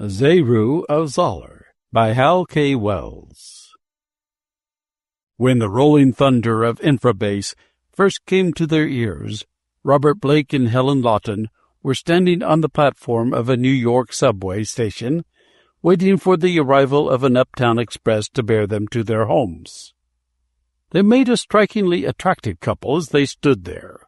Zaroo of Zola by Hal K. Wells. When the rolling thunder of infrabase first came to their ears, Robert Blake and Helen Lawton were standing on the platform of a New York subway station, waiting for the arrival of an uptown express to bear them to their homes. They made a strikingly attractive couple as they stood there.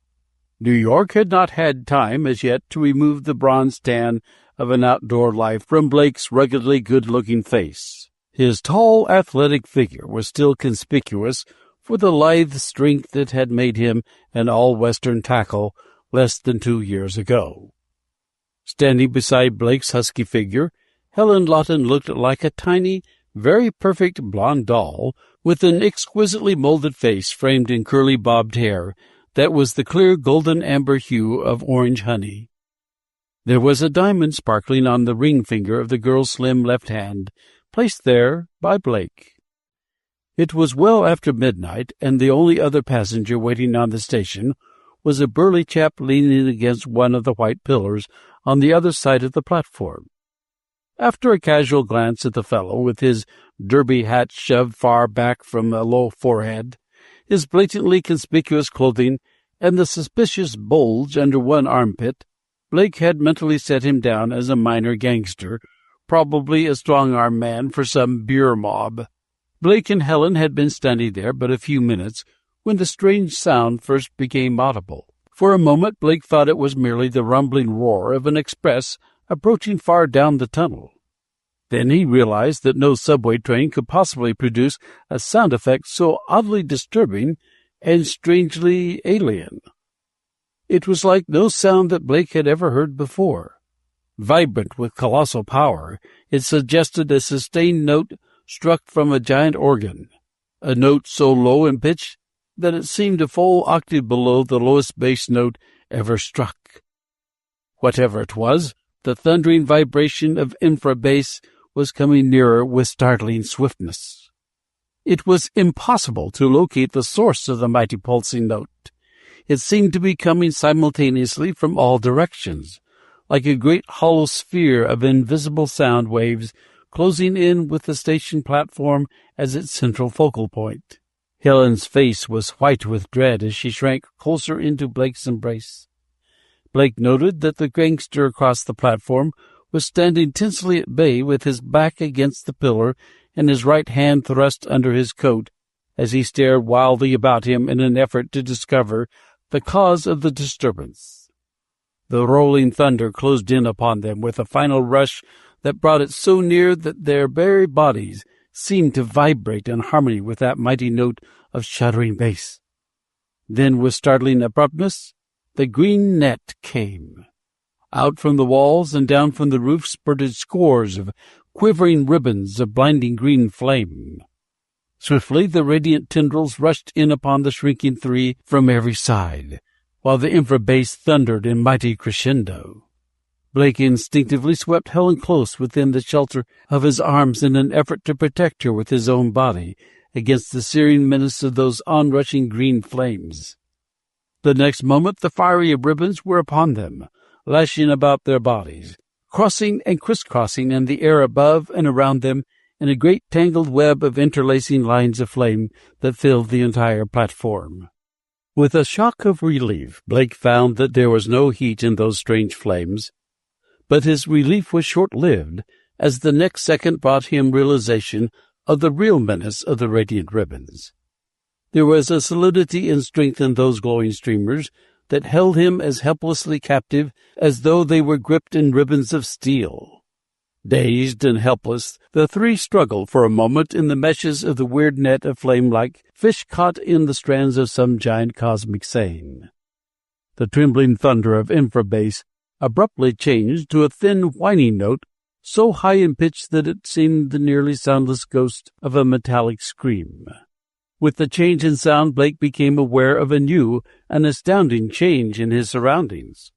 New York had not had time as yet to remove the bronze tan of an outdoor life from Blake's ruggedly good-looking face. His tall, athletic figure was still conspicuous for the lithe strength that had made him an all-Western tackle less than 2 years ago. Standing beside Blake's husky figure, Helen Lawton looked like a tiny, very perfect blonde doll with an exquisitely molded face framed in curly bobbed hair that was the clear golden amber hue of orange honey. There was a diamond sparkling on the ring finger of the girl's slim left hand, placed there by Blake. It was well after midnight, and the only other passenger waiting on the station was a burly chap leaning against one of the white pillars on the other side of the platform. After a casual glance at the fellow with his derby hat shoved far back from a low forehead, his blatantly conspicuous clothing, and the suspicious bulge under one armpit, Blake had mentally set him down as a minor gangster, probably a strong-arm man for some beer mob. Blake and Helen had been standing there but a few minutes when the strange sound first became audible. For a moment Blake thought it was merely the rumbling roar of an express approaching far down the tunnel. Then he realized that no subway train could possibly produce a sound effect so oddly disturbing and strangely alien. It was like no sound that Blake had ever heard before. Vibrant with colossal power, it suggested a sustained note struck from a giant organ, a note so low in pitch that it seemed a full octave below the lowest bass note ever struck. Whatever it was, the thundering vibration of infrabass was coming nearer with startling swiftness. It was impossible to locate the source of the mighty pulsing note. It seemed to be coming simultaneously from all directions, like a great hollow sphere of invisible sound waves closing in with the station platform as its central focal point. Helen's face was white with dread as she shrank closer into Blake's embrace. Blake noted that the gangster across the platform was standing tensely at bay with his back against the pillar and his right hand thrust under his coat as he stared wildly about him in an effort to discover the cause of the disturbance. The rolling thunder closed in upon them with a final rush that brought it so near that their very bodies seemed to vibrate in harmony with that mighty note of shuddering bass. Then, with startling abruptness, the green net came. Out from the walls and down from the roof spurted scores of quivering ribbons of blinding green flame. Swiftly the radiant tendrils rushed in upon the shrinking three from every side, while the infrabass thundered in mighty crescendo. Blake instinctively swept Helen close within the shelter of his arms in an effort to protect her with his own body against the searing menace of those onrushing green flames. The next moment the fiery ribbons were upon them, lashing about their bodies, crossing and crisscrossing in the air above and around them in a great tangled web of interlacing lines of flame that filled the entire platform. With a shock of relief, Blake found that there was no heat in those strange flames, but his relief was short-lived, as the next second brought him realization of the real menace of the radiant ribbons. There was a solidity and strength in those glowing streamers that held him as helplessly captive as though they were gripped in ribbons of steel. Dazed and helpless, the three struggled for a moment in the meshes of the weird net of flame like fish caught in the strands of some giant cosmic seine. The trembling thunder of infrabass abruptly changed to a thin whining note so high in pitch that it seemed the nearly soundless ghost of a metallic scream. With the change in sound, Blake became aware of a new and astounding change in his surroundings.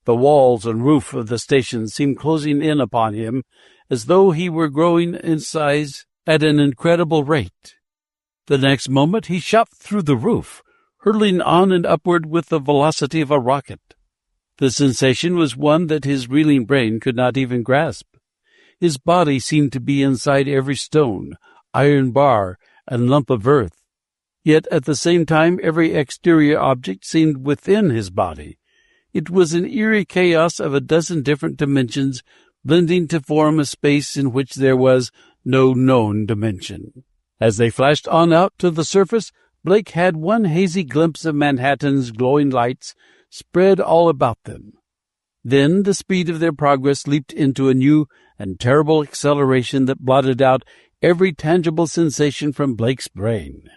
The walls and roof of the station seemed closing in upon him as though he were growing in size at an incredible rate. The next moment he shot through the roof, hurtling on and upward with the velocity of a rocket. The sensation was one that his reeling brain could not even grasp. His body seemed to be inside every stone, iron bar, and lump of earth. Yet at the same time every exterior object seemed within his body. It was an eerie chaos of a dozen different dimensions blending to form a space in which there was no known dimension. As they flashed on out to the surface, Blake had one hazy glimpse of Manhattan's glowing lights spread all about them. Then the speed of their progress leaped into a new and terrible acceleration that blotted out every tangible sensation from Blake's brain.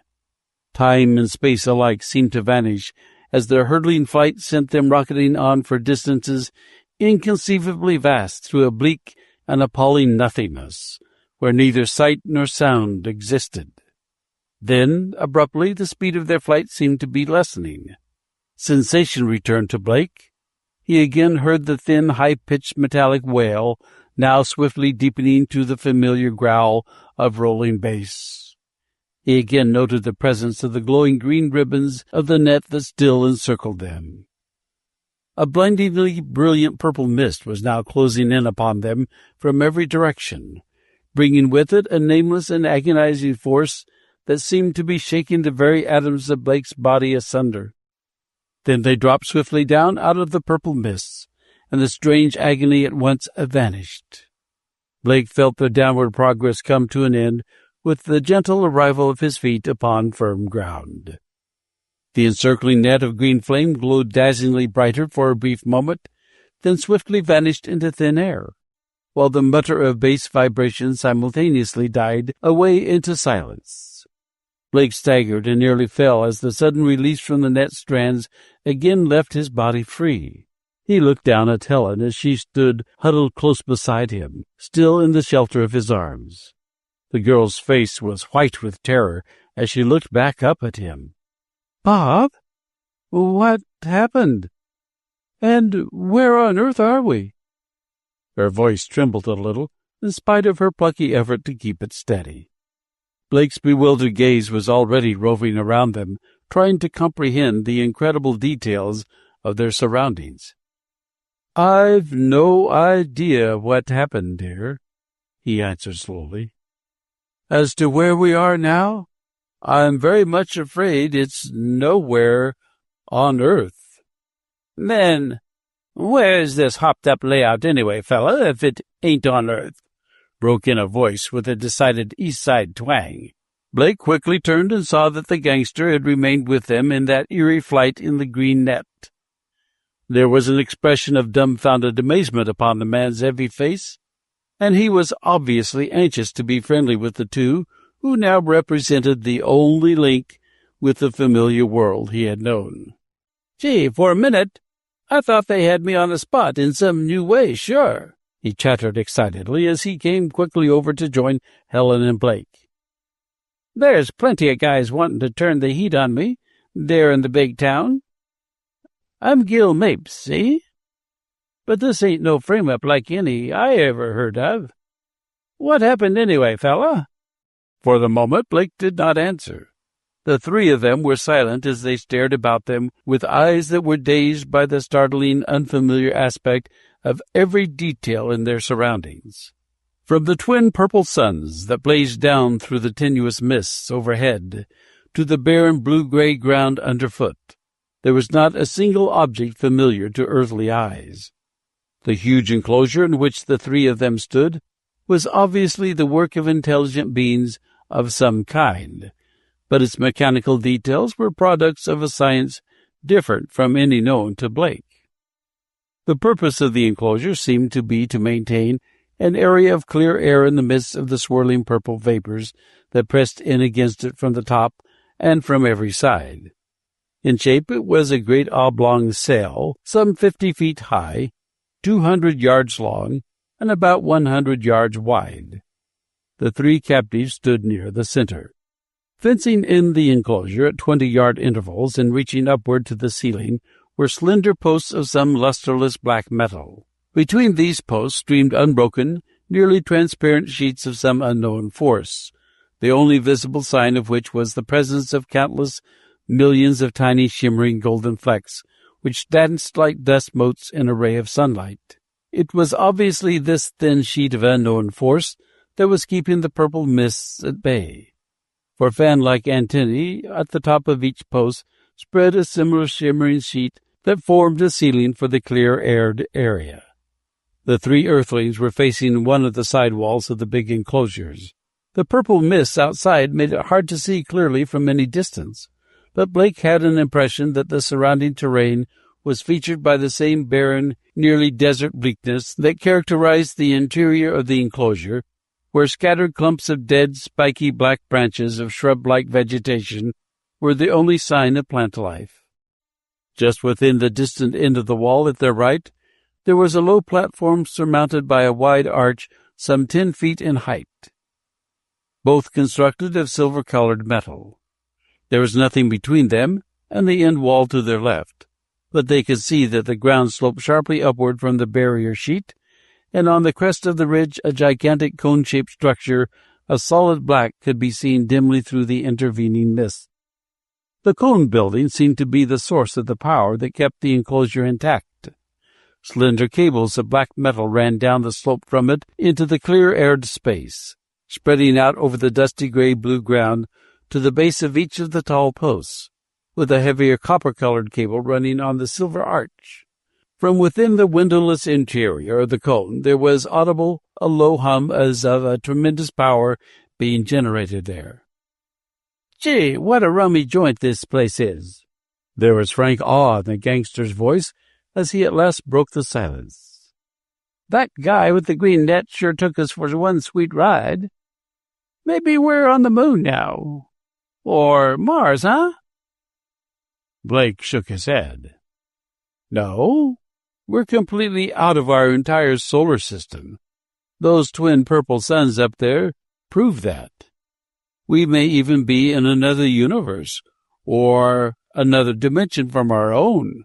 Time and space alike seemed to vanish as their hurtling flight sent them rocketing on for distances inconceivably vast through a bleak and appalling nothingness, where neither sight nor sound existed. Then, abruptly, the speed of their flight seemed to be lessening. Sensation returned to Blake. He again heard the thin, high-pitched metallic wail, now swiftly deepening to the familiar growl of rolling bass. He again noted the presence of the glowing green ribbons of the net that still encircled them. A blindingly brilliant purple mist was now closing in upon them from every direction, bringing with it a nameless and agonizing force that seemed to be shaking the very atoms of Blake's body asunder. Then they dropped swiftly down out of the purple mists, and the strange agony at once vanished. Blake felt their downward progress come to an end with the gentle arrival of his feet upon firm ground. The encircling net of green flame glowed dazzlingly brighter for a brief moment, then swiftly vanished into thin air, while the mutter of bass vibration simultaneously died away into silence. Blake staggered and nearly fell as the sudden release from the net strands again left his body free. He looked down at Helen as she stood huddled close beside him, still in the shelter of his arms. The girl's face was white with terror as she looked back up at him. "Bob? What happened? And where on earth are we?" Her voice trembled a little, in spite of her plucky effort to keep it steady. Blake's bewildered gaze was already roving around them, trying to comprehend the incredible details of their surroundings. "I've no idea what happened, dear," he answered slowly. "As to where we are now, I'm very much afraid it's nowhere on Earth." "Then where's this hopped-up layout anyway, fella, if it ain't on Earth?" broke in a voice with a decided East Side twang. Blake quickly turned and saw that the gangster had remained with them in that eerie flight in the green net. There was an expression of dumbfounded amazement upon the man's heavy face, and he was obviously anxious to be friendly with the two who now represented the only link with the familiar world he had known. "Gee, for a minute, I thought they had me on the spot in some new way, sure," he chattered excitedly as he came quickly over to join Helen and Blake. "There's plenty of guys wanting to turn the heat on me, there in the big town. I'm Gil Mapes, see? But this ain't no frame-up like any I ever heard of. What happened anyway, fella?" For the moment, Blake did not answer. The three of them were silent as they stared about them with eyes that were dazed by the startling, unfamiliar aspect of every detail in their surroundings. From the twin purple suns that blazed down through the tenuous mists overhead to the barren blue-gray ground underfoot, there was not a single object familiar to earthly eyes. The huge enclosure in which the three of them stood was obviously the work of intelligent beings of some kind, but its mechanical details were products of a science different from any known to Blake. The purpose of the enclosure seemed to be to maintain an area of clear air in the midst of the swirling purple vapors that pressed in against it from the top and from every side. In shape, it was a great oblong cell, some 50 feet high, 200 yards long, and about 100 yards wide. The three captives stood near the center. Fencing in the enclosure at 20-yard intervals and reaching upward to the ceiling were slender posts of some lusterless black metal. Between these posts streamed unbroken, nearly transparent sheets of some unknown force, the only visible sign of which was the presence of countless millions of tiny shimmering golden flecks which danced like dust motes in a ray of sunlight. It was obviously this thin sheet of unknown force that was keeping the purple mists at bay. For fan-like antennae at the top of each post spread a similar shimmering sheet that formed a ceiling for the clear-aired area. The three Earthlings were facing one of the side walls of the big enclosures. The purple mists outside made it hard to see clearly from any distance, but Blake had an impression that the surrounding terrain was featured by the same barren, nearly desert bleakness that characterized the interior of the enclosure, where scattered clumps of dead, spiky black branches of shrub-like vegetation were the only sign of plant life. Just within the distant end of the wall at their right, there was a low platform surmounted by a wide arch some 10 feet in height, both constructed of silver-colored metal. There was nothing between them and the end wall to their left, but they could see that the ground sloped sharply upward from the barrier sheet, and on the crest of the ridge a gigantic cone-shaped structure of solid black could be seen dimly through the intervening mist. The cone building seemed to be the source of the power that kept the enclosure intact. Slender cables of black metal ran down the slope from it into the clear-aired space, spreading out over the dusty gray-blue ground to the base of each of the tall posts, with a heavier copper-colored cable running on the silver arch. From within the windowless interior of the cone there was audible a low hum as of a tremendous power being generated there. "Gee, what a rummy joint this place is!" There was frank awe in the gangster's voice as he at last broke the silence. "That guy with the green net sure took us for one sweet ride. Maybe we're on the moon now. Or Mars, huh?" Blake shook his head. "No, we're completely out of our entire solar system. Those twin purple suns up there prove that. We may even be in another universe, or another dimension from our own.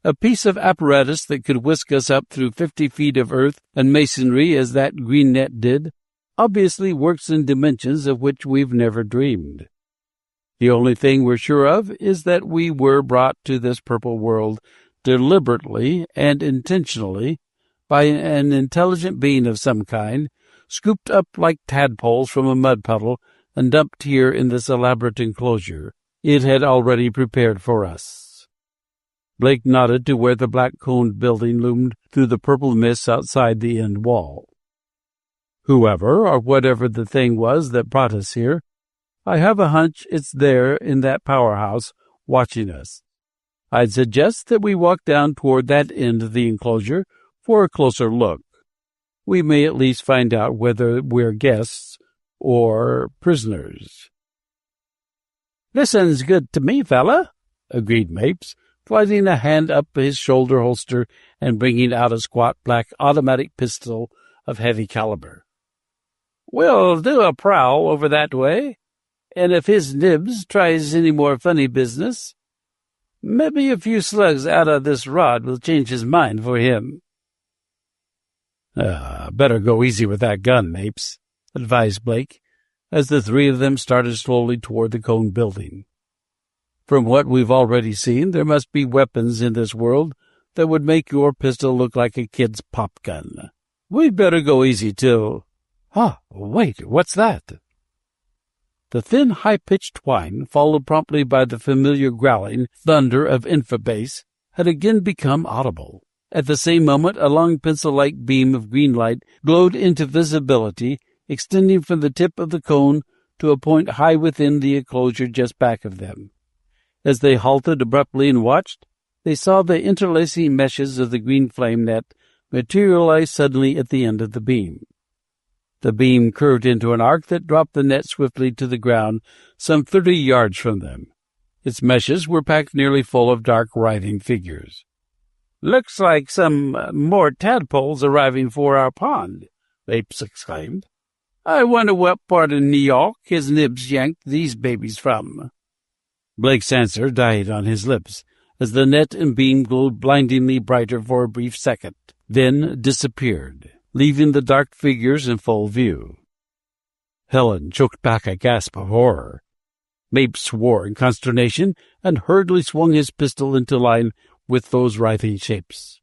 A piece of apparatus that could whisk us up through 50 feet of earth and masonry as that green net did obviously works in dimensions of which we've never dreamed. The only thing we're sure of is that we were brought to this purple world deliberately and intentionally by an intelligent being of some kind, scooped up like tadpoles from a mud puddle and dumped here in this elaborate enclosure it had already prepared for us." Blake nodded to where the black-coned building loomed through the purple mist outside the end wall. "Whoever or whatever the thing was that brought us here, I have a hunch it's there in that powerhouse watching us. I'd suggest that we walk down toward that end of the enclosure for a closer look. We may at least find out whether we're guests or prisoners." "Listen's good to me, fella," agreed Mapes, sliding a hand up his shoulder holster and bringing out a squat black automatic pistol of heavy caliber. "We'll do a prowl over that way, and if his nibs tries any more funny business, maybe a few slugs out of this rod will change his mind for him." "Better go easy with that gun, Mapes," advised Blake, as the three of them started slowly toward the cone building. "From what we've already seen, there must be weapons in this world that would make your pistol look like a kid's pop gun. We'd better go easy, too." Wait, what's that?" The thin, high-pitched whine, followed promptly by the familiar growling thunder of Infrabase, had again become audible. At the same moment, a long pencil-like beam of green light glowed into visibility, extending from the tip of the cone to a point high within the enclosure just back of them. As they halted abruptly and watched, they saw the interlacing meshes of the green flame net materialize suddenly at the end of the beam. The beam curved into an arc that dropped the net swiftly to the ground some 30 yards from them. Its meshes were packed nearly full of dark, writhing figures. "Looks like some more tadpoles arriving for our pond," Apes exclaimed. "I wonder what part of New York his nibs yanked these babies from." Blake's answer died on his lips as the net and beam glowed blindingly brighter for a brief second, then disappeared, leaving the dark figures in full view. Helen choked back a gasp of horror. Mapes swore in consternation and hurriedly swung his pistol into line with those writhing shapes.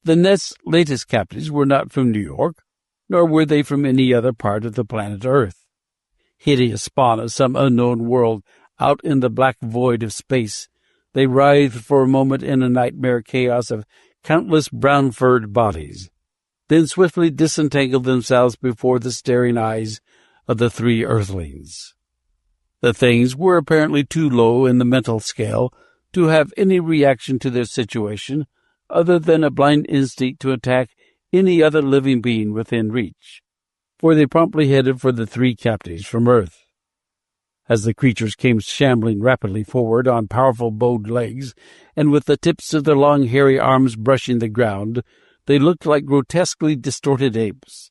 The net's latest captives were not from New York, nor were they from any other part of the planet Earth. Hideous spawn of some unknown world out in the black void of space, they writhed for a moment in a nightmare chaos of countless brown-furred bodies, then swiftly disentangled themselves before the staring eyes of the three Earthlings. The things were apparently too low in the mental scale to have any reaction to their situation other than a blind instinct to attack any other living being within reach, for they promptly headed for the three captives from Earth. As the creatures came shambling rapidly forward on powerful bowed legs, and with the tips of their long hairy arms brushing the ground, they looked like grotesquely distorted apes.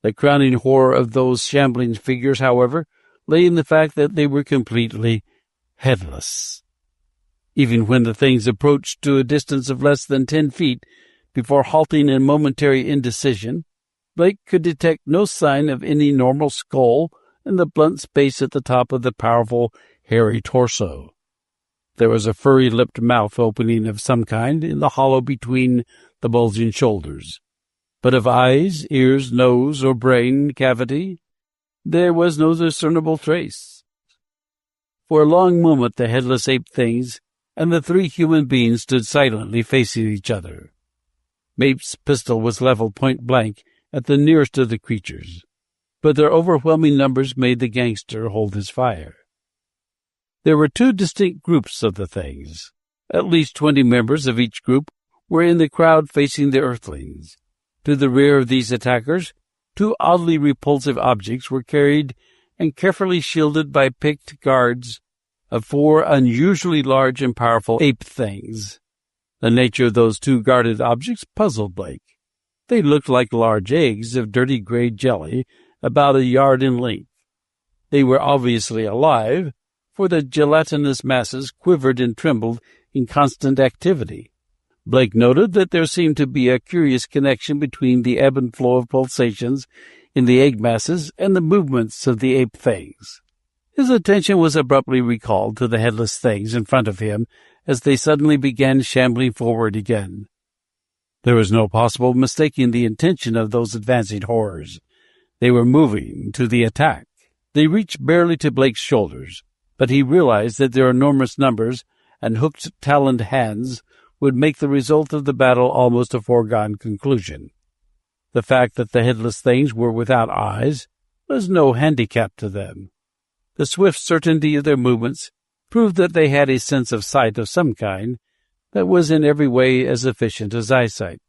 The crowning horror of those shambling figures, however, lay in the fact that they were completely headless. Even when the things approached to a distance of less than 10 feet, before halting in momentary indecision, Blake could detect no sign of any normal skull in the blunt space at the top of the powerful, hairy torso. There was a furry-lipped mouth opening of some kind in the hollow between the bulging shoulders, but of eyes, ears, nose, or brain cavity there was no discernible trace. For a long moment the headless ape things and the three human beings stood silently facing each other. Mapes' pistol was leveled point-blank at the nearest of the creatures, but their overwhelming numbers made the gangster hold his fire. There were two distinct groups of the things. At least 20 members of each group were in the crowd facing the Earthlings. To the rear of these attackers, two oddly repulsive objects were carried and carefully shielded by picked guards of 4 unusually large and powerful ape things. The nature of those two guarded objects puzzled Blake. They looked like large eggs of dirty gray jelly about a yard in length. They were obviously alive, for the gelatinous masses quivered and trembled in constant activity. Blake noted that there seemed to be a curious connection between the ebb and flow of pulsations in the egg masses and the movements of the ape things. His attention was abruptly recalled to the headless things in front of him as they suddenly began shambling forward again. There was no possible mistaking the intention of those advancing horrors. They were moving to the attack. They reached barely to Blake's shoulders, but he realized that their enormous numbers and hooked, taloned hands would make the result of the battle almost a foregone conclusion. The fact that the headless things were without eyes was no handicap to them. The swift certainty of their movements proved that they had a sense of sight of some kind that was in every way as efficient as eyesight.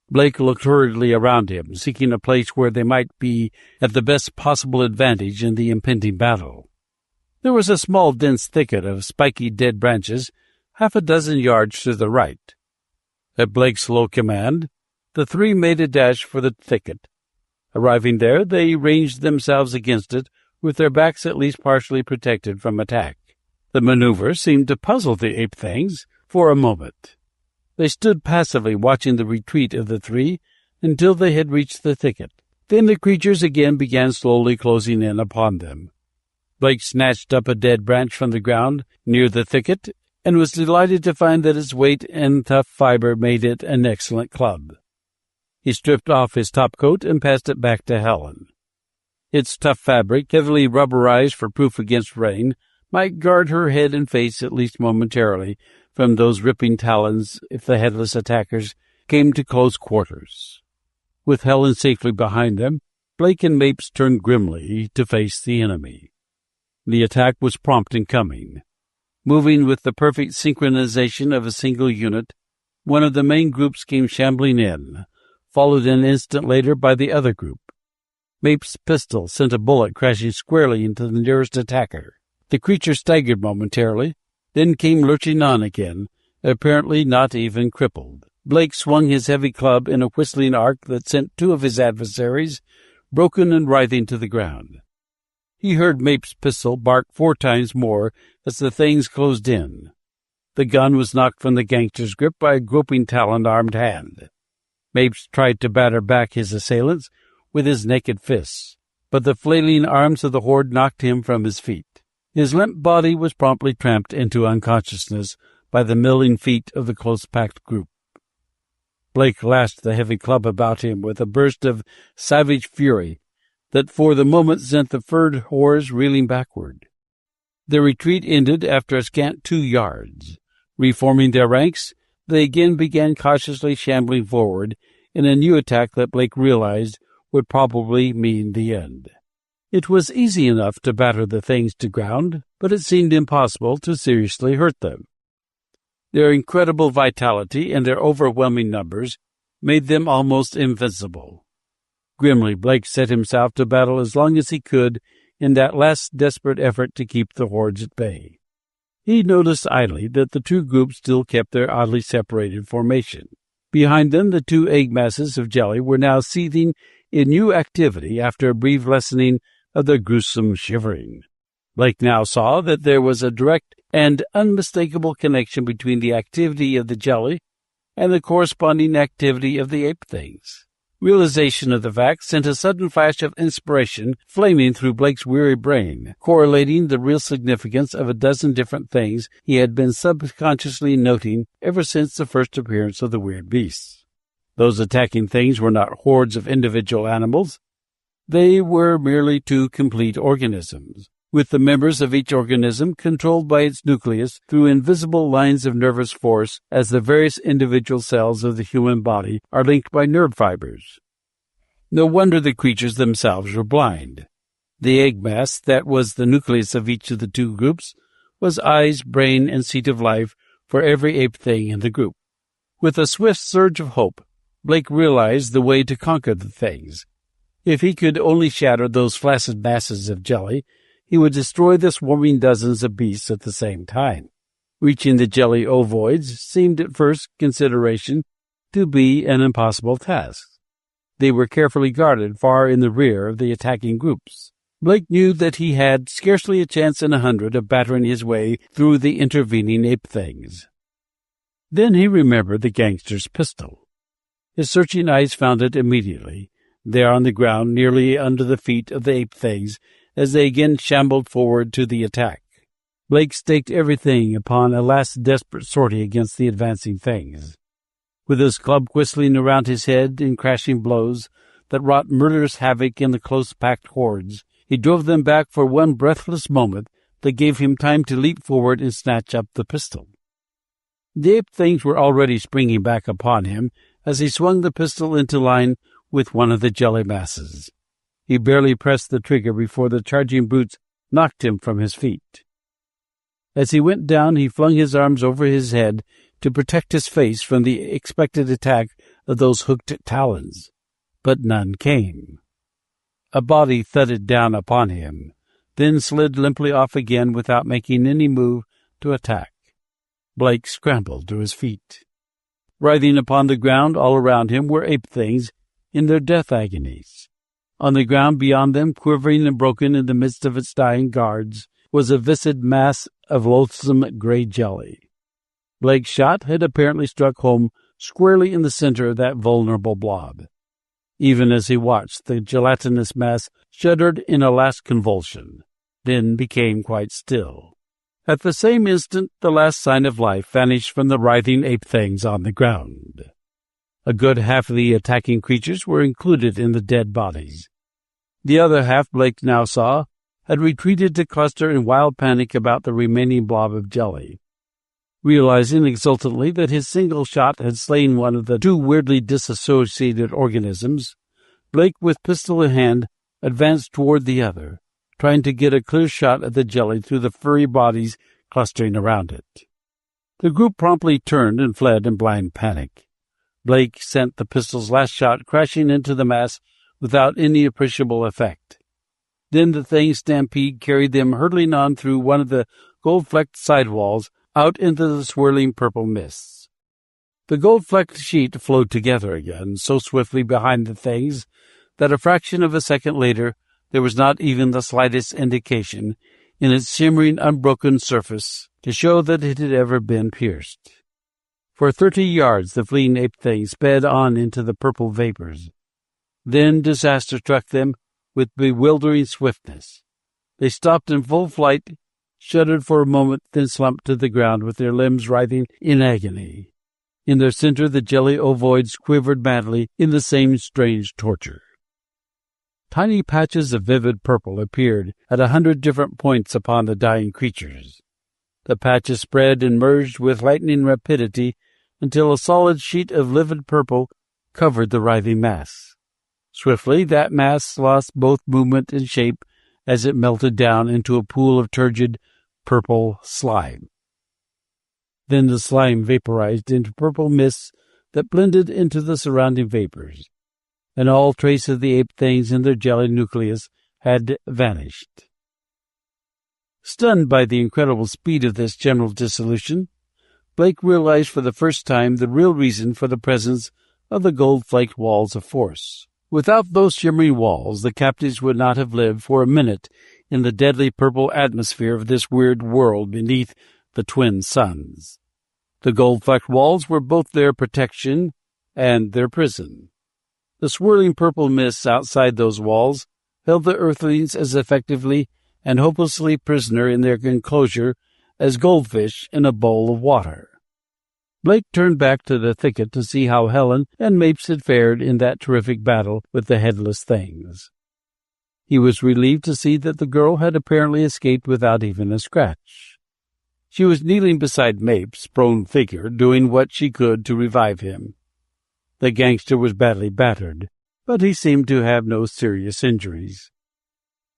Blake looked hurriedly around him, seeking a place where they might be at the best possible advantage in the impending battle. There was a small, dense thicket of spiky dead branches 6 yards to the right. At Blake's low command, the three made a dash for the thicket. Arriving there, they ranged themselves against it, with their backs at least partially protected from attack. The maneuver seemed to puzzle the ape things for a moment. They stood passively watching the retreat of the three until they had reached the thicket. Then the creatures again began slowly closing in upon them. Blake snatched up a dead branch from the ground near the thicket and was delighted to find that its weight and tough fiber made it an excellent club. He stripped off his topcoat and passed it back to Helen. Its tough fabric, heavily rubberized for proof against rain, might guard her head and face at least momentarily from those ripping talons if the headless attackers came to close quarters. With Helen safely behind them, Blake and Mapes turned grimly to face the enemy. The attack was prompt in coming. Moving with the perfect synchronization of a single unit, one of the main groups came shambling in, followed an instant later by the other group. Mapes' pistol sent a bullet crashing squarely into the nearest attacker. The creature staggered momentarily, then came lurching on again, apparently not even crippled. Blake swung his heavy club in a whistling arc that sent 2 of his adversaries, broken and writhing, to the ground. He heard Mapes' pistol bark 4 times more as the things closed in. The gun was knocked from the gangster's grip by a groping talon-armed hand. Mapes tried to batter back his assailants with his naked fists, but the flailing arms of the horde knocked him from his feet. His limp body was promptly tramped into unconsciousness by the milling feet of the close-packed group. Blake lashed the heavy club about him with a burst of savage fury that for the moment sent the furred horrors reeling backward. Their retreat ended after a scant 2 yards. Reforming their ranks, they again began cautiously shambling forward in a new attack that Blake realized would probably mean the end. It was easy enough to batter the things to ground, but it seemed impossible to seriously hurt them. Their incredible vitality and their overwhelming numbers made them almost invincible. Grimly, Blake set himself to battle as long as he could in that last desperate effort to keep the hordes at bay. He noticed idly that the 2 groups still kept their oddly separated formation. Behind them, the 2 egg masses of jelly were now seething in new activity after a brief lessening of their gruesome shivering. Blake now saw that there was a direct and unmistakable connection between the activity of the jelly and the corresponding activity of the ape things. Realization of the fact sent a sudden flash of inspiration flaming through Blake's weary brain, correlating the real significance of a dozen different things he had been subconsciously noting ever since the first appearance of the weird beasts. Those attacking things were not hordes of individual animals. They were merely 2 complete organisms, with the members of each organism controlled by its nucleus through invisible lines of nervous force, as the various individual cells of the human body are linked by nerve fibers. No wonder the creatures themselves were blind. The egg mass that was the nucleus of each of the 2 groups was eyes, brain, and seat of life for every ape thing in the group. With a swift surge of hope, Blake realized the way to conquer the things. If he could only shatter those flaccid masses of jelly, he would destroy the swarming dozens of beasts at the same time. Reaching the jelly ovoids seemed at first consideration to be an impossible task. They were carefully guarded far in the rear of the attacking groups. Blake knew that he had scarcely a chance in 100 of battering his way through the intervening ape things. Then he remembered the gangster's pistol. His searching eyes found it immediately, there on the ground nearly under the feet of the ape things, as they again shambled forward to the attack. Blake staked everything upon a last desperate sortie against the advancing things. With his club whistling around his head in crashing blows that wrought murderous havoc in the close-packed hordes, he drove them back for one breathless moment that gave him time to leap forward and snatch up the pistol. The ape things were already springing back upon him as he swung the pistol into line with one of the jelly masses. He barely pressed the trigger before the charging brutes knocked him from his feet. As he went down, he flung his arms over his head to protect his face from the expected attack of those hooked talons, but none came. A body thudded down upon him, then slid limply off again without making any move to attack. Blake scrambled to his feet. Writhing upon the ground all around him were ape things in their death agonies. On the ground beyond them, quivering and broken in the midst of its dying guards, was a viscid mass of loathsome gray jelly. Blake's shot had apparently struck home squarely in the center of that vulnerable blob. Even as he watched, the gelatinous mass shuddered in a last convulsion, then became quite still. At the same instant, the last sign of life vanished from the writhing ape things on the ground. A good half of the attacking creatures were included in the dead bodies. The other half, Blake now saw, had retreated to cluster in wild panic about the remaining blob of jelly. Realizing exultantly that his single shot had slain one of the 2 weirdly disassociated organisms, Blake, with pistol in hand, advanced toward the other, trying to get a clear shot at the jelly through the furry bodies clustering around it. The group promptly turned and fled in blind panic. Blake sent the pistol's last shot crashing into the mass without any appreciable effect. Then the thing's stampede carried them hurtling on through one of the gold-flecked sidewalls out into the swirling purple mists. The gold-flecked sheet flowed together again so swiftly behind the things that a fraction of a second later there was not even the slightest indication in its shimmering, unbroken surface to show that it had ever been pierced. For 30 yards the fleeing ape thing sped on into the purple vapors. Then disaster struck them with bewildering swiftness. They stopped in full flight, shuddered for a moment, then slumped to the ground with their limbs writhing in agony. In their center, the jelly ovoids quivered madly in the same strange torture. Tiny patches of vivid purple appeared at 100 different points upon the dying creatures. The patches spread and merged with lightning rapidity until a solid sheet of livid purple covered the writhing mass. Swiftly, that mass lost both movement and shape as it melted down into a pool of turgid purple slime. Then the slime vaporized into purple mists that blended into the surrounding vapors, and all trace of the ape things in their jelly nucleus had vanished. Stunned by the incredible speed of this general dissolution, Blake realized for the first time the real reason for the presence of the gold-flaked walls of force. Without those shimmering walls, the captives would not have lived for a minute in the deadly purple atmosphere of this weird world beneath the twin suns. The gold-flecked walls were both their protection and their prison. The swirling purple mists outside those walls held the earthlings as effectively and hopelessly prisoner in their enclosure as goldfish in a bowl of water. Blake turned back to the thicket to see how Helen and Mapes had fared in that terrific battle with the headless things. He was relieved to see that the girl had apparently escaped without even a scratch. She was kneeling beside Mapes' prone figure, doing what she could to revive him. The gangster was badly battered, but he seemed to have no serious injuries.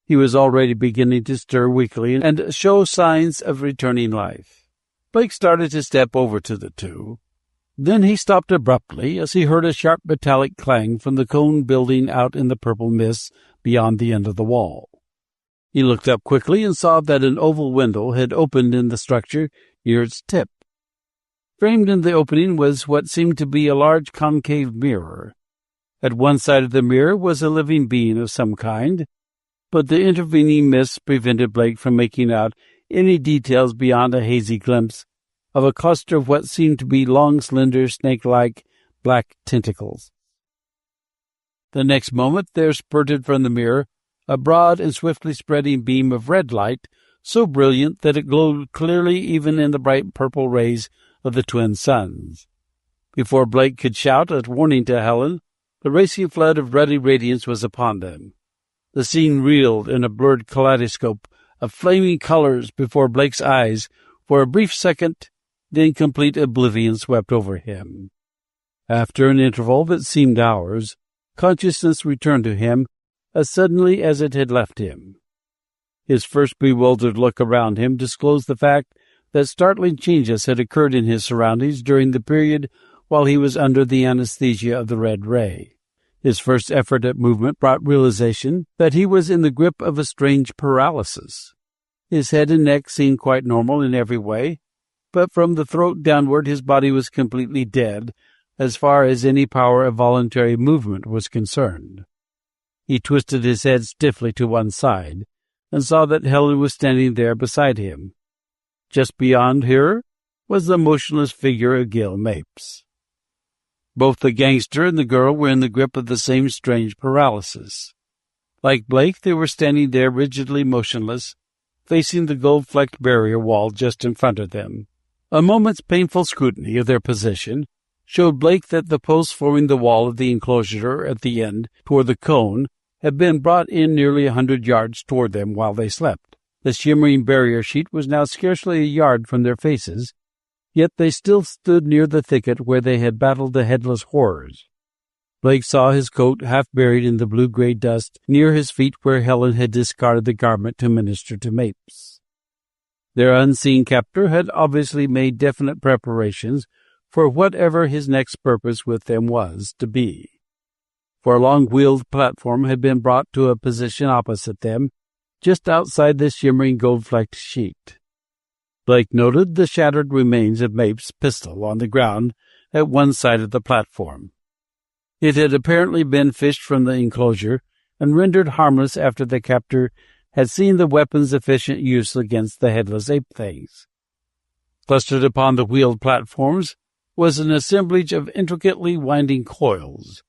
He was already beginning to stir weakly and show signs of returning life. Blake started to step over to the two. Then he stopped abruptly as he heard a sharp metallic clang from the cone building out in the purple mist beyond the end of the wall. He looked up quickly and saw that an oval window had opened in the structure near its tip. Framed in the opening was what seemed to be a large concave mirror. At one side of the mirror was a living being of some kind, but the intervening mist prevented Blake from making out any details beyond a hazy glimpse of a cluster of what seemed to be long, slender, snake-like black tentacles. The next moment there spurted from the mirror a broad and swiftly spreading beam of red light, so brilliant that it glowed clearly even in the bright purple rays of the twin suns. Before Blake could shout a warning to Helen, the racing flood of ruddy radiance was upon them. The scene reeled in a blurred kaleidoscope of flaming colors before Blake's eyes for a brief second, then complete oblivion swept over him. After an interval that seemed hours, consciousness returned to him as suddenly as it had left him. His first bewildered look around him disclosed the fact that startling changes had occurred in his surroundings during the period while he was under the anesthesia of the red ray. His first effort at movement brought realization that he was in the grip of a strange paralysis. His head and neck seemed quite normal in every way, but from the throat downward his body was completely dead as far as any power of voluntary movement was concerned. He twisted his head stiffly to one side and saw that Helen was standing there beside him. Just beyond her was the motionless figure of Gil Mapes. Both the gangster and the girl were in the grip of the same strange paralysis. Like Blake, they were standing there rigidly motionless, facing the gold-flecked barrier wall just in front of them. A moment's painful scrutiny of their position showed Blake that the posts forming the wall of the enclosure at the end toward the cone had been brought in nearly 100 yards toward them while they slept. The shimmering barrier sheet was now scarcely a yard from their faces, yet they still stood near the thicket where they had battled the headless horrors. Blake saw his coat half buried in the blue-gray dust near his feet where Helen had discarded the garment to minister to Mapes. Their unseen captor had obviously made definite preparations for whatever his next purpose with them was to be. For a long-wheeled platform had been brought to a position opposite them, just outside the shimmering gold-flecked sheet. Blake noted the shattered remains of Mapes' pistol on the ground at one side of the platform. It had apparently been fished from the enclosure and rendered harmless after the captor had seen the weapon's efficient use against the headless ape things. Clustered upon the wheeled platforms was an assemblage of intricately winding coils,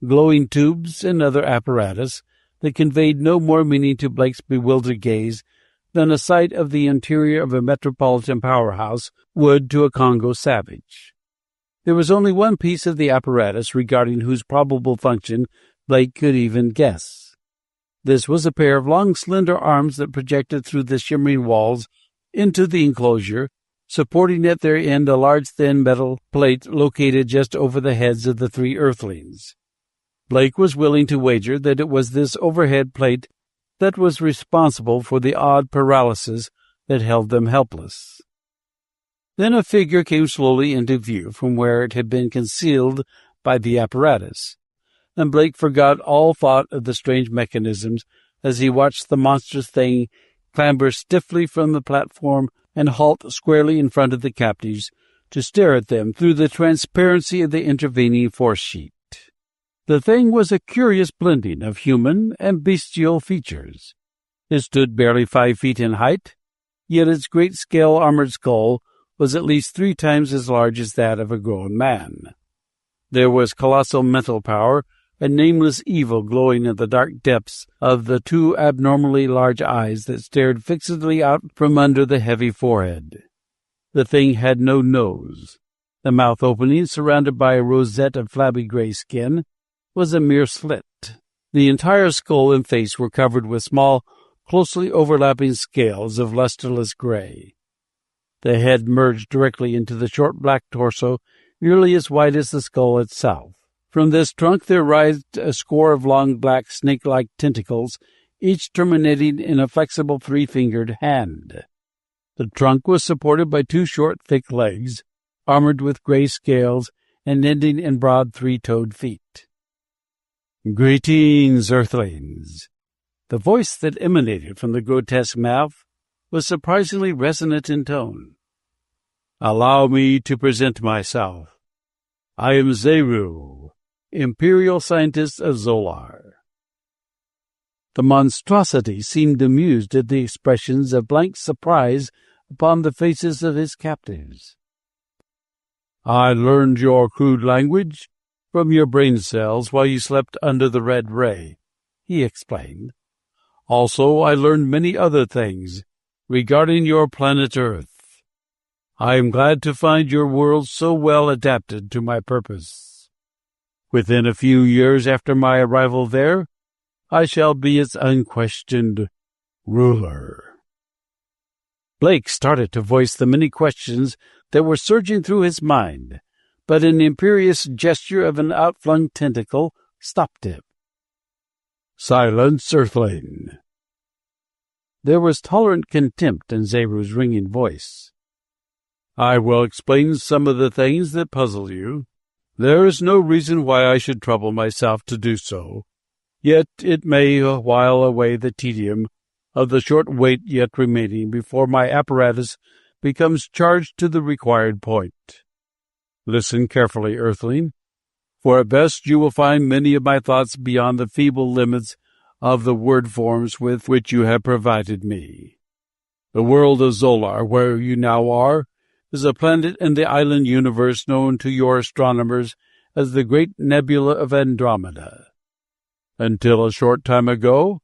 glowing tubes, and other apparatus that conveyed no more meaning to Blake's bewildered gaze than a sight of the interior of a metropolitan powerhouse would to a Congo savage. There was only one piece of the apparatus regarding whose probable function Blake could even guess. This was a pair of long, slender arms that projected through the shimmering walls into the enclosure, supporting at their end a large, thin metal plate located just over the heads of the three Earthlings. Blake was willing to wager that it was this overhead plate that was responsible for the odd paralysis that held them helpless. Then a figure came slowly into view from where it had been concealed by the apparatus, and Blake forgot all thought of the strange mechanisms as he watched the monstrous thing clamber stiffly from the platform and halt squarely in front of the captives to stare at them through the transparency of the intervening force sheet. The thing was a curious blending of human and bestial features. It stood barely 5 feet in height, yet its great-scale armored skull was at least 3 times as large as that of a grown man. There was colossal mental power and nameless evil glowing in the dark depths of the 2 abnormally large eyes that stared fixedly out from under the heavy forehead. The thing had no nose. The mouth opening, surrounded by a rosette of flabby gray skin, was a mere slit. The entire skull and face were covered with small, closely overlapping scales of lusterless gray. The head merged directly into the short black torso, nearly as wide as the skull itself. From this trunk there writhed a score of long black snake-like tentacles, each terminating in a flexible 3-fingered hand. The trunk was supported by 2 short, thick legs, armored with gray scales and ending in broad 3-toed feet. "Greetings, Earthlings." The voice that emanated from the grotesque mouth was surprisingly resonant in tone. "Allow me to present myself. I am Zaroo, Imperial Scientist of Zola." The monstrosity seemed amused at the expressions of blank surprise upon the faces of his captives. "I learned your crude language from your brain cells while you slept under the red ray," he explained. "Also, I learned many other things regarding your planet Earth. I am glad to find your world so well adapted to my purpose. Within a few years after my arrival there, I shall be its unquestioned ruler." Blake started to voice the many questions that were surging through his mind, but an imperious gesture of an outflung tentacle stopped him. "Silence, Earthling." There was tolerant contempt in Zaroo's ringing voice. "I will explain some of the things that puzzle you. There is no reason why I should trouble myself to do so, yet it may while away the tedium of the short wait yet remaining before my apparatus becomes charged to the required point. Listen carefully, Earthling, for at best you will find many of my thoughts beyond the feeble limits of the word forms with which you have provided me. The world of Zola, where you now are, is a planet in the island universe known to your astronomers as the Great Nebula of Andromeda. Until a short time ago,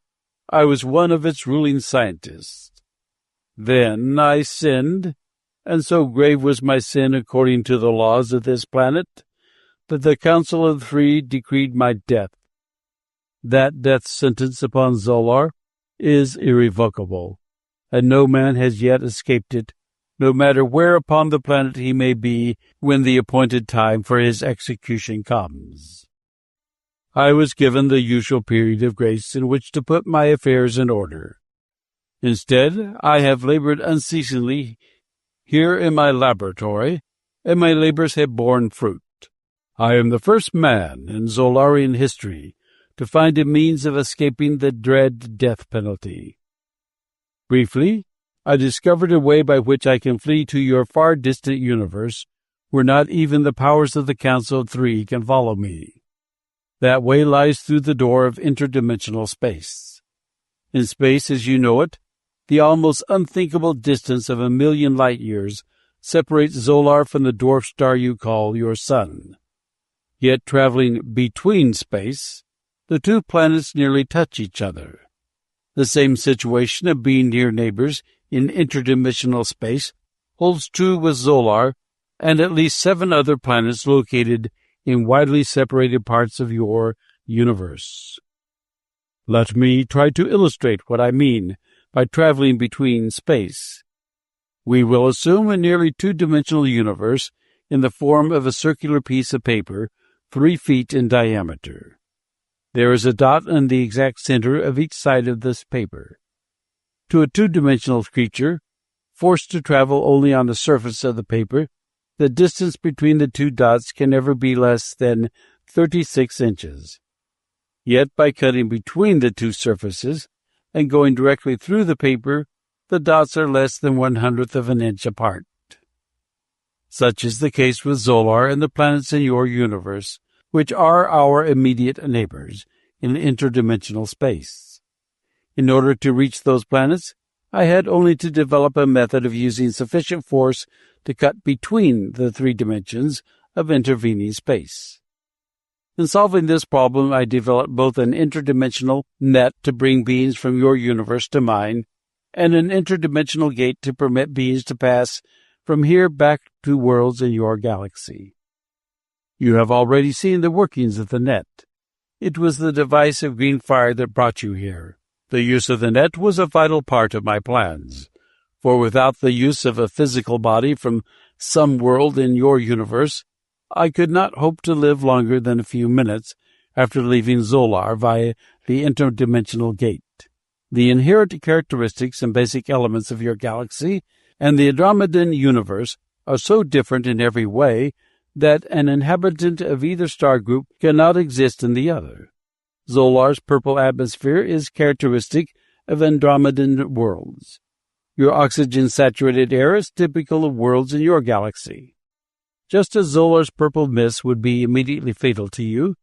I was one of its ruling scientists. Then I sinned, and so grave was my sin according to the laws of this planet, that the Council of Three decreed my death. That death sentence upon Zola is irrevocable, and no man has yet escaped it, no matter where upon the planet he may be when the appointed time for his execution comes. I was given the usual period of grace in which to put my affairs in order. Instead, I have labored unceasingly here in my laboratory, and my labors have borne fruit. I am the first man in Zolarian history to find a means of escaping the dread death penalty. Briefly, I discovered a way by which I can flee to your far-distant universe, where not even the powers of the Council of Three can follow me. That way lies through the door of interdimensional space. In space, as you know it, the almost unthinkable distance of 1,000,000 light-years separates Zolar from the dwarf star you call your sun. Yet traveling between space, the 2 planets nearly touch each other. The same situation of being near neighbors in interdimensional space holds true with Zolar and at least 7 other planets located in widely separated parts of your universe. Let me try to illustrate what I mean by traveling between space. We will assume a nearly 2-dimensional universe in the form of a circular piece of paper 3 feet in diameter. There is a dot in the exact center of each side of this paper. To a 2-dimensional creature, forced to travel only on the surface of the paper, the distance between the 2 dots can never be less than 36 inches. Yet by cutting between the 2 surfaces and going directly through the paper, the dots are less than 1/100th of an inch apart. Such is the case with Zolar and the planets in your universe, which are our immediate neighbors in interdimensional space. In order to reach those planets, I had only to develop a method of using sufficient force to cut between the 3 dimensions of intervening space. In solving this problem, I developed both an interdimensional net to bring beings from your universe to mine, and an interdimensional gate to permit beings to pass from here back to worlds in your galaxy. You have already seen the workings of the net. It was the device of green fire that brought you here. The use of the net was a vital part of my plans, for without the use of a physical body from some world in your universe, I could not hope to live longer than a few minutes after leaving Zolar via the interdimensional gate. The inherent characteristics and basic elements of your galaxy and the Andromedan universe are so different in every way that an inhabitant of either star group cannot exist in the other. Zolar's purple atmosphere is characteristic of Andromedan worlds. Your oxygen-saturated air is typical of worlds in your galaxy. Just as Zolar's purple mist would be immediately fatal to you,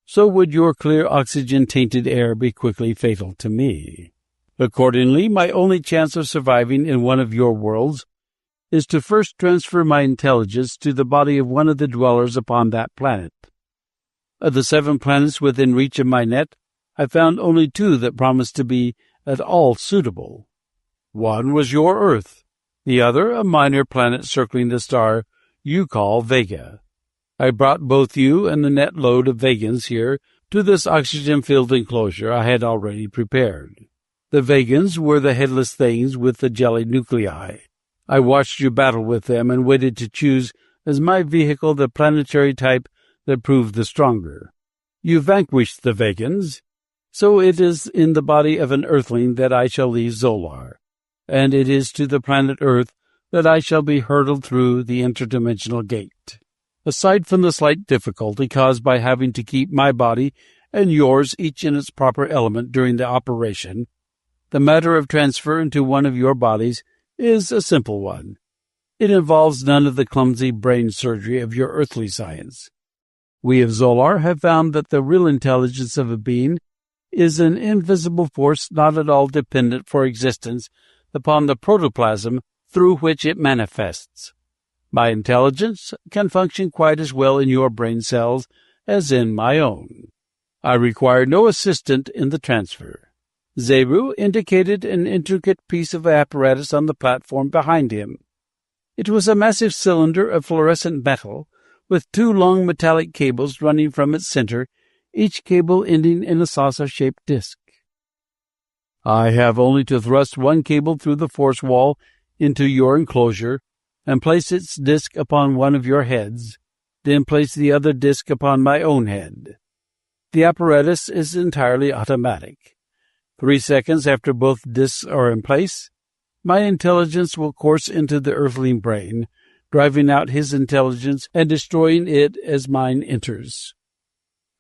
so would your clear oxygen-tainted air be quickly fatal to me. Accordingly, my only chance of surviving in one of your worlds is to first transfer my intelligence to the body of one of the dwellers upon that planet. Of the 7 planets within reach of my net, I found only 2 that promised to be at all suitable. One was your Earth, the other a minor planet circling the star you call Vega. I brought both you and the net load of Vegans here to this oxygen-filled enclosure I had already prepared. The Vegans were the headless things with the jelly nuclei. I watched you battle with them and waited to choose as my vehicle the planetary type that proved the stronger. You vanquished the Vegans, so it is in the body of an Earthling that I shall leave Zolar, and it is to the planet Earth that I shall be hurtled through the interdimensional gate. Aside from the slight difficulty caused by having to keep my body and yours each in its proper element during the operation, the matter of transfer into one of your bodies is a simple one. It involves none of the clumsy brain surgery of your earthly science. We of Zolar have found that the real intelligence of a being is an invisible force not at all dependent for existence upon the protoplasm through which it manifests. My intelligence can function quite as well in your brain cells as in my own. I require no assistant in the transfer. Zaroo indicated an intricate piece of apparatus on the platform behind him. It was a massive cylinder of fluorescent metal with 2 long metallic cables running from its center, each cable ending in a saucer-shaped disc. I have only to thrust one cable through the force wall into your enclosure and place its disc upon one of your heads, then place the other disc upon my own head. The apparatus is entirely automatic. 3 seconds after both discs are in place, my intelligence will course into the Earthling brain, driving out his intelligence and destroying it as mine enters.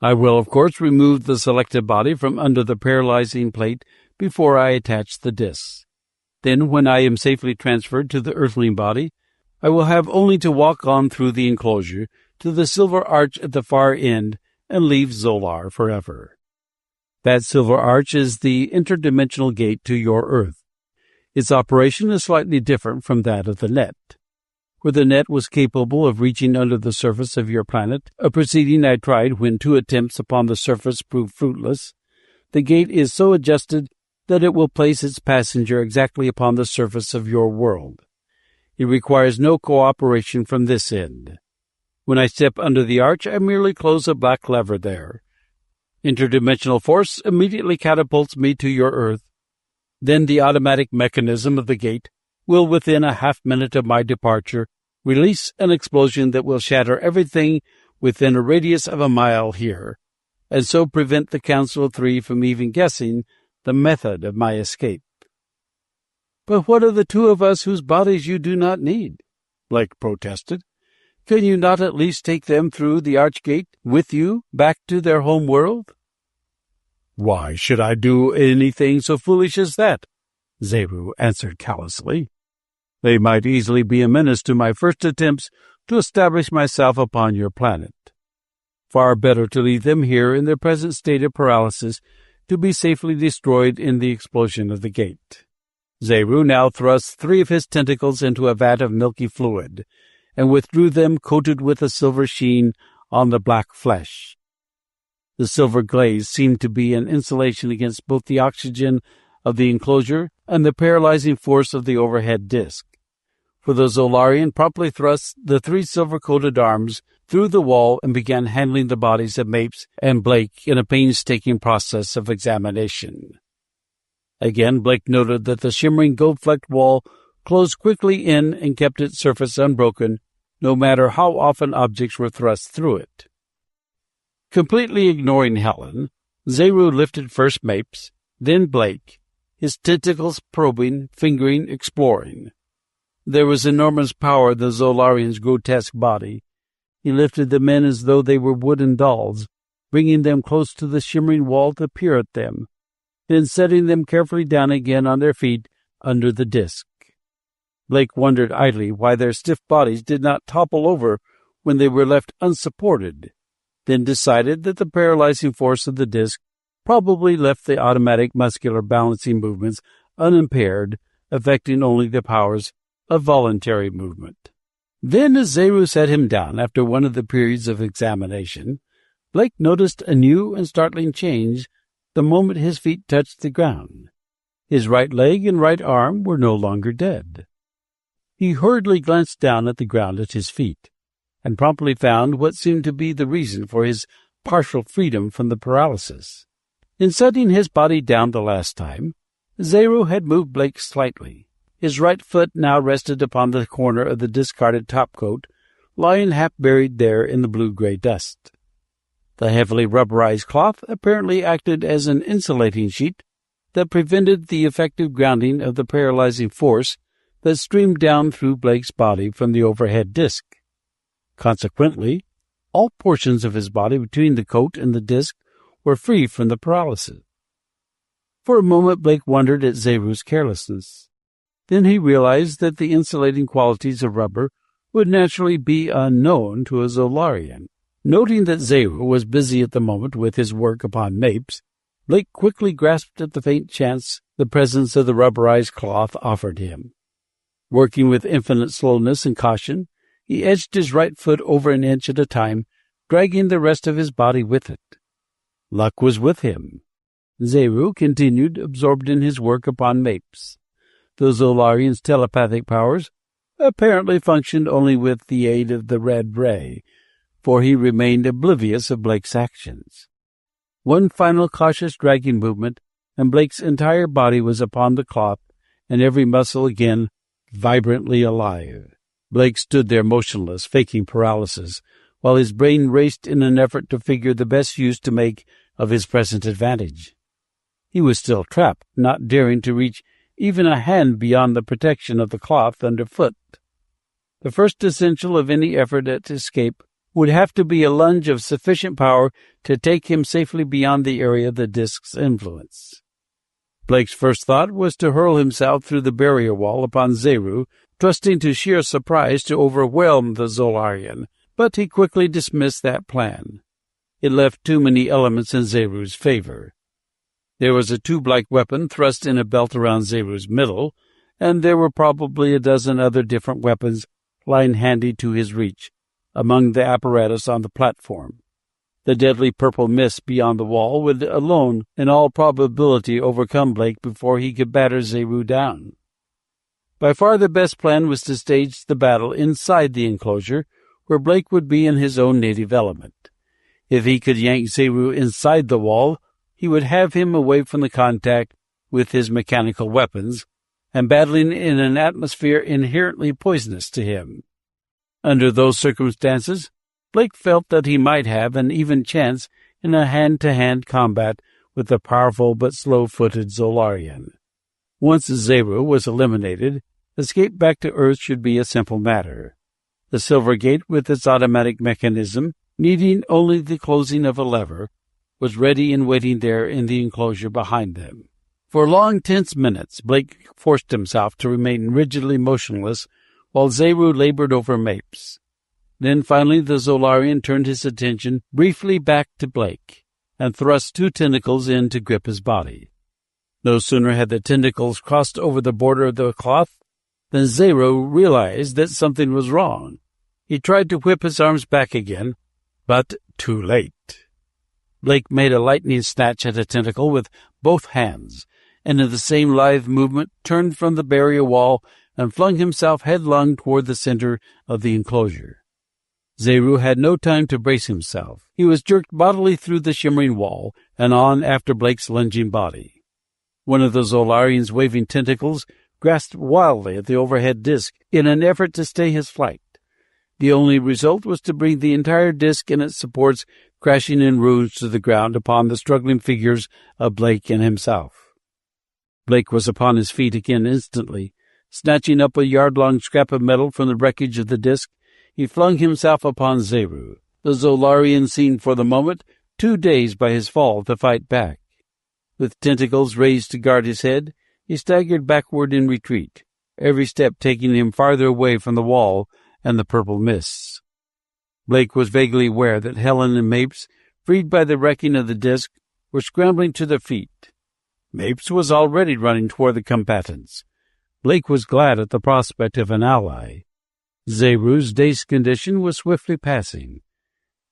I will, of course, remove the selected body from under the paralyzing plate before I attach the discs. Then, when I am safely transferred to the Earthling body, I will have only to walk on through the enclosure to the silver arch at the far end and leave Zolar forever. That silver arch is the interdimensional gate to your Earth. Its operation is slightly different from that of the net. Where the net was capable of reaching under the surface of your planet, a proceeding I tried when 2 attempts upon the surface proved fruitless, the gate is so adjusted that it will place its passenger exactly upon the surface of your world. It requires no cooperation from this end. When I step under the arch, I merely close a black lever there. Interdimensional force immediately catapults me to your Earth. Then the automatic mechanism of the gate will, within a half-minute of my departure, release an explosion that will shatter everything within a radius of a mile here, and so prevent the Council of Three from even guessing the method of my escape. But what of the two of us whose bodies you do not need? Blake protested. Can you not at least take them through the Archgate with you back to their home world? Why should I do anything so foolish as that? Zaroo answered callously. They might easily be a menace to my first attempts to establish myself upon your planet. Far better to leave them here in their present state of paralysis to be safely destroyed in the explosion of the gate. Zaroo now thrust 3 of his tentacles into a vat of milky fluid, and withdrew them coated with a silver sheen on the black flesh. The silver glaze seemed to be an insulation against both the oxygen of the enclosure and the paralyzing force of the overhead disk, for the Zolarian promptly thrust the 3 silver-coated arms through the wall and began handling the bodies of Mapes and Blake in a painstaking process of examination. Again, Blake noted that the shimmering gold-flecked wall closed quickly in and kept its surface unbroken, no matter how often objects were thrust through it. Completely ignoring Helen, Zaroo lifted first Mapes, then Blake, his tentacles probing, fingering, exploring. There was enormous power in the Zolarian's grotesque body. He lifted the men as though they were wooden dolls, bringing them close to the shimmering wall to peer at them, then setting them carefully down again on their feet under the disk. Blake wondered idly why their stiff bodies did not topple over when they were left unsupported, then decided that the paralyzing force of the disk probably left the automatic muscular balancing movements unimpaired, affecting only the powers of voluntary movement. Then, as Zaroo set him down after one of the periods of examination, Blake noticed a new and startling change the moment his feet touched the ground. His right leg and right arm were no longer dead. He hurriedly glanced down at the ground at his feet, and promptly found what seemed to be the reason for his partial freedom from the paralysis. In setting his body down the last time, Zaroo had moved Blake slightly. His right foot now rested upon the corner of the discarded topcoat, lying half buried there in the blue-gray dust. The heavily rubberized cloth apparently acted as an insulating sheet that prevented the effective grounding of the paralyzing force that streamed down through Blake's body from the overhead disk. Consequently, all portions of his body between the coat and the disk were free from the paralysis. For a moment Blake wondered at Zaroo's carelessness. Then he realized that the insulating qualities of rubber would naturally be unknown to a Zolarian. Noting that Zaroo was busy at the moment with his work upon Mapes, Blake quickly grasped at the faint chance the presence of the rubberized cloth offered him. Working with infinite slowness and caution, he edged his right foot over an inch at a time, dragging the rest of his body with it. Luck was with him. Zaroo continued, absorbed in his work upon Mapes. The Zolarian's telepathic powers apparently functioned only with the aid of the red ray, for he remained oblivious of Blake's actions. One final cautious dragging movement, and Blake's entire body was upon the cloth, and every muscle again vibrantly alive. Blake stood there motionless, faking paralysis, while his brain raced in an effort to figure the best use to make of his present advantage. He was still trapped, not daring to reach even a hand beyond the protection of the cloth underfoot. The first essential of any effort at escape would have to be a lunge of sufficient power to take him safely beyond the area of the disk's influence. Blake's first thought was to hurl himself through the barrier wall upon Zaroo, trusting to sheer surprise to overwhelm the Zolarian, but he quickly dismissed that plan. It left too many elements in Zaroo's favor. There was a tube-like weapon thrust in a belt around Zaroo's middle, and there were probably a dozen other different weapons lying handy to his reach, among the apparatus on the platform. The deadly purple mist beyond the wall would alone, in all probability, overcome Blake before he could batter Zaroo down. By far the best plan was to stage the battle inside the enclosure, where Blake would be in his own native element. If he could yank Zaroo inside the wall, he would have him away from the contact with his mechanical weapons, and battling in an atmosphere inherently poisonous to him. Under those circumstances, Blake felt that he might have an even chance in a hand-to-hand combat with the powerful but slow-footed Zolarian. Once Zaroo was eliminated, escape back to Earth should be a simple matter. The Silver Gate, with its automatic mechanism, needing only the closing of a lever, was ready and waiting there in the enclosure behind them. For long, tense minutes, Blake forced himself to remain rigidly motionless while Zaroo labored over Mapes. Then finally the Zolarian turned his attention briefly back to Blake and thrust 2 tentacles in to grip his body. No sooner had the tentacles crossed over the border of the cloth than Zaroo realized that something was wrong. He tried to whip his arms back again, but too late. Blake made a lightning snatch at a tentacle with both hands, and in the same lithe movement turned from the barrier wall and flung himself headlong toward the center of the enclosure. Zaroo had no time to brace himself. He was jerked bodily through the shimmering wall and on after Blake's lunging body. One of the Zolarian's waving tentacles grasped wildly at the overhead disc in an effort to stay his flight. The only result was to bring the entire disc and its supports crashing in ruins to the ground upon the struggling figures of Blake and himself. Blake was upon his feet again instantly. Snatching up a yard-long scrap of metal from the wreckage of the disc, he flung himself upon Zaroo. The Zolarian seemed for the moment too dazed by his fall to fight back. With tentacles raised to guard his head, he staggered backward in retreat, every step taking him farther away from the wall and the purple mists. Blake was vaguely aware that Helen and Mapes, freed by the wrecking of the disc, were scrambling to their feet. Mapes was already running toward the combatants. Blake was glad at the prospect of an ally. Zaroo's dazed condition was swiftly passing.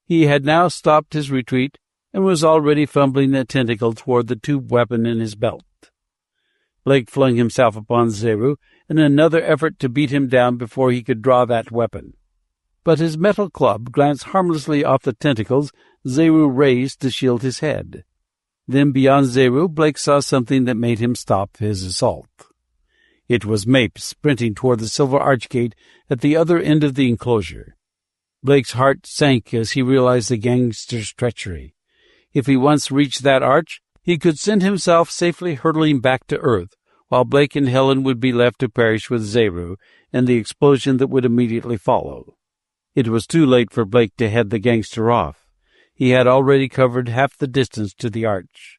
He had now stopped his retreat and was already fumbling a tentacle toward the tube weapon in his belt. Blake flung himself upon Zaroo in another effort to beat him down before he could draw that weapon. But his metal club glanced harmlessly off the tentacles Zaroo raised to shield his head. Then beyond Zaroo, Blake saw something that made him stop his assault. It was Mapes sprinting toward the silver archgate at the other end of the enclosure. Blake's heart sank as he realized the gangster's treachery. If he once reached that arch, he could send himself safely hurtling back to Earth, while Blake and Helen would be left to perish with Zaroo and the explosion that would immediately follow. It was too late for Blake to head the gangster off. He had already covered half the distance to the arch.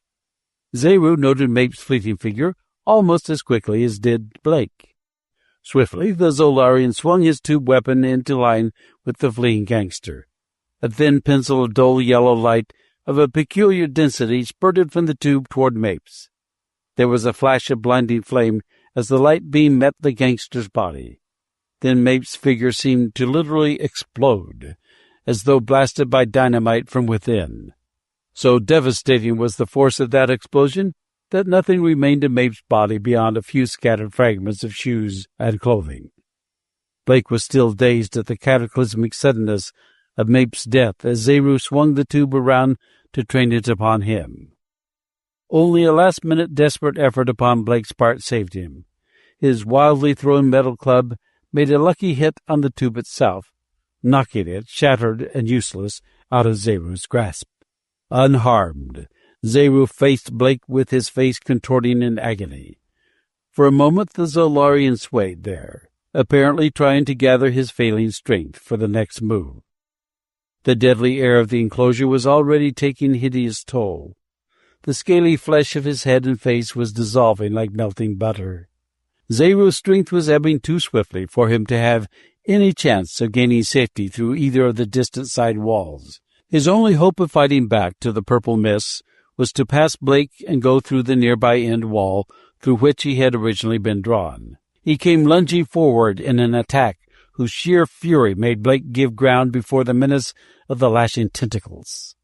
Zaroo noted Mapes' fleeting figure almost as quickly as did Blake. Swiftly, the Zolarian swung his tube weapon into line with the fleeing gangster. A thin pencil of dull yellow light of a peculiar density spurted from the tube toward Mapes. There was a flash of blinding flame as the light beam met the gangster's body. Then Mapes' figure seemed to literally explode, as though blasted by dynamite from within. So devastating was the force of that explosion that nothing remained of Mapes' body beyond a few scattered fragments of shoes and clothing. Blake was still dazed at the cataclysmic suddenness of Mapes' death as Zaroo swung the tube around to train it upon him. Only a last-minute desperate effort upon Blake's part saved him. His wildly thrown metal club made a lucky hit on the tube itself, knocking it, shattered and useless, out of Zaroo's grasp. Unharmed, Zaroo faced Blake with his face contorting in agony. For a moment the Zolarian swayed there, apparently trying to gather his failing strength for the next move. The deadly air of the enclosure was already taking hideous toll. The scaly flesh of his head and face was dissolving like melting butter. Zaroo's strength was ebbing too swiftly for him to have any chance of gaining safety through either of the distant side walls. His only hope of fighting back to the purple mists was to pass Blake and go through the nearby end wall through which he had originally been drawn. He came lunging forward in an attack whose sheer fury made Blake give ground before the menace of the lashing tentacles.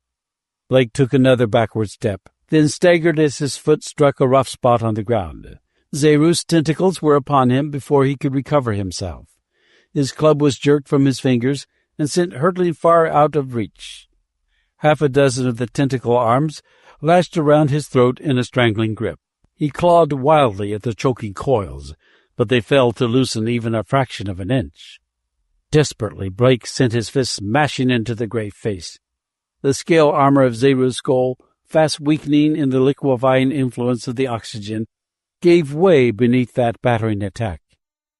Blake took another backward step, then staggered as his foot struck a rough spot on the ground. Zaroo's tentacles were upon him before he could recover himself. His club was jerked from his fingers and sent hurtling far out of reach. Half a dozen of the tentacle arms lashed around his throat in a strangling grip. He clawed wildly at the choking coils, but they failed to loosen even a fraction of an inch. Desperately, Blake sent his fist smashing into the gray face. The scale armor of Zaroo's skull, fast weakening in the liquefying influence of the oxygen, gave way beneath that battering attack.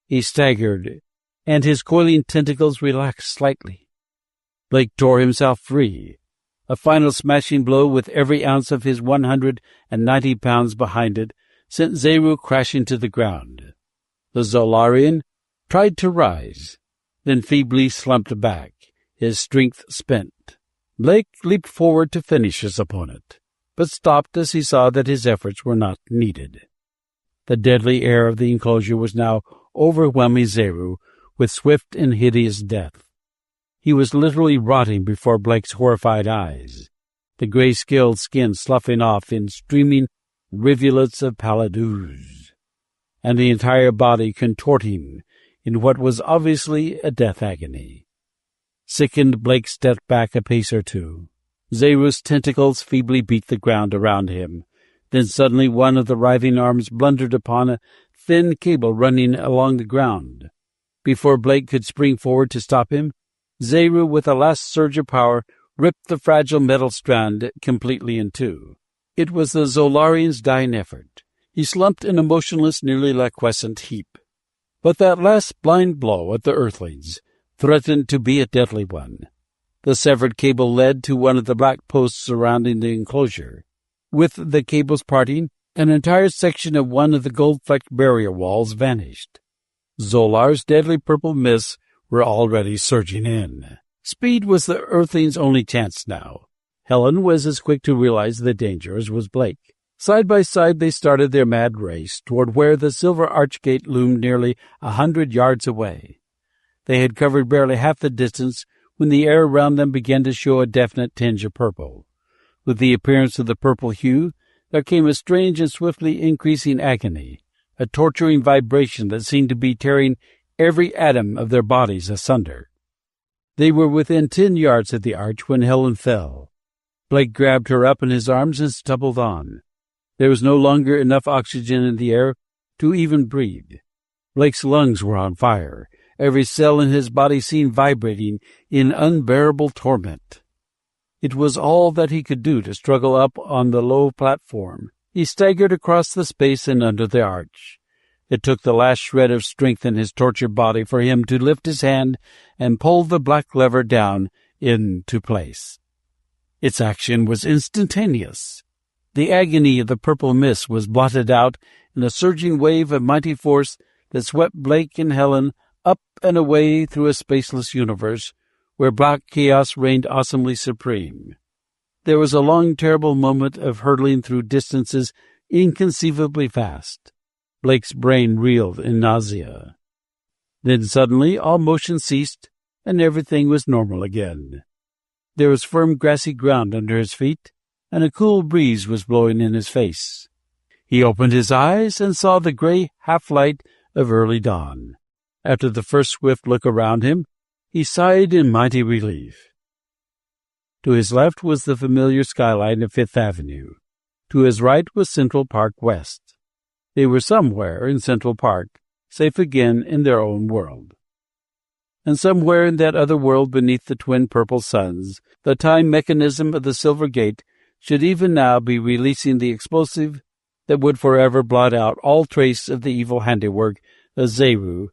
He staggered, and his coiling tentacles relaxed slightly. Blake tore himself free. A final smashing blow with every ounce of his 190 pounds behind it sent Zaroo crashing to the ground. The Zolarian tried to rise, then feebly slumped back, his strength spent. Blake leaped forward to finish his opponent, but stopped as he saw that his efforts were not needed. The deadly air of the enclosure was now overwhelming Zaroo with swift and hideous death. He was literally rotting before Blake's horrified eyes, the gray-scaled skin sloughing off in streaming rivulets of pallid ooze, and the entire body contorting in what was obviously a death agony. Sickened, Blake stepped back a pace or two. Zaroo's tentacles feebly beat the ground around him. Then suddenly one of the writhing arms blundered upon a thin cable running along the ground. Before Blake could spring forward to stop him, Zaroo, with a last surge of power, ripped the fragile metal strand completely in two. It was the Zolarian's dying effort. He slumped in a motionless, nearly liquescent heap. But that last blind blow at the Earthlings threatened to be a deadly one. The severed cable led to one of the black posts surrounding the enclosure. With the cables parting, an entire section of one of the gold-flecked barrier walls vanished. Zolar's deadly purple mists were already surging in. Speed was the Earthlings' only chance now. Helen was as quick to realize the danger as was Blake. Side by side they started their mad race toward where the silver archgate loomed nearly 100 yards away. They had covered barely half the distance when the air around them began to show a definite tinge of purple. With the appearance of the purple hue, there came a strange and swiftly increasing agony, a torturing vibration that seemed to be tearing every atom of their bodies asunder. They were within 10 yards of the arch when Helen fell. Blake grabbed her up in his arms and stumbled on. There was no longer enough oxygen in the air to even breathe. Blake's lungs were on fire. Every cell in his body seemed vibrating in unbearable torment. It was all that he could do to struggle up on the low platform. He staggered across the space and under the arch. It took the last shred of strength in his tortured body for him to lift his hand and pull the black lever down into place. Its action was instantaneous. The agony of the purple mist was blotted out in a surging wave of mighty force that swept Blake and Helen up and away through a spaceless universe where black chaos reigned awesomely supreme. There was a long, terrible moment of hurtling through distances inconceivably fast. Blake's brain reeled in nausea. Then suddenly all motion ceased, and everything was normal again. There was firm grassy ground under his feet, and a cool breeze was blowing in his face. He opened his eyes and saw the gray half-light of early dawn. After the first swift look around him, he sighed in mighty relief. To his left was the familiar skyline of Fifth Avenue. To his right was Central Park West. They were somewhere in Central Park, safe again in their own world. And somewhere in that other world beneath the twin purple suns, the time mechanism of the Silver Gate should even now be releasing the explosive that would forever blot out all trace of the evil handiwork of Zaroo,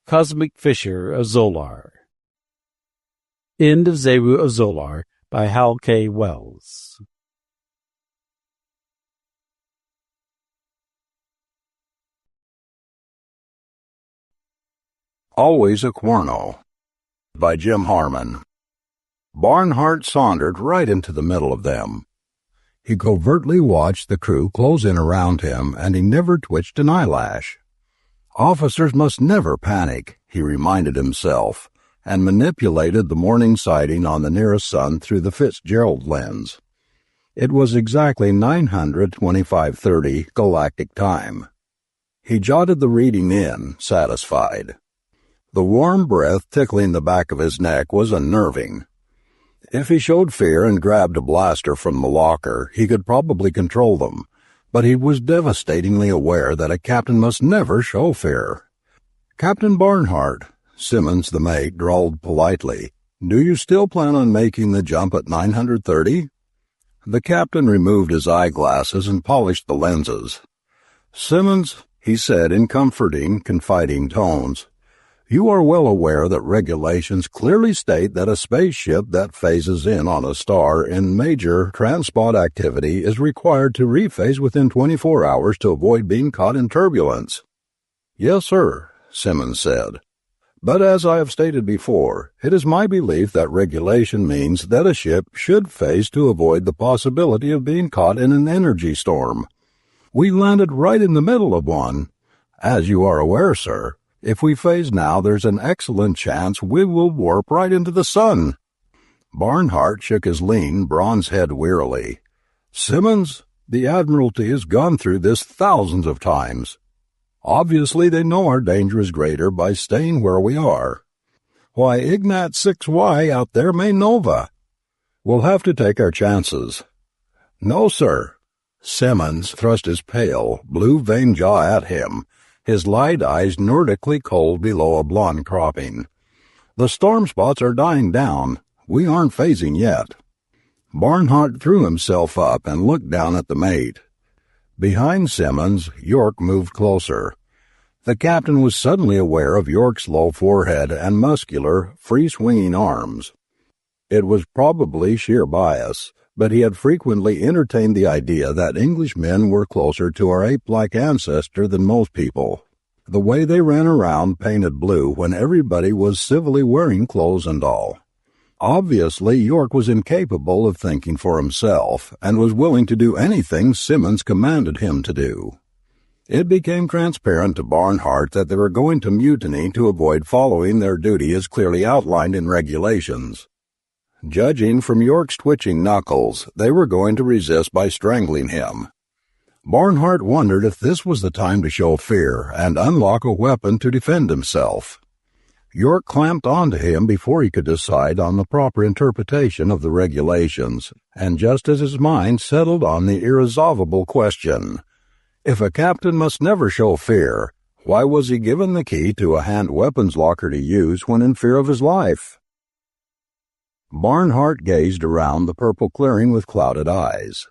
cosmic fisher of Zolar. End of Zaroo of Zolar by Hal K. Wells. Always a Qurono by Jim Harmon. Barnhart sauntered right into the middle of them. He covertly watched the crew close in around him, and he never twitched an eyelash. Officers must never panic, he reminded himself, and manipulated the morning sighting on the nearest sun through the Fitzgerald lens. It was exactly 925:30 galactic time. He jotted the reading in, satisfied. The warm breath tickling the back of his neck was unnerving. If he showed fear and grabbed a blaster from the locker, he could probably control them, but he was devastatingly aware that a captain must never show fear. "Captain Barnhart," Simmons the mate drawled politely, "do you still plan on making the jump at 930? The captain removed his eyeglasses and polished the lenses. "Simmons," he said in comforting, confiding tones, "you are well aware that regulations clearly state that a spaceship that phases in on a star in major transport activity is required to rephase within 24 hours to avoid being caught in turbulence." "Yes, sir," Simmons said. "But as I have stated before, it is my belief that regulation means that a ship should phase to avoid the possibility of being caught in an energy storm. We landed right in the middle of one. As you are aware, sir, if we phase now, there's an excellent chance we will warp right into the sun." Barnhart shook his lean, bronze head wearily. "Simmons, the Admiralty has gone through this thousands of times. Obviously, they know our danger is greater by staying where we are. Why, Ignat 6Y out there may nova. We'll have to take our chances." "No, sir." Simmons thrust his pale, blue-veined jaw at him, his light eyes Nordically cold below a blonde cropping. "The storm spots are dying down. We aren't phasing yet." Barnhart threw himself up and looked down at the mate. Behind Simmons, York moved closer. The captain was suddenly aware of York's low forehead and muscular, free-swinging arms. It was probably sheer bias, but he had frequently entertained the idea that Englishmen were closer to our ape-like ancestor than most people. The way they ran around painted blue when everybody was civilly wearing clothes and all. Obviously, York was incapable of thinking for himself and was willing to do anything Simmons commanded him to do. It became transparent to Barnhart that they were going to mutiny to avoid following their duty as clearly outlined in regulations. Judging from York's twitching knuckles, they were going to resist by strangling him. Barnhart wondered if this was the time to show fear and unlock a weapon to defend himself. York clamped onto him before he could decide on the proper interpretation of the regulations, and just as his mind settled on the irresolvable question, if a captain must never show fear, why was he given the key to a hand weapons locker to use when in fear of his life? Barnhart gazed around the purple clearing with clouded eyes.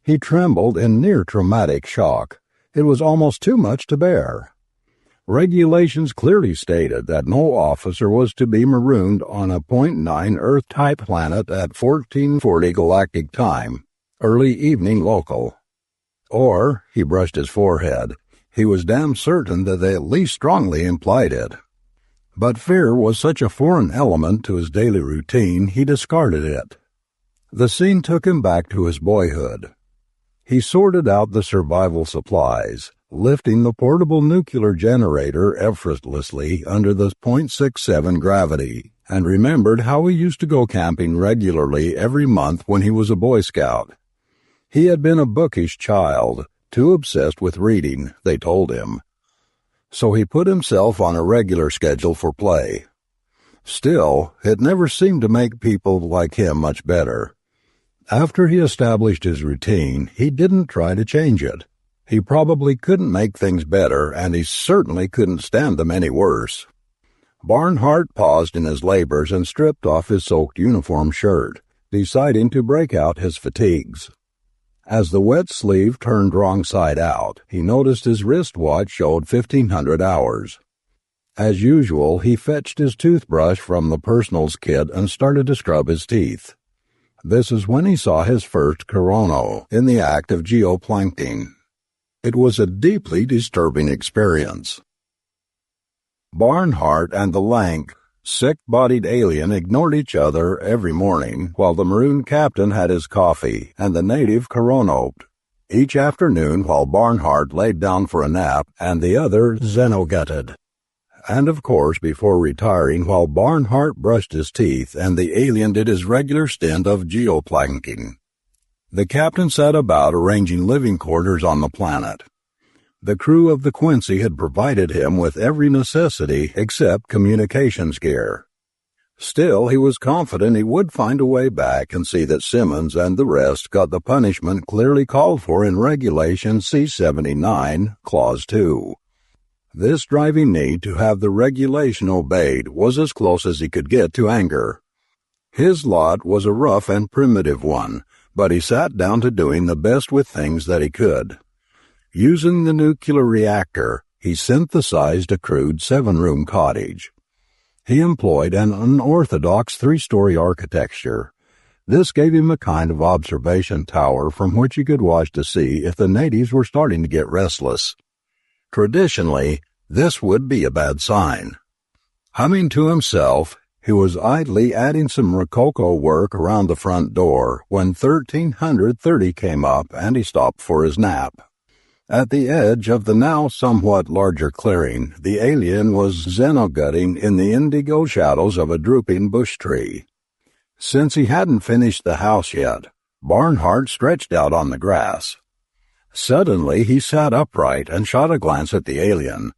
He trembled in near traumatic shock. It was almost too much to bear. Regulations clearly stated that no officer was to be marooned on a .9 Earth-type planet at 1440 galactic time, early evening local. Or, he brushed his forehead, he was damn certain that they at least strongly implied it. But fear was such a foreign element to his daily routine, he discarded it. The scene took him back to his boyhood. He sorted out the survival supplies, lifting the portable nuclear generator effortlessly under the .67 gravity, and remembered how he used to go camping regularly every month when he was a Boy Scout. He had been a bookish child, too obsessed with reading, they told him. So he put himself on a regular schedule for play. Still, it never seemed to make people like him much better. After he established his routine, he didn't try to change it. He probably couldn't make things better, and he certainly couldn't stand them any worse. Barnhart paused in his labors and stripped off his soaked uniform shirt, deciding to break out his fatigues. As the wet sleeve turned wrong side out, he noticed his wristwatch showed 1,500 hours. As usual, he fetched his toothbrush from the personals kit and started to scrub his teeth. This is when he saw his first Qurono in the act of geoplankting. It was a deeply disturbing experience. Barnhart and the lank, sick-bodied alien ignored each other every morning while the maroon captain had his coffee and the native Quronoed. Each afternoon while Barnhart laid down for a nap and the other xenogutted. And of course before retiring while Barnhart brushed his teeth and the alien did his regular stint of geoplanking. The captain set about arranging living quarters on the planet. The crew of the Quincy had provided him with every necessity except communications gear. Still, he was confident he would find a way back and see that Simmons and the rest got the punishment clearly called for in Regulation C-79, Clause 2. This driving need to have the regulation obeyed was as close as he could get to anger. His lot was a rough and primitive one, but he sat down to doing the best with things that he could. Using the nuclear reactor, he synthesized a crude 7-room cottage. He employed an unorthodox 3-story architecture. This gave him a kind of observation tower from which he could watch to see if the natives were starting to get restless. Traditionally, this would be a bad sign. Humming to himself, he was idly adding some rococo work around the front door when 1330 came up and he stopped for his nap. At the edge of the now somewhat larger clearing, the alien was xenogutting in the indigo shadows of a drooping bush tree. Since he hadn't finished the house yet, Barnhart stretched out on the grass. Suddenly he sat upright and shot a glance at the alien.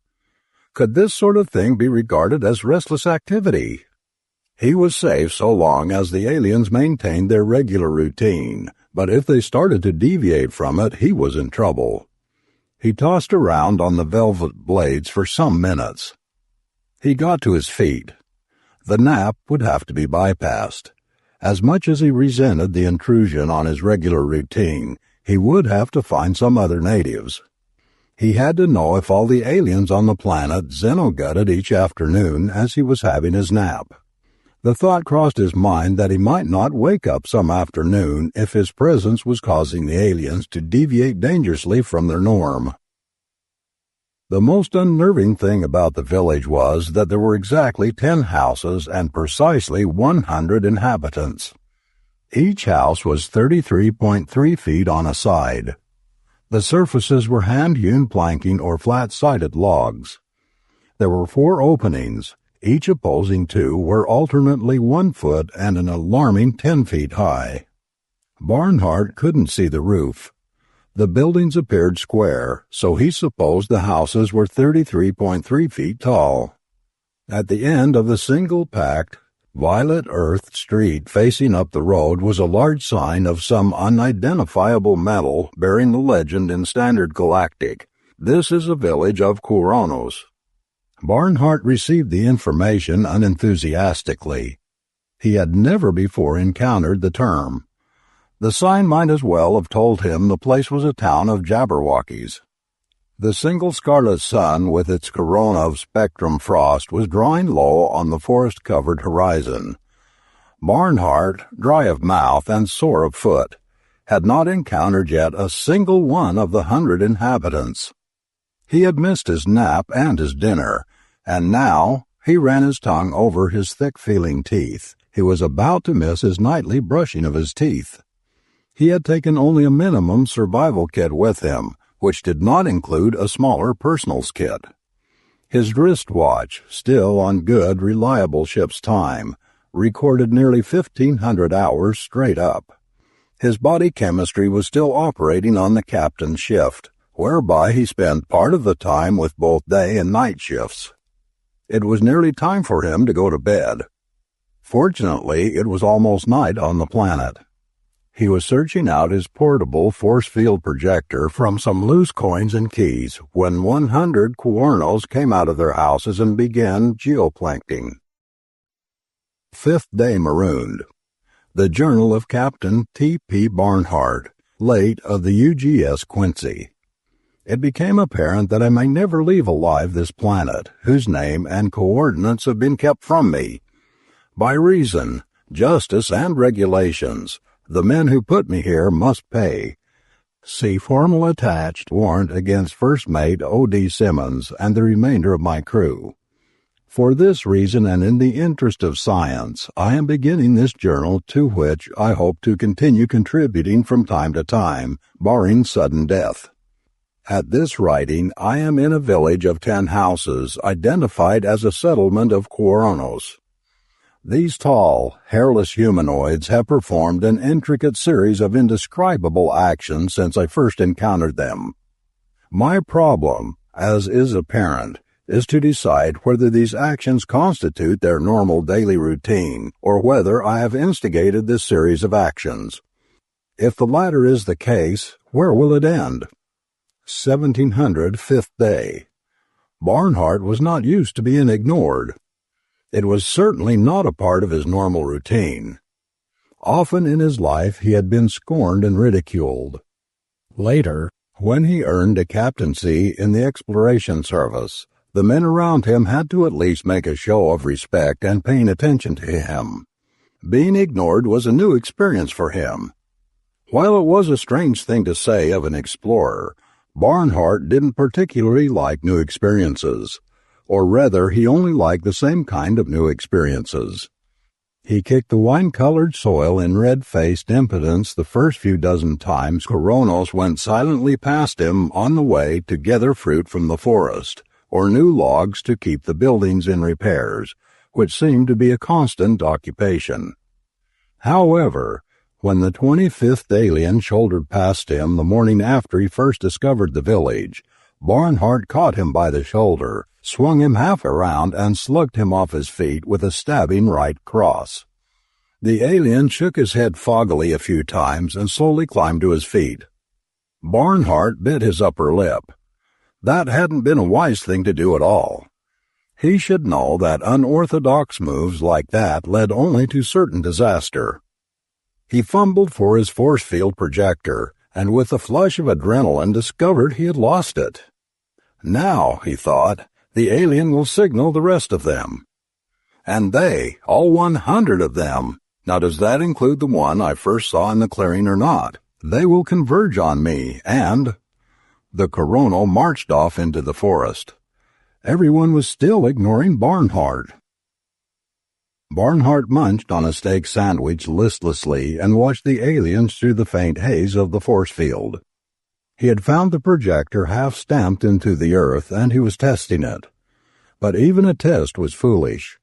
Could this sort of thing be regarded as restless activity? He was safe so long as the aliens maintained their regular routine, but if they started to deviate from it, he was in trouble. He tossed around on the velvet blades for some minutes. He got to his feet. The nap would have to be bypassed. As much as he resented the intrusion on his regular routine, he would have to find some other natives. He had to know if all the aliens on the planet xenogutted each afternoon as he was having his nap. The thought crossed his mind that he might not wake up some afternoon if his presence was causing the aliens to deviate dangerously from their norm. The most unnerving thing about the village was that there were exactly 10 houses and precisely 100 inhabitants. Each house was 33.3 feet on a side. The surfaces were hand-hewn planking or flat-sided logs. There were 4 openings. Each opposing 2 were alternately 1 foot and an alarming 10 feet high. Barnhart couldn't see the roof. The buildings appeared square, so he supposed the houses were 33.3 feet tall. At the end of the single-packed, violet-earthed street facing up the road was a large sign of some unidentifiable metal bearing the legend in Standard Galactic, "This is a village of Quronos." Barnhart received the information unenthusiastically. He had never before encountered the term. The sign might as well have told him the place was a town of Jabberwockies. The single scarlet sun with its corona of spectrum frost was drawing low on the forest-covered horizon. Barnhart, dry of mouth and sore of foot, had not encountered yet a single one of the 100 inhabitants. He had missed his nap and his dinner, and now he ran his tongue over his thick-feeling teeth. He was about to miss his nightly brushing of his teeth. He had taken only a minimum survival kit with him, which did not include a smaller personals kit. His wristwatch, still on good, reliable ship's time, recorded nearly 1,500 hours straight up. His body chemistry was still operating on the captain's shift, whereby he spent part of the time with both day and night shifts. It was nearly time for him to go to bed. Fortunately, it was almost night on the planet. He was searching out his portable force field projector from some loose coins and keys when 100 Quronos came out of their houses and began geoplankting. 5th day marooned. The Journal of Captain T.P. Barnhart, late of the UGS Quincy. It became apparent that I may never leave alive this planet, whose name and coordinates have been kept from me. By reason, justice, and regulations, the men who put me here must pay. See formal attached warrant against First Mate O.D. Simmons and the remainder of my crew. For this reason and in the interest of science, I am beginning this journal to which I hope to continue contributing from time to time, barring sudden death. At this writing, I am in a village of 10 houses identified as a settlement of Quronos. These tall, hairless humanoids have performed an intricate series of indescribable actions since I first encountered them. My problem, as is apparent, is to decide whether these actions constitute their normal daily routine or whether I have instigated this series of actions. If the latter is the case, where will it end? 1700 5th day. Barnhart was not used to being ignored. It was certainly not a part of his normal routine. Often in his life he had been scorned and ridiculed. Later, when he earned a captaincy in the exploration service, the men around him had to at least make a show of respect and paying attention to him. Being ignored was a new experience for him. While it was a strange thing to say of an explorer, Barnhart didn't particularly like new experiences, or rather he only liked the same kind of new experiences. He kicked the wine-colored soil in red-faced impotence the first few dozen times Quronos went silently past him on the way to gather fruit from the forest, or new logs to keep the buildings in repairs, which seemed to be a constant occupation. However, when the 25th alien shouldered past him the morning after he first discovered the village, Barnhart caught him by the shoulder, swung him half around, and slugged him off his feet with a stabbing right cross. The alien shook his head foggily a few times and slowly climbed to his feet. Barnhart bit his upper lip. That hadn't been a wise thing to do at all. He should know that unorthodox moves like that led only to certain disaster. He fumbled for his force field projector, and with a flush of adrenaline discovered he had lost it. Now, he thought, the alien will signal the rest of them. And they, all 100 of them, now does that include the one I first saw in the clearing or not? They will converge on me, and... The Qurono marched off into the forest. Everyone was still ignoring Barnhart. Barnhart munched on a steak sandwich listlessly and watched the aliens through the faint haze of the force field. He had found the projector half stamped into the earth, and he was testing it. But even a test was foolish.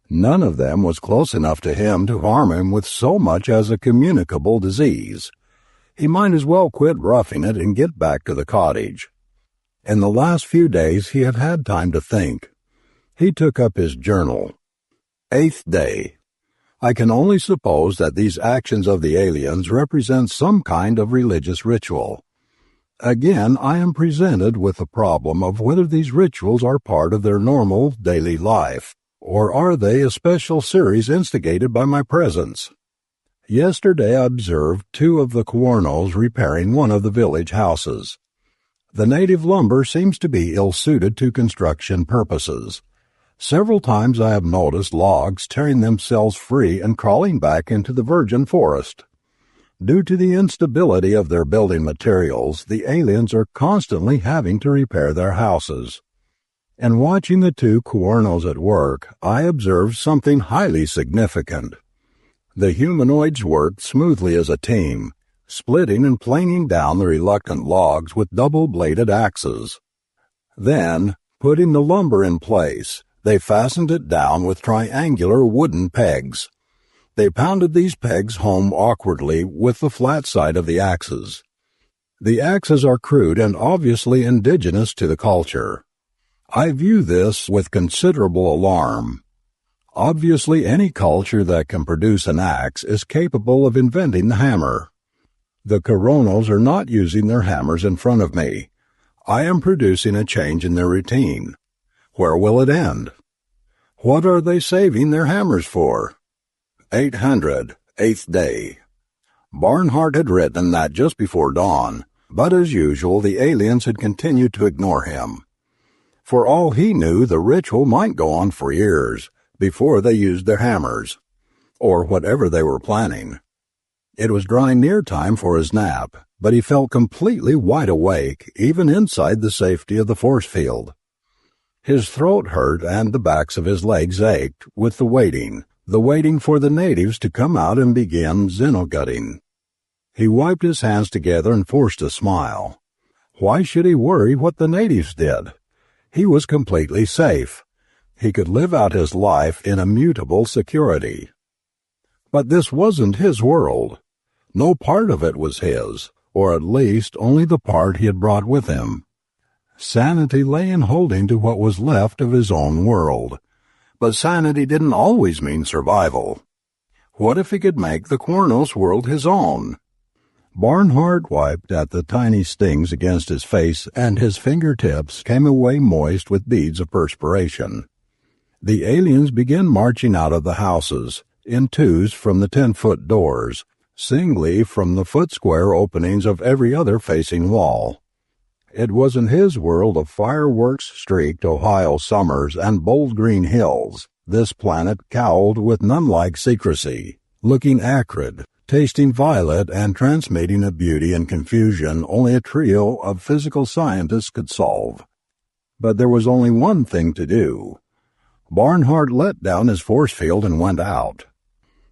None of them was close enough to him to harm him with so much as a communicable disease. He might as well quit roughing it and get back to the cottage. In the last few days he had had time to think. He took up his journal. 8th day. I can only suppose that these actions of the aliens represent some kind of religious ritual. Again, I am presented with the problem of whether these rituals are part of their normal daily life, or are they a special series instigated by my presence? Yesterday I observed 2 of the Quronos repairing one of the village houses. The native lumber seems to be ill-suited to construction purposes. Several times I have noticed logs tearing themselves free and crawling back into the virgin forest. Due to the instability of their building materials, the aliens are constantly having to repair their houses. In watching the 2 Quronos at work, I observed something highly significant. The humanoids worked smoothly as a team, splitting and planing down the reluctant logs with double-bladed axes. Then, putting the lumber in place, they fastened it down with triangular wooden pegs. They pounded these pegs home awkwardly with the flat side of the axes. The axes are crude and obviously indigenous to the culture. I view this with considerable alarm. Obviously, any culture that can produce an axe is capable of inventing the hammer. The Quronos are not using their hammers in front of me. I am producing a change in their routine. Where will it end? What are they saving their hammers for? 800, 8th day. Barnhart had written that just before dawn, but as usual the aliens had continued to ignore him. For all he knew, the ritual might go on for years before they used their hammers, or whatever they were planning. It was drawing near time for his nap, but he felt completely wide awake, even inside the safety of the force field. His throat hurt and the backs of his legs ached with the waiting for the natives to come out and begin xenogutting. He wiped his hands together and forced a smile. Why should he worry what the natives did? He was completely safe. He could live out his life in immutable security. But this wasn't his world. No part of it was his, or at least only the part he had brought with him. Sanity lay in holding to what was left of his own world. But sanity didn't always mean survival. What if he could make the Qurono's world his own? Barnhart wiped at the tiny stings against his face, and his fingertips came away moist with beads of perspiration. The aliens began marching out of the houses, in twos from the 10-foot doors, singly from the foot-square openings of every other facing wall. It was in his world of fireworks-streaked Ohio summers and bold green hills. This planet cowled with nun-like secrecy, looking acrid, tasting violet, and transmitting a beauty and confusion only a trio of physical scientists could solve. But there was only one thing to do. Barnhart let down his force field and went out.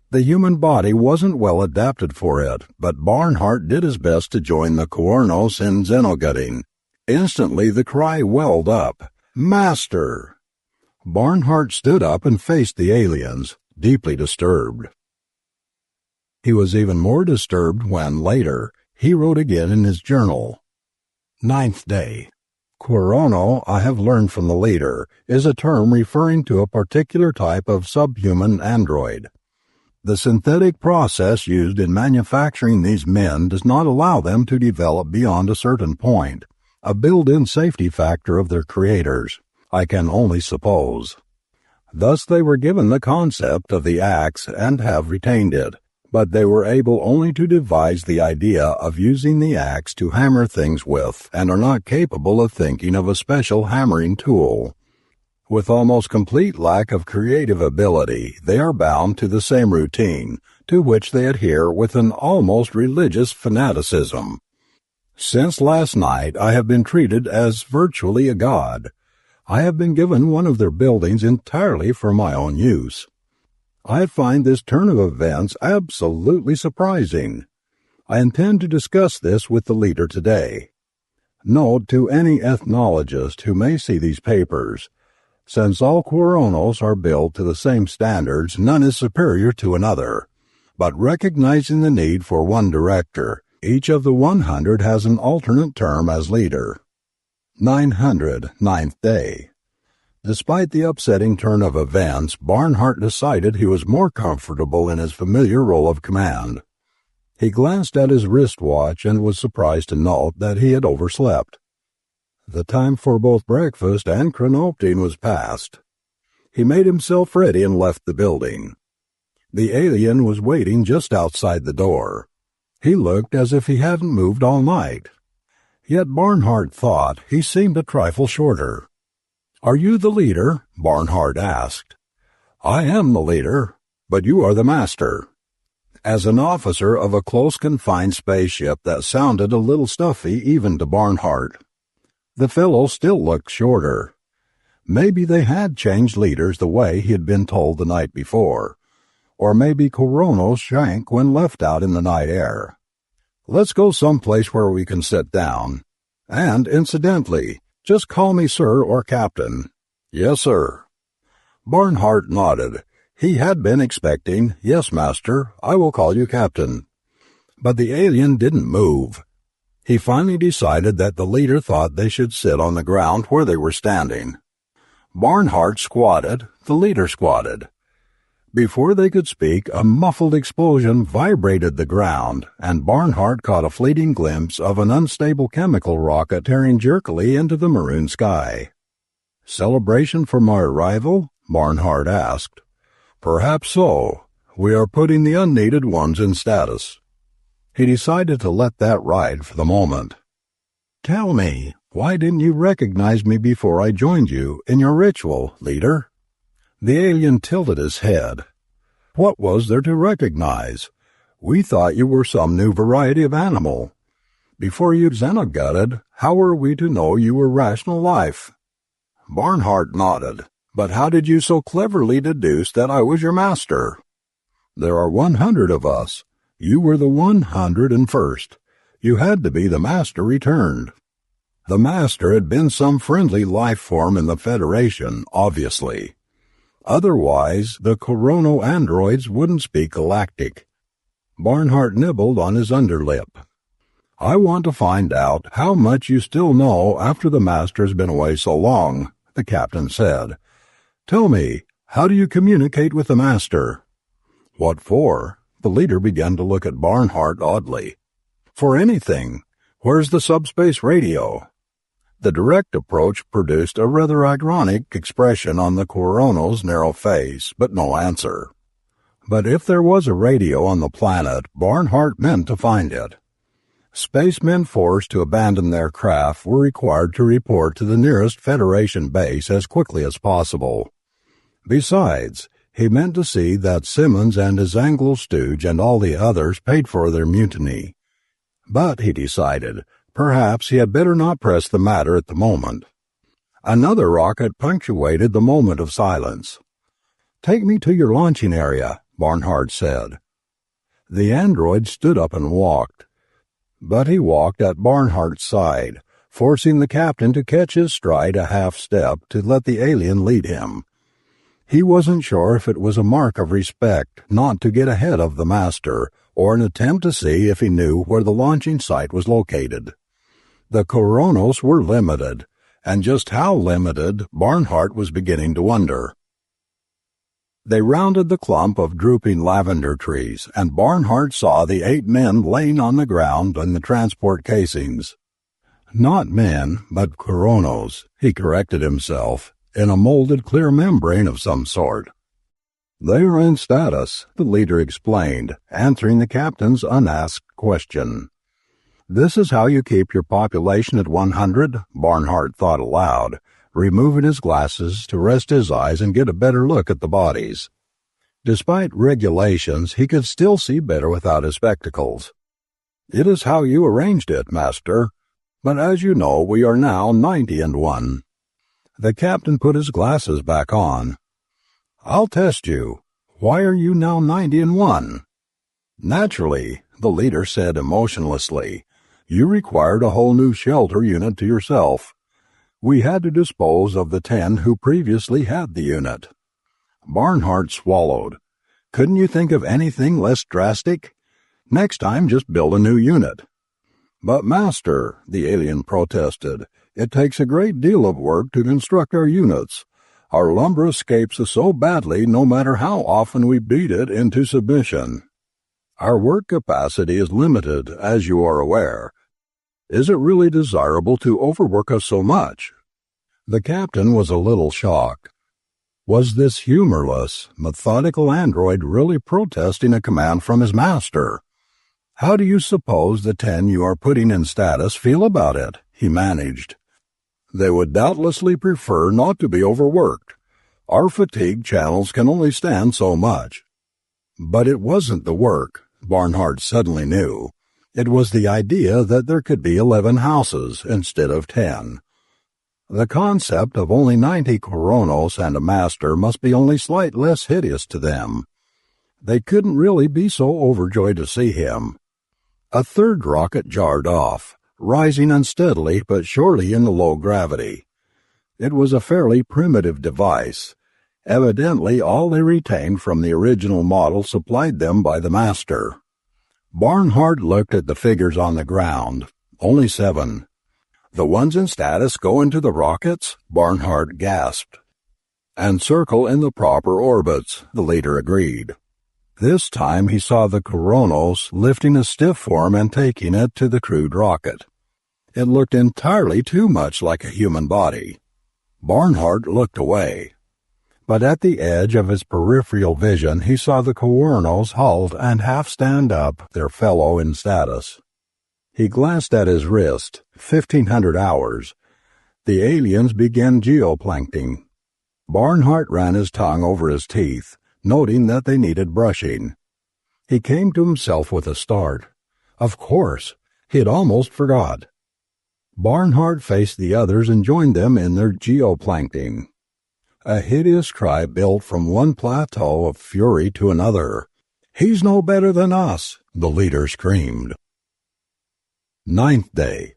The human body wasn't well adapted for it, but Barnhart did his best to join the Quronos in xenogutting. Instantly the cry welled up, "Master!" Barnhart stood up and faced the aliens, deeply disturbed. He was even more disturbed when, later, he wrote again in his journal. 9th day. Qurono, I have learned from the leader, is a term referring to a particular type of subhuman android. The synthetic process used in manufacturing these men does not allow them to develop beyond a certain point, a built-in safety factor of their creators, I can only suppose. Thus they were given the concept of the axe and have retained it, but they were able only to devise the idea of using the axe to hammer things with, and are not capable of thinking of a special hammering tool. With almost complete lack of creative ability, they are bound to the same routine, to which they adhere with an almost religious fanaticism. Since last night I have been treated as virtually a god. I have been given one of their buildings entirely for my own use. I find this turn of events absolutely surprising. I intend to discuss this with the leader today. Note to any ethnologist who may see these papers, since all Quronos are built to the same standards, none is superior to another. But recognizing the need for one director, each of the 100 has an alternate term as leader. 900, 9th day. Despite the upsetting turn of events, Barnhart decided he was more comfortable in his familiar role of command. He glanced at his wristwatch and was surprised to note that he had overslept. The time for both breakfast and chronopting was past. He made himself ready and left the building. The alien was waiting just outside the door. He looked as if he hadn't moved all night. Yet Barnhart thought he seemed a trifle shorter. "Are you the leader?" Barnhart asked. "I am the leader, but you are the master." As an officer of a close-confined spaceship, that sounded a little stuffy even to Barnhart. The fellow still looked shorter. Maybe they had changed leaders the way he had been told the night before, or maybe Qurono shrank when left out in the night air. "Let's go someplace where we can sit down. And, incidentally, just call me sir or captain." "Yes, sir." Barnhart nodded. He had been expecting, "Yes, master, I will call you captain." But the alien didn't move. He finally decided that the leader thought they should sit on the ground where they were standing. Barnhart squatted, the leader squatted. Before they could speak, a muffled explosion vibrated the ground, and Barnhart caught a fleeting glimpse of an unstable chemical rocket tearing jerkily into the maroon sky. "Celebration for my arrival?" Barnhart asked. "Perhaps so. We are putting the unneeded ones in status." He decided to let that ride for the moment. "Tell me, why didn't you recognize me before I joined you in your ritual, leader?" The alien tilted his head. "What was there to recognize? We thought you were some new variety of animal. Before you xenogutted, how were we to know you were rational life?" Barnhart nodded. "But how did you so cleverly deduce that I was your master?" "There are 100 of us. You were the 101st. You had to be the master returned." The master had been some friendly life form in the Federation, obviously. Otherwise, the Qurono androids wouldn't speak galactic. Barnhart nibbled on his underlip. I want to find out how much you still know after the Master's been away so long, the captain said. Tell me, how do you communicate with the Master? What for? The leader began to look at Barnhart oddly. For anything. Where's the subspace radio? The direct approach produced a rather ironic expression on the Qurono's narrow face, but no answer. But if there was a radio on the planet, Barnhart meant to find it. Spacemen forced to abandon their craft were required to report to the nearest Federation base as quickly as possible. Besides, he meant to see that Simmons and his Anglo stooge and all the others paid for their mutiny. But, he decided, perhaps he had better not press the matter at the moment. Another rocket punctuated the moment of silence. "Take me to your launching area," Barnhart said. The android stood up and walked. But he walked at Barnhart's side, forcing the captain to catch his stride a half step to let the alien lead him. He wasn't sure if it was a mark of respect not to get ahead of the Master, or an attempt to see if he knew where the launching site was located. The Quronos were limited, and just how limited Barnhart was beginning to wonder. They rounded the clump of drooping lavender trees, and Barnhart saw the 8 men laying on the ground in the transport casings. Not men, but Quronos, he corrected himself, in a molded clear membrane of some sort. They are in status, the leader explained, answering the captain's unasked question. This is how you keep your population at 100, Barnhart thought aloud, removing his glasses to rest his eyes and get a better look at the bodies. Despite regulations, he could still see better without his spectacles. It is how you arranged it, Master. But as you know, we are now 90-1. The captain put his glasses back on. I'll test you. Why are you now 90-1? Naturally, the leader said emotionlessly. You required a whole new shelter unit to yourself. We had to dispose of the 10 who previously had the unit. Barnhart swallowed. Couldn't you think of anything less drastic? Next time, just build a new unit. But, Master, the alien protested, it takes a great deal of work to construct our units. Our lumber escapes us so badly no matter how often we beat it into submission. Our work capacity is limited, as you are aware. Is it really desirable to overwork us so much? The captain was a little shocked. Was this humorless, methodical android really protesting a command from his master? How do you suppose the 10 you are putting in status feel about it? He managed. They would doubtlessly prefer not to be overworked. Our fatigue channels can only stand so much. But it wasn't the work, Barnhart suddenly knew. It was the idea that there could be 11 houses instead of 10. The concept of only 90 Quronos and a master must be only slightly less hideous to them. They couldn't really be so overjoyed to see him. A third rocket jarred off, rising unsteadily but surely in the low gravity. It was a fairly primitive device. Evidently all they retained from the original model supplied them by the master. Barnhart looked at the figures on the ground. Only 7. The ones in status go into the rockets? Barnhart gasped. And circle in the proper orbits, the leader agreed. This time he saw the Quronos lifting a stiff form and taking it to the crude rocket. It looked entirely too much like a human body. Barnhart looked away. But at the edge of his peripheral vision he saw the Quronos halt and half stand up their fellow in status. He glanced at his wrist, 1,500 hours. The aliens began geoplankting. Barnhart ran his tongue over his teeth, noting that they needed brushing. He came to himself with a start. Of course, he had almost forgot. Barnhart faced the others and joined them in their geoplankting. A hideous cry built from one plateau of fury to another. "He's no better than us," the leader screamed. 9th day.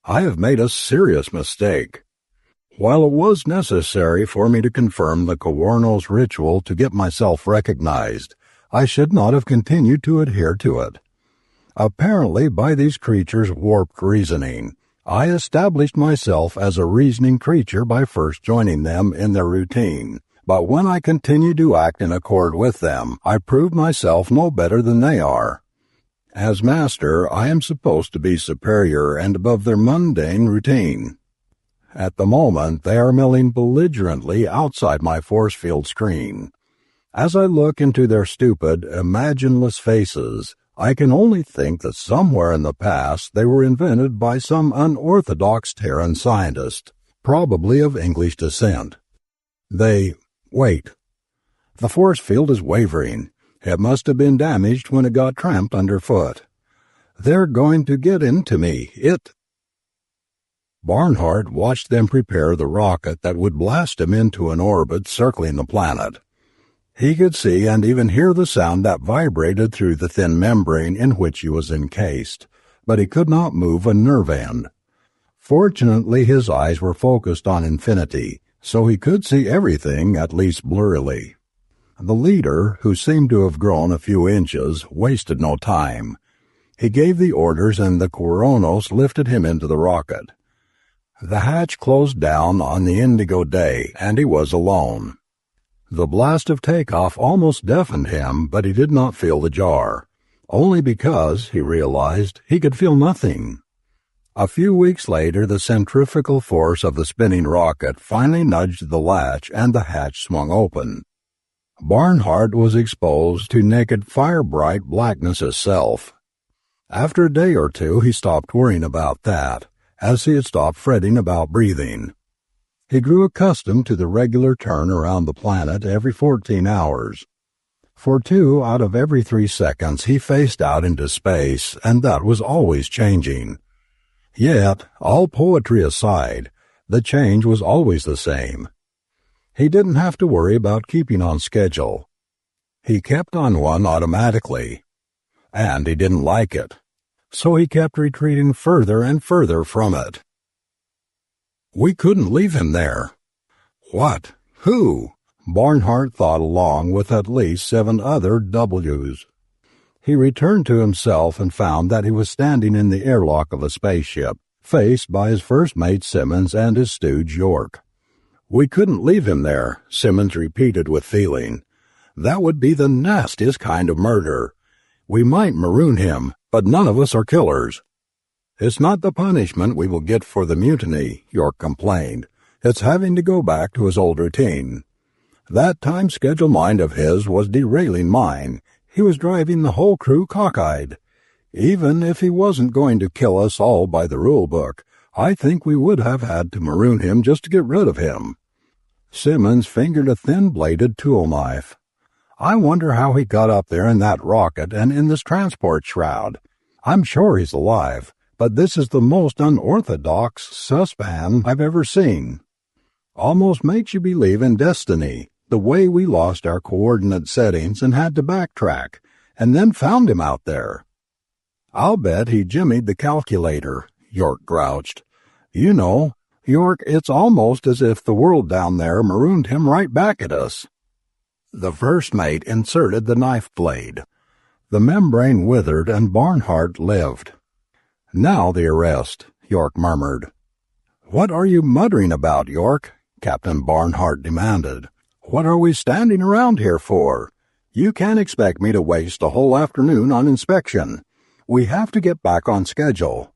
I have made a serious mistake. While it was necessary for me to confirm the Qurono's ritual to get myself recognized, I should not have continued to adhere to it. Apparently, by these creatures' warped reasoning, I established myself as a reasoning creature by first joining them in their routine. But when I continued to act in accord with them, I proved myself no better than they are. As master, I am supposed to be superior and above their mundane routine. At the moment, they are milling belligerently outside my force field screen. As I look into their stupid, imagineless faces, I can only think that somewhere in the past they were invented by some unorthodox Terran scientist, probably of English descent. Wait. The force field is wavering. It must have been damaged when it got tramped underfoot. They're going to get into me. Barnhart watched them prepare the rocket that would blast him into an orbit circling the planet. He could see and even hear the sound that vibrated through the thin membrane in which he was encased, but he could not move a nerve end. Fortunately, his eyes were focused on infinity, so he could see everything, at least blurrily. The leader, who seemed to have grown a few inches, wasted no time. He gave the orders and the Quronos lifted him into the rocket. The hatch closed down on the indigo day, and he was alone. The blast of takeoff almost deafened him, but he did not feel the jar. Only because, he realized, he could feel nothing. A few weeks later, the centrifugal force of the spinning rocket finally nudged the latch and the hatch swung open. Barnhart was exposed to naked fire-bright blackness itself. After a day or two, he stopped worrying about that, as he had stopped fretting about breathing. He grew accustomed to the regular turn around the planet every 14 hours. For 2 out of every 3 seconds he faced out into space, and that was always changing. Yet, all poetry aside, the change was always the same. He didn't have to worry about keeping on schedule. He kept on one automatically. And he didn't like it. So he kept retreating further and further from it. We couldn't leave him there. What? Who? Barnhart thought along with at least 7 other W's. He returned to himself and found that he was standing in the airlock of a spaceship, faced by his first mate Simmons and his stooge York. We couldn't leave him there, Simmons repeated with feeling. That would be the nastiest kind of murder. We might maroon him, but none of us are killers. It's not the punishment we will get for the mutiny, York complained. It's having to go back to his old routine. That time schedule mind of his was derailing mine. He was driving the whole crew cockeyed. Even if he wasn't going to kill us all by the rule book, I think we would have had to maroon him just to get rid of him. Simmons fingered a thin-bladed tool knife. I wonder how he got up there in that rocket and in this transport shroud. I'm sure he's alive, but this is the most unorthodox suspan I've ever seen. Almost makes you believe in destiny, the way we lost our coordinate settings and had to backtrack, and then found him out there. I'll bet he jimmied the calculator, York grouched. You know, York, it's almost as if the world down there marooned him right back at us. The first mate inserted the knife blade. The membrane withered and Barnhart lived. Now the arrest, York murmured. What are you muttering about, York? Captain Barnhart demanded. What are we standing around here for? You can't expect me to waste a whole afternoon on inspection. We have to get back on schedule.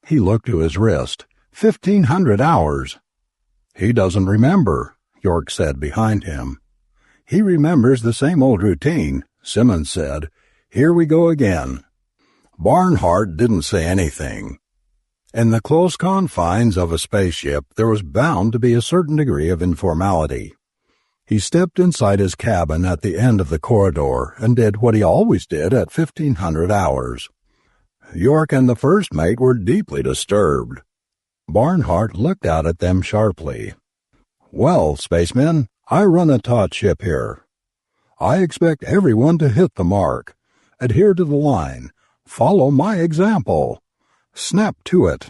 He looked to his wrist. 1,500 hours. He doesn't remember, York said behind him. He remembers the same old routine, Simmons said. Here we go again. Barnhart didn't say anything. In the close confines of a spaceship, there was bound to be a certain degree of informality. He stepped inside his cabin at the end of the corridor and did what he always did at 1,500 hours. York and the first mate were deeply disturbed. Barnhart looked out at them sharply. Well, spacemen, I run a taut ship here. I expect everyone to hit the mark. Adhere to the line. Follow my example. Snap to it.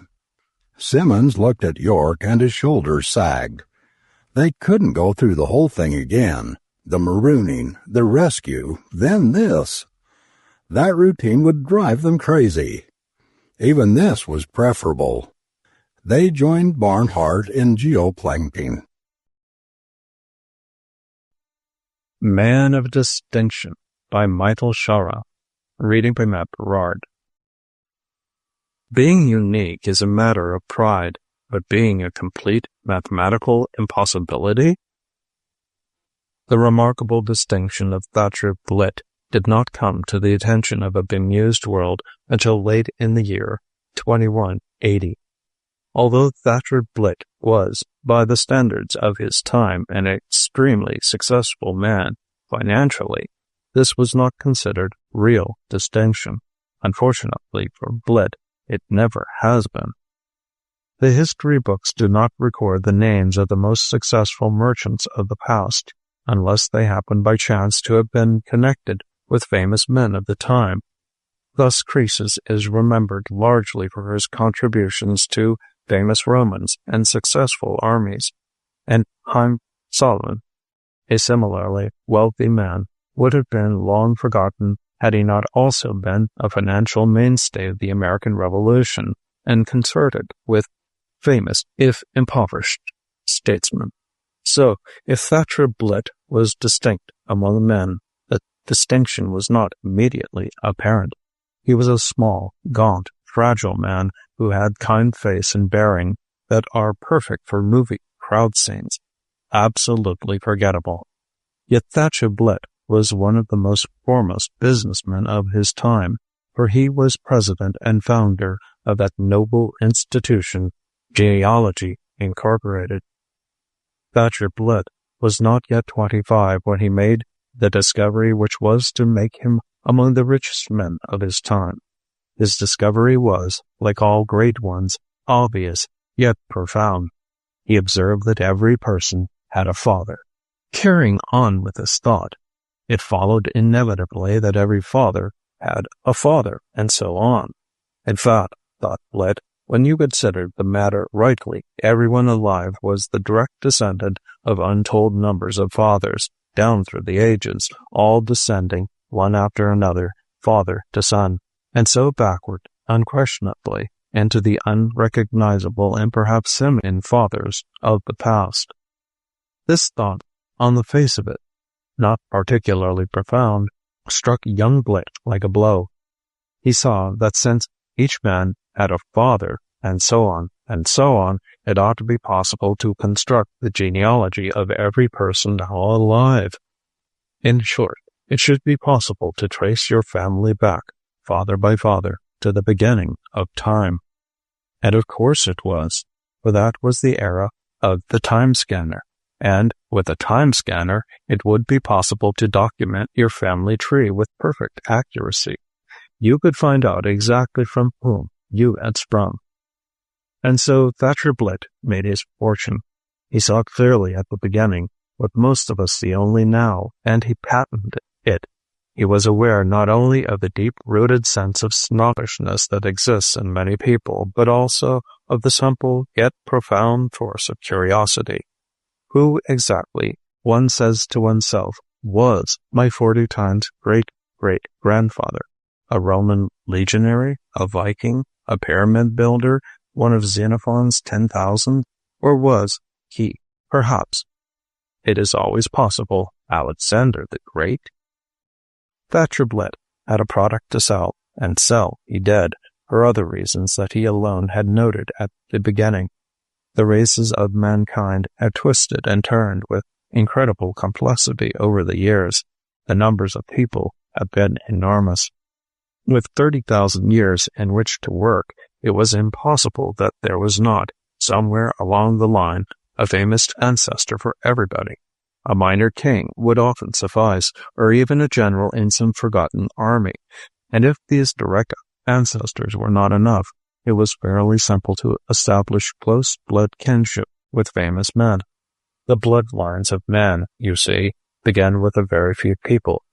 Simmons looked at York and his shoulders sagged. They couldn't go through the whole thing again. The marooning, the rescue, then this. That routine would drive them crazy. Even this was preferable. They joined Barnhart in geoplanking. Man of Distinction by Michael Shaara. Reading by Matt Parard. Being unique is a matter of pride, but being a complete mathematical impossibility? The remarkable distinction of Thatcher Blitt did not come to the attention of a bemused world until late in the year 2180. Although Thatcher Blitt was, by the standards of his time, an extremely successful man financially, this was not considered real distinction. Unfortunately for Blitt, it never has been. The history books do not record the names of the most successful merchants of the past, unless they happen by chance to have been connected with famous men of the time. Thus Croesus is remembered largely for his contributions to famous Romans and successful armies, and Solomon, a similarly wealthy man, would have been long forgotten had he not also been a financial mainstay of the American Revolution and consorted with famous, if impoverished, statesmen. So, if Thatcher Blitt was distinct among men, the distinction was not immediately apparent. He was a small, gaunt, fragile man who had kind face and bearing that are perfect for movie crowd scenes, absolutely forgettable. Yet Thatcher Blitt was one of the most foremost businessmen of his time, for he was president and founder of that noble institution, Geology Incorporated. Thatcher Blitt was not yet 25 when he made the discovery which was to make him among the richest men of his time. His discovery was, like all great ones, obvious, yet profound. He observed that every person had a father. Carrying on with this thought, it followed inevitably that every father had a father, and so on. In fact, thought Blitt, when you considered the matter rightly, everyone alive was the direct descendant of untold numbers of fathers, down through the ages, all descending, one after another, father to son, and so backward, unquestionably, into the unrecognizable and perhaps simian fathers of the past. This thought, on the face of it, not particularly profound, struck young Blitt like a blow. He saw that since each man had a father, and so on, it ought to be possible to construct the genealogy of every person now alive. In short, it should be possible to trace your family back, father by father, to the beginning of time. And of course it was, for that was the era of the time scanner, and with a time scanner, it would be possible to document your family tree with perfect accuracy. You could find out exactly from whom you had sprung. And so Thatcher Blitt made his fortune. He saw clearly at the beginning what most of us see only now, and he patented it. He was aware not only of the deep-rooted sense of snobbishness that exists in many people, but also of the simple yet profound force of curiosity. Who exactly, one says to oneself, was my 40 times great-great-grandfather? A Roman legionary? A Viking? A pyramid builder? One of Xenophon's 10,000? Or was he, perhaps, it is always possible, Alexander the Great? Thatcher Blitt had a product to sell, and sell he did, for other reasons that he alone had noted at the beginning. The races of mankind had twisted and turned with incredible complexity over the years. The numbers of people have been enormous. With 30,000 years in which to work, it was impossible that there was not, somewhere along the line, a famous ancestor for everybody. A minor king would often suffice, or even a general in some forgotten army. And if these direct ancestors were not enough, it was fairly simple to establish close blood kinship with famous men. The bloodlines of men, you see, began with a very few people.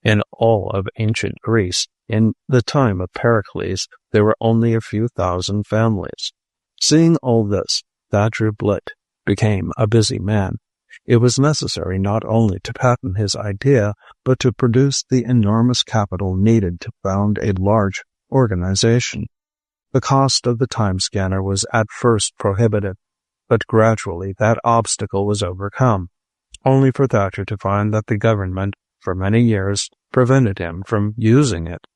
In all of ancient Greece, in the time of Pericles, there were only a few thousand families. Seeing all this, Thatcher Blitt became a busy man. It was necessary not only to patent his idea, but to produce the enormous capital needed to found a large organization. The cost of the time scanner was at first prohibitive, but gradually that obstacle was overcome, only for Thatcher to find that the government, for many years, prevented him from using it.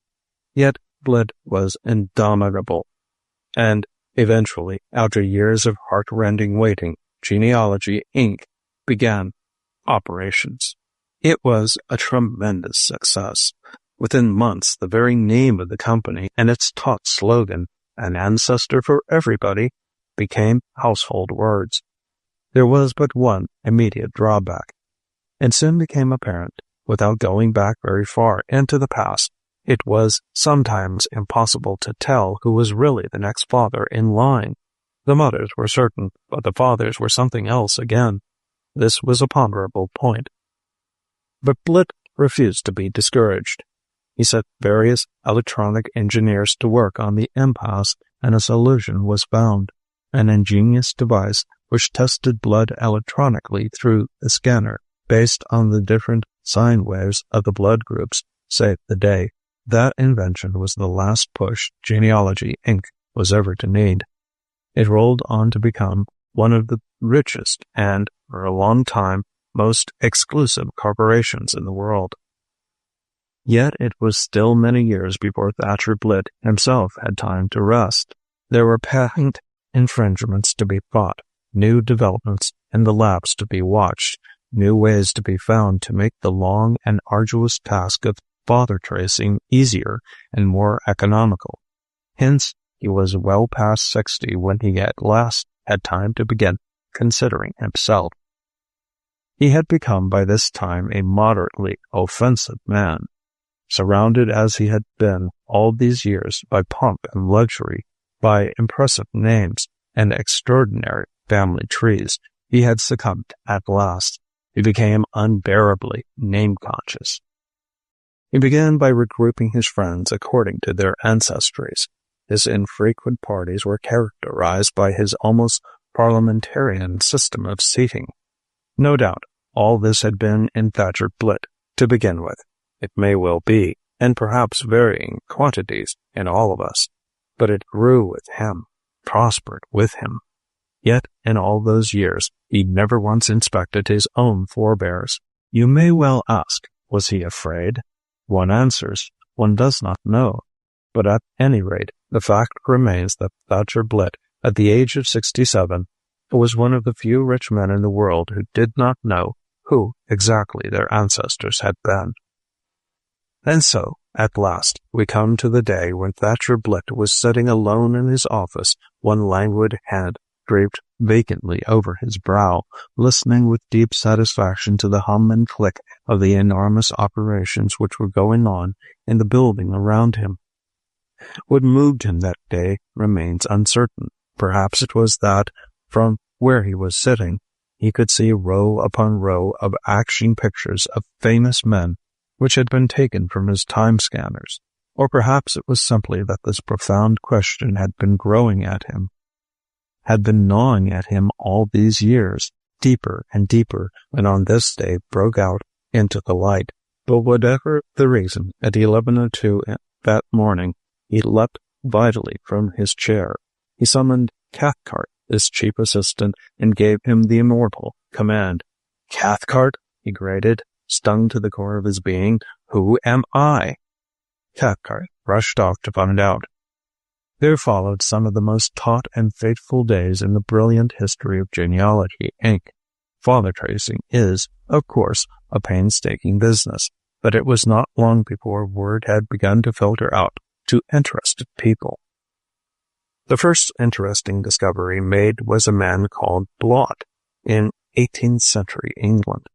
Yet Blitt was indomitable, and eventually, after years of heart-rending waiting, Genealogy, Inc. began operations. It was a tremendous success. Within months, the very name of the company and its taut slogan, "An ancestor for everybody," became household words. There was but one immediate drawback. It soon became apparent, without going back very far into the past, it was sometimes impossible to tell who was really the next father in line. The mothers were certain, but the fathers were something else again. This was a ponderable point. But Blitt refused to be discouraged. He set various electronic engineers to work on the impasse, and a solution was found, an ingenious device which tested blood electronically through the scanner, based on the different sine waves of the blood groups, saved the day. That invention was the last push Genealogy, Inc. was ever to need. It rolled on to become one of the richest and, for a long time, most exclusive corporations in the world. Yet it was still many years before Thatcher Blitt himself had time to rest. There were patent infringements to be fought, new developments in the labs to be watched, new ways to be found to make the long and arduous task of father tracing easier and more economical. Hence, he was well past 60 when he at last had time to begin considering himself. He had become by this time a moderately offensive man. Surrounded as he had been all these years by pomp and luxury, by impressive names and extraordinary family trees, he had succumbed at last. He became unbearably name-conscious. He began by regrouping his friends according to their ancestries. His infrequent parties were characterized by his almost parliamentarian system of seating. No doubt, all this had been in Thatcher Blitt to begin with. It may well be, and perhaps varying quantities in all of us, but it grew with him, prospered with him. Yet, in all those years, he never once inspected his own forebears. You may well ask, was he afraid? One answers, one does not know. But at any rate, the fact remains that Thatcher Blitt, at the age of 67, was one of the few rich men in the world who did not know who exactly their ancestors had been. And so, at last, we come to the day when Thatcher Blitt was sitting alone in his office, one languid hand draped vacantly over his brow, listening with deep satisfaction to the hum and click of the enormous operations which were going on in the building around him. What moved him that day remains uncertain. Perhaps it was that, from where he was sitting, he could see row upon row of action pictures of famous men which had been taken from his time scanners, or perhaps it was simply that this profound question had been growing at him, had been gnawing at him all these years, deeper and deeper, and on this day broke out into the light. But whatever the reason, at 11:02 that morning, he leapt vitally from his chair. He summoned Cathcart, his chief assistant, and gave him the immortal command. "Cathcart," he grated, stung to the core of his being, "who am I?" Cathcart rushed off to find out. There followed some of the most taut and fateful days in the brilliant history of Genealogy, Inc. Father tracing is, of course, a painstaking business, but it was not long before word had begun to filter out to interested people. The first interesting discovery made was a man called Blot in 18th century England.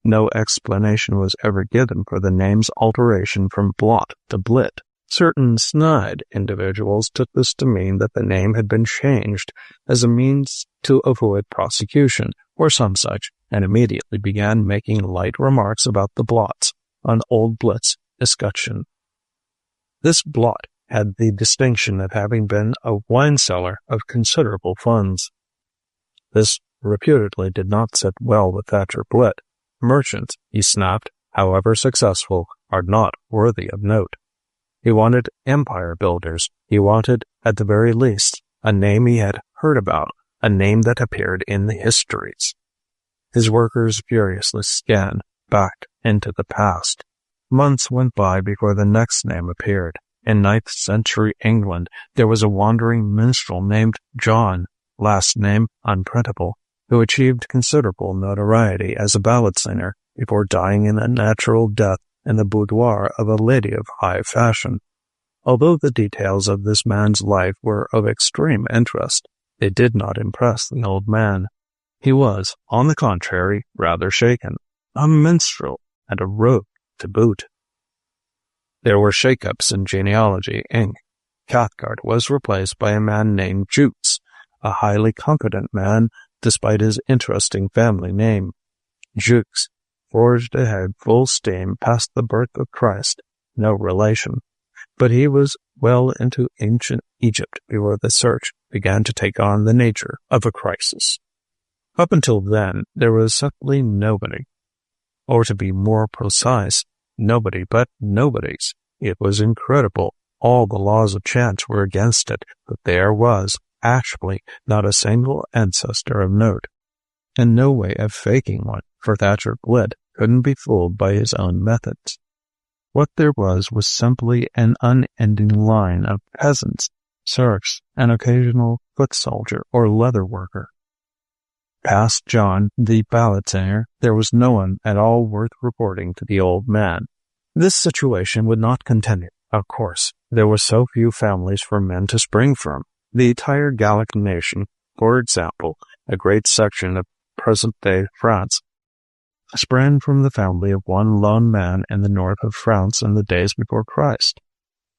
No explanation was ever given for the name's alteration from Blot to Blitt. Certain snide individuals took this to mean that the name had been changed as a means to avoid prosecution, or some such, and immediately began making light remarks about the Blots on old Blitt's escutcheon. This Blot had the distinction of having been a wine seller of considerable funds. This reputedly did not sit well with Thatcher Blitt. Merchants, he snapped, however successful, are not worthy of note. He wanted empire builders. He wanted, at the very least, a name he had heard about, a name that appeared in the histories. His workers furiously scanned back into the past. Months went by before the next name appeared. In 9th century England, there was a wandering minstrel named John, last name unprintable, who achieved considerable notoriety as a ballad singer before dying an unnatural death in the boudoir of a lady of high fashion. Although the details of this man's life were of extreme interest, they did not impress the old man. He was, on the contrary, rather shaken. A minstrel, and a rogue to boot. There were shake-ups in genealogy, Inc. Cathcart was replaced by a man named Jukes, a highly competent man despite his interesting family name. Jukes forged ahead full steam past the birth of Christ, no relation. But he was well into ancient Egypt before the search began to take on the nature of a crisis. Up until then, there was simply nobody. Or to be more precise, nobody but nobodies. It was incredible. All the laws of chance were against it, but there was, actually, not a single ancestor of note. And no way of faking one, for Thatcher Blitt couldn't be fooled by his own methods. What there was simply an unending line of peasants, serfs, an occasional foot soldier or leather worker. Past John, the ballad singer, there was no one at all worth reporting to the old man. This situation would not continue, of course. There were so few families for men to spring from. The entire Gallic nation, for example, a great section of present-day France, sprang from the family of one lone man in the north of France in the days before Christ.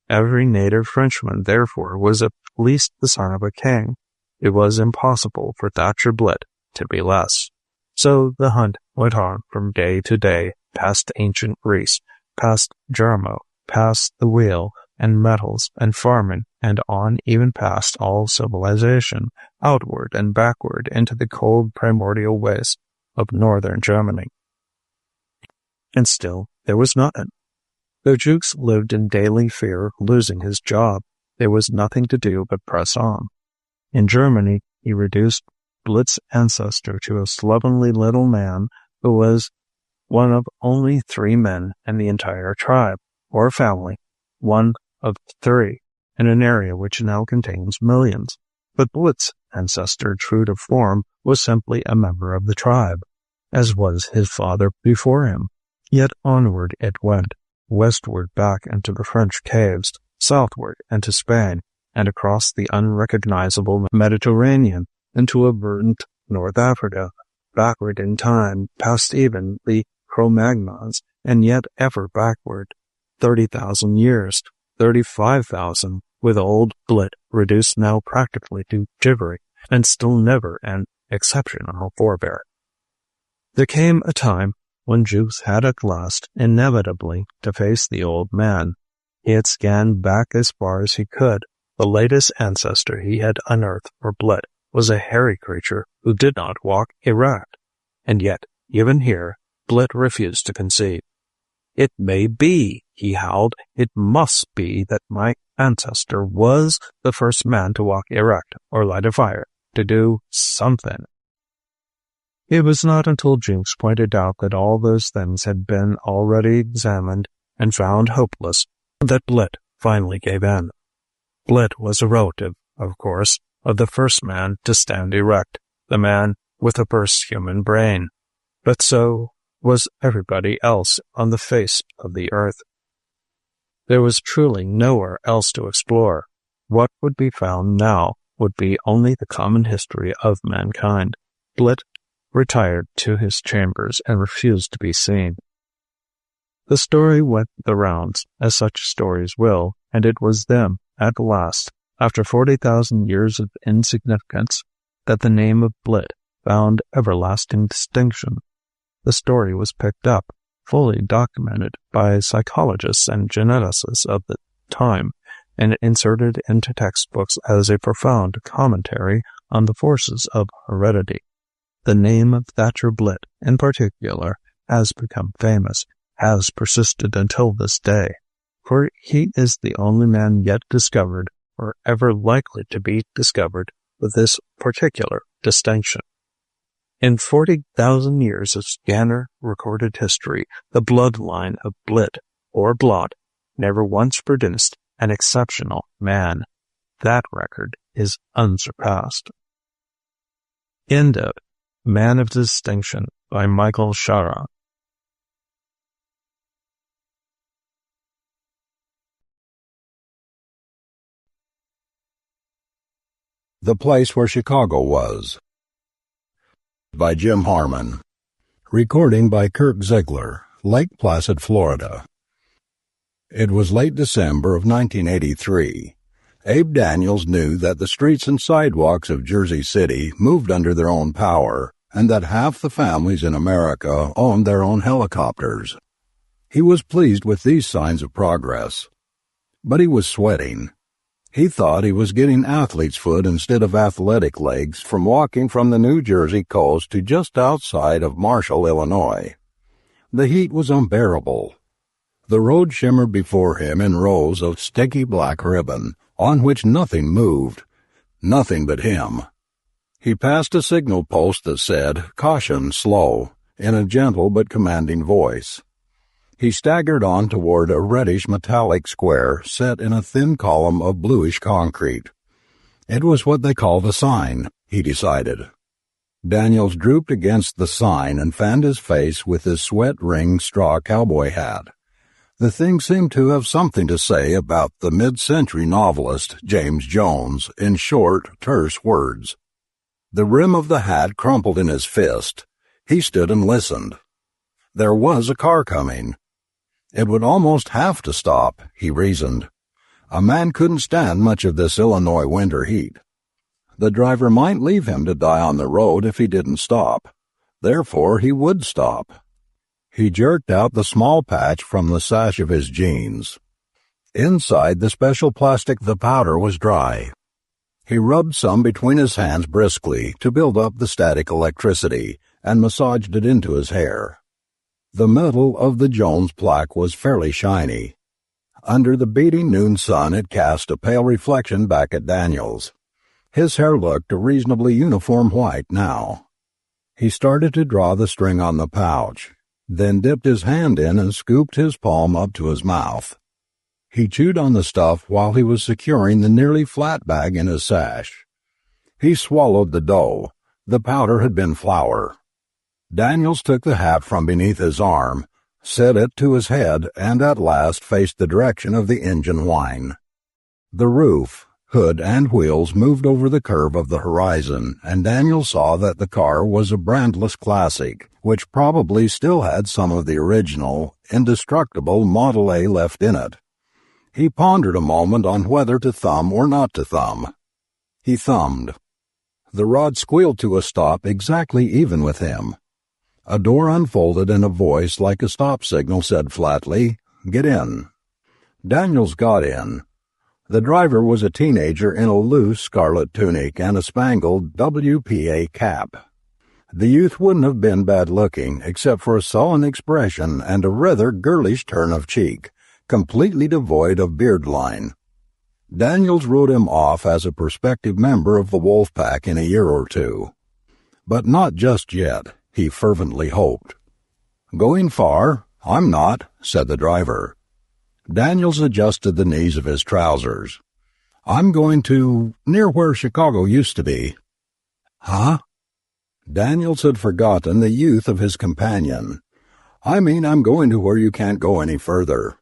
Every native Frenchman, therefore, was at least the son of a king. It was impossible for Thatcher Blitt to be less. So the hunt went on from day to day, past ancient Greece, past Jarmo, past the wheel and metals and farming, and on even past all civilization, outward and backward into the cold primordial waste of northern Germany. And still there was nothing. Though Jukes lived in daily fear of losing his job, there was nothing to do but press on. In Germany, he reduced Blitt's ancestor to a slovenly little man who was one of only 3 men in the entire tribe, or family, one of 3, in an area which now contains millions. But Blitt's ancestor, true to form, was simply a member of the tribe, as was his father before him. Yet onward it went, westward back into the French caves, southward into Spain, and across the unrecognizable Mediterranean into a verdant North Africa, backward in time, past even the Cro-Magnons, and yet ever backward, 30,000 years, 35,000, with old Blitt reduced now practically to gibbering, and still never an exceptional forebear. There came a time when Jukes had at last, inevitably, to face the old man. He had scanned back as far as he could. The latest ancestor he had unearthed for Blitt was a hairy creature who did not walk erect. And yet, even here, Blitt refused to concede. "It may be," he howled. "It must be that my ancestor was the first man to walk erect or light a fire, to do something." It was not until Jukes pointed out that all those things had been already examined and found hopeless that Blitt finally gave in. Blitt was a relative, of course, of the first man to stand erect, the man with a first human brain. But so was everybody else on the face of the earth. There was truly nowhere else to explore. What would be found now would be only the common history of mankind. Blitt retired to his chambers and refused to be seen. The story went the rounds, as such stories will, and it was then, at last, after 40,000 years of insignificance, that the name of Blitt found everlasting distinction. The story was picked up, fully documented by psychologists and geneticists of the time, and inserted into textbooks as a profound commentary on the forces of heredity. The name of Thatcher Blitt, in particular, has become famous, has persisted until this day, for he is the only man yet discovered, or ever likely to be discovered, with this particular distinction. In 40,000 years of scanner recorded history, the bloodline of Blitt, or Blot, never once produced an exceptional man. That record is unsurpassed. End of Man of Distinction by Michael Shaara. The Place Where Chicago Was by Jim Harmon. Recording by Kirk Zeglar, Lake Placid, Florida. It was late December of 1983. Abe Daniels knew that the streets and sidewalks of Jersey City moved under their own power, and that half the families in America owned their own helicopters. He was pleased with these signs of progress. But he was sweating. He thought he was getting athlete's foot instead of athletic legs from walking from the New Jersey coast to just outside of Marshall, Illinois. The heat was unbearable. The road shimmered before him in rows of sticky black ribbon, on which nothing moved, nothing but him. He passed a signal post that said, "Caution, slow," in a gentle but commanding voice. He staggered on toward a reddish metallic square set in a thin column of bluish concrete. It was what they called a sign, he decided. Daniels drooped against the sign and fanned his face with his sweat-ringed straw cowboy hat. The thing seemed to have something to say about the mid-century novelist James Jones in short, terse words. The rim of the hat crumpled in his fist. He stood and listened. There was a car coming. It would almost have to stop, he reasoned. A man couldn't stand much of this Illinois winter heat. The driver might leave him to die on the road if he didn't stop. Therefore, he would stop. He jerked out the small patch from the sash of his jeans. Inside the special plastic, the powder was dry. He rubbed some between his hands briskly to build up the static electricity and massaged it into his hair. The metal of the Jones plaque was fairly shiny. Under the beating noon sun, it cast a pale reflection back at Daniels. His hair looked a reasonably uniform white now. He started to draw the string on the pouch, then dipped his hand in and scooped his palm up to his mouth. He chewed on the stuff while he was securing the nearly flat bag in his sash. He swallowed the dough. The powder had been flour. Daniels took the hat from beneath his arm, set it to his head, and at last faced the direction of the engine whine. The roof, hood, and wheels moved over the curve of the horizon, and Daniels saw that the car was a brandless classic, which probably still had some of the original, indestructible Model A left in it. He pondered a moment on whether to thumb or not to thumb. He thumbed. The rod squealed to a stop exactly even with him. A door unfolded and a voice like a stop signal said flatly, "Get in." Daniels got in. The driver was a teenager in a loose scarlet tunic and a spangled WPA cap. The youth wouldn't have been bad-looking except for a sullen expression and a rather girlish turn of cheek, completely devoid of beard line. Daniels wrote him off as a prospective member of the wolf pack in a year or two. But not just yet, he fervently hoped. "Going far? I'm not," said the driver. Daniels adjusted the knees of his trousers. "I'm going to near where Chicago used to be." "Huh?" Daniels had forgotten the youth of his companion. "I mean, I'm going to where you can't go any further."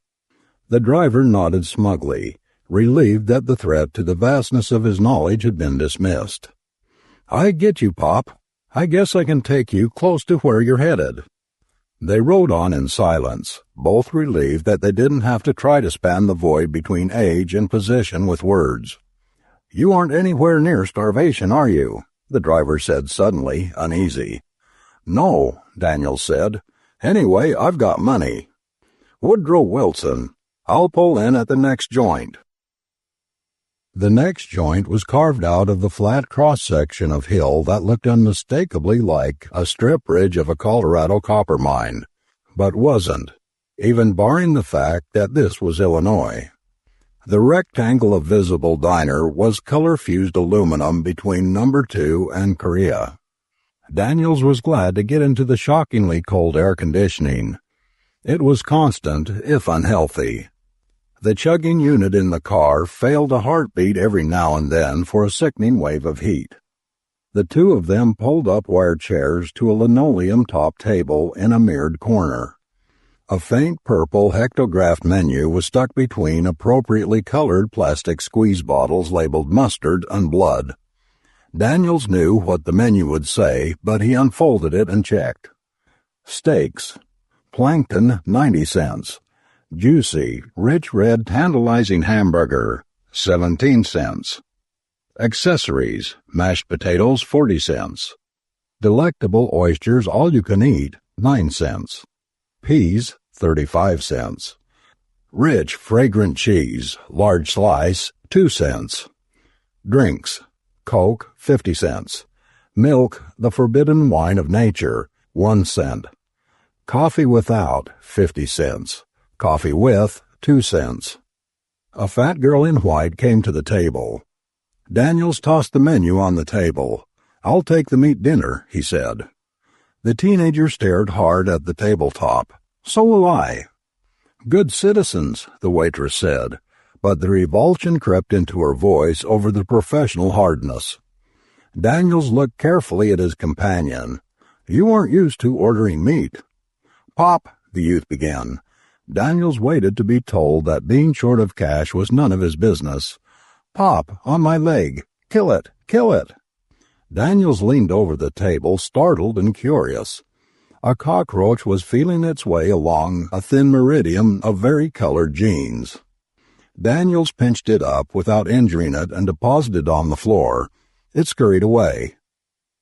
The driver nodded smugly, relieved that the threat to the vastness of his knowledge had been dismissed. "I get you, Pop. I guess I can take you close to where you're headed." They rode on in silence, both relieved that they didn't have to try to span the void between age and position with words. "You aren't anywhere near starvation, are you?" the driver said suddenly, uneasy. "No," Daniels said. "Anyway, I've got money." "Woodrow Wilson. I'll pull in at the next joint." The next joint was carved out of the flat cross-section of hill that looked unmistakably like a strip ridge of a Colorado copper mine, but wasn't, even barring the fact that this was Illinois. The rectangle of visible diner was color-fused aluminum between number 2 and Korea. Daniels was glad to get into the shockingly cold air conditioning. It was constant, if unhealthy. The chugging unit in the car failed a heartbeat every now and then for a sickening wave of heat. The two of them pulled up wire chairs to a linoleum-topped table in a mirrored corner. A faint purple hectographed menu was stuck between appropriately colored plastic squeeze bottles labeled mustard and blood. Daniels knew what the menu would say, but he unfolded it and checked. Steaks. Plankton, 90 cents. Juicy, rich red tantalizing hamburger, 17 cents. Accessories, mashed potatoes, 40 cents. Delectable oysters all you can eat, 9 cents. Peas, 35 cents. Rich, fragrant cheese, large slice, 2 cents. Drinks, Coke, 50 cents. Milk, the forbidden wine of nature, 1 cent. Coffee without, 50 cents. Coffee with, 2 cents. A fat girl in white came to the table. Daniels tossed the menu on the table. "I'll take the meat dinner," he said. The teenager stared hard at the tabletop. "So will I." "Good citizens," the waitress said, but the revulsion crept into her voice over the professional hardness. Daniels looked carefully at his companion. "You aren't used to ordering meat." "Pop," the youth began. Daniels waited to be told that being short of cash was none of his business. "Pop, on my leg. Kill it, kill it." Daniels leaned over the table, startled and curious. A cockroach was feeling its way along a thin meridian of vari-colored jeans. Daniels pinched it up without injuring it and deposited it on the floor. It scurried away.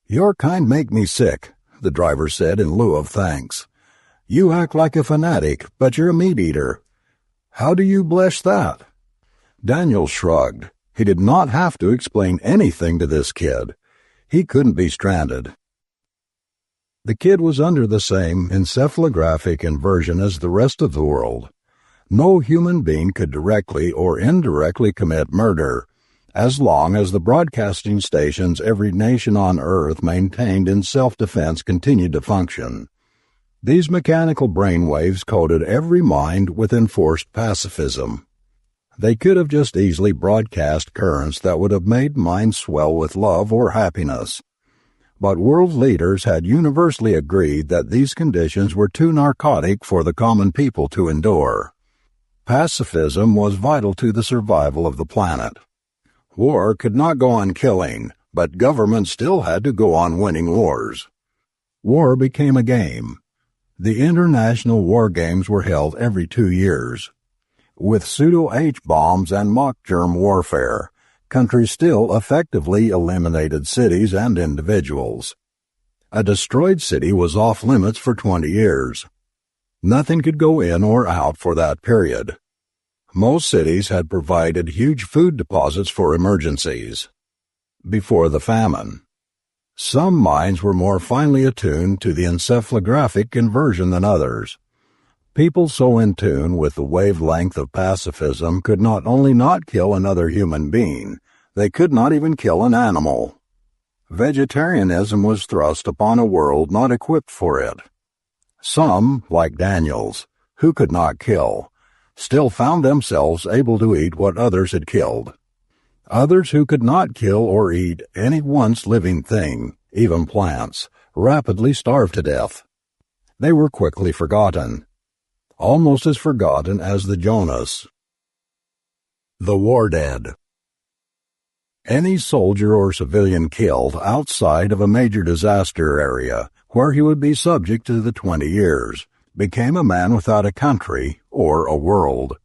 "Your kind make me sick," the driver said in lieu of thanks. "You act like a fanatic, but you're a meat-eater." "How do you blesh that?" Daniels shrugged. He did not have to explain anything to this kid. He couldn't be stranded. The kid was under the same encephalographic inversion as the rest of the world. No human being could directly or indirectly commit murder, as long as the broadcasting stations every nation on Earth maintained in self-defense continued to function. These mechanical brainwaves coded every mind with enforced pacifism. They could have just easily broadcast currents that would have made minds swell with love or happiness. But world leaders had universally agreed that these conditions were too narcotic for the common people to endure. Pacifism was vital to the survival of the planet. War could not go on killing, but governments still had to go on winning wars. War became a game. The international war games were held every 2 years. With pseudo-H bombs and mock germ warfare, countries still effectively eliminated cities and individuals. A destroyed city was off limits for 20 years. Nothing could go in or out for that period. Most cities had provided huge food deposits for emergencies. Before the famine. Some minds were more finely attuned to the encephalographic inversion than others. People so in tune with the wavelength of pacifism could not only not kill another human being, they could not even kill an animal. Vegetarianism was thrust upon a world not equipped for it. Some, like Daniels, who could not kill, still found themselves able to eat what others had killed. Others who could not kill or eat any once living thing, even plants, rapidly starved to death. They were quickly forgotten. Almost as forgotten as the Jonas. The war dead. Any soldier or civilian killed outside of a major disaster area, where he would be subject to the 20 years, became a man without a country or a world.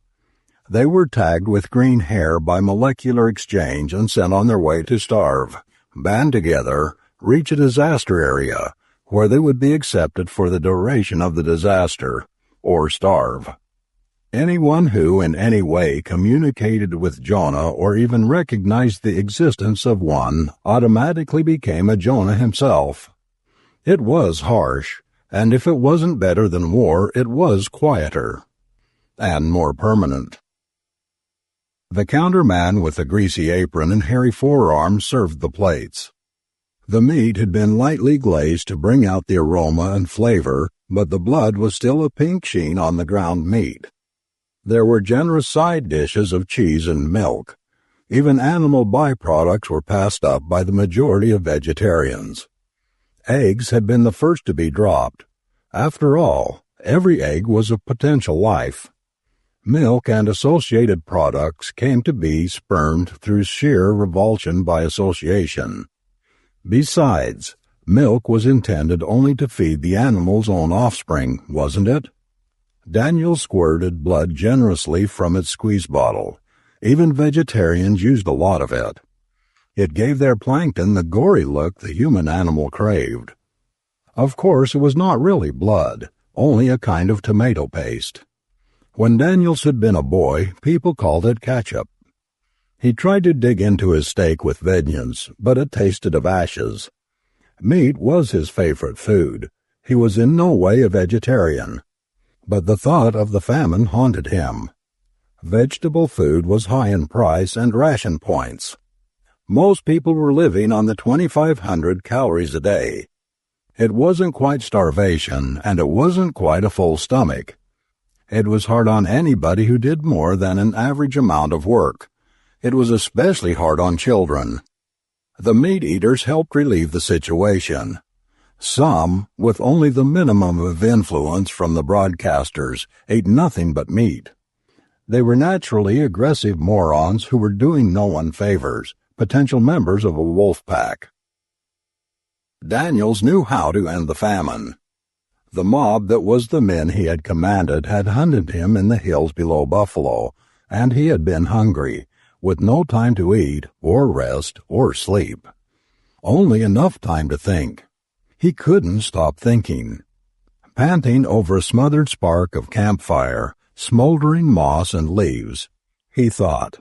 They were tagged with green hair by molecular exchange and sent on their way to starve, band together, reach a disaster area, where they would be accepted for the duration of the disaster, or starve. Anyone who in any way communicated with Jonah or even recognized the existence of one automatically became a Jonah himself. It was harsh, and if it wasn't better than war, it was quieter and more permanent. The counterman with a greasy apron and hairy forearms served the plates. The meat had been lightly glazed to bring out the aroma and flavor, but the blood was still a pink sheen on the ground meat. There were generous side dishes of cheese and milk. Even animal byproducts were passed up by the majority of vegetarians. Eggs had been the first to be dropped. After all, every egg was a potential life. Milk and associated products came to be spurned through sheer revulsion by association. Besides, milk was intended only to feed the animal's own offspring, wasn't it? Daniel squirted blood generously from its squeeze bottle. Even vegetarians used a lot of it. It gave their plankton the gory look the human animal craved. Of course, it was not really blood, only a kind of tomato paste. When Daniels had been a boy, people called it ketchup. He tried to dig into his steak with vengeance, but it tasted of ashes. Meat was his favorite food. He was in no way a vegetarian. But the thought of the famine haunted him. Vegetable food was high in price and ration points. Most people were living on the 2,500 calories a day. It wasn't quite starvation, and it wasn't quite a full stomach. It was hard on anybody who did more than an average amount of work. It was especially hard on children. The meat-eaters helped relieve the situation. Some, with only the minimum of influence from the broadcasters, ate nothing but meat. They were naturally aggressive morons who were doing no one favors, potential members of a wolf pack. Daniels knew how to end the famine. The mob that was the men he had commanded had hunted him in the hills below Buffalo, and he had been hungry, with no time to eat, or rest, or sleep. Only enough time to think. He couldn't stop thinking. Panting over a smothered spark of campfire, smoldering moss and leaves, he thought.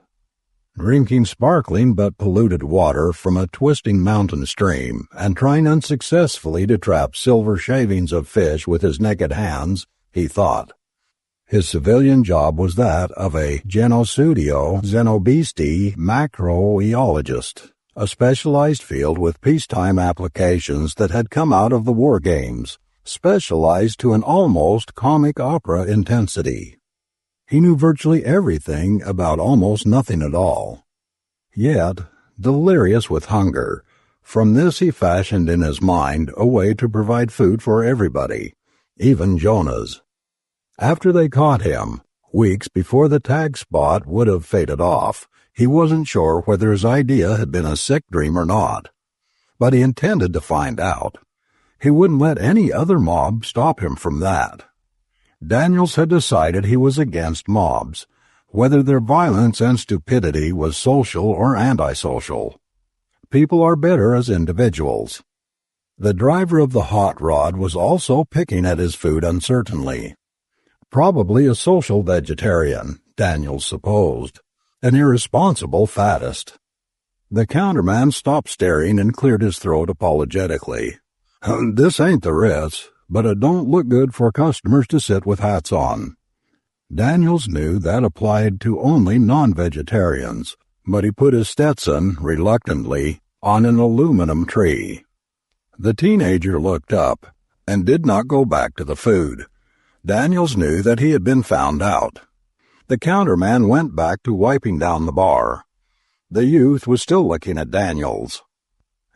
Drinking sparkling but polluted water from a twisting mountain stream, and trying unsuccessfully to trap silver shavings of fish with his naked hands, he thought. His civilian job was that of a genosudio xenobesti macroeologist, a specialized field with peacetime applications that had come out of the war games, specialized to an almost comic opera intensity. He knew virtually everything about almost nothing at all. Yet, delirious with hunger, from this he fashioned in his mind a way to provide food for everybody, even Jonah's. After they caught him, weeks before the tag spot would have faded off, he wasn't sure whether his idea had been a sick dream or not. But he intended to find out. He wouldn't let any other mob stop him from that. Daniels had decided he was against mobs, whether their violence and stupidity was social or antisocial. People are better as individuals. The driver of the hot rod was also picking at his food uncertainly. Probably a social vegetarian, Daniels supposed, an irresponsible fattist. The counterman stopped staring and cleared his throat apologetically. "This ain't the Ritz, but it don't look good for customers to sit with hats on." Daniels knew that applied to only non-vegetarians, but he put his Stetson, reluctantly, on an aluminum tree. The teenager looked up and did not go back to the food. Daniels knew that he had been found out. The counterman went back to wiping down the bar. The youth was still looking at Daniels.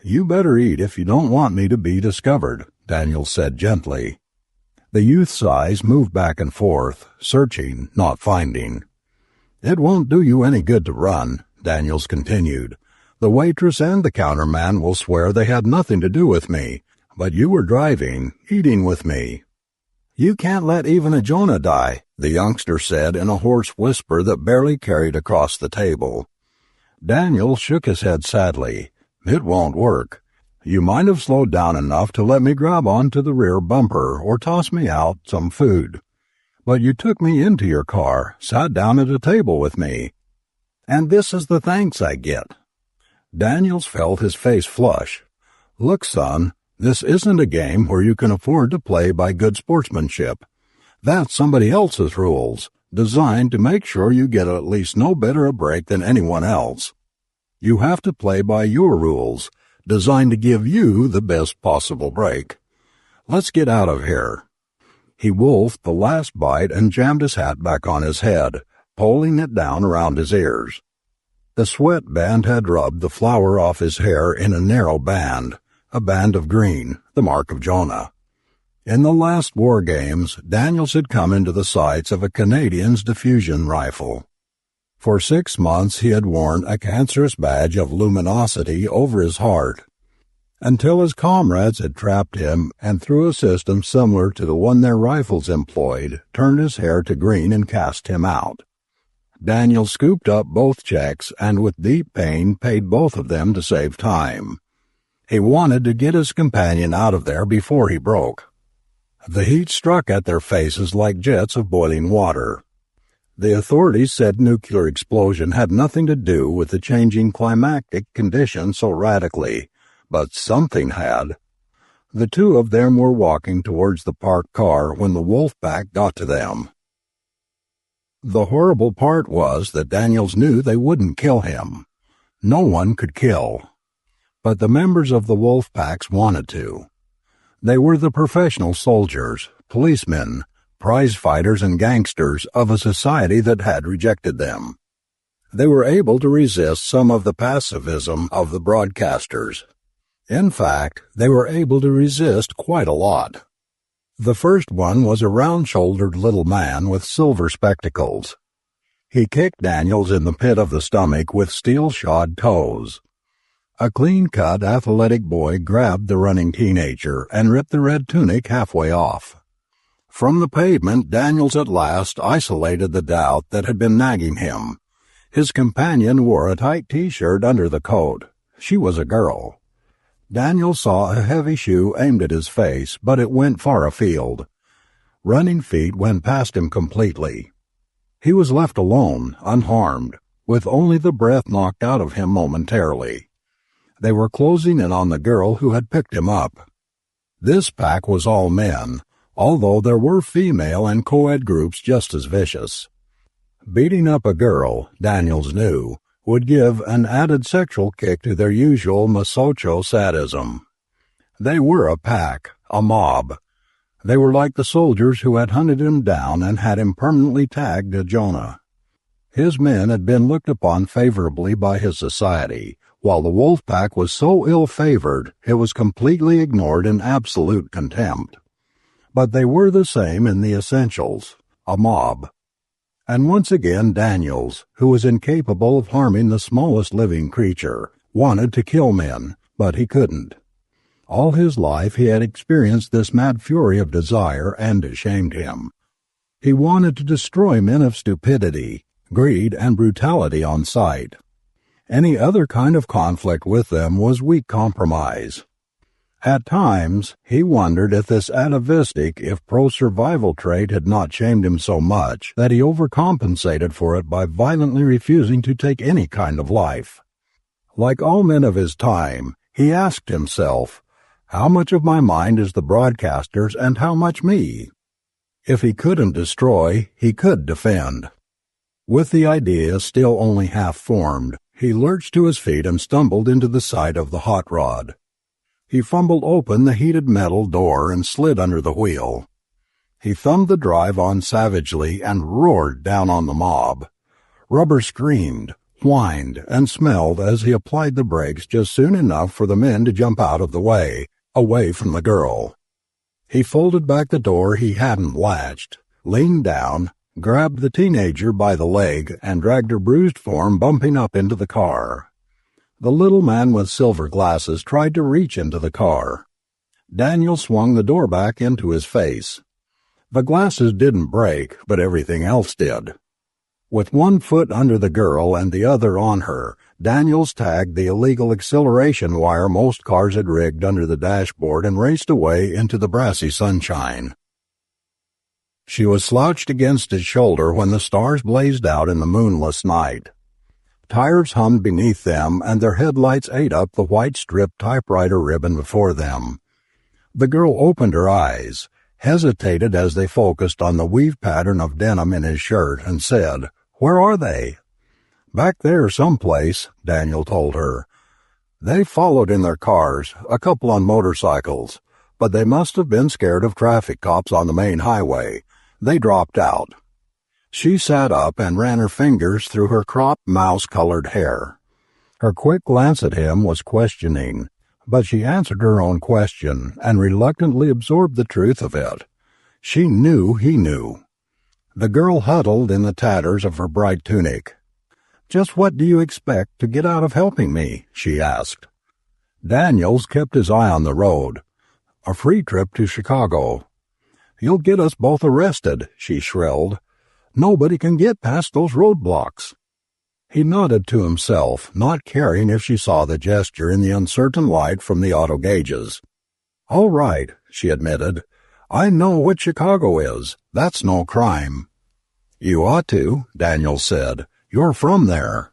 "You better eat if you don't want me to be discovered," Daniels said gently. The youth's eyes moved back and forth, searching, not finding. "It won't do you any good to run," Daniels continued. "The waitress and the counterman will swear they had nothing to do with me, but you were driving, eating with me." "You can't let even a Jonah die," the youngster said in a hoarse whisper that barely carried across the table. Daniel shook his head sadly. "It won't work. You might have slowed down enough to let me grab onto the rear bumper or toss me out some food. But you took me into your car, sat down at a table with me. And this is the thanks I get." Daniels felt his face flush. "Look, son, this isn't a game where you can afford to play by good sportsmanship. That's somebody else's rules, designed to make sure you get at least no better a break than anyone else. You have to play by your rules, designed to give you the best possible break. Let's get out of here." He wolfed the last bite and jammed his hat back on his head, pulling it down around his ears. The sweat band had rubbed the flour off his hair in a narrow band, a band of green, the mark of Jonah. In the last war games, Daniels had come into the sights of a Canadian's diffusion rifle. For 6 months he had worn a cancerous badge of luminosity over his heart, until his comrades had trapped him and through a system similar to the one their rifles employed, turned his hair to green and cast him out. Daniel scooped up both checks and with deep pain paid both of them to save time. He wanted to get his companion out of there before he broke. The heat struck at their faces like jets of boiling water. The authorities said nuclear explosion had nothing to do with the changing climatic conditions so radically, but something had. The two of them were walking towards the parked car when the wolf pack got to them. The horrible part was that Daniels knew they wouldn't kill him. No one could kill. But the members of the wolf packs wanted to. They were the professional soldiers, policemen, prize fighters and gangsters of a society that had rejected them. They were able to resist some of the pacifism of the broadcasters. In fact, they were able to resist quite a lot. The first one was a round-shouldered little man with silver spectacles. He kicked Daniels in the pit of the stomach with steel-shod toes. A clean-cut, athletic boy grabbed the running teenager and ripped the red tunic halfway off. From the pavement, Daniels at last isolated the doubt that had been nagging him. His companion wore a tight T-shirt under the coat. She was a girl. Daniel saw a heavy shoe aimed at his face, but it went far afield. Running feet went past him completely. He was left alone, unharmed, with only the breath knocked out of him momentarily. They were closing in on the girl who had picked him up. This pack was all men, although there were female and co-ed groups just as vicious. Beating up a girl, Daniels knew, would give an added sexual kick to their usual masocho sadism. They were a pack, a mob. They were like the soldiers who had hunted him down and had him permanently tagged to Jonah. His men had been looked upon favorably by his society, while the wolf pack was so ill-favored it was completely ignored in absolute contempt. But they were the same in the essentials, a mob. And once again Daniels, who was incapable of harming the smallest living creature, wanted to kill men, but he couldn't. All his life he had experienced this mad fury of desire, and it shamed him. He wanted to destroy men of stupidity, greed, and brutality on sight. Any other kind of conflict with them was weak compromise. At times, he wondered if this atavistic, if pro-survival trait had not shamed him so much that he overcompensated for it by violently refusing to take any kind of life. Like all men of his time, he asked himself, how much of my mind is the broadcasters and how much me? If he couldn't destroy, he could defend. With the idea still only half formed, he lurched to his feet and stumbled into the side of the hot rod. He fumbled open the heated metal door and slid under the wheel. He thumbed the drive on savagely and roared down on the mob. Rubber screamed, whined, and smelled as he applied the brakes just soon enough for the men to jump out of the way, away from the girl. He folded back the door he hadn't latched, leaned down, grabbed the teenager by the leg, and dragged her bruised form bumping up into the car. The little man with silver glasses tried to reach into the car. Daniel swung the door back into his face. The glasses didn't break, but everything else did. With one foot under the girl and the other on her, Daniels tagged the illegal acceleration wire most cars had rigged under the dashboard and raced away into the brassy sunshine. She was slouched against his shoulder when the stars blazed out in the moonless night. Tires hummed beneath them, and their headlights ate up the white-striped typewriter ribbon before them. The girl opened her eyes, hesitated as they focused on the weave pattern of denim in his shirt, and said, "Where are they?" "Back there someplace," Daniel told her. "They followed in their cars, a couple on motorcycles, but they must have been scared of traffic cops on the main highway. They dropped out." She sat up and ran her fingers through her cropped mouse-colored hair. Her quick glance at him was questioning, but she answered her own question and reluctantly absorbed the truth of it. She knew he knew. The girl huddled in the tatters of her bright tunic. "Just what do you expect to get out of helping me?" she asked. Daniels kept his eye on the road. "A free trip to Chicago." "You'll get us both arrested," she shrilled. "Nobody can get past those roadblocks." He nodded to himself, not caring if she saw the gesture in the uncertain light from the auto gauges. "All right," she admitted. "I know what Chicago is. That's no crime." "You ought to," Daniel said. "You're from there."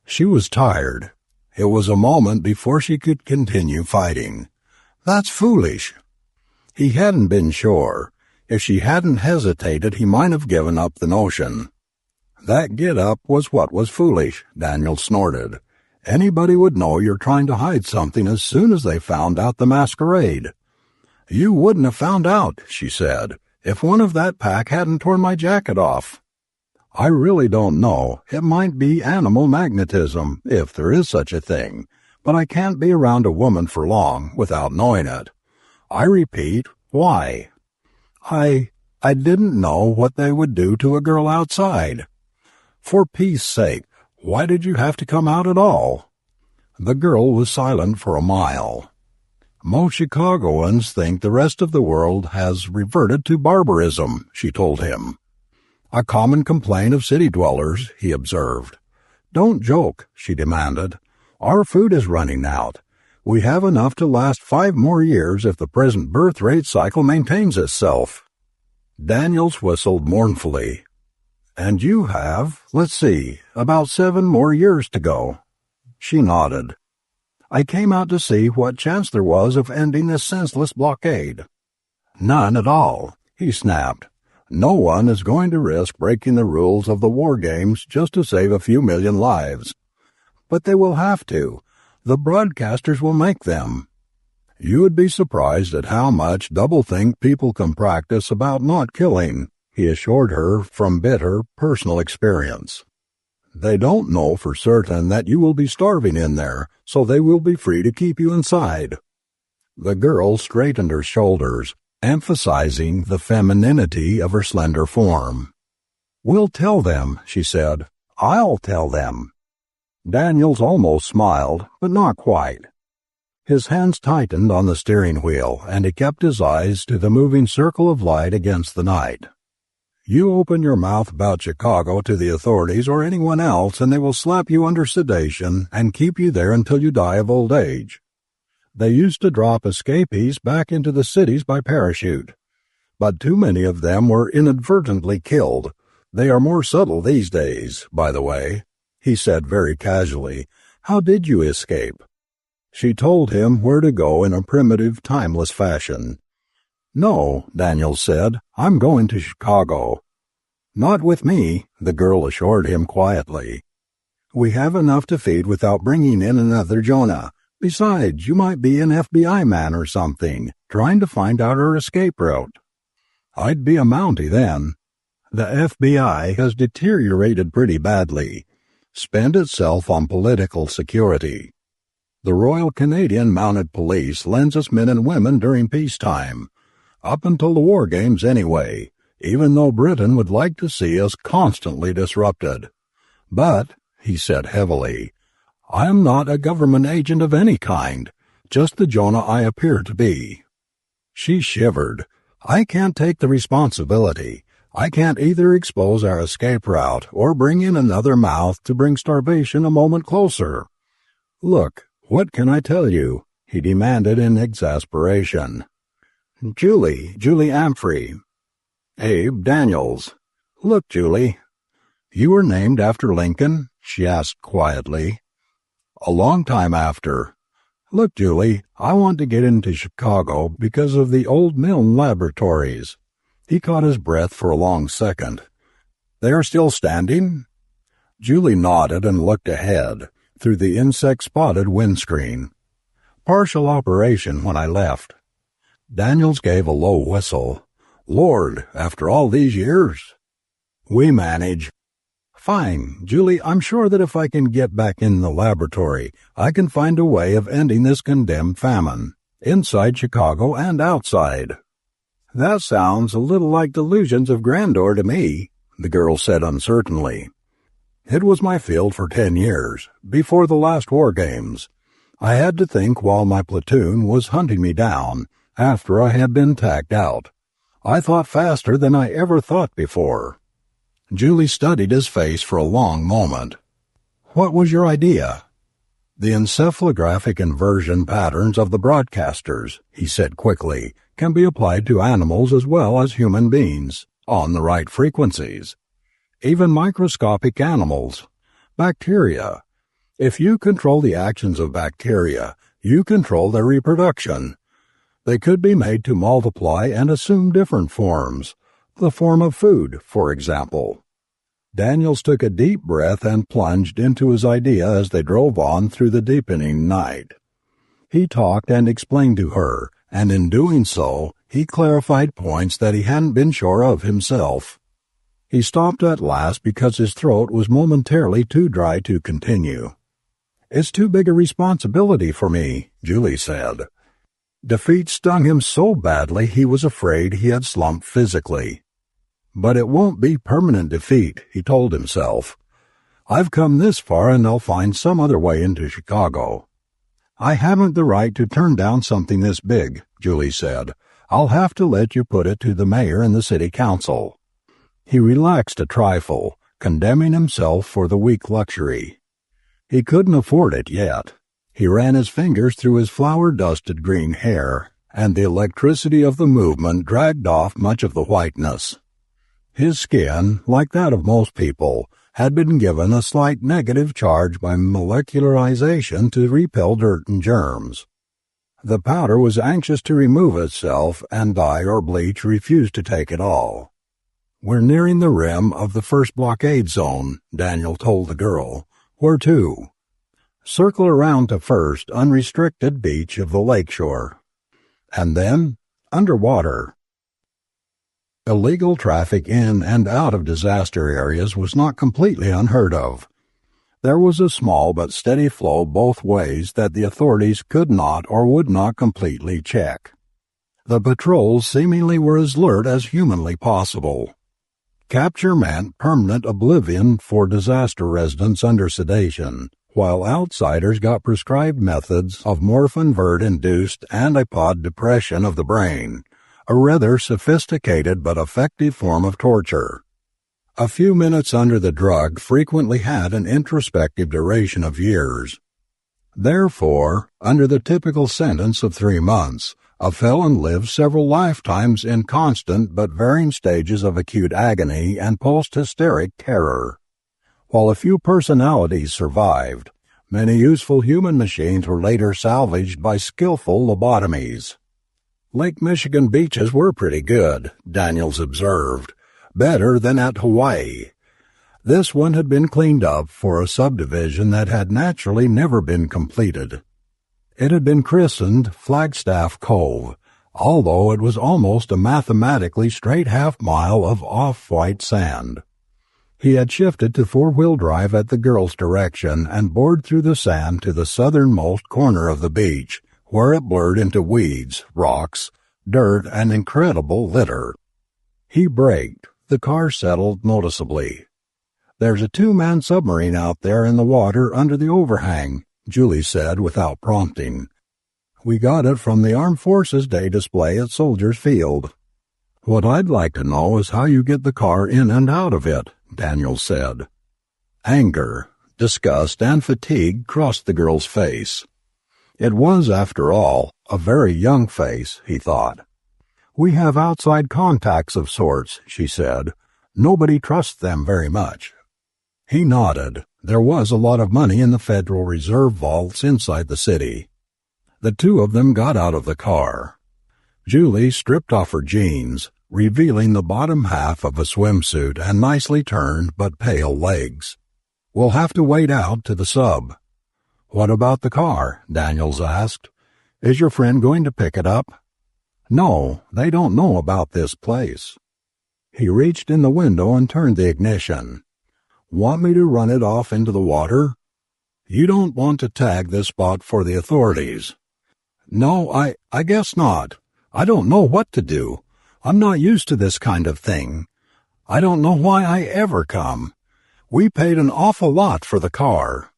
She was tired. It was a moment before she could continue fighting. "That's foolish." He hadn't been sure. If she hadn't hesitated, he might have given up the notion. "That get-up was what was foolish," Daniel snorted. "Anybody would know you're trying to hide something as soon as they found out the masquerade." "You wouldn't have found out," she said, "if one of that pack hadn't torn my jacket off." "I really don't know. It might be animal magnetism, if there is such a thing, but I can't be around a woman for long without knowing it. I repeat, why?" I didn't know what they would do to a girl outside." "For peace sake, why did you have to come out at all?" The girl was silent for a mile. "Most Chicagoans think the rest of the world has reverted to barbarism," she told him. "A common complaint of city dwellers," he observed. "Don't joke," she demanded. "Our food is running out. We have enough to last 5 more years if the present birth rate cycle maintains itself." Daniels whistled mournfully. "And you have, let's see, about 7 more years to go." She nodded. "I came out to see what chance there was of ending this senseless blockade." "None at all," he snapped. "No one is going to risk breaking the rules of the war games just to save a few million lives." "But they will have to. The broadcasters will make them." "You would be surprised at how much doublethink people can practice about not killing," he assured her from bitter personal experience. "They don't know for certain that you will be starving in there, so they will be free to keep you inside." The girl straightened her shoulders, emphasizing the femininity of her slender form. "We'll tell them," she said. "I'll tell them." Daniels almost smiled, but not quite. His hands tightened on the steering wheel, and he kept his eyes to the moving circle of light against the night. "You open your mouth about Chicago to the authorities or anyone else, and they will slap you under sedation and keep you there until you die of old age. They used to drop escapees back into the cities by parachute, but too many of them were inadvertently killed. They are more subtle these days, by the way," he said very casually. "How did you escape?" She told him where to go in a primitive, timeless fashion. "No," Daniel said, "I'm going to Chicago." "Not with me," the girl assured him quietly. "We have enough to feed without bringing in another Jonah. Besides, you might be an FBI man or something, trying to find out our escape route." "I'd be a Mountie then." "The FBI has deteriorated pretty badly. Spent itself on political security. The Royal Canadian Mounted Police lends us men and women during peacetime. Up until the war games anyway, even though Britain would like to see us constantly disrupted. But," he said heavily, "I am not a government agent of any kind, just the Jonah I appear to be." She shivered. "I can't take the responsibility. I can't either expose our escape route or bring in another mouth to bring starvation a moment closer." "Look, what can I tell you?" he demanded in exasperation. Julie Amphrey." Abe Daniels. Look, Julie. You were named after Lincoln? She asked quietly. A long time after. Look, Julie, I want to get into Chicago because of the old Milne laboratories. He caught his breath for a long second. They are still standing? Julie nodded and looked ahead, through the insect-spotted windscreen. Partial operation when I left. Daniels gave a low whistle. Lord, after all these years? We manage. Fine, Julie, I'm sure that if I can get back in the laboratory, I can find a way of ending this condemned famine, inside Chicago and outside. That sounds a little like delusions of grandeur to me, the girl said uncertainly. It was my field for 10 years, before the last war games. I had to think while my platoon was hunting me down, after I had been tagged out. I thought faster than I ever thought before. Julie studied his face for a long moment. What was your idea? The encephalographic inversion patterns of the broadcasters, he said quickly, can be applied to animals as well as human beings, on the right frequencies. Even microscopic animals. Bacteria. If you control the actions of bacteria, you control their reproduction. They could be made to multiply and assume different forms. The form of food, for example. Daniels took a deep breath and plunged into his idea as they drove on through the deepening night. He talked and explained to her, and in doing so, he clarified points that he hadn't been sure of himself. He stopped at last because his throat was momentarily too dry to continue. It's too big a responsibility for me, Julie said. Defeat stung him so badly he was afraid he had slumped physically. But it won't be permanent defeat, he told himself. I've come this far and I'll find some other way into Chicago. I haven't the right to turn down something this big, Julie said. I'll have to let you put it to the mayor and the city council. He relaxed a trifle, condemning himself for the weak luxury. He couldn't afford it yet. He ran his fingers through his flour-dusted green hair, and the electricity of the movement dragged off much of the whiteness. His skin, like that of most people, had been given a slight negative charge by molecularization to repel dirt and germs. The powder was anxious to remove itself, and dye or bleach refused to take it all. We're nearing the rim of the first blockade zone, Daniel told the girl. Where to? Circle around to first unrestricted beach of the lakeshore. And then, underwater. Illegal traffic in and out of disaster areas was not completely unheard of. There was a small but steady flow both ways that the authorities could not or would not completely check. The patrols seemingly were as alert as humanly possible. Capture meant permanent oblivion for disaster residents under sedation, while outsiders got prescribed methods of morphin-vert-induced antipod depression of the brain, a rather sophisticated but effective form of torture. A few minutes under the drug frequently had an introspective duration of years. Therefore, under the typical sentence of 3 months, a felon lived several lifetimes in constant but varying stages of acute agony and post-hysteric terror. While a few personalities survived, many useful human machines were later salvaged by skillful lobotomies. Lake Michigan beaches were pretty good, Daniels observed. Better than at Hawaii. This one had been cleaned up for a subdivision that had naturally never been completed. It had been christened Flagstaff Cove, although it was almost a mathematically straight half-mile of off-white sand. He had shifted to four-wheel drive at the girl's direction and bored through the sand to the southernmost corner of the beach, where it blurred into weeds, rocks, dirt, and incredible litter. He braked. The car settled noticeably. There's a 2-man submarine out there in the water under the overhang, Julie said without prompting. We got it from the Armed Forces Day display at Soldiers Field. What I'd like to know is how you get the car in and out of it, Daniel said. Anger, disgust, and fatigue crossed the girl's face. It was, after all, a very young face, he thought. "We have outside contacts of sorts," she said. "Nobody trusts them very much." He nodded. There was a lot of money in the Federal Reserve vaults inside the city. The two of them got out of the car. Julie stripped off her jeans, revealing the bottom half of a swimsuit and nicely turned but pale legs. "We'll have to wait out to the sub." "What about the car?" Daniels asked. "Is your friend going to pick it up?" "No, they don't know about this place." He reached in the window and turned the ignition. "Want me to run it off into the water?" "You don't want to tag this spot for the authorities." "No, I guess not. I don't know what to do. I'm not used to this kind of thing. I don't know why I ever come. We paid an awful lot for the car."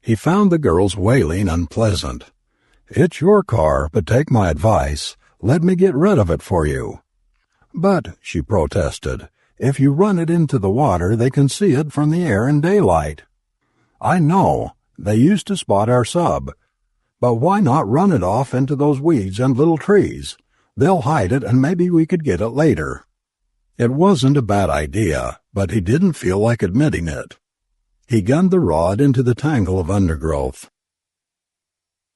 He found the girl's wailing unpleasant. "It's your car, but take my advice. Let me get rid of it for you." "But," she protested, "if you run it into the water, they can see it from the air in daylight." "I know. They used to spot our sub. But why not run it off into those weeds and little trees? They'll hide it, and maybe we could get it later." It wasn't a bad idea, but he didn't feel like admitting it. He gunned the rod into the tangle of undergrowth.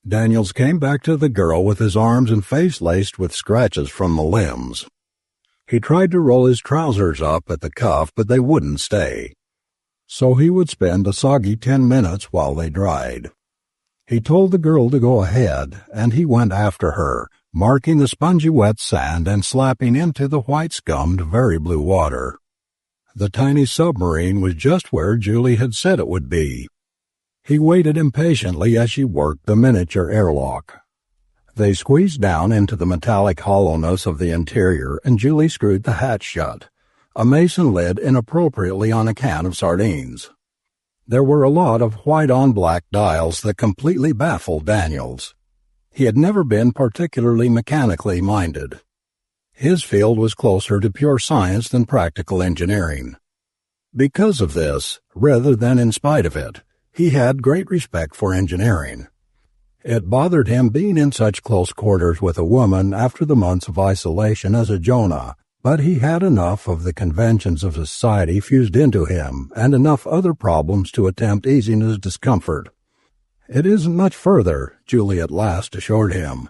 Daniels came back to the girl with his arms and face laced with scratches from the limbs. He tried to roll his trousers up at the cuff, but they wouldn't stay. So he would spend a soggy 10 minutes while they dried. He told the girl to go ahead, and he went after her, marking the spongy wet sand and slapping into the white-scummed, very blue water. The tiny submarine was just where Julie had said it would be. He waited impatiently as she worked the miniature airlock. They squeezed down into the metallic hollowness of the interior, and Julie screwed the hatch shut, a mason lid inappropriately on a can of sardines. There were a lot of white-on-black dials that completely baffled Daniels. He had never been particularly mechanically minded. His field was closer to pure science than practical engineering. Because of this, rather than in spite of it, he had great respect for engineering. It bothered him being in such close quarters with a woman after the months of isolation as a Jonah, but he had enough of the conventions of society fused into him and enough other problems to attempt easing his discomfort. "It isn't much further," Julie at last assured him.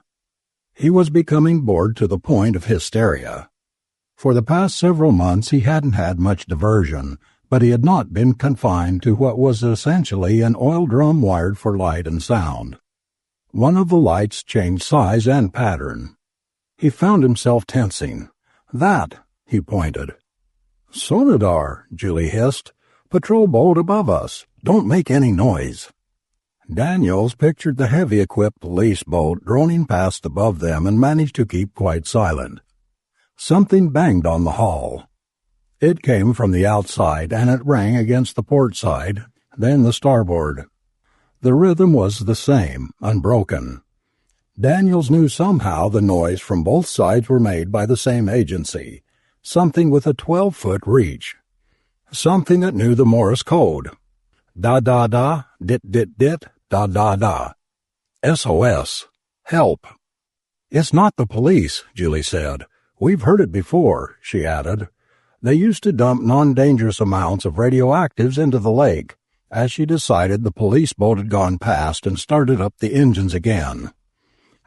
He was becoming bored to the point of hysteria. For the past several months he hadn't had much diversion, but he had not been confined to what was essentially an oil drum wired for light and sound. One of the lights changed size and pattern. He found himself tensing. "That," he pointed. "Sonadar," Julie hissed. "Patrol boat above us. Don't make any noise." Daniels pictured the heavy-equipped police boat droning past above them and managed to keep quite silent. Something banged on the hull. It came from the outside, and it rang against the port side, then the starboard. The rhythm was the same, unbroken. Daniels knew somehow the noise from both sides were made by the same agency, something with a 12-foot reach. Something that knew the Morse code. Da-da-da, dit-dit-dit, da-da-da. SOS. Help. "It's not the police," Julie said. "We've heard it before," she added. "They used to dump non-dangerous amounts of radioactives into the lake, as she decided the police boat had gone past and started up the engines again."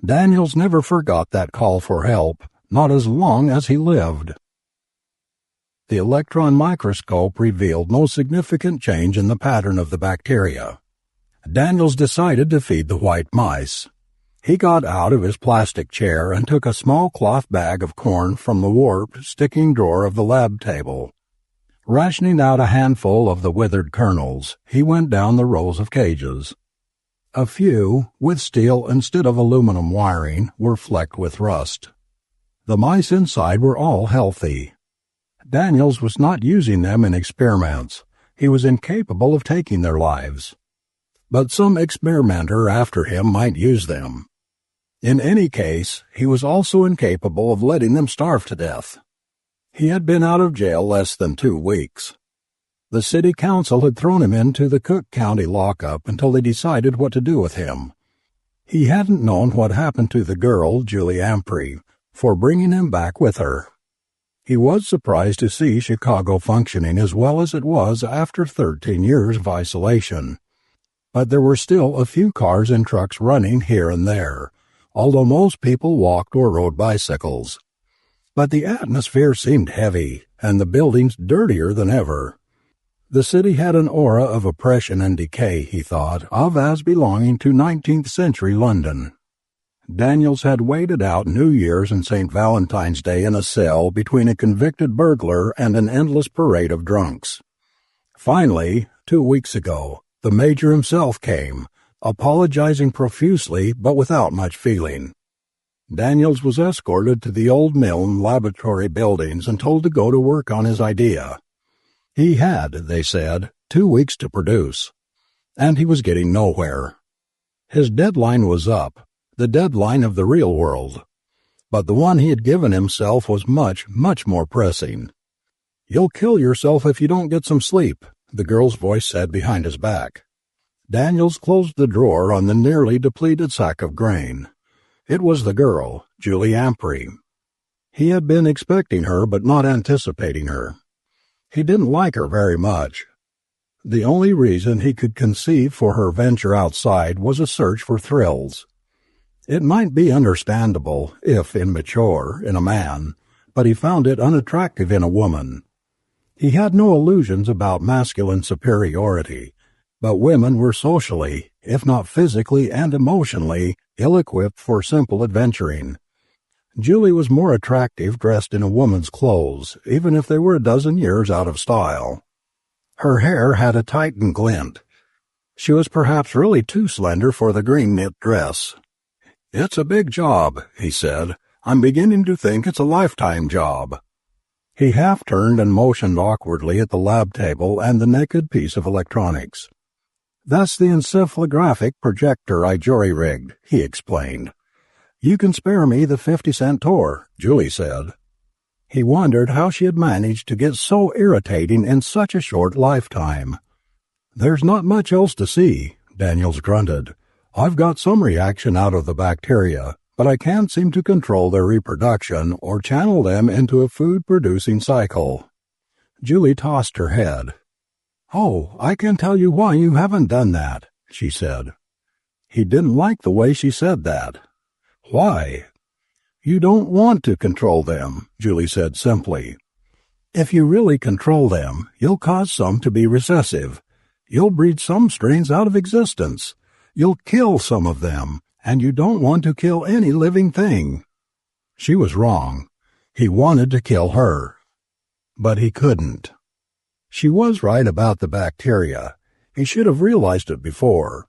Daniels never forgot that call for help, not as long as he lived. The electron microscope revealed no significant change in the pattern of the bacteria. Daniels decided to feed the white mice. He got out of his plastic chair and took a small cloth bag of corn from the warped, sticking drawer of the lab table. Rationing out a handful of the withered kernels, he went down the rows of cages. A few, with steel instead of aluminum wiring, were flecked with rust. The mice inside were all healthy. Daniels was not using them in experiments. He was incapable of taking their lives. But some experimenter after him might use them. In any case, he was also incapable of letting them starve to death. He had been out of jail less than 2 weeks. The city council had thrown him into the Cook County lockup until they decided what to do with him. He hadn't known what happened to the girl, Julie Ampry, for bringing him back with her. He was surprised to see Chicago functioning as well as it was after 13 years of isolation. But there were still a few cars and trucks running here and there, although most people walked or rode bicycles. But the atmosphere seemed heavy, and the buildings dirtier than ever. The city had an aura of oppression and decay, he thought, of as belonging to 19th century London. Daniels had waited out New Year's and St. Valentine's Day in a cell between a convicted burglar and an endless parade of drunks. Finally, 2 weeks ago, the Major himself came, apologizing profusely but without much feeling. Daniels was escorted to the old mill and laboratory buildings and told to go to work on his idea. He had, they said, 2 weeks to produce, and he was getting nowhere. His deadline was up, the deadline of the real world, but the one he had given himself was much, much more pressing. "You'll kill yourself if you don't get some sleep," the girl's voice said behind his back. Daniels closed the drawer on the nearly depleted sack of grain. It was the girl, Julie Ampry. He had been expecting her but not anticipating her. He didn't like her very much. The only reason he could conceive for her venture outside was a search for thrills. It might be understandable, if immature, in a man, but he found it unattractive in a woman. He had no illusions about masculine superiority, but women were socially, if not physically and emotionally, ill-equipped for simple adventuring. Julie was more attractive dressed in a woman's clothes, even if they were a dozen years out of style. Her hair had a tightened glint. She was perhaps really too slender for the green knit dress. "It's a big job," he said. "I'm beginning to think it's a lifetime job." He half-turned and motioned awkwardly at the lab table and the naked piece of electronics. "That's the encephalographic projector I jury-rigged," he explained. "You can spare me the 50-cent tour," Julie said. He wondered how she had managed to get so irritating in such a short lifetime. "There's not much else to see," Daniels grunted. "I've got some reaction out of the bacteria, but I can't seem to control their reproduction or channel them into a food-producing cycle." Julie tossed her head. "Oh, I can tell you why you haven't done that," she said. He didn't like the way she said that. "Why?" "You don't want to control them," Julie said simply. "If you really control them, you'll cause some to be recessive. You'll breed some strains out of existence. You'll kill some of them, and you don't want to kill any living thing." She was wrong. He wanted to kill her. But he couldn't. She was right about the bacteria. He should have realized it before.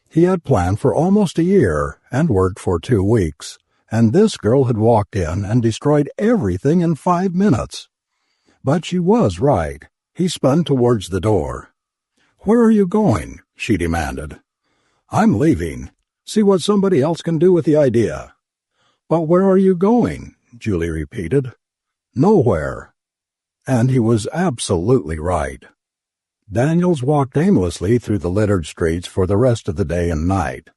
He had planned for almost a year and worked for 2 weeks, and this girl had walked in and destroyed everything in 5 minutes. But she was right. He spun towards the door. "Where are you going?" she demanded. "I'm leaving. See what somebody else can do with the idea." "But where are you going?" Julie repeated. "Nowhere." And he was absolutely right. Daniels walked aimlessly through the littered streets for the rest of the day and night.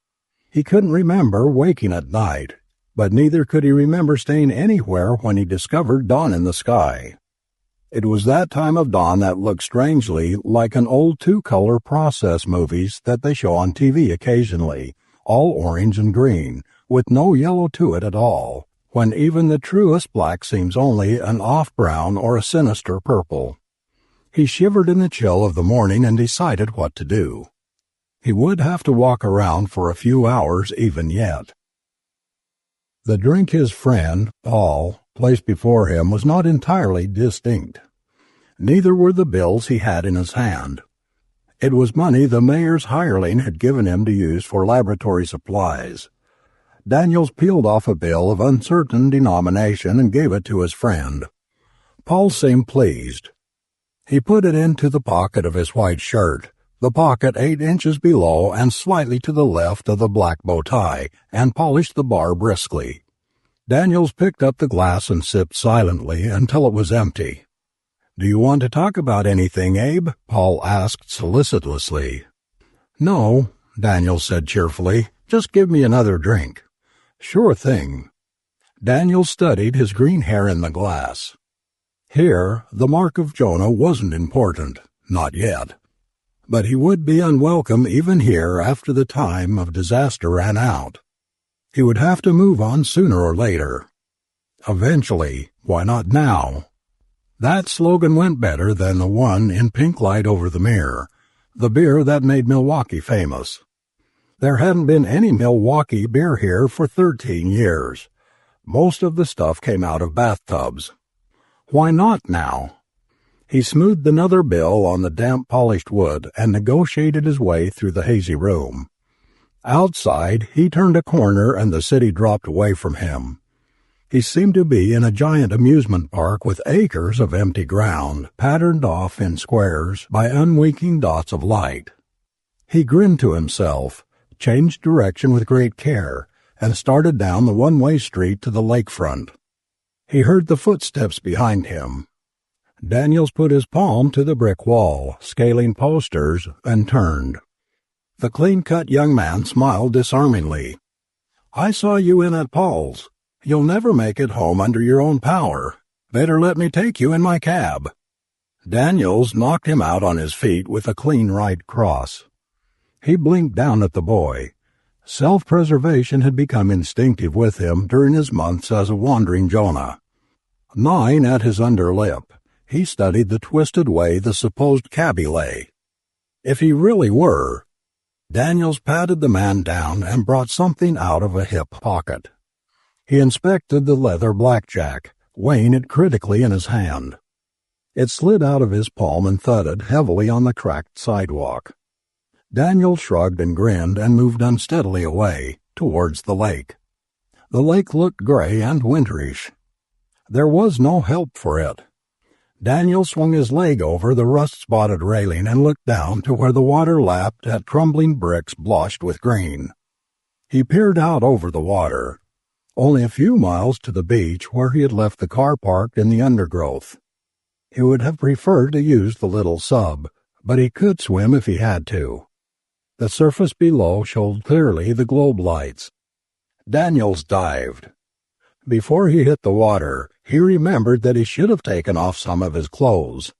He couldn't remember waking at night, but neither could he remember staying anywhere when he discovered dawn in the sky. It was that time of dawn that looked strangely like an old 2-color process movies that they show on TV occasionally, all orange and green, with no yellow to it at all, when even the truest black seems only an off-brown or a sinister purple. He shivered in the chill of the morning and decided what to do. He would have to walk around for a few hours even yet. The drink his friend, Paul, placed before him was not entirely distinct. Neither were the bills he had in his hand. It was money the mayor's hireling had given him to use for laboratory supplies. Daniels peeled off a bill of uncertain denomination and gave it to his friend. Paul seemed pleased. He put it into the pocket of his white shirt, the pocket 8 inches below and slightly to the left of the black bow tie, and polished the bar briskly. Daniels picked up the glass and sipped silently until it was empty. "Do you want to talk about anything, Abe?" Paul asked solicitously. "No," Daniels said cheerfully. "Just give me another drink." "Sure thing." Daniel studied his green hair in the glass. Here, the mark of Jonah wasn't important, not yet. But he would be unwelcome even here after the time of disaster ran out. He would have to move on sooner or later. Eventually, why not now? That slogan went better than the one in pink light over the mirror, the beer that made Milwaukee famous. There hadn't been any Milwaukee beer here for 13 years. Most of the stuff came out of bathtubs. Why not now? He smoothed another bill on the damp polished wood and negotiated his way through the hazy room. Outside, he turned a corner and the city dropped away from him. He seemed to be in a giant amusement park with acres of empty ground, patterned off in squares by unwinking dots of light. He grinned to himself, changed direction with great care, and started down the one-way street to the lakefront. He heard the footsteps behind him. Daniels put his palm to the brick wall, scaling posters, and turned. The clean-cut young man smiled disarmingly. "I saw you in at Paul's. You'll never make it home under your own power. Better let me take you in my cab." Daniels knocked him out on his feet with a clean right cross. He blinked down at the boy. Self-preservation had become instinctive with him during his months as a wandering Jonah. Gnawing at his underlip, he studied the twisted way the supposed cabbie lay. If he really were... Daniels patted the man down and brought something out of a hip pocket. He inspected the leather blackjack, weighing it critically in his hand. It slid out of his palm and thudded heavily on the cracked sidewalk. Daniel shrugged and grinned and moved unsteadily away, towards the lake. The lake looked gray and winterish. There was no help for it. Daniel swung his leg over the rust-spotted railing and looked down to where the water lapped at crumbling bricks blotched with green. He peered out over the water, only a few miles to the beach where he had left the car parked in the undergrowth. He would have preferred to use the little sub, but he could swim if he had to. The surface below showed clearly the globe lights. Daniels dived. Before he hit the water, he remembered that he should have taken off some of his clothes.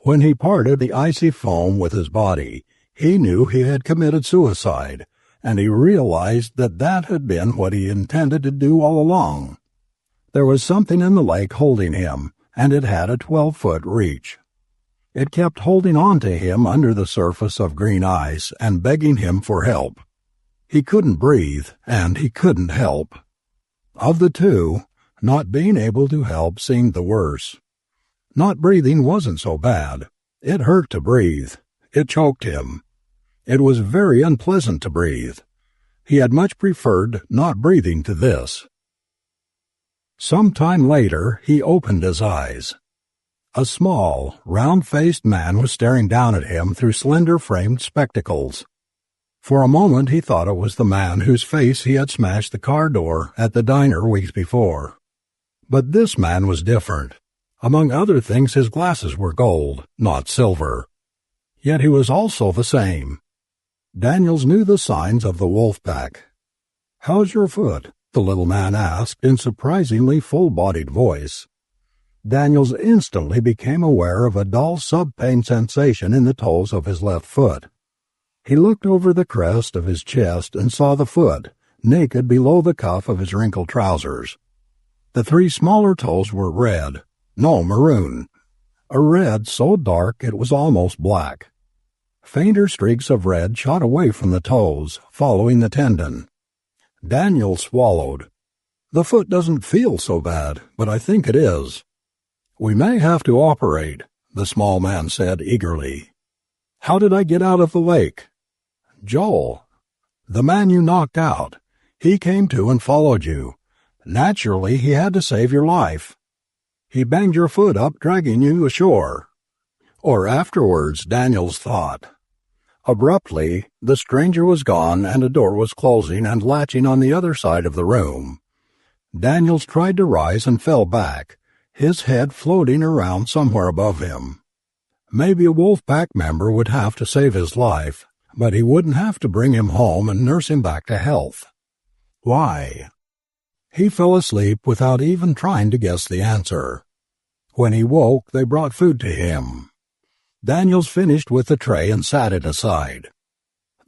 When he parted the icy foam with his body, he knew he had committed suicide, and he realized that that had been what he intended to do all along. There was something in the lake holding him, and it had a 12-foot reach. It kept holding on to him under the surface of green ice and begging him for help. He couldn't breathe, and he couldn't help. Of the two, not being able to help seemed the worse. Not breathing wasn't so bad. It hurt to breathe. It choked him. It was very unpleasant to breathe. He had much preferred not breathing to this. Some time later, he opened his eyes. A small, round-faced man was staring down at him through slender-framed spectacles. For a moment he thought it was the man whose face he had smashed the car door at the diner weeks before. But this man was different. Among other things, his glasses were gold, not silver. Yet he was also the same. Daniels knew the signs of the wolf pack. "How's your foot?" the little man asked in surprisingly full-bodied voice. Daniels instantly became aware of a dull sub-pain sensation in the toes of his left foot. He looked over the crest of his chest and saw the foot, naked below the cuff of his wrinkled trousers. The 3 smaller toes were red, no, maroon. A red so dark it was almost black. Fainter streaks of red shot away from the toes, following the tendon. Daniel swallowed. "The foot doesn't feel so bad, but I think it is." "We may have to operate," the small man said eagerly. "How did I get out of the lake?" "Joel. The man you knocked out. He came to and followed you. Naturally, he had to save your life. He banged your foot up, dragging you ashore." Or afterwards, Daniels thought. Abruptly, the stranger was gone and a door was closing and latching on the other side of the room. Daniels tried to rise and fell back, his head floating around somewhere above him. Maybe a Wolfpack member would have to save his life, but he wouldn't have to bring him home and nurse him back to health. Why? He fell asleep without even trying to guess the answer. When he woke, they brought food to him. Daniels finished with the tray and sat it aside.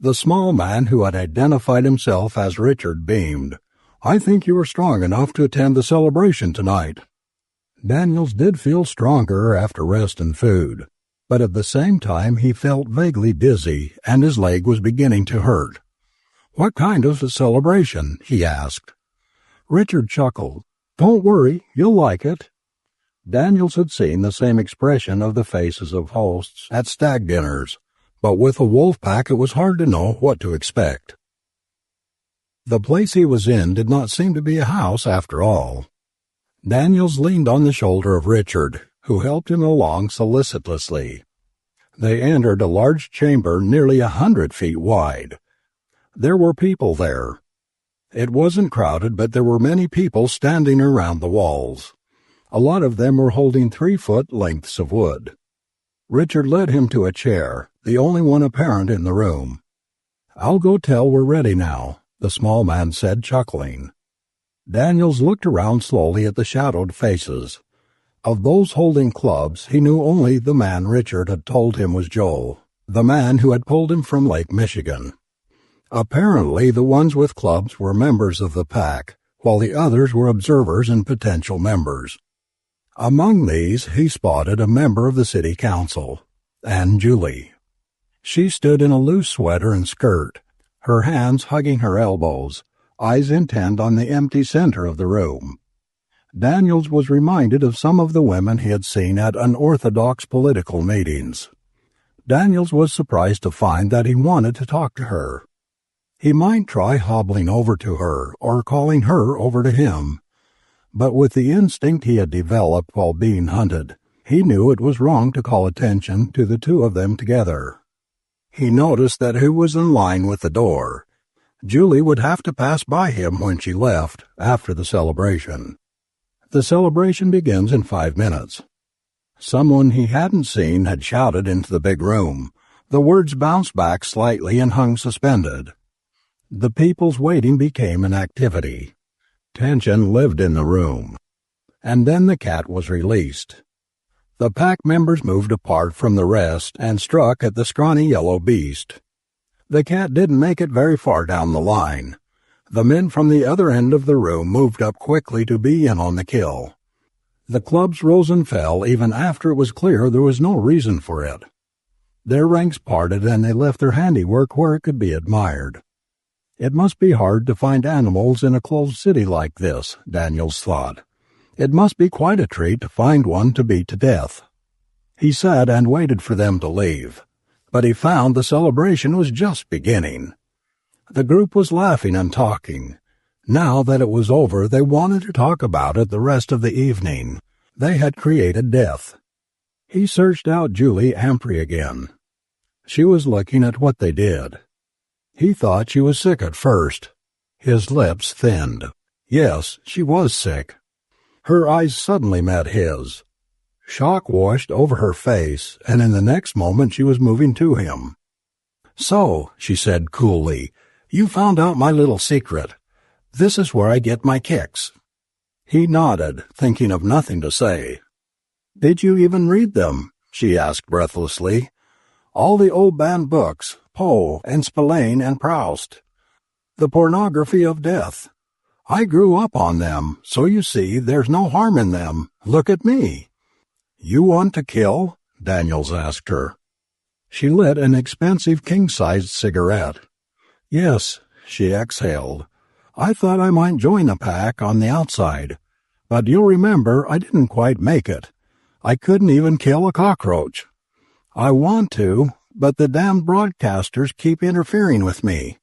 The small man who had identified himself as Richard beamed. "I think you are strong enough to attend the celebration tonight." Daniels did feel stronger after rest and food, but at the same time he felt vaguely dizzy and his leg was beginning to hurt. "What kind of a celebration?" he asked. Richard chuckled. "Don't worry, you'll like it." Daniels had seen the same expression of the faces of hosts at stag dinners, but with a wolf pack it was hard to know what to expect. The place he was in did not seem to be a house after all. Daniels leaned on the shoulder of Richard, who helped him along solicitously. They entered a large chamber nearly 100 feet wide. There were people there. It wasn't crowded, but there were many people standing around the walls. A lot of them were holding 3-foot lengths of wood. Richard led him to a chair, the only one apparent in the room. "I'll go tell we're ready now," the small man said, chuckling. Daniels looked around slowly at the shadowed faces. Of those holding clubs, he knew only the man Richard had told him was Joel, the man who had pulled him from Lake Michigan. Apparently, the ones with clubs were members of the pack, while the others were observers and potential members. Among these, he spotted a member of the city council, Anne Julie. She stood in a loose sweater and skirt, her hands hugging her elbows, eyes intent on the empty center of the room. Daniels was reminded of some of the women he had seen at unorthodox political meetings. Daniels was surprised to find that he wanted to talk to her. He might try hobbling over to her or calling her over to him, but with the instinct he had developed while being hunted, he knew it was wrong to call attention to the two of them together. He noticed that he was in line with the door. Julie would have to pass by him when she left after the celebration. The celebration begins in 5 minutes. Someone he hadn't seen had shouted into the big room. The words bounced back slightly and hung suspended. The people's waiting became an activity. Tension lived in the room. And then the cat was released. The pack members moved apart from the rest and struck at the scrawny yellow beast. The cat didn't make it very far down the line. The men from the other end of the room moved up quickly to be in on the kill. The clubs rose and fell even after it was clear there was no reason for it. Their ranks parted and they left their handiwork where it could be admired. It must be hard to find animals in a closed city like this, Daniels thought. It must be quite a treat to find one to beat to death. He sat and waited for them to leave, but he found the celebration was just beginning. The group was laughing and talking. Now that it was over, they wanted to talk about it the rest of the evening. They had created death. He searched out Julie Ampry again. She was looking at what they did. He thought she was sick at first. His lips thinned. Yes, she was sick. Her eyes suddenly met his. Shock washed over her face, and in the next moment she was moving to him. "So," she said coolly, "you found out my little secret. This is where I get my kicks." He nodded, thinking of nothing to say. "Did you even read them?" she asked breathlessly. "All the old banned books, Poe and Spillane and Proust. The pornography of death. I grew up on them, so you see there's no harm in them. Look at me." "You want to kill?" Daniels asked her. She lit an expensive king-sized cigarette. "Yes," she exhaled. "I thought I might join the pack on the outside, but you'll remember I didn't quite make it. I couldn't even kill a cockroach. I want to, but the damned broadcasters keep interfering with me."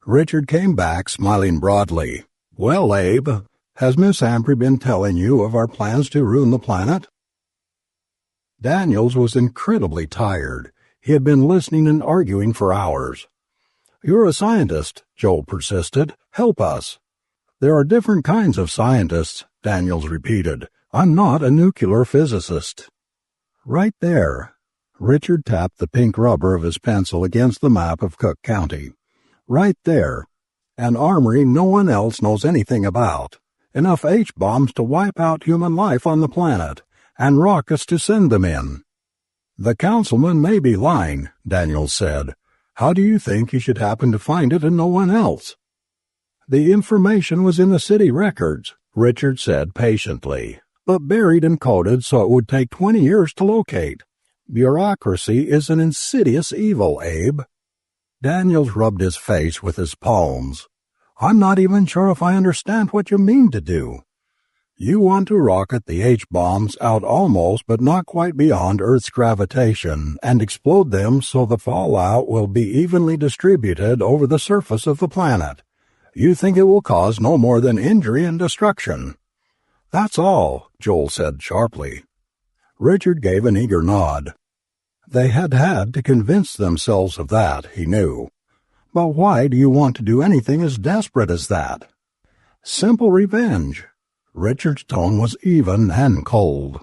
Richard came back, smiling broadly. "Well, Abe, has Miss Ampry been telling you of our plans to ruin the planet?" Daniels was incredibly tired. He had been listening and arguing for hours. "You're a scientist," Joel persisted. "Help us." "There are different kinds of scientists," Daniels repeated. "I'm not a nuclear physicist." "Right there." Richard tapped the pink rubber of his pencil against the map of Cook County. "Right there. An armory no one else knows anything about. Enough H-bombs to wipe out human life on the planet, and rockets to send them in." "The councilman may be lying," Daniels said. "How do you think he should happen to find it and no one else?" "The information was in the city records," Richard said patiently, "but buried and coded so it would take 20 years to locate. Bureaucracy is an insidious evil, Abe." Daniels rubbed his face with his palms. "I'm not even sure if I understand what you mean to do." "You want to rocket the H-bombs out almost but not quite beyond Earth's gravitation and explode them so the fallout will be evenly distributed over the surface of the planet. You think it will cause no more than injury and destruction." "That's all," Joel said sharply. Richard gave an eager nod. They had had to convince themselves of that, he knew. But why do you want to do anything as desperate as that? "Simple revenge." Richard's tone was even and cold.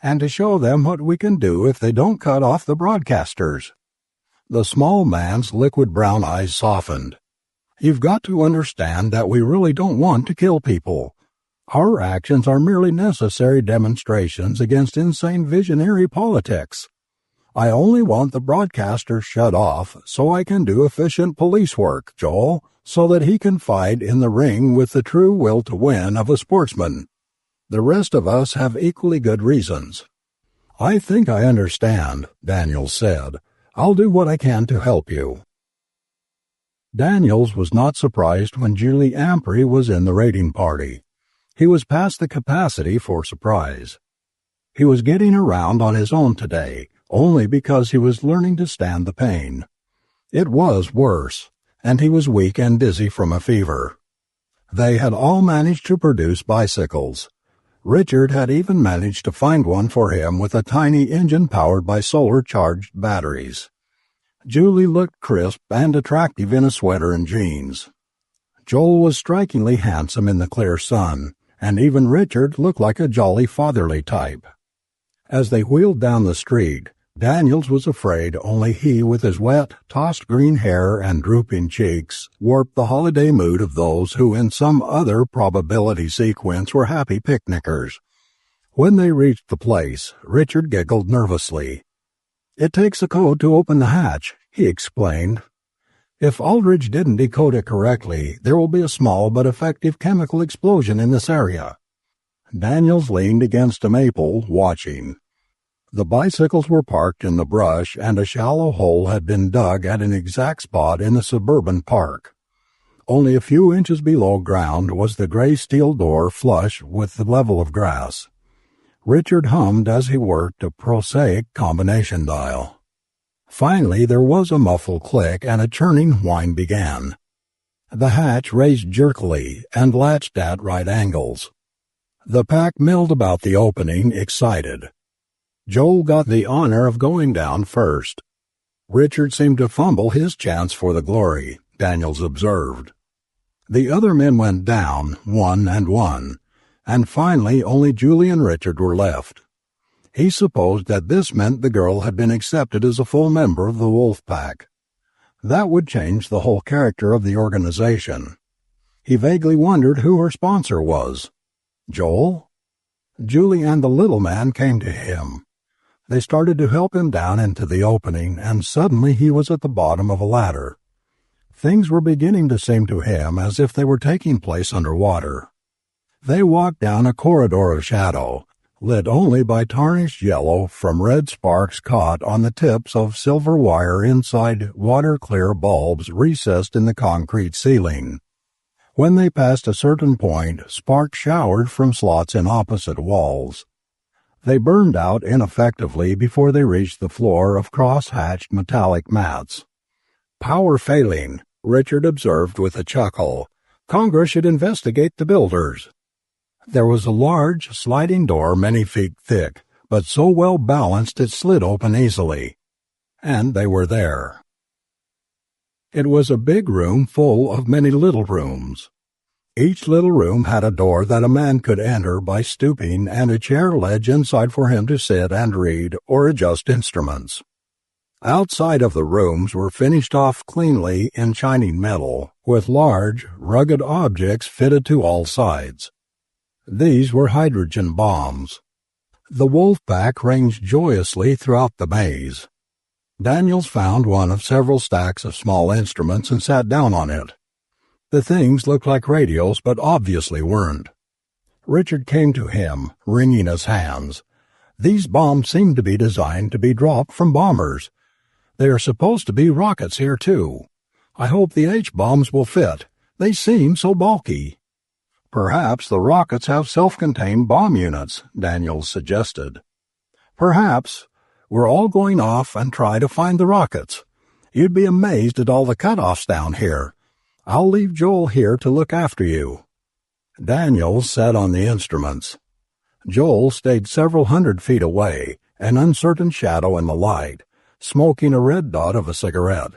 "And to show them what we can do if they don't cut off the broadcasters." The small man's liquid brown eyes softened. "You've got to understand that we really don't want to kill people. Our actions are merely necessary demonstrations against insane visionary politics. I only want the broadcasters shut off so I can do efficient police work, Joel, so that he can fight in the ring with the true will to win of a sportsman. The rest of us have equally good reasons." "I think I understand," Daniels said. "I'll do what I can to help you." Daniels was not surprised when Julie Ampry was in the raiding party. He was past the capacity for surprise. He was getting around on his own today, only because he was learning to stand the pain. It was worse, and he was weak and dizzy from a fever. They had all managed to produce bicycles. Richard had even managed to find one for him with a tiny engine powered by solar-charged batteries. Julie looked crisp and attractive in a sweater and jeans. Joel was strikingly handsome in the clear sun, and even Richard looked like a jolly fatherly type. As they wheeled down the street, Daniels was afraid only he, with his wet, tossed green hair and drooping cheeks, warped the holiday mood of those who in some other probability sequence were happy picnickers. When they reached the place, Richard giggled nervously. "It takes a code to open the hatch," he explained. "If Aldridge didn't decode it correctly, there will be a small but effective chemical explosion in this area." Daniels leaned against a maple, watching. The bicycles were parked in the brush, and a shallow hole had been dug at an exact spot in the suburban park. Only a few inches below ground was the gray steel door flush with the level of grass. Richard hummed as he worked a prosaic combination dial. Finally there was a muffled click and a churning whine began. The hatch raised jerkily and latched at right angles. The pack milled about the opening, excited. Joel got the honor of going down first. Richard seemed to fumble his chance for the glory, Daniels observed. The other men went down, one and one, and finally only Julie and Richard were left. He supposed that this meant the girl had been accepted as a full member of the Wolf Pack. That would change the whole character of the organization. He vaguely wondered who her sponsor was. Joel? Julie and the little man came to him. They started to help him down into the opening, and suddenly he was at the bottom of a ladder. Things were beginning to seem to him as if they were taking place underwater. They walked down a corridor of shadow, lit only by tarnished yellow from red sparks caught on the tips of silver wire inside water-clear bulbs recessed in the concrete ceiling. When they passed a certain point, sparks showered from slots in opposite walls. They burned out ineffectively before they reached the floor of cross-hatched metallic mats. "Power failing," Richard observed with a chuckle. "Congress should investigate the builders." There was a large, sliding door many feet thick, but so well balanced it slid open easily. And they were there. It was a big room full of many little rooms. Each little room had a door that a man could enter by stooping and a chair ledge inside for him to sit and read or adjust instruments. Outside of the rooms were finished off cleanly in shining metal, with large, rugged objects fitted to all sides. These were hydrogen bombs. The wolf pack ranged joyously throughout the maze. Daniels found one of several stacks of small instruments and sat down on it. The things looked like radios, but obviously weren't. Richard came to him, wringing his hands. These bombs seem to be designed to be dropped from bombers. They are supposed to be rockets here, too. I hope the H-bombs will fit. They seem so bulky. Perhaps the rockets have self-contained bomb units, Daniels suggested. Perhaps. We're all going off and try to find the rockets. You'd be amazed at all the cutoffs down here. I'll leave Joel here to look after you. Daniels sat on the instruments. Joel stayed several 100 feet away, an uncertain shadow in the light, smoking a red dot of a cigarette.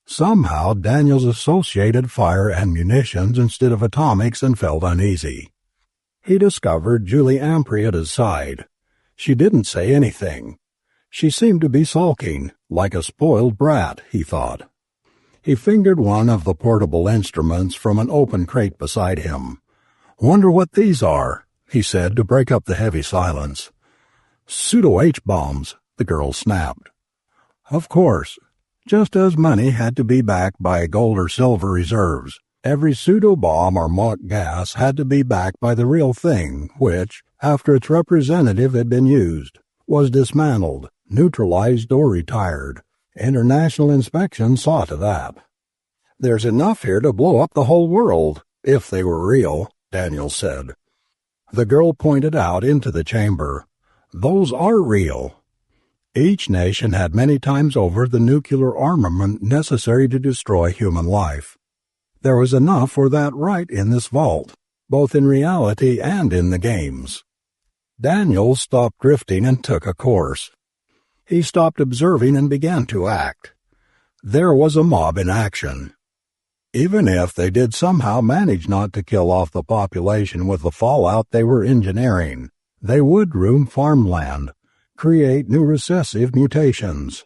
Somehow Daniels associated fire and munitions instead of atomics and felt uneasy. He discovered Julie Ampry at his side. She didn't say anything. She seemed to be sulking, like a spoiled brat, he thought. He fingered one of the portable instruments from an open crate beside him. "Wonder what these are," he said to break up the heavy silence. "Pseudo-H-bombs," the girl snapped. "Of course. Just as money had to be backed by gold or silver reserves, every pseudo-bomb or mock gas had to be backed by the real thing, which, after its representative had been used, was dismantled, neutralized, or retired. International inspection saw to that. There's enough here to blow up the whole world, if they were real, Daniels said. The girl pointed out into the chamber. Those are real. Each nation had many times over the nuclear armament necessary to destroy human life. There was enough for that right in this vault, both in reality and in the games. Daniels stopped drifting and took a course. He stopped observing and began to act. There was a mob in action. Even if they did somehow manage not to kill off the population with the fallout they were engineering, they would ruin farmland, create new recessive mutations.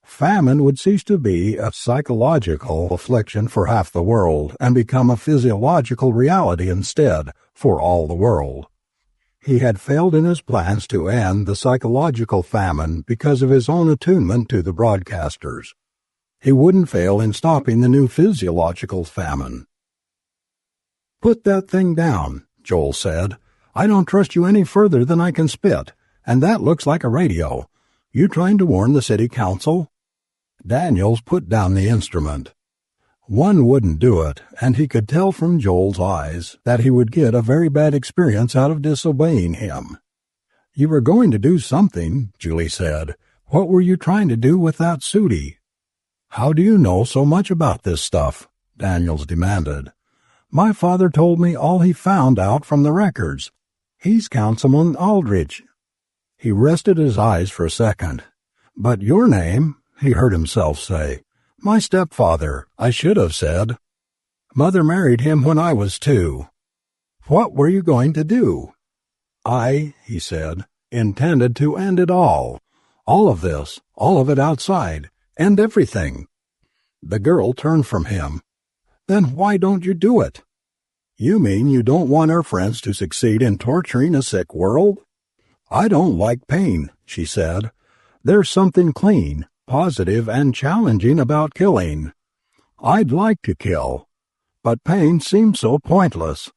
Famine would cease to be a psychological affliction for half the world and become a physiological reality instead for all the world. He had failed in his plans to end the psychological famine because of his own attunement to the broadcasters. He wouldn't fail in stopping the new physiological famine. "Put that thing down," Joel said. "I don't trust you any further than I can spit, and that looks like a radio. You trying to warn the city council?" Daniels put down the instrument. One wouldn't do it, and he could tell from Joel's eyes that he would get a very bad experience out of disobeying him. "You were going to do something," Julie said. "What were you trying to do with that Sooty?" "How do you know so much about this stuff?" Daniels demanded. "My father told me all he found out from the records. He's Councilman Aldrich." He rested his eyes for a second. "But your name," he heard himself say. "My stepfather, I should have said. Mother married him when I was 2. What were you going to do?" "I," he said, "intended to end it all. All of this, all of it outside, end everything." The girl turned from him. "Then why don't you do it?" "You mean you don't want our friends to succeed in torturing a sick world?" "I don't like pain," she said. "There's something clean, positive, and challenging about killing. I'd like to kill, but pain seems so pointless.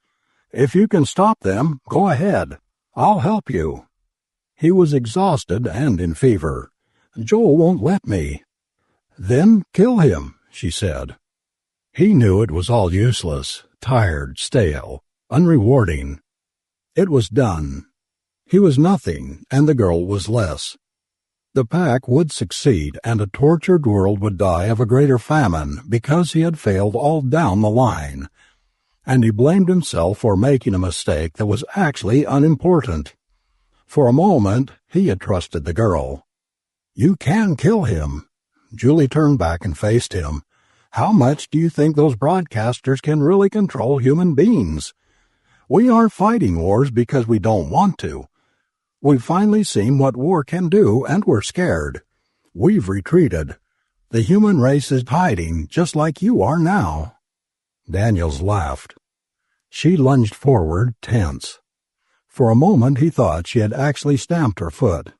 If you can stop them, go ahead. I'll help you." He was exhausted and in fever. "Joel won't let me." "Then kill him," she said. He knew it was all useless, tired, stale, unrewarding. It was done. He was nothing, and the girl was less. The pack would succeed, and a tortured world would die of a greater famine because he had failed all down the line. And he blamed himself for making a mistake that was actually unimportant. For a moment, he had trusted the girl. "You can kill him." Julie turned back and faced him. "How much do you think those broadcasters can really control human beings? We aren't fighting wars because we don't want to. We've finally seen what war can do, and we're scared. We've retreated. The human race is hiding, just like you are now." Daniels laughed. She lunged forward, tense. For a moment he thought she had actually stamped her foot.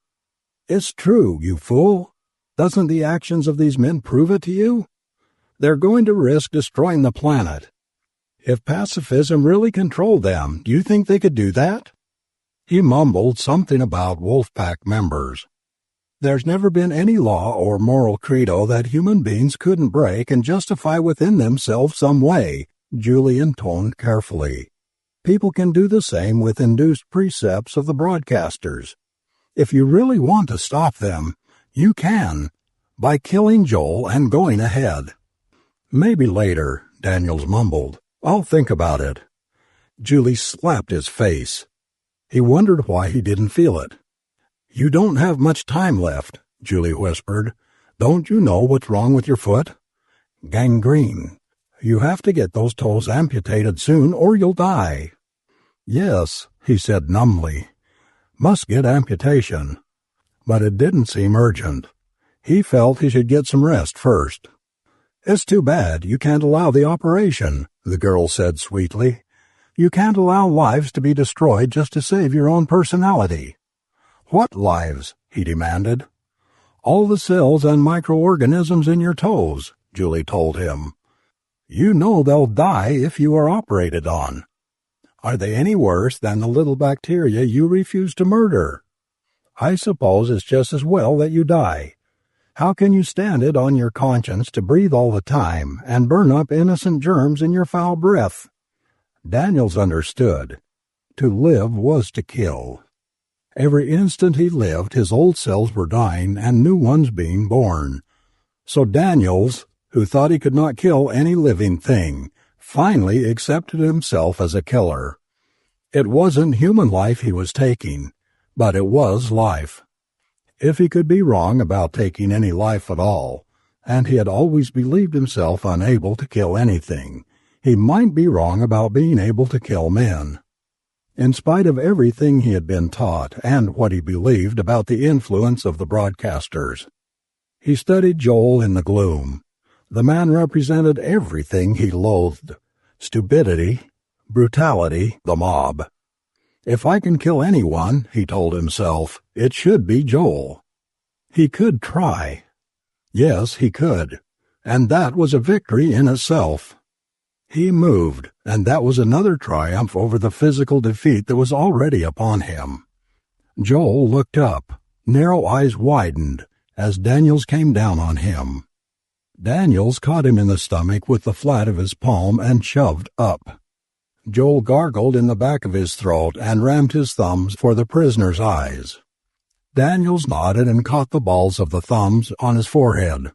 "It's true, you fool. Doesn't the actions of these men prove it to you? They're going to risk destroying the planet. If pacifism really controlled them, do you think they could do that?" He mumbled something about Wolfpack members. "There's never been any law or moral credo that human beings couldn't break and justify within themselves some way," Julie intoned carefully. "People can do the same with induced precepts of the broadcasters. If you really want to stop them, you can, by killing Joel and going ahead." "Maybe later," Daniels mumbled. "I'll think about it." Julie slapped his face. He wondered why he didn't feel it. "You don't have much time left," Julie whispered. "Don't you know what's wrong with your foot?" "Gangrene. You have to get those toes amputated soon or you'll die." "Yes," he said numbly. "Must get amputation." But it didn't seem urgent. He felt he should get some rest first. "It's too bad you can't allow the operation," the girl said sweetly. "You can't allow lives to be destroyed just to save your own personality." "What lives?" he demanded. "All the cells and microorganisms in your toes," Julie told him. "You know they'll die if you are operated on." "Are they any worse than the little bacteria you refuse to murder?" "I suppose it's just as well that you die. How can you stand it on your conscience to breathe all the time and burn up innocent germs in your foul breath?" Daniels understood. To live was to kill. Every instant he lived, his old cells were dying and new ones being born. So Daniels, who thought he could not kill any living thing, finally accepted himself as a killer. It wasn't human life he was taking, but it was life. If he could be wrong about taking any life at all, and he had always believed himself unable to kill anything, he might be wrong about being able to kill men. In spite of everything he had been taught and what he believed about the influence of the broadcasters, he studied Joel in the gloom. The man represented everything he loathed: stupidity, brutality, the mob. "If I can kill anyone," he told himself, "it should be Joel." He could try. Yes, he could, and that was a victory in itself. He moved, and that was another triumph over the physical defeat that was already upon him. Joel looked up, narrow eyes widened, as Daniels came down on him. Daniels caught him in the stomach with the flat of his palm and shoved up. Joel gargled in the back of his throat and rammed his thumbs for the prisoner's eyes. Daniels nodded and caught the balls of the thumbs on his forehead.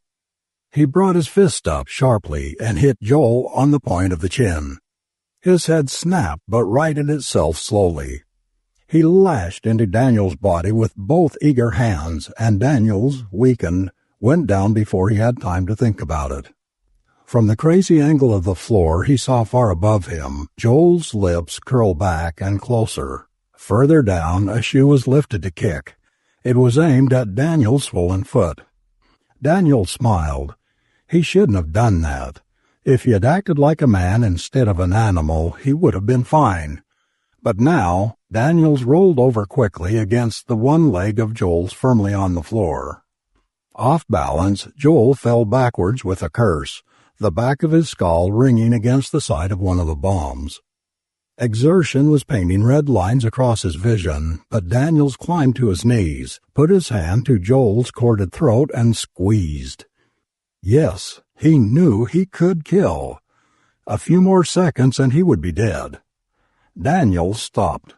He brought his fist up sharply and hit Joel on the point of the chin. His head snapped but righted itself slowly. He lashed into Daniels' body with both eager hands, and Daniels, weakened, went down before he had time to think about it. From the crazy angle of the floor he saw far above him, Joel's lips curl back and closer. Further down, a shoe was lifted to kick. It was aimed at Daniels' swollen foot. Daniels smiled. He shouldn't have done that. If he had acted like a man instead of an animal, he would have been fine. But now, Daniels rolled over quickly against the one leg of Joel's firmly on the floor. Off balance, Joel fell backwards with a curse, the back of his skull ringing against the side of one of the bombs. Exertion was painting red lines across his vision, but Daniels climbed to his knees, put his hand to Joel's corded throat, and squeezed. Yes, he knew he could kill. A few more seconds and he would be dead. Daniels stopped.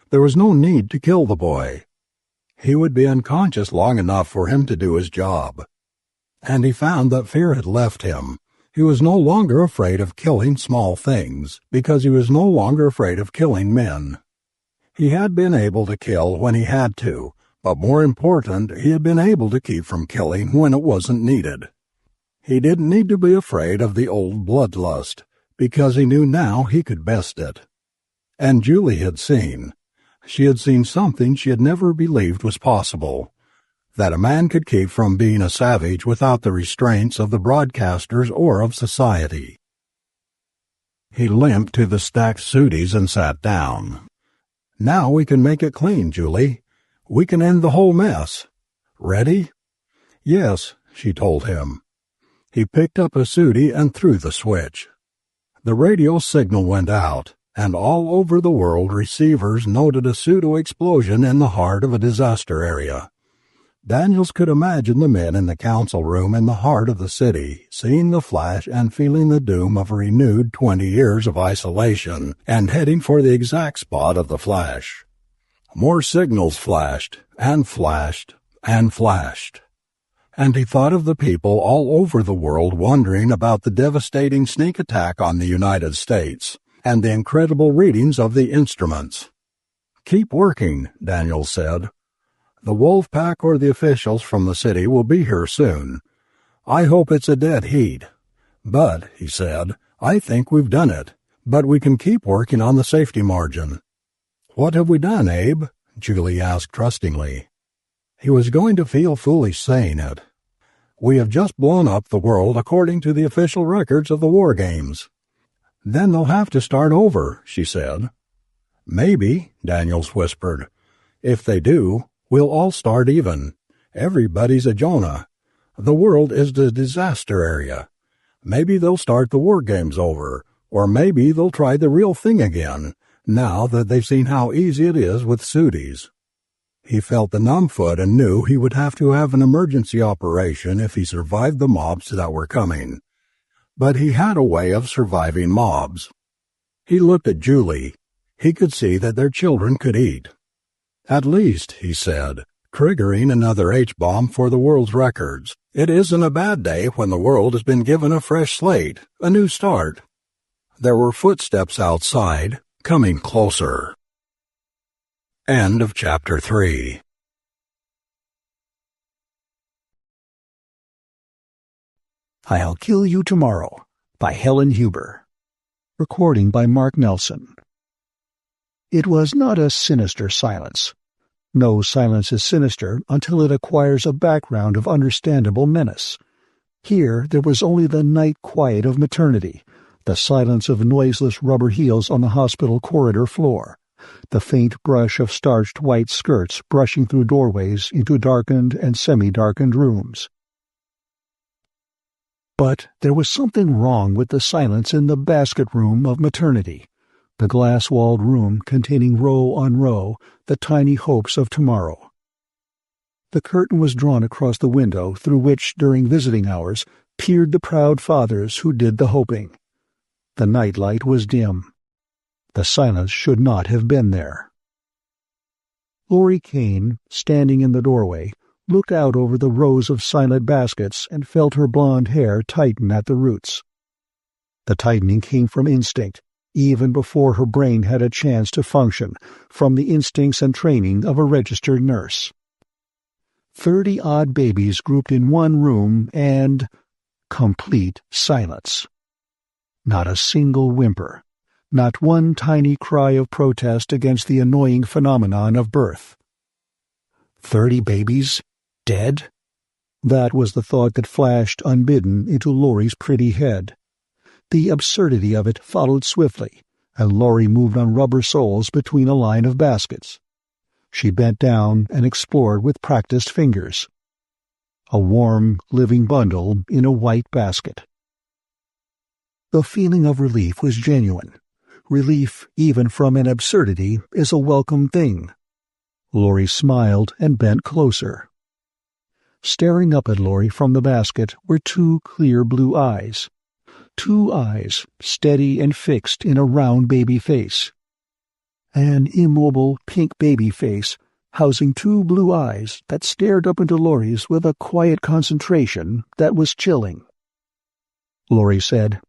There was no need to kill the boy. He would be unconscious long enough for him to do his job. And he found that fear had left him. He was no longer afraid of killing small things, because he was no longer afraid of killing men. He had been able to kill when he had to, but more important, he had been able to keep from killing when it wasn't needed. He didn't need to be afraid of the old bloodlust, because he knew now he could best it. And Julie had seen. She had seen something she had never believed was possible. That a man could keep from being a savage without the restraints of the broadcasters or of society. He limped to the stacked sooties and sat down. "Now we can make it clean, Julie. We can end the whole mess. Ready?" "Yes," she told him. He picked up a sooty and threw the switch. The radio signal went out, and all over the world receivers noted a pseudo-explosion in the heart of a disaster area. Daniels could imagine the men in the council room in the heart of the city, seeing the flash and feeling the doom of a renewed 20 years of isolation, and heading for the exact spot of the flash. More signals flashed, and flashed, and flashed. And he thought of the people all over the world wondering about the devastating sneak attack on the United States, and the incredible readings of the instruments. "Keep working," Daniels said. "The wolf pack or the officials from the city will be here soon. I hope it's a dead heat. But," he said, "I think we've done it, but we can keep working on the safety margin." "What have we done, Abe?" Julie asked trustingly. He was going to feel foolish saying it. "We have just blown up the world according to the official records of the war games." "Then they'll have to start over," she said. "Maybe," Daniels whispered. "If they do, we'll all start even. Everybody's a Jonah. The world is the disaster area. Maybe they'll start the war games over, or maybe they'll try the real thing again, now that they've seen how easy it is with sooties." He felt the numb foot and knew he would have to have an emergency operation if he survived the mobs that were coming. But he had a way of surviving mobs. He looked at Julie. He could see that their children could eat. "At least," he said, triggering another H-bomb for the world's records, "it isn't a bad day when the world has been given a fresh slate, a new start." There were footsteps outside, coming closer. End of Chapter 3. I'll Kill You Tomorrow by Helen Huber. Recording by Mark Nelson. It was not a sinister silence. No silence is sinister until it acquires a background of understandable menace. Here there was only the night quiet of maternity, the silence of noiseless rubber heels on the hospital corridor floor, the faint brush of starched white skirts brushing through doorways into darkened and semi-darkened rooms. But there was something wrong with the silence in the basket room of maternity, the glass-walled room containing row on row the tiny hopes of tomorrow. The curtain was drawn across the window through which, during visiting hours, peered the proud fathers who did the hoping. The nightlight was dim. The silence should not have been there. Laurie Kane, standing in the doorway, looked out over the rows of silent baskets and felt her blonde hair tighten at the roots. The tightening came from instinct, even before her brain had a chance to function, from the instincts and training of a registered nurse. 30-odd babies grouped in one room and complete silence. Not a single whimper. Not one tiny cry of protest against the annoying phenomenon of birth. 30 babies? Dead? That was the thought that flashed unbidden into Laurie's pretty head. The absurdity of it followed swiftly, and Laurie moved on rubber soles between a line of baskets. She bent down and explored with practiced fingers. A warm, living bundle in a white basket. The feeling of relief was genuine. Relief, even from an absurdity, is a welcome thing. Laurie smiled and bent closer. Staring up at Laurie from the basket were two clear blue eyes. 2 eyes, steady and fixed in a round baby face. An immobile pink baby face, housing 2 blue eyes that stared up into Laurie's with a quiet concentration that was chilling. Laurie said,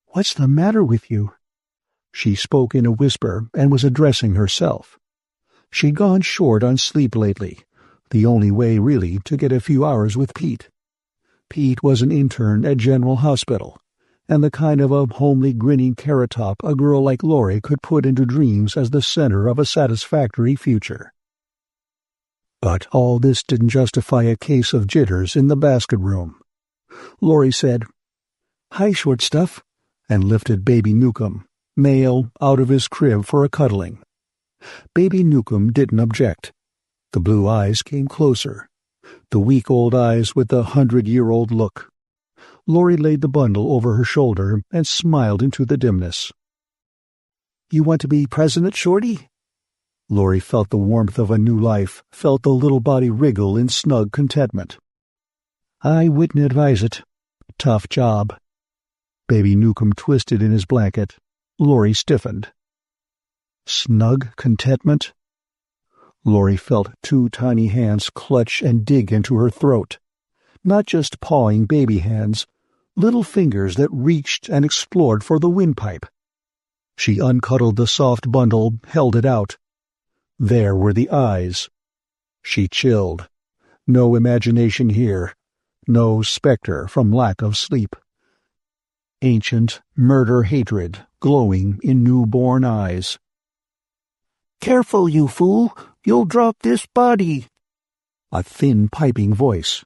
"What's the matter with you?" She spoke in a whisper and was addressing herself. She'd gone short on sleep lately, the only way, really, to get a few hours with Pete. Pete was an intern at General Hospital, and the kind of a homely grinning carrot top a girl like Laurie could put into dreams as the center of a satisfactory future. But all this didn't justify a case of jitters in the basket room. Laurie said, "Hi, short stuff," and lifted Baby Nukem, male, out of his crib for a cuddling. Baby Nukem didn't object. The blue eyes came closer, the weak old eyes with the 100-year-old look. Lori laid the bundle over her shoulder and smiled into the dimness. "You want to be president, Shorty?" Lori felt the warmth of a new life, felt the little body wriggle in snug contentment. "I wouldn't advise it. Tough job." Baby Nukem twisted in his blanket. Lori stiffened. Snug contentment? Lori felt two tiny hands clutch and dig into her throat. Not just pawing baby hands, little fingers that reached and explored for the windpipe. She uncuddled the soft bundle, held it out. There were the eyes. She chilled. No imagination here. No specter from lack of sleep. Ancient murder-hatred glowing in newborn eyes. "Careful, you fool! You'll drop this body!" A thin piping voice.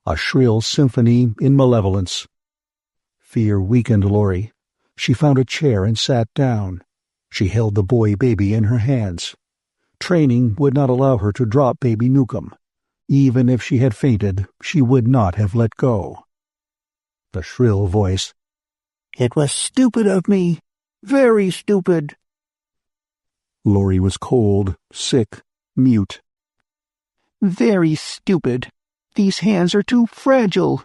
A shrill symphony in malevolence. Fear weakened Lori. She found a chair and sat down. She held the boy baby in her hands. Training would not allow her to drop Baby Nukem. Even if she had fainted, she would not have let go. The shrill voice. "It was stupid of me. Very stupid." Lori was cold, sick, mute. "Very stupid. These hands are too fragile.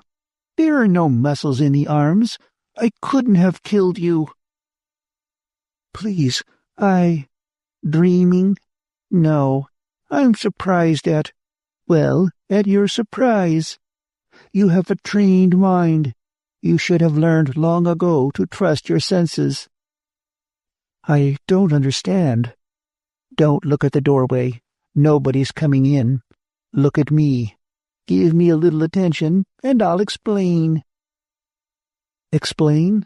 There are no muscles in the arms. I couldn't have killed you." "Please, Dreaming? No, I'm surprised at your surprise. You have a trained mind. You should have learned long ago to trust your senses." "I don't understand." "Don't look at the doorway. Nobody's coming in. Look at me. Give me a little attention, and I'll explain." "Explain?"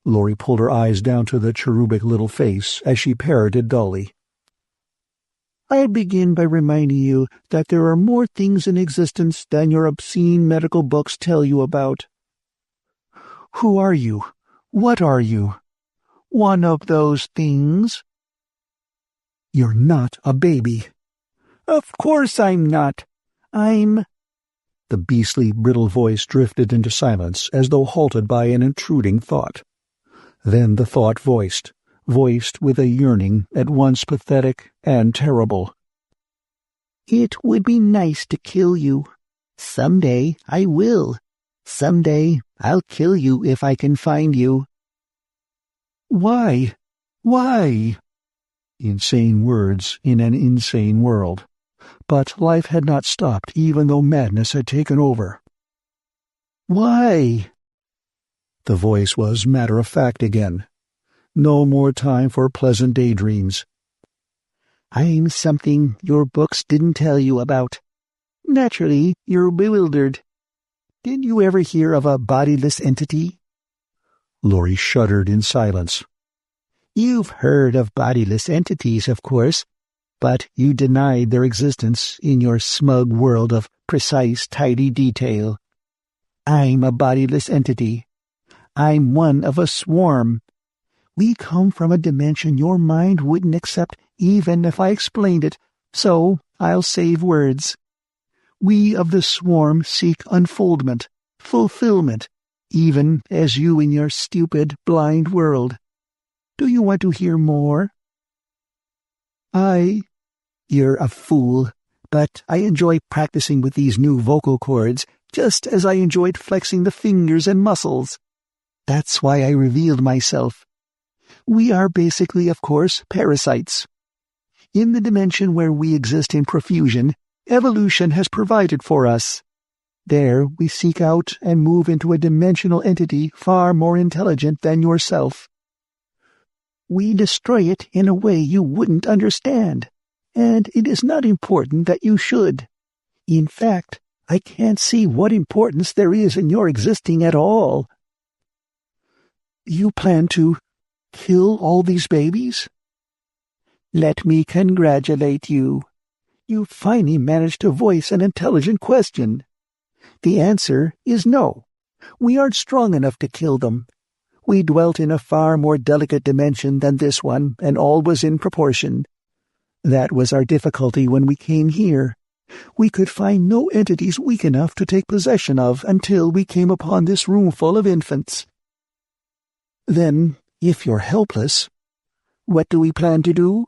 Lori pulled her eyes down to the cherubic little face as she parroted dully. "I'll begin by reminding you that there are more things in existence than your obscene medical books tell you about." "Who are you? What are you?" "One of those things." "You're not a baby." "Of course I'm not. I'm—" The beastly, brittle voice drifted into silence as though halted by an intruding thought. Then the thought voiced with a yearning at once pathetic and terrible. "It would be nice to kill you. Someday I will. Someday I'll kill you if I can find you." "Why? Why?" Insane words in an insane world. But life had not stopped even though madness had taken over. "Why?" The voice was matter-of-fact again. No more time for pleasant daydreams. "I'm something your books didn't tell you about. Naturally, you're bewildered. Did you ever hear of a bodiless entity?" Lori shuddered in silence. "You've heard of bodiless entities, of course, but you denied their existence in your smug world of precise, tidy detail. I'm a bodiless entity. I'm one of a swarm. We come from a dimension your mind wouldn't accept even if I explained it, so I'll save words. We of the swarm seek unfoldment, fulfillment, even as you in your stupid, blind world. Do you want to hear more?" You're a fool, but I enjoy practicing with these new vocal cords just as I enjoyed flexing the fingers and muscles. That's why I revealed myself. We are basically, of course, parasites. In the dimension where we exist in profusion, evolution has provided for us. There we seek out and move into a dimensional entity far more intelligent than yourself. We destroy it in a way you wouldn't understand, and it is not important that you should. In fact, I can't see what importance there is in your existing at all." "You plan to kill all these babies?" "Let me congratulate you. You finally managed to voice an intelligent question. The answer is no. We aren't strong enough to kill them. We dwelt in a far more delicate dimension than this one, and all was in proportion. That was our difficulty when we came here. We could find no entities weak enough to take possession of until we came upon this roomful of infants. Then, if you're helpless, what do we plan to do?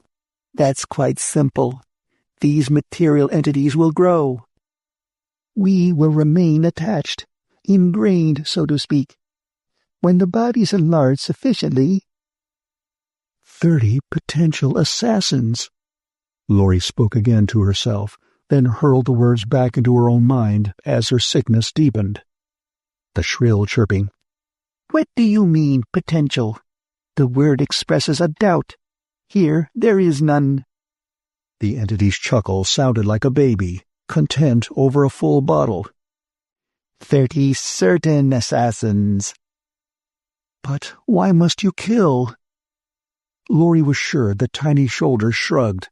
That's quite simple. These material entities will grow. We will remain attached, ingrained, so to speak. When the bodies enlarge sufficiently— 30 potential assassins. Lori spoke again to herself, then hurled the words back into her own mind as her sickness deepened. The shrill chirping. What do you mean, potential? The word expresses a doubt. Here, there is none. The entity's chuckle sounded like a baby, content over a full bottle. 30 certain assassins. But why must you kill? Lori was sure the tiny shoulders shrugged.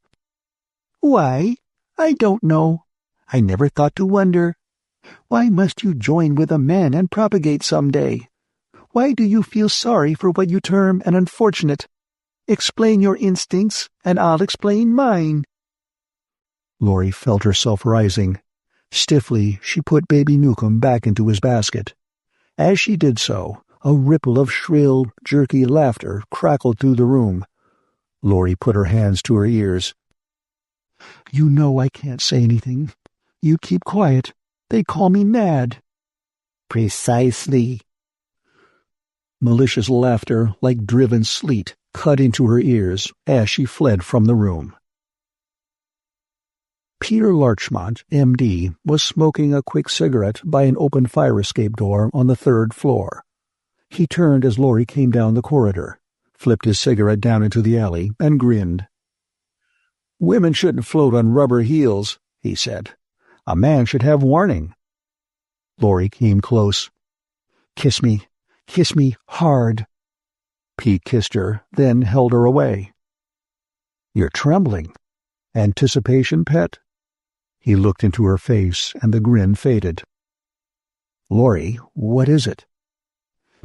Why? I don't know. I never thought to wonder. Why must you join with a man and propagate someday? Why do you feel sorry for what you term an unfortunate? Explain your instincts, and I'll explain mine. Lori felt herself rising. Stiffly, she put baby Newcomb back into his basket. As she did so, a ripple of shrill, jerky laughter crackled through the room. Lori put her hands to her ears. You know I can't say anything. You keep quiet. They call me mad. Precisely. Malicious laughter, like driven sleet, cut into her ears as she fled from the room. Peter Larchmont, M.D., was smoking a quick cigarette by an open fire escape door on the 3rd floor. He turned as Lori came down the corridor, flipped his cigarette down into the alley, and grinned. Women shouldn't float on rubber heels, he said. A man should have warning. Lori came close. Kiss me hard. Pete kissed her, then held her away. You're trembling. Anticipation, pet? He looked into her face, and the grin faded. Lori, what is it?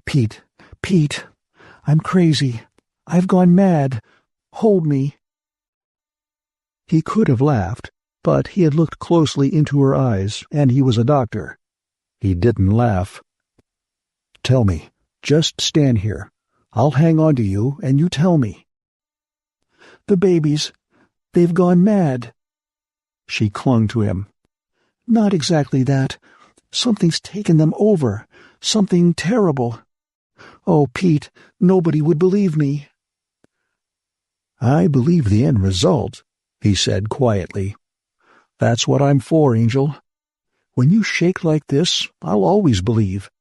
Pete, I'm crazy. I've gone mad. Hold me. He could have laughed, but he had looked closely into her eyes, and he was a doctor. He didn't laugh. Tell me. Just stand here. I'll hang on to you, and you tell me. The babies, they've gone mad. She clung to him. Not exactly that. Something's taken them over. Something terrible. Oh, Pete, nobody would believe me. I believe the end result, he said quietly. That's what I'm for, Angel. When you shake like this, I'll always believe.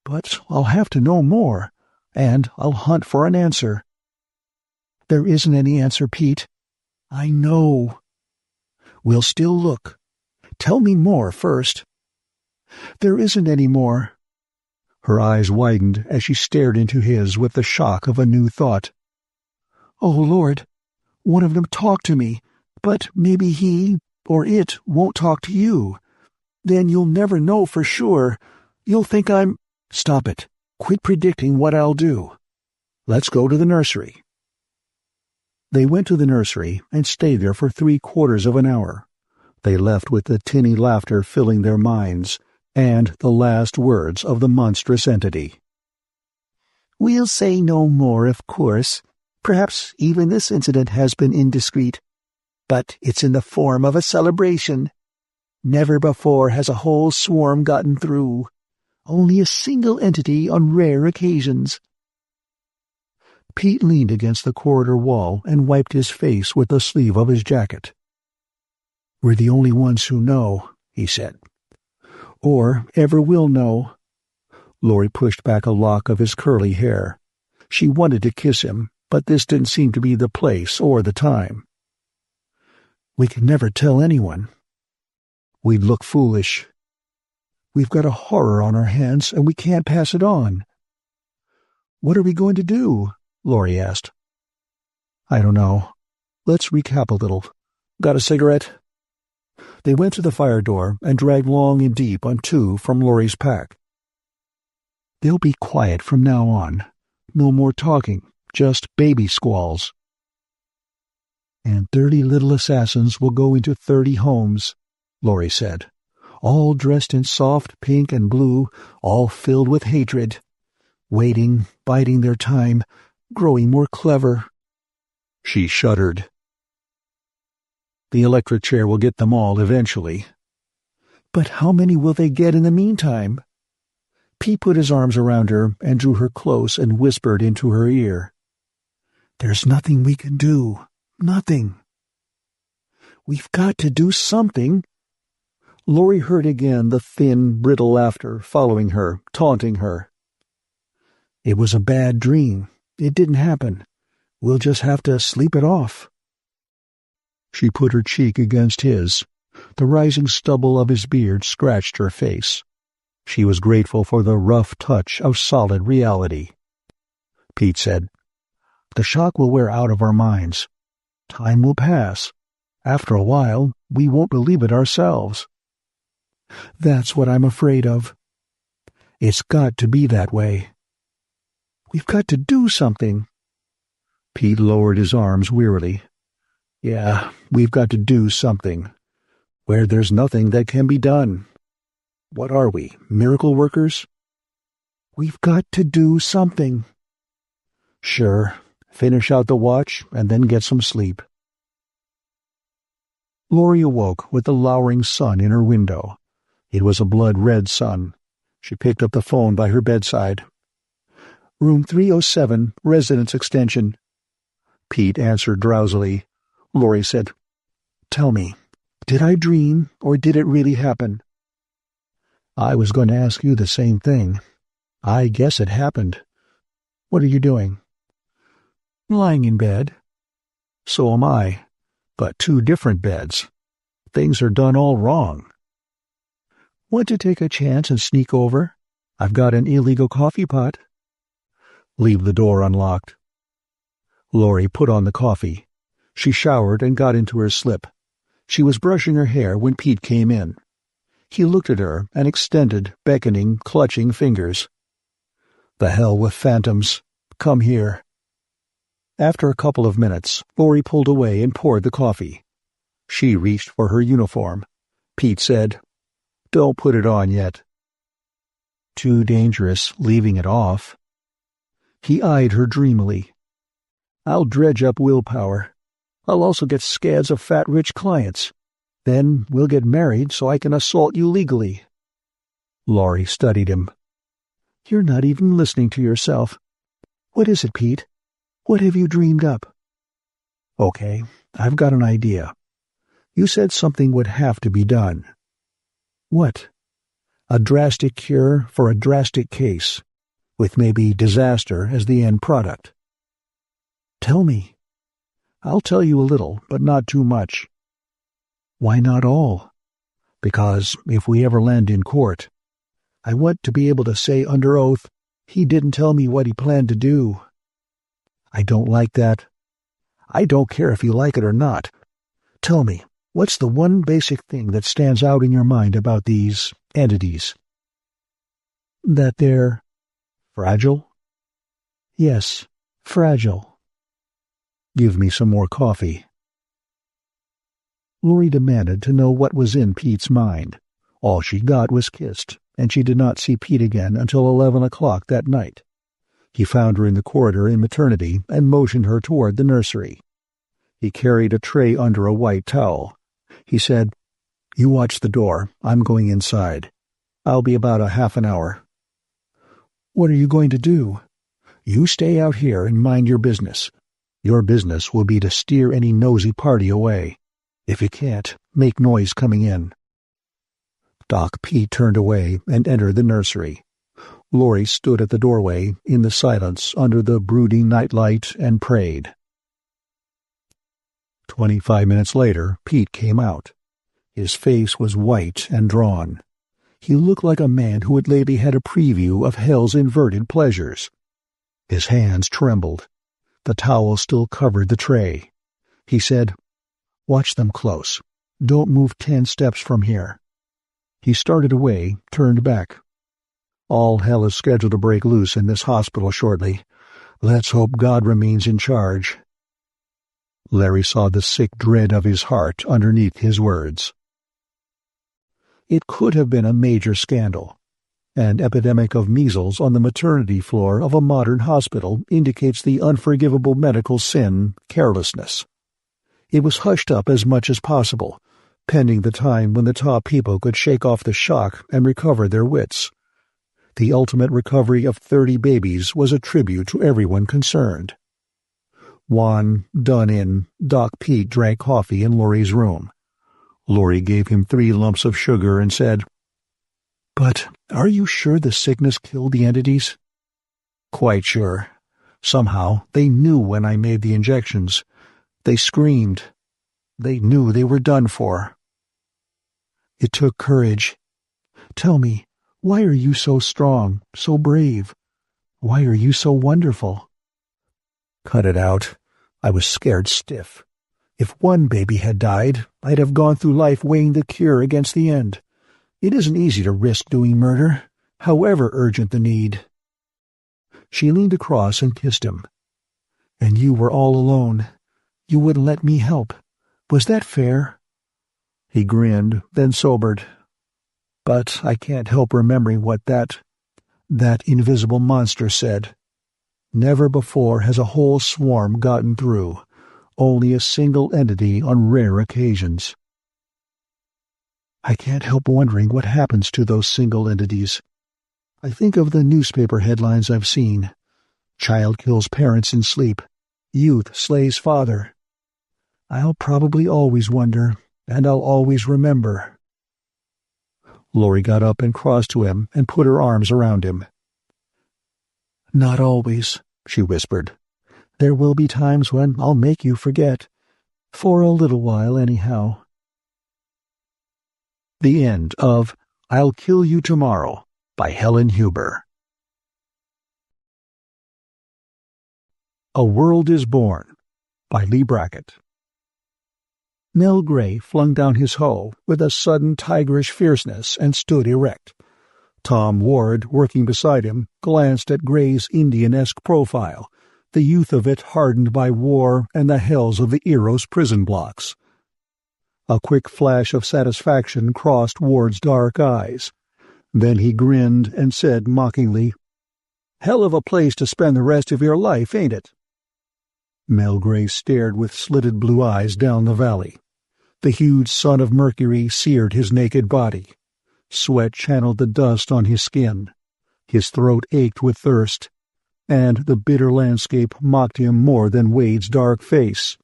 But I'll have to know more, and I'll hunt for an answer. There isn't any answer, Pete. I know. We'll still look. Tell me more first. There isn't any more. Her eyes widened as she stared into his with the shock of a new thought. Oh, Lord, one of them talked to me, but maybe he or it won't talk to you. Then you'll never know for sure. You'll think I'm— Stop it. Quit predicting what I'll do. Let's go to the nursery. They went to the nursery and stayed there for 3/4 of an hour. They left with the tinny laughter filling their minds and the last words of the monstrous entity. We'll say no more, of course. Perhaps even this incident has been indiscreet. But it's in the form of a celebration. Never before has a whole swarm gotten through. Only a single entity on rare occasions. Pete leaned against the corridor wall and wiped his face with the sleeve of his jacket. We're the only ones who know, he said. Or ever will know. Lori pushed back a lock of his curly hair. She wanted to kiss him, but this didn't seem to be the place or the time. We can never tell anyone. We'd look foolish. We've got a horror on our hands, and we can't pass it on. What are we going to do? Lori asked. I don't know. Let's recap a little. Got a cigarette? They went to the fire door and dragged long and deep on 2 from Lori's pack. They'll be quiet from now on. No more talking, just baby squalls. And 30 little assassins will go into 30 homes, Lori said, all dressed in soft pink and blue, all filled with hatred, waiting, biding their time, growing more clever. She shuddered. The electric chair will get them all eventually. But how many will they get in the meantime? Pete put his arms around her and drew her close and whispered into her ear. There's nothing we can do. Nothing. We've got to do something. Lori heard again the thin, brittle laughter following her, taunting her. It was a bad dream. It didn't happen. We'll just have to sleep it off. She put her cheek against his. The rising stubble of his beard scratched her face. She was grateful for the rough touch of solid reality. Pete said, The shock will wear out of our minds. Time will pass. After a while, we won't believe it ourselves. That's what I'm afraid of. It's got to be that way. We've got to do something. Pete lowered his arms wearily. Yeah, we've got to do something. Where there's nothing that can be done. What are we, miracle workers? We've got to do something. Sure, finish out the watch and then get some sleep. Lori awoke with the lowering sun in her window. It was a blood-red sun. She picked up the phone by her bedside. Room 307, residence extension. Pete answered drowsily. Lori said, Tell me, did I dream or did it really happen? I was going to ask you the same thing. I guess it happened. What are you doing? Lying in bed. So am I, but 2 different beds. Things are done all wrong. Want to take a chance and sneak over? I've got an illegal coffee pot. Leave the door unlocked. Lori put on the coffee. She showered and got into her slip. She was brushing her hair when Pete came in. He looked at her and extended, beckoning, clutching fingers. The hell with phantoms. Come here. After a couple of minutes, Lori pulled away and poured the coffee. She reached for her uniform. Pete said, Don't put it on yet. Too dangerous leaving it off. He eyed her dreamily. I'll dredge up willpower. I'll also get scads of fat rich clients. Then we'll get married so I can assault you legally. Lori studied him. You're not even listening to yourself. What is it, Pete? What have you dreamed up? Okay, I've got an idea. You said something would have to be done. What? A drastic cure for a drastic case, with maybe disaster as the end product. Tell me. I'll tell you a little, but not too much. Why not all? Because if we ever land in court, I want to be able to say under oath, he didn't tell me what he planned to do. I don't like that. I don't care if you like it or not. Tell me, what's the one basic thing that stands out in your mind about these entities? That they're fragile? Yes, fragile. Give me some more coffee. Lori demanded to know what was in Pete's mind. All she got was kissed, and she did not see Pete again until 11 o'clock that night. He found her in the corridor in maternity and motioned her toward the nursery. He carried a tray under a white towel. He said, You watch the door. I'm going inside. I'll be about a half an hour. What are you going to do? You stay out here and mind your business. Your business will be to steer any nosy party away. If you can't, make noise coming in. Doc P. turned away and entered the nursery. Lori stood at the doorway in the silence under the brooding nightlight and prayed. 25 minutes later, Pete came out. His face was white and drawn. He looked like a man who had lately had a preview of hell's inverted pleasures. His hands trembled. The towel still covered the tray. He said, Watch them close. Don't move 10 steps from here. He started away, turned back. All hell is scheduled to break loose in this hospital shortly. Let's hope God remains in charge. Larry saw the sick dread of his heart underneath his words. It could have been a major scandal. An epidemic of measles on the maternity floor of a modern hospital indicates the unforgivable medical sin, carelessness. It was hushed up as much as possible, pending the time when the top people could shake off the shock and recover their wits. The ultimate recovery of 30 babies was a tribute to everyone concerned. Wan, done-in, Doc Pete drank coffee in Laurie's room. Laurie gave him 3 lumps of sugar and said, "But are you sure the sickness killed the entities?" "Quite sure. Somehow they knew when I made the injections. They screamed. They knew they were done for." "It took courage. Tell me, why are you so strong, so brave? Why are you so wonderful?" "Cut it out. I was scared stiff. If one baby had died, I'd have gone through life weighing the cure against the end. It isn't easy to risk doing murder, however urgent the need." She leaned across and kissed him. "And you were all alone. You wouldn't let me help. Was that fair?" He grinned, then sobered. "But I can't help remembering what that invisible monster said. Never before has a whole swarm gotten through, only a single entity on rare occasions." "I can't help wondering what happens to those single entities. I think of the newspaper headlines I've seen. Child kills parents in sleep. Youth slays father. I'll probably always wonder, and I'll always remember." Laurie got up and crossed to him and put her arms around him. "Not always," she whispered. "There will be times when I'll make you forget. For a little while, anyhow." The end of I'll Kill You Tomorrow by Helen Huber. A World is Born by Lee Brackett. Mel Gray flung down his hoe with a sudden tigerish fierceness and stood erect. Tom Ward, working beside him, glanced at Gray's Indian-esque profile, the youth of it hardened by war and the hells of the Eros prison blocks. A quick flash of satisfaction crossed Ward's dark eyes. Then he grinned and said mockingly, "Hell of a place to spend the rest of your life, ain't it?" Mel Gray stared with slitted blue eyes down the valley. The huge sun of Mercury seared his naked body. Sweat channeled the dust on his skin. His throat ached with thirst, and the bitter landscape mocked him more than Wade's dark face.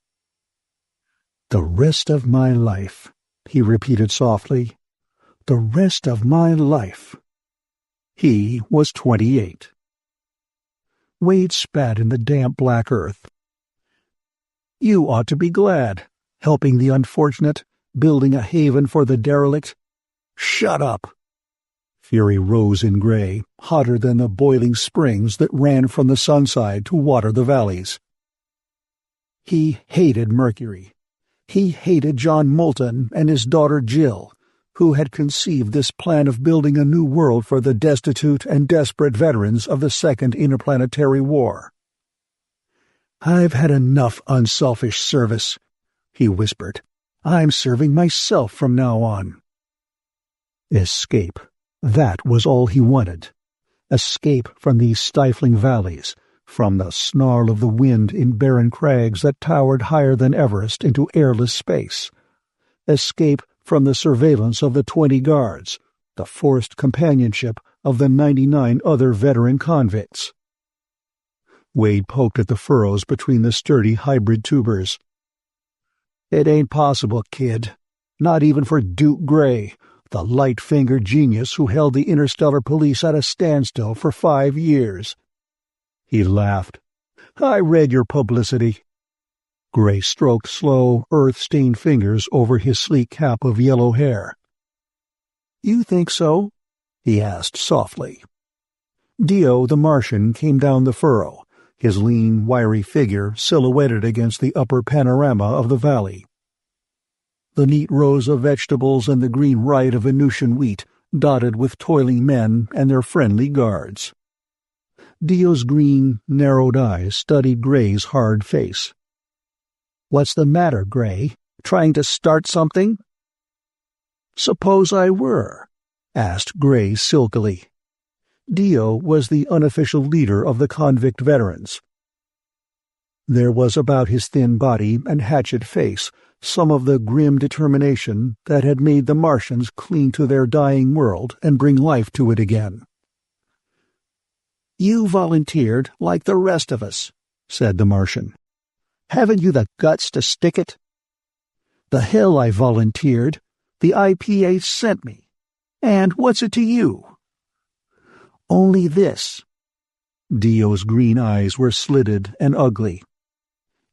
"The rest of my life," he repeated softly. "The rest of my life." He was 28. Wade spat in the damp black earth. "You ought to be glad, helping the unfortunate, building a haven for the derelict." "Shut up!" Fury rose in Gray, hotter than the boiling springs that ran from the sunside to water the valleys. He hated Mercury. He hated John Moulton and his daughter Jill, who had conceived this plan of building a new world for the destitute and desperate veterans of the Second Interplanetary War. "I've had enough unselfish service," he whispered. "I'm serving myself from now on." Escape. That was all he wanted. Escape from these stifling valleys, from the snarl of the wind in barren crags that towered higher than Everest into airless space. Escape from the surveillance of the 20 guards, the forced companionship of the 99 other veteran convicts. Wade poked at the furrows between the sturdy hybrid tubers. "It ain't possible, kid. Not even for Duke Gray, the light-fingered genius who held the interstellar police at a standstill for 5 years. He laughed. "I read your publicity." Gray stroked slow, earth-stained fingers over his sleek cap of yellow hair. "You think so?" he asked softly. Dio the Martian came down the furrow, his lean, wiry figure silhouetted against the upper panorama of the valley. The neat rows of vegetables and the green riot of Venusian wheat dotted with toiling men and their friendly guards. Dio's green, narrowed eyes studied Gray's hard face. "What's the matter, Gray? Trying to start something?" "Suppose I were?" asked Gray silkily. Dio was the unofficial leader of the convict veterans. There was about his thin body and hatchet face some of the grim determination that had made the Martians cling to their dying world and bring life to it again. "You volunteered like the rest of us," said the Martian. "Haven't you the guts to stick it?" "The hell I volunteered. The IPA sent me. And what's it to you?" "Only this." Dio's green eyes were slitted and ugly.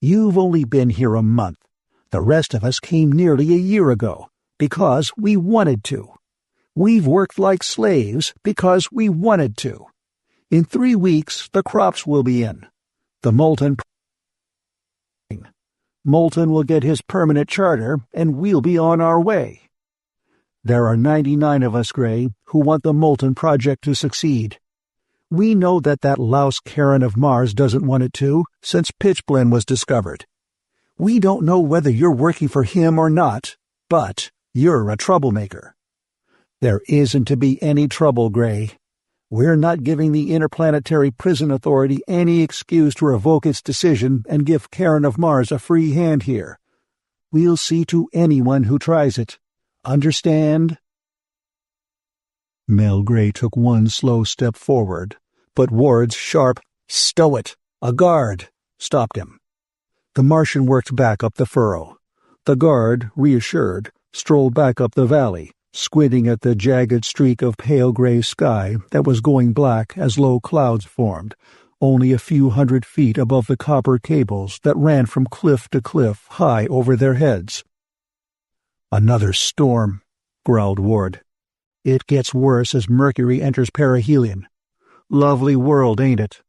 "You've only been here a month. The rest of us came nearly a year ago, because we wanted to. We've worked like slaves because we wanted to. In 3 weeks, the crops will be in. The Molten will get his permanent charter, and we'll be on our way. There are 99 of us, Gray, who want the Molten project to succeed. We know that louse Karen of Mars doesn't want it to, since Pitchblende was discovered. We don't know whether you're working for him or not, but you're a troublemaker. There isn't to be any trouble, Gray. We're not giving the Interplanetary Prison Authority any excuse to revoke its decision and give Karen of Mars a free hand here. We'll see to anyone who tries it. Understand?" Mel Gray took one slow step forward, but Ward's sharp, "Stow it! A guard!" stopped him. The Martian worked back up the furrow. The guard, reassured, strolled back up the valley, squinting at the jagged streak of pale gray sky that was going black as low clouds formed, only a few 100 feet above the copper cables that ran from cliff to cliff high over their heads. "Another storm," growled Ward. "It gets worse as Mercury enters perihelion. Lovely world, ain't it?"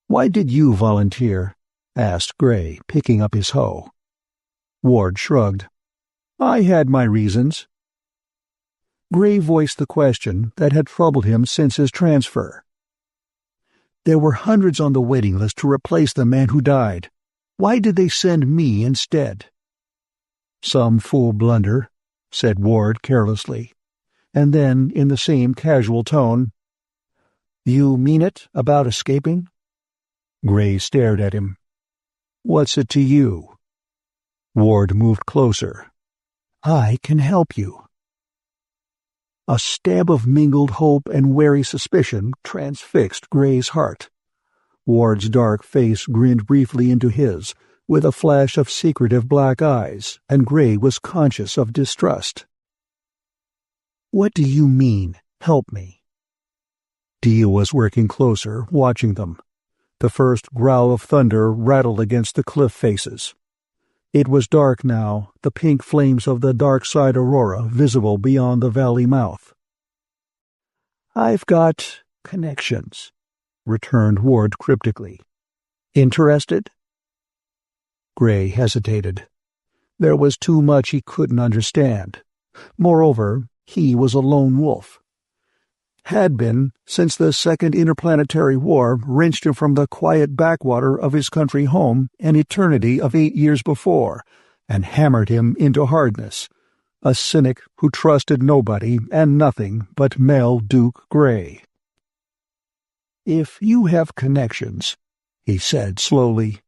"Why did you volunteer?" asked Gray, picking up his hoe. Ward shrugged. "I had my reasons." Gray voiced the question that had troubled him since his transfer. "There were hundreds on the waiting list to replace the man who died. Why did they send me instead?" "Some fool blunder," said Ward carelessly, and then, in the same casual tone, "You mean it about escaping?" Gray stared at him. "What's it to you?" Ward moved closer. "I can help you." A stab of mingled hope and wary suspicion transfixed Gray's heart. Ward's dark face grinned briefly into his, with a flash of secretive black eyes, and Gray was conscious of distrust. "What do you mean, help me?" Dio was working closer, watching them. The first growl of thunder rattled against the cliff faces. It was dark now, the pink flames of the dark side aurora visible beyond the valley mouth. "I've got connections," returned Ward cryptically. "Interested?" Gray hesitated. There was too much he couldn't understand. Moreover, he was a lone wolf. Had been since the Second Interplanetary War wrenched him from the quiet backwater of his country home an eternity of 8 years before, and hammered him into hardness, a cynic who trusted nobody and nothing but Mel Duke Gray. "If you have connections," he said slowly,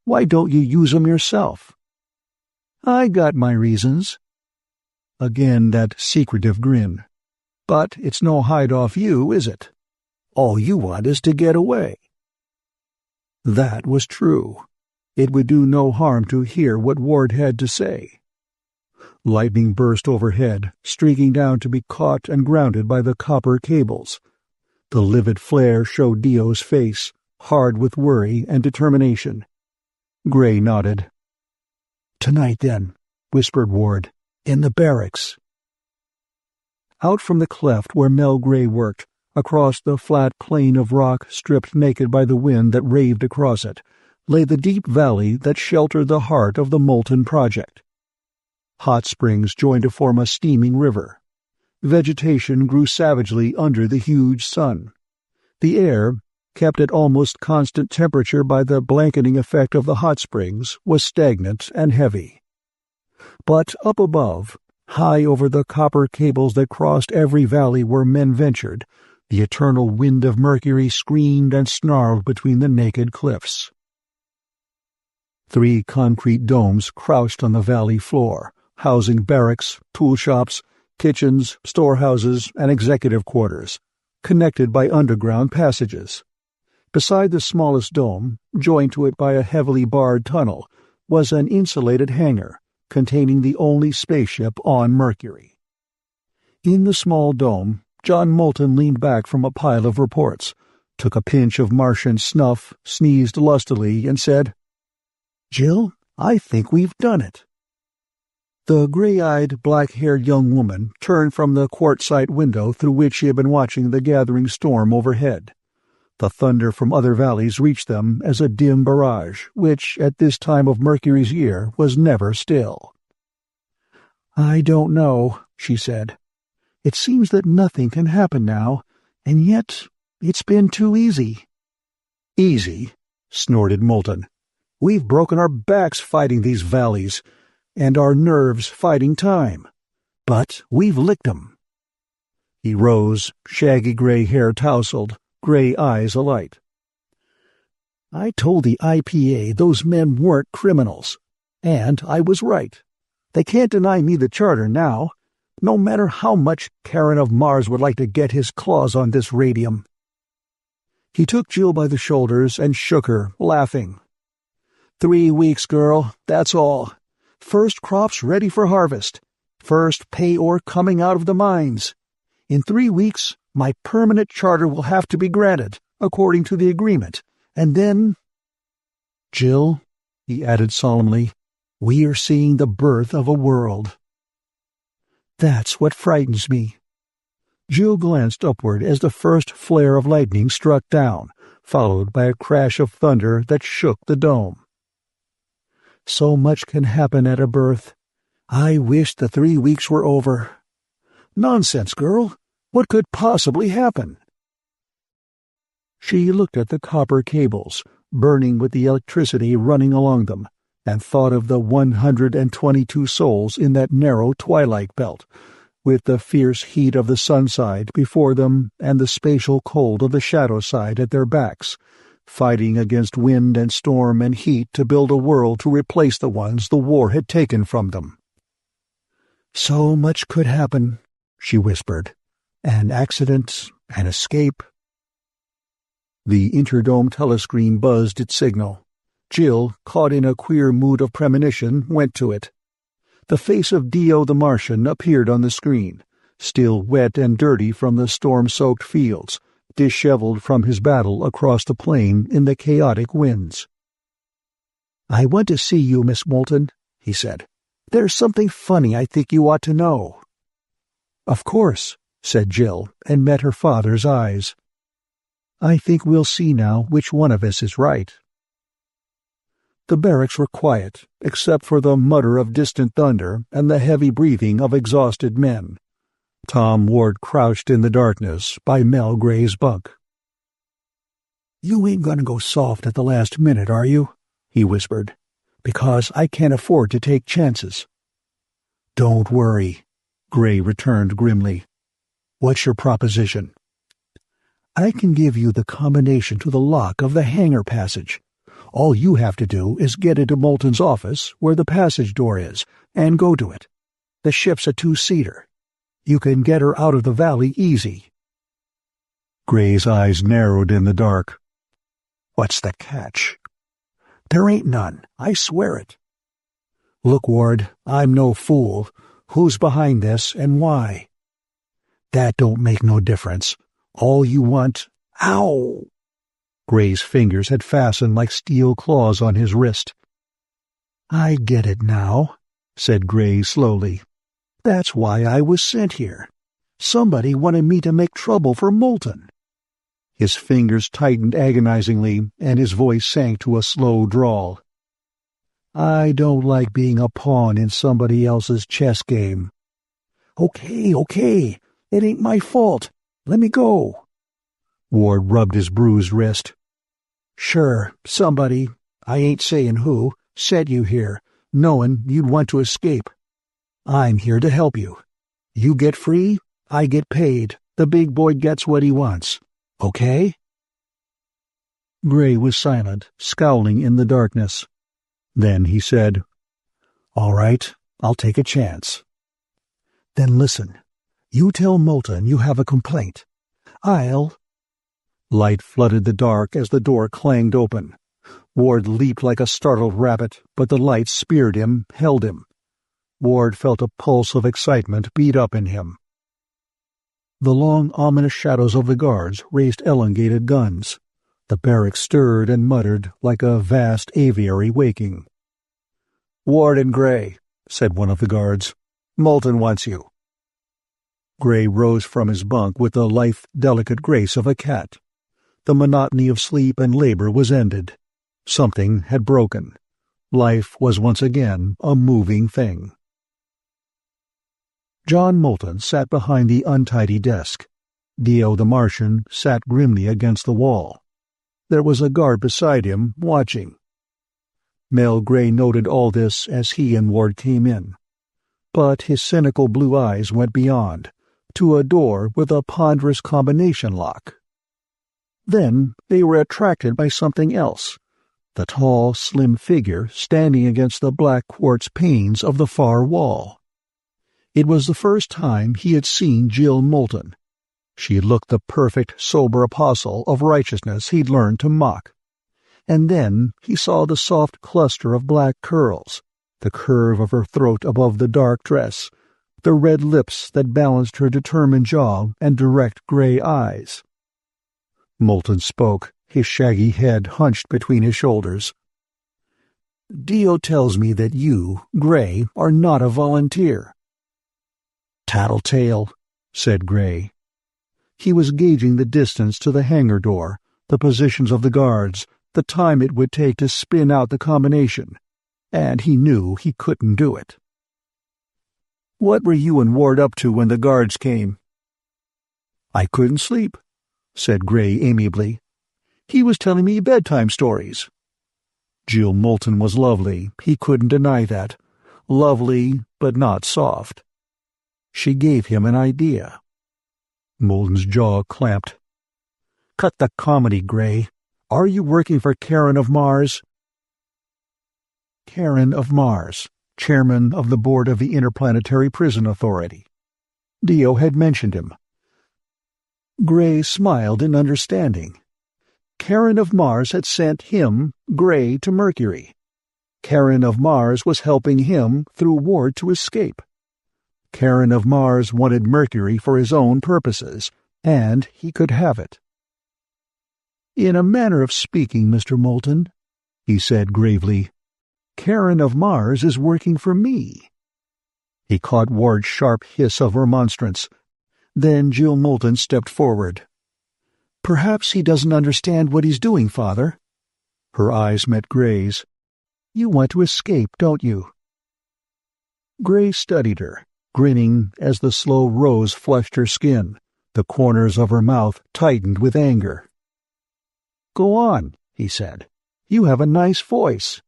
"why don't you use 'em yourself?" "I got my reasons." Again that secretive grin. "But it's no hide off you, is it? All you want is to get away." That was true. It would do no harm to hear what Ward had to say. Lightning burst overhead, streaking down to be caught and grounded by the copper cables. The livid flare showed Dio's face, hard with worry and determination. Gray nodded. "Tonight, then," whispered Ward, "in the barracks." Out from the cleft where Mel Gray worked, across the flat plain of rock stripped naked by the wind that raved across it, lay the deep valley that sheltered the heart of the Molten project. Hot springs joined to form a steaming river. Vegetation grew savagely under the huge sun. The air, kept at almost constant temperature by the blanketing effect of the hot springs, was stagnant and heavy. But up above, high over the copper cables that crossed every valley where men ventured, the eternal wind of Mercury screamed and snarled between the naked cliffs. 3 concrete domes crouched on the valley floor, housing barracks, tool shops, kitchens, storehouses, and executive quarters, connected by underground passages. Beside the smallest dome, joined to it by a heavily barred tunnel, was an insulated hangar containing the only spaceship on Mercury. In the small dome, John Moulton leaned back from a pile of reports, took a pinch of Martian snuff, sneezed lustily, and said, "Jill, I think we've done it." The gray-eyed, black-haired young woman turned from the quartzite window through which she had been watching the gathering storm overhead. The thunder from other valleys reached them as a dim barrage, which, at this time of Mercury's year, was never still. "I don't know," she said. "It seems that nothing can happen now, and yet it's been too easy." "Easy?" snorted Moulton. "We've broken our backs fighting these valleys, and our nerves fighting time. But we've licked 'em." He rose, shaggy gray hair tousled, gray eyes alight. "I told the IPA those men weren't criminals, and I was right. They can't deny me the charter now, no matter how much Karen of Mars would like to get his claws on this radium." He took Jill by the shoulders and shook her, laughing. 3 weeks, girl, that's all. First crops ready for harvest. First pay ore coming out of the mines. In 3 weeks, my permanent charter will have to be granted, according to the agreement, and then— "Jill," he added solemnly, "we are seeing the birth of a world." "That's what frightens me." Jill glanced upward as the first flare of lightning struck down, followed by a crash of thunder that shook the dome. "So much can happen at a birth. I wish the 3 weeks were over." "Nonsense, girl. What could possibly happen?" She looked at the copper cables, burning with the electricity running along them, and thought of the 122 souls in that narrow twilight belt, with the fierce heat of the sun side before them and the spatial cold of the shadow side at their backs, fighting against wind and storm and heat to build a world to replace the ones the war had taken from them. "So much could happen," she whispered. "An accident, an escape." The interdome telescreen buzzed its signal. Jill, caught in a queer mood of premonition, went to it. The face of Dio the Martian appeared on the screen, still wet and dirty from the storm-soaked fields, disheveled from his battle across the plain in the chaotic winds. "I want to see you, Miss Moulton," he said. "There's something funny I think you ought to know." "Of course," said Jill, and met her father's eyes. "I think we'll see now which one of us is right." The barracks were quiet, except for the mutter of distant thunder and the heavy breathing of exhausted men. Tom Ward crouched in the darkness by Mel Gray's bunk. "You ain't gonna go soft at the last minute, are you?" he whispered. "Because I can't afford to take chances." "Don't worry," Gray returned grimly. "What's your proposition?" "I can give you the combination to the lock of the hangar passage. All you have to do is get into Moulton's office, where the passage door is, and go to it. The ship's a 2-seater. You can get her out of the valley easy." Gray's eyes narrowed in the dark. "What's the catch?" "There ain't none, I swear it." "Look, Ward, I'm no fool. Who's behind this, and why?" "That don't make no difference. All you want— Ow!" Gray's fingers had fastened like steel claws on his wrist. "I get it now," said Gray slowly. "That's why I was sent here. Somebody wanted me to make trouble for Moulton." His fingers tightened agonizingly, and his voice sank to a slow drawl. "I don't like being a pawn in somebody else's chess game." Okay, it ain't my fault. Let me go." Ward rubbed his bruised wrist. Sure, somebody, I ain't saying who, sent you here, knowing you'd want to escape. I'm here to help you. You get free, I get paid. The big boy gets what he wants. Okay? Gray was silent, scowling in the darkness. Then he said, All right, I'll take a chance. Then listen. You tell Moulton you have a complaint. I'll... Light flooded the dark as the door clanged open. Ward leaped like a startled rabbit, but the light speared him, held him. Ward felt a pulse of excitement beat up in him. The long, ominous shadows of the guards raised elongated guns. The barracks stirred and muttered like a vast aviary waking. "Ward and Gray," said one of the guards. "Moulton wants you." Gray rose from his bunk with the lithe-delicate grace of a cat. The monotony of sleep and labor was ended. Something had broken. Life was once again a moving thing. John Moulton sat behind the untidy desk. Dio the Martian sat grimly against the wall. There was a guard beside him, watching. Mel Gray noted all this as he and Ward came in. But his cynical blue eyes went beyond, to a door with a ponderous combination lock. Then they were attracted by something else, the tall, slim figure standing against the black quartz panes of the far wall. It was the first time he had seen Jill Moulton. She looked the perfect, sober apostle of righteousness he'd learned to mock. And then he saw the soft cluster of black curls, the curve of her throat above the dark dress, the red lips that balanced her determined jaw and direct gray eyes. Moulton spoke, his shaggy head hunched between his shoulders. "Dio tells me that you, Gray, are not a volunteer." "Tattletale," said Gray. He was gauging the distance to the hangar door, the positions of the guards, the time it would take to spin out the combination, and he knew he couldn't do it. "What were you and Ward up to when the guards came?" "I couldn't sleep," said Gray amiably. "He was telling me bedtime stories." Jill Moulton was lovely, he couldn't deny that. Lovely, but not soft. She gave him an idea. Moulton's jaw clamped. "Cut the comedy, Gray. Are you working for Karen of Mars?" Karen of Mars, chairman of the board of the Interplanetary Prison Authority. Dio had mentioned him. Gray smiled in understanding. Karen of Mars had sent him, Gray, to Mercury. Karen of Mars was helping him through Ward to escape. Karen of Mars wanted Mercury for his own purposes, and he could have it. "In a manner of speaking, Mr. Moulton," he said gravely, "Karen of Mars is working for me." He caught Ward's sharp hiss of remonstrance. Then Jill Moulton stepped forward. "Perhaps he doesn't understand what he's doing, Father." Her eyes met Gray's. "You want to escape, don't you?" Gray studied her, grinning as the slow rose flushed her skin. The corners of her mouth tightened with anger. "Go on," he said. "You have a nice voice."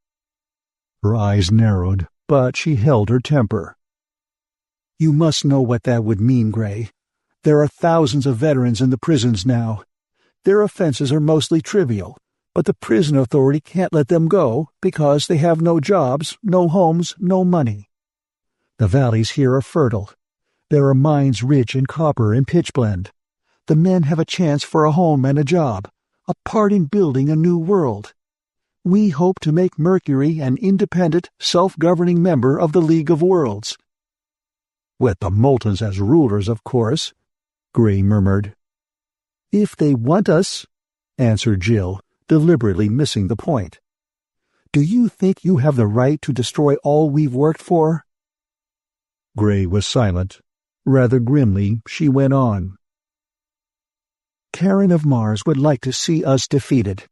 Her eyes narrowed, but she held her temper. "You must know what that would mean, Gray. There are thousands of veterans in the prisons now. Their offenses are mostly trivial, but the prison authority can't let them go because they have no jobs, no homes, no money. The valleys here are fertile. There are mines rich in copper and pitchblende. The men have a chance for a home and a job, a part in building a new world. We hope to make Mercury an independent, self-governing member of the League of Worlds." "With the Moultons as rulers, of course," Gray murmured. "If they want us," answered Jill, deliberately missing the point. "Do you think you have the right to destroy all we've worked for?" Gray was silent. Rather grimly, she went on. "Karen of Mars would like to see us defeated.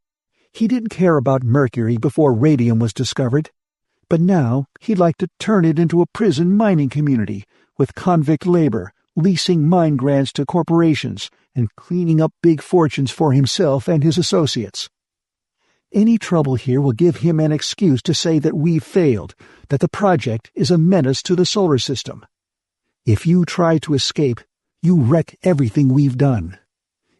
He didn't care about Mercury before radium was discovered, but now he'd like to turn it into a prison mining community with convict labor, leasing mine grants to corporations and cleaning up big fortunes for himself and his associates. Any trouble here will give him an excuse to say that we've failed, that the project is a menace to the solar system. If you try to escape, you wreck everything we've done.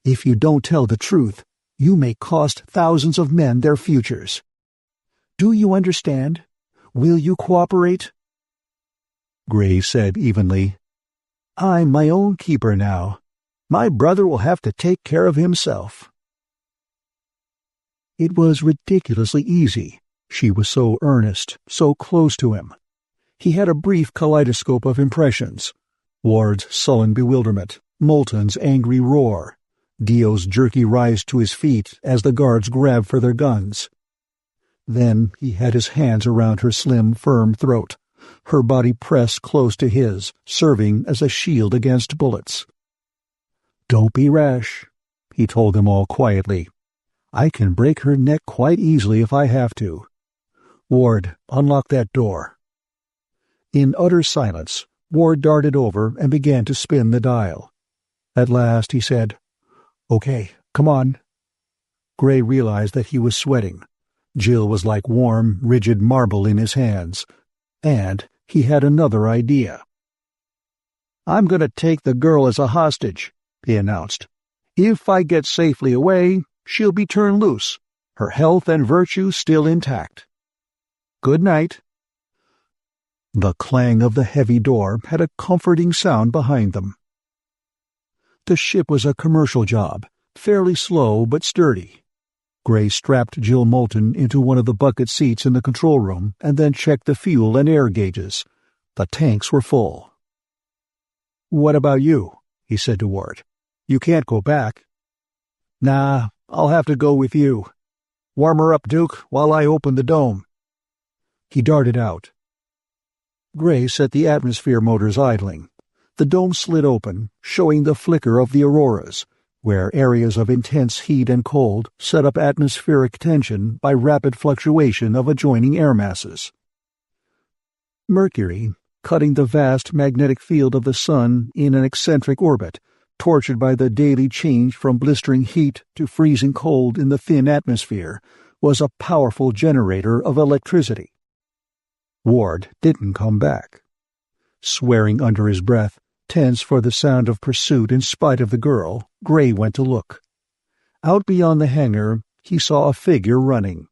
If you don't tell the truth, you may cost thousands of men their futures. Do you understand? Will you cooperate?" Gray said evenly, "I'm my own keeper now. My brother will have to take care of himself." It was ridiculously easy. She was so earnest, so close to him. He had a brief kaleidoscope of impressions. Ward's sullen bewilderment, Moulton's angry roar, Dio's jerky rise to his feet as the guards grabbed for their guns. Then he had his hands around her slim, firm throat, her body pressed close to his, serving as a shield against bullets. "Don't be rash," he told them all quietly. "I can break her neck quite easily if I have to. Ward, unlock that door." In utter silence, Ward darted over and began to spin the dial. At last he said, "Okay, come on." Gray realized that he was sweating. Jill was like warm, rigid marble in his hands. And he had another idea. "I'm going to take the girl as a hostage," he announced. "If I get safely away, she'll be turned loose, her health and virtue still intact. Good night." The clang of the heavy door had a comforting sound behind them. The ship was a commercial job, fairly slow but sturdy. Gray strapped Jill Moulton into one of the bucket seats in the control room and then checked the fuel and air gauges. The tanks were full. "What about you?" he said to Ward. "You can't go back." "Nah, I'll have to go with you. Warm her up, Duke, while I open the dome." He darted out. Gray set the atmosphere motors idling. The dome slid open, showing the flicker of the auroras, where areas of intense heat and cold set up atmospheric tension by rapid fluctuation of adjoining air masses. Mercury, cutting the vast magnetic field of the sun in an eccentric orbit, tortured by the daily change from blistering heat to freezing cold in the thin atmosphere, was a powerful generator of electricity. Ward didn't come back. Swearing under his breath, tense for the sound of pursuit in spite of the girl, Gray went to look. Out beyond the hangar, he saw a figure running.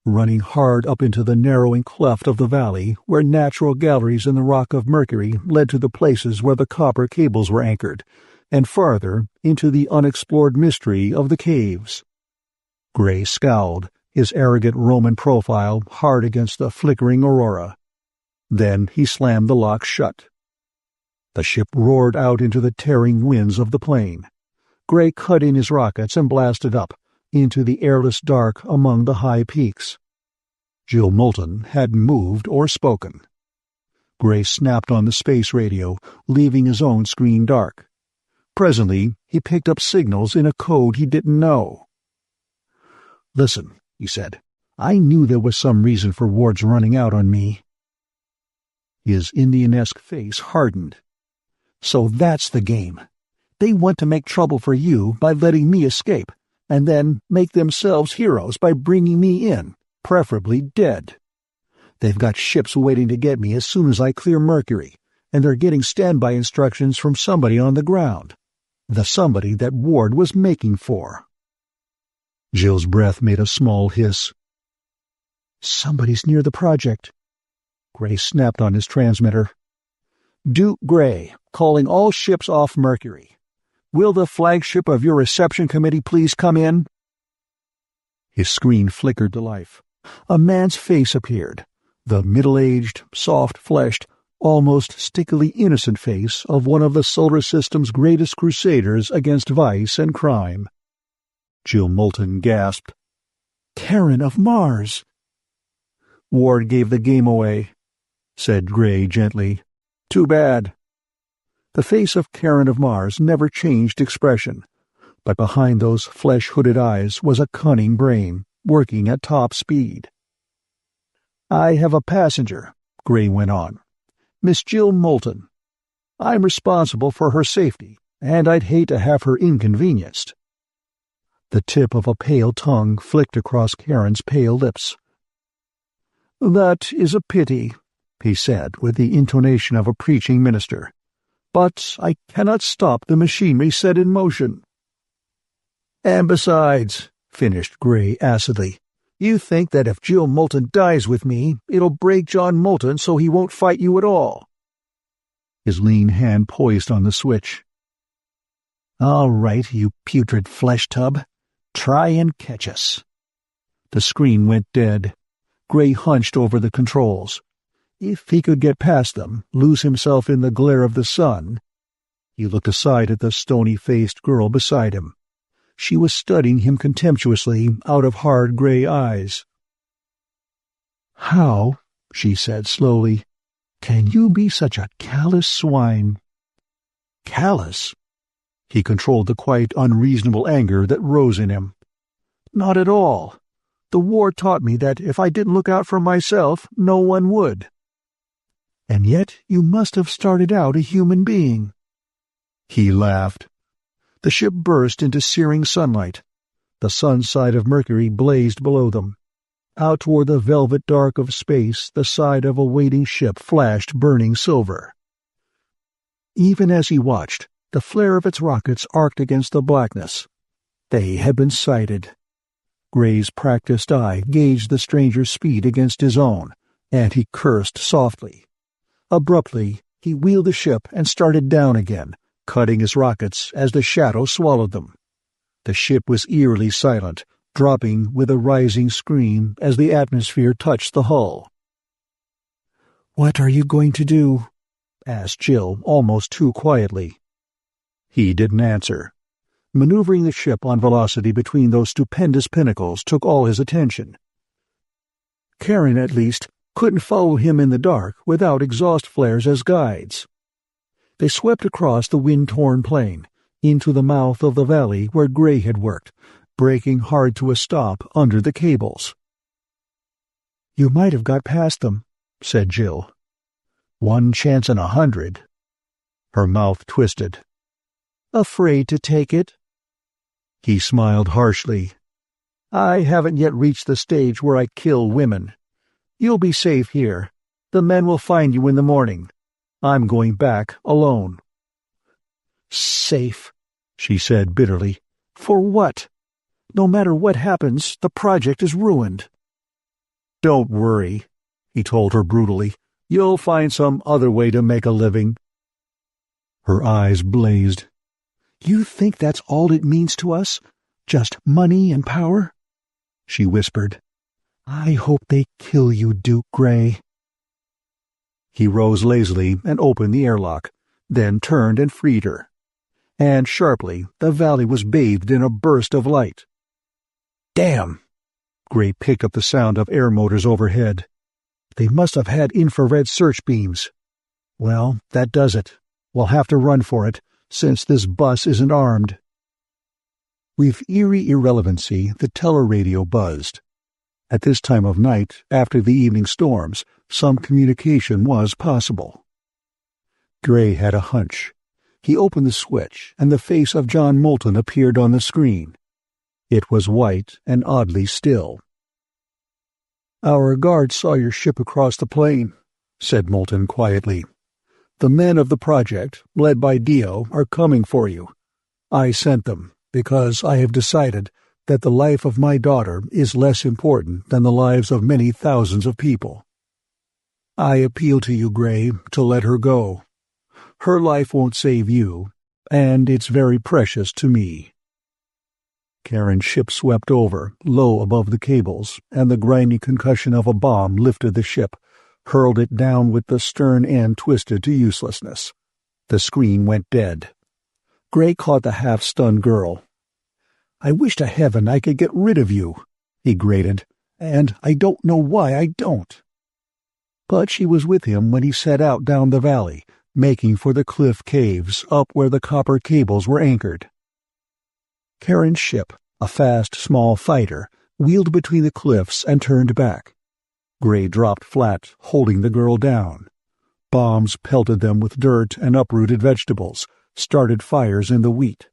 Running hard up into the narrowing cleft of the valley where natural galleries in the rock of Mercury led to the places where the copper cables were anchored, and farther into the unexplored mystery of the caves. Gray scowled, his arrogant Roman profile hard against the flickering aurora. Then he slammed the lock shut. The ship roared out into the tearing winds of the plain. Gray cut in his rockets and blasted up, into the airless dark among the high peaks. Jill Moulton hadn't moved or spoken. Gray snapped on the space radio, leaving his own screen dark. Presently, he picked up signals in a code he didn't know. "Listen," he said, "I knew there was some reason for Ward's running out on me." His Indian-esque face hardened. "So that's the game. They want to make trouble for you by letting me escape, and then make themselves heroes by bringing me in, preferably dead. They've got ships waiting to get me as soon as I clear Mercury, and they're getting standby instructions from somebody on the ground. The somebody that Ward was making for." Jill's breath made a small hiss. "Somebody's near the project." Gray snapped on his transmitter. "Duke Gray, calling all ships off Mercury. Will the flagship of your reception committee please come in?" His screen flickered to life. A man's face appeared, the middle-aged, soft-fleshed, almost stickily innocent face of one of the solar system's greatest crusaders against vice and crime. Jill Moulton gasped. "Terran of Mars!" "Ward gave the game away," said Gray gently. "Too bad." The face of Terran of Mars never changed expression, but behind those flesh-hooded eyes was a cunning brain, working at top speed. "I have a passenger," Gray went on. "Miss Jill Moulton." I'm responsible for her safety, and I'd hate to have her inconvenienced." The tip of a pale tongue flicked across Karen's pale lips. "That is a pity," he said with the intonation of a preaching minister. "But I cannot stop the machinery set in motion." "And besides," finished Gray acidly, "you think that if Jill Moulton dies with me, it'll break John Moulton so he won't fight you at all." His lean hand poised on the switch. "All right, you putrid flesh tub. Try and catch us." The screen went dead. Gray hunched over the controls. If he could get past them, lose himself in the glare of the sun. He looked aside at the stony-faced girl beside him. She was studying him contemptuously out of hard gray eyes. "How," she said slowly, "can you be such a callous swine?" "Callous?" He controlled the quite unreasonable anger that rose in him. "Not at all. The war taught me that if I didn't look out for myself, no one would." "And yet you must have started out a human being." He laughed. The ship burst into searing sunlight. The sun side of Mercury blazed below them. Out toward the velvet dark of space, the side of a waiting ship flashed burning silver. Even as he watched, the flare of its rockets arced against the blackness. They had been sighted. Gray's practiced eye gauged the stranger's speed against his own, and he cursed softly. Abruptly, he wheeled the ship and started down again, cutting his rockets as the shadow swallowed them. The ship was eerily silent, dropping with a rising scream as the atmosphere touched the hull. "What are you going to do?" asked Jill almost too quietly. He didn't answer. Maneuvering the ship on velocity between those stupendous pinnacles took all his attention. Karen, at least, couldn't follow him in the dark without exhaust flares as guides. They swept across the wind-torn plain, into the mouth of the valley where Gray had worked, braking hard to a stop under the cables. "You might have got past them," said Jill. "1 chance in 100. Her mouth twisted. "Afraid to take it?" He smiled harshly. "I haven't yet reached the stage where I kill women. You'll be safe here. The men will find you in the morning. I'm going back alone." "Safe," she said bitterly. "For what? No matter what happens, the project is ruined." "Don't worry," he told her brutally. "You'll find some other way to make a living." Her eyes blazed. "You think that's all it means to us? Just money and power?" She whispered. "I hope they kill you, Duke Gray." He rose lazily and opened the airlock, then turned and freed her. And sharply, the valley was bathed in a burst of light. "Damn!" Gray picked up the sound of air motors overhead. "They must have had infrared search beams. Well, that does it. We'll have to run for it, since this bus isn't armed." With eerie irrelevancy, the teleradio buzzed. At this time of night, after the evening storms, some communication was possible. Gray had a hunch. He opened the switch, and the face of John Moulton appeared on the screen. It was white and oddly still. "Our guard saw your ship across the plain," said Moulton quietly. "The men of the project, led by Dio, are coming for you. I sent them, because I have decided that the life of my daughter is less important than the lives of many thousands of people. I appeal to you, Gray, to let her go. Her life won't save you, and it's very precious to me." Karen's ship swept over, low above the cables, and the grinding concussion of a bomb lifted the ship, hurled it down with the stern end twisted to uselessness. The screen went dead. Gray caught the half-stunned girl. "I wish to heaven I could get rid of you," he grated, "and I don't know why I don't." But she was with him when he set out down the valley, making for the cliff caves up where the copper cables were anchored. Karen's ship, a fast, small fighter, wheeled between the cliffs and turned back. Gray dropped flat, holding the girl down. Bombs pelted them with dirt and uprooted vegetables, started fires in the wheat.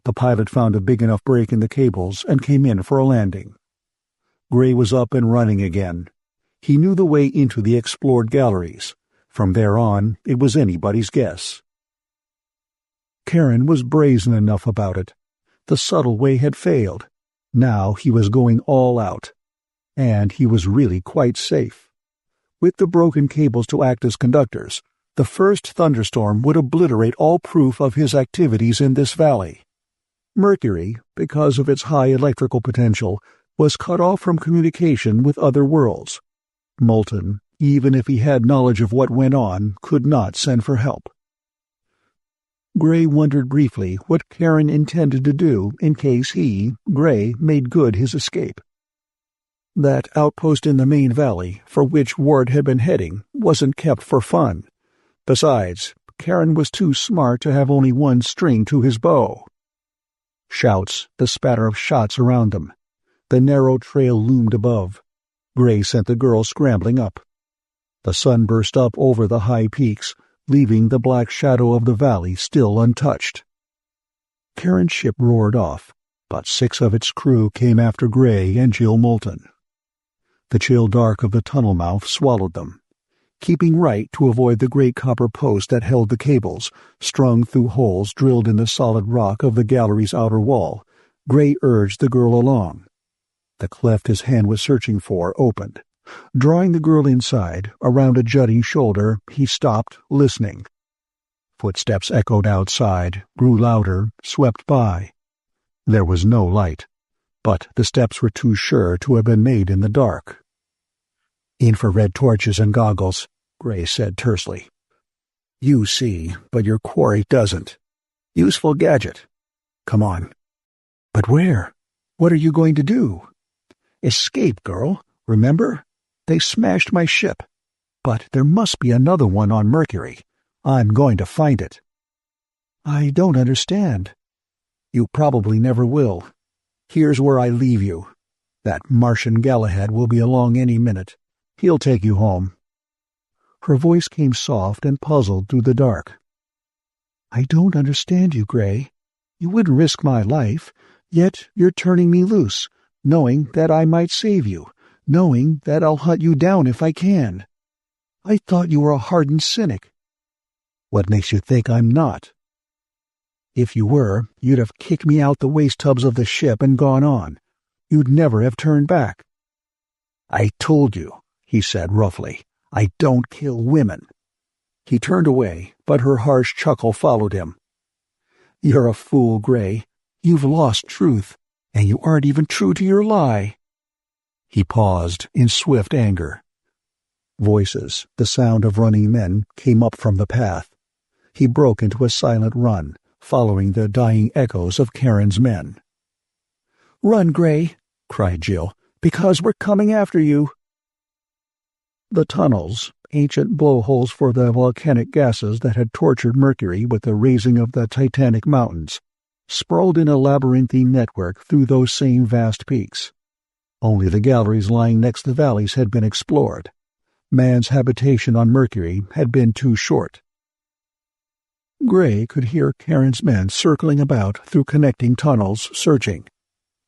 The pilot found a big enough break in the cables and came in for a landing. Gray was up and running again. He knew the way into the explored galleries. From there on, it was anybody's guess. Karen was brazen enough about it. The subtle way had failed. Now he was going all out. And he was really quite safe. With the broken cables to act as conductors, the first thunderstorm would obliterate all proof of his activities in this valley. Mercury, because of its high electrical potential, was cut off from communication with other worlds. Moulton, even if he had knowledge of what went on, could not send for help. Gray wondered briefly what Karen intended to do in case he, Gray, made good his escape. That outpost in the main valley, for which Ward had been heading, wasn't kept for fun. Besides, Karen was too smart to have only one string to his bow. Shouts, the spatter of shots around them. The narrow trail loomed above. Gray sent the girl scrambling up. The sun burst up over the high peaks, leaving the black shadow of the valley still untouched. Karen's ship roared off, but 6 of its crew came after Gray and Jill Moulton. The chill dark of the tunnel mouth swallowed them. Keeping right to avoid the great copper post that held the cables, strung through holes drilled in the solid rock of the gallery's outer wall, Gray urged the girl along. The cleft his hand was searching for opened. Drawing the girl inside, around a jutting shoulder, he stopped, listening. Footsteps echoed outside, grew louder, swept by. There was no light, but the steps were too sure to have been made in the dark. "Infrared torches and goggles," Gray said tersely. "You see, but your quarry doesn't. Useful gadget. Come on." "But where? What are you going to do?" "Escape, girl. Remember? They smashed my ship. But there must be another one on Mercury. I'm going to find it." "I don't understand." "You probably never will. Here's where I leave you. That Martian Galahad will be along any minute. He'll take you home." Her voice came soft and puzzled through the dark. "I don't understand you, Gray. You wouldn't risk my life, yet you're turning me loose, knowing that I might save you, knowing that I'll hunt you down if I can. I thought you were a hardened cynic." "What makes you think I'm not?" "If you were, you'd have kicked me out the waste tubs of the ship and gone on. You'd never have turned back." "I told you," he said roughly, "I don't kill women." He turned away, but her harsh chuckle followed him. "You're a fool, Gray. You've lost truth, and you aren't even true to your lie." He paused in swift anger. Voices, the sound of running men, came up from the path. He broke into a silent run, following the dying echoes of Karen's men. "Run, Gray," cried Jill, "because we're coming after you." The tunnels, ancient blowholes for the volcanic gases that had tortured Mercury with the raising of the Titanic mountains, sprawled in a labyrinthine network through those same vast peaks. Only the galleries lying next the valleys had been explored. Man's habitation on Mercury had been too short. Gray could hear Karen's men circling about through connecting tunnels, searching.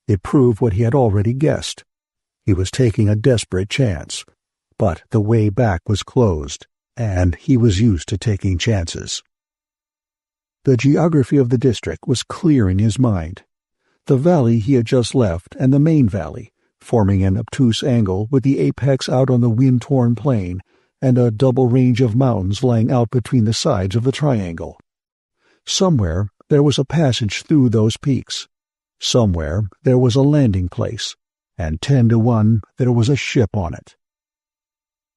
It proved what he had already guessed. He was taking a desperate chance. But the way back was closed, and he was used to taking chances. The geography of the district was clear in his mind. The valley he had just left and the main valley, forming an obtuse angle with the apex out on the wind-torn plain and a double range of mountains lying out between the sides of the triangle. Somewhere there was a passage through those peaks. Somewhere there was a landing place, and 10 to 1 there was a ship on it.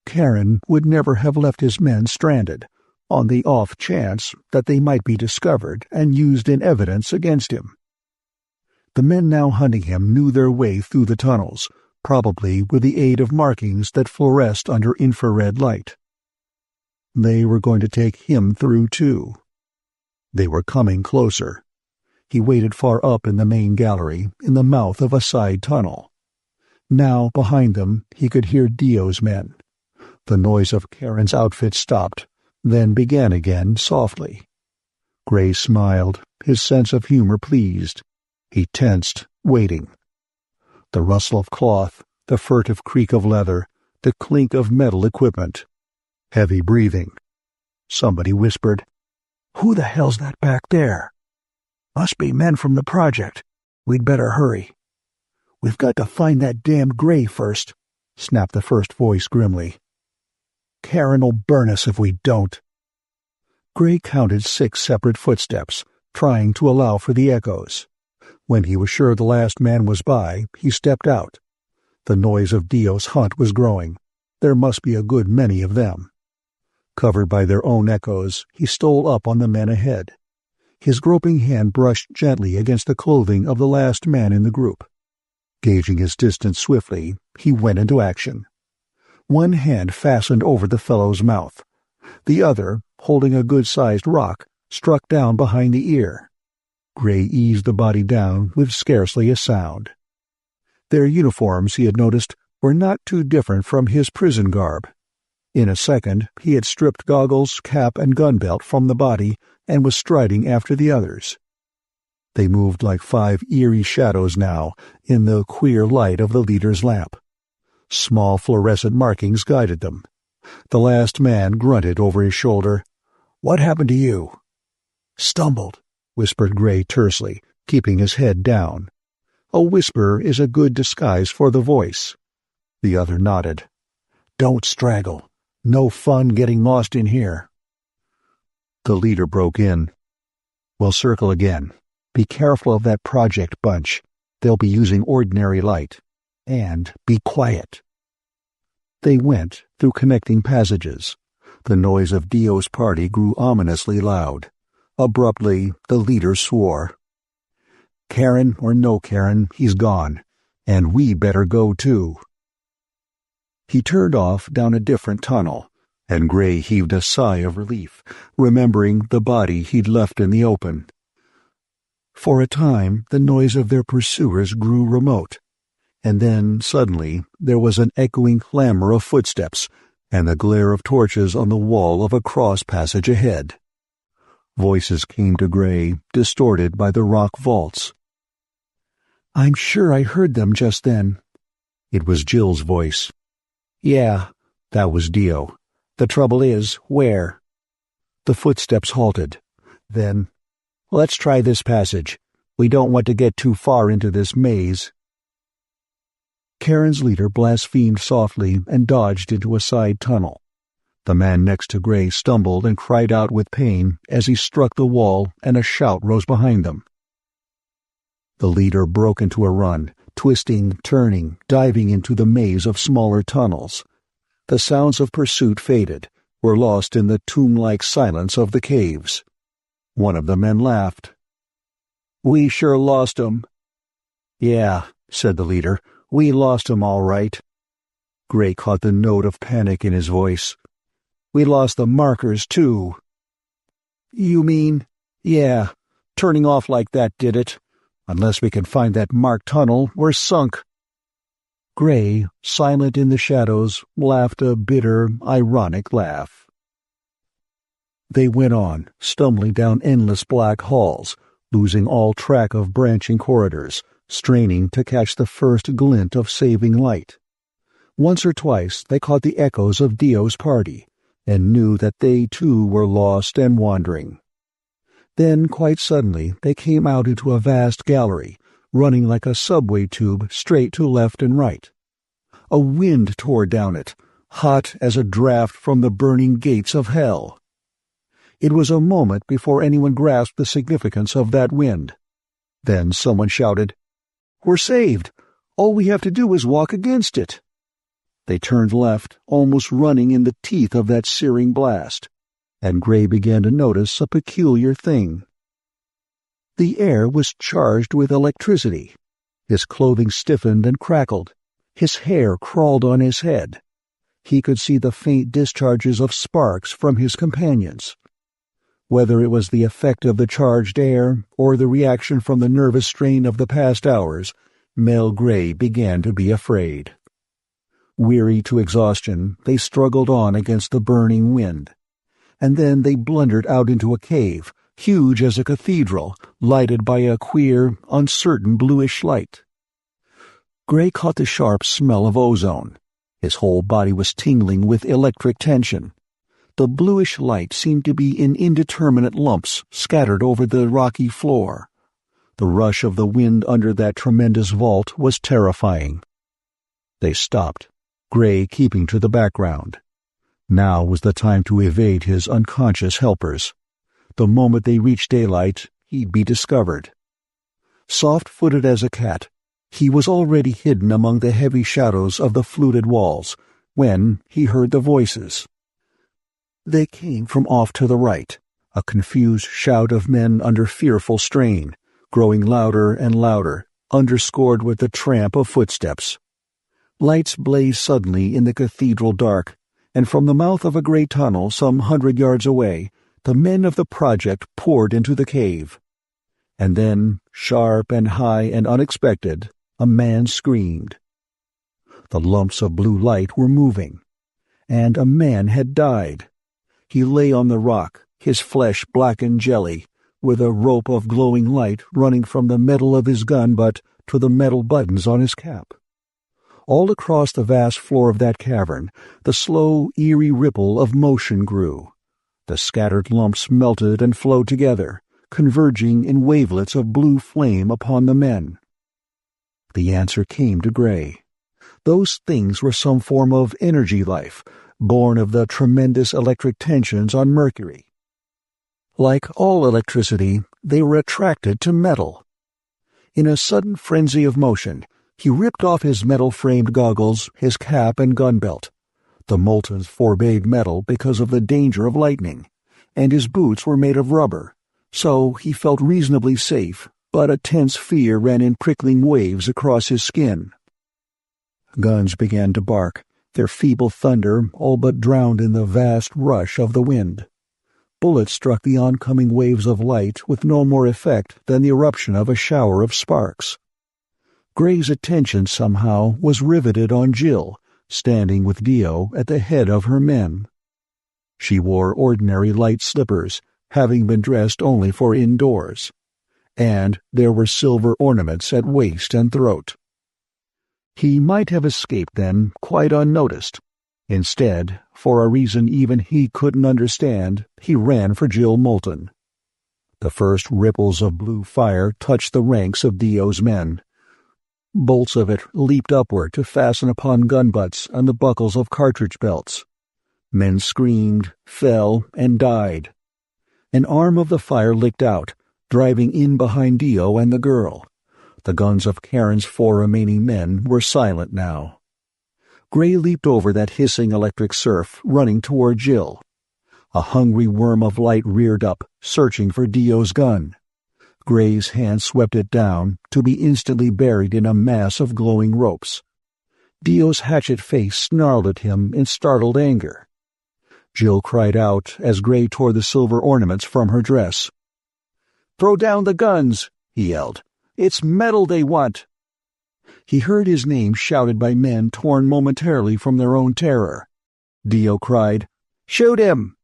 Karen would never have left his men stranded, on the off chance that they might be discovered and used in evidence against him. The men now hunting him knew their way through the tunnels, probably with the aid of markings that fluoresced under infrared light. They were going to take him through, too. They were coming closer. He waited far up in the main gallery, in the mouth of a side tunnel. Now, behind them, he could hear Dio's men. The noise of Karen's outfit stopped, then began again softly. Gray smiled, his sense of humor pleased. He tensed, waiting. The rustle of cloth, the furtive creak of leather, the clink of metal equipment. Heavy breathing. Somebody whispered, "Who the hell's that back there?" "Must be men from the project. We'd better hurry." "We've got to find that damned Gray first," snapped the first voice grimly. "Karen'll burn us if we don't." Gray counted 6 separate footsteps, trying to allow for the echoes. When he was sure the last man was by, he stepped out. The noise of Dio's hunt was growing. There must be a good many of them. Covered by their own echoes, he stole up on the men ahead. His groping hand brushed gently against the clothing of the last man in the group. Gauging his distance swiftly, he went into action. One hand fastened over the fellow's mouth. The other, holding a good-sized rock, struck down behind the ear. Gray eased the body down with scarcely a sound. Their uniforms, he had noticed, were not too different from his prison garb. In a second, he had stripped goggles, cap, and gun belt from the body and was striding after the others. They moved like 5 eerie shadows now in the queer light of the leader's lamp. Small fluorescent markings guided them. The last man grunted over his shoulder. "What happened to you?" "Stumbled," whispered Gray tersely, keeping his head down. A whisper is a good disguise for the voice. The other nodded. "Don't straggle. No fun getting lost in here." The leader broke in. "We'll circle again. Be careful of that project bunch. They'll be using ordinary light. And be quiet." They went through connecting passages. The noise of Dio's party grew ominously loud. Abruptly, the leader swore. "Karen or no Karen, he's gone. And we better go too." He turned off down a different tunnel, and Gray heaved a sigh of relief, remembering the body he'd left in the open. For a time, the noise of their pursuers grew remote, and then, suddenly, there was an echoing clamor of footsteps and the glare of torches on the wall of a cross passage ahead. Voices came to Gray, distorted by the rock vaults. "I'm sure I heard them just then." It was Jill's voice. "Yeah," that was Dio. "The trouble is, where?" The footsteps halted. Then, "Let's try this passage. We don't want to get too far into this maze." Karen's leader blasphemed softly and dodged into a side tunnel. The man next to Gray stumbled and cried out with pain as he struck the wall, and a shout rose behind them. The leader broke into a run, twisting, turning, diving into the maze of smaller tunnels. The sounds of pursuit faded, were lost in the tomb-like silence of the caves. One of the men laughed. "We sure lost 'em." "Yeah," said the leader, "we lost 'em all right." Gray caught the note of panic in his voice. "We lost the markers, too." "You mean—" "Yeah, turning off like that did it. Unless we can find that marked tunnel, we're sunk." Gray, silent in the shadows, laughed a bitter, ironic laugh. They went on, stumbling down endless black halls, losing all track of branching corridors, straining to catch the first glint of saving light. Once or twice they caught the echoes of Dio's party, and knew that they too were lost and wandering. Then, quite suddenly, they came out into a vast gallery, running like a subway tube straight to left and right. A wind tore down it, hot as a draft from the burning gates of hell. It was a moment before anyone grasped the significance of that wind. Then someone shouted, "We're saved! All we have to do is walk against it." They turned left, almost running in the teeth of that searing blast, and Gray began to notice a peculiar thing. The air was charged with electricity. His clothing stiffened and crackled. His hair crawled on his head. He could see the faint discharges of sparks from his companions. Whether it was the effect of the charged air or the reaction from the nervous strain of the past hours, Mel Gray began to be afraid. Weary to exhaustion, they struggled on against the burning wind. and then they blundered out into a cave, huge as a cathedral, lighted by a queer, uncertain bluish light. Gray caught the sharp smell of ozone. His whole body was tingling with electric tension. The bluish light seemed to be in indeterminate lumps scattered over the rocky floor. The rush of the wind under that tremendous vault was terrifying. They stopped, Gray keeping to the background. Now was the time to evade his unconscious helpers. The moment they reached daylight, he'd be discovered. Soft-footed as a cat, he was already hidden among the heavy shadows of the fluted walls when he heard the voices. They came from off to the right, a confused shout of men under fearful strain, growing louder and louder, underscored with the tramp of footsteps. Lights blazed suddenly in the cathedral dark, and from the mouth of a great tunnel some 100 yards away, the men of the project poured into the cave. And then, sharp and high and unexpected, a man screamed. The lumps of blue light were moving, and a man had died. He lay on the rock, his flesh blackened jelly, with a rope of glowing light running from the metal of his gun butt to the metal buttons on his cap. All across the vast floor of that cavern, the slow, eerie ripple of motion grew. The scattered lumps melted and flowed together, converging in wavelets of blue flame upon the men. The answer came to Gray. Those things were some form of energy life, born of the tremendous electric tensions on Mercury. Like all electricity, they were attracted to metal. In a sudden frenzy of motion, he ripped off his metal-framed goggles, his cap and gun belt. The Moltons forbade metal because of the danger of lightning, and his boots were made of rubber, so he felt reasonably safe, but a tense fear ran in prickling waves across his skin. Guns began to bark, their feeble thunder all but drowned in the vast rush of the wind. Bullets struck the oncoming waves of light with no more effect than the eruption of a shower of sparks. Gray's attention somehow was riveted on Jill, standing with Dio at the head of her men. She wore ordinary light slippers, having been dressed only for indoors, and there were silver ornaments at waist and throat. He might have escaped then, quite unnoticed. Instead, for a reason even he couldn't understand, he ran for Jill Moulton. The first ripples of blue fire touched the ranks of Dio's men. Bolts of it leaped upward to fasten upon gun butts and the buckles of cartridge belts. Men screamed, fell, and died. An arm of the fire licked out, driving in behind Dio and the girl. The guns of Karen's 4 remaining men were silent now. Gray leaped over that hissing electric surf, running toward Jill. A hungry worm of light reared up, searching for Dio's gun. Gray's hand swept it down, to be instantly buried in a mass of glowing ropes. Dio's hatchet face snarled at him in startled anger. Jill cried out as Gray tore the silver ornaments from her dress. "Throw down the guns!" he yelled. "It's metal they want!" He heard his name shouted by men torn momentarily from their own terror. Dio cried, "Shoot him!"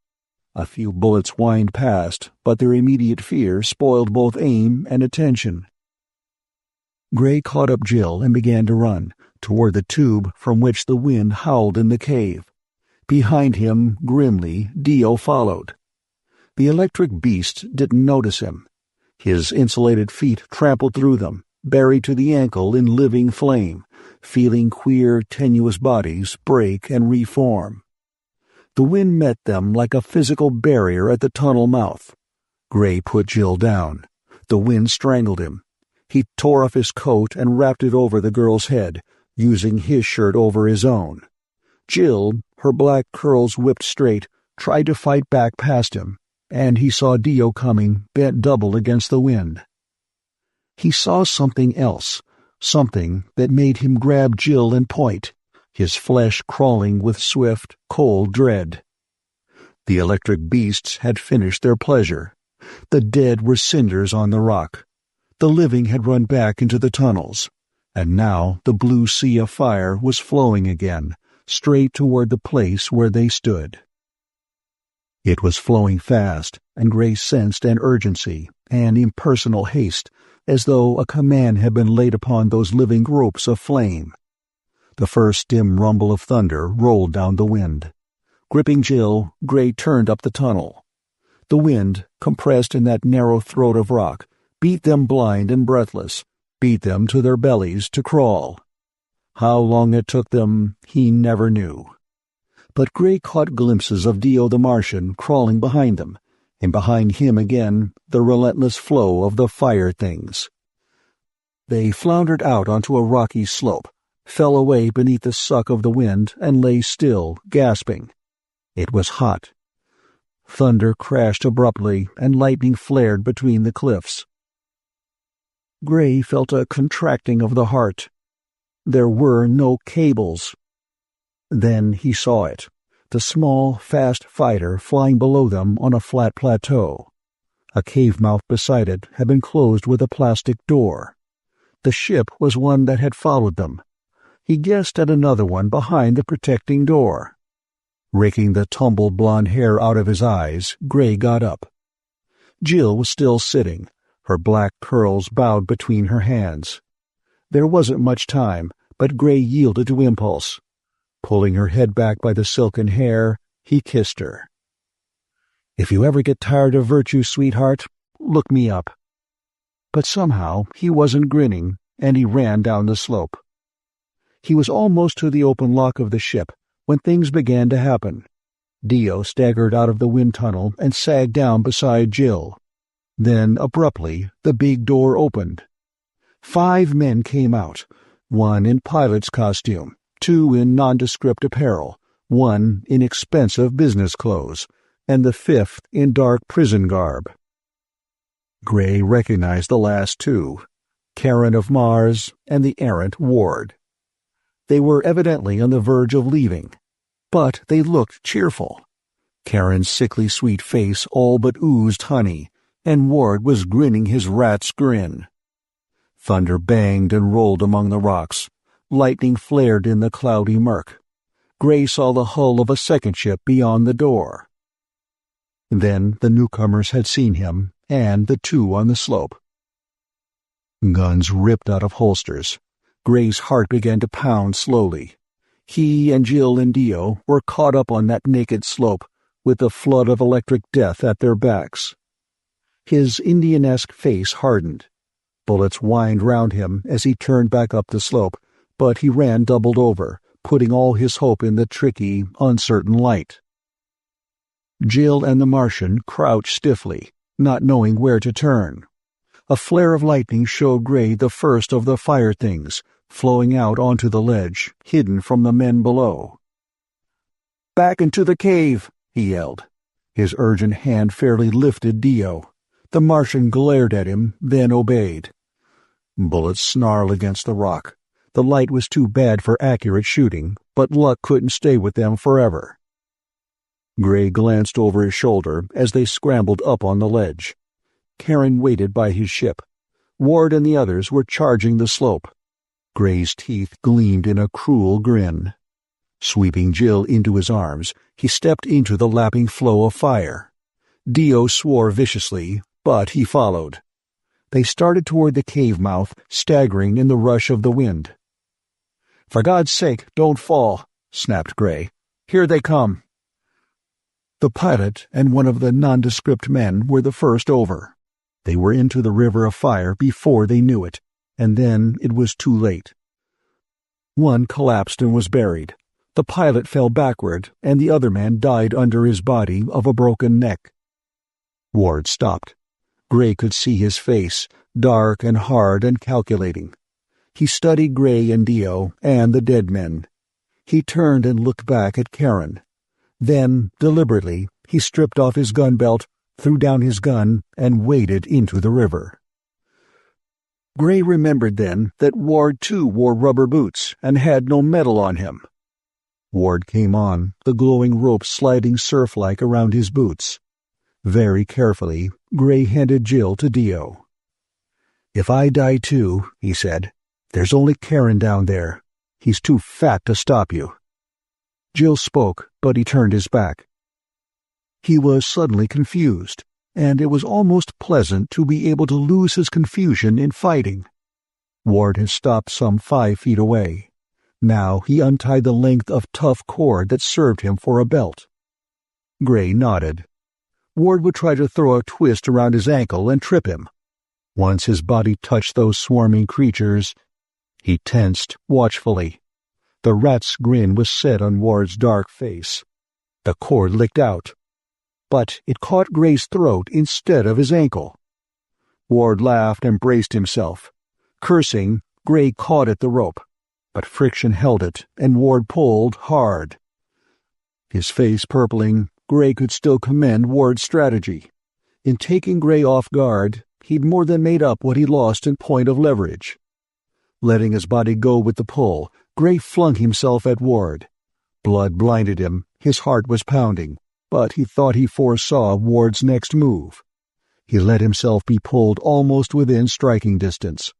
A few bullets whined past, but their immediate fear spoiled both aim and attention. Gray caught up Jill and began to run, toward the tube from which the wind howled in the cave. Behind him, grimly, Dio followed. The electric beast didn't notice him. His insulated feet trampled through them, buried to the ankle in living flame, feeling queer, tenuous bodies break and reform. The wind met them like a physical barrier at the tunnel mouth. Gray put Jill down. The wind strangled him. He tore off his coat and wrapped it over the girl's head, using his shirt over his own. Jill, her black curls whipped straight, tried to fight back past him, and he saw Dio coming, bent double against the wind. He saw something else, something that made him grab Jill and point, his flesh crawling with swift, cold dread. The electric beasts had finished their pleasure. The dead were cinders on the rock. The living had run back into the tunnels, and now the blue sea of fire was flowing again, straight toward the place where they stood. It was flowing fast, and Gray sensed an urgency, an impersonal haste, as though a command had been laid upon those living ropes of flame. The first dim rumble of thunder rolled down the wind. Gripping Jill, Gray turned up the tunnel. The wind, compressed in that narrow throat of rock, beat them blind and breathless, beat them to their bellies to crawl. How long it took them, he never knew. But Gray caught glimpses of Dio the Martian crawling behind them, and behind him again the relentless flow of the fire things. They floundered out onto a rocky slope, fell away beneath the suck of the wind, and lay still, gasping. It was hot. Thunder crashed abruptly, and lightning flared between the cliffs. Gray felt a contracting of the heart. There were no cables. Then he saw it, the small, fast fighter flying below them on a flat plateau. A cave mouth beside it had been closed with a plastic door. The ship was one that had followed them. He guessed at another one behind the protecting door. Raking the tumbled blonde hair out of his eyes, Gray got up. Jill was still sitting, her black curls bowed between her hands. There wasn't much time, but Gray yielded to impulse. Pulling her head back by the silken hair, he kissed her. "If you ever get tired of virtue, sweetheart, look me up." But somehow he wasn't grinning, and he ran down the slope. He was almost to the open lock of the ship when things began to happen. Dio staggered out of the wind tunnel and sagged down beside Jill. Then, abruptly, the big door opened. 5 men came out, one in pilot's costume, 2 in nondescript apparel, 1 in expensive business clothes, and the 5th in dark prison garb. Gray recognized the last 2, Karen of Mars and the errant Ward. They were evidently on the verge of leaving, but they looked cheerful. Karen's sickly sweet face all but oozed honey, and Ward was grinning his rat's grin. Thunder banged and rolled among the rocks. Lightning flared in the cloudy murk. Gray saw the hull of a second ship beyond the door. Then the newcomers had seen him, and the 2 on the slope. Guns ripped out of holsters. Gray's heart began to pound slowly. He and Jill and Dio were caught up on that naked slope, with the flood of electric death at their backs. His Indian-esque face hardened. Bullets whined round him as he turned back up the slope, but he ran doubled over, putting all his hope in the tricky, uncertain light. Jill and the Martian crouched stiffly, not knowing where to turn. A flare of lightning showed Gray the first of the fire things, flowing out onto the ledge, hidden from the men below. "Back into the cave!" he yelled. His urgent hand fairly lifted Dio. The Martian glared at him, then obeyed. Bullets snarled against the rock. The light was too bad for accurate shooting, but luck couldn't stay with them forever. Gray glanced over his shoulder as they scrambled up on the ledge. Karen waited by his ship. Ward and the others were charging the slope. Gray's teeth gleamed in a cruel grin. Sweeping Jill into his arms, he stepped into the lapping flow of fire. Dio swore viciously, but he followed. They started toward the cave mouth, staggering in the rush of the wind. "For God's sake, don't fall," snapped Gray. "Here they come." The pilot and one of the nondescript men were the first over. They were into the river of fire before they knew it, and then it was too late. One collapsed and was buried. The pilot fell backward, and the other man died under his body of a broken neck. Ward stopped. Gray could see his face, dark and hard and calculating. He studied Gray and Dio and the dead men. He turned and looked back at Karen. Then, deliberately, he stripped off his gun belt, threw down his gun, and waded into the river. Gray remembered then that Ward too wore rubber boots and had no metal on him. Ward came on, the glowing rope sliding surf-like around his boots. Very carefully, Gray handed Jill to Dio. "If I die too," he said, "there's only Karen down there. He's too fat to stop you." Jill spoke, but he turned his back. He was suddenly confused, and it was almost pleasant to be able to lose his confusion in fighting. Ward had stopped some 5 feet away. Now he untied the length of tough cord that served him for a belt. Gray nodded. Ward would try to throw a twist around his ankle and trip him. Once his body touched those swarming creatures, he tensed watchfully. The rat's grin was set on Ward's dark face. The cord licked out, but it caught Gray's throat instead of his ankle. Ward laughed and braced himself. Cursing, Gray caught at the rope, but friction held it, and Ward pulled hard. His face purpling, Gray could still commend Ward's strategy. In taking Gray off guard, he'd more than made up what he lost in point of leverage. Letting his body go with the pull, Gray flung himself at Ward. Blood blinded him, his heart was pounding, but he thought he foresaw Ward's next move. He let himself be pulled almost within striking distance.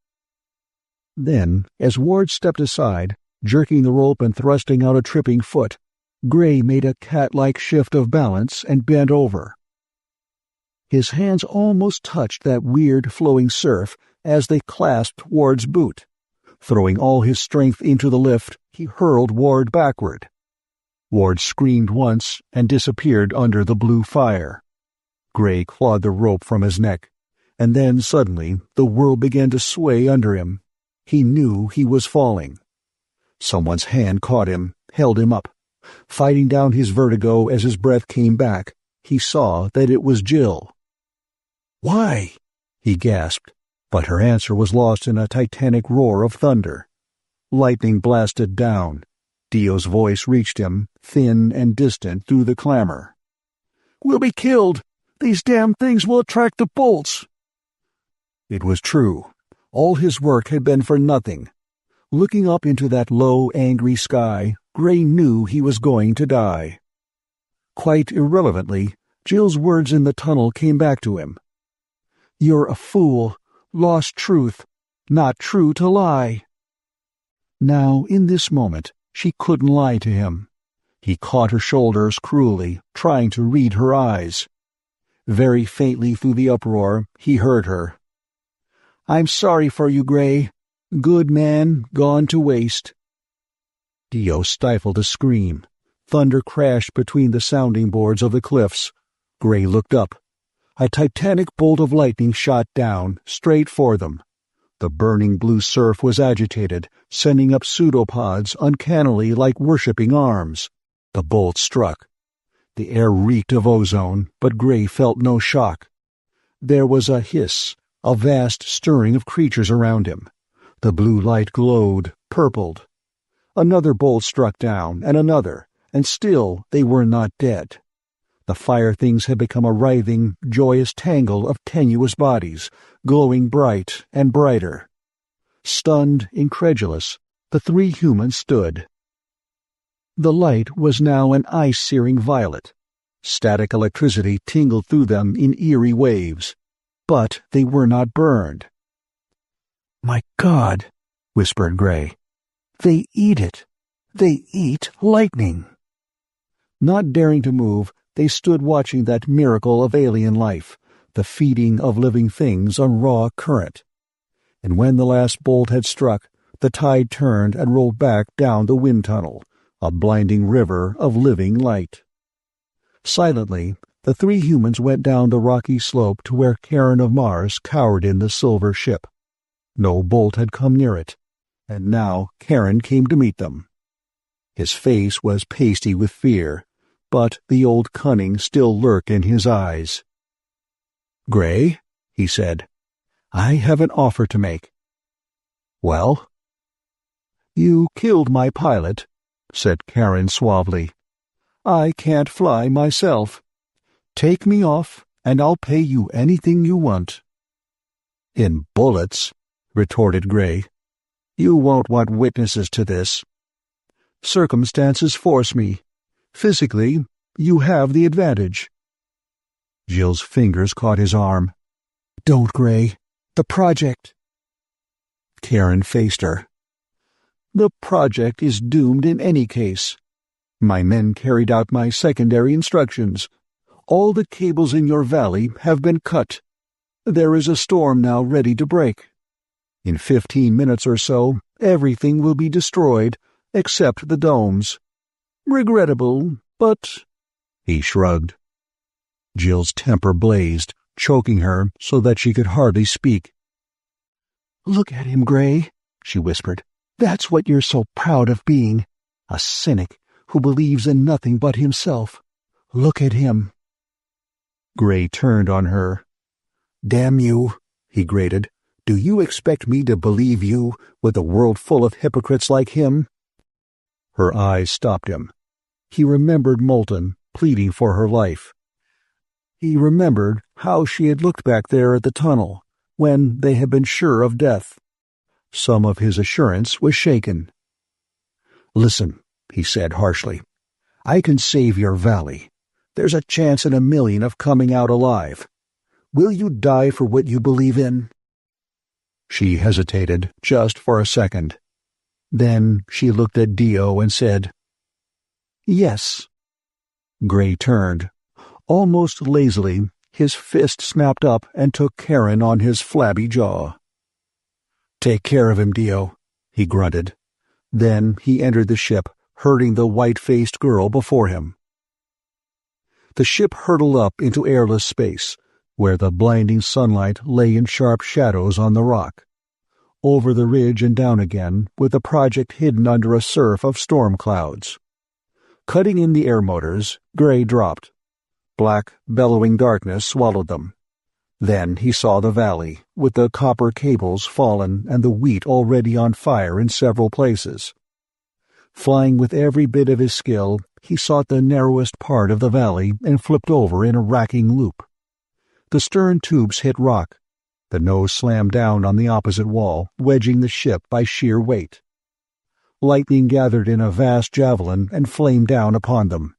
Then, as Ward stepped aside, jerking the rope and thrusting out a tripping foot, Gray made a cat-like shift of balance and bent over. His hands almost touched that weird flowing surf as they clasped Ward's boot. Throwing all his strength into the lift, he hurled Ward backward. Ward screamed once and disappeared under the blue fire. Gray clawed the rope from his neck, and then suddenly the world began to sway under him. He knew he was falling. Someone's hand caught him, held him up. Fighting down his vertigo as his breath came back, he saw that it was Jill. "Why?" he gasped, but her answer was lost in a titanic roar of thunder. Lightning blasted down. Dio's voice reached him, thin and distant through the clamor. "We'll be killed! These damn things will attract the bolts!" It was true. All his work had been for nothing. Looking up into that low, angry sky, Gray knew he was going to die. Quite irrelevantly, Jill's words in the tunnel came back to him. "You're a fool, lost truth, not true to lie." Now, in this moment, she couldn't lie to him. He caught her shoulders cruelly, trying to read her eyes. Very faintly through the uproar, he heard her. "I'm sorry for you, Gray. Good man, gone to waste." Dio stifled a scream. Thunder crashed between the sounding boards of the cliffs. Gray looked up. A titanic bolt of lightning shot down, straight for them. The burning blue surf was agitated, sending up pseudopods uncannily like worshipping arms. The bolt struck. The air reeked of ozone, but Gray felt no shock. There was a hiss, a vast stirring of creatures around him. The blue light glowed, purpled. Another bolt struck down, and still they were not dead. The fire things had become a writhing, joyous tangle of tenuous bodies, glowing bright and brighter. Stunned, incredulous, the 3 humans stood. The light was now an ice-searing violet. Static electricity tingled through them in eerie waves. But they were not burned. "My God," whispered Gray. "They eat it. They eat lightning." Not daring to move, they stood watching that miracle of alien life, the feeding of living things on raw current. And when the last bolt had struck, the tide turned and rolled back down the wind tunnel, a blinding river of living light. Silently, the 3 humans went down the rocky slope to where Karen of Mars cowered in the silver ship. No bolt had come near it, and now Karen came to meet them. His face was pasty with fear, but the old cunning still lurked in his eyes. "Gray," he said, "I have an offer to make." "Well?" "You killed my pilot," said Karen suavely. "I can't fly myself. Take me off, and I'll pay you anything you want." "In bullets," retorted Gray. "You won't want witnesses to this." "Circumstances force me. Physically, you have the advantage." Jill's fingers caught his arm. "Don't, Gray. The project." Karen faced her. "The project is doomed in any case. My men carried out my secondary instructions. All the cables in your valley have been cut. There is a storm now ready to break. In 15 minutes or so, everything will be destroyed, except the domes. Regrettable, but—" He shrugged. Jill's temper blazed, choking her so that she could hardly speak. "Look at him, Gray," she whispered. "That's what you're so proud of being. A cynic who believes in nothing but himself. Look at him." Gray turned on her. "Damn you," he grated. "Do you expect me to believe you, with a world full of hypocrites like him?" Her eyes stopped him. He remembered Moulton, pleading for her life. He remembered how she had looked back there at the tunnel, when they had been sure of death. Some of his assurance was shaken. "Listen," he said harshly. "I can save your valley. There's a chance in a million of coming out alive. Will you die for what you believe in?" She hesitated just for a second. Then she looked at Dio and said, "Yes." Gray turned. Almost lazily, his fist snapped up and took Karen on his flabby jaw. "Take care of him, Dio," he grunted. Then he entered the ship, herding the white-faced girl before him. The ship hurtled up into airless space, where the blinding sunlight lay in sharp shadows on the rock. Over the ridge and down again, with the project hidden under a surf of storm clouds. Cutting in the air motors, Gray dropped. Black, bellowing darkness swallowed them. Then he saw the valley, with the copper cables fallen and the wheat already on fire in several places. Flying with every bit of his skill, he sought the narrowest part of the valley and flipped over in a racking loop. The stern tubes hit rock. The nose slammed down on the opposite wall, wedging the ship by sheer weight. Lightning gathered in a vast javelin and flamed down upon them.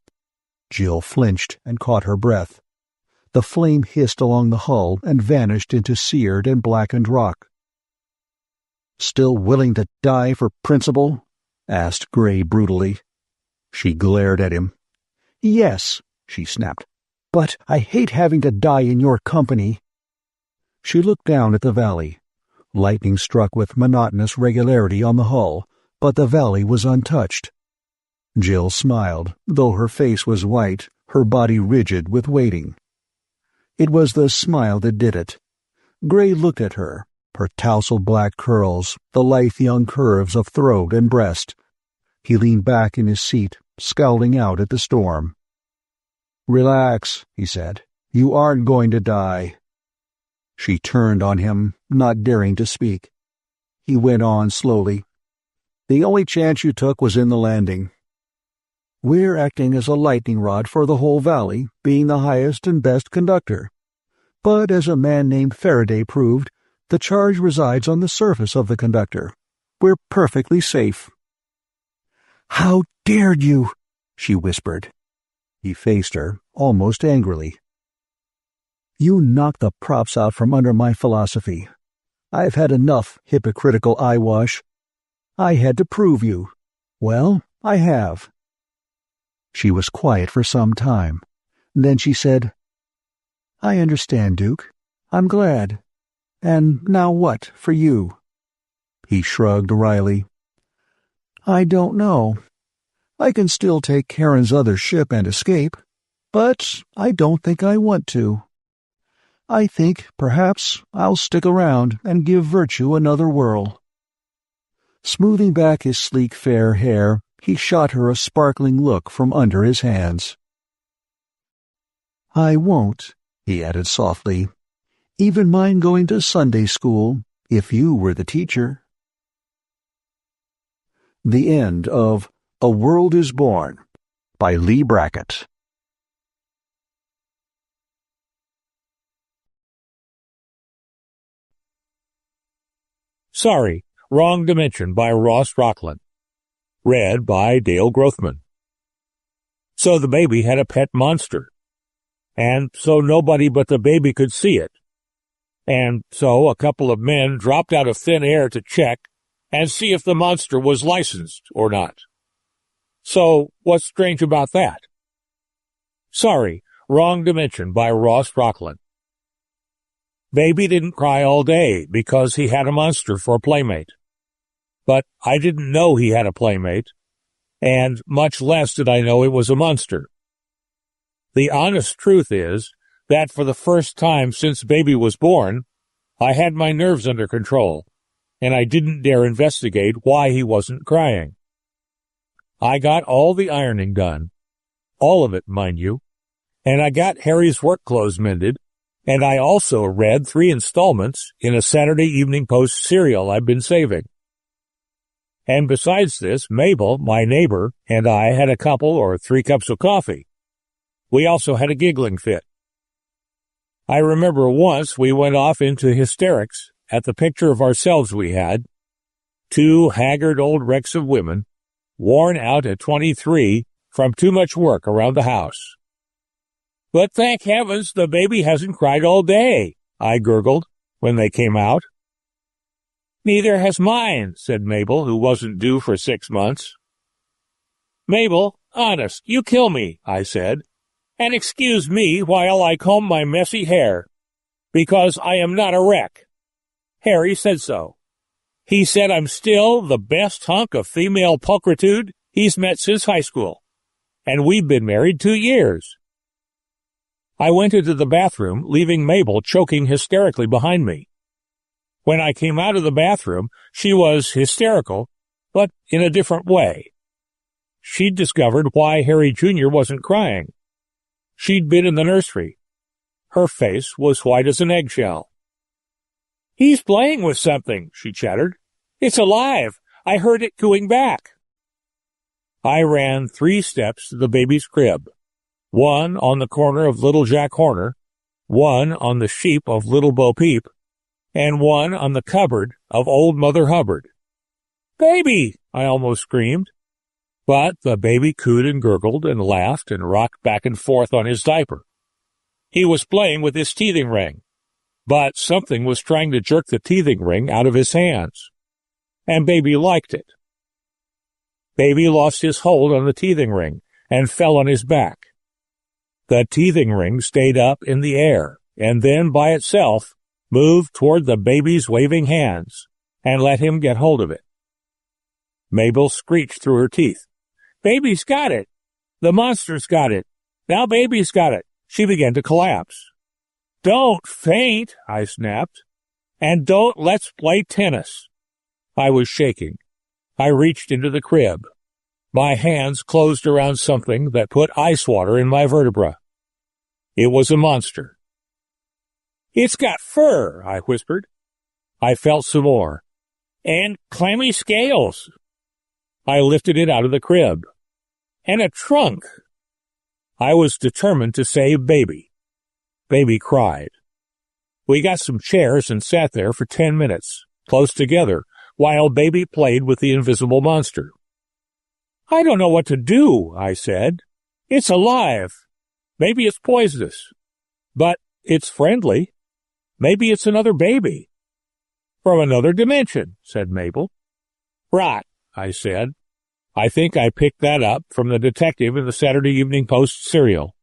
Jill flinched and caught her breath. The flame hissed along the hull and vanished into seared and blackened rock. "Still willing to die for principle?" asked Gray brutally. She glared at him. "Yes," she snapped. "But I hate having to die in your company." She looked down at the valley. Lightning struck with monotonous regularity on the hull, but the valley was untouched. Jill smiled, though her face was white, her body rigid with waiting. It was the smile that did it. Gray looked at her, her tousled black curls, the lithe young curves of throat and breast. He leaned back in his seat, scowling out at the storm. "Relax," he said. "You aren't going to die." She turned on him, not daring to speak. He went on slowly. "The only chance you took was in the landing. We're acting as a lightning rod for the whole valley, being the highest and best conductor. But as a man named Faraday proved, the charge resides on the surface of the conductor. We're perfectly safe." "How dared you?" she whispered. He faced her, almost angrily. "You knocked the props out from under my philosophy. I've had enough hypocritical eyewash. I had to prove you. Well, I have." She was quiet for some time. Then she said, "I understand, Duke. I'm glad. And now what, for you?" He shrugged wryly. "I don't know. I can still take Karen's other ship and escape, but I don't think I want to. I think perhaps I'll stick around and give virtue another whirl." Smoothing back his sleek fair hair, he shot her a sparkling look from under his hands. "I won't," he added softly, "even mind going to Sunday school, if you were the teacher." The end of A World is Born by Lee Brackett. Sorry, Wrong Dimension by Ross Rocklan. Read by Dale Growthman. So the baby had a pet monster. And so nobody but the baby could see it. And so a couple of men dropped out of thin air to check and see if the monster was licensed or not. So what's strange about that? Sorry, Wrong Dimension by Ross Rocklan. Baby didn't cry all day because he had a monster for a playmate. But I didn't know he had a playmate, and much less did I know it was a monster. The honest truth is that for the first time since Baby was born, I had my nerves under control, and I didn't dare investigate why he wasn't crying. I got all the ironing done, all of it, mind you, and I got Harry's work clothes mended, and I also read 3 installments in a Saturday Evening Post serial I've been saving. And besides this, Mabel, my neighbor, and I had a couple or 3 cups of coffee. We also had a giggling fit. I remember once we went off into hysterics at the picture of ourselves we had, 2 haggard old wrecks of women, worn out at 23 from too much work around the house. But thank heavens the baby hasn't cried all day, I gurgled when they came out. Neither has mine, said Mabel, who wasn't due for 6 months. Mabel, honest, you kill me, I said, and excuse me while I comb my messy hair, because I am not a wreck. Harry said so. He said I'm still the best hunk of female pulchritude he's met since high school, and we've been married 2 years. I went into the bathroom, leaving Mabel choking hysterically behind me. When I came out of the bathroom, she was hysterical, but in a different way. She'd discovered why Harry Jr. wasn't crying. She'd been in the nursery. Her face was white as an eggshell. He's playing with something, she chattered. It's alive. I heard it cooing back. I ran 3 steps to the baby's crib, 1 on the corner of Little Jack Horner, 1 on the sheep of Little Bo Peep, and 1 on the cupboard of Old Mother Hubbard. Baby! I almost screamed. But the baby cooed and gurgled and laughed and rocked back and forth on his diaper. He was playing with his teething ring, but something was trying to jerk the teething ring out of his hands, and Baby liked it. Baby lost his hold on the teething ring and fell on his back. The teething ring stayed up in the air, and then by itself moved toward the baby's waving hands and let him get hold of it. Mabel screeched through her teeth. Baby's got it. The monster's got it. Now Baby's got it. She began to collapse. Don't faint, I snapped. And don't let's play tennis. I was shaking. I reached into the crib. My hands closed around something that put ice water in my vertebra. It was a monster. It's got fur, I whispered. I felt some more. And clammy scales. I lifted it out of the crib. And a trunk. I was determined to save Baby. Baby cried. We got some chairs and sat there for 10 minutes, close together, while Baby played with the invisible monster. I don't know what to do, I said. It's alive. Maybe it's poisonous. But it's friendly. Maybe it's another baby. From another dimension, said Mabel. Rot, I said. I think I picked that up from the detective in the Saturday Evening Post serial.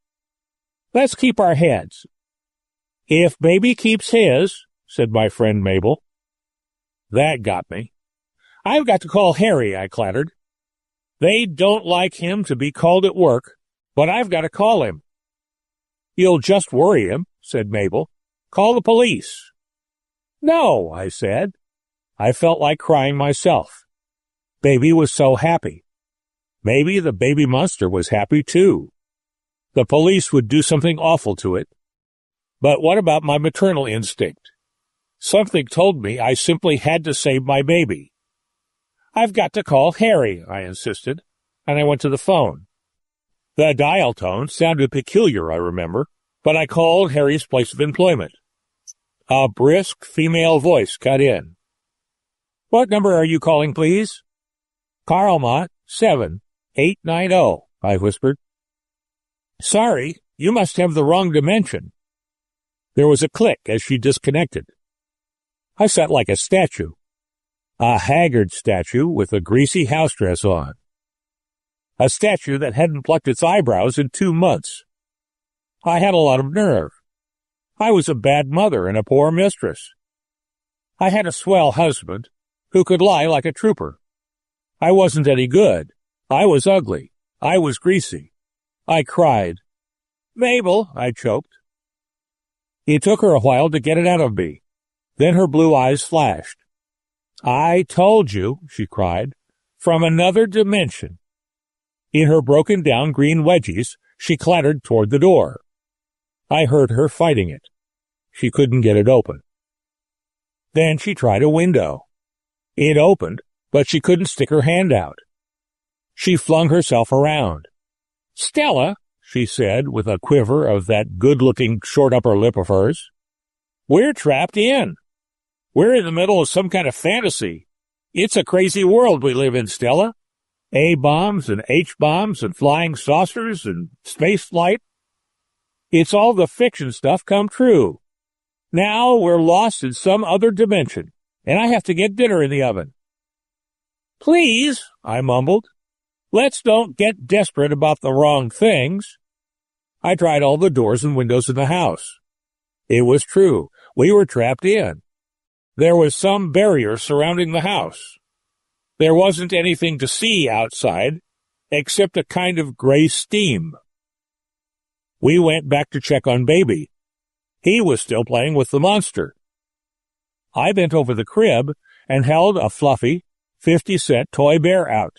Let's keep our heads. If Baby keeps his, said my friend Mabel. That got me. I've got to call Harry, I clattered. They don't like him to be called at work, but I've got to call him. You'll just worry him, said Mabel. Call the police. No, I said. I felt like crying myself. Baby was so happy. Maybe the baby monster was happy too. The police would do something awful to it. But what about my maternal instinct? Something told me I simply had to save my baby. I've got to call Harry, I insisted, and I went to the phone. The dial tone sounded peculiar, I remember, but I called Harry's place of employment. A brisk female voice cut in. What number are you calling, please? Carlmont 7890, I whispered. Sorry, you must have the wrong dimension. There was a click as she disconnected. I sat like a statue. A haggard statue with a greasy house dress on. A statue that hadn't plucked its eyebrows in 2 months. I had a lot of nerve. I was a bad mother and a poor mistress. I had a swell husband who could lie like a trooper. I wasn't any good. I was ugly. I was greasy. I cried. "Mabel," I choked. It took her a while to get it out of me. Then her blue eyes flashed. "I told you," she cried, "from another dimension." In her broken-down green wedgies, she clattered toward the door. I heard her fighting it. She couldn't get it open. Then she tried a window. It opened, but she couldn't stick her hand out. She flung herself around. "Stella," she said with a quiver of that good-looking short upper lip of hers, "we're trapped in. We're in the middle of some kind of fantasy. It's a crazy world we live in, Stella. A-bombs and H-bombs and flying saucers and space flight. It's all the fiction stuff come true. Now we're lost in some other dimension, and I have to get dinner in the oven." "Please," I mumbled, "let's don't get desperate about the wrong things." I tried all the doors and windows in the house. It was true. We were trapped in. There was some barrier surrounding the house. There wasn't anything to see outside, except a kind of gray steam. We went back to check on Baby. He was still playing with the monster. I bent over the crib and held a fluffy 50-cent toy bear out.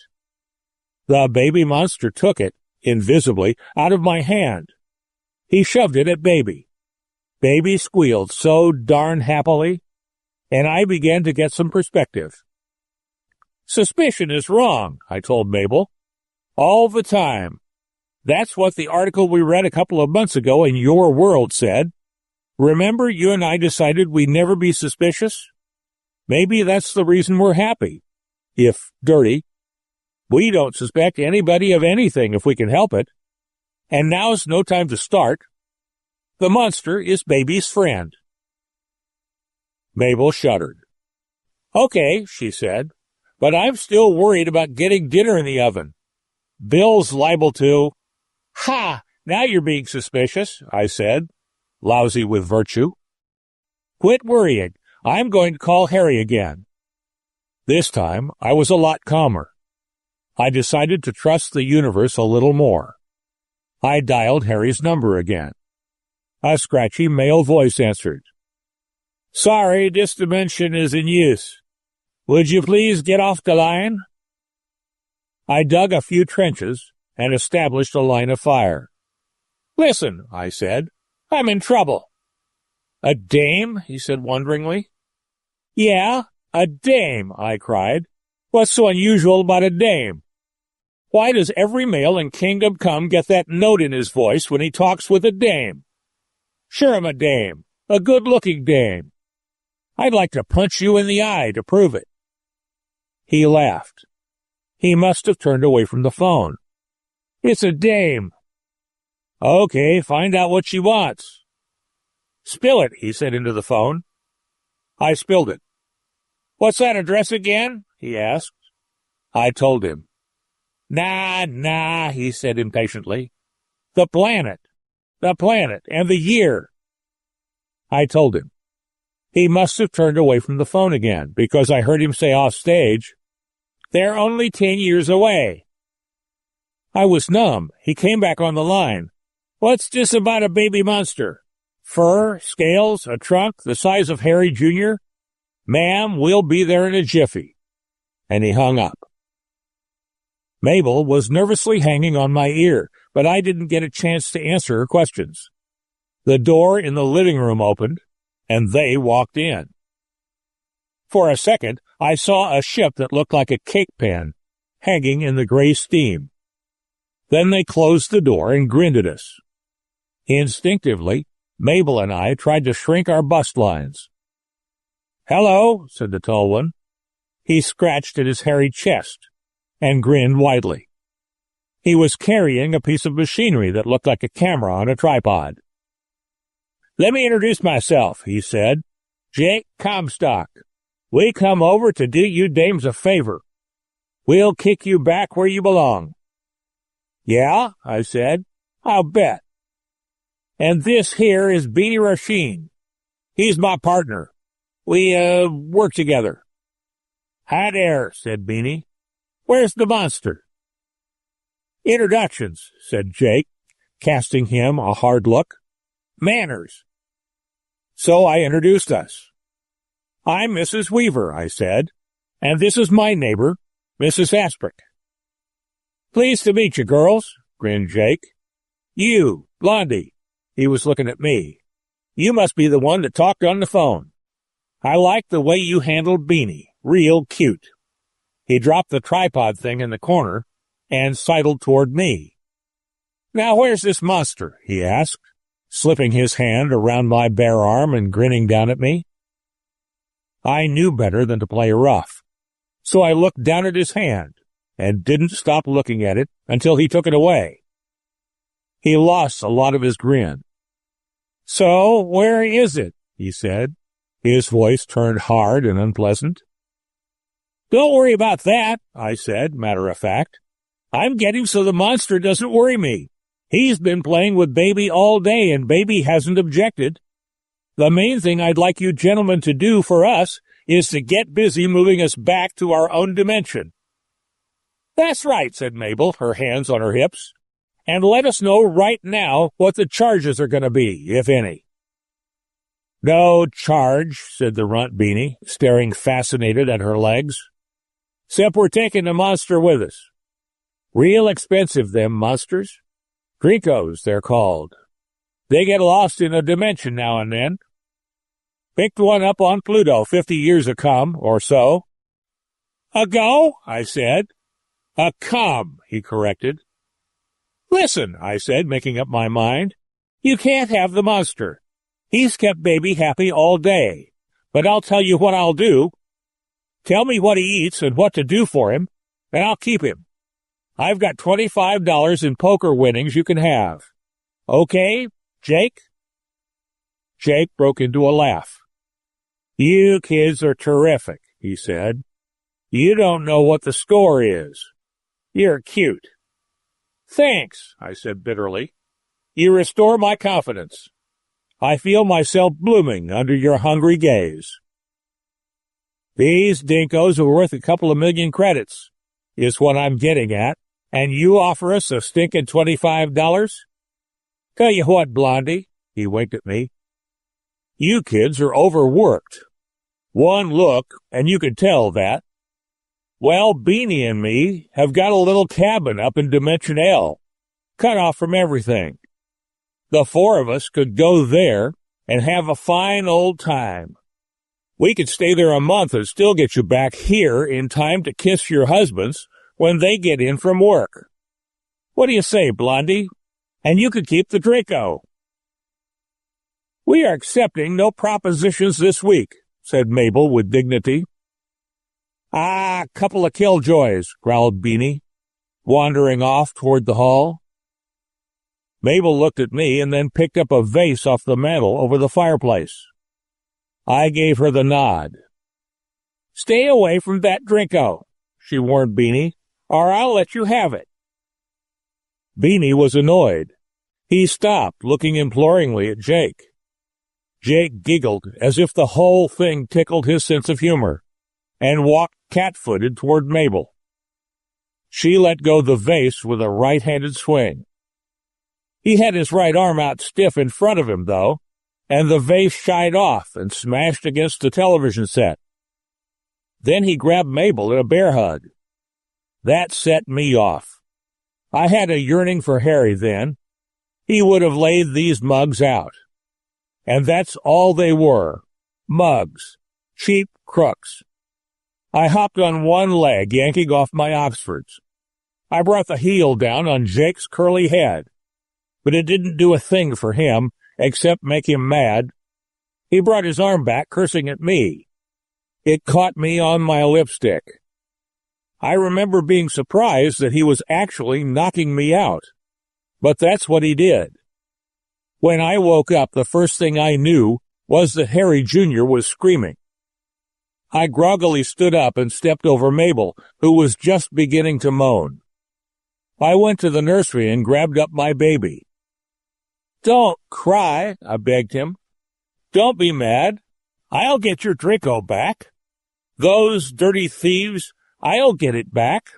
The baby monster took it, invisibly, out of my hand. He shoved it at Baby. Baby squealed so darn happily, and I began to get some perspective. "Suspicion is wrong," I told Mabel. "All the time. That's what the article we read a couple of months ago in Your World said. Remember, you and I decided we'd never be suspicious? Maybe that's the reason we're happy. If dirty. We don't suspect anybody of anything if we can help it. And now's no time to start. The monster is Baby's friend." Mabel shuddered. "Okay," she said, "but I'm still worried about getting dinner in the oven. Bill's liable to—" "Ha! Now you're being suspicious," I said, lousy with virtue. "Quit worrying. I'm going to call Harry again." This time, I was a lot calmer. I decided to trust the universe a little more. I dialed Harry's number again. A scratchy male voice answered. "Sorry, this dimension is in use. Would you please get off the line?" I dug a few trenches and established a line of fire. "Listen," I said, "I'm in trouble." "A dame?" he said wonderingly. "Yeah, a dame," I cried. "What's so unusual about a dame? Why does every male in Kingdom Come get that note in his voice when he talks with a dame? Sure, I'm a dame, a good-looking dame. I'd like to punch you in the eye to prove it." He laughed. He must have turned away from the phone. "It's a dame." "Okay, find out what she wants." "Spill it," he said into the phone. I spilled it. "What's that address again?" he asked. I told him. Nah, he said impatiently. The planet and the year." I told him. He must have turned away from the phone again, because I heard him say off stage, "They're only 10 years away." I was numb. He came back on the line. "What's this about a baby monster? Fur, scales, a trunk, the size of Harry Jr.? Ma'am, we'll be there in a jiffy." And he hung up. Mabel was nervously hanging on my ear, but I didn't get a chance to answer her questions. The door in the living room opened, and they walked in. For a second, I saw a ship that looked like a cake pan, hanging in the gray steam. Then they closed the door and grinned at us. Instinctively, Mabel and I tried to shrink our bust lines. "Hello," said the tall one. He scratched at his hairy chest and grinned widely. He was carrying a piece of machinery that looked like a camera on a tripod. "Let me introduce myself," he said. "Jake Comstock. We come over to do you dames a favor. We'll kick you back where you belong." "Yeah," I said. "I'll bet." And this here is Beanie Rasheen. He's my partner. We, work together. Hi there, said Beanie. Where's the monster? Introductions, said Jake, casting him a hard look. Manners. So I introduced us. I'm Mrs. Weaver, I said, and this is my neighbor, Mrs. Aspic. Pleased to meet you, girls, grinned Jake. You, Blondie. He was looking at me. You must be the one that talked on the phone. I like the way you handled Beanie. Real cute. He dropped the tripod thing in the corner and sidled toward me. Now where's this monster? He asked, slipping his hand around my bare arm and grinning down at me. I knew better than to play rough, so I looked down at his hand and didn't stop looking at it until he took it away. He lost a lot of his grin. So, where is it? He said. His voice turned hard and unpleasant. Don't worry about that, I said, matter of fact. I'm getting so the monster doesn't worry me. He's been playing with Baby all day, and Baby hasn't objected. The main thing I'd like you gentlemen to do for us is to get busy moving us back to our own dimension. That's right, said Mabel, her hands on her hips. And let us know right now what the charges are going to be, if any. No charge, said the runt Beanie, staring fascinated at her legs. Except we're taking the monster with us. Real expensive, them monsters. Drinkos, they're called. They get lost in a dimension now and then. Picked one up on Pluto 50 years acome, or so. Ago, I said. Acome, he corrected. Listen, I said, making up my mind. You can't have the monster. He's kept Baby happy all day. But I'll tell you what I'll do. Tell me what he eats and what to do for him, and I'll keep him. I've got $25 in poker winnings you can have. Okay, Jake? Jake broke into a laugh. You kids are terrific, he said. You don't know what the score is. You're cute. Thanks, I said bitterly. You restore my confidence. I feel myself blooming under your hungry gaze. These dinkos are worth a couple of million credits, is what I'm getting at, and you offer us a stinking $25? Tell you what, Blondie, he winked at me. You kids are overworked. One look, and you could tell that. Well, Beanie and me have got a little cabin up in Dimension L, cut off from everything. The four of us could go there and have a fine old time. We could stay there a month and still get you back here in time to kiss your husbands when they get in from work. What do you say, Blondie? And you could keep the Draco. We are accepting no propositions this week, said Mabel with dignity. Ah, couple of killjoys, growled Beanie, wandering off toward the hall. Mabel looked at me and then picked up a vase off the mantel over the fireplace. I gave her the nod. Stay away from that Drinko, she warned Beanie, or I'll let you have it. Beanie was annoyed. He stopped, looking imploringly at Jake. Jake giggled as if the whole thing tickled his sense of humor, and walked cat-footed toward Mabel. She let go the vase with a right-handed swing. He had his right arm out stiff in front of him, though, and the vase shied off and smashed against the television set. Then he grabbed Mabel in a bear hug. That set me off. I had a yearning for Harry then. He would have laid these mugs out. And that's all they were, mugs, cheap crooks. I hopped on one leg, yanking off my Oxfords. I brought the heel down on Jake's curly head, but it didn't do a thing for him except make him mad. He brought his arm back, cursing at me. It caught me on my lipstick. I remember being surprised that he was actually knocking me out, but that's what he did. When I woke up, the first thing I knew was that Harry Jr. was screaming. I groggily stood up and stepped over Mabel, who was just beginning to moan. I went to the nursery and grabbed up my baby. Don't cry, I begged him. Don't be mad. I'll get your Draco back. Those dirty thieves, I'll get it back.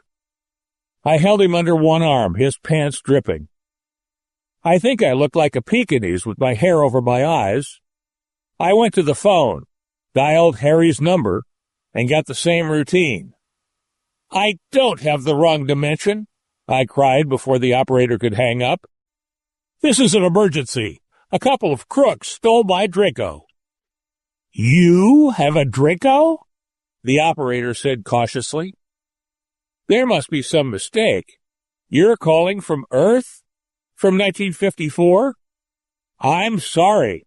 I held him under one arm, his pants dripping. I think I looked like a Pekingese with my hair over my eyes. I went to the phone, dialed Harry's number, and got the same routine. I don't have the wrong dimension, I cried before the operator could hang up. This is an emergency. A couple of crooks stole my Draco. You have a Draco? The operator said cautiously. There must be some mistake. You're calling from Earth? From 1954? I'm sorry.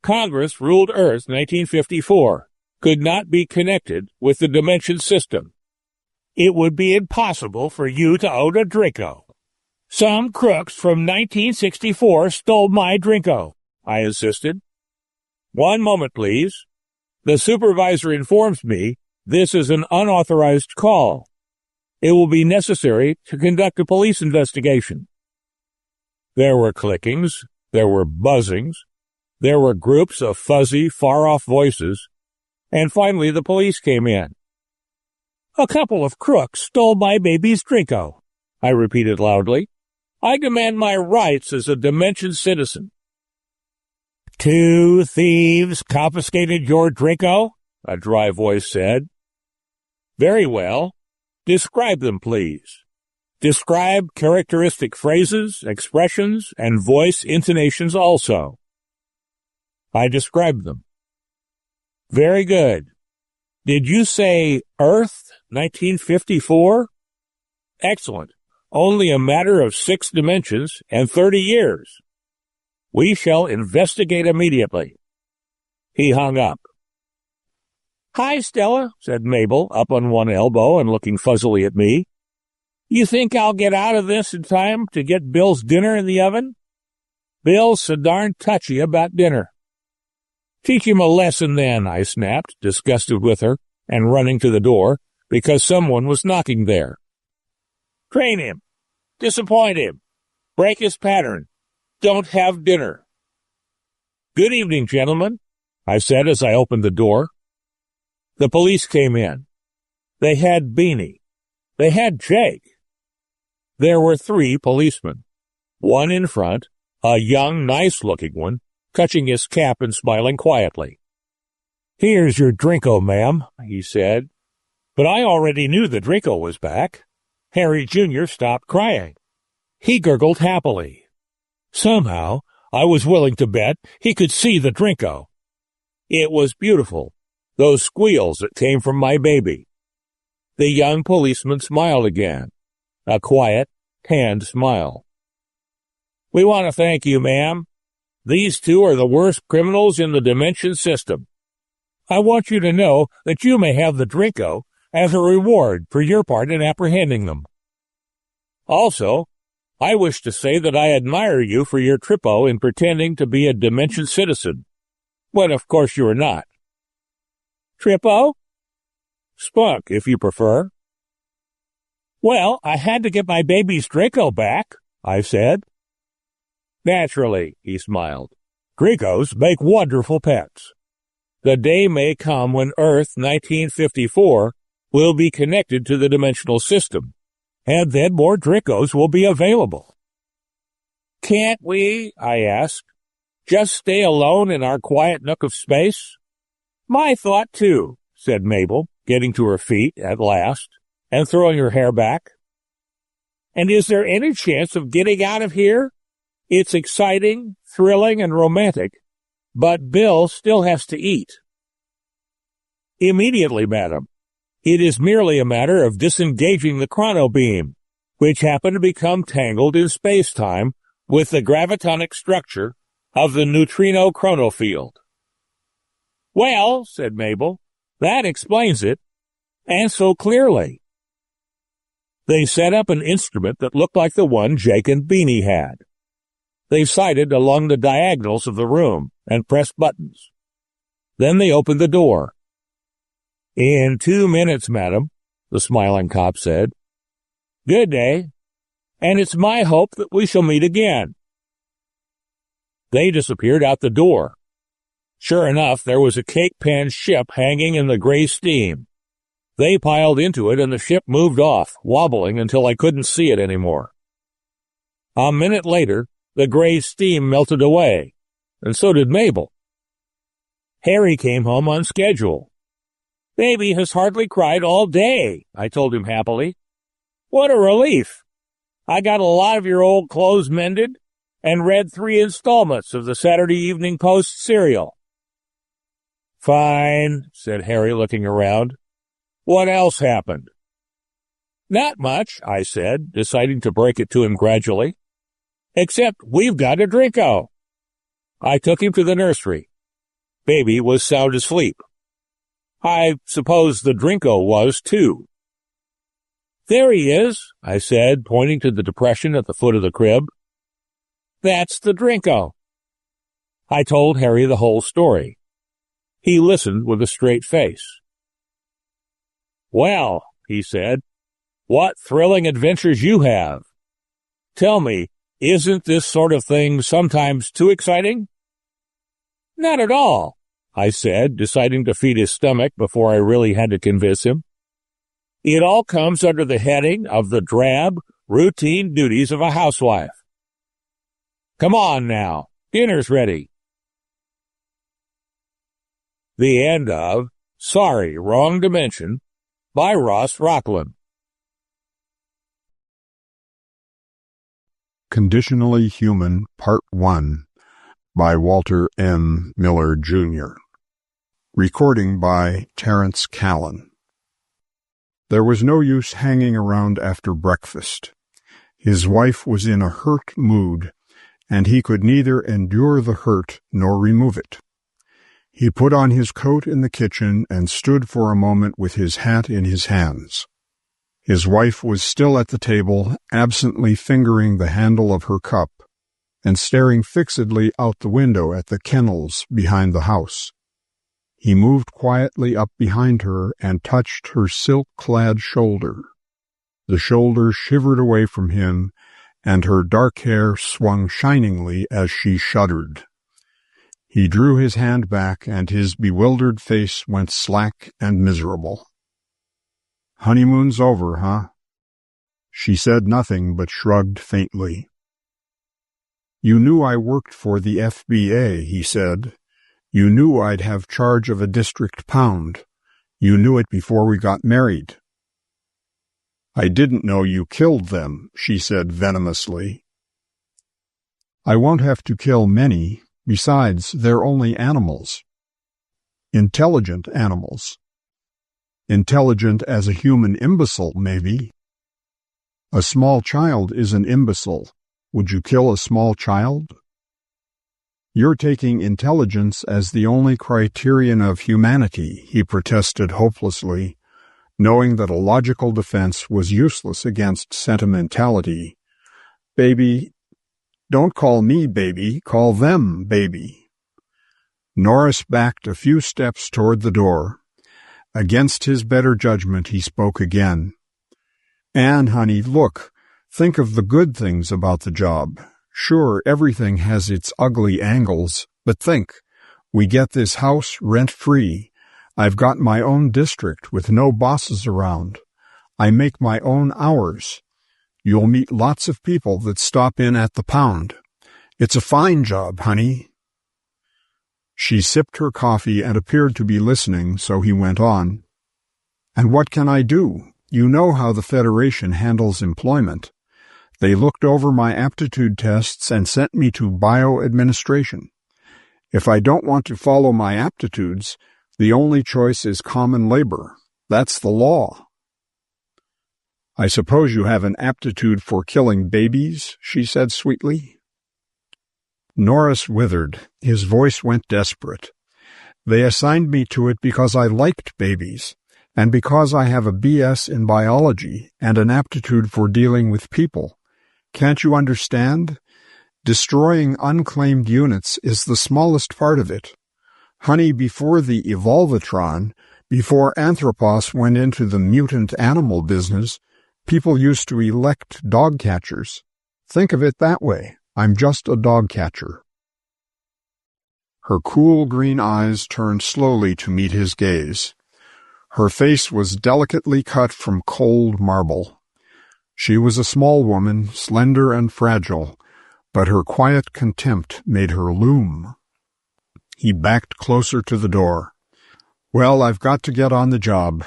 Congress ruled Earth 1954 could not be connected with the dimension system. It would be impossible for you to own a Draco. Some crooks from 1964 stole my Draco, I insisted. One moment, please. The supervisor informs me this is an unauthorized call. It will be necessary to conduct a police investigation. There were clickings, there were buzzings, there were groups of fuzzy, far-off voices, and finally the police came in. A couple of crooks stole my baby's Draco, I repeated loudly. I demand my rights as a Dimension citizen. 2 thieves confiscated your Draco, a dry voice said. Very well. Describe them, please. Describe characteristic phrases, expressions, and voice intonations also. I described them. Very good. Did you say Earth 1954? Excellent. Only a matter of 6 dimensions and 30 years. We shall investigate immediately. He hung up. Hi, Stella, said Mabel, up on one elbow and looking fuzzily at me. You think I'll get out of this in time to get Bill's dinner in the oven? Bill's so darn touchy about dinner. Teach him a lesson then, I snapped, disgusted with her, and running to the door, because someone was knocking there. Train him. Disappoint him. Break his pattern. Don't have dinner. Good evening, gentlemen, I said as I opened the door. The police came in. They had Beanie. They had Jake. There were 3 policemen. One in front, a young, nice-looking one, touching his cap and smiling quietly. Here's your Draco, ma'am, he said. But I already knew the Draco was back. Harry Jr. stopped crying. He gurgled happily. Somehow, I was willing to bet he could see the Draco. It was beautiful, those squeals that came from my baby. The young policeman smiled again, a quiet, tanned smile. We want to thank you, ma'am. These 2 are the worst criminals in the Dimension system. I want you to know that you may have the Draco as a reward for your part in apprehending them. Also, I wish to say that I admire you for your trippo in pretending to be a Dimension citizen, when of course you are not. Trippo? Spunk, if you prefer. Well, I had to get my baby's Draco back, I said. Naturally, he smiled. Dracos make wonderful pets. The day may come when Earth 1954 will be connected to the dimensional system, and then more Dracos will be available. Can't we, I asked, just stay alone in our quiet nook of space? My thought, too, said Mabel, getting to her feet at last, and throwing her hair back. And is there any chance of getting out of here? It's exciting, thrilling, and romantic, but Bill still has to eat. Immediately, madam. It is merely a matter of disengaging the chrono beam, which happened to become tangled in space-time with the gravitonic structure of the neutrino chronofield. Well, said Mabel, that explains it, and so clearly. They set up an instrument that looked like the one Jake and Beanie had. They sighted along the diagonals of the room and pressed buttons. Then they opened the door. In 2 minutes, madam, the smiling cop said. Good day, and it's my hope that we shall meet again. They disappeared out the door. Sure enough, there was a cake pan ship hanging in the gray steam. They piled into it and the ship moved off, wobbling until I couldn't see it anymore. A minute later, the gray steam melted away, and so did Mabel. Harry came home on schedule. "Baby has hardly cried all day," I told him happily. "What a relief! I got a lot of your old clothes mended and read 3 installments of the Saturday Evening Post serial." "Fine," said Harry, looking around. "What else happened?" "Not much," I said, deciding to break it to him gradually. "Except we've got a Drinko." I took him to the nursery. Baby was sound asleep. I suppose the Drinko was, too. "There he is," I said, pointing to the depression at the foot of the crib. "That's the Drinko." I told Harry the whole story. He listened with a straight face. "Well," he said, "what thrilling adventures you have. Tell me, isn't this sort of thing sometimes too exciting?" "Not at all," I said, deciding to feed his stomach before I really had to convince him. "It all comes under the heading of the drab, routine duties of a housewife. Come on now, dinner's ready." The end of Sorry, Wrong Dimension by Ross Rocklan. Conditionally Human, Part 1 by Walter M. Miller, Jr. Recording by Terrence Callan. There was no use hanging around after breakfast. His wife was in a hurt mood, and he could neither endure the hurt nor remove it. He put on his coat in the kitchen and stood for a moment with his hat in his hands. His wife was still at the table, absently fingering the handle of her cup and staring fixedly out the window at the kennels behind the house. He moved quietly up behind her and touched her silk-clad shoulder. The shoulder shivered away from him, and her dark hair swung shiningly as she shuddered. He drew his hand back, and his bewildered face went slack and miserable. "Honeymoon's over, huh?" She said nothing but shrugged faintly. "You knew I worked for the FBA," he said. "You knew I'd have charge of a district pound. You knew it before we got married." "I didn't know you killed them," she said venomously. "I won't have to kill many. Besides, they're only animals. Intelligent animals. Intelligent as a human imbecile, maybe. A small child is an imbecile. Would you kill a small child?" "You're taking intelligence as the only criterion of humanity," he protested hopelessly, knowing that a logical defense was useless against sentimentality. "Baby, don't call me baby, call them baby." Norris backed a few steps toward the door. Against his better judgment, he spoke again. "Anne, honey, look, think of the good things about the job. Sure, everything has its ugly angles, but think, we get this house rent-free. I've got my own district with no bosses around. I make my own hours. You'll meet lots of people that stop in at the pound. It's a fine job, honey." She sipped her coffee and appeared to be listening, so he went on. "And what can I do? You know how the Federation handles employment. They looked over my aptitude tests and sent me to bioadministration. If I don't want to follow my aptitudes, the only choice is common labor. That's the law." "I suppose you have an aptitude for killing babies," she said sweetly. Norris withered. His voice went desperate. "They assigned me to it because I liked babies, and because I have a BS in biology and an aptitude for dealing with people. Can't you understand? Destroying unclaimed units is the smallest part of it. Honey, before the Evolvatron, before Anthropos went into the mutant animal business, people used to elect dog catchers. Think of it that way. I'm just a dog catcher." Her cool green eyes turned slowly to meet his gaze. Her face was delicately cut from cold marble. She was a small woman, slender and fragile, but her quiet contempt made her loom. He backed closer to the door. "Well, I've got to get on the job."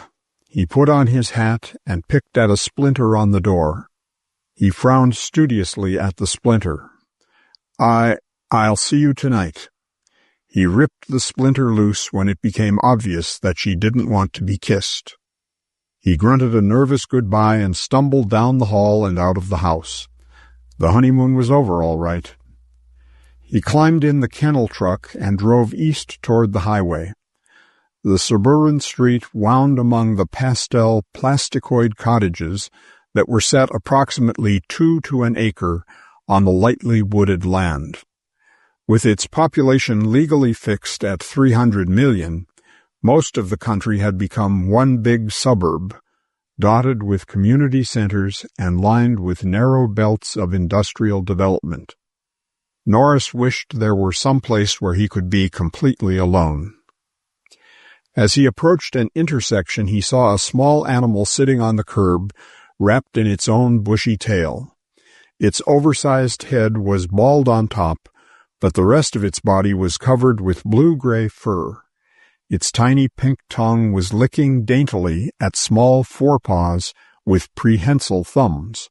He put on his hat and picked at a splinter on the door. He frowned studiously at the splinter. I'll see you tonight." He ripped the splinter loose when it became obvious that she didn't want to be kissed. He grunted a nervous goodbye and stumbled down the hall and out of the house. The honeymoon was over all right. He climbed in the kennel truck and drove east toward the highway. The suburban street wound among the pastel plasticoid cottages that were set approximately 2 to an acre on the lightly wooded land. With its population legally fixed at 300 million, most of the country had become one big suburb, dotted with community centers and lined with narrow belts of industrial development. Norris wished there were some place where he could be completely alone. As he approached an intersection, he saw a small animal sitting on the curb, wrapped in its own bushy tail. Its oversized head was bald on top, but the rest of its body was covered with blue-gray fur. Its tiny pink tongue was licking daintily at small forepaws with prehensile thumbs.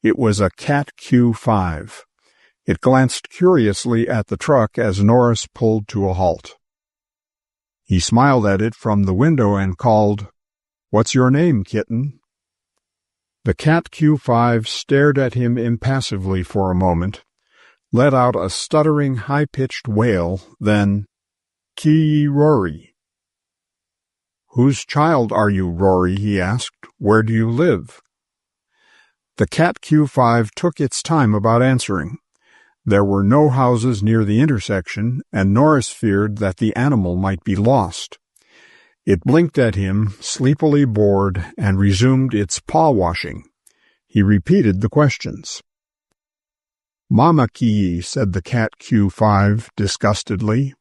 It was a cat Q5. It glanced curiously at the truck as Norris pulled to a halt. He smiled at it from the window and called, "What's your name, kitten?" The cat Q5 stared at him impassively for a moment, let out a stuttering, high-pitched wail, then, "Ki Rory." "Whose child are you, Rory?" he asked. "Where do you live?" The cat Q5 took its time about answering. There were no houses near the intersection, and Norris feared that the animal might be lost. It blinked at him, sleepily bored, and resumed its paw-washing. He repeated the questions. "Mama Ki," said the cat Q5 disgustedly.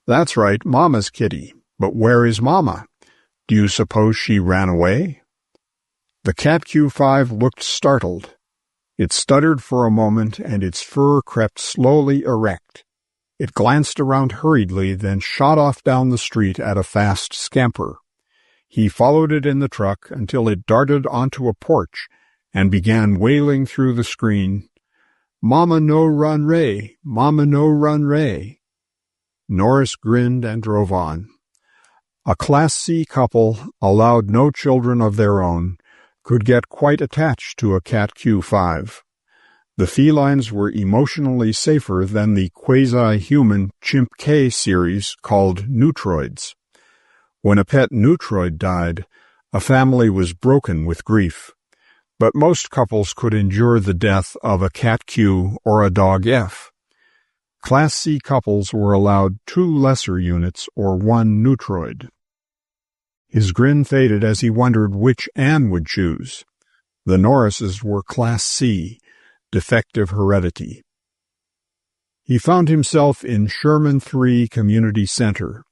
"That's right, Mama's kitty. But where is Mama? Do you suppose she ran away?" The cat Q5 looked startled. It stuttered for a moment, and its fur crept slowly erect. It glanced around hurriedly, then shot off down the street at a fast scamper. He followed it in the truck until it darted onto a porch and began wailing through the screen, "Mama no run ray, Mama no run ray." Norris grinned and drove on. A Class C couple, allowed no children of their own, could get quite attached to a cat Q5. The felines were emotionally safer than the quasi-human Chimp K series called Neutroids. When a pet Neutroid died, a family was broken with grief. But most couples could endure the death of a cat Q or a dog F. Class C couples were allowed 2 lesser units or 1 Neutroid. His grin faded as he wondered which Anne would choose. The Norrises were Class C, defective heredity. He found himself in Sherman 3 Community Center,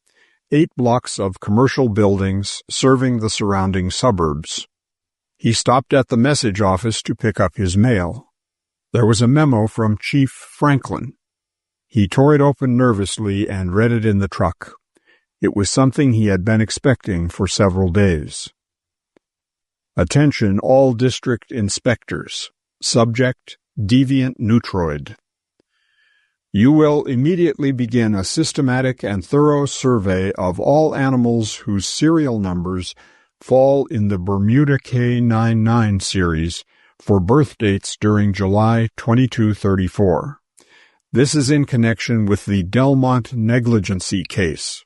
8 blocks of commercial buildings serving the surrounding suburbs. He stopped at the message office to pick up his mail. There was a memo from Chief Franklin. He tore it open nervously and read it in the truck. It was something he had been expecting for several days. Attention all district inspectors. Subject, Deviant Neutroid. You will immediately begin a systematic and thorough survey of all animals whose serial numbers fall in the Bermuda K99 series for birth dates during July 2234. This is in connection with the Delmont negligency case.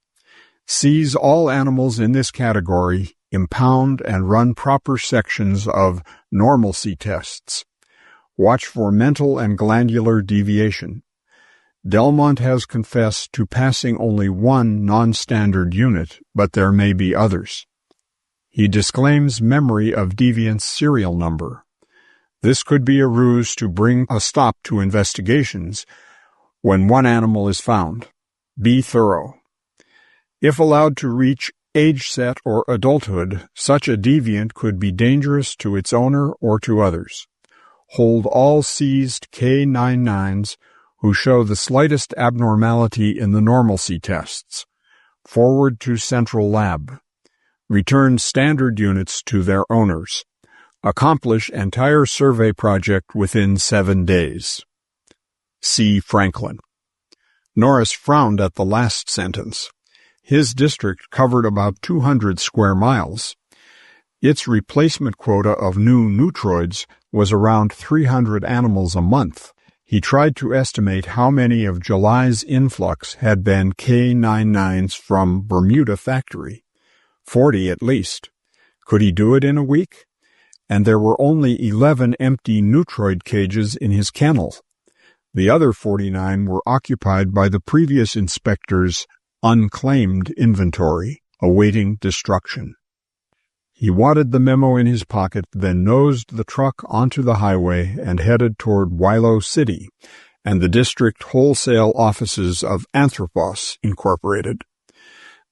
Seize all animals in this category, impound and run proper sections of normalcy tests. Watch for mental and glandular deviation. Delmont has confessed to passing only 1 non-standard unit, but there may be others. He disclaims memory of Deviant's serial number. This could be a ruse to bring a stop to investigations when one animal is found. Be thorough. If allowed to reach age set or adulthood, such a deviant could be dangerous to its owner or to others. Hold all seized K-99s who show the slightest abnormality in the normalcy tests. Forward to Central Lab. Return standard units to their owners. Accomplish entire survey project within 7 days. C. Franklin. Norris frowned at the last sentence. His district covered about 200 square miles. Its replacement quota of new neutroids was around 300 animals a month. He tried to estimate how many of July's influx had been K-99s from Bermuda factory. 40 at least. Could he do it in a week? And there were only 11 empty neutroid cages in his kennel. The other 49 were occupied by the previous inspector's unclaimed inventory, awaiting destruction. He wadded the memo in his pocket, then nosed the truck onto the highway and headed toward Wilo City and the district wholesale offices of Anthropos Incorporated.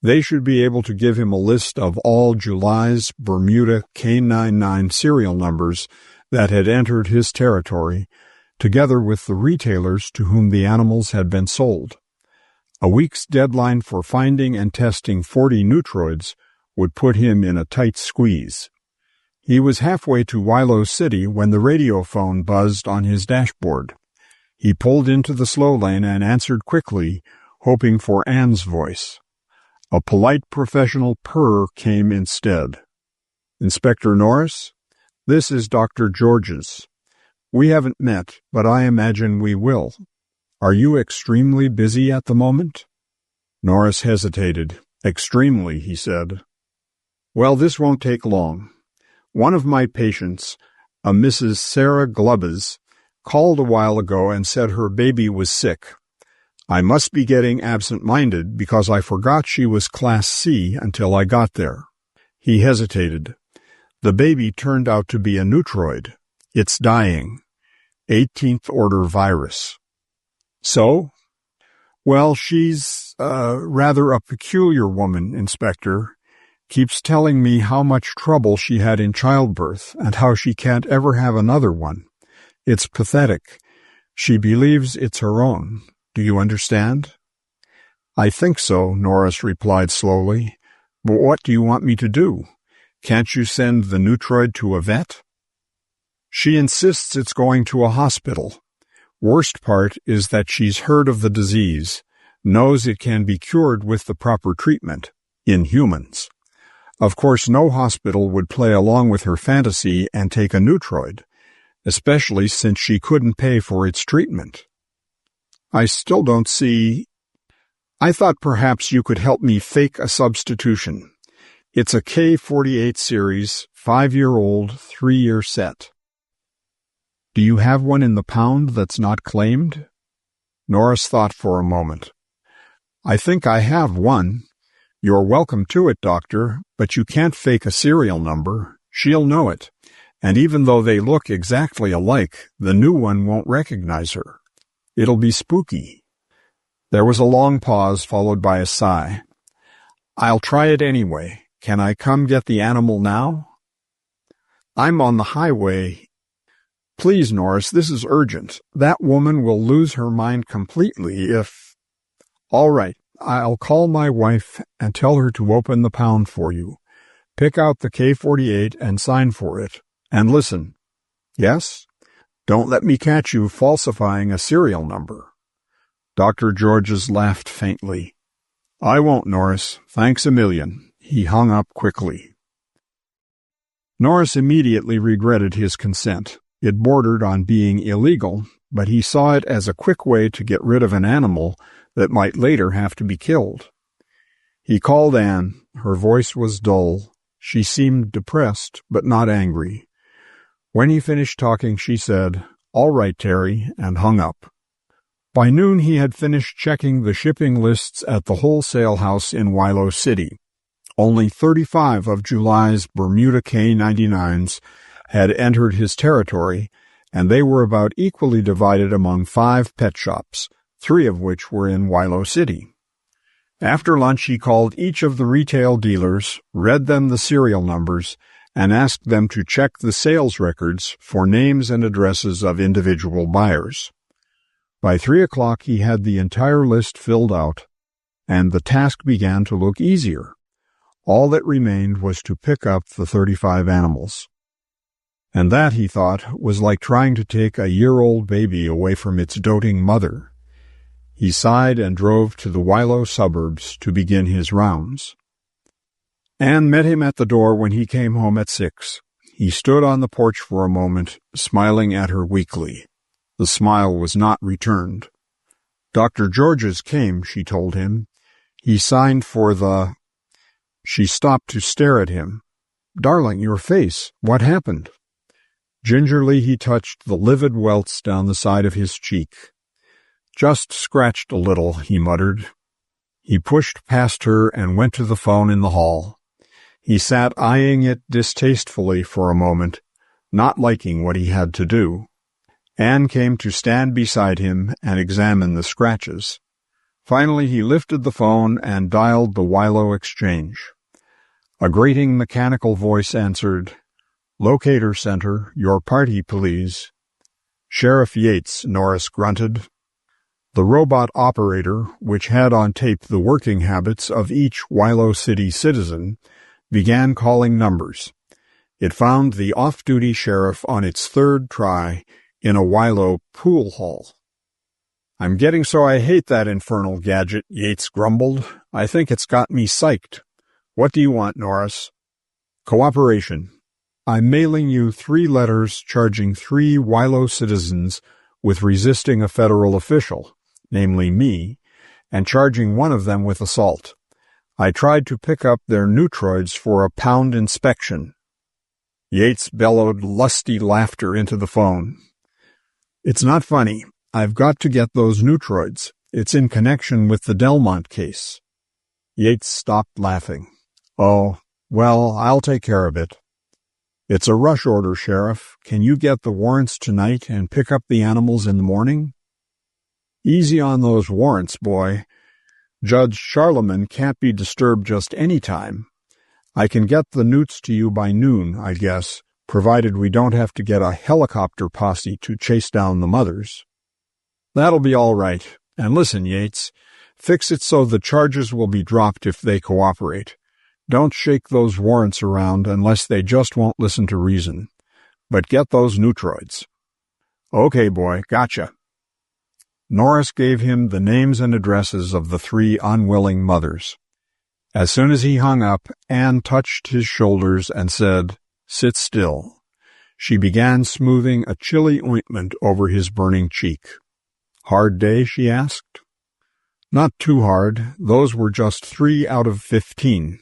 They should be able to give him a list of all July's Bermuda K-99 serial numbers that had entered his territory, together with the retailers to whom the animals had been sold. A week's deadline for finding and testing 40 neutroids would put him in a tight squeeze. He was halfway to Wilo City when the radio phone buzzed on his dashboard. He pulled into the slow lane and answered quickly, hoping for Anne's voice. A polite professional purr came instead. Inspector Norris? This is Dr. Georges. We haven't met, but I imagine we will. Are you extremely busy at the moment? Norris hesitated. Extremely, he said. Well, this won't take long. One of my patients, a Mrs. Sarah Glubbes, called a while ago and said her baby was sick. I must be getting absent-minded because I forgot she was Class C until I got there. He hesitated. The baby turned out to be a neutroid. It's dying. 18th order virus. So? Well, she's, rather a peculiar woman, Inspector. Keeps telling me how much trouble she had in childbirth and how she can't ever have another one. It's pathetic. She believes it's her own. Do you understand? I think so, Norris replied slowly. But what do you want me to do? Can't you send the neutroid to a vet? She insists it's going to a hospital. Worst part is that she's heard of the disease, knows it can be cured with the proper treatment, in humans. Of course, no hospital would play along with her fantasy and take a neutroid, especially since she couldn't pay for its treatment. I still don't see... I thought perhaps you could help me fake a substitution. It's a K-48 series, 5-year-old, 3-year set. Do you have one in the pound that's not claimed? Norris thought for a moment. I think I have one. You're welcome to it, Doctor, but you can't fake a serial number. She'll know it. And even though they look exactly alike, the new one won't recognize her. It'll be spooky. There was a long pause, followed by a sigh. I'll try it anyway. Can I come get the animal now? I'm on the highway. Please, Norris, this is urgent. That woman will lose her mind completely if... All right, I'll call my wife and tell her to open the pound for you. Pick out the K-48 and sign for it. And listen. Yes? Don't let me catch you falsifying a serial number. Dr. Georges laughed faintly. I won't, Norris. Thanks a million. He hung up quickly. Norris immediately regretted his consent. It bordered on being illegal, but he saw it as a quick way to get rid of an animal that might later have to be killed. He called Anne. Her voice was dull. She seemed depressed, but not angry. When he finished talking, she said, All right, Terry, and hung up. By noon, he had finished checking the shipping lists at the wholesale house in Wilo City. Only 35 of July's Bermuda K-99s had entered his territory, and they were about equally divided among 5 pet shops, 3 of which were in Wilo City. After lunch, he called each of the retail dealers, read them the serial numbers, and asked them to check the sales records for names and addresses of individual buyers. By 3 o'clock, he had the entire list filled out, and the task began to look easier. All that remained was to pick up the 35 animals. And that, he thought, was like trying to take a year-old baby away from its doting mother. He sighed and drove to the Wilo suburbs to begin his rounds. Anne met him at the door when he came home at 6. He stood on the porch for a moment, smiling at her weakly. The smile was not returned. Dr. George's came, she told him. He signed for the... She stopped to stare at him. Darling, your face. What happened? Gingerly he touched the livid welts down the side of his cheek. Just scratched a little, he muttered. He pushed past her and went to the phone in the hall. He sat eyeing it distastefully for a moment, not liking what he had to do. Anne came to stand beside him and examine the scratches. Finally he lifted the phone and dialed the Wilo exchange. A grating mechanical voice answered, "Locator Center, your party, please." "Sheriff Yates," Norris grunted. The robot operator, which had on tape the working habits of each Wilo City citizen, began calling numbers. It found the off-duty sheriff on its third try in a Wilo pool hall. "I'm getting so I hate that infernal gadget," Yates grumbled. "I think it's got me psyched. What do you want, Norris?" "Cooperation. I'm mailing you 3 letters charging 3 Wilo citizens with resisting a federal official, namely me, and charging one of them with assault. I tried to pick up their neutroids for a pound inspection." Yates bellowed lusty laughter into the phone. "It's not funny. I've got to get those neutroids. It's in connection with the Delmont case." Yates stopped laughing. "Oh, well, I'll take care of it." "It's a rush order, Sheriff. Can you get the warrants tonight and pick up the animals in the morning?" "Easy on those warrants, boy. Judge Charlemagne can't be disturbed just any time. I can get the newts to you by noon, I guess, provided we don't have to get a helicopter posse to chase down the mothers." "That'll be all right. And listen, Yates, fix it so the charges will be dropped if they cooperate. Don't shake those warrants around unless they just won't listen to reason. But get those neutroids." "Okay, boy, gotcha." Norris gave him the names and addresses of the 3 unwilling mothers. As soon as he hung up, Anne touched his shoulders and said, "Sit still." She began smoothing a chilly ointment over his burning cheek. "Hard day?" she asked. "Not too hard. Those were just 3 out of 15.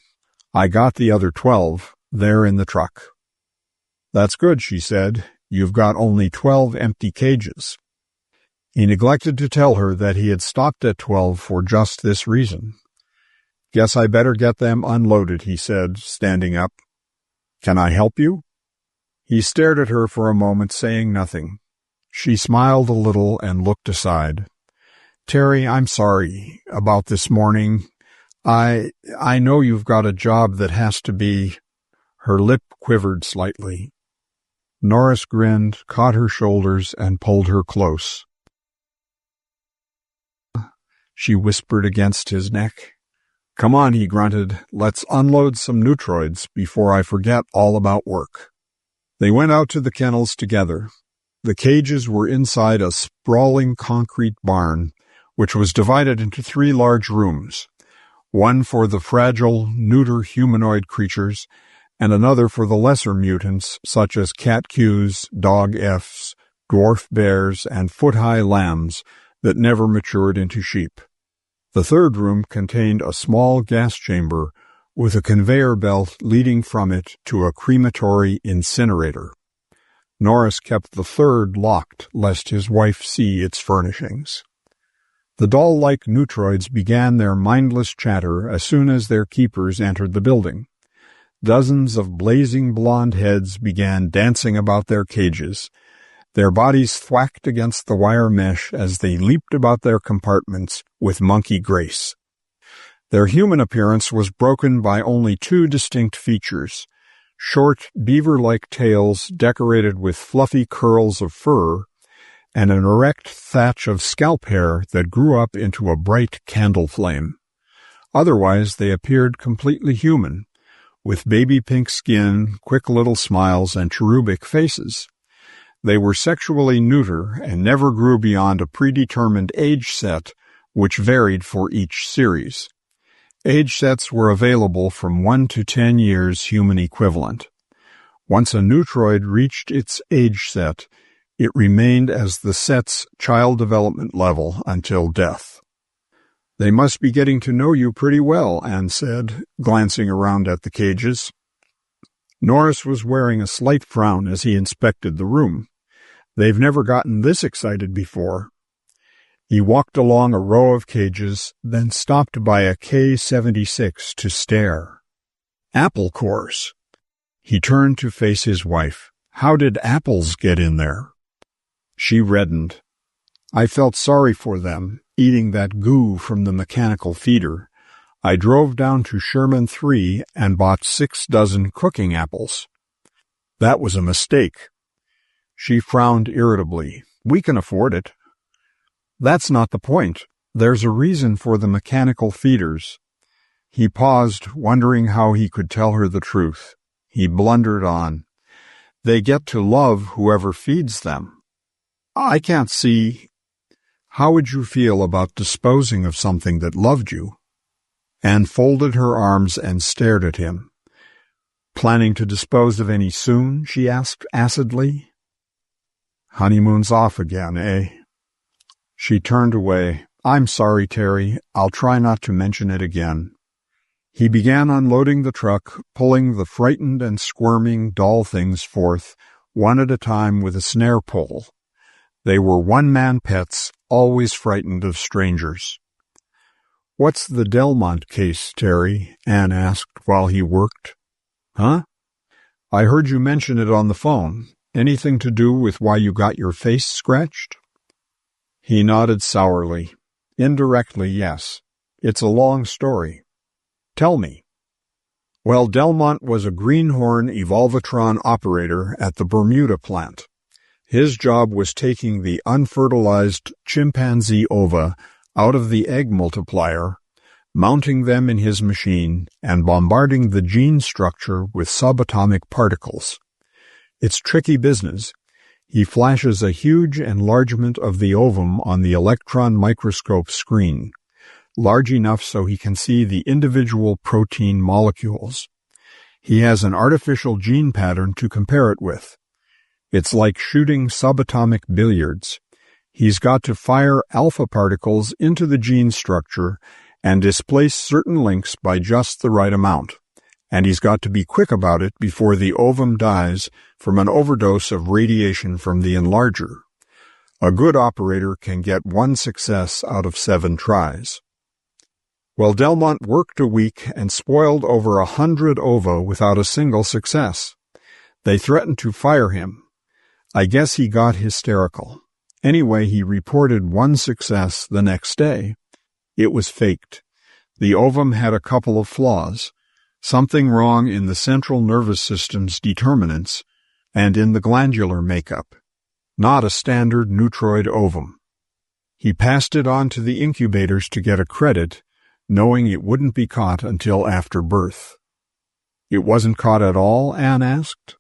I got the other 12. They're in the truck." "That's good," she said. "You've got only 12 empty cages." He neglected to tell her that he had stopped at 12 for just this reason. "Guess I better get them unloaded," he said, standing up. "Can I help you?" He stared at her for a moment, saying nothing. She smiled a little and looked aside. "Terry, I'm sorry about this morning. I know you've got a job that has to be—" Her lip quivered slightly. Norris grinned, caught her shoulders, and pulled her close. She whispered against his neck. "Come on," he grunted. "Let's unload some neutroids before I forget all about work." They went out to the kennels together. The cages were inside a sprawling concrete barn, which was divided into 3 large rooms, one for the fragile, neuter humanoid creatures, and another for the lesser mutants such as cat-cues, dog-Fs, dwarf bears, and foot-high lambs that never matured into sheep. The 3rd room contained a small gas chamber with a conveyor belt leading from it to a crematory incinerator. Norris kept the 3rd locked lest his wife see its furnishings. The doll-like neutroids began their mindless chatter as soon as their keepers entered the building. Dozens of blazing blonde heads began dancing about their cages. Their bodies thwacked against the wire mesh as they leaped about their compartments with monkey grace. Their human appearance was broken by only two distinct features: short, beaver-like tails decorated with fluffy curls of fur, and an erect thatch of scalp hair that grew up into a bright candle flame. Otherwise, they appeared completely human, with baby-pink skin, quick little smiles, and cherubic faces. They were sexually neuter and never grew beyond a predetermined age set, which varied for each series. Age sets were available from 1 to 10 years human equivalent. Once a neutroid reached its age set, it remained as the set's child development level until death. "They must be getting to know you pretty well," Anne said, glancing around at the cages. Norris was wearing a slight frown as he inspected the room. "They've never gotten this excited before." He walked along a row of cages, then stopped by a K-76 to stare. "Apple cores." He turned to face his wife. "How did apples get in there?" She reddened. "I felt sorry for them, eating that goo from the mechanical feeder. I drove down to Sherman 3 and bought 6 dozen cooking apples." "That was a mistake." She frowned irritably. "We can afford it." "That's not the point. There's a reason for the mechanical feeders." He paused, wondering how he could tell her the truth. He blundered on. "They get to love whoever feeds them." "I can't see." "How would you feel about disposing of something that loved you?" Anne folded her arms and stared at him. "Planning to dispose of any soon?" she asked acidly. "Honeymoon's off again, eh?" She turned away. "I'm sorry, Terry. I'll try not to mention it again." He began unloading the truck, pulling the frightened and squirming doll things forth, one at a time with a snare pull. They were one-man pets, always frightened of strangers. "What's the Delmont case, Terry?" Anne asked while he worked. "Huh? I heard you mention it on the phone. Anything to do with why you got your face scratched?" He nodded sourly. "Indirectly, yes. It's a long story." "Tell me." "Well, Delmont was a greenhorn Evolvatron operator at the Bermuda plant. His job was taking the unfertilized chimpanzee ova out of the egg multiplier, mounting them in his machine, and bombarding the gene structure with subatomic particles. It's tricky business. He flashes a huge enlargement of the ovum on the electron microscope screen, large enough so he can see the individual protein molecules. He has an artificial gene pattern to compare it with. It's like shooting subatomic billiards. He's got to fire alpha particles into the gene structure and displace certain links by just the right amount. And he's got to be quick about it before the ovum dies from an overdose of radiation from the enlarger. A good operator can get 1 success out of 7 tries. Well, Delmont worked a week and spoiled over 100 ova without a single success. They threatened to fire him. I guess he got hysterical. Anyway, he reported 1 success the next day. It was faked. The ovum had a couple of flaws. Something wrong in the central nervous system's determinants and in the glandular makeup. Not a standard neutroid ovum. He passed it on to the incubators to get a credit, knowing it wouldn't be caught until after birth. "It wasn't caught at all?" Anne asked.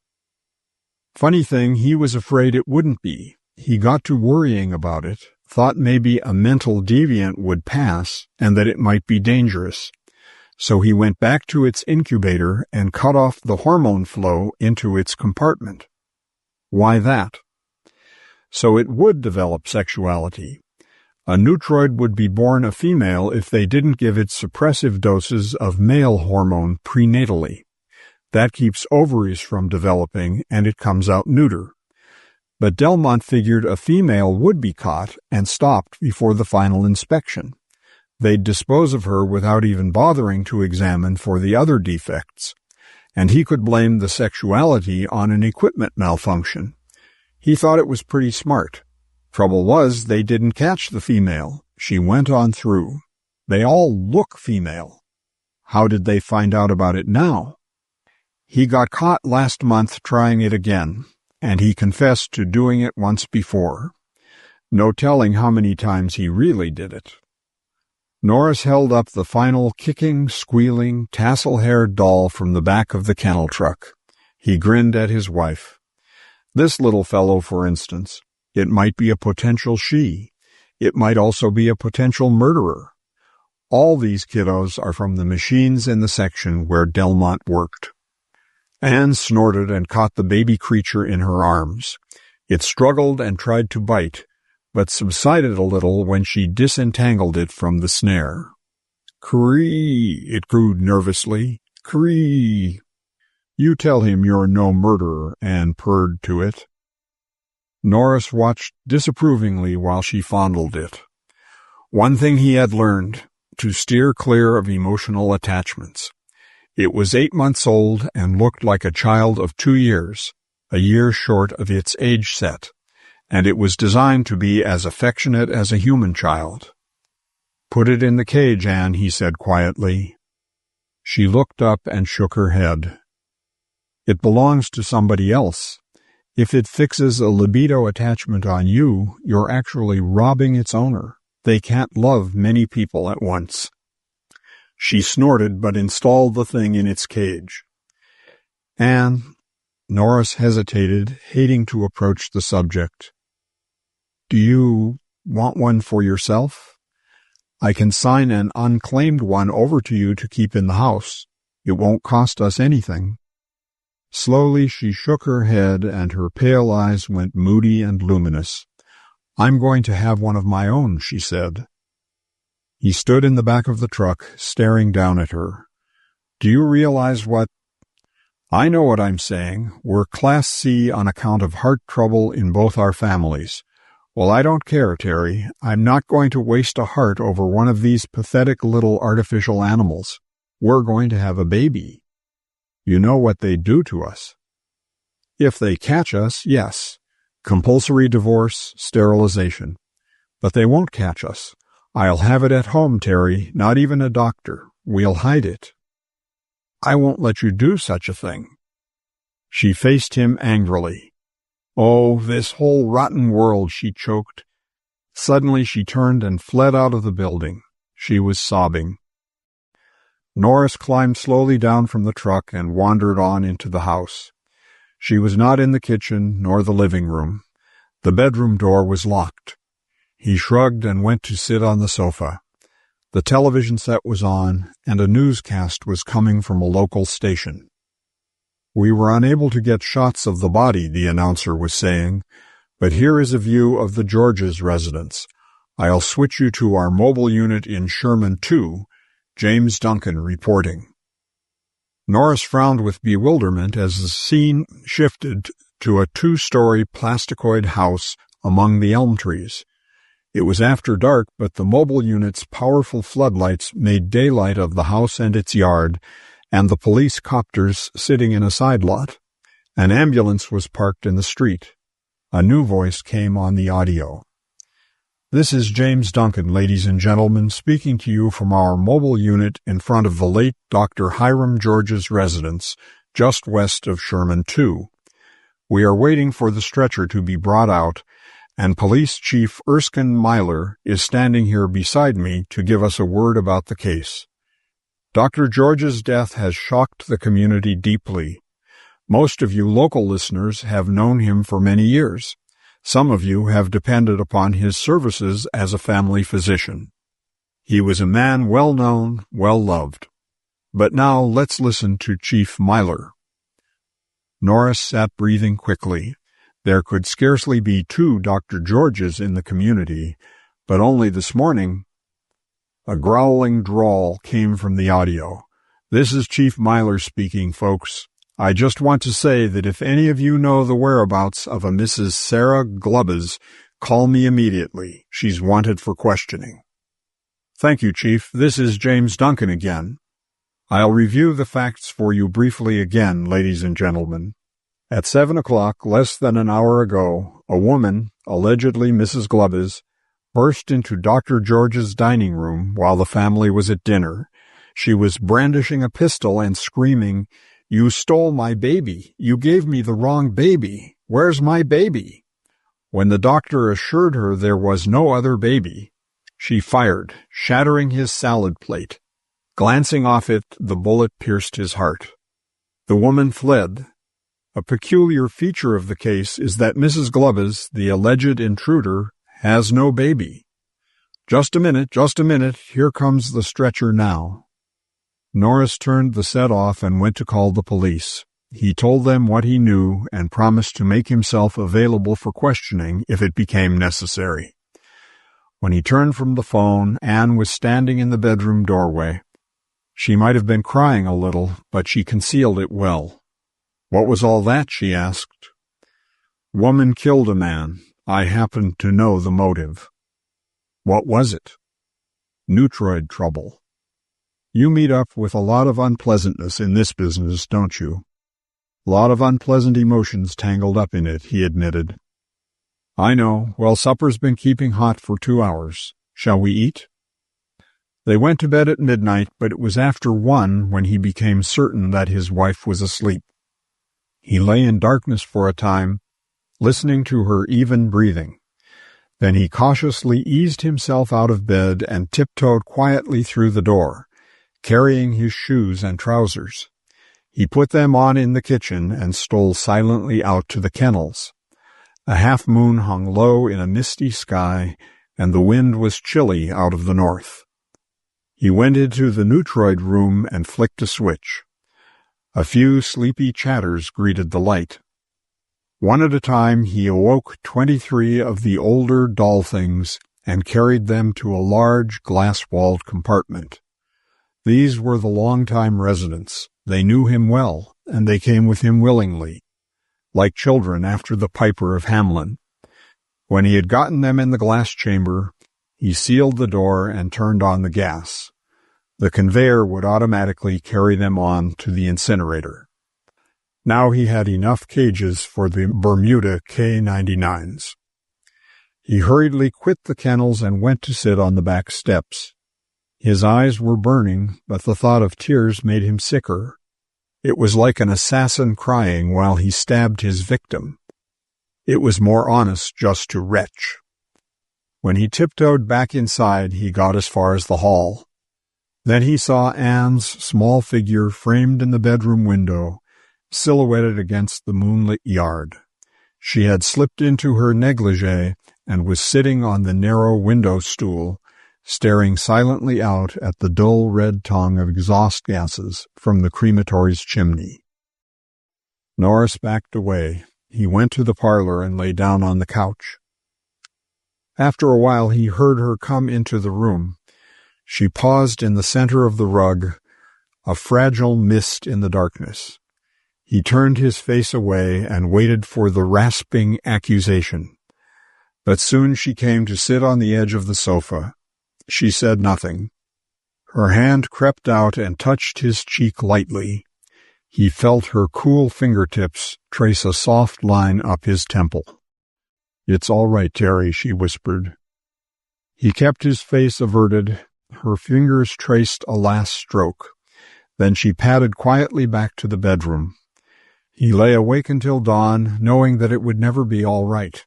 "Funny thing, he was afraid it wouldn't be. He got to worrying about it, thought maybe a mental deviant would pass and that it might be dangerous. So he went back to its incubator and cut off the hormone flow into its compartment." "Why that?" "So it would develop sexuality. A neutroid would be born a female if they didn't give it suppressive doses of male hormone prenatally. That keeps ovaries from developing, and it comes out neuter. But Delmont figured a female would be caught and stopped before the final inspection. They'd dispose of her without even bothering to examine for the other defects, and he could blame the sexuality on an equipment malfunction. He thought it was pretty smart. Trouble was, they didn't catch the female. She went on through. They all look female. How did they find out about it now? He got caught last month trying it again, and he confessed to doing it once before. No telling how many times he really did it. Norris held up the final kicking, squealing, tassel-haired doll from the back of the kennel truck. He grinned at his wife. This little fellow, for instance, it might be a potential she. It might also be a potential murderer. All these kiddos are from the machines in the section where Delmont worked. Anne snorted and caught the baby creature in her arms. It struggled and tried to bite, but subsided a little when she disentangled it from the snare. "Cree," it cooed nervously. "Cree." "You tell him you're no murderer," Anne purred to it. Norris watched disapprovingly while she fondled it. One thing he had learned, to steer clear of emotional attachments. It was 8 months old and looked like a child of 2 years, a year short of its age set, and it was designed to be as affectionate as a human child. "Put it in the cage, Anne," he said quietly. She looked up and shook her head. "It belongs to somebody else. If it fixes a libido attachment on you, you're actually robbing its owner. They can't love many people at once." She snorted but installed the thing in its cage. "Anne," Norris hesitated, hating to approach the subject. "Do you want one for yourself? I can sign an unclaimed one over to you to keep in the house. It won't cost us anything." Slowly she shook her head, and her pale eyes went moody and luminous. "I'm going to have one of my own," she said. He stood in the back of the truck, staring down at her. "Do you realize what—" "I know what I'm saying. We're Class C on account of heart trouble in both our families. Well, I don't care, Terry. I'm not going to waste a heart over one of these pathetic little artificial animals. We're going to have a baby. You know what they do to us." "If they catch us, yes. Compulsory divorce, sterilization. But they won't catch us. I'll have it at home, Terry, not even a doctor. We'll hide it." "I won't let you do such a thing." She faced him angrily. "Oh, this whole rotten world," she choked. Suddenly she turned and fled out of the building. She was sobbing. Norris climbed slowly down from the truck and wandered on into the house. She was not in the kitchen nor the living room. The bedroom door was locked. He shrugged and went to sit on the sofa. The television set was on, and a newscast was coming from a local station. "We were unable to get shots of the body," the announcer was saying, "but here is a view of the Georges' residence. I'll switch you to our mobile unit in Sherman 2, James Duncan reporting." Norris frowned with bewilderment as the scene shifted to a 2-story plasticoid house among the elm trees. It was after dark, but the mobile unit's powerful floodlights made daylight of the house and its yard, and the police copters sitting in a side lot. An ambulance was parked in the street. A new voice came on the audio. "This is James Duncan, ladies and gentlemen, speaking to you from our mobile unit in front of the late Dr. Hiram George's residence, just west of Sherman 2. We are waiting for the stretcher to be brought out, and Police Chief Erskine Myler is standing here beside me to give us a word about the case. Dr. George's death has shocked the community deeply. Most of you local listeners have known him for many years. Some of you have depended upon his services as a family physician. He was a man well known, well loved. But now let's listen to Chief Myler." Norris sat breathing quickly. There could scarcely be 2 Dr. Georges in the community, but only this morning. A growling drawl came from the audio. "This is Chief Myler speaking, folks. I just want to say that if any of you know the whereabouts of a Mrs. Sarah Glubbes, call me immediately. She's wanted for questioning." "Thank you, Chief. This is James Duncan again. I'll review the facts for you briefly again, ladies and gentlemen. At 7 o'clock, less than an hour ago, a woman, allegedly Mrs. Glubbes, burst into Dr. George's dining room while the family was at dinner. She was brandishing a pistol and screaming, "You stole my baby! You gave me the wrong baby! Where's my baby?" When the doctor assured her there was no other baby, she fired, shattering his salad plate. Glancing off it, the bullet pierced his heart. The woman fled. A peculiar feature of the case is that Mrs. Glubbis, the alleged intruder, has no baby. Just a minute, here comes the stretcher now." Norris turned the set off and went to call the police. He told them what he knew and promised to make himself available for questioning if it became necessary. When he turned from the phone, Anne was standing in the bedroom doorway. She might have been crying a little, but she concealed it well. "What was all that?" she asked. "Woman killed a man. I happen to know the motive." "What was it?" "Neutroid trouble." "You meet up with a lot of unpleasantness in this business, don't you?" "Lot of unpleasant emotions tangled up in it," he admitted. "I know. Well, supper's been keeping hot for 2 hours. Shall we eat?" They went to bed at midnight, but it was after 1 when he became certain that his wife was asleep. He lay in darkness for a time, listening to her even breathing. Then he cautiously eased himself out of bed and tiptoed quietly through the door, carrying his shoes and trousers. He put them on in the kitchen and stole silently out to the kennels. A half-moon hung low in a misty sky, and the wind was chilly out of the north. He went into the neutroid room and flicked a switch. A few sleepy chatters greeted the light. One at a time he awoke 23 of the older doll things and carried them to a large glass-walled compartment. These were the long-time residents. They knew him well, and they came with him willingly, like children after the Piper of Hamelin. When he had gotten them in the glass chamber, he sealed the door and turned on the gas. The conveyor would automatically carry them on to the incinerator. Now he had enough cages for the Bermuda K-99s. He hurriedly quit the kennels and went to sit on the back steps. His eyes were burning, but the thought of tears made him sicker. It was like an assassin crying while he stabbed his victim. It was more honest just to retch. When he tiptoed back inside, he got as far as the hall. Then he saw Anne's small figure framed in the bedroom window, silhouetted against the moonlit yard. She had slipped into her negligee and was sitting on the narrow window stool, staring silently out at the dull red tongue of exhaust gases from the crematory's chimney. Norris backed away. He went to the parlor and lay down on the couch. After a while he heard her come into the room. She paused in the center of the rug, a fragile mist in the darkness. He turned his face away and waited for the rasping accusation. But soon she came to sit on the edge of the sofa. She said nothing. Her hand crept out and touched his cheek lightly. He felt her cool fingertips trace a soft line up his temple. "It's all right, Terry," she whispered. He kept his face averted. Her fingers traced a last stroke. Then she padded quietly back to the bedroom. He lay awake until dawn, knowing that it would never be all right,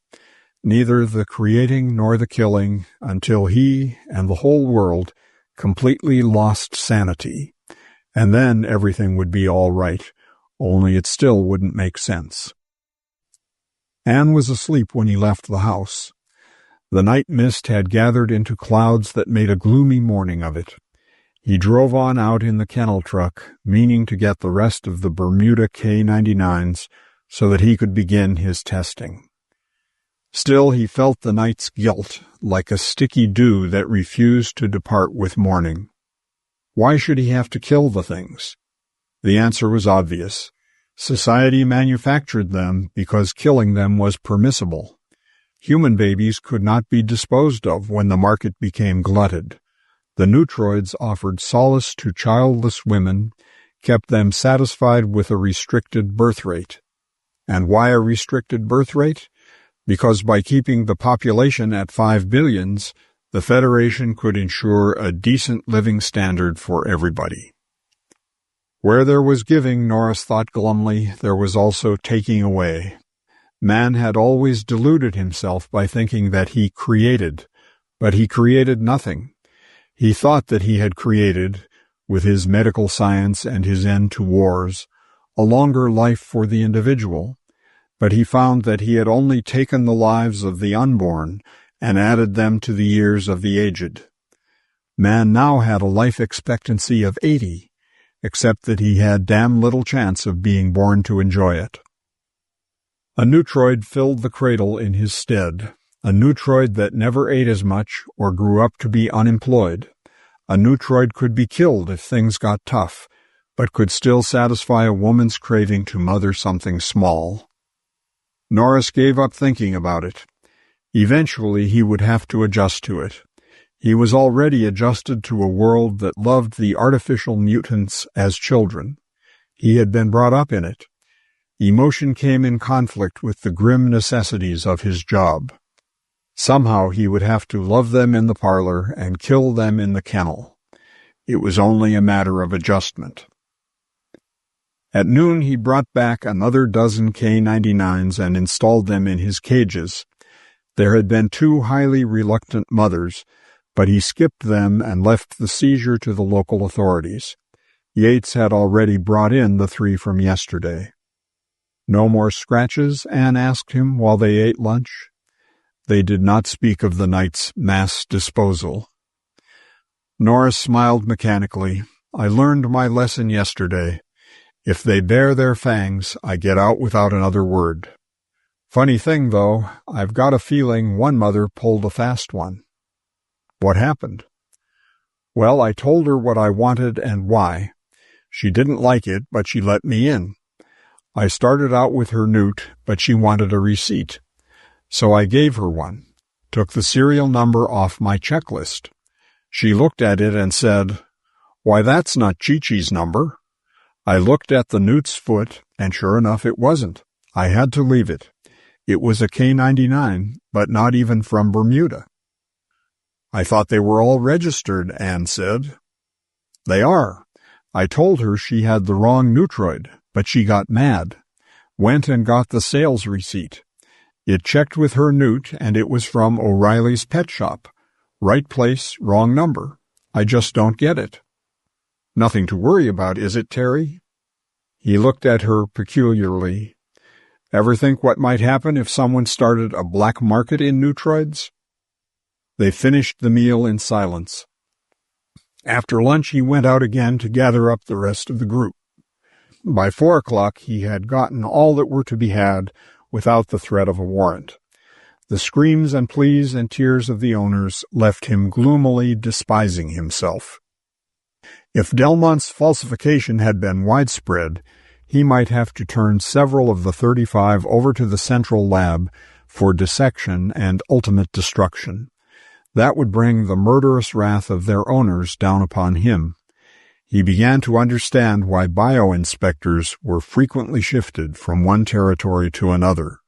neither the creating nor the killing, until he and the whole world completely lost sanity. And then everything would be all right, only it still wouldn't make sense. Anne was asleep when he left the house. The night mist had gathered into clouds that made a gloomy morning of it. He drove on out in the kennel truck, meaning to get the rest of the Bermuda K-99s so that he could begin his testing. Still, he felt the night's guilt, like a sticky dew that refused to depart with morning. Why should he have to kill the things? The answer was obvious. Society manufactured them because killing them was permissible. Human babies could not be disposed of when the market became glutted. The neutroids offered solace to childless women, kept them satisfied with a restricted birth rate. And why a restricted birth rate? Because by keeping the population at 5 billions, The Federation could ensure a decent living standard for everybody. Where there was giving, Norris thought glumly, there was also taking away. Man had always deluded himself by thinking that he created, but he created nothing. He thought that he had created, with his medical science and his end to wars, a longer life for the individual, but he found that he had only taken the lives of the unborn and added them to the years of the aged. Man now had a life expectancy of 80, except that he had damn little chance of being born to enjoy it. A neutroid filled the cradle in his stead, a neutroid that never ate as much or grew up to be unemployed. A neutroid could be killed if things got tough, but could still satisfy a woman's craving to mother something small. Norris gave up thinking about it. Eventually he would have to adjust to it. He was already adjusted to a world that loved the artificial mutants as children. He had been brought up in it. Emotion came in conflict with the grim necessities of his job. Somehow he would have to love them in the parlor and kill them in the kennel. It was only a matter of adjustment. At noon he brought back another dozen K-99s and installed them in his cages. There had been 2 highly reluctant mothers, but he skipped them and left the seizure to the local authorities. Yates had already brought in the 3 from yesterday. No more scratches? Anne asked him while they ate lunch. They did not speak of the night's mass disposal. Norris smiled mechanically. I learned my lesson yesterday. If they bare their fangs, I get out without another word. Funny thing, though, I've got a feeling one mother pulled a fast one. What happened? Well, I told her what I wanted and why. She didn't like it, but she let me in. I started out with her newt, but she wanted a receipt. So I gave her one, took the serial number off my checklist. She looked at it and said, "Why, that's not Chi-Chi's number." I looked at the newt's foot, and sure enough it wasn't. I had to leave it. It was a K-99, but not even from Bermuda. I thought they were all registered, Anne said. They are. I told her she had the wrong neutroid, but she got mad. Went and got the sales receipt. It checked with her newt, and it was from O'Reilly's pet shop. Right place, wrong number. I just don't get it. Nothing to worry about, is it, Terry? He looked at her peculiarly. Ever think what might happen if someone started a black market in neutroids? They finished the meal in silence. After lunch he went out again to gather up the rest of the group. By 4 o'clock he had gotten all that were to be had without the threat of a warrant. The screams and pleas and tears of the owners left him gloomily despising himself. If Delmont's falsification had been widespread, he might have to turn several of the 35 over to the central lab for dissection and ultimate destruction. That would bring the murderous wrath of their owners down upon him. He began to understand why bio-inspectors were frequently shifted from one territory to another.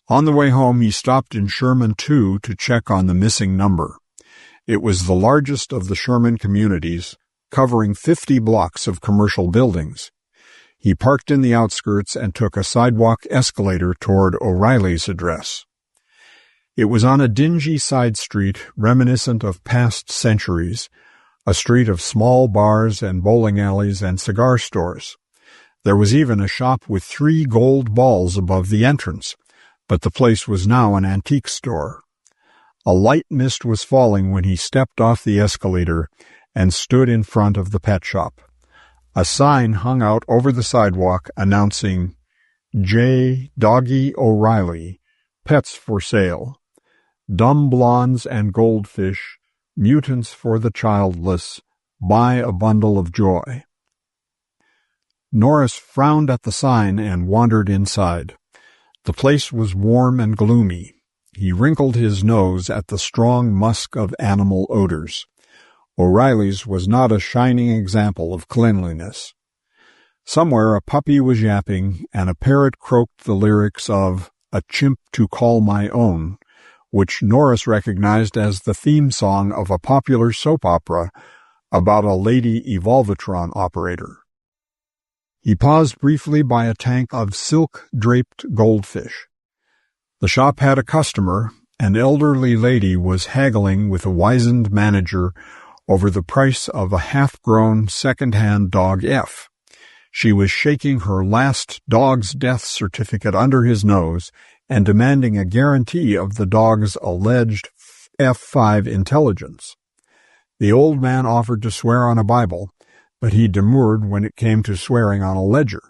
On the way home, he stopped in Sherman 2 to check on the missing number. It was the largest of the Sherman communities, covering 50 blocks of commercial buildings. He parked in the outskirts and took a sidewalk escalator toward O'Reilly's address. It was on a dingy side street reminiscent of past centuries, a street of small bars and bowling alleys and cigar stores. There was even a shop with 3 gold balls above the entrance, but the place was now an antique store. A light mist was falling when he stepped off the escalator and stood in front of the pet shop. A sign hung out over the sidewalk announcing, J. Doggy O'Reilly, Pets for Sale. Dumb blondes and goldfish, mutants for the childless, buy a bundle of joy. Norris frowned at the sign and wandered inside. The place was warm and gloomy. He wrinkled his nose at the strong musk of animal odors. O'Reilly's was not a shining example of cleanliness. Somewhere a puppy was yapping, and a parrot croaked the lyrics of A Chimp to Call My Own, which Norris recognized as the theme song of a popular soap opera about a lady Evolvatron operator. He paused briefly by a tank of silk-draped goldfish. The shop had a customer. An elderly lady was haggling with a wizened manager over the price of a half-grown second-hand dog F. She was shaking her last dog's death certificate under his nose and demanding a guarantee of the dog's alleged F5 intelligence. The old man offered to swear on a Bible, but he demurred when it came to swearing on a ledger.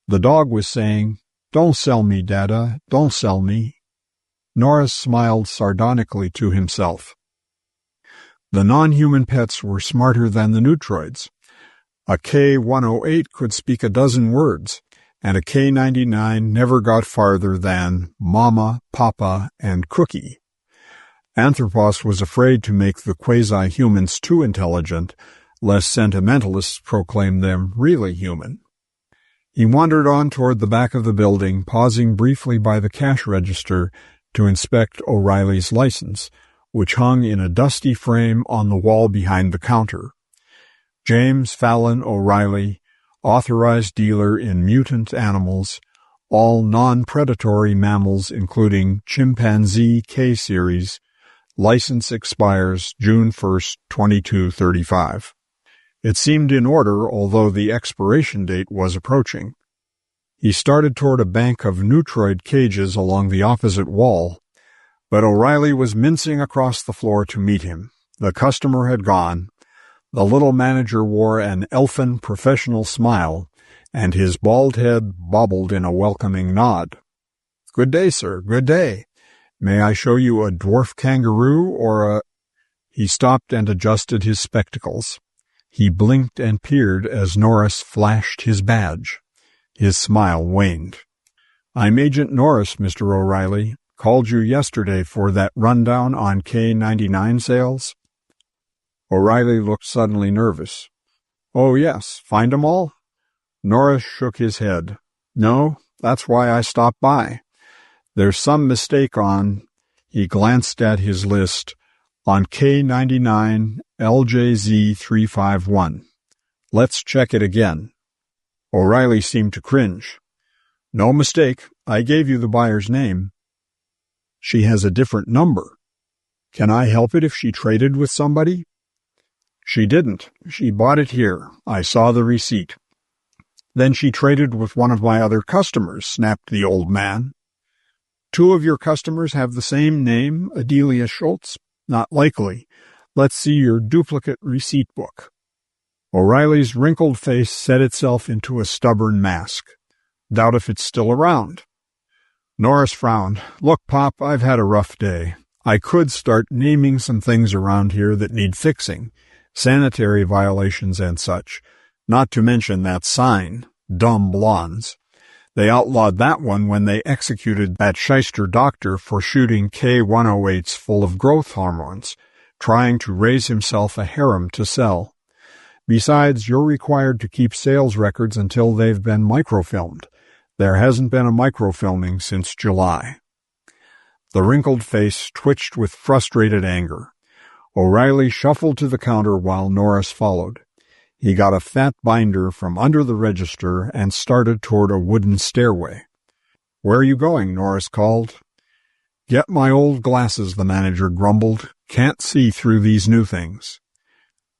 The dog was saying, "Don't sell me, Dada, don't sell me." Norris smiled sardonically to himself. The non-human pets were smarter than the neutroids. A K-108 could speak a dozen words, and a K-99 never got farther than Mama, Papa, and Cookie. Anthropos was afraid to make the quasi-humans too intelligent, lest sentimentalists proclaim them really human. He wandered on toward the back of the building, pausing briefly by the cash register to inspect O'Reilly's license, which hung in a dusty frame on the wall behind the counter. James Fallon O'Reilly, authorized dealer in mutant animals, all non-predatory mammals including chimpanzee K-series. License expires June 1st, 2235. It seemed in order, although the expiration date was approaching. He started toward a bank of neutroid cages along the opposite wall, but O'Reilly was mincing across the floor to meet him. The customer had gone. The little manager wore an elfin professional smile, and his bald head bobbled in a welcoming nod. "Good day, sir, good day. May I show you a dwarf kangaroo or a—" He stopped and adjusted his spectacles. He blinked and peered as Norris flashed his badge. His smile waned. "I'm Agent Norris, Mr. O'Reilly. Called you yesterday for that rundown on K-99 sales." O'Reilly looked suddenly nervous. "Oh, yes. Find 'em all?" Norris shook his head. "No, that's why I stopped by. There's some mistake on—" He glanced at his list. "On K-99 LJZ 351. Let's check it again." O'Reilly seemed to cringe. "No mistake. I gave you the buyer's name." "She has a different number. Can I help it if she traded with somebody?" "She didn't. She bought it here. I saw the receipt." "Then she traded with one of my other customers," snapped the old man. "Two of your customers have the same name, Adelia Schultz? Not likely. Let's see your duplicate receipt book." O'Reilly's wrinkled face set itself into a stubborn mask. "Doubt if it's still around." Norris frowned. "Look, Pop, I've had a rough day. I could start naming some things around here that need fixing, sanitary violations and such, not to mention that sign, Dumb Blondes. They outlawed that one when they executed that shyster doctor for shooting K-108s full of growth hormones, trying to raise himself a harem to sell. Besides, you're required to keep sales records until they've been microfilmed. There hasn't been a microfilming since July." The wrinkled face twitched with frustrated anger. O'Reilly shuffled to the counter while Norris followed. He got a fat binder from under the register and started toward a wooden stairway. "Where are you going?" Norris called. "Get my old glasses," the manager grumbled. "Can't see through these new things."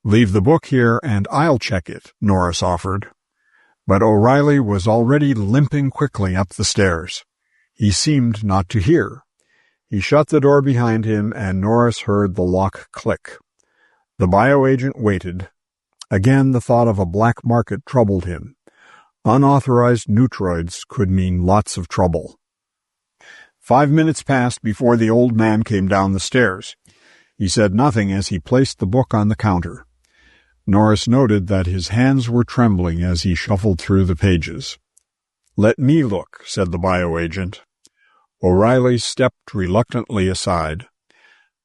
"Leave the book here and I'll check it," Norris offered. But O'Reilly was already limping quickly up the stairs. He seemed not to hear. He shut the door behind him, and Norris heard the lock click. The bioagent waited. Again the thought of a black market troubled him. Unauthorized neutroids could mean lots of trouble. 5 minutes passed before the old man came down the stairs. He said nothing as he placed the book on the counter. Norris noted that his hands were trembling as he shuffled through the pages. "Let me look," said the bioagent. O'Reilly stepped reluctantly aside.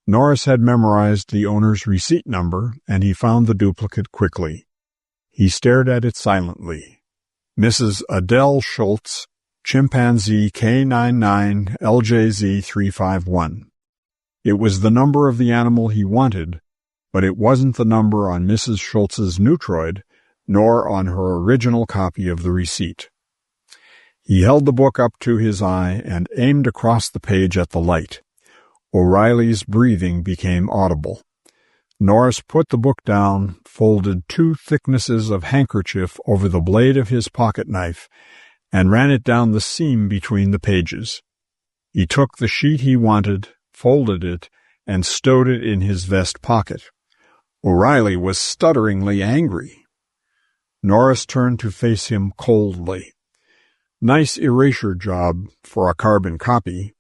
Norris had memorized the owner's receipt number, and he found the duplicate quickly. He stared at it silently. Mrs. Adele Schultz, Chimpanzee K99 LJZ 351. It was the number of the animal he wanted, but it wasn't the number on Mrs. Schultz's Neutroid, nor on her original copy of the receipt. He held the book up to his eye and aimed across the page at the light. O'Reilly's breathing became audible. Norris put the book down, folded 2 thicknesses of handkerchief over the blade of his pocket knife, and ran it down the seam between the pages. He took the sheet he wanted, folded it, and stowed it in his vest pocket. O'Reilly was stutteringly angry. Norris turned to face him coldly. Nice erasure job for a carbon copy.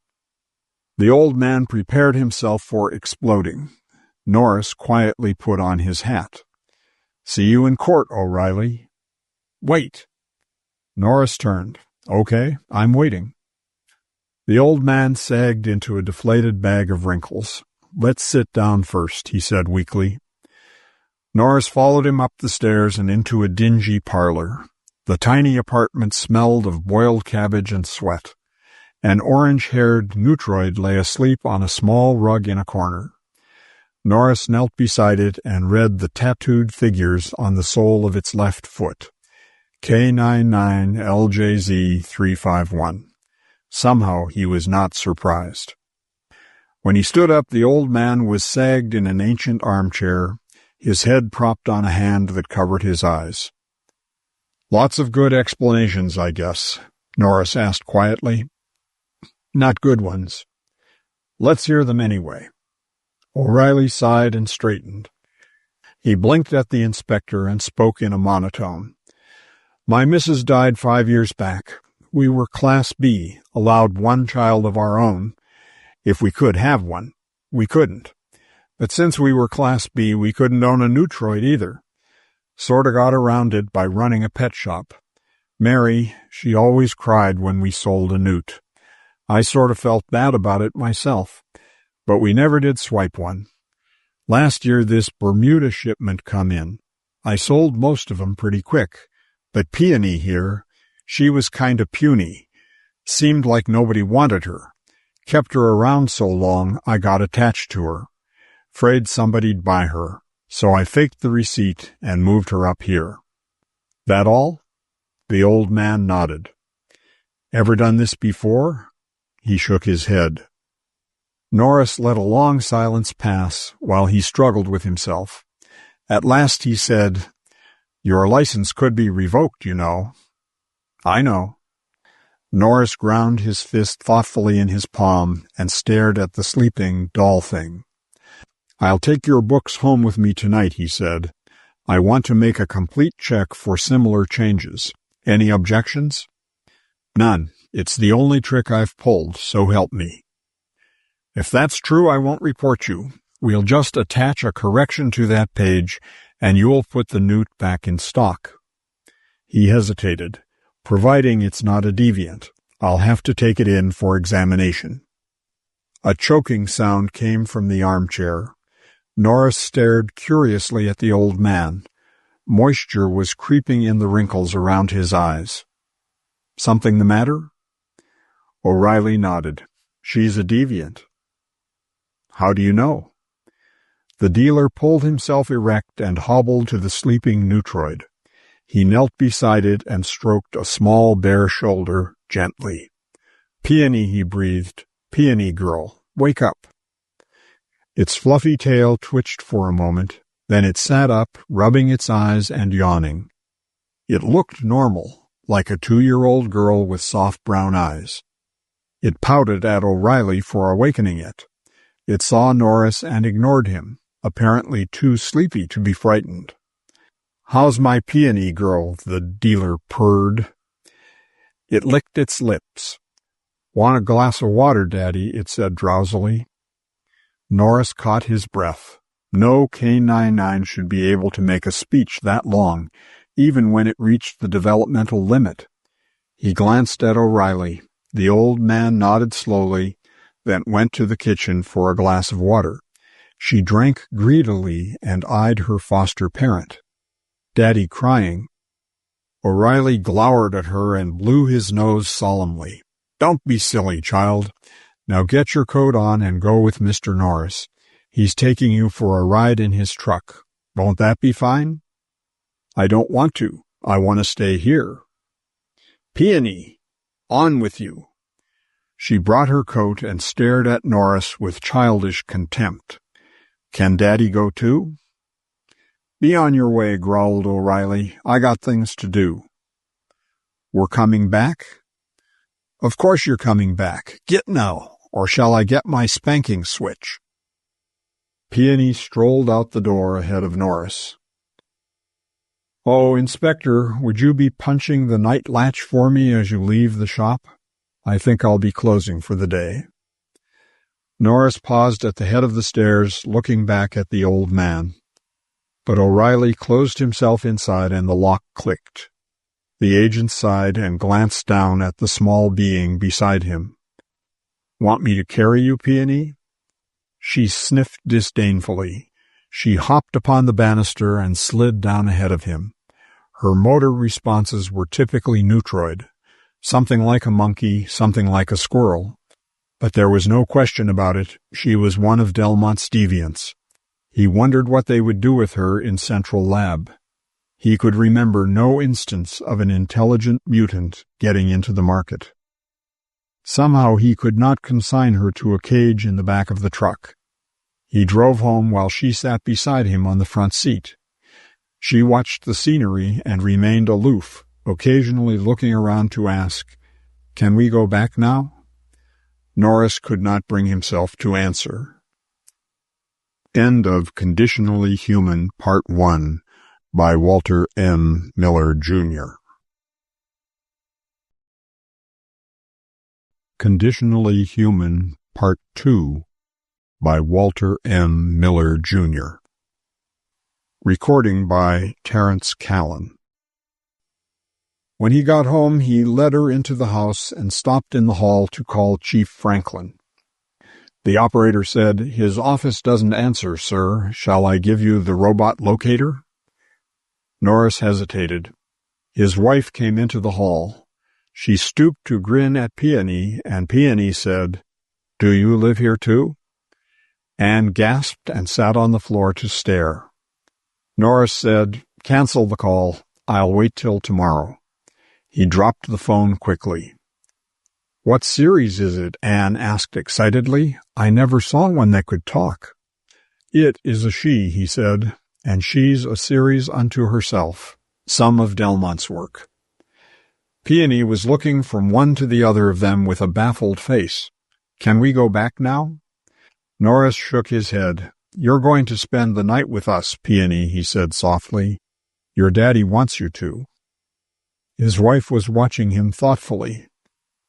The old man prepared himself for exploding. Norris quietly put on his hat. "See you in court, O'Reilly." "Wait." Norris turned. "Okay, I'm waiting." The old man sagged into a deflated bag of wrinkles. "Let's sit down first," he said weakly. Norris followed him up the stairs and into a dingy parlor. The tiny apartment smelled of boiled cabbage and sweat. An orange-haired Neutroid lay asleep on a small rug in a corner. Norris knelt beside it and read the tattooed figures on the sole of its left foot. K99LJZ351. Somehow he was not surprised. When he stood up, the old man was sagged in an ancient armchair, his head propped on a hand that covered his eyes. "Lots of good explanations, I guess," Norris asked quietly. "Not good ones. Let's hear them anyway." O'Reilly sighed and straightened. He blinked at the inspector and spoke in a monotone. "My missus died 5 years back. We were Class B, allowed 1 child of our own. If we could have one. We couldn't. But since we were Class B, we couldn't own a Neutroid either. Sorta got around it by running a pet shop. Mary, she always cried when we sold a newt. I sorta felt bad about it myself, but we never did swipe one. Last year this Bermuda shipment come in. I sold most of 'em pretty quick, but Peony here, she was kinda puny. Seemed like nobody wanted her. Kept her around so long I got attached to her. 'Fraid somebody'd buy her. So I faked the receipt and moved her up here." "That all?" The old man nodded. "Ever done this before?" He shook his head. Norris let a long silence pass while he struggled with himself. At last he said, "Your license could be revoked, you know." "I know." Norris ground his fist thoughtfully in his palm and stared at the sleeping doll thing. "I'll take your books home with me tonight," he said. "I want to make a complete check for similar changes. Any objections?" "None. It's the only trick I've pulled, so help me." "If that's true, I won't report you. We'll just attach a correction to that page, and you'll put the newt back in stock." He hesitated. "Providing it's not a deviant. I'll have to take it in for examination." A choking sound came from the armchair. Norris stared curiously at the old man. Moisture was creeping in the wrinkles around his eyes. "Something the matter?" O'Reilly nodded. "She's a deviant." "How do you know?" The dealer pulled himself erect and hobbled to the sleeping Neutroid. He knelt beside it and stroked a small bare shoulder gently. "Peony," he breathed. "Peony girl, wake up." Its fluffy tail twitched for a moment, then it sat up, rubbing its eyes and yawning. It looked normal, like a 2-year-old girl with soft brown eyes. It pouted at O'Reilly for awakening it. It saw Norris and ignored him, apparently too sleepy to be frightened. "How's my peony girl?" the dealer purred. It licked its lips. "Want a glass of water, Daddy?" it said drowsily. Norris caught his breath. No K99 should be able to make a speech that long, even when it reached the developmental limit. He glanced at O'Reilly. The old man nodded slowly, then went to the kitchen for a glass of water. She drank greedily and eyed her foster parent. Daddy crying. O'Reilly glowered at her and blew his nose solemnly. "Don't be silly, child. Now get your coat on and go with Mr. Norris. He's taking you for a ride in his truck. Won't that be fine? I don't want to. I want to stay here. Peony, on with you. She brought her coat and stared at Norris with childish contempt. Can Daddy go too? Be on your way, growled O'Reilly. I got things to do. We're coming back? Of course you're coming back. Get now, or shall I get my spanking switch? Peony strolled out the door ahead of Norris. Oh, Inspector, would you be punching the night latch for me as you leave the shop? I think I'll be closing for the day. Norris paused at the head of the stairs, looking back at the old man. But O'Reilly closed himself inside and the lock clicked. The agent sighed and glanced down at the small being beside him. Want me to carry you, Peony? She sniffed disdainfully. She hopped upon the banister and slid down ahead of him. Her motor responses were typically neutroid, something like a monkey, something like a squirrel. But there was no question about it, she was one of Delmont's deviants. He wondered what they would do with her in Central Lab. He could remember no instance of an intelligent mutant getting into the market. Somehow he could not consign her to a cage in the back of the truck. He drove home while she sat beside him on the front seat. She watched the scenery and remained aloof, occasionally looking around to ask, "Can we go back now?" Norris could not bring himself to answer. End of Conditionally Human, Part 1, by Walter M. Miller, Jr. Conditionally Human, Part 2, by Walter M. Miller, Jr. Recording by Terrence Callan. When he got home, he led her into the house and stopped in the hall to call Chief Franklin. The operator said, "His office doesn't answer, sir. Shall I give you the robot locator?" Norris hesitated. His wife came into the hall. She stooped to grin at Peony, and Peony said, "Do you live here too?" Anne gasped and sat on the floor to stare. Norris said, "Cancel the call. I'll wait till tomorrow." He dropped the phone quickly. "What series is it?" Anne asked excitedly. "I never saw one that could talk." "It is a she," he said, "and she's a series unto herself, some of Delmont's work." Peony was looking from one to the other of them with a baffled face. "Can we go back now?" Norris shook his head. "You're going to spend the night with us, Peony," he said softly. "Your daddy wants you to." His wife was watching him thoughtfully.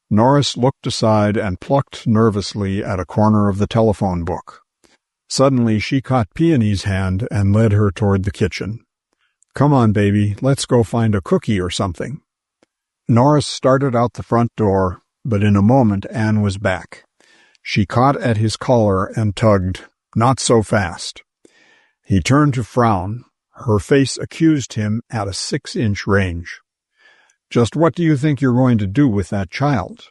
Norris looked aside and plucked nervously at a corner of the telephone book. Suddenly she caught Peony's hand and led her toward the kitchen. "Come on, baby, let's go find a cookie or something." Norris started out the front door, but in a moment Anne was back. She caught at his collar and tugged, "Not so fast." He turned to frown. Her face accused him at a 6-inch range. "Just what do you think you're going to do with that child?"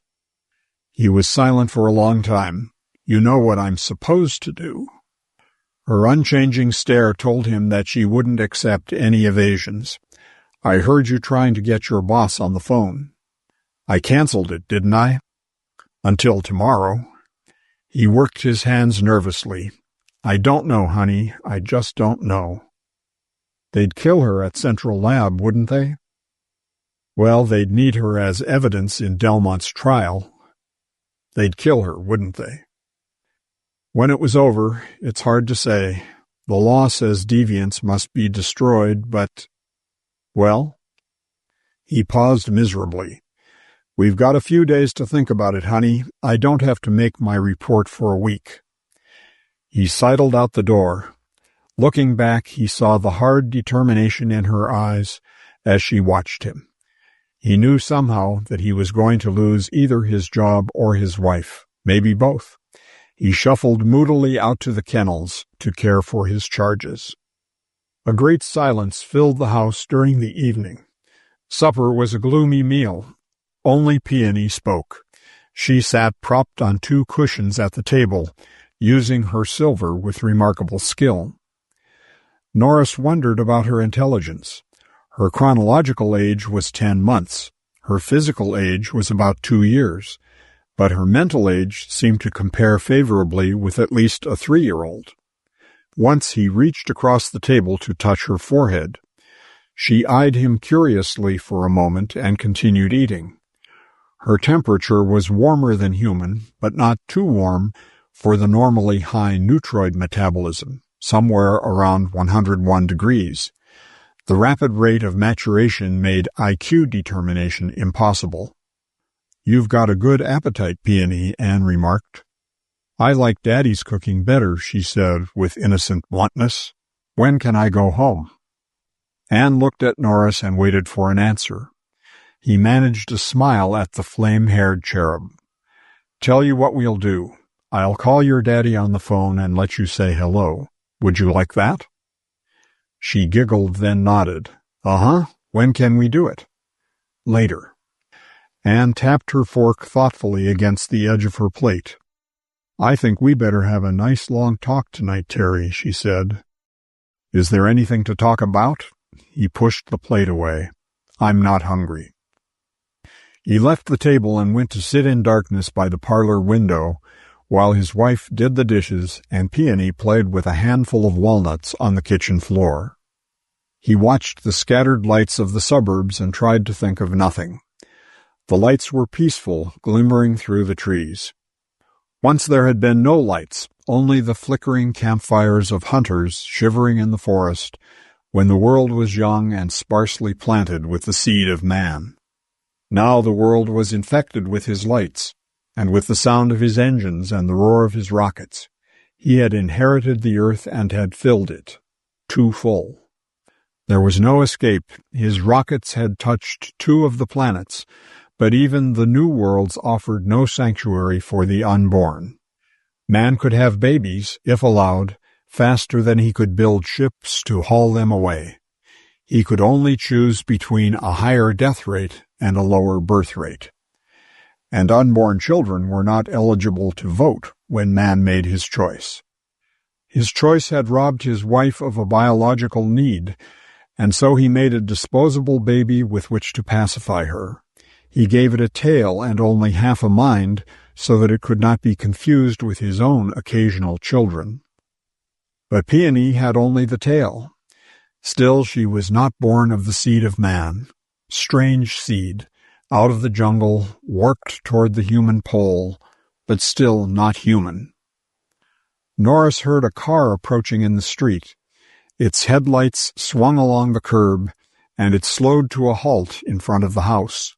He was silent for a long time. "You know what I'm supposed to do." Her unchanging stare told him that she wouldn't accept any evasions. "I heard you trying to get your boss on the phone." "I canceled it, didn't I?" "Until tomorrow." He worked his hands nervously. "I don't know, honey. I just don't know." "They'd kill her at Central Lab, wouldn't they?" "Well, they'd need her as evidence in Delmont's trial. They'd kill her, wouldn't they?" When it was over, it's hard to say. The law says deviants must be destroyed, but... Well? He paused miserably. "We've got a few days to think about it, honey. I don't have to make my report for a week." He sidled out the door. Looking back, he saw the hard determination in her eyes as she watched him. He knew somehow that he was going to lose either his job or his wife, maybe both. He shuffled moodily out to the kennels to care for his charges. A great silence filled the house during the evening. Supper was a gloomy meal. Only Peony spoke. She sat propped on 2 cushions at the table, using her silver with remarkable skill. Norris wondered about her intelligence. Her chronological age was 10 months. Her physical age was about 2 years. But her mental age seemed to compare favorably with at least a 3-year-old. Once he reached across the table to touch her forehead. She eyed him curiously for a moment and continued eating. Her temperature was warmer than human, but not too warm for the normally high neutroid metabolism, somewhere around 101 degrees. The rapid rate of maturation made IQ determination impossible. "You've got a good appetite, Peony," Anne remarked. "I like Daddy's cooking better," she said with innocent bluntness. "When can I go home?" Anne looked at Norris and waited for an answer. He managed a smile at the flame-haired cherub. "Tell you what we'll do. I'll call your daddy on the phone and let you say hello. Would you like that?" She giggled, then nodded. "Uh-huh. When can we do it?" "Later." Anne tapped her fork thoughtfully against the edge of her plate. "I think we better have a nice long talk tonight, Terry," she said. "Is there anything to talk about?" He pushed the plate away. "I'm not hungry." He left the table and went to sit in darkness by the parlor window while his wife did the dishes and Peony played with a handful of walnuts on the kitchen floor. He watched the scattered lights of the suburbs and tried to think of nothing. The lights were peaceful, glimmering through the trees. Once there had been no lights, only the flickering campfires of hunters shivering in the forest, when the world was young and sparsely planted with the seed of man. Now the world was infected with his lights, and with the sound of his engines and the roar of his rockets. He had inherited the earth and had filled it, too full. There was no escape. His rockets had touched 2 of the planets, but even the new worlds offered no sanctuary for the unborn. Man could have babies, if allowed, faster than he could build ships to haul them away. He could only choose between a higher death rate and a lower birth rate. And unborn children were not eligible to vote when man made his choice. His choice had robbed his wife of a biological need, and so he made a disposable baby with which to pacify her. He gave it a tail and only half a mind, so that it could not be confused with his own occasional children. But Peony had only the tail. Still, she was not born of the seed of man. Strange seed, out of the jungle, warped toward the human pole, but still not human. Norris heard a car approaching in the street. Its headlights swung along the curb, and it slowed to a halt in front of the house.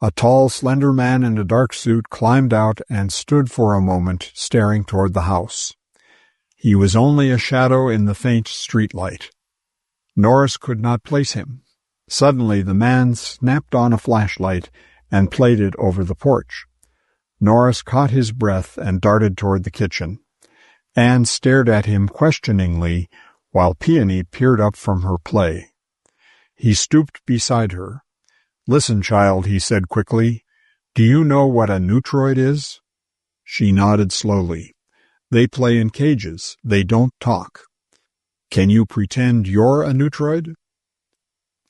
A tall, slender man in a dark suit climbed out and stood for a moment staring toward the house. He was only a shadow in the faint streetlight. Norris could not place him. Suddenly the man snapped on a flashlight and played it over the porch. Norris caught his breath and darted toward the kitchen. Anne stared at him questioningly while Peony peered up from her play. He stooped beside her. "Listen, child," he said quickly. "Do you know what a neutroid is?" She nodded slowly. "They play in cages. They don't talk." "Can you pretend you're a neutroid?"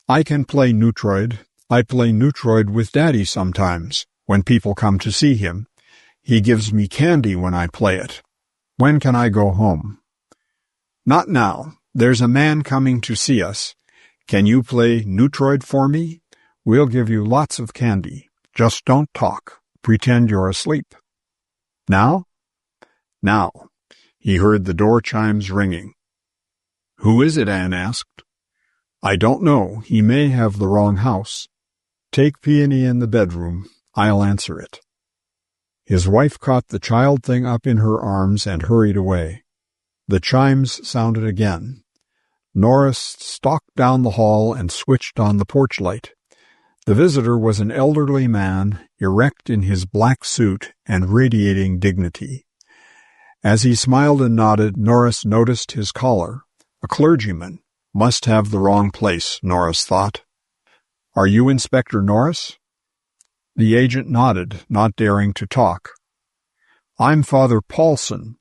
"I can play neutroid. I play neutroid with Daddy sometimes, when people come to see him. He gives me candy when I play it. When can I go home?" "Not now. There's a man coming to see us. Can you play neutroid for me? We'll give you lots of candy. Just don't talk. Pretend you're asleep." "Now?" "Now." He heard the door chimes ringing. "Who is it?" Anne asked. "I don't know. He may have the wrong house. Take Peony in the bedroom. I'll answer it." His wife caught the child thing up in her arms and hurried away. The chimes sounded again. Norris stalked down the hall and switched on the porch light. The visitor was an elderly man, erect in his black suit and radiating dignity. As he smiled and nodded, Norris noticed his collar. A clergyman. Must have the wrong place, Norris thought. "Are you Inspector Norris?" The agent nodded, not daring to talk. I'm Father Paulson.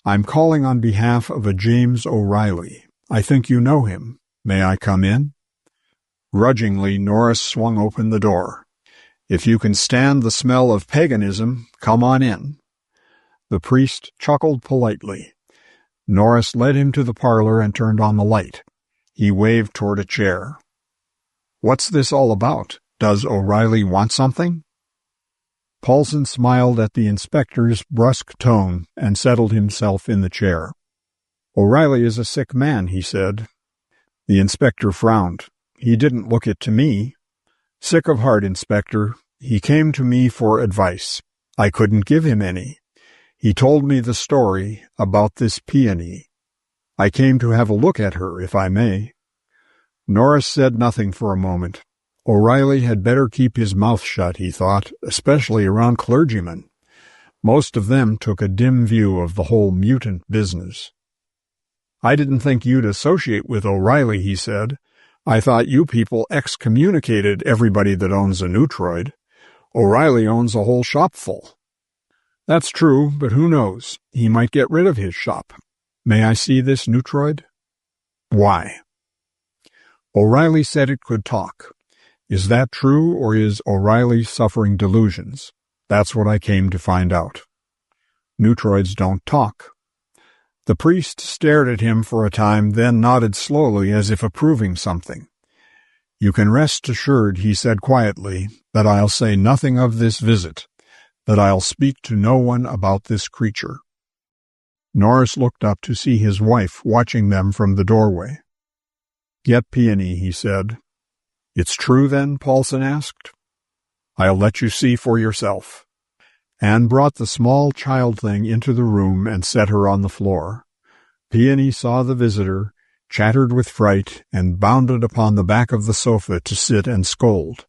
I'm calling on behalf of a James O'Reilly. I think you know him. May I come in? Grudgingly, Norris swung open the door. If you can stand the smell of paganism, come on in. The priest chuckled politely. Norris led him to the parlor and turned on the light. He waved toward a chair. What's this all about? Does O'Reilly want something? Paulson smiled at the inspector's brusque tone and settled himself in the chair. O'Reilly is a sick man, he said. The inspector frowned. He didn't look it to me. Sick of heart, Inspector. He came to me for advice. I couldn't give him any. He told me the story about this peony. I came to have a look at her, if I may. Norris said nothing for a moment. O'Reilly had better keep his mouth shut, he thought, especially around clergymen. Most of them took a dim view of the whole mutant business. I didn't think you'd associate with O'Reilly, he said. I thought you people excommunicated everybody that owns a Neutroid. O'Reilly owns a whole shop full. That's true, but who knows? He might get rid of his shop. May I see this Neutroid? Why? O'Reilly said it could talk. Is that true, or is O'Reilly suffering delusions? That's what I came to find out. Neutroids don't talk. The priest stared at him for a time, then nodded slowly as if approving something. You can rest assured, he said quietly, that I'll say nothing of this visit, that I'll speak to no one about this creature. Norris looked up to see his wife watching them from the doorway. Get peony, he said. It's true, then? Paulson asked. I'll let you see for yourself. Anne brought the small child thing into the room and set her on the floor. Peony saw the visitor, chattered with fright, and bounded upon the back of the sofa to sit and scold.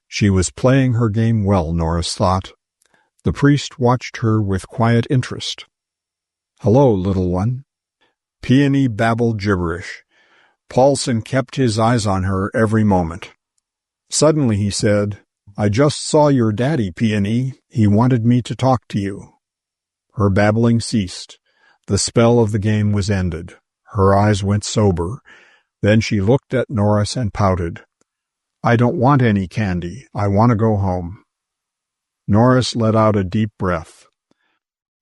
She was playing her game well, Norris thought. The priest watched her with quiet interest. Hello, little one. Peony babbled gibberish. Paulson kept his eyes on her every moment. Suddenly he said, I just saw your daddy, Peony. He wanted me to talk to you. Her babbling ceased. The spell of the game was ended. Her eyes went sober. Then she looked at Norris and pouted. I don't want any candy. I want to go home. Norris let out a deep breath.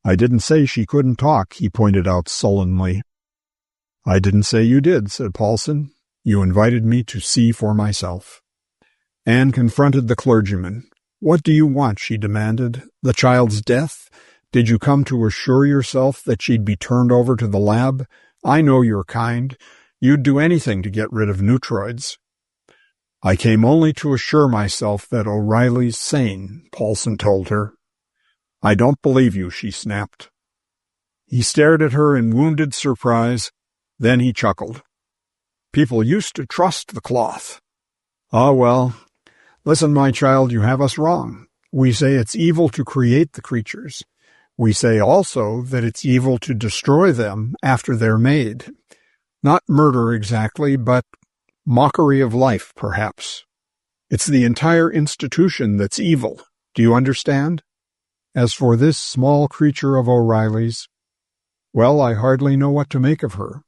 I didn't say she couldn't talk, he pointed out sullenly. I didn't say you did, said Paulson. You invited me to see for myself. Anne confronted the clergyman. What do you want, she demanded. The child's death? Did you come to assure yourself that she'd be turned over to the lab? I know your kind. You'd do anything to get rid of Neutroids. I came only to assure myself that O'Reilly's sane, Paulson told her. I don't believe you, she snapped. He stared at her in wounded surprise. Then he chuckled. People used to trust the cloth. Ah, well, listen, my child, you have us wrong. We say it's evil to create the creatures. We say also that it's evil to destroy them after they're made. Not murder exactly, but mockery of life, perhaps. It's the entire institution that's evil. Do you understand? As for this small creature of O'Reilly's, well, I hardly know what to make of her.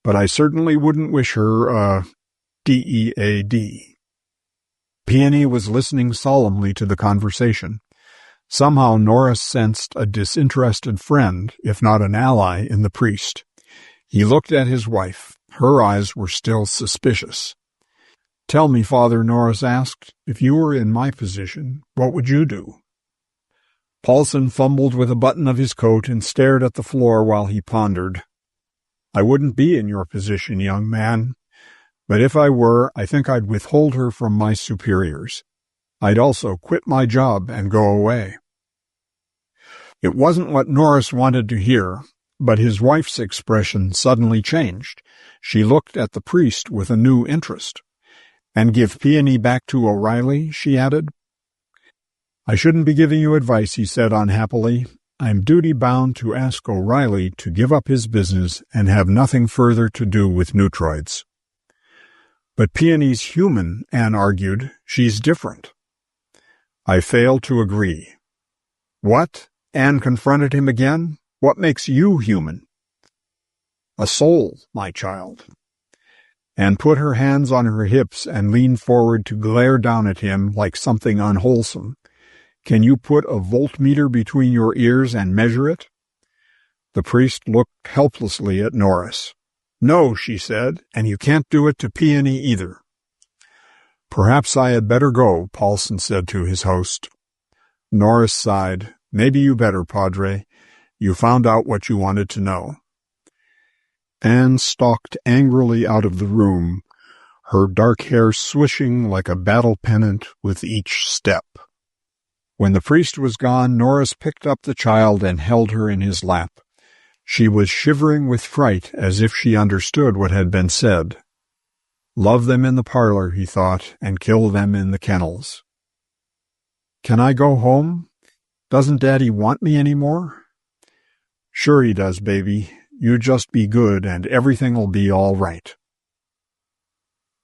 But I certainly wouldn't wish her, DEAD. Peony was listening solemnly to the conversation. Somehow Norris sensed a disinterested friend, if not an ally, in the priest. He looked at his wife. Her eyes were still suspicious. Tell me, Father, Norris asked, if you were in my position, what would you do? Paulson fumbled with a button of his coat and stared at the floor while he pondered. I wouldn't be in your position, young man. But if I were, I think I'd withhold her from my superiors. I'd also quit my job and go away. It wasn't what Norris wanted to hear, but his wife's expression suddenly changed. She looked at the priest with a new interest. And give Peony back to O'Reilly, she added. I shouldn't be giving you advice, he said unhappily. I'm duty-bound to ask O'Reilly to give up his business and have nothing further to do with Neutroids. But Peony's human, Anne argued. She's different. I fail to agree. What? Anne confronted him again. What makes you human? A soul, my child. Anne put her hands on her hips and leaned forward to glare down at him like something unwholesome. Can you put a voltmeter between your ears and measure it? The priest looked helplessly at Norris. No, she said, and you can't do it to Peony either. Perhaps I had better go, Paulson said to his host. Norris sighed. Maybe you better, Padre. You found out what you wanted to know. Anne stalked angrily out of the room, her dark hair swishing like a battle pennant with each step. When the priest was gone, Norris picked up the child and held her in his lap. She was shivering with fright as if she understood what had been said. Love them in the parlor, he thought, and kill them in the kennels. Can I go home? Doesn't Daddy want me any more? Sure he does, baby. You just be good and everything'll be all right.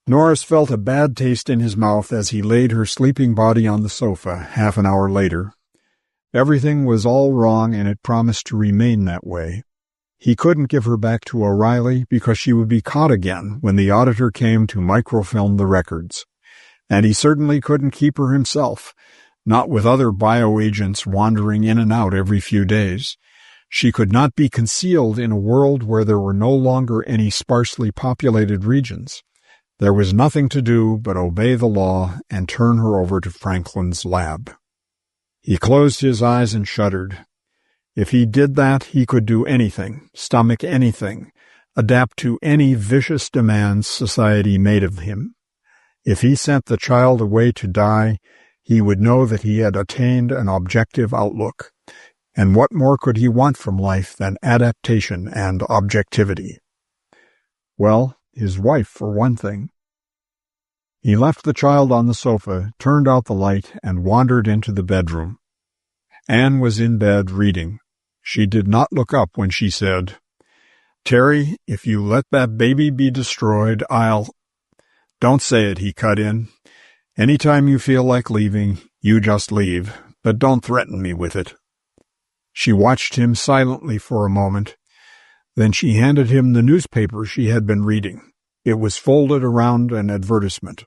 Norris felt a bad taste in his mouth as he laid her sleeping body on the sofa half an hour later. Everything was all wrong and it promised to remain that way. He couldn't give her back to O'Reilly because she would be caught again when the auditor came to microfilm the records. And he certainly couldn't keep her himself, not with other bioagents wandering in and out every few days. She could not be concealed in a world where there were no longer any sparsely populated regions. There was nothing to do but obey the law and turn her over to Franklin's lab. He closed his eyes and shuddered. If he did that, he could do anything, stomach anything, adapt to any vicious demands society made of him. If he sent the child away to die, he would know that he had attained an objective outlook. And what more could he want from life than adaptation and objectivity? Well, his wife, for one thing. He left the child on the sofa, turned out the light, and wandered into the bedroom. Anne was in bed reading. She did not look up when she said, Terry, if you let that baby be destroyed, I'll— Don't say it, he cut in. Any time you feel like leaving, you just leave, but don't threaten me with it. She watched him silently for a moment. Then she handed him the newspaper she had been reading. It was folded around an advertisement.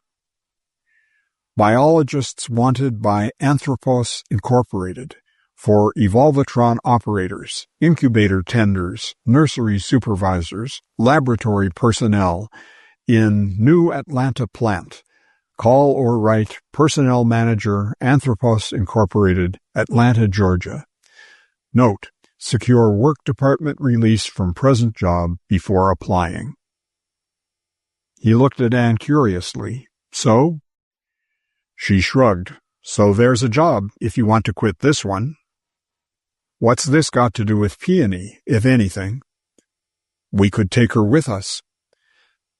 Biologists wanted by Anthropos Incorporated for Evolvatron operators, incubator tenders, nursery supervisors, laboratory personnel in New Atlanta plant. Call or write Personnel Manager, Anthropos Incorporated, Atlanta, Georgia. Note, secure work department release from present job before applying. He looked at Anne curiously. So? She shrugged. So there's a job, if you want to quit this one. What's this got to do with Peony, if anything? We could take her with us.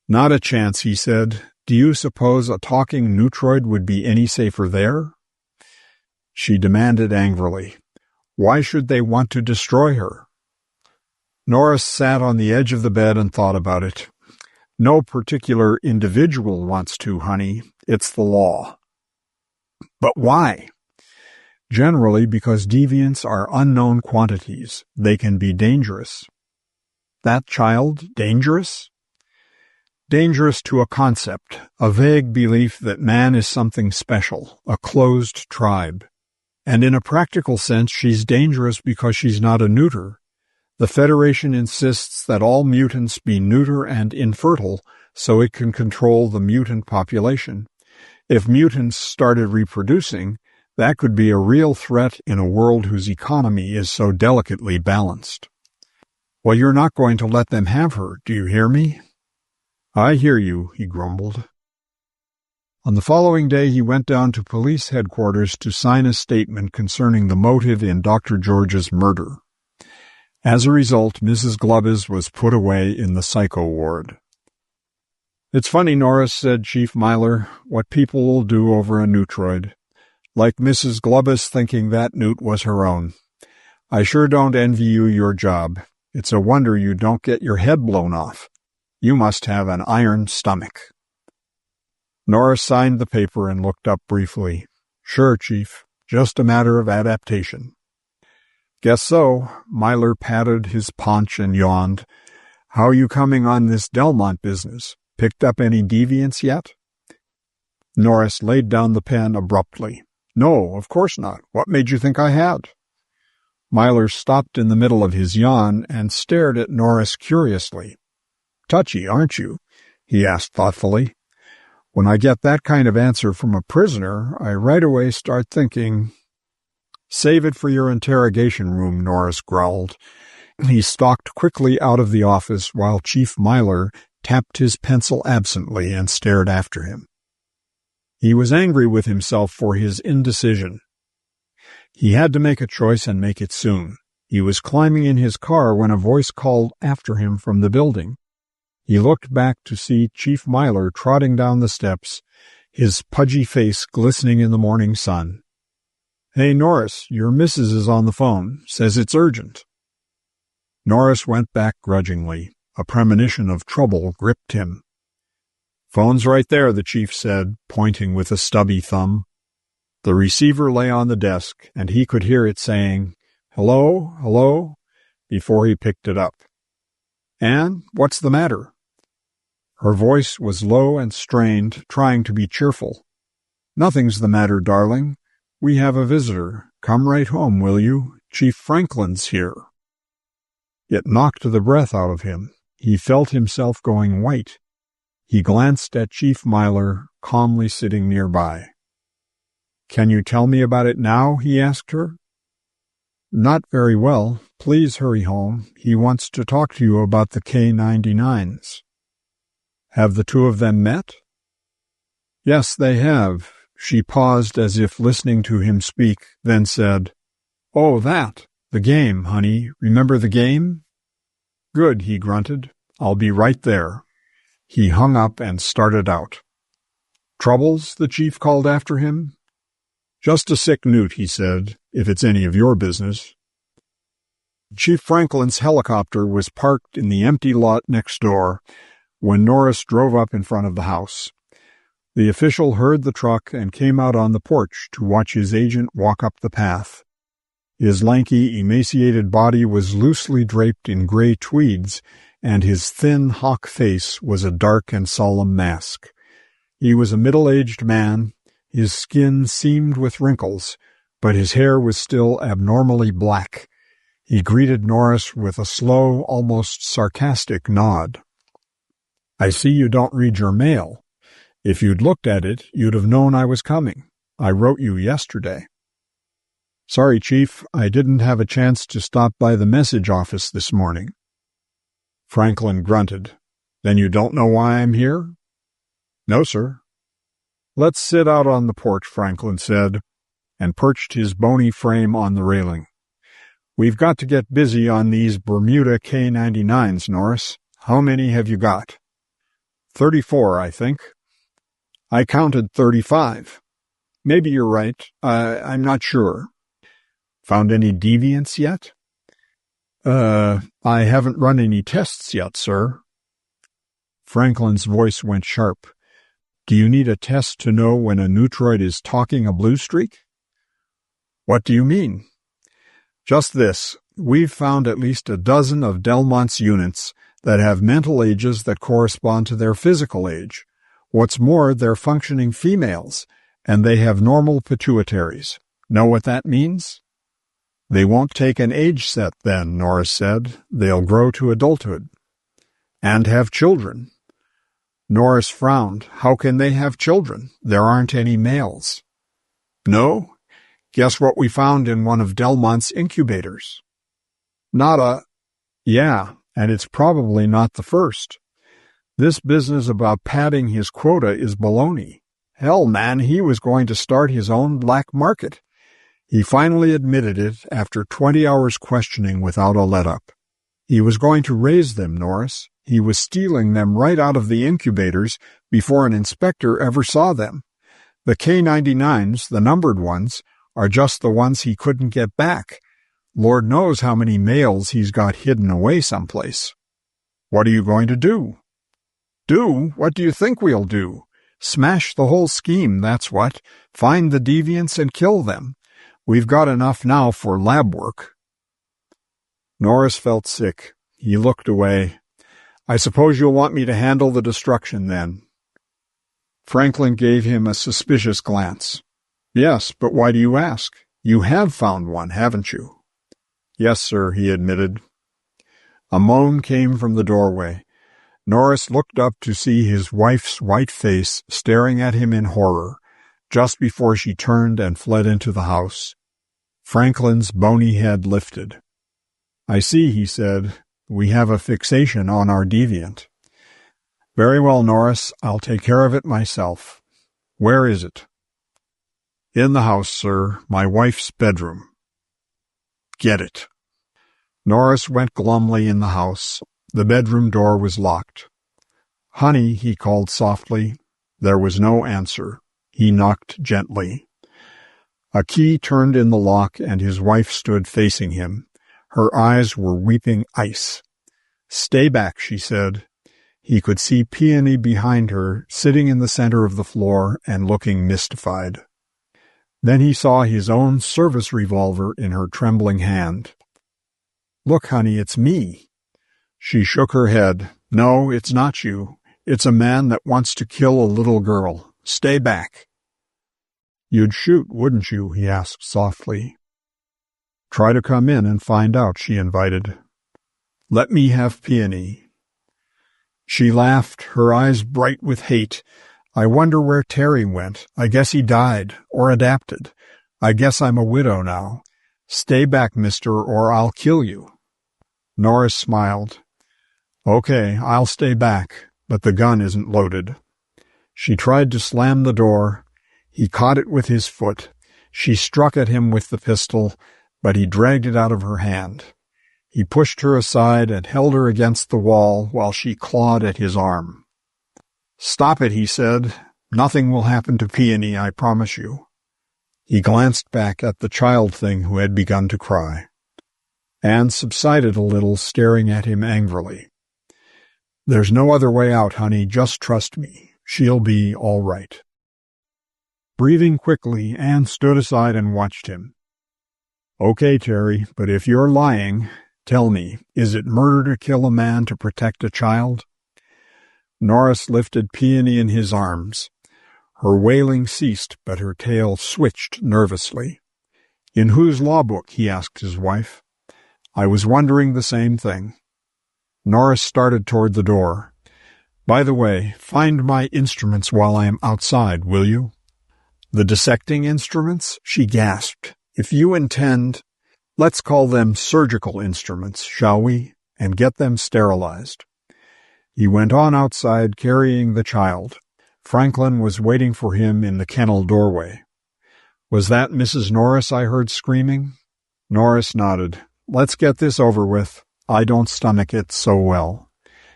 Not a chance, he said. Do you suppose a talking neutroid would be any safer there? She demanded angrily. Why should they want to destroy her? Norris sat on the edge of the bed and thought about it. No particular individual wants to, honey. It's the law. But why? Generally because deviants are unknown quantities. They can be dangerous. That child dangerous? Dangerous to a concept, a vague belief that man is something special, a closed tribe. And in a practical sense, she's dangerous because she's not a neuter. The Federation insists that all mutants be neuter and infertile so it can control the mutant population. If mutants started reproducing, that could be a real threat in a world whose economy is so delicately balanced. Well, you're not going to let them have her, do you hear me? I hear you, he grumbled. On the following day, he went down to police headquarters to sign a statement concerning the motive in Dr. George's murder. As a result, Mrs. Glubbis was put away in the psycho ward. It's funny, Norris, said Chief Myler, what people will do over a neutroid. Like Mrs. Glubbis thinking that newt was her own. I sure don't envy you your job. It's a wonder you don't get your head blown off. You must have an iron stomach. Norris signed the paper and looked up briefly. Sure, Chief. Just a matter of adaptation. Guess so. Myler patted his paunch and yawned. How you coming on this Delmont business? Picked up any deviants yet? Norris laid down the pen abruptly. No, of course not. What made you think I had? Myler stopped in the middle of his yawn and stared at Norris curiously. Touchy, aren't you? He asked thoughtfully. When I get that kind of answer from a prisoner, I right away start thinking... Save it for your interrogation room, Norris growled. He stalked quickly out of the office while Chief Myler tapped his pencil absently and stared after him. He was angry with himself for his indecision. He had to make a choice and make it soon. He was climbing in his car when a voice called after him from the building. He looked back to see Chief Myler trotting down the steps, his pudgy face glistening in the morning sun. Hey, Norris, your missus is on the phone. Says it's urgent. Norris went back grudgingly. A premonition of trouble gripped him. Phone's right there, the chief said, pointing with a stubby thumb. The receiver lay on the desk, and he could hear it saying, Hello, hello, before he picked it up. Anne, what's the matter? Her voice was low and strained, trying to be cheerful. Nothing's the matter, darling. We have a visitor. Come right home, will you? Chief Franklin's here. It knocked the breath out of him. He felt himself going white. He glanced at Chief Myler, calmly sitting nearby. Can you tell me about it now? He asked her. Not very well. Please hurry home. He wants to talk to you about the K-99s. Have the two of them met? Yes, they have. She paused as if listening to him speak, then said, Oh, that. The game, honey. Remember the game? Good, he grunted. I'll be right there. He hung up and started out. Troubles? The chief called after him. Just a sick newt, he said, if it's any of your business. Chief Franklin's helicopter was parked in the empty lot next door when Norris drove up in front of the house. The official heard the truck and came out on the porch to watch his agent walk up the path. His lanky, emaciated body was loosely draped in gray tweeds, and his thin hawk face was a dark and solemn mask. He was a middle-aged man. His skin seamed with wrinkles, but his hair was still abnormally black. He greeted Norris with a slow, almost sarcastic nod. I see you don't read your mail. If you'd looked at it, you'd have known I was coming. I wrote you yesterday. Sorry, Chief, I didn't have a chance to stop by the message office this morning. Franklin grunted. Then you don't know why I'm here? No, sir. Let's sit out on the porch, Franklin said, and perched his bony frame on the railing. We've got to get busy on these Bermuda K-99s, Norris. How many have you got? 34, I think. I counted 35. Maybe you're right. I'm not sure. Found any deviants yet? I haven't run any tests yet, sir. Franklin's voice went sharp. Do you need a test to know when a neutroid is talking a blue streak? What do you mean? Just this. We've found at least a dozen of Delmont's units that have mental ages that correspond to their physical age. What's more, they're functioning females, and they have normal pituitaries. Know what that means? They won't take an age set then, Norris said. They'll grow to adulthood. And have children. Norris frowned. How can they have children? There aren't any males. No? Guess what we found in one of Delmont's incubators? Yeah, and it's probably not the first. This business about padding his quota is baloney. Hell, man, he was going to start his own black market. He finally admitted it after 20 hours questioning without a let-up. He was going to raise them, Norris. He was stealing them right out of the incubators before an inspector ever saw them. The K-99s, the numbered ones, are just the ones he couldn't get back. Lord knows how many males he's got hidden away someplace. What are you going to do? Do? What do you think we'll do? Smash the whole scheme, that's what. Find the deviants and kill them. We've got enough now for lab work." Norris felt sick. He looked away. "I suppose you'll want me to handle the destruction then." Franklin gave him a suspicious glance. "Yes, but why do you ask? You have found one, haven't you?" "Yes, sir," he admitted. A moan came from the doorway. Norris looked up to see his wife's white face staring at him in horror, just before she turned and fled into the house. Franklin's bony head lifted. "I see," he said. "We have a fixation on our deviant." "Very well, Norris. I'll take care of it myself. Where is it?" "In the house, sir. My wife's bedroom." "Get it." Norris went glumly in the house. The bedroom door was locked. "Honey," he called softly. There was no answer. He knocked gently. A key turned in the lock, and his wife stood facing him. Her eyes were weeping ice. "Stay back," she said. He could see Peony behind her, sitting in the center of the floor and looking mystified. Then he saw his own service revolver in her trembling hand. "Look, honey, it's me." She shook her head. "No, it's not you. It's a man that wants to kill a little girl. Stay back." "You'd shoot, wouldn't you?" he asked softly. "Try to come in and find out," she invited. "Let me have Peony." She laughed, her eyes bright with hate. "I wonder where Terry went. I guess he died, or adapted. I guess I'm a widow now. Stay back, mister, or I'll kill you." Norris smiled. "Okay, I'll stay back, but the gun isn't loaded." She tried to slam the door. He caught it with his foot. She struck at him with the pistol, but he dragged it out of her hand. He pushed her aside and held her against the wall while she clawed at his arm. "Stop it," he said. "Nothing will happen to Peony, I promise you." He glanced back at the child thing who had begun to cry, and subsided a little, staring at him angrily. "There's no other way out, honey. Just trust me. She'll be all right." Breathing quickly, Anne stood aside and watched him. "Okay, Terry, but if you're lying, tell me, is it murder to kill a man to protect a child?" Norris lifted Peony in his arms. Her wailing ceased, but her tail switched nervously. "In whose law book?" he asked his wife. "I was wondering the same thing." Norris started toward the door. "By the way, find my instruments while I am outside, will you?" "The dissecting instruments?" she gasped. "If you intend, let's call them surgical instruments, shall we, and get them sterilized." He went on outside, carrying the child. Franklin was waiting for him in the kennel doorway. "Was that Mrs. Norris I heard screaming?" Norris nodded. "Let's get this over with. I don't stomach it so well."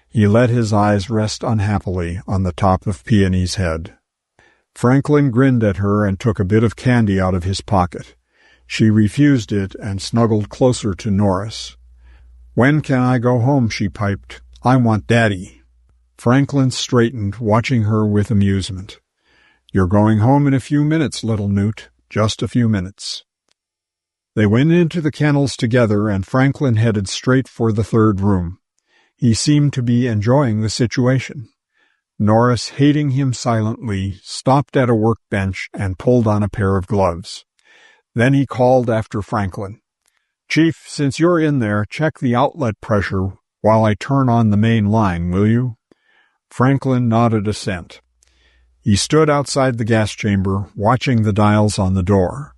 He let his eyes rest unhappily on the top of Peony's head. Franklin grinned at her and took a bit of candy out of his pocket. She refused it and snuggled closer to Norris. "When can I go home?" she piped. "I want Daddy." Franklin straightened, watching her with amusement. "You're going home in a few minutes, little newt. Just a few minutes." They went into the kennels together, and Franklin headed straight for the third room. He seemed to be enjoying the situation. Norris, hating him silently, stopped at a workbench and pulled on a pair of gloves. Then he called after Franklin. "Chief, since you're in there, check the outlet pressure while I turn on the main line, will you?" Franklin nodded assent. He stood outside the gas chamber, watching the dials on the door.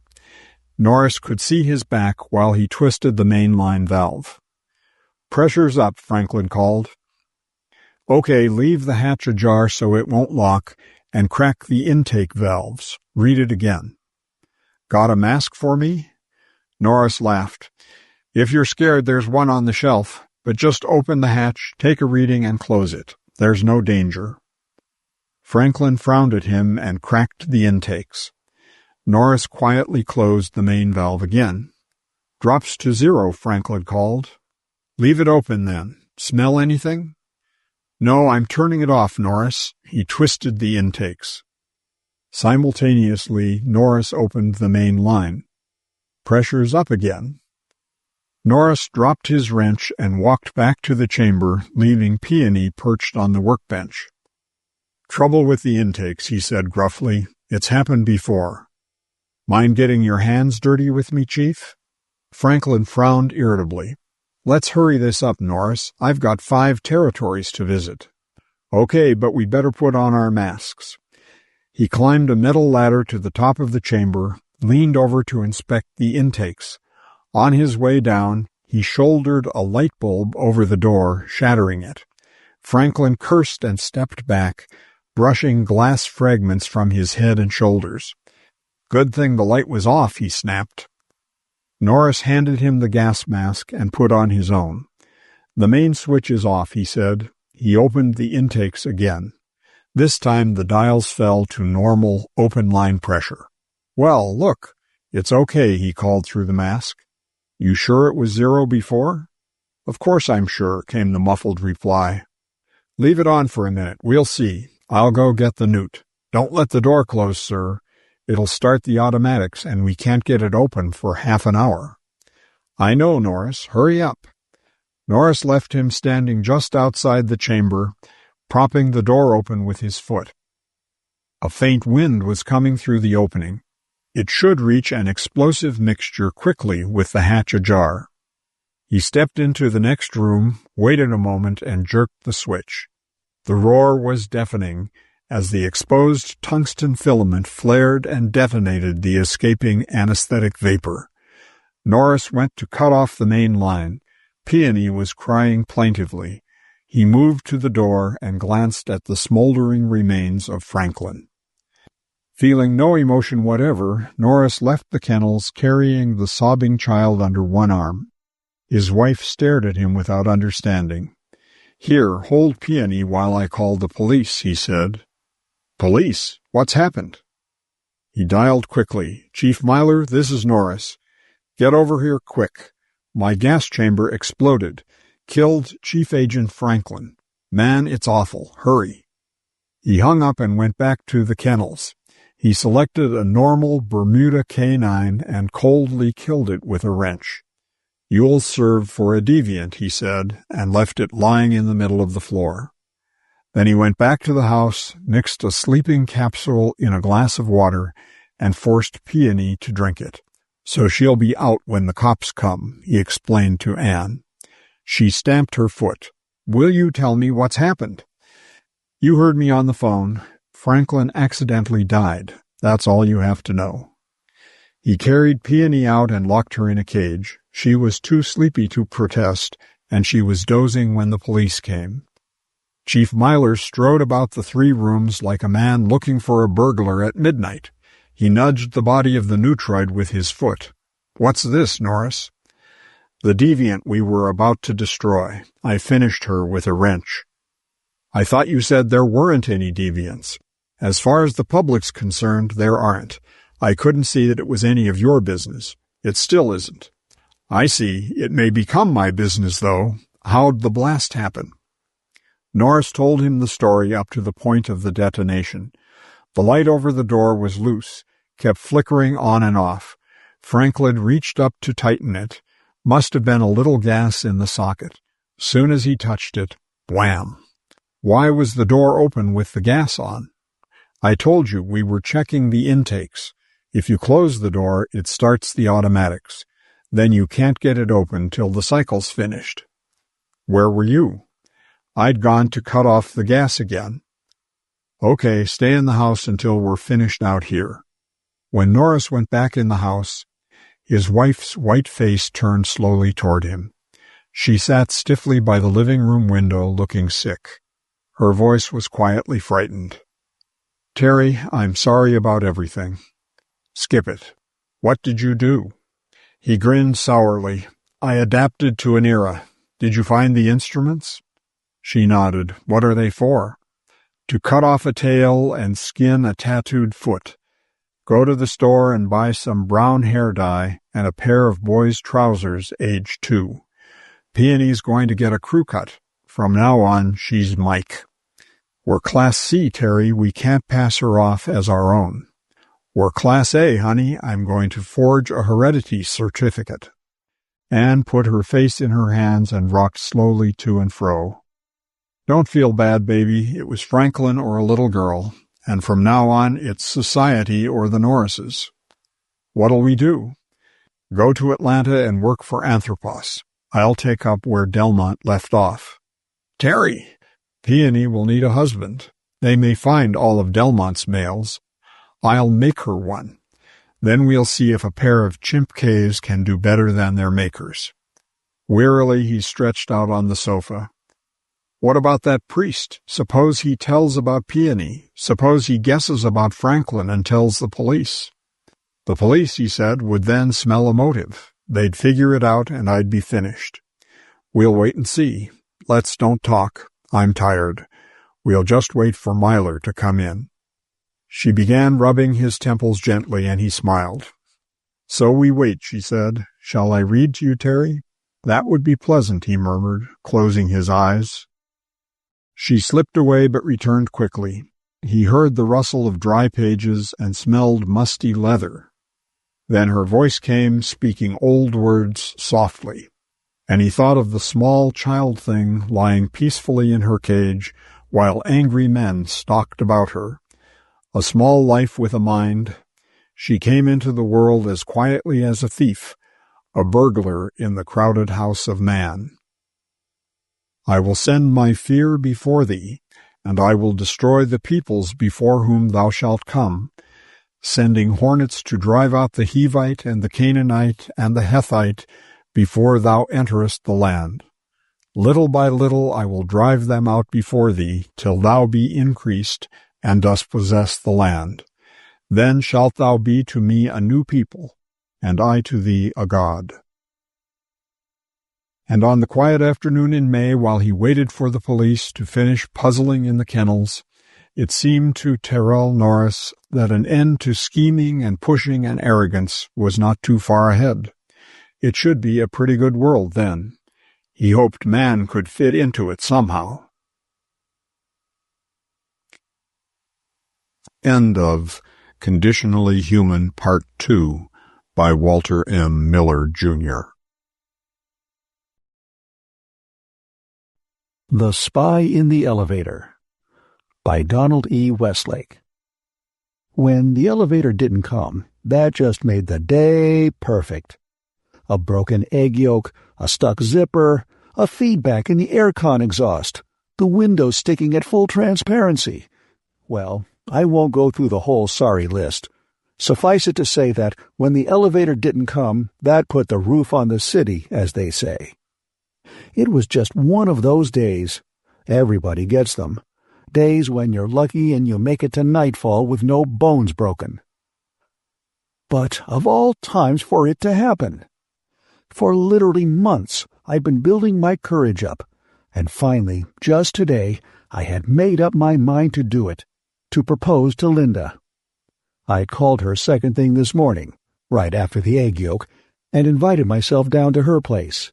Norris could see his back while he twisted the main line valve. "Pressure's up," Franklin called. "Okay, leave the hatch ajar so it won't lock, and crack the intake valves. Read it again." "Got a mask for me?" Norris laughed. "If you're scared, there's one on the shelf, but just open the hatch, take a reading, and close it. There's no danger." Franklin frowned at him and cracked the intakes. Norris quietly closed the main valve again. "Drops to 0, Franklin called. "Leave it open, then. Smell anything?" "No, I'm turning it off, Norris." He twisted the intakes. Simultaneously, Norris opened the main line. Pressure's up again. Norris dropped his wrench and walked back to the chamber, leaving Peony perched on the workbench. "Trouble with the intakes," he said gruffly. "It's happened before." "Mind getting your hands dirty with me, Chief?" Franklin frowned irritably. "Let's hurry this up, Norris. I've got 5 territories to visit." "Okay, but we'd better put on our masks." He climbed a metal ladder to the top of the chamber, leaned over to inspect the intakes. On his way down, he shouldered a light bulb over the door, shattering it. Franklin cursed and stepped back, brushing glass fragments from his head and shoulders. "Good thing the light was off," he snapped. Norris handed him the gas mask and put on his own. "The main switch is off," he said. He opened the intakes again. This time the dials fell to normal open-line pressure. "Well, look, it's okay," he called through the mask. "You sure it was 0 before?" "Of course I'm sure," came the muffled reply. "Leave it on for a minute. We'll see. I'll go get the newt. Don't let the door close, sir. It'll start the automatics, and we can't get it open for half an hour." "I know, Norris. Hurry up." Norris left him standing just outside the chamber, propping the door open with his foot. A faint wind was coming through the opening. It should reach an explosive mixture quickly with the hatch ajar. He stepped into the next room, waited a moment, and jerked the switch. The roar was deafening as the exposed tungsten filament flared and detonated the escaping anesthetic vapor. Norris went to cut off the main line. Peony was crying plaintively. He moved to the door and glanced at the smoldering remains of Franklin. Feeling no emotion whatever, Norris left the kennels, carrying the sobbing child under one arm. His wife stared at him without understanding. "Here, hold Peony while I call the police," he said. "Police? What's happened?" He dialed quickly. "Chief Myler, this is Norris. Get over here quick. My gas chamber exploded. Killed Chief Agent Franklin. Man, it's awful. Hurry." He hung up and went back to the kennels. He selected a normal Bermuda canine and coldly killed it with a wrench. "You'll serve for a deviant," he said, and left it lying in the middle of the floor. Then he went back to the house, mixed a sleeping capsule in a glass of water, and forced Peony to drink it. "So she'll be out when the cops come," he explained to Anne. She stamped her foot. "Will you tell me what's happened?" "You heard me on the phone. Franklin accidentally died. That's all you have to know." He carried Peony out and locked her in a cage. She was too sleepy to protest, and she was dozing when the police came. Chief Myler strode about the 3 rooms like a man looking for a burglar at midnight. He nudged the body of the neutroid with his foot. "What's this, Norris?" "The deviant we were about to destroy. I finished her with a wrench." "I thought you said there weren't any deviants." "As far as the public's concerned, there aren't. I couldn't see that it was any of your business. It still isn't." "I see. It may become my business, though. How'd the blast happen?" Norris told him the story up to the point of the detonation. The light over the door was loose, kept flickering on and off. Franklin reached up to tighten it. Must have been a little gas in the socket. Soon as he touched it, wham! Why was the door open with the gas on? "I told you we were checking the intakes. If you close the door, it starts the automatics. Then you can't get it open till the cycle's finished." "Where were you?" "I'd gone to cut off the gas again." "Okay, stay in the house until we're finished out here." When Norris went back in the house, his wife's white face turned slowly toward him. She sat stiffly by the living room window, looking sick. Her voice was quietly frightened. "Terry, I'm sorry about everything." "Skip it. What did you do?" He grinned sourly. "I adapted to an era. Did you find the instruments?" She nodded. "What are they for?" "To cut off a tail and skin a tattooed foot. Go to the store and buy some brown hair dye and a pair of boys' trousers age 2. Peony's going to get a crew cut. From now on, she's Mike. We're Class C, Terry. We can't pass her off as our own." We're Class A, honey. I'm going to forge a heredity certificate. Anne put her face in her hands and rocked slowly to and fro. Don't feel bad, baby. It was Franklin or a little girl, and from now on it's society or the Norrises. What'll we do? Go to Atlanta and work for Anthropos. I'll take up where Delmont left off. Terry! Peony will need a husband. They may find all of Delmont's males. I'll make her one. Then we'll see if a pair of chimp caves can do better than their makers. Wearily he stretched out on the sofa. What about that priest? Suppose he tells about Peony. Suppose he guesses about Franklin and tells the police. The police, he said, would then smell a motive. They'd figure it out and I'd be finished. We'll wait and see. Let's don't talk. I'm tired. We'll just wait for Myler to come in. She began rubbing his temples gently, and he smiled. So we wait, she said. Shall I read to you, Terry? That would be pleasant, he murmured, closing his eyes. She slipped away but returned quickly. He heard the rustle of dry pages and smelled musty leather. Then her voice came, speaking old words softly, and he thought of the small child thing lying peacefully in her cage while angry men stalked about her. A small life with a mind. She came into the world as quietly as a thief, a burglar in the crowded house of man. I will send my fear before thee, and I will destroy the peoples before whom thou shalt come, sending hornets to drive out the Hivite and the Canaanite and the Hethite before thou enterest the land. Little by little I will drive them out before thee, till thou be increased, and dost possess the land. Then shalt thou be to me a new people, and I to thee a God. And on the quiet afternoon in May, while he waited for the police to finish puzzling in the kennels, it seemed to Terrell Norris that an end to scheming and pushing and arrogance was not too far ahead. It should be a pretty good world then. He hoped man could fit into it somehow. End of Conditionally Human Part 2 by Walter M. Miller, Jr. The Spy in the Elevator by Donald E. Westlake. When the elevator didn't come, that just made the day perfect. A broken egg yolk, a stuck zipper, a feedback in the aircon exhaust, the windows sticking at full transparency. Well, I won't go through the whole sorry list. Suffice it to say that when the elevator didn't come, that put the roof on the city, as they say. It was just one of those days. Everybody gets them. Days when you're lucky and you make it to nightfall with no bones broken. But of all times for it to happen. For literally months, I'd been building my courage up, and finally, just today, I had made up my mind to do it, to propose to Linda. I called her second thing this morning, right after the egg yolk, and invited myself down to her place.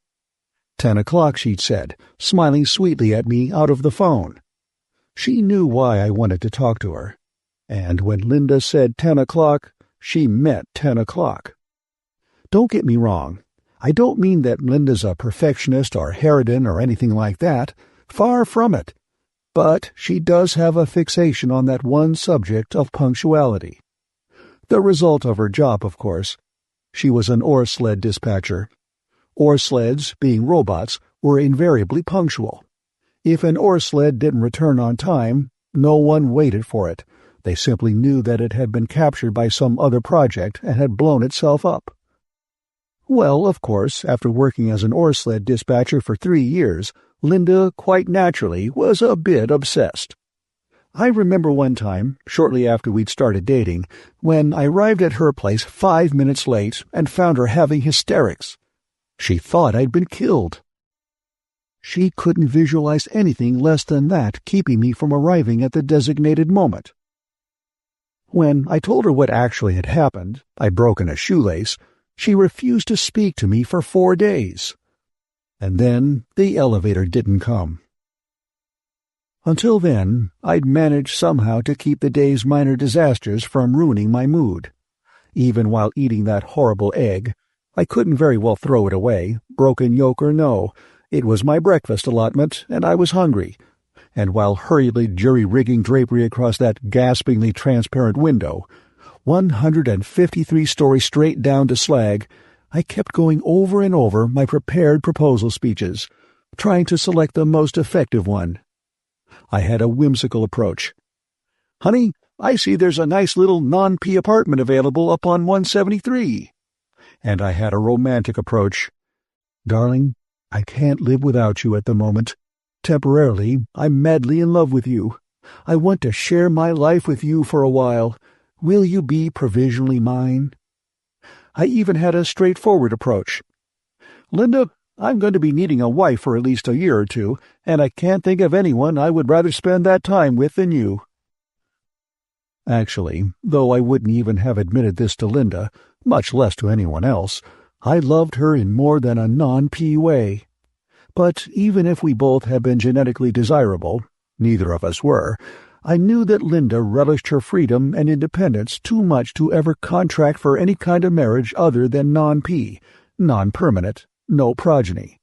10 o'clock, she'd said, smiling sweetly at me out of the phone. She knew why I wanted to talk to her, and when Linda said 10 o'clock, she meant 10 o'clock. Don't get me wrong. I don't mean that Linda's a perfectionist or harridan or anything like that. Far from it. But she does have a fixation on that one subject of punctuality. The result of her job, of course. She was an ore sled dispatcher. Ore sleds, being robots, were invariably punctual. If an ore sled didn't return on time, no one waited for it. They simply knew that it had been captured by some other project and had blown itself up. Well, of course, after working as an ore sled dispatcher for 3 years, Linda, quite naturally, was a bit obsessed. I remember one time, shortly after we'd started dating, when I arrived at her place 5 minutes late and found her having hysterics. She thought I'd been killed. She couldn't visualize anything less than that keeping me from arriving at the designated moment. When I told her what actually had happened, I'd broken a shoelace, she refused to speak to me for 4 days. And then the elevator didn't come. Until then, I'd managed somehow to keep the day's minor disasters from ruining my mood. Even while eating that horrible egg, I couldn't very well throw it away, broken yolk or no. It was my breakfast allotment, and I was hungry. And while hurriedly jury-rigging drapery across that gaspingly transparent window, 153 stories straight down to slag, I kept going over and over my prepared proposal speeches, trying to select the most effective one. I had a whimsical approach. "Honey, I see there's a nice little non-P apartment available up on 173. And I had a romantic approach. "Darling, I can't live without you at the moment. Temporarily, I'm madly in love with you. I want to share my life with you for a while. Will you be provisionally mine?" I even had a straightforward approach. "Linda, I'm going to be needing a wife for at least a year or two, and I can't think of anyone I would rather spend that time with than you." Actually, though I wouldn't even have admitted this to Linda, much less to anyone else, I loved her in more than a non-P way. But even if we both had been genetically desirable, neither of us were, I knew that Linda relished her freedom and independence too much to ever contract for any kind of marriage other than non-P, non-permanent, no progeny.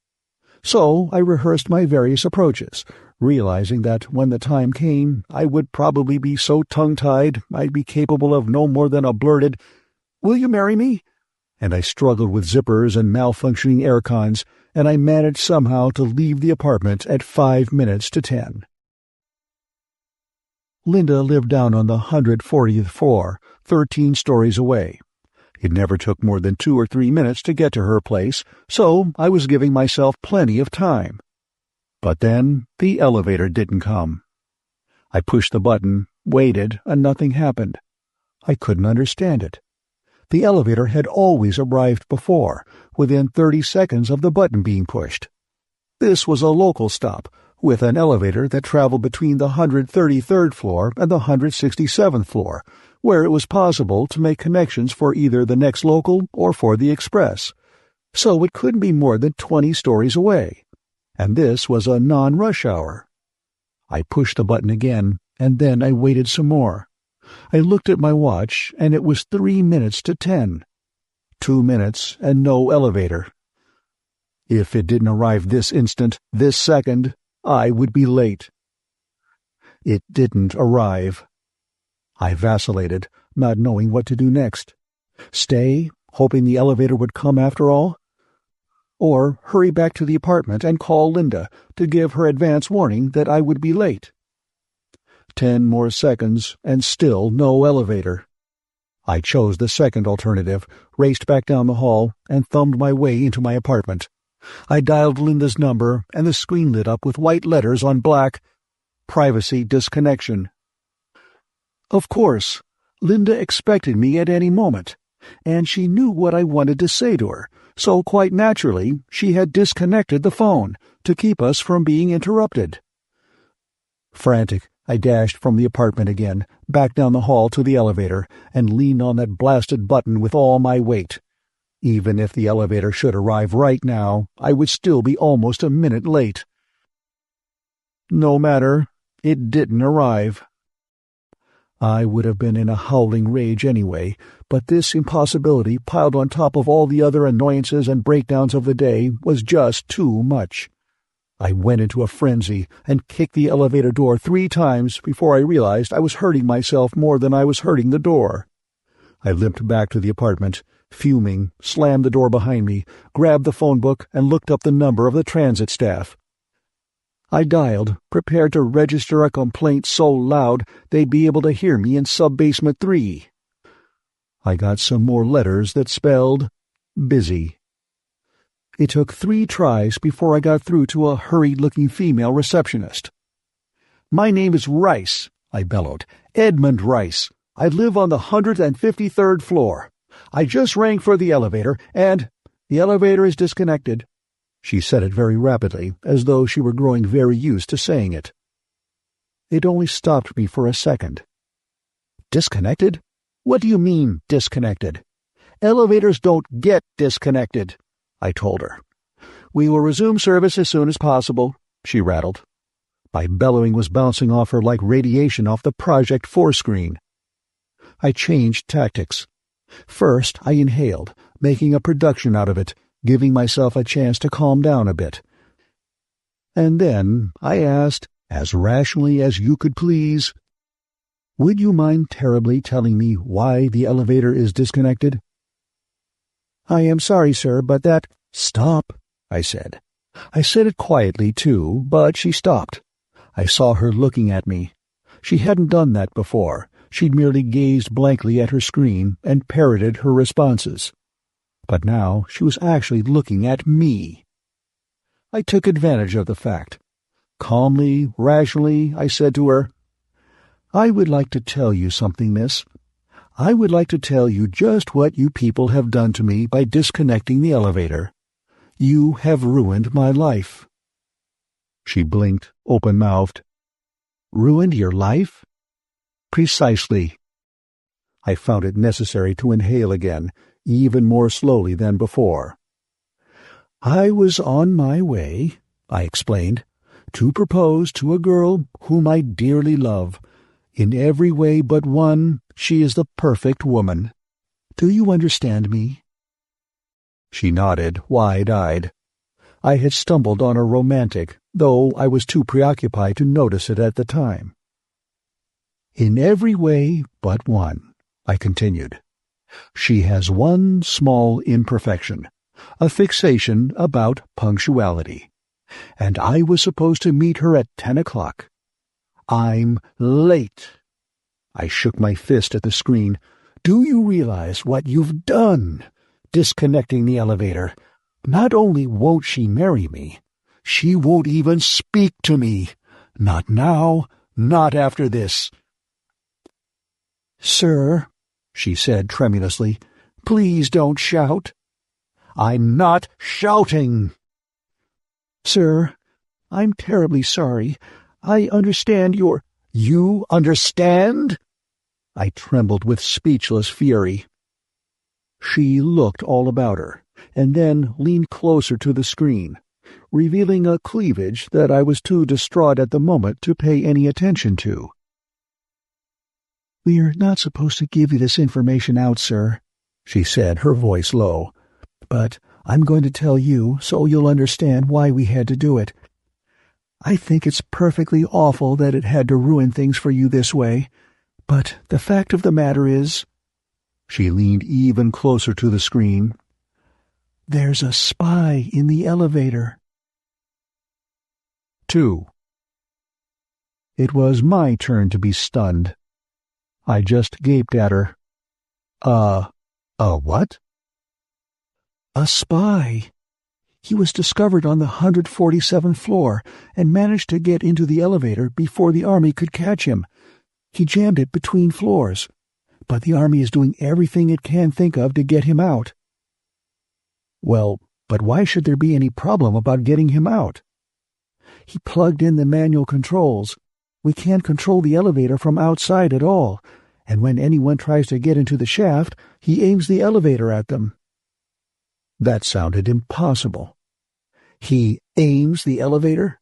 So I rehearsed my various approaches, realizing that when the time came, I would probably be so tongue-tied I'd be capable of no more than a blurted, "Will you marry me?" And I struggled with zippers and malfunctioning air cons, and I managed somehow to leave the apartment at 5 minutes to 10. Linda lived down on the 140th floor, 13 stories away. It never took more than 2 or 3 minutes to get to her place, so I was giving myself plenty of time. But then the elevator didn't come. I pushed the button, waited, and nothing happened. I couldn't understand it. The elevator had always arrived before, within 30 seconds of the button being pushed. This was a local stop, with an elevator that traveled between the 133rd floor and the 167th floor, where it was possible to make connections for either the next local or for the express. So it couldn't be more than 20 stories away. And this was a non-rush hour. I pushed the button again, and then I waited some more. I looked at my watch, and it was 3 minutes to 10. 2 minutes and no elevator. If it didn't arrive this instant, this second, I would be late. It didn't arrive. I vacillated, not knowing what to do next. Stay, hoping the elevator would come after all? Or hurry back to the apartment and call Linda to give her advance warning that I would be late. 10 more seconds, and still no elevator. I chose the second alternative, raced back down the hall, and thumbed my way into my apartment. I dialed Linda's number, and the screen lit up with white letters on black, "Privacy disconnection." Of course, Linda expected me at any moment, and she knew what I wanted to say to her, so quite naturally she had disconnected the phone to keep us from being interrupted. Frantic, I dashed from the apartment again, back down the hall to the elevator, and leaned on that blasted button with all my weight. Even if the elevator should arrive right now, I would still be almost a minute late. No matter, it didn't arrive. I would have been in a howling rage anyway, but this impossibility piled on top of all the other annoyances and breakdowns of the day was just too much. I went into a frenzy and kicked the elevator door 3 times before I realized I was hurting myself more than I was hurting the door. I limped back to the apartment, fuming, slammed the door behind me, grabbed the phone book, and looked up the number of the transit staff. I dialed, prepared to register a complaint so loud they'd be able to hear me in sub-basement 3. I got some more letters that spelled busy. It took 3 tries before I got through to a hurried-looking female receptionist. "My name is Rice," I bellowed. "Edmund Rice. I live on the 153rd floor. I just rang for the elevator, and the elevator is disconnected." She said it very rapidly, as though she were growing very used to saying it. It only stopped me for a second. "Disconnected? What do you mean, disconnected?" "Elevators don't get disconnected," I told her. "We will resume service as soon as possible," she rattled. My bellowing was bouncing off her like radiation off the Project 4 screen. I changed tactics. First, I inhaled, making a production out of it, giving myself a chance to calm down a bit. And then I asked, as rationally as you could please, "Would you mind terribly telling me why the elevator is disconnected?" "I am sorry, sir, but that—" "Stop," I said. I said it quietly, too, but she stopped. I saw her looking at me. She hadn't done that before. She'd merely gazed blankly at her screen and parroted her responses. But now she was actually looking at me. I took advantage of the fact. Calmly, rationally, I said to her, "I would like to tell you something, miss. I would like to tell you just what you people have done to me by disconnecting the elevator. You have ruined my life." She blinked, open-mouthed. "Ruined your life?" "Precisely." I found it necessary to inhale again, even more slowly than before. "I was on my way," I explained, "to propose to a girl whom I dearly love. In every way but one, she is the perfect woman. Do you understand me?" She nodded, wide-eyed. I had stumbled on a romantic, though I was too preoccupied to notice it at the time. "In every way but one," I continued. "She has one small imperfection, a fixation about punctuality. And I was supposed to meet her at 10 o'clock. I'm late." I shook my fist at the screen. "Do you realize what you've done? Disconnecting the elevator. Not only won't she marry me, she won't even speak to me. Not now, not after this." "Sir," she said tremulously, "please don't shout." "I'm not shouting." "Sir, I'm terribly sorry. I understand your—" "You understand?" I trembled with speechless fury. She looked all about her, and then leaned closer to the screen, revealing a cleavage that I was too distraught at the moment to pay any attention to. "We're not supposed to give you this information out, sir," she said, her voice low. "But I'm going to tell you so you'll understand why we had to do it. I think it's perfectly awful that it had to ruin things for you this way, but the fact of the matter is—" She leaned even closer to the screen. "There's a spy in the elevator." 2. It was my turn to be stunned. I just gaped at her. What?" "A spy. He was discovered on the 147th floor and managed to get into the elevator before the army could catch him. He jammed it between floors, but the army is doing everything it can think of to get him out." "Well, but why should there be any problem about getting him out?" "He plugged in the manual controls. We can't control the elevator from outside at all, and when anyone tries to get into the shaft, he aims the elevator at them." That sounded impossible. "He aims the elevator?"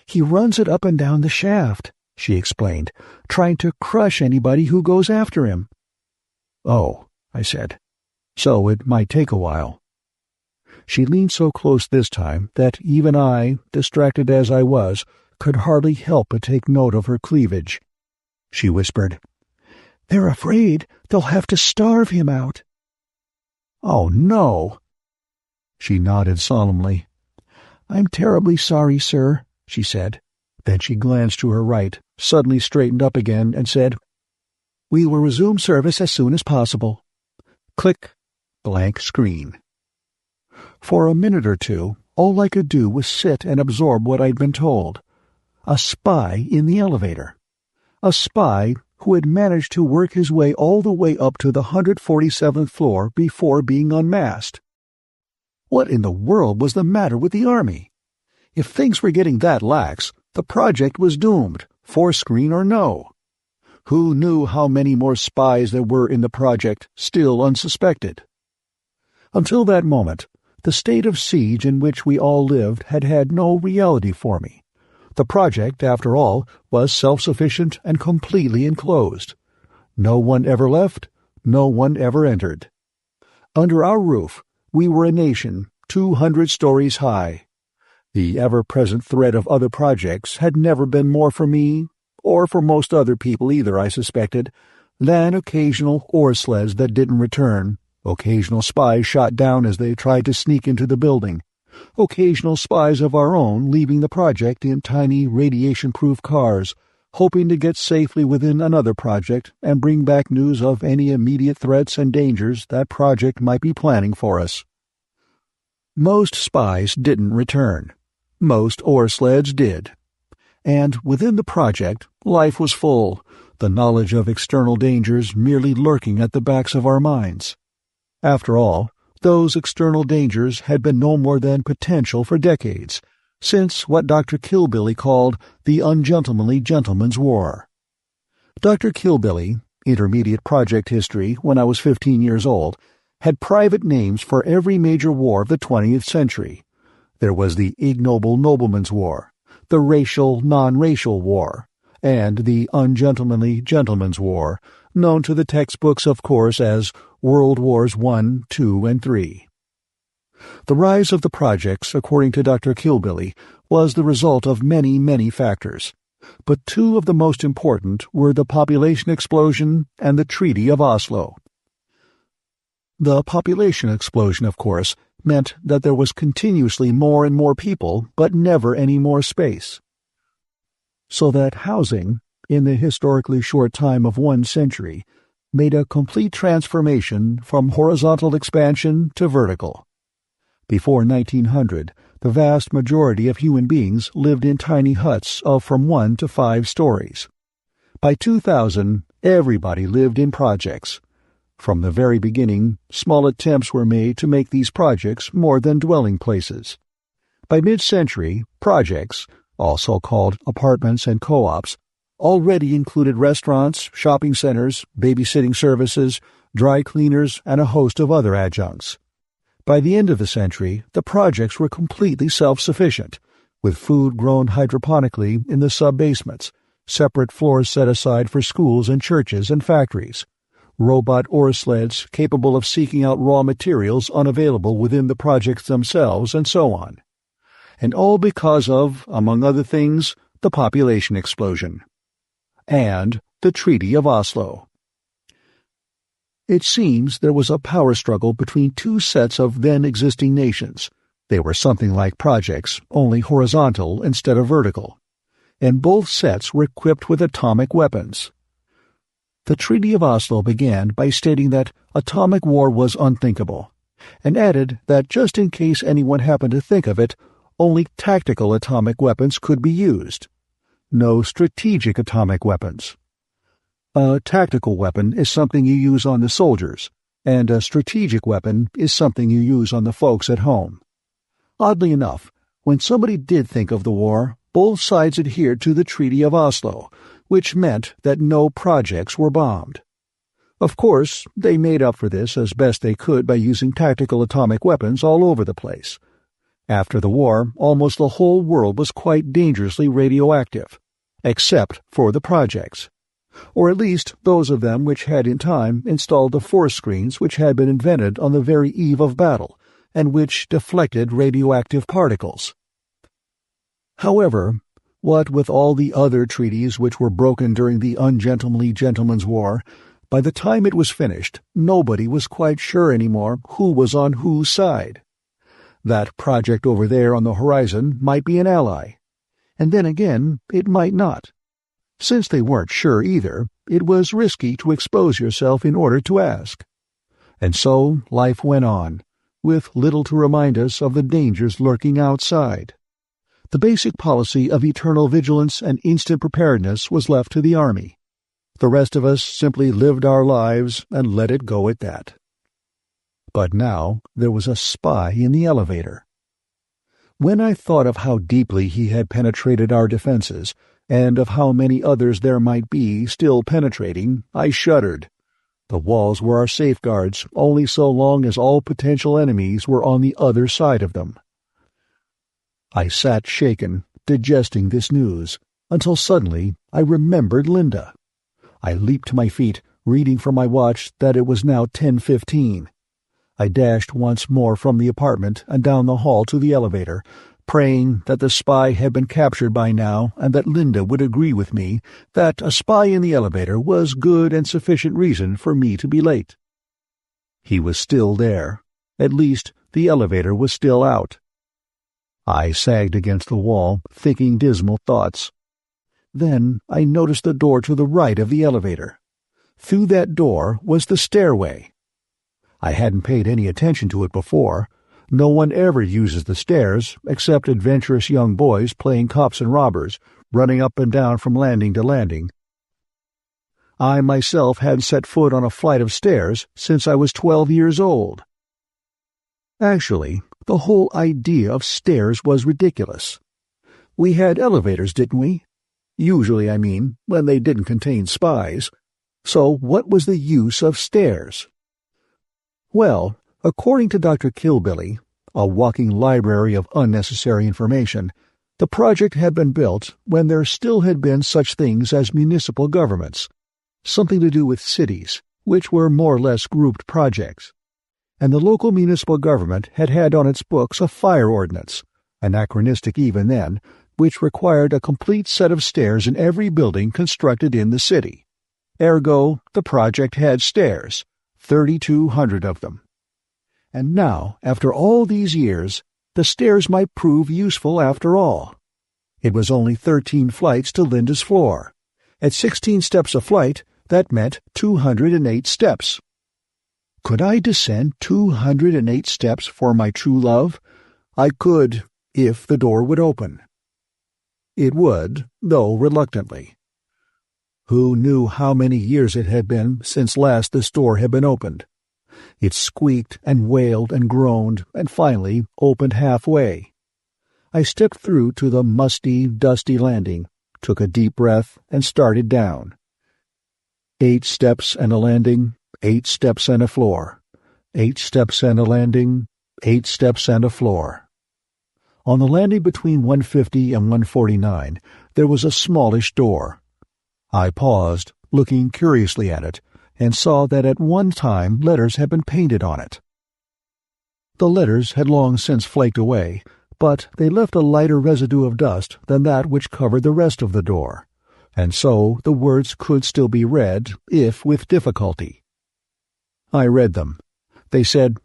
"He runs it up and down the shaft," she explained, "trying to crush anybody who goes after him." "Oh," I said, "so it might take a while." She leaned so close this time that even I, distracted as I was, could hardly help but take note of her cleavage. She whispered, "They're afraid they'll have to starve him out." "Oh, no." She nodded solemnly. "I'm terribly sorry, sir," she said. Then she glanced to her right, suddenly straightened up again, and said, "We will resume service as soon as possible." Click, blank screen. For a minute or two, all I could do was sit and absorb what I'd been told. A spy in the elevator. A spy who had managed to work his way all the way up to the 147th floor before being unmasked. What in the world was the matter with the army? If things were getting that lax, the project was doomed, four-screen or no. Who knew how many more spies there were in the project, still unsuspected? Until that moment, the state of siege in which we all lived had had no reality for me. The project, after all, was self-sufficient and completely enclosed. No one ever left, no one ever entered. Under our roof, we were a nation 200 stories high. The ever-present threat of other projects had never been more for me, or for most other people either, I suspected, than occasional ore sleds that didn't return, occasional spies shot down as they tried to sneak into the building, occasional spies of our own leaving the project in tiny radiation-proof cars, hoping to get safely within another project and bring back news of any immediate threats and dangers that project might be planning for us. Most spies didn't return. Most ore sleds did. And within the project, life was full, the knowledge of external dangers merely lurking at the backs of our minds. After all, those external dangers had been no more than potential for decades, since what Dr. Killbilly called the Ungentlemanly Gentleman's War. Dr. Killbilly, intermediate project history when I was 15 years old, had private names for every major war of the 20th century. There was the Ignoble Nobleman's War, the Racial Non-Racial War, and the Ungentlemanly Gentleman's War, known to the textbooks, of course, as World Wars I, II, and III. The rise of the projects, according to Dr. Killbilly, was the result of many, many factors, but two of the most important were the population explosion and the Treaty of Oslo. The population explosion, of course, meant that there was continuously more and more people, but never any more space. So that housing, in the historically short time of 1 century, made a complete transformation from horizontal expansion to vertical. Before 1900, the vast majority of human beings lived in tiny huts of from 1 to 5 stories. By 2000, everybody lived in projects. From the very beginning, small attempts were made to make these projects more than dwelling places. By mid-century, projects, also called apartments and co-ops, already included restaurants, shopping centers, babysitting services, dry cleaners, and a host of other adjuncts. By the end of the century, the projects were completely self-sufficient, with food grown hydroponically in the sub-basements, separate floors set aside for schools and churches and factories, robot ore sleds capable of seeking out raw materials unavailable within the projects themselves, and so on. And all because of, among other things, the population explosion. And the Treaty of Oslo. It seems there was a power struggle between two sets of then-existing nations. They were something like projects, only horizontal instead of vertical. And both sets were equipped with atomic weapons. The Treaty of Oslo began by stating that atomic war was unthinkable, and added that just in case anyone happened to think of it, only tactical atomic weapons could be used. No strategic atomic weapons. A tactical weapon is something you use on the soldiers, and a strategic weapon is something you use on the folks at home. Oddly enough, when somebody did think of the war, both sides adhered to the Treaty of Oslo, which meant that no projects were bombed. Of course, they made up for this as best they could by using tactical atomic weapons all over the place. After the war, almost the whole world was quite dangerously radioactive, except for the projects, or at least those of them which had in time installed the force screens which had been invented on the very eve of battle, and which deflected radioactive particles. However, what with all the other treaties which were broken during the Ungentlemanly Gentleman's War, by the time it was finished, nobody was quite sure anymore who was on whose side. That project over there on the horizon might be an ally, and then again it might not. Since they weren't sure either, it was risky to expose yourself in order to ask. And so life went on, with little to remind us of the dangers lurking outside. The basic policy of eternal vigilance and instant preparedness was left to the Army. The rest of us simply lived our lives and let it go at that. But now there was a spy in the elevator. When I thought of how deeply he had penetrated our defenses, and of how many others there might be still penetrating, I shuddered. The walls were our safeguards only so long as all potential enemies were on the other side of them. I sat shaken, digesting this news, until suddenly I remembered Linda. I leaped to my feet, reading from my watch that it was now 10:15. I dashed once more from the apartment and down the hall to the elevator, praying that the spy had been captured by now and that Linda would agree with me that a spy in the elevator was good and sufficient reason for me to be late. He was still there. At least, the elevator was still out. I sagged against the wall, thinking dismal thoughts. Then I noticed the door to the right of the elevator. Through that door was the stairway. I hadn't paid any attention to it before. No one ever uses the stairs, except adventurous young boys playing cops and robbers, running up and down from landing to landing. I myself hadn't set foot on a flight of stairs since I was 12 years old. Actually, the whole idea of stairs was ridiculous. We had elevators, didn't we? Usually, I mean, when they didn't contain spies. So what was the use of stairs? Well, according to Dr. Killbilly, a walking library of unnecessary information, the project had been built when there still had been such things as municipal governments, something to do with cities, which were more or less grouped projects. And the local municipal government had had on its books a fire ordinance, anachronistic even then, which required a complete set of stairs in every building constructed in the city. Ergo, the project had stairs, 3,200 of them. And now, after all these years, the stairs might prove useful after all. It was only 13 flights to Linda's floor. At 16 steps a flight, that meant 208 steps. Could I descend 208 steps for my true love? I could, if the door would open. It would, though reluctantly. Who knew how many years it had been since last this door had been opened? It squeaked and wailed and groaned and finally opened halfway. I stepped through to the musty, dusty landing, took a deep breath, and started down. 8 steps and a landing, 8 steps and a floor. 8 steps and a landing, 8 steps and a floor. On the landing between 150 and 149, there was a smallish door. I paused, looking curiously at it, and saw that at one time letters had been painted on it. The letters had long since flaked away, but they left a lighter residue of dust than that which covered the rest of the door, and so the words could still be read, if with difficulty. I read them. They said,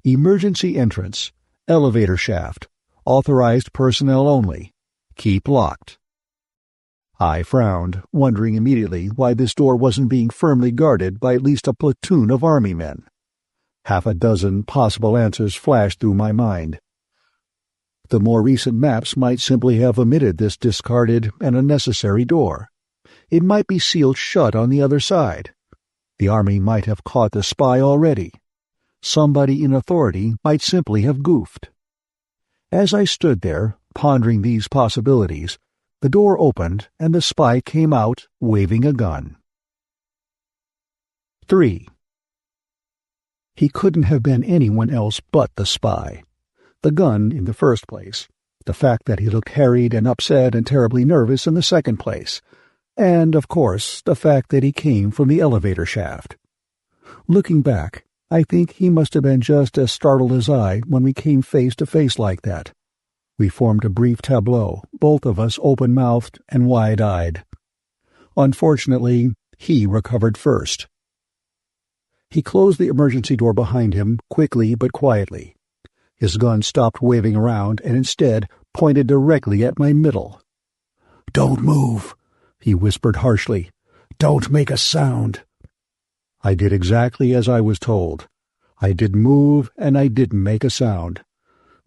"Emergency entrance, elevator shaft, authorized personnel only, keep locked." I frowned, wondering immediately why this door wasn't being firmly guarded by at least a platoon of army men. 6 possible answers flashed through my mind. The more recent maps might simply have omitted this discarded and unnecessary door. It might be sealed shut on the other side. The army might have caught the spy already. Somebody in authority might simply have goofed. As I stood there, pondering these possibilities, the door opened and the spy came out, waving a gun. 3. He couldn't have been anyone else but the spy. The gun in the first place, the fact that he looked harried and upset and terribly nervous in the second place, and, of course, the fact that he came from the elevator shaft. Looking back, I think he must have been just as startled as I when we came face to face like that. We formed a brief tableau, both of us open-mouthed and wide-eyed. Unfortunately, he recovered first. He closed the emergency door behind him quickly but quietly. His gun stopped waving around and instead pointed directly at my middle. "Don't move," he whispered harshly. "Don't make a sound." I did exactly as I was told. I didn't move and I didn't make a sound,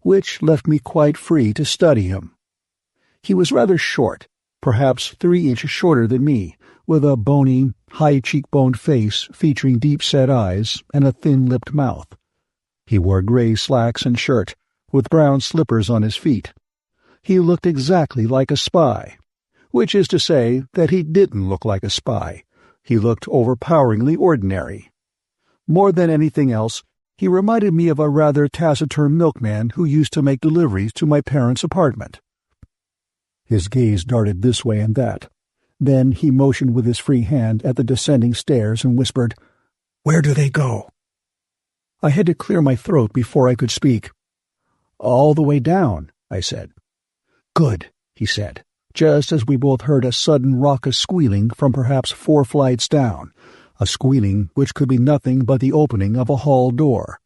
which left me quite free to study him. He was rather short, perhaps 3 inches shorter than me, with a bony, high-cheekboned face featuring deep-set eyes and a thin-lipped mouth. He wore gray slacks and shirt, with brown slippers on his feet. He looked exactly like a spy, which is to say that he didn't look like a spy. He looked overpoweringly ordinary. More than anything else, he reminded me of a rather taciturn milkman who used to make deliveries to my parents' apartment. His gaze darted this way and that. Then he motioned with his free hand at the descending stairs and whispered, "Where do they go?" I had to clear my throat before I could speak. "All the way down," I said. "Good," he said, just as we both heard a sudden raucous squealing from perhaps 4 flights down, a squealing which could be nothing but the opening of a hall door.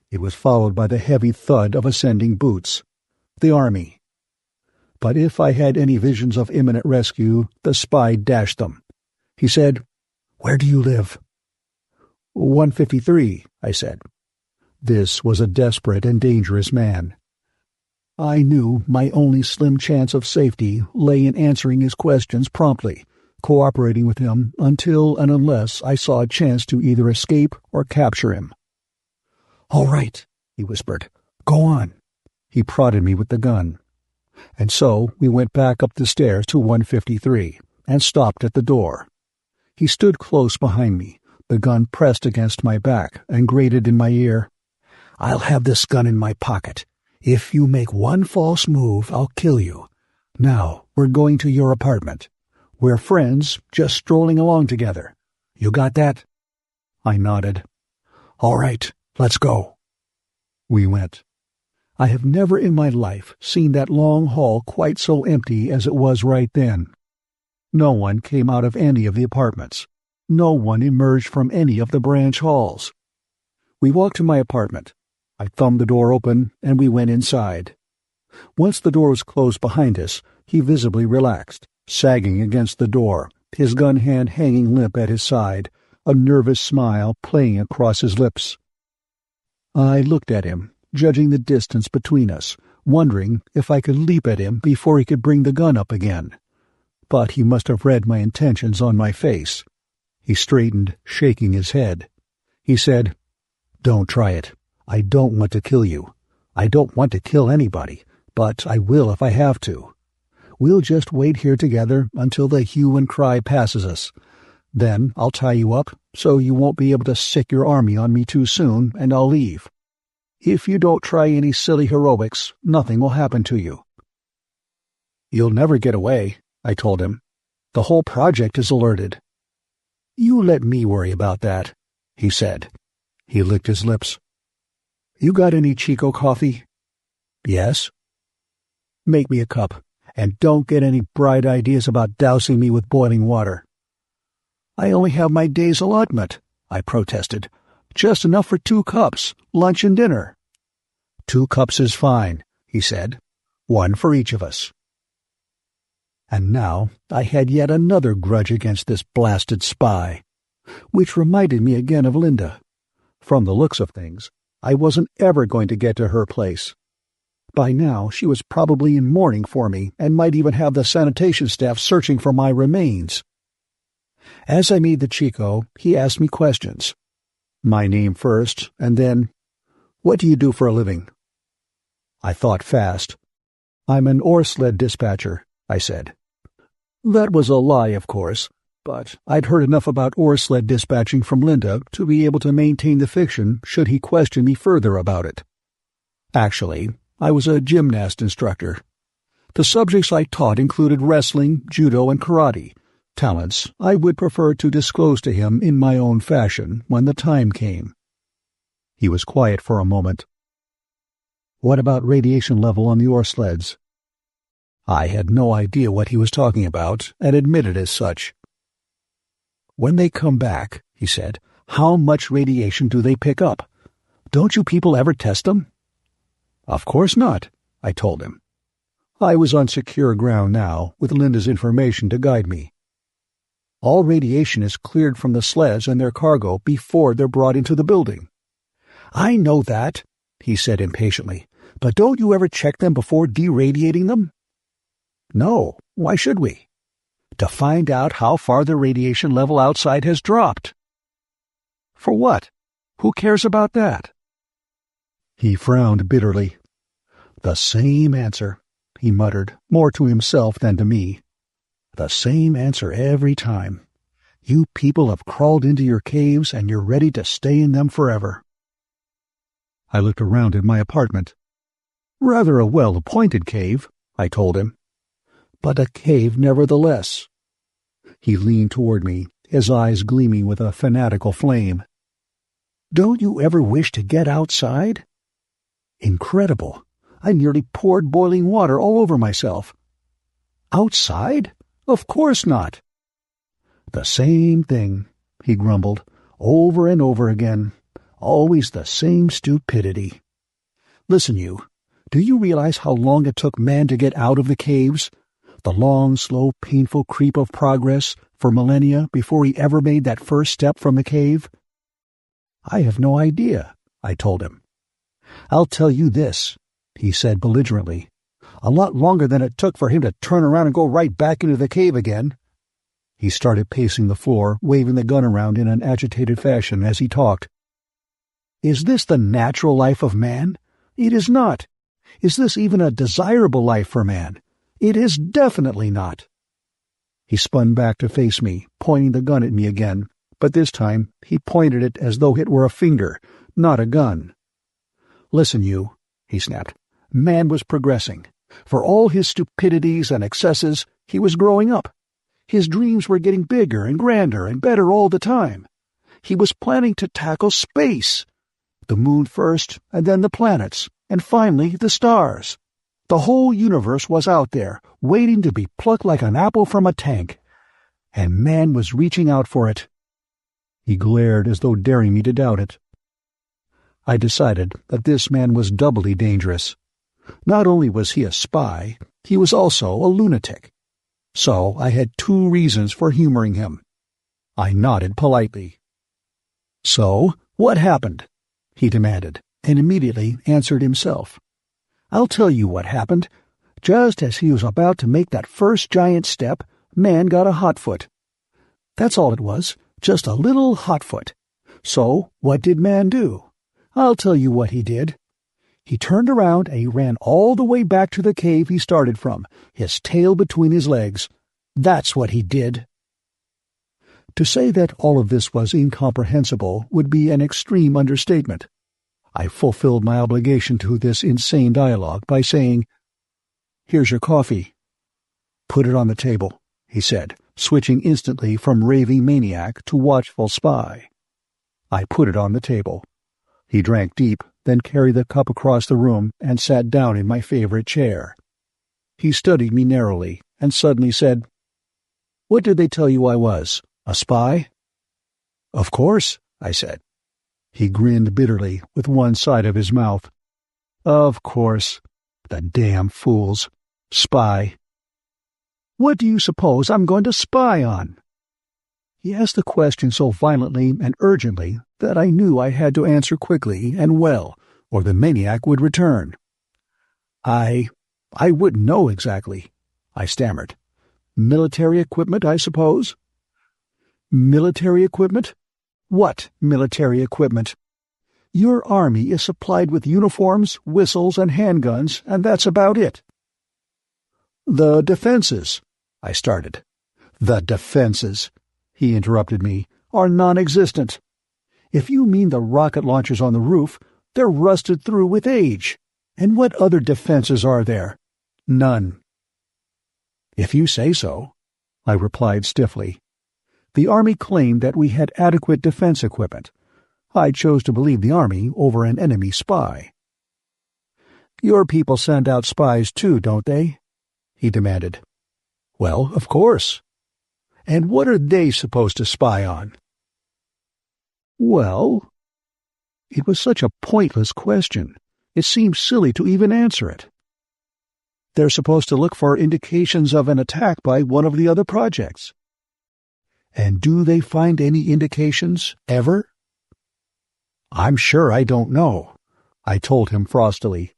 It was followed by the heavy thud of ascending boots. The army. But if I had any visions of imminent rescue, the spy dashed them. He said, "Where do you live?" 153, I said. This was a desperate and dangerous man. I knew my only slim chance of safety lay in answering his questions promptly, cooperating with him until and unless I saw a chance to either escape or capture him. "All right," he whispered. "Go on." He prodded me with the gun. And so we went back up the stairs to 153 and stopped at the door. He stood close behind me, the gun pressed against my back, and grated in my ear. "I'll have this gun in my pocket. If you make one false move, I'll kill you. Now, we're going to your apartment. We're friends, just strolling along together. You got that?" I nodded. "All right, let's go." We went. I have never in my life seen that long hall quite so empty as it was right then. No one came out of any of the apartments. No one emerged from any of the branch halls. We walked to my apartment. I thumbed the door open, and we went inside. Once the door was closed behind us, he visibly relaxed, sagging against the door, his gun hand hanging limp at his side, a nervous smile playing across his lips. I looked at him, judging the distance between us, wondering if I could leap at him before he could bring the gun up again. But he must have read my intentions on my face. He straightened, shaking his head. He said, "Don't try it. I don't want to kill you. I don't want to kill anybody, but I will if I have to. We'll just wait here together until the hue and cry passes us. Then I'll tie you up so you won't be able to sick your army on me too soon, and I'll leave. If you don't try any silly heroics, nothing will happen to you." "You'll never get away," I told him. "The whole project is alerted." "You let me worry about that," he said. He licked his lips. "You got any Chico coffee?" "Yes." "Make me a cup, and don't get any bright ideas about dousing me with boiling water." "I only have my day's allotment," I protested. "Just enough for 2 cups, lunch and dinner." "2 cups is fine," he said. "1 for each of us." And now I had yet another grudge against this blasted spy. Which reminded me again of Linda. From the looks of things, I wasn't ever going to get to her place. By now she was probably in mourning for me and might even have the sanitation staff searching for my remains. As I made the Chico, he asked me questions. My name first, and then, "What do you do for a living?" I thought fast. "I'm an ore sled dispatcher," I said. That was a lie, of course, but I'd heard enough about ore sled dispatching from Linda to be able to maintain the fiction should he question me further about it. Actually, I was a gymnast instructor. The subjects I taught included wrestling, judo, and karate, talents I would prefer to disclose to him in my own fashion when the time came. He was quiet for a moment. "What about radiation level on the ore sleds?" I had no idea what he was talking about, and admitted as such. "When they come back," he said, "how much radiation do they pick up? Don't you people ever test them?" "Of course not," I told him. I was on secure ground now, with Linda's information to guide me. "All radiation is cleared from the sleds and their cargo before they're brought into the building." "I know that," he said impatiently, "but don't you ever check them before deradiating them?" "No, why should we?" "To find out how far the radiation level outside has dropped." "For what? Who cares about that?" He frowned bitterly. "The same answer," he muttered, more to himself than to me. "The same answer every time. You people have crawled into your caves and you're ready to stay in them forever." I looked around at my apartment. "Rather a well-appointed cave," I told him. but a cave nevertheless. He leaned toward me, his eyes gleaming with a fanatical flame. "Don't you ever wish to get outside?" Incredible. I nearly poured boiling water all over myself. "Outside? Of course not." "The same thing," he grumbled, "over and over again. Always the same stupidity. Listen, do you realize how long it took man to get out of the caves? The long, slow, painful creep of progress for millennia before he ever made that first step from the cave?" "I have no idea," I told him. "I'll tell you this," he said belligerently. "A lot longer than it took for him to turn around and go right back into the cave again." He started pacing the floor, waving the gun around in an agitated fashion as he talked. "Is this the natural life of man? It is not. Is this even a desirable life for man? It is definitely not." He spun back to face me, pointing the gun at me again, but this time he pointed it as though it were a finger, not a gun. "Listen, he snapped. Man was progressing. For all his stupidities and excesses, he was growing up. His dreams were getting bigger and grander and better all the time. He was planning to tackle space. The moon first, and then the planets, and finally the stars. The whole universe was out there, waiting to be plucked like an apple from a tank. And man was reaching out for it." He glared as though daring me to doubt it. I decided that this man was doubly dangerous. Not only was he a spy, he was also a lunatic. So I had 2 reasons for humoring him. I nodded politely. "So, what happened?" he demanded, and immediately answered himself. "I'll tell you what happened. Just as he was about to make that first giant step, man got a hot foot. That's all it was, just a little hot foot. So, what did man do? I'll tell you what he did. He turned around and he ran all the way back to the cave he started from, his tail between his legs. That's what he did." To say that all of this was incomprehensible would be an extreme understatement. I fulfilled my obligation to this insane dialogue by saying, "Here's your coffee." "Put it on the table," he said, switching instantly from raving maniac to watchful spy. I put it on the table. He drank deep, then carried the cup across the room and sat down in my favorite chair. He studied me narrowly and suddenly said, "What did they tell you I was? A spy?" "Of course," I said. He grinned bitterly with one side of his mouth. "Of course. The damn fools. Spy. What do you suppose I'm going to spy on?" He asked the question so violently and urgently that I knew I had to answer quickly and well, or the maniac would return. I wouldn't know exactly," I stammered. "Military equipment, I suppose?" "Military equipment? What military equipment? Your army is supplied with uniforms, whistles, and handguns, and that's about it." "The defenses," I started. "The defenses," he interrupted me, "are non-existent. If you mean the rocket launchers on the roof, they're rusted through with age. And what other defenses are there? None." "If you say so," I replied stiffly. The Army claimed that we had adequate defense equipment. I chose to believe the Army over an enemy spy. "Your people send out spies too, don't they?" he demanded. "Well, of course." "And what are they supposed to spy on?" "Well," it was such a pointless question. It seemed silly to even answer it. "They're supposed to look for indications of an attack by one of the other projects." "And do they find any indications, ever?" "I'm sure I don't know," I told him frostily.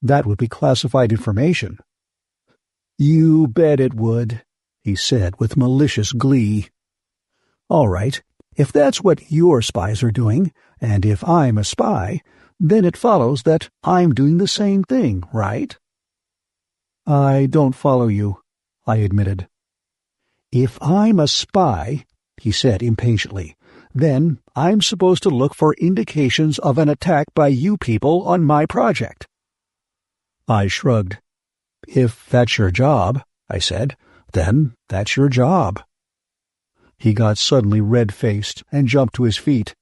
"That would be classified information." "You bet it would," he said with malicious glee. "All right, if that's what your spies are doing, and if I'm a spy, then it follows that I'm doing the same thing, right?" "I don't follow you," I admitted. "If I'm a spy," he said impatiently, "then I'm supposed to look for indications of an attack by you people on my project." I shrugged. "If that's your job," I said. "Then that's your job." He got suddenly red-faced and jumped to his feet.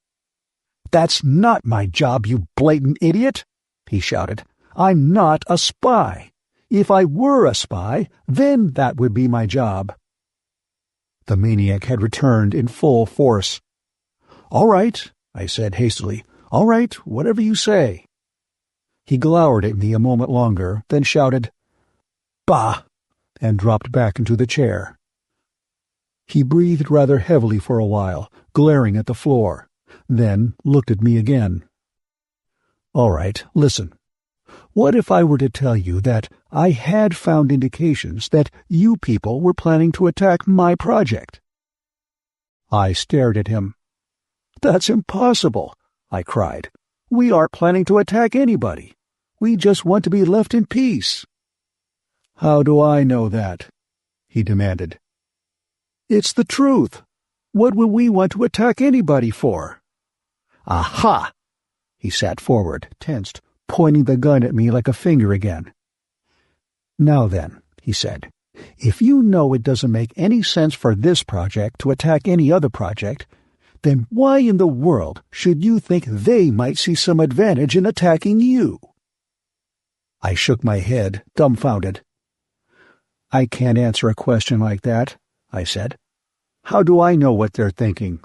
"That's not my job, you blatant idiot!" he shouted. "I'm not a spy. If I were a spy, then that would be my job." The maniac had returned in full force. "All right," I said hastily. "All right, whatever you say." He glowered at me a moment longer, then shouted, "Bah!" and dropped back into the chair. He breathed rather heavily for a while, glaring at the floor, then looked at me again. "All right, listen. What if I were to tell you that I had found indications that you people were planning to attack my project?" I stared at him. "That's impossible," I cried. "We aren't planning to attack anybody. We just want to be left in peace." "How do I know that?" he demanded. "It's the truth. What would we want to attack anybody for?" "Aha!" He sat forward, tensed, pointing the gun at me like a finger again. "Now then," he said, "if you know it doesn't make any sense for this project to attack any other project, then why in the world should you think they might see some advantage in attacking you?" I shook my head, dumbfounded. "I can't answer a question like that," I said. "How do I know what they're thinking?"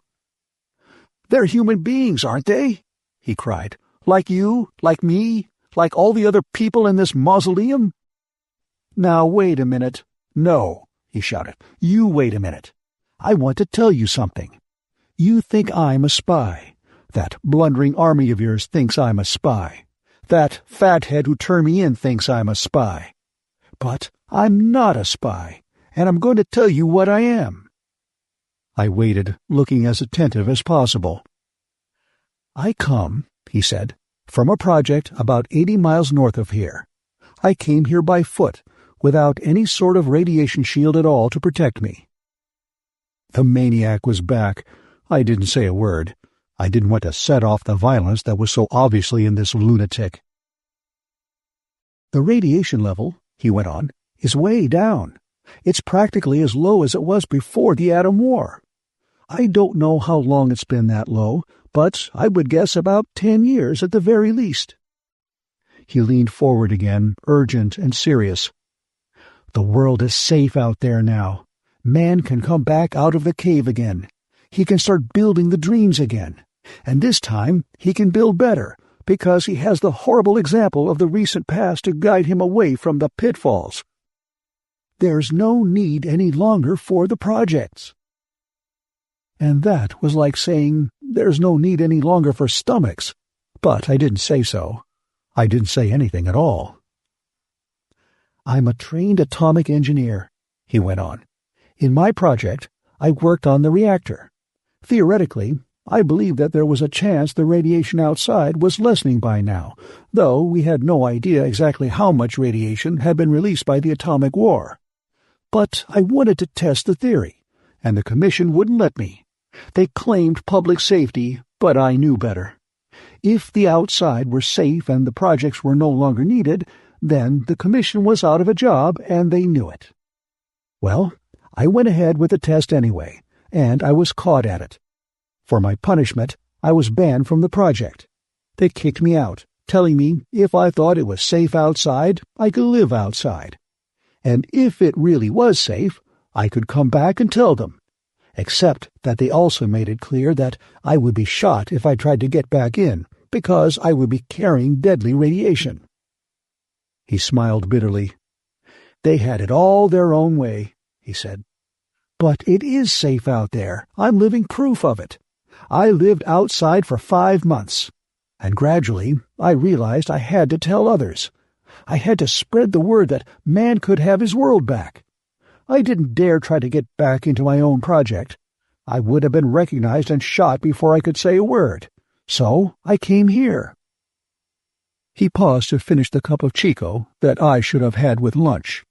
"They're human beings, aren't they?" he cried. "Like you, like me, like all the other people in this mausoleum?" "Now, wait a minute." "No," he shouted. "You wait a minute. I want to tell you something. You think I'm a spy. That blundering army of yours thinks I'm a spy. That fathead who turned me in thinks I'm a spy. But I'm not a spy, and I'm going to tell you what I am." I waited, looking as attentive as possible. "I come," he said, "from a project about 80 miles north of here. I came here by foot, without any sort of radiation shield at all to protect me." The maniac was back. I didn't say a word. I didn't want to set off the violence that was so obviously in this lunatic. "The radiation level," he went on, "is way down. It's practically as low as it was before the Atom War. I don't know how long it's been that low, but I would guess about 10 years at the very least." He leaned forward again, urgent and serious. "The world is safe out there now. Man can come back out of the cave again. He can start building the dreams again. And this time he can build better, because he has the horrible example of the recent past to guide him away from the pitfalls. There's no need any longer for the projects." And that was like saying, "There's no need any longer for stomachs." But I didn't say so. I didn't say anything at all. "I'm a trained atomic engineer," he went on. "In my project, I worked on the reactor. Theoretically, I believe that there was a chance the radiation outside was lessening by now, though we had no idea exactly how much radiation had been released by the atomic war. But I wanted to test the theory, and the Commission wouldn't let me. They claimed public safety, but I knew better. If the outside were safe and the projects were no longer needed, then the Commission was out of a job, and they knew it. Well, I went ahead with the test anyway, and I was caught at it. For my punishment, I was banned from the project. They kicked me out, telling me if I thought it was safe outside, I could live outside. And if it really was safe, I could come back and tell them. Except that they also made it clear that I would be shot if I tried to get back in, because I would be carrying deadly radiation." He smiled bitterly. "They had it all their own way," he said. "But it is safe out there. I'm living proof of it. I lived outside for 5 months, and gradually I realized I had to tell others. I had to spread the word that man could have his world back. I didn't dare try to get back into my own project. I would have been recognized and shot before I could say a word. So I came here." He paused to finish the cup of Chico that I should have had with lunch.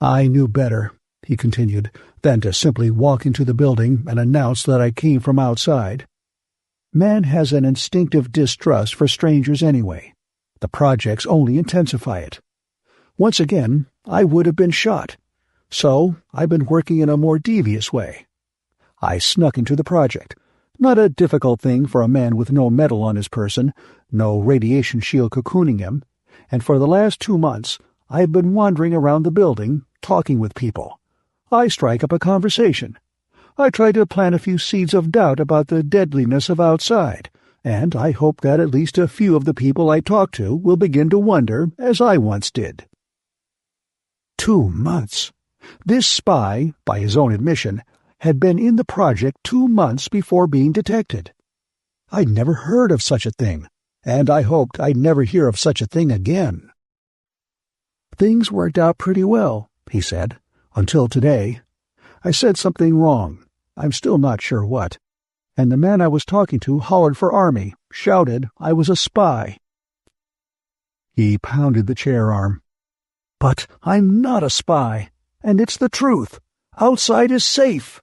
"I knew better," he continued, "than to simply walk into the building and announce that I came from outside. Man has an instinctive distrust for strangers anyway. The projects only intensify it. Once again, I would have been shot, So I've been working in a more devious way. I snuck into the project. Not a difficult thing for a man with no metal on his person, no radiation shield cocooning him, and for the last 2 months I've been wandering around the building, talking with people. I strike up a conversation. I try to plant a few seeds of doubt about the deadliness of outside, and I hope that at least a few of the people I talk to will begin to wonder, as I once did. 2 months. This spy, by his own admission, had been in the project 2 months before being detected. I'd never heard of such a thing, and I hoped I'd never hear of such a thing again. "Things worked out pretty well," he said, "until today. I said something wrong. I'm still not sure what. And the man I was talking to hollered for army, shouted I was a spy." He pounded the chair arm. "But I'm not a spy, and it's the truth. Outside is safe."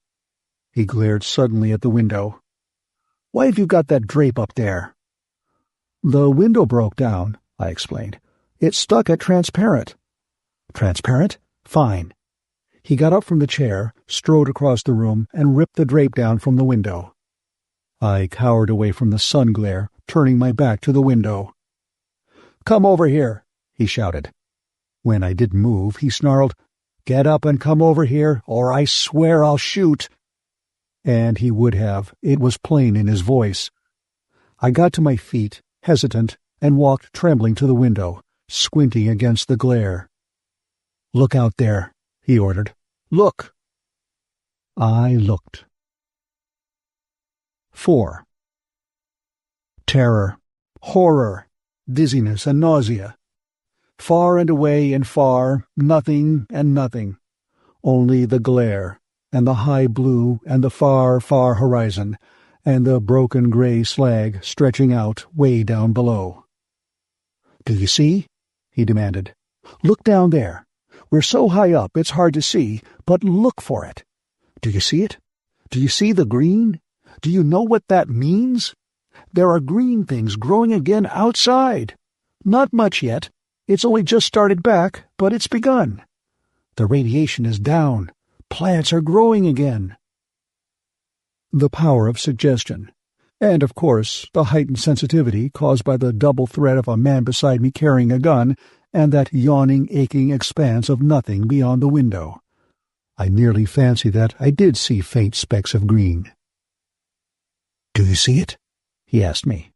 He glared suddenly at the window. "Why have you got that drape up there?" "The window broke down," I explained. "It's stuck at transparent." "Transparent? Fine." He got up from the chair, strode across the room, and ripped the drape down from the window. I cowered away from the sun glare, turning my back to the window. "Come over here," he shouted. When I didn't move, he snarled, "Get up and come over here, or I swear I'll shoot." And he would have. It was plain in his voice. I got to my feet, hesitant, and walked trembling to the window, squinting against the glare. "Look out there," he ordered. "Look." I looked. 4. Terror, horror, dizziness and nausea. Far and away and far, nothing and nothing. Only the glare, and the high blue and the far, far horizon, and the broken gray slag stretching out way down below. "Do you see?" he demanded. "Look down there. We're so high up it's hard to see, but look for it. Do you see it? Do you see the green? Do you know what that means? There are green things growing again outside. Not much yet. It's only just started back, but it's begun. The radiation is down. Plants are growing again." The power of suggestion, and of course the heightened sensitivity caused by the double threat of a man beside me carrying a gun and that yawning, aching expanse of nothing beyond the window. I nearly fancy that I did see faint specks of green. "Do you see it?" he asked me.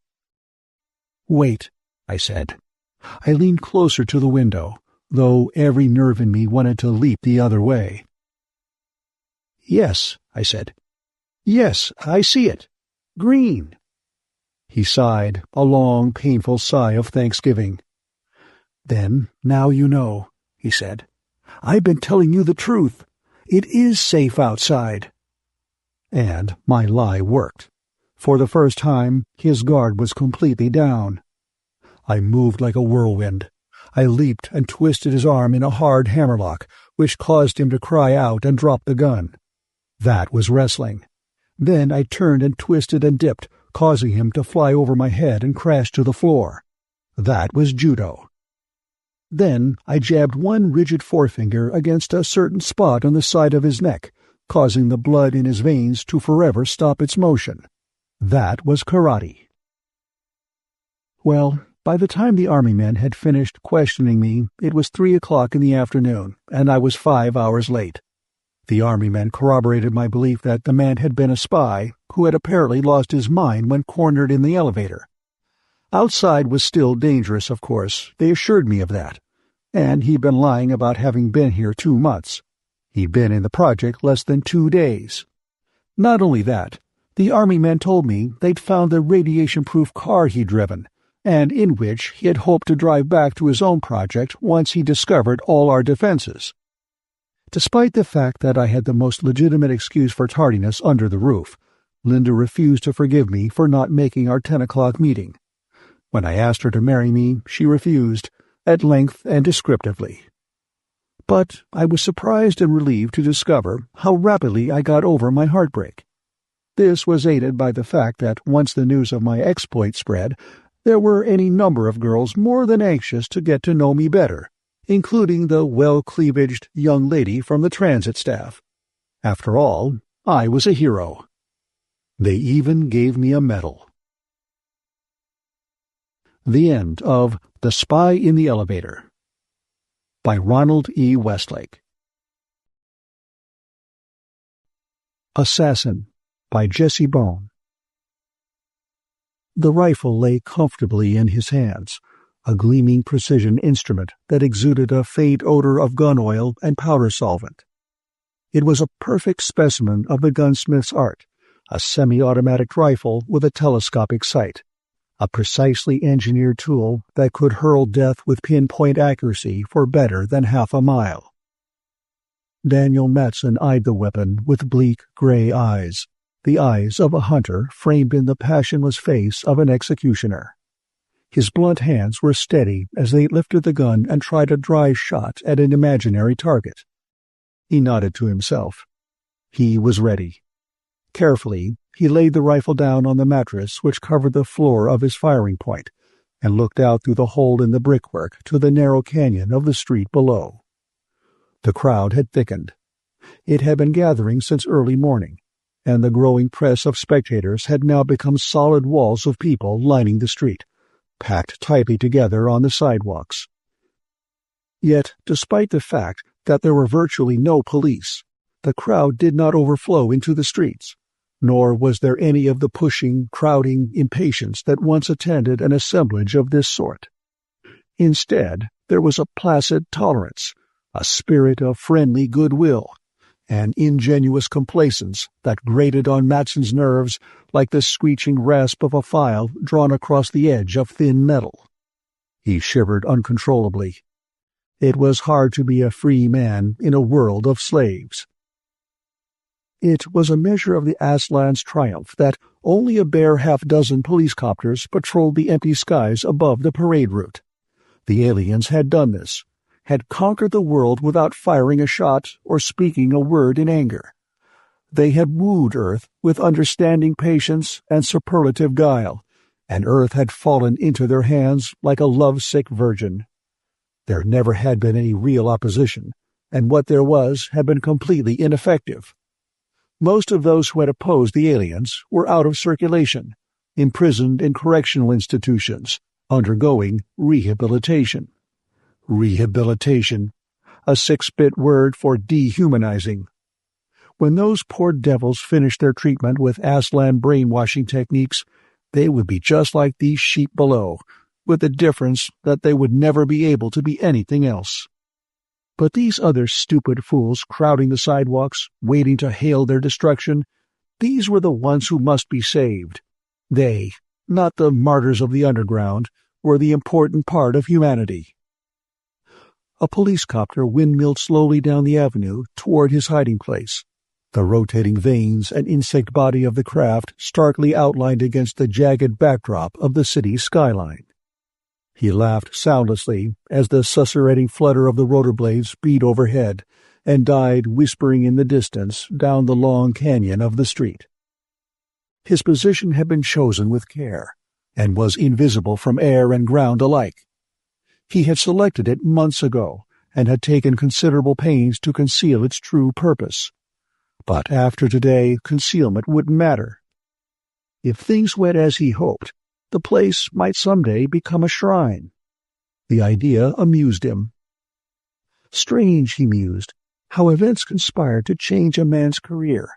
"Wait," I said. I leaned closer to the window, though every nerve in me wanted to leap the other way. "Yes," I said. "Yes, I see it. Green." He sighed, a long, painful sigh of thanksgiving. "Then, now you know," he said. "I've been telling you the truth. It is safe outside." And my lie worked. For the first time, his guard was completely down. I moved like a whirlwind. I leaped and twisted his arm in a hard hammerlock, which caused him to cry out and drop the gun. That was wrestling. Then I turned and twisted and dipped, causing him to fly over my head and crash to the floor. That was judo. Then I jabbed one rigid forefinger against a certain spot on the side of his neck, causing the blood in his veins to forever stop its motion. That was karate. Well, by the time the army men had finished questioning me, it was 3 o'clock in the afternoon, and I was 5 hours late. The army men corroborated my belief that the man had been a spy who had apparently lost his mind when cornered in the elevator. Outside was still dangerous, of course, they assured me of that, and he'd been lying about having been here 2 months. He'd been in the project less than 2 days. Not only that, the army men told me they'd found the radiation-proof car he'd driven, and in which he had hoped to drive back to his own project once he discovered all our defenses. Despite the fact that I had the most legitimate excuse for tardiness under the roof, Linda refused to forgive me for not making our 10 o'clock meeting. When I asked her to marry me, she refused, at length and descriptively. But I was surprised and relieved to discover how rapidly I got over my heartbreak. This was aided by the fact that once the news of my exploit spread, there were any number of girls more than anxious to get to know me better, including the well-cleavaged young lady from the transit staff. After all, I was a hero. They even gave me a medal. The end of The Spy in the Elevator by Ronald E. Westlake. Assassin by Jessie Bone. The rifle lay comfortably in his hands, a gleaming precision instrument that exuded a faint odor of gun oil and powder solvent. It was a perfect specimen of the gunsmith's art, a semi-automatic rifle with a telescopic sight, a precisely engineered tool that could hurl death with pinpoint accuracy for better than half a mile. Daniel Matson eyed the weapon with bleak gray eyes, the eyes of a hunter framed in the passionless face of an executioner. His blunt hands were steady as they lifted the gun and tried a dry shot at an imaginary target. He nodded to himself. He was ready. Carefully, he laid the rifle down on the mattress which covered the floor of his firing point and looked out through the hole in the brickwork to the narrow canyon of the street below. The crowd had thickened. It had been gathering since early morning, and the growing press of spectators had now become solid walls of people lining the street, packed tightly together on the sidewalks. Yet, despite the fact that there were virtually no police, the crowd did not overflow into the streets, nor was there any of the pushing, crowding impatience that once attended an assemblage of this sort. Instead, there was a placid tolerance, a spirit of friendly goodwill, an ingenuous complacence that grated on Matson's nerves like the screeching rasp of a file drawn across the edge of thin metal. He shivered uncontrollably. It was hard to be a free man in a world of slaves. It was a measure of the Aslan's triumph that only a bare half-dozen police copters patrolled the empty skies above the parade route. The aliens had done this, had conquered the world without firing a shot or speaking a word in anger. They had wooed Earth with understanding patience and superlative guile, and Earth had fallen into their hands like a lovesick virgin. There never had been any real opposition, and what there was had been completely ineffective. Most of those who had opposed the aliens were out of circulation, imprisoned in correctional institutions, undergoing rehabilitation. Rehabilitation, a 6-bit word for dehumanizing. When those poor devils finished their treatment with Aslan brainwashing techniques, they would be just like these sheep below, with the difference that they would never be able to be anything else. But these other stupid fools crowding the sidewalks, waiting to hail their destruction, these were the ones who must be saved. They, not the martyrs of the underground, were the important part of humanity. A police copter windmilled slowly down the avenue toward his hiding place, the rotating vanes and insect body of the craft starkly outlined against the jagged backdrop of the city's skyline. He laughed soundlessly as the susurrating flutter of the rotor blades beat overhead and died whispering in the distance down the long canyon of the street. His position had been chosen with care and was invisible from air and ground alike. He had selected it months ago and had taken considerable pains to conceal its true purpose. But after today, concealment wouldn't matter. If things went as he hoped, the place might someday become a shrine. The idea amused him. Strange, he mused, how events conspired to change a man's career.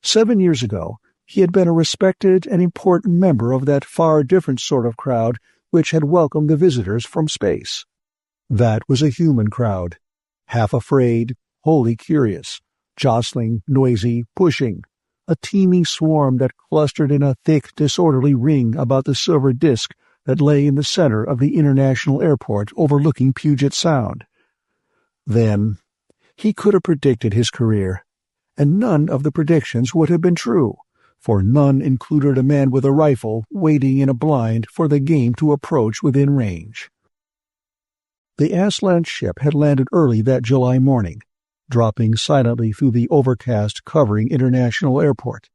7 years ago, he had been a respected and important member of that far different sort of crowd which had welcomed the visitors from space. That was a human crowd, half afraid, wholly curious, jostling, noisy, pushing, a teeming swarm that clustered in a thick, disorderly ring about the silver disk that lay in the center of the international airport overlooking Puget Sound. Then, he could have predicted his career, and none of the predictions would have been true, for none included a man with a rifle waiting in a blind for the game to approach within range. The Aslan ship had landed early that July morning, dropping silently through the overcast covering International Airport.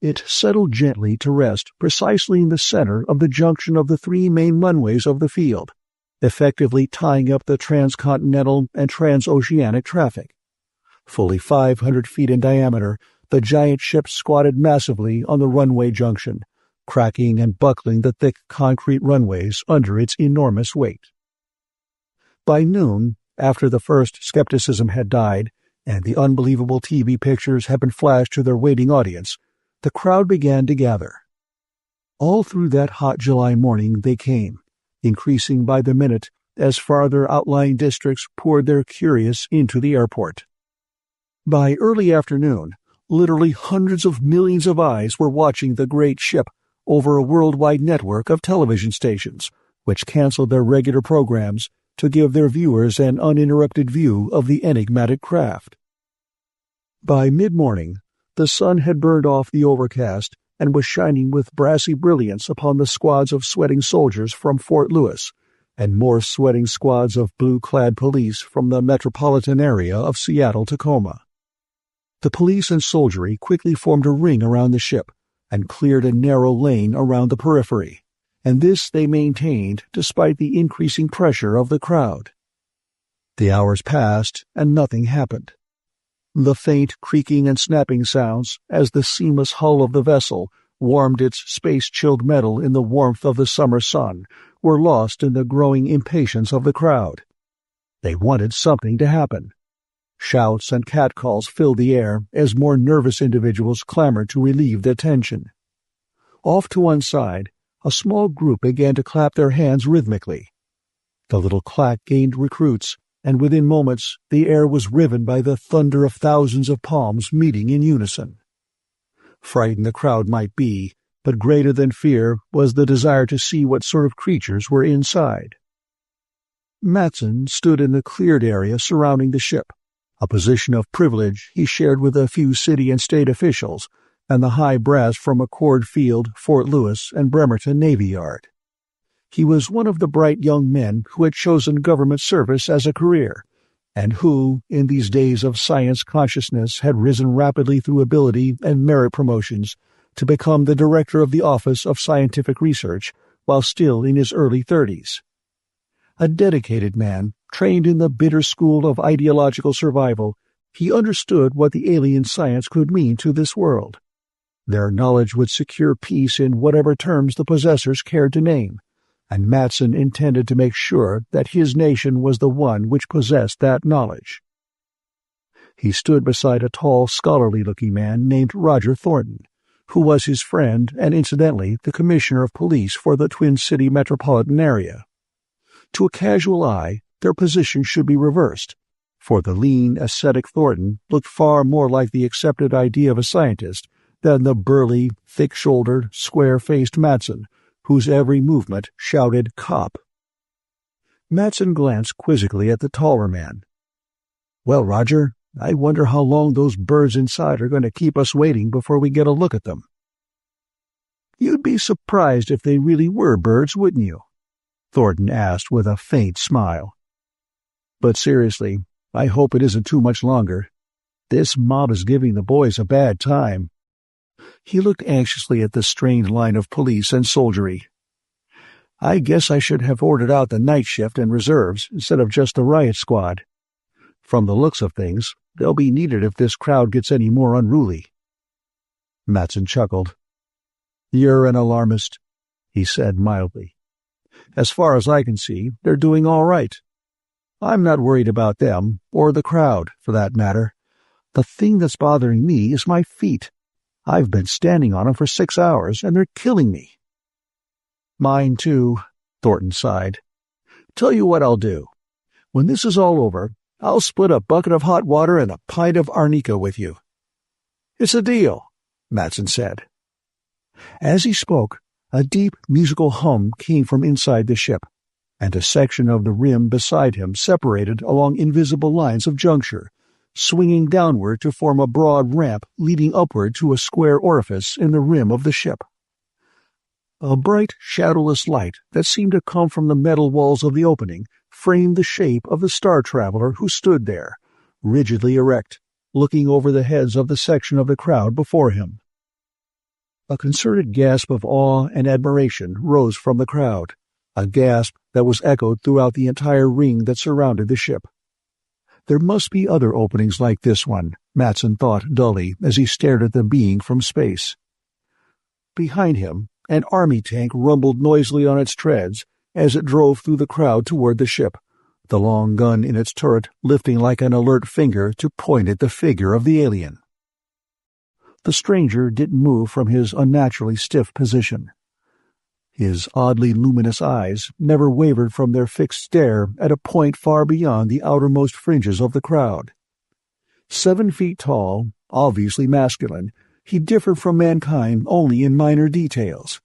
It settled gently to rest precisely in the center of the junction of the 3 main runways of the field, effectively tying up the transcontinental and transoceanic traffic. Fully 500 feet in diameter, the giant ship squatted massively on the runway junction, cracking and buckling the thick concrete runways under its enormous weight. By noon, after the first skepticism had died and the unbelievable TV pictures had been flashed to their waiting audience, the crowd began to gather. All through that hot July morning they came, increasing by the minute as farther outlying districts poured their curious into the airport. By early afternoon, literally hundreds of millions of eyes were watching the great ship over a worldwide network of television stations, which canceled their regular programs to give their viewers an uninterrupted view of the enigmatic craft. By mid-morning, the sun had burned off the overcast and was shining with brassy brilliance upon the squads of sweating soldiers from Fort Lewis and more sweating squads of blue-clad police from the metropolitan area of Seattle-Tacoma. The police and soldiery quickly formed a ring around the ship and cleared a narrow lane around the periphery, and this they maintained despite the increasing pressure of the crowd. The hours passed, and nothing happened. The faint creaking and snapping sounds as the seamless hull of the vessel warmed its space-chilled metal in the warmth of the summer sun were lost in the growing impatience of the crowd. They wanted something to happen. Shouts and catcalls filled the air as more nervous individuals clamored to relieve the tension. Off to one side, a small group began to clap their hands rhythmically. The little clack gained recruits, and within moments the air was riven by the thunder of thousands of palms meeting in unison. Frightened the crowd might be, but greater than fear was the desire to see what sort of creatures were inside. Matson stood in the cleared area surrounding the ship, a position of privilege he shared with a few city and state officials and the high brass from McCord Field, Fort Lewis, and Bremerton Navy Yard. He was one of the bright young men who had chosen government service as a career, and who, in these days of science consciousness, had risen rapidly through ability and merit promotions to become the director of the Office of Scientific Research while still in his early 30s. A dedicated man, trained in the bitter school of ideological survival, he understood what the alien science could mean to this world. Their knowledge would secure peace in whatever terms the possessors cared to name, and Matson intended to make sure that his nation was the one which possessed that knowledge. He stood beside a tall, scholarly-looking man named Roger Thornton, who was his friend and incidentally the commissioner of police for the Twin City metropolitan area. To a casual eye, their position should be reversed, for the lean, ascetic Thornton looked far more like the accepted idea of a scientist than the burly, thick-shouldered, square-faced Matson, whose every movement shouted cop. Matson glanced quizzically at the taller man. "Well, Roger, I wonder how long those birds inside are going to keep us waiting before we get a look at them." "You'd be surprised if they really were birds, wouldn't you?" Thornton asked with a faint smile. "But seriously, I hope it isn't too much longer. This mob is giving the boys a bad time." He looked anxiously at the strained line of police and soldiery. "I guess I should have ordered out the night shift and reserves instead of just the riot squad. From the looks of things, they'll be needed if this crowd gets any more unruly." Matson chuckled. "You're an alarmist," he said mildly. "As far as I can see, they're doing all right. I'm not worried about them, or the crowd, for that matter. The thing that's bothering me is my feet. I've been standing on them for 6 hours, and they're killing me." "Mine, too," Thornton sighed. "Tell you what I'll do. When this is all over, I'll split a bucket of hot water and a pint of arnica with you." "It's a deal," Matson said. As he spoke, a deep musical hum came from inside the ship, and a section of the rim beside him separated along invisible lines of juncture, swinging downward to form a broad ramp leading upward to a square orifice in the rim of the ship. A bright, shadowless light that seemed to come from the metal walls of the opening framed the shape of the star traveler who stood there, rigidly erect, looking over the heads of the section of the crowd before him. A concerted gasp of awe and admiration rose from the crowd, a gasp that was echoed throughout the entire ring that surrounded the ship. There must be other openings like this one, Matson thought dully as he stared at the being from space. Behind him, an army tank rumbled noisily on its treads as it drove through the crowd toward the ship, the long gun in its turret lifting like an alert finger to point at the figure of the alien. The stranger didn't move from his unnaturally stiff position. His oddly luminous eyes never wavered from their fixed stare at a point far beyond the outermost fringes of the crowd. 7 feet tall, obviously masculine, he differed from mankind only in minor details.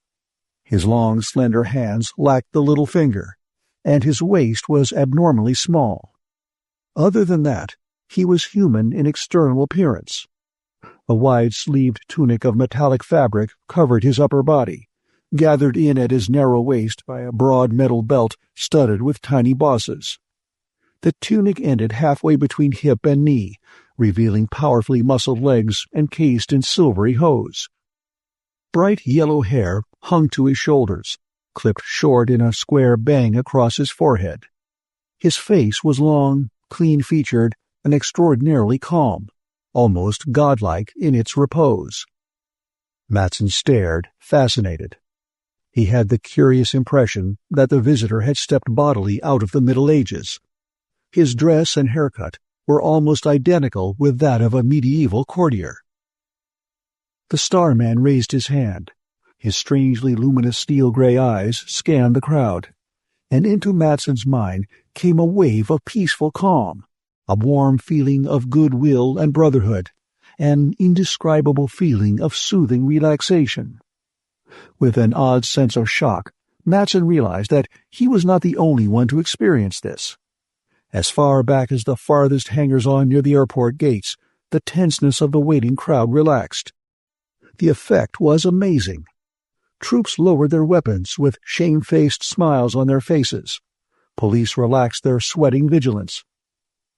His long, slender hands lacked the little finger, and his waist was abnormally small. Other than that, he was human in external appearance. A wide-sleeved tunic of metallic fabric covered his upper body, gathered in at his narrow waist by a broad metal belt studded with tiny bosses. The tunic ended halfway between hip and knee, revealing powerfully muscled legs encased in silvery hose. Bright yellow hair hung to his shoulders, clipped short in a square bang across his forehead. His face was long, clean-featured, and extraordinarily calm, almost godlike in its repose. Matson stared, fascinated. He had the curious impression that the visitor had stepped bodily out of the Middle Ages. His dress and haircut were almost identical with that of a medieval courtier. The Starman raised his hand. His strangely luminous steel-gray eyes scanned the crowd, and into Matson's mind came a wave of peaceful calm, a warm feeling of goodwill and brotherhood, an indescribable feeling of soothing relaxation. With an odd sense of shock, Matson realized that he was not the only one to experience this. As far back as the farthest hangers-on near the airport gates, the tenseness of the waiting crowd relaxed. The effect was amazing. Troops lowered their weapons with shamefaced smiles on their faces. Police relaxed their sweating vigilance.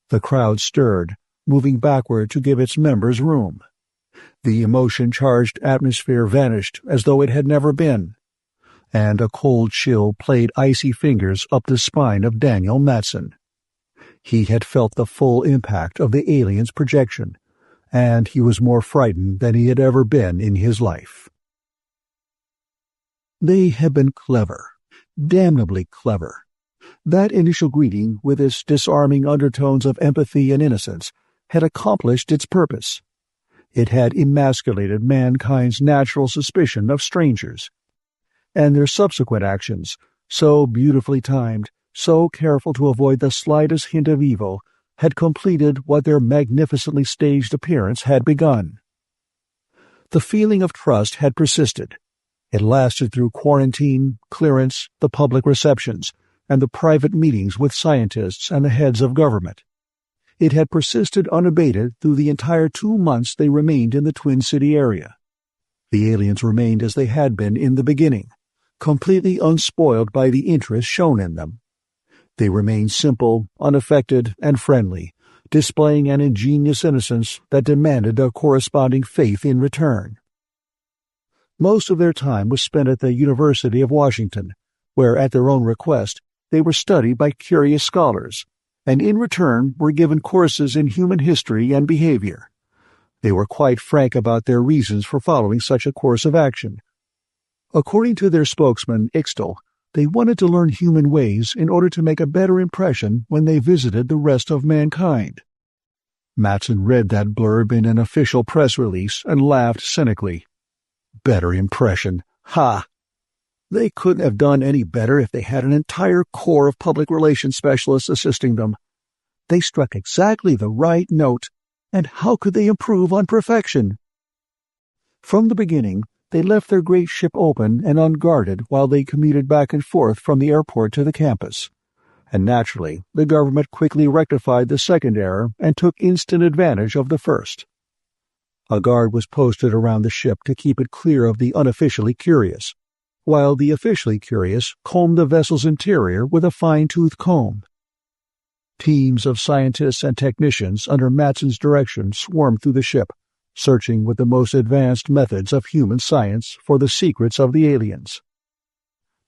The crowd stirred, moving backward to give its members room. The emotion-charged atmosphere vanished as though it had never been, and a cold chill played icy fingers up the spine of Daniel Matson. He had felt the full impact of the alien's projection, and he was more frightened than he had ever been in his life. They had been clever, damnably clever. That initial greeting, with its disarming undertones of empathy and innocence, had accomplished its purpose. It had emasculated mankind's natural suspicion of strangers. And their subsequent actions, so beautifully timed, so careful to avoid the slightest hint of evil, had completed what their magnificently staged appearance had begun. The feeling of trust had persisted. It lasted through quarantine, clearance, the public receptions, and the private meetings with scientists and the heads of government. It had persisted unabated through the entire 2 months they remained in the Twin City area. The aliens remained as they had been in the beginning, completely unspoiled by the interest shown in them. They remained simple, unaffected, and friendly, displaying an ingenious innocence that demanded a corresponding faith in return. Most of their time was spent at the University of Washington, where, at their own request, they were studied by curious scholars, and in return were given courses in human history and behavior. They were quite frank about their reasons for following such a course of action. According to their spokesman, Ixtal, they wanted to learn human ways in order to make a better impression when they visited the rest of mankind. Matson read that blurb in an official press release and laughed cynically. Better impression. Ha! They couldn't have done any better if they had an entire corps of public relations specialists assisting them. They struck exactly the right note, and how could they improve on perfection? From the beginning, they left their great ship open and unguarded while they commuted back and forth from the airport to the campus. And naturally, the government quickly rectified the second error and took instant advantage of the first. A guard was posted around the ship to keep it clear of the unofficially curious, while the officially curious combed the vessel's interior with a fine-toothed comb. Teams of scientists and technicians under Matson's direction swarmed through the ship, searching with the most advanced methods of human science for the secrets of the aliens.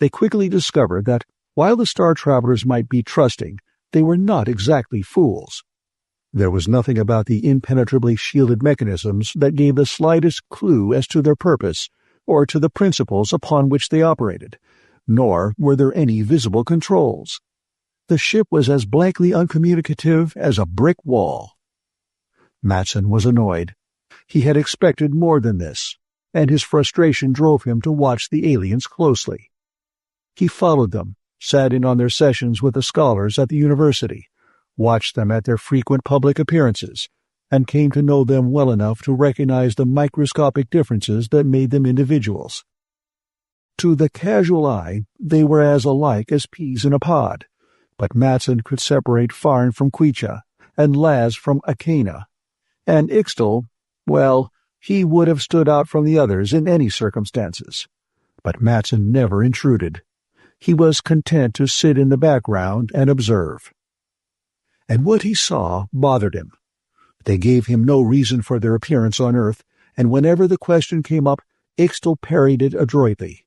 They quickly discovered that While the star travelers might be trusting, they were not exactly fools. There was nothing about the impenetrably shielded mechanisms that gave the slightest clue as to their purpose or to the principles upon which they operated, nor were there any visible controls. The ship was as blankly uncommunicative as a brick wall. Matson was annoyed. He had expected more than this, and his frustration drove him to watch the aliens closely. He followed them, sat in on their sessions with the scholars at the university, watched them at their frequent public appearances, and came to know them well enough to recognize the microscopic differences that made them individuals. To the casual eye, they were as alike as peas in a pod, but Matson could separate Farn from Quicha, and Laz from Akana, and Ixtal, well, he would have stood out from the others in any circumstances. But Matson never intruded. He was content to sit in the background and observe. And what he saw bothered him. They gave him no reason for their appearance on Earth, and whenever the question came up, Ixtal parried it adroitly.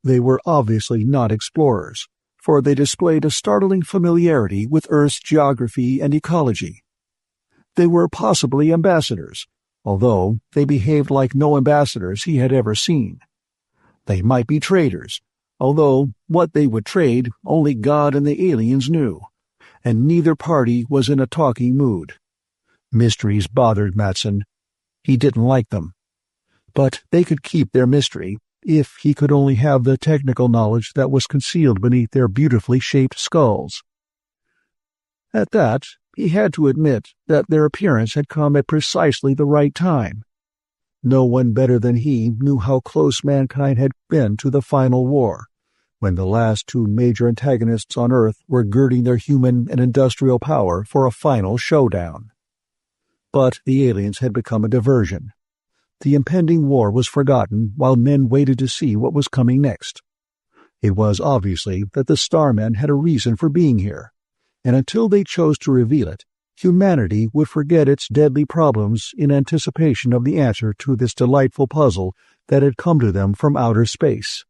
They were obviously not explorers, for they displayed a startling familiarity with Earth's geography and ecology. They were possibly ambassadors, although they behaved like no ambassadors he had ever seen. They might be traders, although what they would trade only God and the aliens knew, and neither party was in a talking mood. Mysteries bothered Matson. He didn't like them. But they could keep their mystery if he could only have the technical knowledge that was concealed beneath their beautifully shaped skulls. At that, he had to admit that their appearance had come at precisely the right time. No one better than he knew how close mankind had been to the final war, when the last two major antagonists on Earth were girding their human and industrial power for a final showdown. But the aliens had become a diversion. The impending war was forgotten while men waited to see what was coming next. It was obviously that the Starmen had a reason for being here, and until they chose to reveal it, humanity would forget its deadly problems in anticipation of the answer to this delightful puzzle that had come to them from outer space.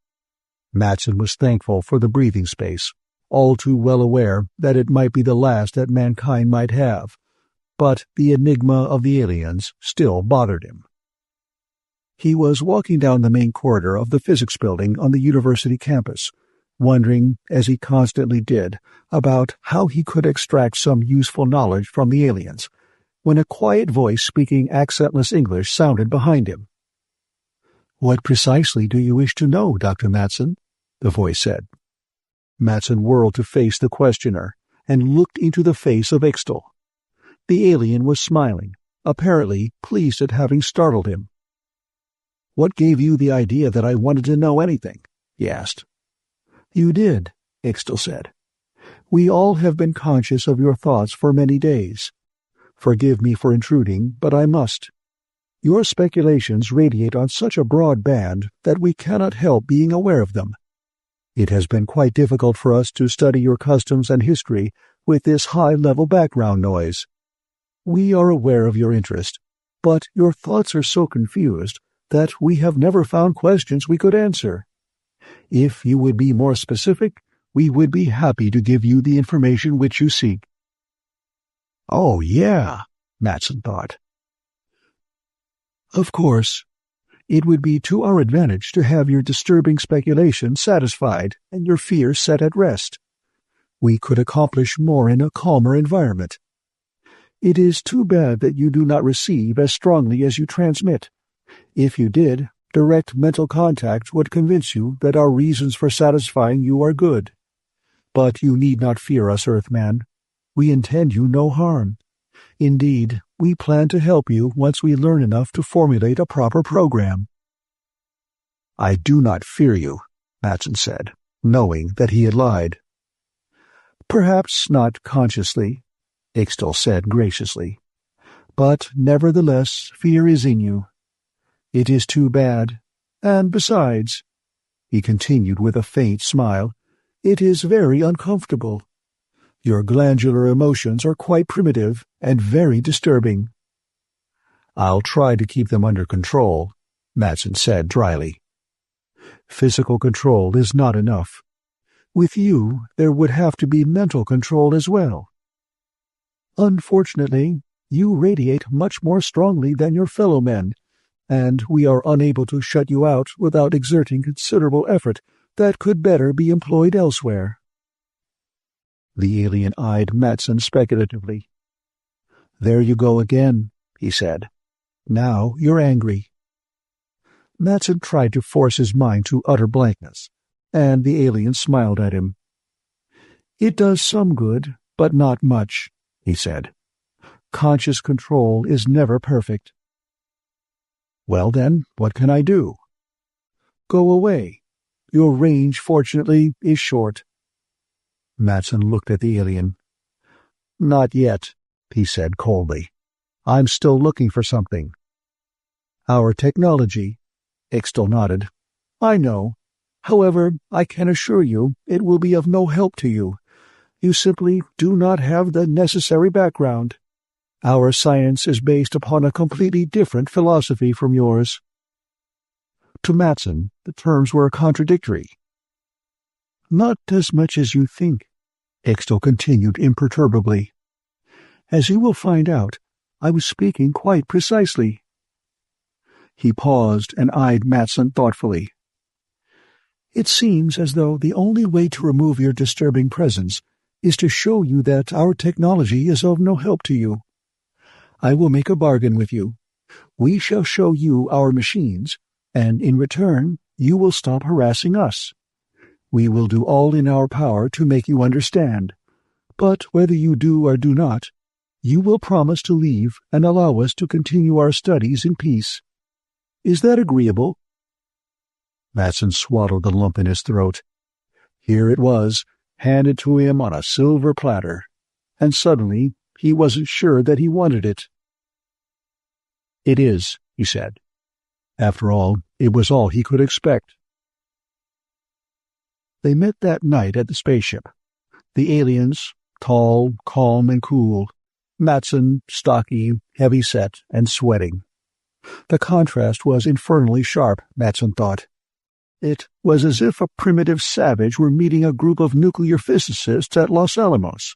Matson was thankful for the breathing space, all too well aware that it might be the last that mankind might have, but the enigma of the aliens still bothered him. He was walking down the main corridor of the physics building on the university campus, wondering, as he constantly did, about how he could extract some useful knowledge from the aliens, when a quiet voice speaking accentless English sounded behind him. "What precisely do you wish to know, Dr. Matson?" the voice said. Matson whirled to face the questioner and looked into the face of Ixtal. The alien was smiling, apparently pleased at having startled him. "What gave you the idea that I wanted to know anything?" he asked. "You did," Ixtal said. "We all have been conscious of your thoughts for many days. Forgive me for intruding, but I must. Your speculations radiate on such a broad band that we cannot help being aware of them. It has been quite difficult for us to study your customs and history with this high-level background noise. We are aware of your interest, but your thoughts are so confused that we have never found questions we could answer. If you would be more specific, we would be happy to give you the information which you seek." "Oh, yeah," Matson thought. "Of course. It would be to our advantage to have your disturbing speculation satisfied and your fears set at rest. We could accomplish more in a calmer environment. It is too bad that you do not receive as strongly as you transmit. If you did, direct mental contact would convince you that our reasons for satisfying you are good. But you need not fear us, Earthman. We intend you no harm. Indeed, we plan to help you once we learn enough to formulate a proper program." "I do not fear you," Matson said, knowing that he had lied. "Perhaps not consciously," Ixtal said graciously. "But nevertheless, fear is in you. It is too bad, and besides," he continued with a faint smile, "it is very uncomfortable. Your glandular emotions are quite primitive and very disturbing." "I'll try to keep them under control," Matson said dryly. "Physical control is not enough. With you, there would have to be mental control as well. Unfortunately, you radiate much more strongly than your fellow men, and we are unable to shut you out without exerting considerable effort that could better be employed elsewhere." The alien eyed Matson speculatively. "There you go again," he said. "Now you're angry." Matson tried to force his mind to utter blankness, and the alien smiled at him. "It does some good, but not much," he said. "Conscious control is never perfect." "Well then, what can I do?" "Go away. Your range, fortunately, is short." Matson looked at the alien. "Not yet," he said coldly. "I'm still looking for something." "Our technology," Ixtal nodded. "I know. However, I can assure you it will be of no help to you. You simply do not have the necessary background. Our science is based upon a completely different philosophy from yours." To Matson, the terms were contradictory. "Not as much as you think," Ixtal continued imperturbably. "As you will find out, I was speaking quite precisely." He paused and eyed Matson thoughtfully. "It seems as though the only way to remove your disturbing presence is to show you that our technology is of no help to you. I will make a bargain with you. We shall show you our machines, and in return you will stop harassing us. We will do all in our power to make you understand, but whether you do or do not, you will promise to leave and allow us to continue our studies in peace. Is that agreeable?" Matson swallowed the lump in his throat. Here it was, handed to him on a silver platter, and suddenly he wasn't sure that he wanted it. "It is," he said. After all, it was all he could expect. They met that night at the spaceship. The aliens, tall, calm, and cool. Matson, stocky, heavy-set, and sweating. The contrast was infernally sharp, Matson thought. It was as if a primitive savage were meeting a group of nuclear physicists at Los Alamos.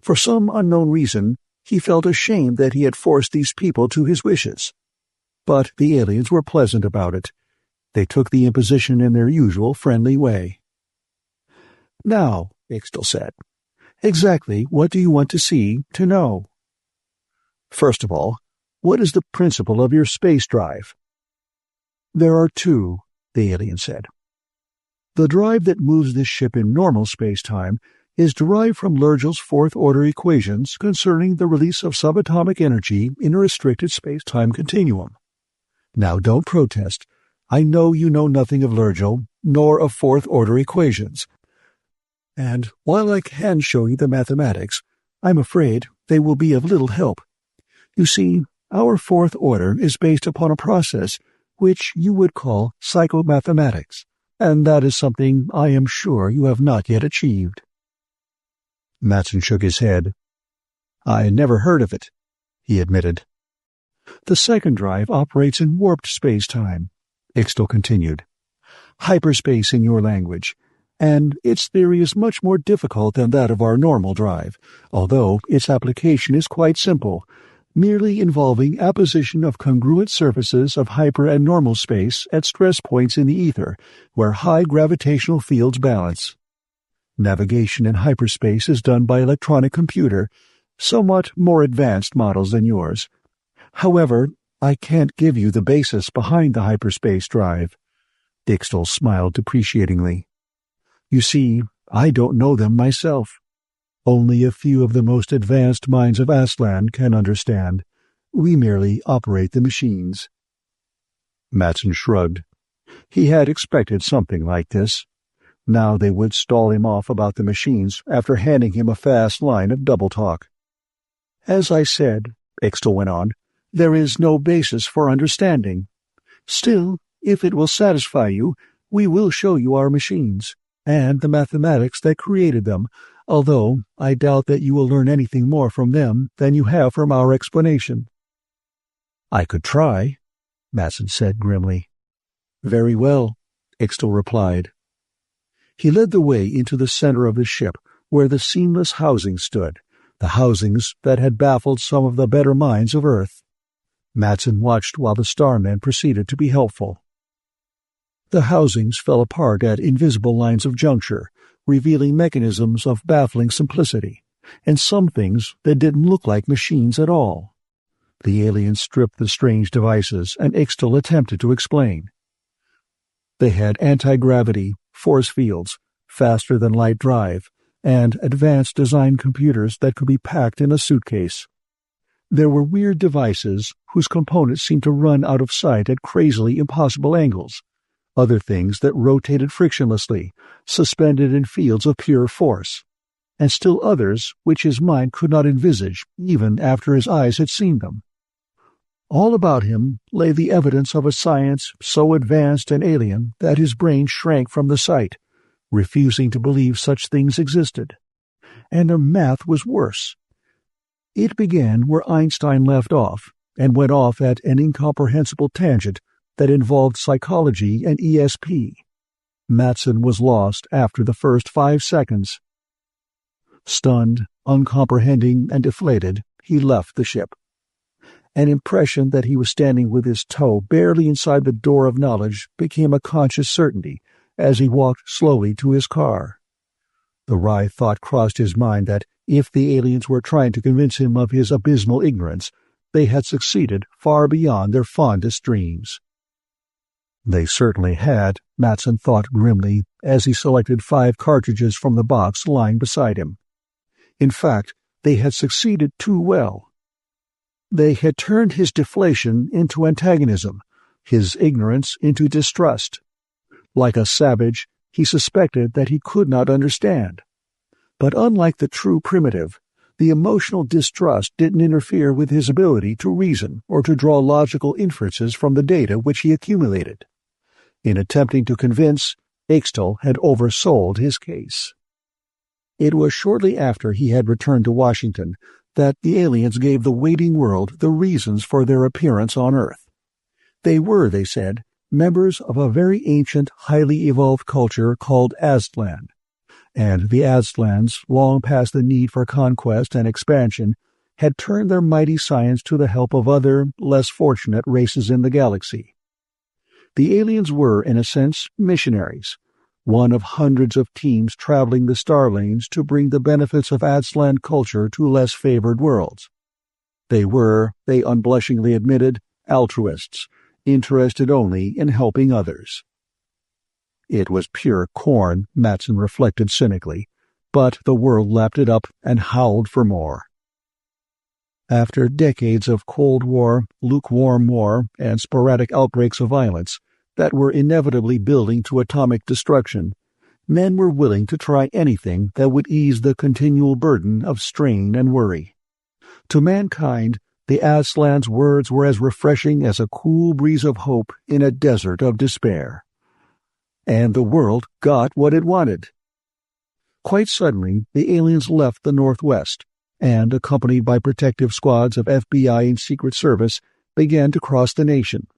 For some unknown reason, he felt ashamed that he had forced these people to his wishes. But the aliens were pleasant about it. They took the imposition in their usual friendly way. "Now," Ixtal said, "exactly what do you want to see, to know?" "First of all, what is the principle of your space drive?" "There are two," the alien said. "The drive that moves this ship in normal space-time is derived from Lergel's fourth-order equations concerning the release of subatomic energy in a restricted space-time continuum. Now don't protest. I know you know nothing of Lergel, nor of fourth-order equations. And while I can show you the mathematics, I'm afraid they will be of little help. You see, our fourth order is based upon a process which you would call psychomathematics, and that is something I am sure you have not yet achieved." Matson shook his head. "I never heard of it," he admitted. "The second drive operates in warped space-time," Ixtal continued. "Hyperspace in your language, and its theory is much more difficult than that of our normal drive, although its application is quite simple, merely involving apposition of congruent surfaces of hyper and normal space at stress points in the ether, where high gravitational fields balance. Navigation in hyperspace is done by electronic computer, somewhat more advanced models than yours. However, I can't give you the basis behind the hyperspace drive." Ixtal smiled depreciatingly. "You see, I don't know them myself. Only a few of the most advanced minds of Aslan can understand. We merely operate the machines." Matson shrugged. He had expected something like this. Now they would stall him off about the machines after handing him a fast line of double talk. "As I said," Ixtal went on, "there is no basis for understanding. Still, if it will satisfy you, we will show you our machines, and the mathematics that created them, although I doubt that you will learn anything more from them than you have from our explanation." "I could try," Matson said grimly. "Very well," Ixtal replied. He led the way into the center of the ship, where the seamless housings stood, the housings that had baffled some of the better minds of Earth. Matson watched while the starmen proceeded to be helpful. The housings fell apart at invisible lines of juncture, revealing mechanisms of baffling simplicity, and some things that didn't look like machines at all. The aliens stripped the strange devices, and Ixtal attempted to explain. They had anti-gravity, force fields, faster-than-light drive, and advanced design computers that could be packed in a suitcase. There were weird devices whose components seemed to run out of sight at crazily impossible angles, other things that rotated frictionlessly, suspended in fields of pure force, and still others which his mind could not envisage even after his eyes had seen them. All about him lay the evidence of a science so advanced and alien that his brain shrank from the sight, refusing to believe such things existed. And their math was worse. It began where Einstein left off, and went off at an incomprehensible tangent that involved psychology and ESP. Matson was lost after the first 5 seconds. Stunned, uncomprehending, and deflated, he left the ship. An impression that he was standing with his toe barely inside the door of knowledge became a conscious certainty as he walked slowly to his car. The wry thought crossed his mind that if the aliens were trying to convince him of his abysmal ignorance, they had succeeded far beyond their fondest dreams. They certainly had, Matson thought grimly as he selected 5 cartridges from the box lying beside him. In fact, they had succeeded too well. They had turned his deflation into antagonism, his ignorance into distrust. Like a savage, he suspected that he could not understand. But unlike the true primitive, the emotional distrust didn't interfere with his ability to reason or to draw logical inferences from the data which he accumulated. In attempting to convince, Ixtal had oversold his case. It was shortly after he had returned to Washington that the aliens gave the waiting world the reasons for their appearance on Earth. They were, they said, members of a very ancient, highly evolved culture called Aztlan, and the Aztlans, long past the need for conquest and expansion, had turned their mighty science to the help of other, less fortunate races in the galaxy. The aliens were, in a sense, missionaries, one of hundreds of teams traveling the star lanes to bring the benefits of Aztlan culture to less favored worlds. They were, they unblushingly admitted, altruists, interested only in helping others. It was pure corn, Matson reflected cynically, but the world lapped it up and howled for more. After decades of Cold War, lukewarm war, and sporadic outbreaks of violence that were inevitably building to atomic destruction, men were willing to try anything that would ease the continual burden of strain and worry. To mankind, the Aztlan's words were as refreshing as a cool breeze of hope in a desert of despair. And the world got what it wanted. Quite suddenly, the aliens left the Northwest, and, accompanied by protective squads of FBI and Secret Service, began to cross the nation.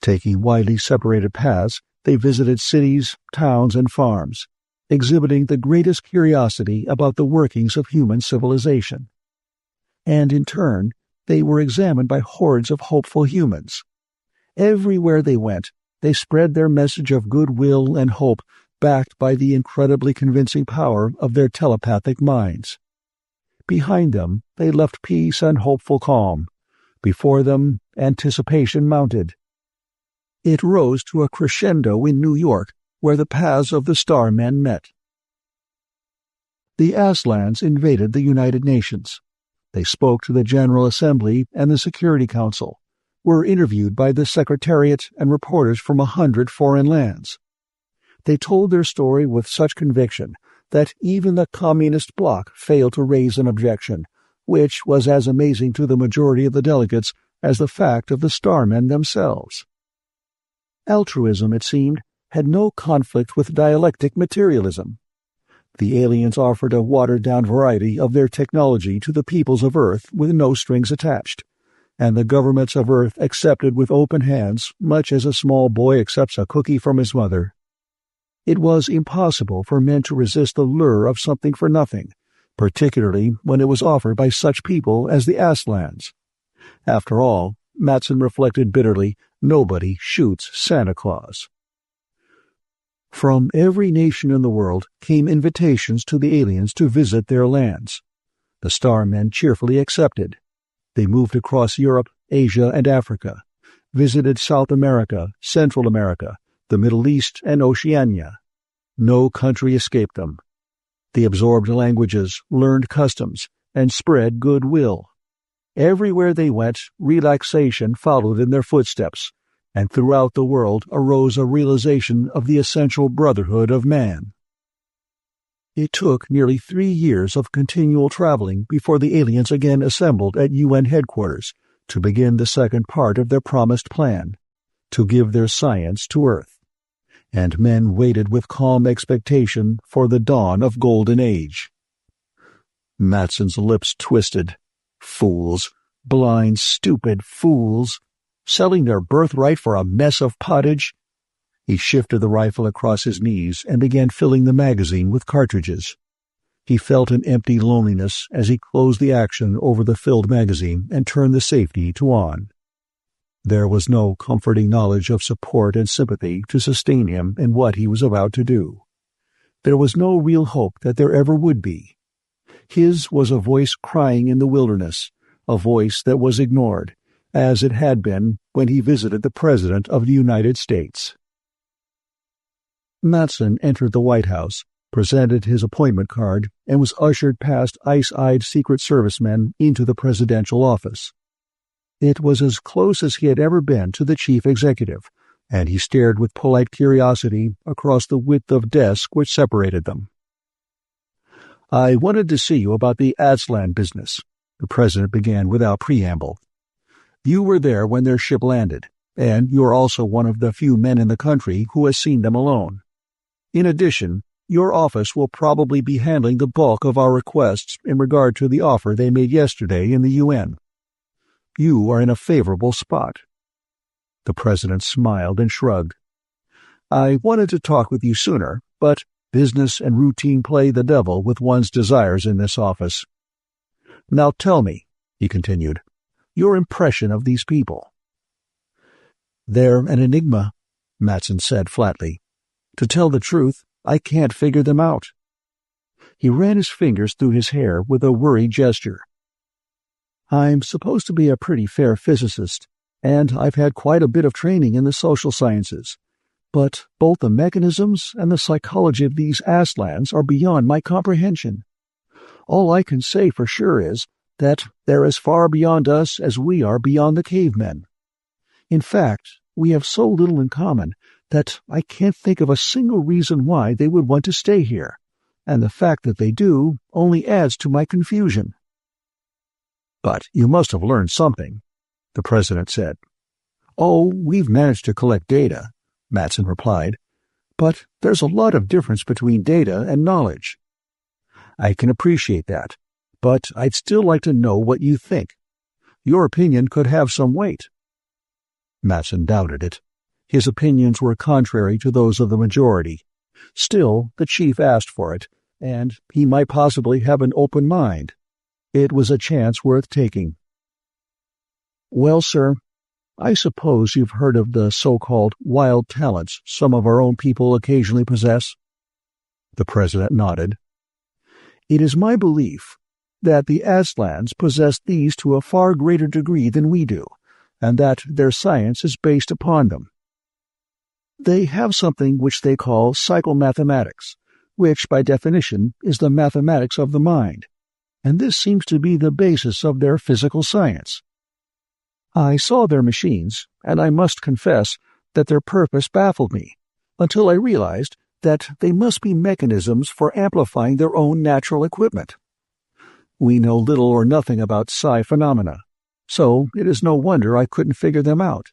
Taking widely separated paths, they visited cities, towns, and farms, exhibiting the greatest curiosity about the workings of human civilization. And in turn, they were examined by hordes of hopeful humans. Everywhere they went, they spread their message of goodwill and hope, backed by the incredibly convincing power of their telepathic minds. Behind them, they left peace and hopeful calm. Before them, anticipation mounted. It rose to a crescendo in New York, where the paths of the Starmen met. The Aztlans invaded the United Nations. They spoke to the General Assembly and the Security Council, were interviewed by the Secretariat and reporters from 100 foreign lands. They told their story with such conviction that even the Communist bloc failed to raise an objection, which was as amazing to the majority of the delegates as the fact of the Starmen themselves. Altruism, it seemed, had no conflict with dialectic materialism. The aliens offered a watered-down variety of their technology to the peoples of Earth with no strings attached, and the governments of Earth accepted with open hands much as a small boy accepts a cookie from his mother. It was impossible for men to resist the lure of something for nothing, particularly when it was offered by such people as the Aslans. After all, Matson reflected bitterly, nobody shoots Santa Claus. From every nation in the world came invitations to the aliens to visit their lands. The Starmen cheerfully accepted. They moved across Europe, Asia, and Africa, visited South America, Central America, the Middle East, and Oceania. No country escaped them. They absorbed languages, learned customs, and spread goodwill. Everywhere they went, relaxation followed in their footsteps, and throughout the world arose a realization of the essential brotherhood of man. It took nearly 3 years of continual traveling before the aliens again assembled at UN headquarters to begin the second part of their promised plan, to give their science to Earth. And men waited with calm expectation for the dawn of Golden Age. Matson's lips twisted. Fools, blind, stupid fools, selling their birthright for a mess of pottage. He shifted the rifle across his knees and began filling the magazine with cartridges. He felt an empty loneliness as he closed the action over the filled magazine and turned the safety to on. There was no comforting knowledge of support and sympathy to sustain him in what he was about to do. There was no real hope that there ever would be. His was a voice crying in the wilderness, a voice that was ignored, as it had been when he visited the President of the United States. Matson entered the White House, presented his appointment card, and was ushered past ice-eyed Secret Service men into the presidential office. It was as close as he had ever been to the chief executive, and he stared with polite curiosity across the width of desk which separated them. "I wanted to see you about the Aslan business," the president began without preamble. "You were there when their ship landed, and you're also one of the few men in the country who has seen them alone. In addition, your office will probably be handling the bulk of our requests in regard to the offer they made yesterday in the UN. You are in a favorable spot." The president smiled and shrugged. "I wanted to talk with you sooner, but business and routine play the devil with one's desires in this office. Now tell me," he continued, "your impression of these people." "They're an enigma," Matson said flatly. "To tell the truth, I can't figure them out." He ran his fingers through his hair with a worried gesture. "I'm supposed to be a pretty fair physicist, and I've had quite a bit of training in the social sciences. But both the mechanisms and the psychology of these Aslans are beyond my comprehension. All I can say for sure is that they're as far beyond us as we are beyond the cavemen. In fact, we have so little in common that I can't think of a single reason why they would want to stay here, and the fact that they do only adds to my confusion." "But you must have learned something," the president said. "Oh, we've managed to collect data," Matson replied, "but there's a lot of difference between data and knowledge." "I can appreciate that, but I'd still like to know what you think. Your opinion could have some weight." Matson doubted it. His opinions were contrary to those of the majority. Still, the chief asked for it, and he might possibly have an open mind. It was a chance worth taking. "Well, sir, I suppose you've heard of the so-called wild talents some of our own people occasionally possess?" The president nodded. "It is my belief that the Aslans possess these to a far greater degree than we do, and that their science is based upon them. They have something which they call psychomathematics, which by definition is the mathematics of the mind, and this seems to be the basis of their physical science. I saw their machines, and I must confess that their purpose baffled me, until I realized that they must be mechanisms for amplifying their own natural equipment. We know little or nothing about psi phenomena, so it is no wonder I couldn't figure them out.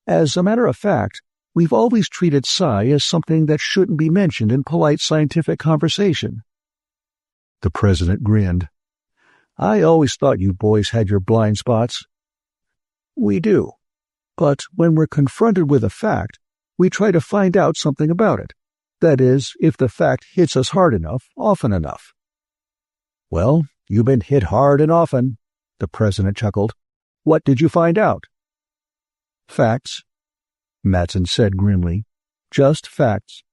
As a matter of fact, we've always treated psi as something that shouldn't be mentioned in polite scientific conversation." The president grinned. "I always thought you boys had your blind spots." "We do, but when we're confronted with a fact, we try to find out something about it. That is, if the fact hits us hard enough, often enough. Well, you've been hit hard and often, the president chuckled. What did you find out? Facts, Matson said grimly. Just facts.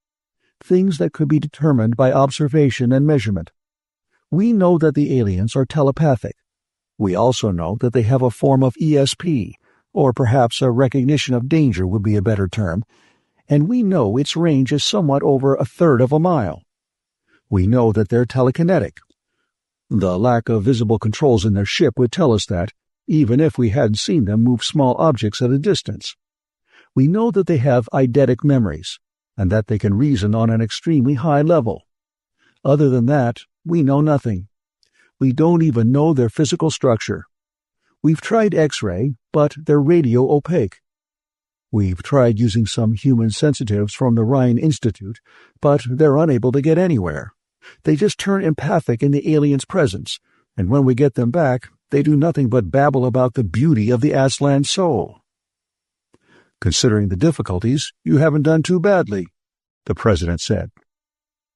Things that could be determined by observation and measurement. We know that the aliens are telepathic. We also know that they have a form of ESP, or perhaps a recognition of danger would be a better term, and we know its range is somewhat over 1/3 of a mile. We know that they're telekinetic. The lack of visible controls in their ship would tell us that, even if we hadn't seen them move small objects at a distance. We know that they have eidetic memories, and that they can reason on an extremely high level. Other than that, we know nothing. We don't even know their physical structure. We've tried X-ray, but they're radio opaque. We've tried using some human sensitives from the Rhine Institute, but they're unable to get anywhere. They just turn empathic in the aliens' presence, and when we get them back, they do nothing but babble about the beauty of the Aslan soul. Considering the difficulties, you haven't done too badly, the president said.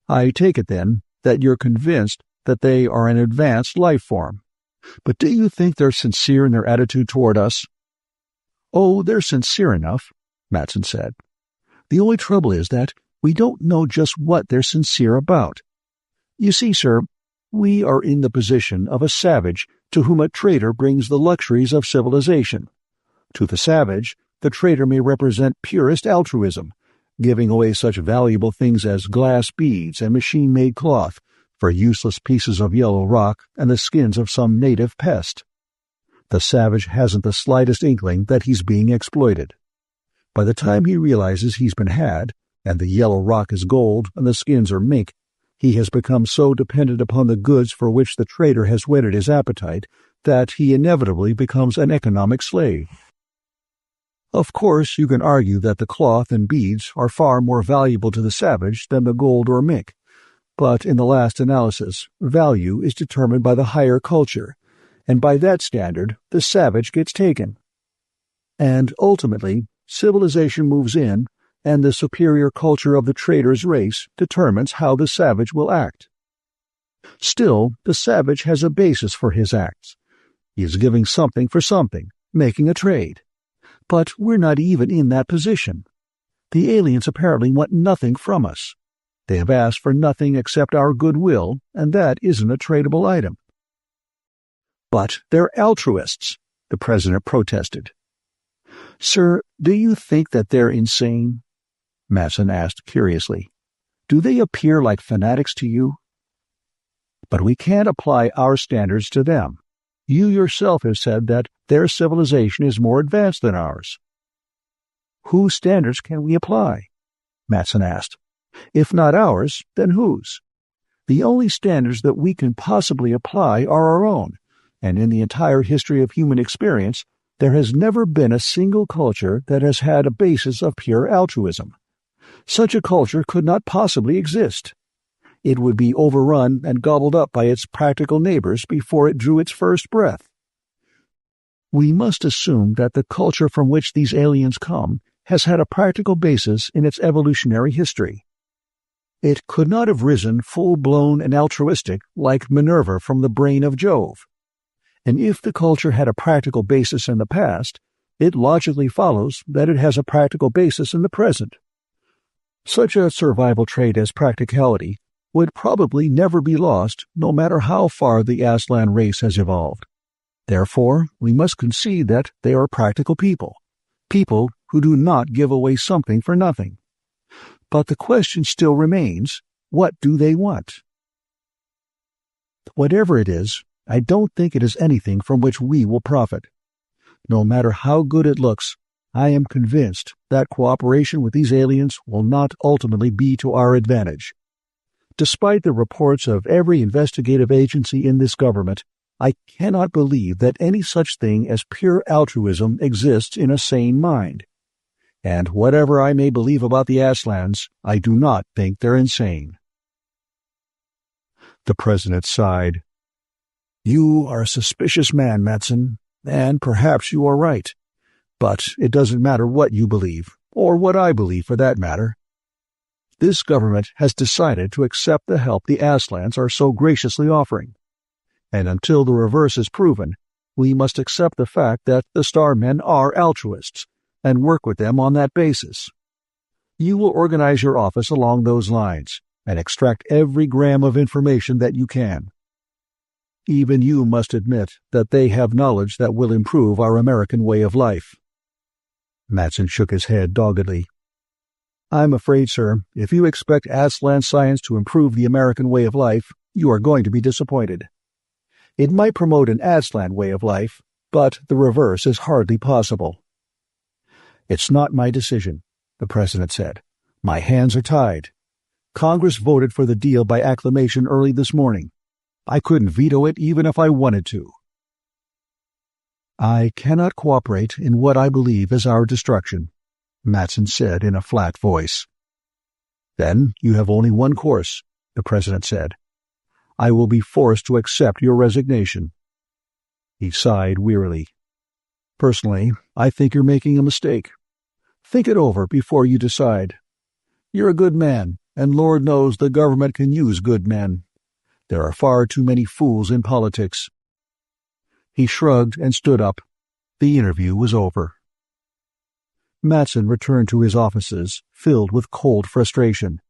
I take it, then, that you're convinced that they are an advanced life form. But do you think they're sincere in their attitude toward us? Oh, they're sincere enough, Matson said. The only trouble is that we don't know just what they're sincere about. You see, sir, we are in the position of a savage to whom a trader brings the luxuries of civilization. To the savage, the trader may represent purest altruism, giving away such valuable things as glass beads and machine-made cloth for useless pieces of yellow rock and the skins of some native pest. The savage hasn't the slightest inkling that he's being exploited. By the time he realizes he's been had, and the yellow rock is gold and the skins are mink, he has become so dependent upon the goods for which the trader has whetted his appetite that he inevitably becomes an economic slave. Of course, you can argue that the cloth and beads are far more valuable to the savage than the gold or mink, but in the last analysis, value is determined by the higher culture, and by that standard, the savage gets taken. And ultimately, civilization moves in, and the superior culture of the trader's race determines how the savage will act. Still, the savage has a basis for his acts. He is giving something for something, making a trade. But we're not even in that position. The aliens apparently want nothing from us. They have asked for nothing except our goodwill, and that isn't a tradable item. But they're altruists, the president protested. Sir, do you think that they're insane? Matson asked curiously. Do they appear like fanatics to you? But we can't apply our standards to them. You yourself have said that their civilization is more advanced than ours. Whose standards can we apply? Matson asked. If not ours, then whose? The only standards that we can possibly apply are our own, and in the entire history of human experience, there has never been a single culture that has had a basis of pure altruism. Such a culture could not possibly exist. It would be overrun and gobbled up by its practical neighbors before it drew its first breath. We must assume that the culture from which these aliens come has had a practical basis in its evolutionary history. It could not have risen full-blown and altruistic like Minerva from the brain of Jove. And if the culture had a practical basis in the past, it logically follows that it has a practical basis in the present. Such a survival trait as practicality would probably never be lost, no matter how far the Aslan race has evolved. Therefore, we must concede that they are practical people who do not give away something for nothing. But the question still remains, what do they want? Whatever it is, I don't think it is anything from which we will profit. No matter how good it looks, I am convinced that cooperation with these aliens will not ultimately be to our advantage. Despite the reports of every investigative agency in this government, I cannot believe that any such thing as pure altruism exists in a sane mind. And whatever I may believe about the Aslans, I do not think they're insane. The president sighed. You are a suspicious man, Matson, and perhaps you are right. But it doesn't matter what you believe, or what I believe for that matter. This government has decided to accept the help the Aslans are so graciously offering. And until the reverse is proven, we must accept the fact that the Starmen are altruists and work with them on that basis. You will organize your office along those lines and extract every gram of information that you can. Even you must admit that they have knowledge that will improve our American way of life." Matson shook his head doggedly. "I'm afraid, sir, if you expect Aslan science to improve the American way of life, you are going to be disappointed. It might promote an Aslan way of life, but the reverse is hardly possible." "It's not my decision," the president said. "My hands are tied. Congress voted for the deal by acclamation early this morning. I couldn't veto it even if I wanted to." "I cannot cooperate in what I believe is our destruction," Matson said in a flat voice. "Then you have only one course," the president said. "I will be forced to accept your resignation." He sighed wearily. "Personally, I think you're making a mistake. Think it over before you decide. You're a good man, and Lord knows the government can use good men. There are far too many fools in politics." He shrugged and stood up. The interview was over. Matson returned to his offices, filled with cold frustration.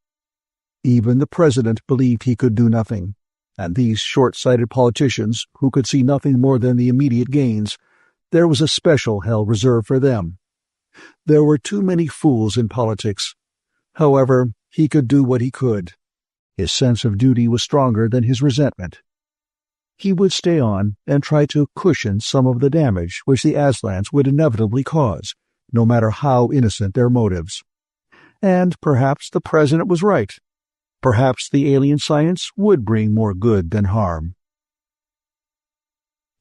Even the president believed he could do nothing, and these short-sighted politicians, who could see nothing more than the immediate gains, there was a special hell reserved for them. There were too many fools in politics. However, he could do what he could. His sense of duty was stronger than his resentment. He would stay on and try to cushion some of the damage which the Aslans would inevitably cause, no matter how innocent their motives. And perhaps the president was right. Perhaps the alien science would bring more good than harm.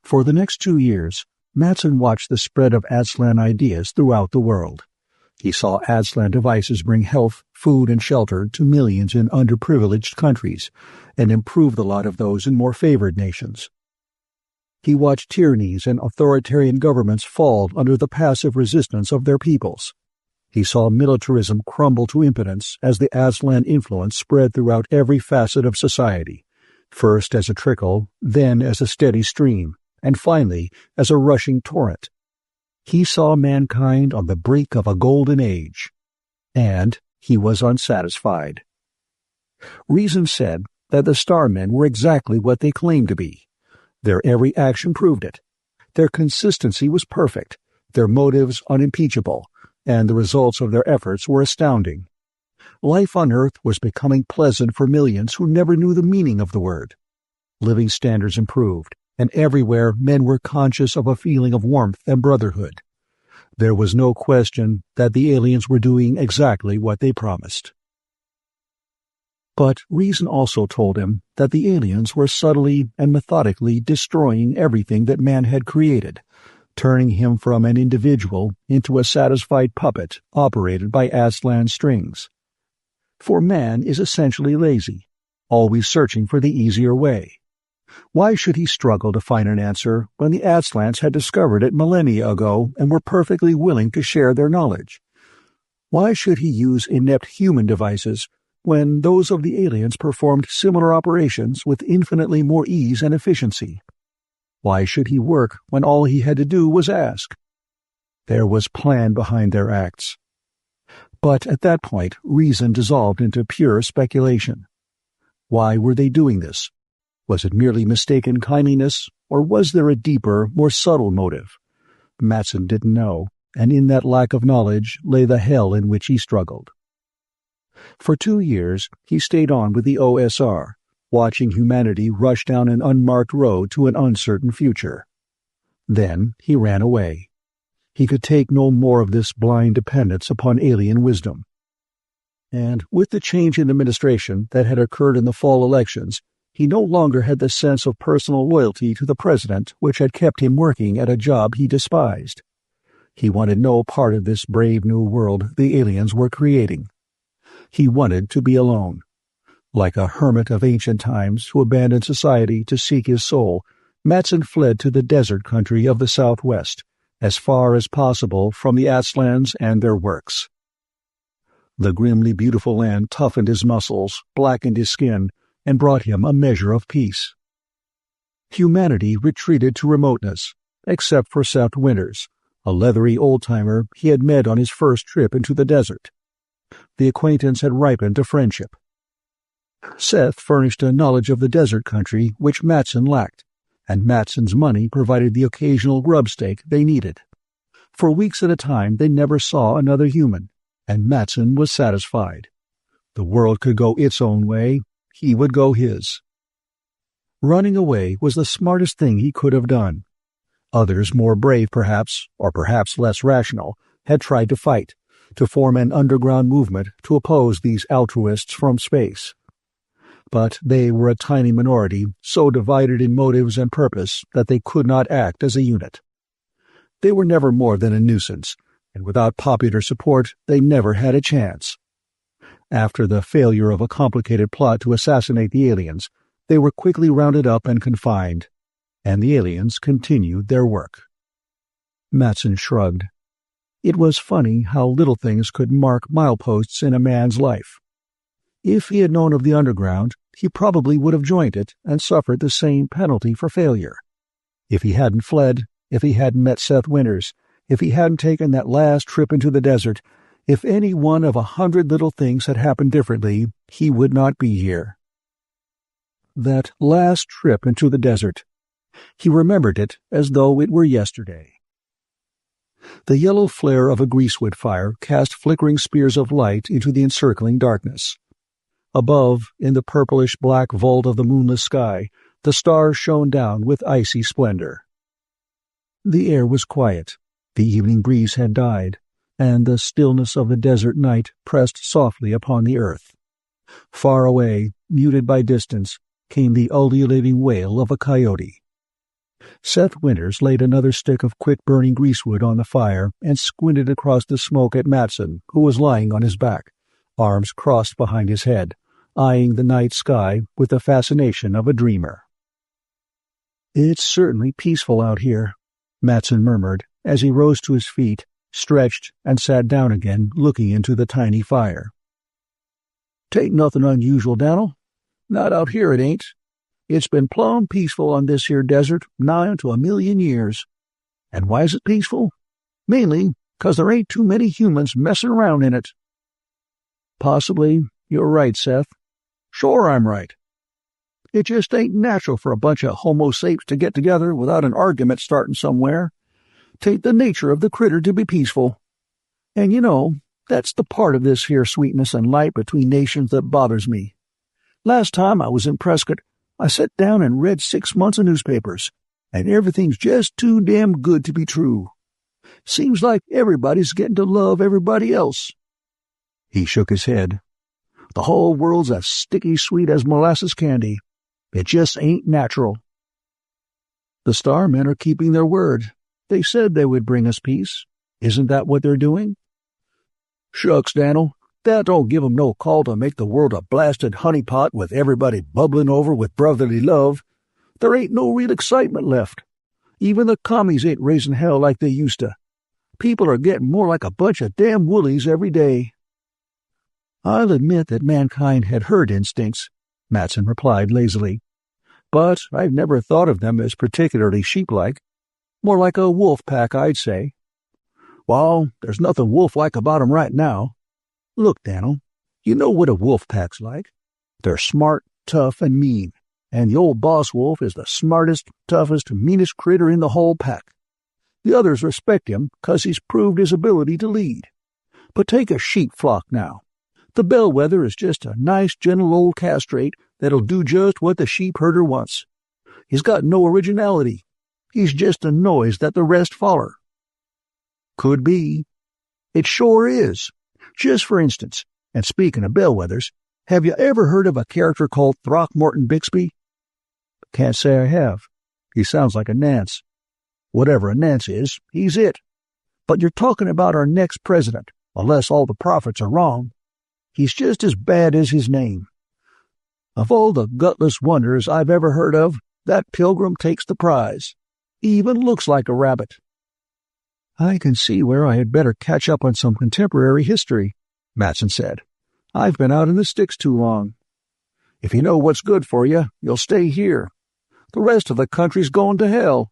For the next 2 years, Matson watched the spread of Aslan ideas throughout the world. He saw Aslan devices bring health, food, and shelter to millions in underprivileged countries, and improve the lot of those in more favored nations. He watched tyrannies and authoritarian governments fall under the passive resistance of their peoples. He saw militarism crumble to impotence as the Aslan influence spread throughout every facet of society, first as a trickle, then as a steady stream, and finally as a rushing torrent. He saw mankind on the brink of a golden age, and he was unsatisfied. Reason said that the Starmen were exactly what they claimed to be. Their every action proved it. Their consistency was perfect, their motives unimpeachable, and the results of their efforts were astounding. Life on Earth was becoming pleasant for millions who never knew the meaning of the word. Living standards improved, and everywhere men were conscious of a feeling of warmth and brotherhood. There was no question that the aliens were doing exactly what they promised. But reason also told him that the aliens were subtly and methodically destroying everything that man had created, turning him from an individual into a satisfied puppet operated by Aslan strings. For man is essentially lazy, always searching for the easier way. Why should he struggle to find an answer when the Aslans had discovered it millennia ago and were perfectly willing to share their knowledge? Why should he use inept human devices when those of the aliens performed similar operations with infinitely more ease and efficiency? Why should he work when all he had to do was ask? There was plan behind their acts. But at that point, reason dissolved into pure speculation. Why were they doing this? Was it merely mistaken kindliness, or was there a deeper, more subtle motive? Matson didn't know, and in that lack of knowledge lay the hell in which he struggled. For 2 years, he stayed on with the OSR, watching humanity rush down an unmarked road to an uncertain future. Then he ran away. He could take no more of this blind dependence upon alien wisdom. And with the change in administration that had occurred in the fall elections, he no longer had the sense of personal loyalty to the president which had kept him working at a job he despised. He wanted no part of this brave new world the aliens were creating. He wanted to be alone. Like a hermit of ancient times who abandoned society to seek his soul, Matson fled to the desert country of the southwest, as far as possible from the Aslans and their works. The grimly beautiful land toughened his muscles, blackened his skin, and brought him a measure of peace. Humanity retreated to remoteness, except for Seth Winters, a leathery old-timer he had met on his first trip into the desert. The acquaintance had ripened to friendship. Seth furnished a knowledge of the desert country which Matson lacked, and Matson's money provided the occasional grub stake they needed. For weeks at a time they never saw another human, and Matson was satisfied. The world could go its own way, he would go his. Running away was the smartest thing he could have done. Others, more brave perhaps, or perhaps less rational, had tried to fight, to form an underground movement to oppose these altruists from space. But they were a tiny minority, so divided in motives and purpose that they could not act as a unit. They were never more than a nuisance, and without popular support they never had a chance. After the failure of a complicated plot to assassinate the aliens, they were quickly rounded up and confined, and the aliens continued their work. Matson shrugged. It was funny how little things could mark mileposts in a man's life. If he had known of the underground, he probably would have joined it and suffered the same penalty for failure. If he hadn't fled, if he hadn't met Seth Winters, if he hadn't taken that last trip into the desert, if any one of 100 little things had happened differently, he would not be here. That last trip into the desert. He remembered it as though it were yesterday. The yellow flare of a greasewood fire cast flickering spears of light into the encircling darkness. Above, in the purplish-black vault of the moonless sky, the stars shone down with icy splendor. The air was quiet. The evening breeze had died, and the stillness of the desert night pressed softly upon the earth. Far away, muted by distance, came the ululating wail of a coyote. Seth Winters laid another stick of quick-burning greasewood on the fire and squinted across the smoke at Matson, who was lying on his back, arms crossed behind his head, eyeing the night sky with the fascination of a dreamer. "It's certainly peaceful out here," Matson murmured as he rose to his feet, stretched, and sat down again, looking into the tiny fire. "'Tain't nothing unusual, Dan'l. Not out here, it ain't. It's been plumb peaceful on this here desert nigh unto 1,000,000 years. And why is it peaceful? Mainly 'cause there ain't too many humans messing around in it." "Possibly you're right, Seth." "Sure I'm right. It just ain't natural for a bunch of homo sapes to get together without an argument starting somewhere. 'Tain't the nature of the critter to be peaceful. And you know, that's the part of this here sweetness and light between nations that bothers me. Last time I was in Prescott, I sat down and read 6 months of newspapers, and everything's just too damn good to be true. Seems like everybody's getting to love everybody else." He shook his head. "The whole world's as sticky sweet as molasses candy. It just ain't natural." "The Starmen are keeping their word. They said they would bring us peace. Isn't that what they're doing?" "Shucks, Dan'l. That don't give 'em no call to make the world a blasted honeypot with everybody bubbling over with brotherly love. There ain't no real excitement left. Even the commies ain't raising hell like they used to. People are getting more like a bunch of damn woolies every day." "I'll admit that mankind had herd instincts," Matson replied lazily. "But I've never thought of them as particularly sheep-like. More like a wolf pack, I'd say." "Well, there's nothing wolf-like about 'em right now. Look, Dan'l, you know what a wolf pack's like. They're smart, tough, and mean, and the old boss wolf is the smartest, toughest, meanest critter in the whole pack. The others respect him 'cause he's proved his ability to lead. But take a sheep flock now. The bellwether is just a nice, gentle old castrate that'll do just what the sheep herder wants. He's got no originality. He's just a noise that the rest foller." "Could be. It sure is. Just for instance, and speaking of bellwethers, have you ever heard of a character called Throckmorton Bixby?" "Can't say I have. He sounds like a Nance." "Whatever a Nance is, he's it. But you're talking about our next president, unless all the prophets are wrong. He's just as bad as his name. Of all the gutless wonders I've ever heard of, that pilgrim takes the prize. He even looks like a rabbit." "I can see where I had better catch up on some contemporary history," Matson said. "I've been out in the sticks too long. If you know what's good for you, you'll stay here. The rest of the country's going to hell.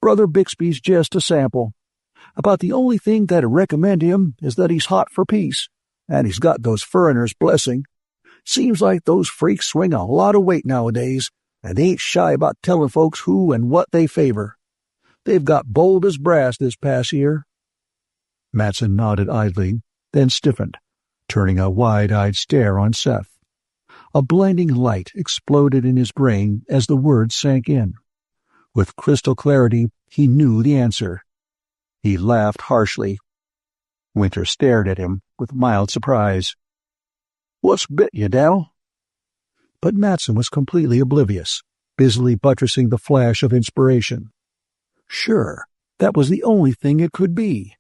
Brother Bixby's just a sample. About the only thing that'd recommend him is that he's hot for peace, and he's got those foreigners' blessing. Seems like those freaks swing a lot of weight nowadays, and they ain't shy about telling folks who and what they favor. They've got bold as brass this past year." Matson nodded idly, then stiffened, turning a wide-eyed stare on Seth. A blinding light exploded in his brain as the words sank in. With crystal clarity, he knew the answer. He laughed harshly. Winter stared at him with mild surprise. "What's bit you, Dal?" But Matson was completely oblivious, busily buttressing the flash of inspiration. Sure, that was the only thing it could be.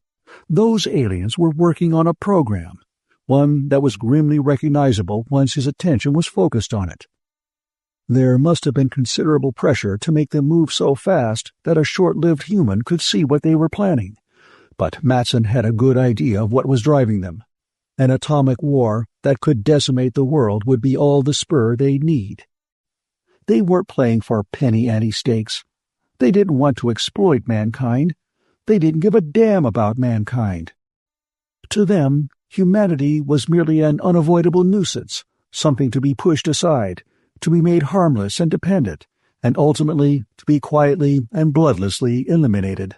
Those aliens were working on a program, one that was grimly recognizable once his attention was focused on it. There must have been considerable pressure to make them move so fast that a short-lived human could see what they were planning, but Matson had a good idea of what was driving them. An atomic war that could decimate the world would be all the spur they'd need. They weren't playing for penny-ante stakes. They didn't want to exploit mankind. They didn't give a damn about mankind. To them, humanity was merely an unavoidable nuisance, something to be pushed aside, to be made harmless and dependent, and ultimately to be quietly and bloodlessly eliminated.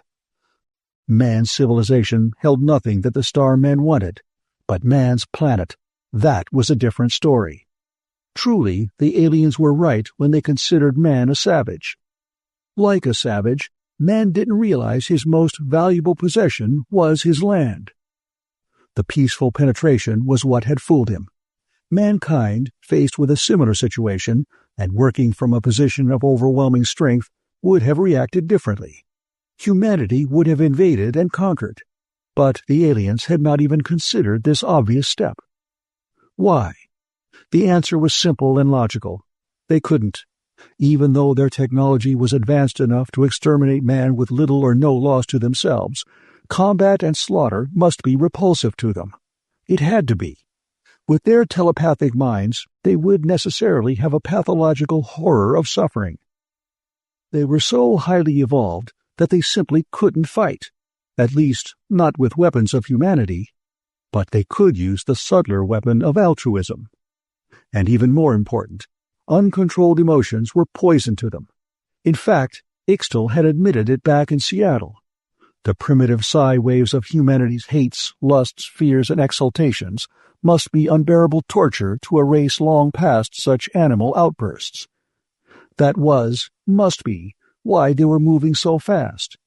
Man's civilization held nothing that the Star Men wanted, but man's planet, that was a different story. Truly, the aliens were right when they considered man a savage. Like a savage, man didn't realize his most valuable possession was his land. The peaceful penetration was what had fooled him. Mankind, faced with a similar situation and working from a position of overwhelming strength, would have reacted differently. Humanity would have invaded and conquered, but the aliens had not even considered this obvious step. Why? The answer was simple and logical. They couldn't. Even though their technology was advanced enough to exterminate man with little or no loss to themselves, combat and slaughter must be repulsive to them. It had to be. With their telepathic minds, they would necessarily have a pathological horror of suffering. They were so highly evolved that they simply couldn't fight, at least not with weapons of humanity, but they could use the subtler weapon of altruism. And even more important, uncontrolled emotions were poison to them. In fact, Ixtal had admitted it back in Seattle. The primitive psi waves of humanity's hates, lusts, fears, and exultations must be unbearable torture to a race long past such animal outbursts. That must be, why they were moving so fast.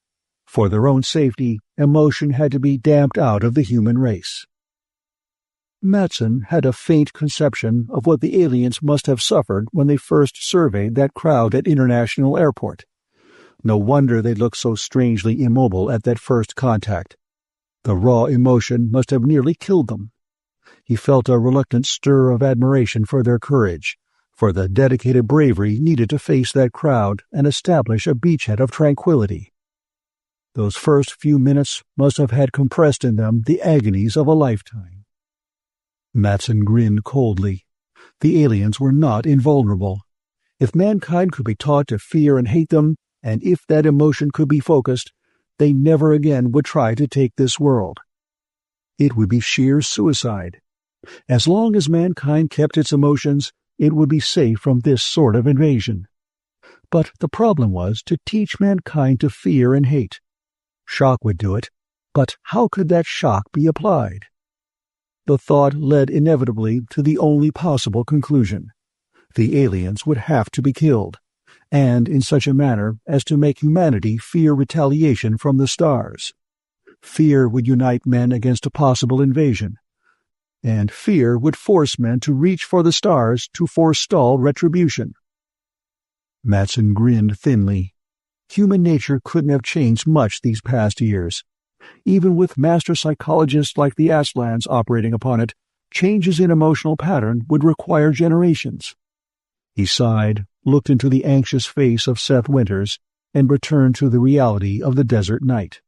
For their own safety, emotion had to be damped out of the human race. Matson had a faint conception of what the aliens must have suffered when they first surveyed that crowd at International Airport. No wonder they looked so strangely immobile at that first contact. The raw emotion must have nearly killed them. He felt a reluctant stir of admiration for their courage, for the dedicated bravery needed to face that crowd and establish a beachhead of tranquility. Those first few minutes must have had compressed in them the agonies of a lifetime. Matson grinned coldly. The aliens were not invulnerable. If mankind could be taught to fear and hate them, and if that emotion could be focused, they never again would try to take this world. It would be sheer suicide. As long as mankind kept its emotions, it would be safe from this sort of invasion. But the problem was to teach mankind to fear and hate. Shock would do it, but how could that shock be applied? The thought led inevitably to the only possible conclusion. The aliens would have to be killed, and in such a manner as to make humanity fear retaliation from the stars. Fear would unite men against a possible invasion, and fear would force men to reach for the stars to forestall retribution. Matson grinned thinly. Human nature couldn't have changed much these past years. Even with master psychologists like the Aslans operating upon it, changes in emotional pattern would require generations. He sighed, looked into the anxious face of Seth Winters, and returned to the reality of the desert night.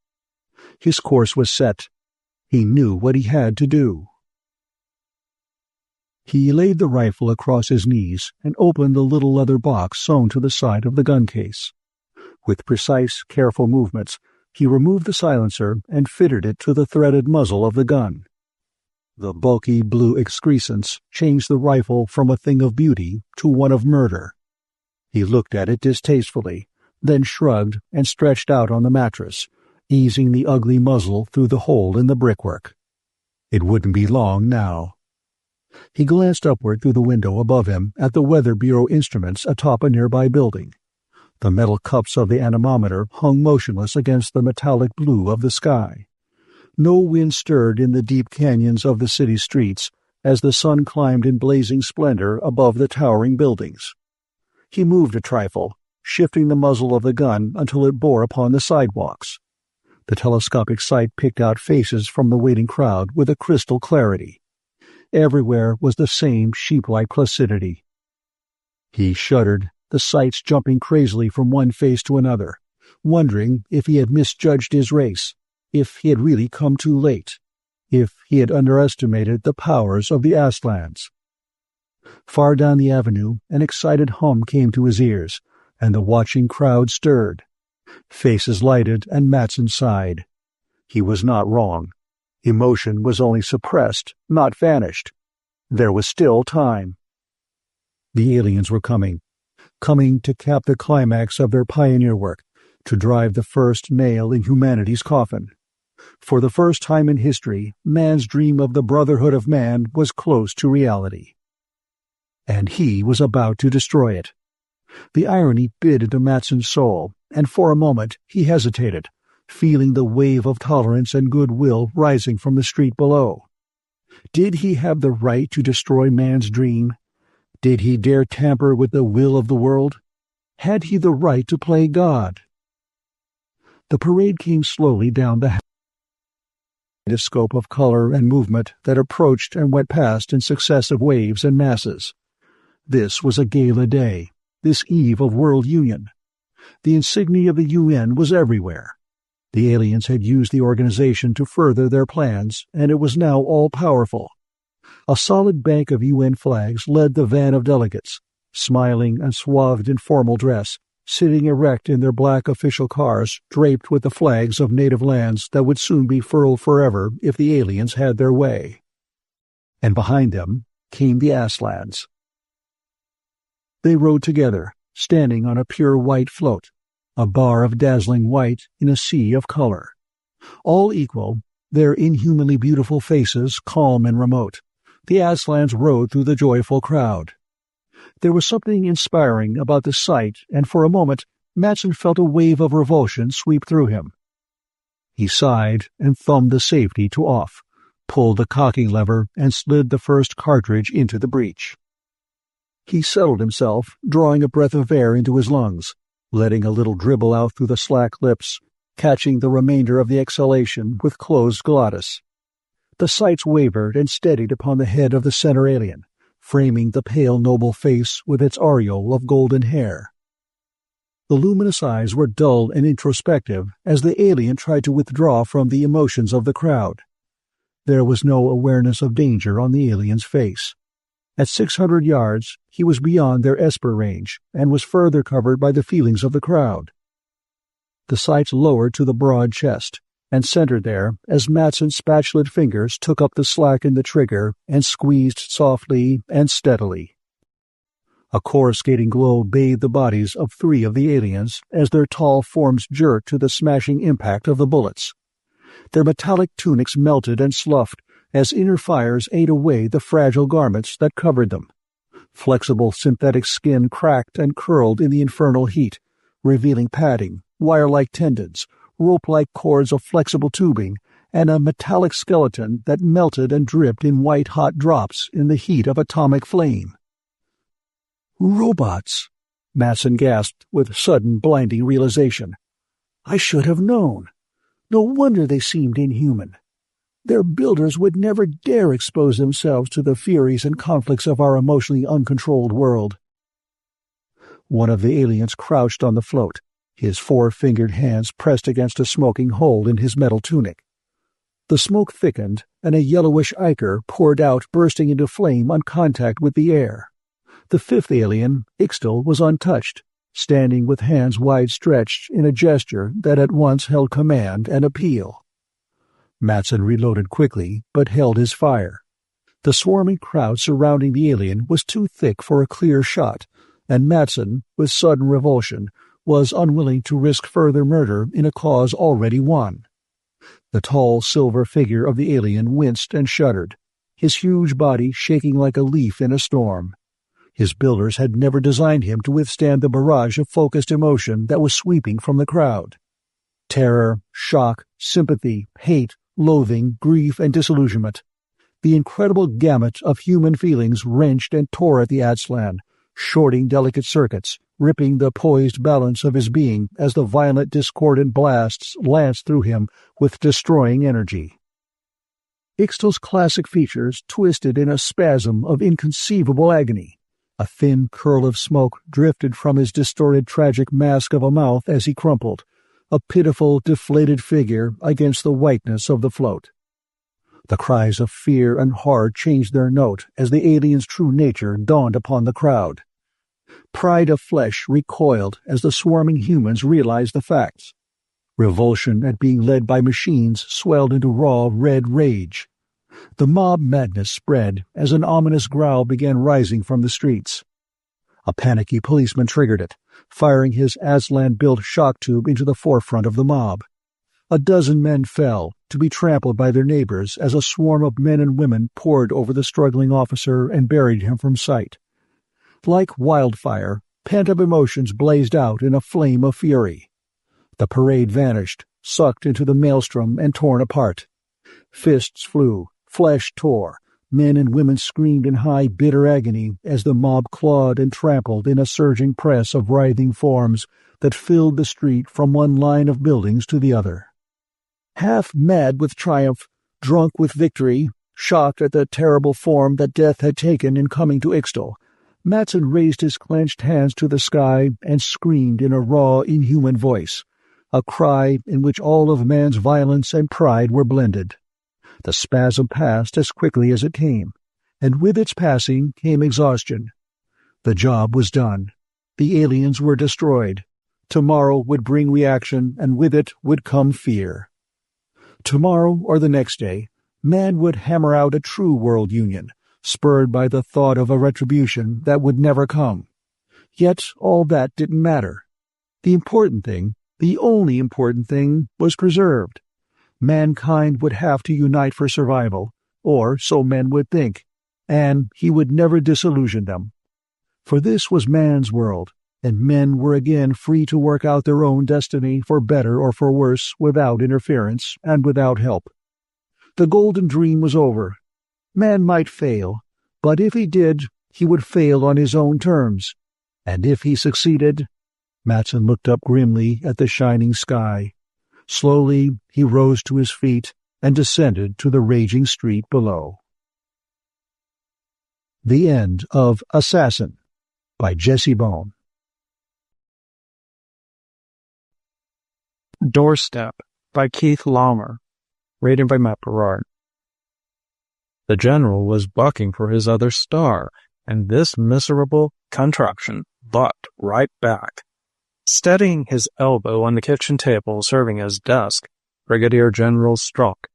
His course was set. He knew what he had to do. He laid the rifle across his knees and opened the little leather box sewn to the side of the gun case. With precise, careful movements, he removed the silencer and fitted it to the threaded muzzle of the gun. The bulky blue excrescence changed the rifle from a thing of beauty to one of murder. He looked at it distastefully, then shrugged and stretched out on the mattress, easing the ugly muzzle through the hole in the brickwork. It wouldn't be long now. He glanced upward through the window above him at the Weather Bureau instruments atop a nearby building. The metal cups of the anemometer hung motionless against the metallic blue of the sky. No wind stirred in the deep canyons of the city streets as the sun climbed in blazing splendor above the towering buildings. He moved a trifle, shifting the muzzle of the gun until it bore upon the sidewalks. The telescopic sight picked out faces from the waiting crowd with a crystal clarity. Everywhere was the same sheep-like placidity. He shuddered, the sights jumping crazily from one face to another, wondering if he had misjudged his race, if he had really come too late, if he had underestimated the powers of the Aslands. Far down the avenue, an excited hum came to his ears, and the watching crowd stirred. Faces lighted, and Matson sighed. He was not wrong. Emotion was only suppressed, not vanished. There was still time. The aliens were coming to cap the climax of their pioneer work, to drive the first nail in humanity's coffin. For the first time in history, man's dream of the brotherhood of man was close to reality. And he was about to destroy it. The irony bit into Matson's soul, and for a moment he hesitated, feeling the wave of tolerance and goodwill rising from the street below. Did he have the right to destroy man's dream? Did he dare tamper with the will of the world? Had he the right to play God? The parade came slowly down the kaleidoscope of color and movement that approached and went past in successive waves and masses. This was a gala day, this eve of world union. The insignia of the UN was everywhere. The aliens had used the organization to further their plans, and it was now all-powerful. A solid bank of UN flags led the van of delegates, smiling and swathed in formal dress, sitting erect in their black official cars draped with the flags of native lands that would soon be furled forever if the aliens had their way. And behind them came the Aslands. They rode together, standing on a pure white float, a bar of dazzling white in a sea of color. All equal, their inhumanly beautiful faces calm and remote, the Aslands rode through the joyful crowd. There was something inspiring about the sight, and for a moment Matson felt a wave of revulsion sweep through him. He sighed and thumbed the safety to off, pulled the cocking lever, and slid the first cartridge into the breech. He settled himself, drawing a breath of air into his lungs, letting a little dribble out through the slack lips, catching the remainder of the exhalation with closed glottis. The sights wavered and steadied upon the head of the center alien, framing the pale noble face with its aureole of golden hair. The luminous eyes were dull and introspective as the alien tried to withdraw from the emotions of the crowd. There was no awareness of danger on the alien's face. At 600 yards, he was beyond their Esper range and was further covered by the feelings of the crowd. The sights lowered to the broad chest and centered there as Matson's spatulate fingers took up the slack in the trigger and squeezed softly and steadily. A coruscating glow bathed the bodies of 3 of the aliens as their tall forms jerked to the smashing impact of the bullets. Their metallic tunics melted and sloughed as inner fires ate away the fragile garments that covered them. Flexible synthetic skin cracked and curled in the infernal heat, revealing padding, wire-like tendons, rope-like cords of flexible tubing, and a metallic skeleton that melted and dripped in white-hot drops in the heat of atomic flame. "Robots," Matson gasped with sudden blinding realization. "I should have known. No wonder they seemed inhuman. Their builders would never dare expose themselves to the furies and conflicts of our emotionally uncontrolled world." One of the aliens crouched on the float, his 4-fingered hands pressed against a smoking hole in his metal tunic. The smoke thickened, and a yellowish ichor poured out, bursting into flame on contact with the air. The fifth alien, Ixtal, was untouched, standing with hands wide stretched in a gesture that at once held command and appeal. Matson reloaded quickly, but held his fire. The swarming crowd surrounding the alien was too thick for a clear shot, and Matson, with sudden revulsion, was unwilling to risk further murder in a cause already won. The tall silver figure of the alien winced and shuddered, his huge body shaking like a leaf in a storm. His builders had never designed him to withstand the barrage of focused emotion that was sweeping from the crowd. Terror, shock, sympathy, hate, loathing, grief, and disillusionment. The incredible gamut of human feelings wrenched and tore at the Adslan, shorting delicate circuits, ripping the poised balance of his being as the violent discordant blasts lanced through him with destroying energy. Ixtal's classic features twisted in a spasm of inconceivable agony. A thin curl of smoke drifted from his distorted tragic mask of a mouth as he crumpled, a pitiful, deflated figure against the whiteness of the float. The cries of fear and horror changed their note as the alien's true nature dawned upon the crowd. Pride of flesh recoiled as the swarming humans realized the facts. Revulsion at being led by machines swelled into raw red rage. The mob madness spread as an ominous growl began rising from the streets. A panicky policeman triggered it, firing his Aslan-built shock tube into the forefront of the mob. A dozen men fell, to be trampled by their neighbors as a swarm of men and women poured over the struggling officer and buried him from sight. Like wildfire, pent-up emotions blazed out in a flame of fury. The parade vanished, sucked into the maelstrom and torn apart. Fists flew, flesh tore, men and women screamed in high, bitter agony as the mob clawed and trampled in a surging press of writhing forms that filled the street from one line of buildings to the other. Half mad with triumph, drunk with victory, shocked at the terrible form that death had taken in coming to Ixtal, Matson raised his clenched hands to the sky and screamed in a raw, inhuman voice, a cry in which all of man's violence and pride were blended. The spasm passed as quickly as it came, and with its passing came exhaustion. The job was done. The aliens were destroyed. Tomorrow would bring reaction, and with it would come fear. Tomorrow or the next day, man would hammer out a true world union, spurred by the thought of a retribution that would never come. Yet all that didn't matter. The important thing, the only important thing, was preserved. Mankind would have to unite for survival, or so men would think, and he would never disillusion them. For this was man's world, and men were again free to work out their own destiny for better or for worse without interference and without help. The golden dream was over. Man might fail, but if he did, he would fail on his own terms. And if he succeeded— Matson looked up grimly at the shining sky. Slowly he rose to his feet and descended to the raging street below. The End of Assassin by Jessie Bone. Doorstep by Keith Lama, rated by Matt Parard. The general was bucking for his other star, and this miserable contraption bucked right back. Steadying his elbow on the kitchen table serving as desk, Brigadier General Strock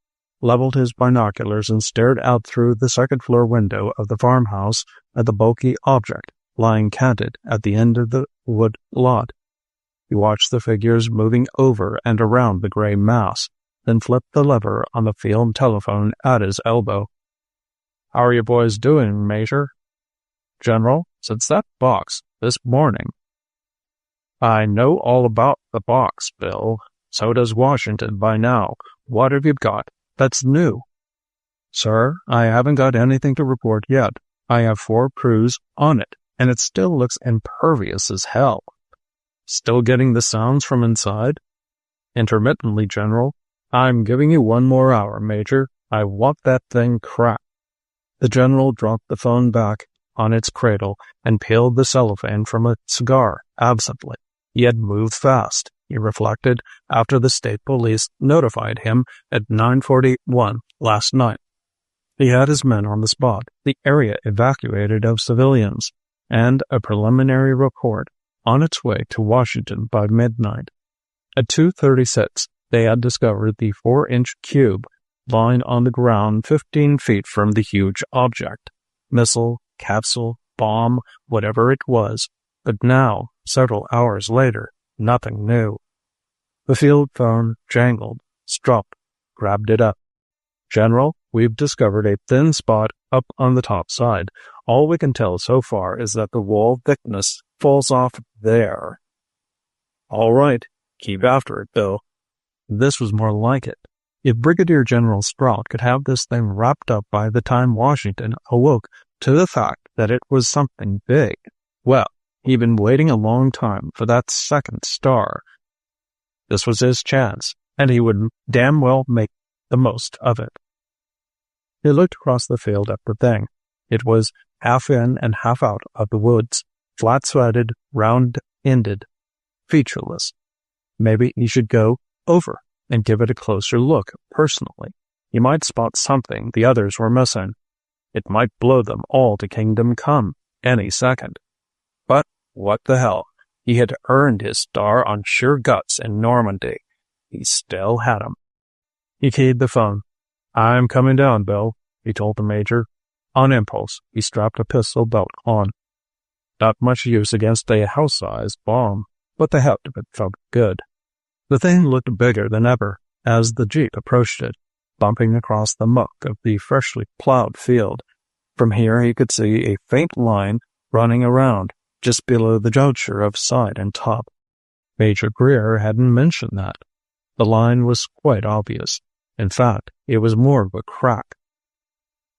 leveled his binoculars and stared out through the second-floor window of the farmhouse at the bulky object lying canted at the end of the wood lot. He watched the figures moving over and around the gray mass, then flipped the lever on the field telephone at his elbow. "How are you boys doing, Major?" "General, since that box this morning." "I know all about the box, Bill. So does Washington by now. What have you got that's new?" "Sir, I haven't got anything to report yet. I have 4 crews on it, and it still looks impervious as hell." "Still getting the sounds from inside?" "Intermittently, General. I'm giving you 1 more hour, Major. I want that thing cracked." The General dropped the phone back on its cradle and peeled the cellophane from a cigar absently. He had moved fast. he reflected, after the state police notified him at 9:41 last night. He had his men on the spot, the area evacuated of civilians, and a preliminary report on its way to Washington by midnight. At 2:36, they had discovered the 4-inch cube lying on the ground 15 feet from the huge object. Missile, capsule, bomb, whatever it was. But now, several hours later, nothing new. The field phone jangled. Strupp grabbed it up. "General, we've discovered a thin spot up on the top side. All we can tell so far is that the wall thickness falls off there." "All right, keep after it, Bill." This was more like it. If Brigadier General Sprout could have this thing wrapped up by the time Washington awoke to the fact that it was something big, well, he'd been waiting a long time for that second star. This was his chance, and he would damn well make the most of it. He looked across the field at the thing. It was half in and half out of the woods, flat-sided, round-ended, featureless. Maybe he should go over and give it a closer look personally. He might spot something the others were missing. It might blow them all to Kingdom Come any second. But what the hell? He had earned his star on sheer guts in Normandy. He still had him. He keyed the phone. "I'm coming down, Bill," he told the major. On impulse, he strapped a pistol belt on. Not much use against a house-sized bomb, but the heft of it felt good. The thing looked bigger than ever as the Jeep approached it, bumping across the muck of the freshly plowed field. From here he could see a faint line running around, just below the juncture of side and top. Major Greer hadn't mentioned that. The line was quite obvious. In fact, it was more of a crack.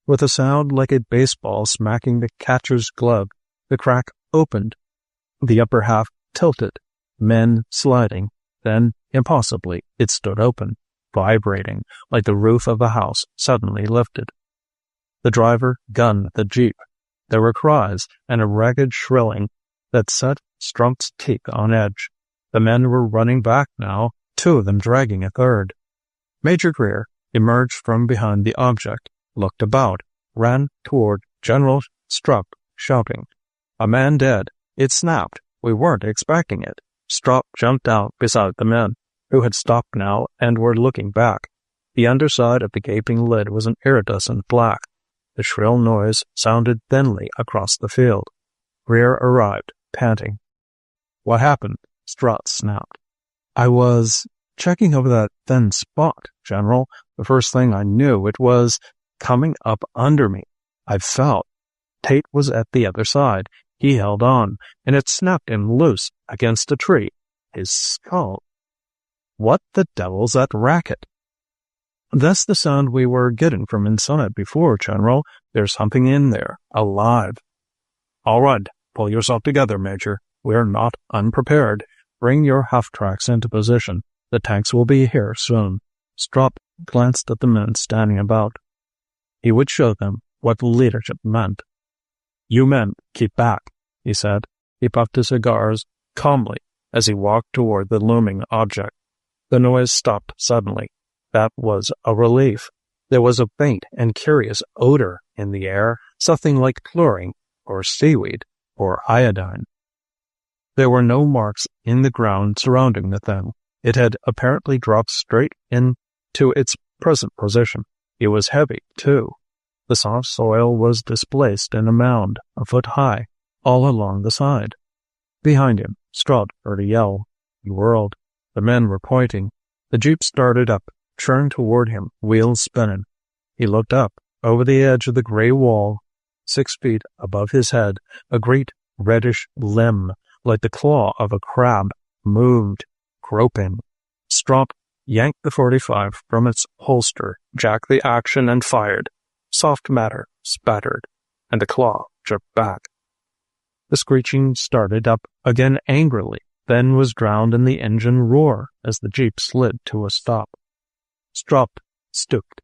With a sound like a baseball smacking the catcher's glove, the crack opened. The upper half tilted, men sliding. Then, impossibly, it stood open, vibrating like the roof of a house suddenly lifted. The driver gunned the Jeep. There were cries and a ragged shrilling that set Strump's teeth on edge. The men were running back now, 2 of them dragging a third. Major Greer emerged from behind the object, looked about, ran toward General Strupp, shouting, "A man dead. It snapped. We weren't expecting it." Strupp jumped out beside the men, who had stopped now and were looking back. The underside of the gaping lid was an iridescent black. The shrill noise sounded thinly across the field. Greer arrived, panting. "What happened?" Strutt snapped. "I was checking over that thin spot, General. The first thing I knew, it was coming up under me. I felt. Tate was at the other side. He held on, and it snapped him loose against a tree. His skull. What the devil's that racket?" "That's the sound we were getting from inside before, General. There's something in there, alive." "All right, pull yourself together, Major. We're not unprepared. Bring your half-tracks into position. The tanks will be here soon." Strupp glanced at the men standing about. He would show them what leadership meant. "You men, keep back," he said. He puffed his cigars calmly as he walked toward the looming object. The noise stopped suddenly. That was a relief. There was a faint and curious odor in the air, something like chlorine, or seaweed, or iodine. There were no marks in the ground surrounding the thing. It had apparently dropped straight into its present position. It was heavy, too. The soft soil was displaced in a mound, a foot high, all along the side. Behind him, Strutt heard a yell. He whirled. The men were pointing. The Jeep started up, churned toward him, wheels spinning. He looked up, over the edge of the gray wall. 6 feet above his head, a great reddish limb, like the claw of a crab, moved, groping. Strupp yanked the .45 from its holster, jacked the action, and fired. Soft matter spattered, and the claw jerked back. The screeching started up again angrily, then was drowned in the engine roar as the Jeep slid to a stop. Strupp stooped,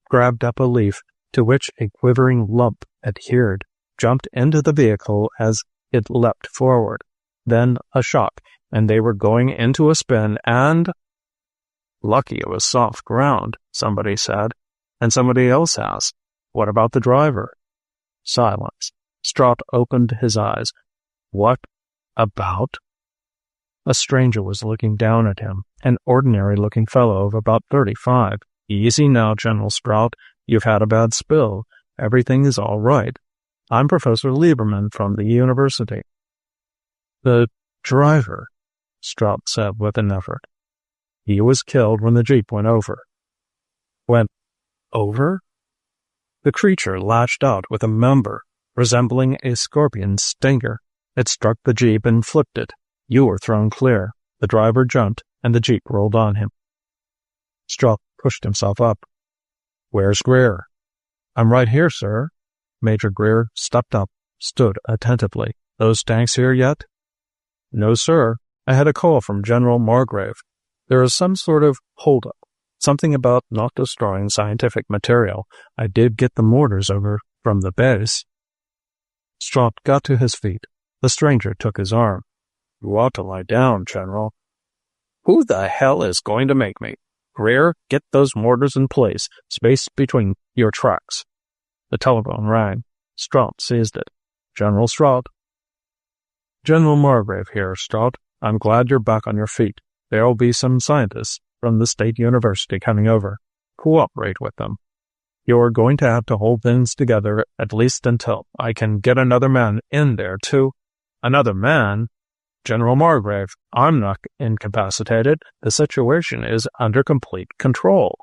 grabbed up a leaf to which a quivering lump adhered, jumped into the vehicle as it leapt forward. Then a shock and they were going into a spin and... Lucky it was soft ground, somebody said, and somebody else asked, what about the driver? Silence. Straught opened his eyes. What about? A stranger was looking down at him, an ordinary-looking fellow of about 35. Easy now, General Straught. You've had a bad spill. Everything is all right. I'm Professor Lieberman from the university. The driver, Straught said with an effort. He was killed when the jeep went over. Went over? The creature lashed out with a member, resembling a scorpion's stinger. It struck the jeep and flipped it. You were thrown clear. The driver jumped, and the jeep rolled on him. Straught pushed himself up. Where's Greer? I'm right here, sir. Major Greer stepped up, stood attentively. Those tanks here yet? No, sir. I had a call from General Margrave. There is some sort of hold-up. Something about not destroying scientific material. I did get the mortars over from the base. Straught got to his feet. The stranger took his arm. You ought to lie down, General. Who the hell is going to make me? Greer, get those mortars in place, spaced between your tracks. The telephone rang. Straught seized it. General Straught. General Margrave here, Straught. I'm glad you're back on your feet. There'll be some scientists from the State University coming over. Cooperate with them. You're going to have to hold things together at least until I can get another man in there, too. Another man? General Margrave, I'm not incapacitated. The situation is under complete control.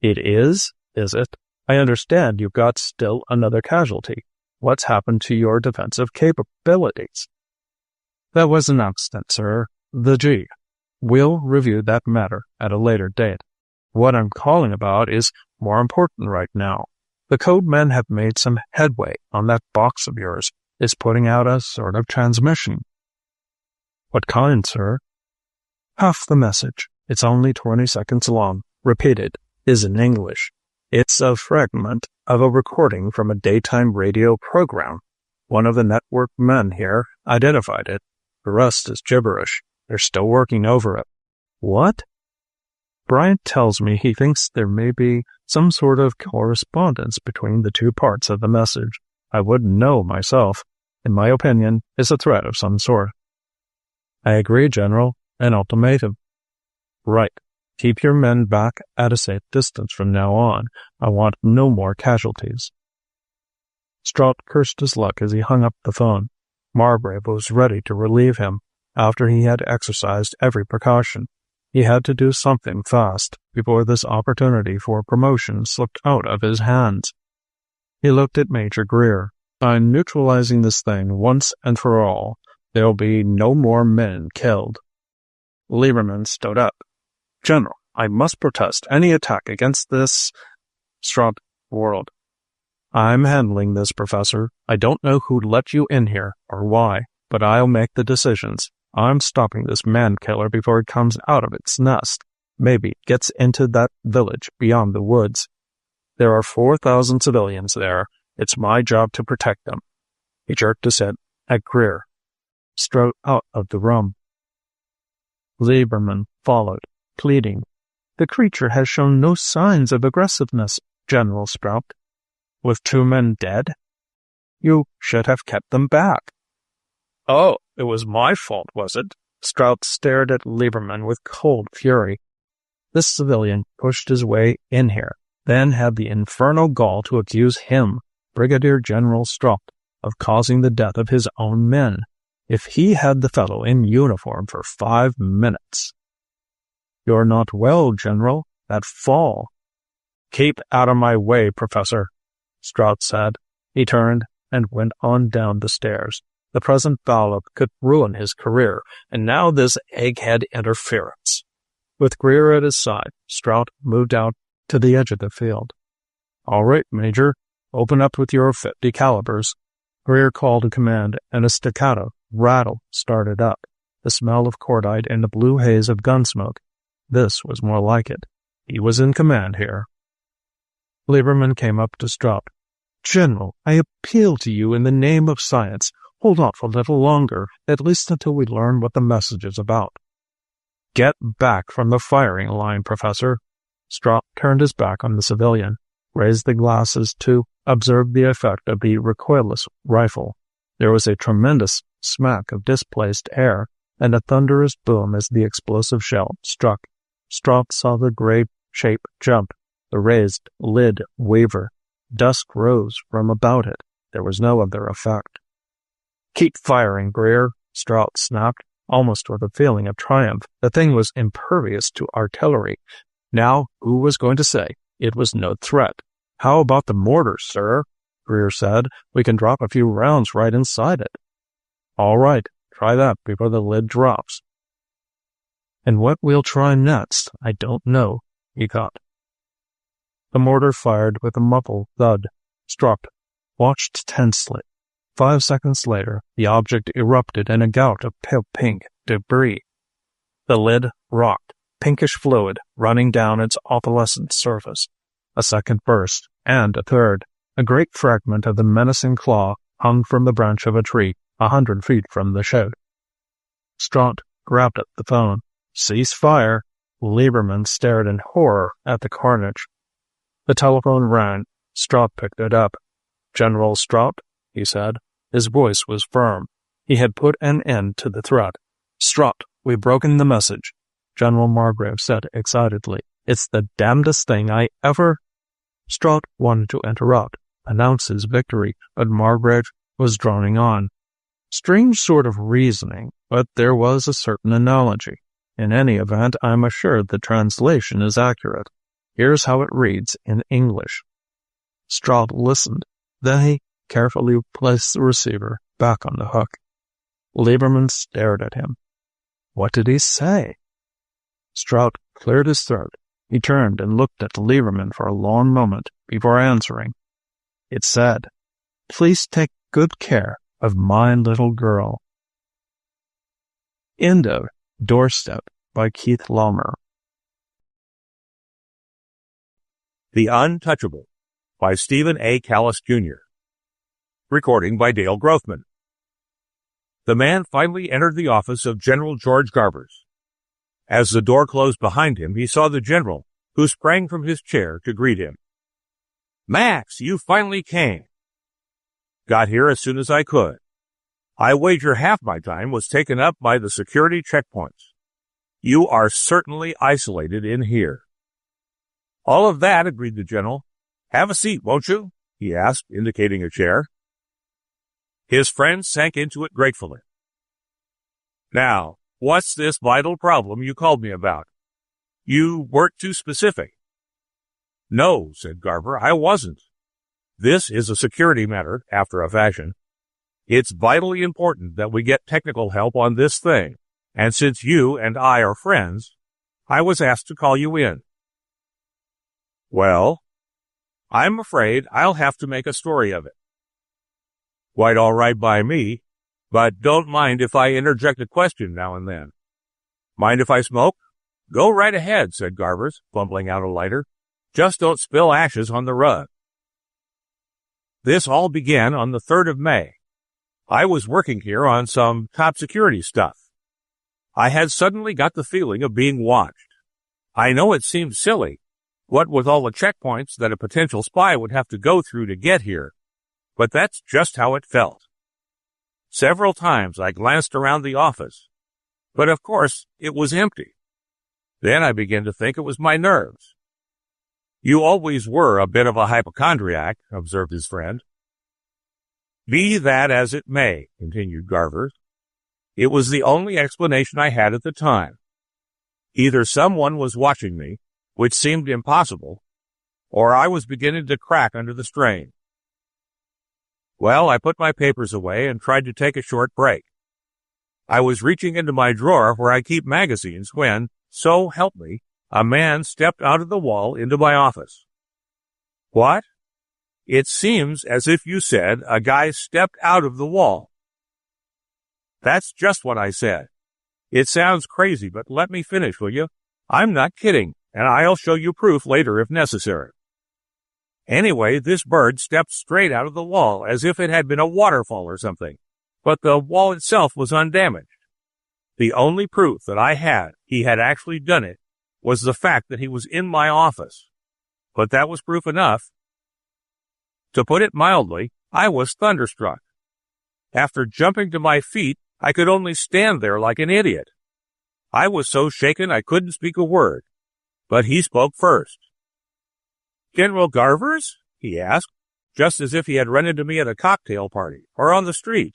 It is it? I understand you've got still another casualty. What's happened to your defensive capabilities? That was an accident, sir. The G. We'll review that matter at a later date. What I'm calling about is more important right now. The code men have made some headway on that box of yours. It's putting out a sort of transmission. What kind, sir? Half the message. It's only 20 seconds long. Repeated. Is in English. It's a fragment of a recording from a daytime radio program. One of the network men here identified it. The rest is gibberish. They're still working over it. What? Bryant tells me he thinks there may be some sort of correspondence between the two parts of the message. I wouldn't know myself. In my opinion, it's a threat of some sort. I agree, General. An ultimatum. Right. Keep your men back at a safe distance from now on. I want no more casualties. Straught cursed his luck as he hung up the phone. Margrave was ready to relieve him after he had exercised every precaution. He had to do something fast before this opportunity for promotion slipped out of his hands. He looked at Major Greer. I'm neutralizing this thing once and for all. There'll be no more men killed. Lieberman stood up. General, I must protest any attack against this... Straught whirled. I'm handling this, Professor. I don't know who let you in here or why, but I'll make the decisions. I'm stopping this man-killer before it comes out of its nest. Maybe it gets into that village beyond the woods. There are 4,000 civilians there. It's my job to protect them. He jerked his head at Greer. Strode out of the room. Lieberman followed, pleading. The creature has shown no signs of aggressiveness, General Straught. With 2 men dead? You should have kept them back. Oh, it was my fault, was it? Straught stared at Lieberman with cold fury. This civilian pushed his way in here, then had the infernal gall to accuse him, Brigadier General Straught, of causing the death of his own men. If he had the fellow in uniform for 5 minutes. You're not well, General. That fall. Keep out of my way, Professor, Straught said. He turned and went on down the stairs. The present foul-up could ruin his career, and now this egghead interference. With Greer at his side, Straught moved out to the edge of the field. All right, Major, open up with your 50 calibers. Greer called a command, and a staccato rattle started up, the smell of cordite and the blue haze of gunsmoke. This was more like it. He was in command here. Lieberman came up to Straught. General, I appeal to you in the name of science. Hold off a little longer, at least until we learn what the message is about. Get back from the firing line, Professor. Straught turned his back on the civilian, raised the glasses to observe the effect of the recoilless rifle. There was a tremendous smack of displaced air and a thunderous boom as the explosive shell struck. Straught saw the gray shape jump, the raised lid waver. Dusk rose from about it. There was no other effect. Keep firing, Greer, Straught snapped, almost with a feeling of triumph. The thing was impervious to artillery. Now, who was going to say it was no threat? How about the mortars, sir? Greer said. We can drop a few rounds right inside it. All right, try that before the lid drops. And what we'll try next, I don't know, he thought. The mortar fired with a muffled thud. Straught watched tensely. 5 seconds later, the object erupted in a gout of pale pink debris. The lid rocked, pinkish fluid running down its opalescent surface. A second burst, and a third. A great fragment of the menacing claw hung from the branch of a tree 100 feet from the shed. Straught grabbed at the phone. Cease fire. Lieberman stared in horror at the carnage. The telephone rang. Straught picked it up. General Straught, he said. His voice was firm. He had put an end to the threat. Straught, we've broken the message, General Margrave said excitedly. It's the damnedest thing I ever... Straught wanted to interrupt, announce his victory, but Margrave was droning on. Strange sort of reasoning, but there was a certain analogy. In any event, I'm assured the translation is accurate. Here's how it reads in English. Straught listened. Then he carefully placed the receiver back on the hook. Lieberman stared at him. What did he say? Straught cleared his throat. He turned and looked at Lieberman for a long moment before answering. It said, Please take good care of my little girl. End of Doorstep by Keith Lama. The Untouchable by Stephen A. Calous Jr. Recording by Dale Growthman. The man finally entered the office of General George Garbers. As the door closed behind him, he saw the general, who sprang from his chair to greet him. Max, you finally came. Got here as soon as I could. I wager half my time was taken up by the security checkpoints. You are certainly isolated in here. All of that, agreed the general. Have a seat, won't you? He asked, indicating a chair. His friend sank into it gratefully. Now, what's this vital problem you called me about? You weren't too specific. No, said Garber, I wasn't. This is a security matter, after a fashion. It's vitally important that we get technical help on this thing, and since you and I are friends, I was asked to call you in. Well, I'm afraid I'll have to make a story of it. Quite all right by me, but don't mind if I interject a question now and then. Mind if I smoke? Go right ahead, said Garbers, fumbling out a lighter. Just don't spill ashes on the rug. This all began on the 3rd of May. I was working here on some top security stuff. I had suddenly got the feeling of being watched. I know it seems silly, what with all the checkpoints that a potential spy would have to go through to get here, but that's just how it felt. Several times I glanced around the office, but of course it was empty. Then I began to think it was my nerves. You always were a bit of a hypochondriac, observed his friend. Be that as it may, continued Garver. It was the only explanation I had at the time. Either someone was watching me, which seemed impossible, or I was beginning to crack under the strain. Well, I put my papers away and tried to take a short break. I was reaching into my drawer where I keep magazines when, so help me, a man stepped out of the wall into my office. What? It seems as if you said a guy stepped out of the wall. That's just what I said. It sounds crazy, but let me finish, will you? I'm not kidding, and I'll show you proof later if necessary. Anyway, this bird stepped straight out of the wall as if it had been a waterfall or something. but the wall itself was undamaged. The only proof that I had he had actually done it was the fact that he was in my office. But that was proof enough. To put it mildly, I was thunderstruck. After jumping to my feet, I could only stand there like an idiot. I was so shaken I couldn't speak a word, but he spoke first. "General Garvers?" he asked, just as if he had run into me at a cocktail party or on the street.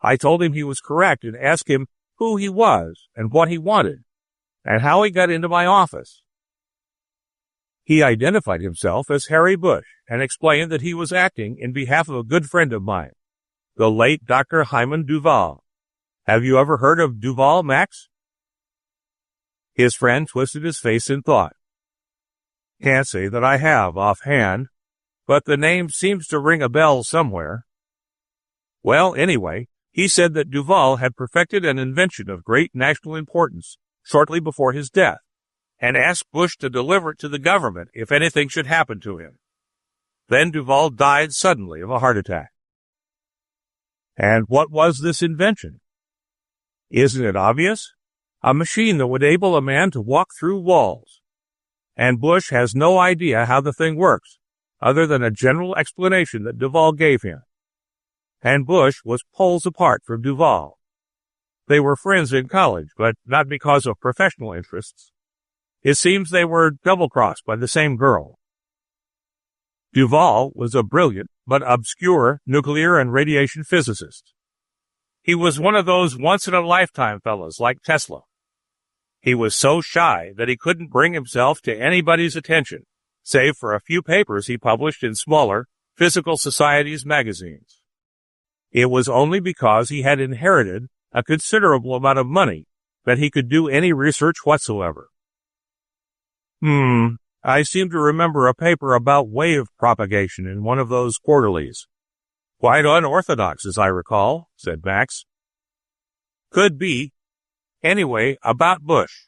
I told him he was correct and asked him who he was and what he wanted, and how he got into my office. He identified himself as Harry Bush and explained that he was acting in behalf of a good friend of mine, the late Dr. Hyman Duval. Have you ever heard of Duval, Max? His friend twisted his face in thought. Can't say that I have offhand, but the name seems to ring a bell somewhere. Well, anyway, he said that Duval had perfected an invention of great national importance shortly before his death, and asked Bush to deliver it to the government if anything should happen to him. Then Duval died suddenly of a heart attack. And what was this invention? Isn't it obvious? A machine that would enable a man to walk through walls. And Bush has no idea how the thing works, other than a general explanation that Duval gave him. And Bush was poles apart from Duval. They were friends in college, but not because of professional interests. It seems they were double-crossed by the same girl. Duval was a brilliant but obscure nuclear and radiation physicist. He was one of those once-in-a-lifetime fellas like Tesla. He was so shy that he couldn't bring himself to anybody's attention, save for a few papers he published in smaller, physical societies magazines. It was only because he had inherited a considerable amount of money that he could do any research whatsoever. I seem to remember a paper about wave propagation in one of those quarterlies. Quite unorthodox, as I recall, said Max. Could be. Anyway, about Bush.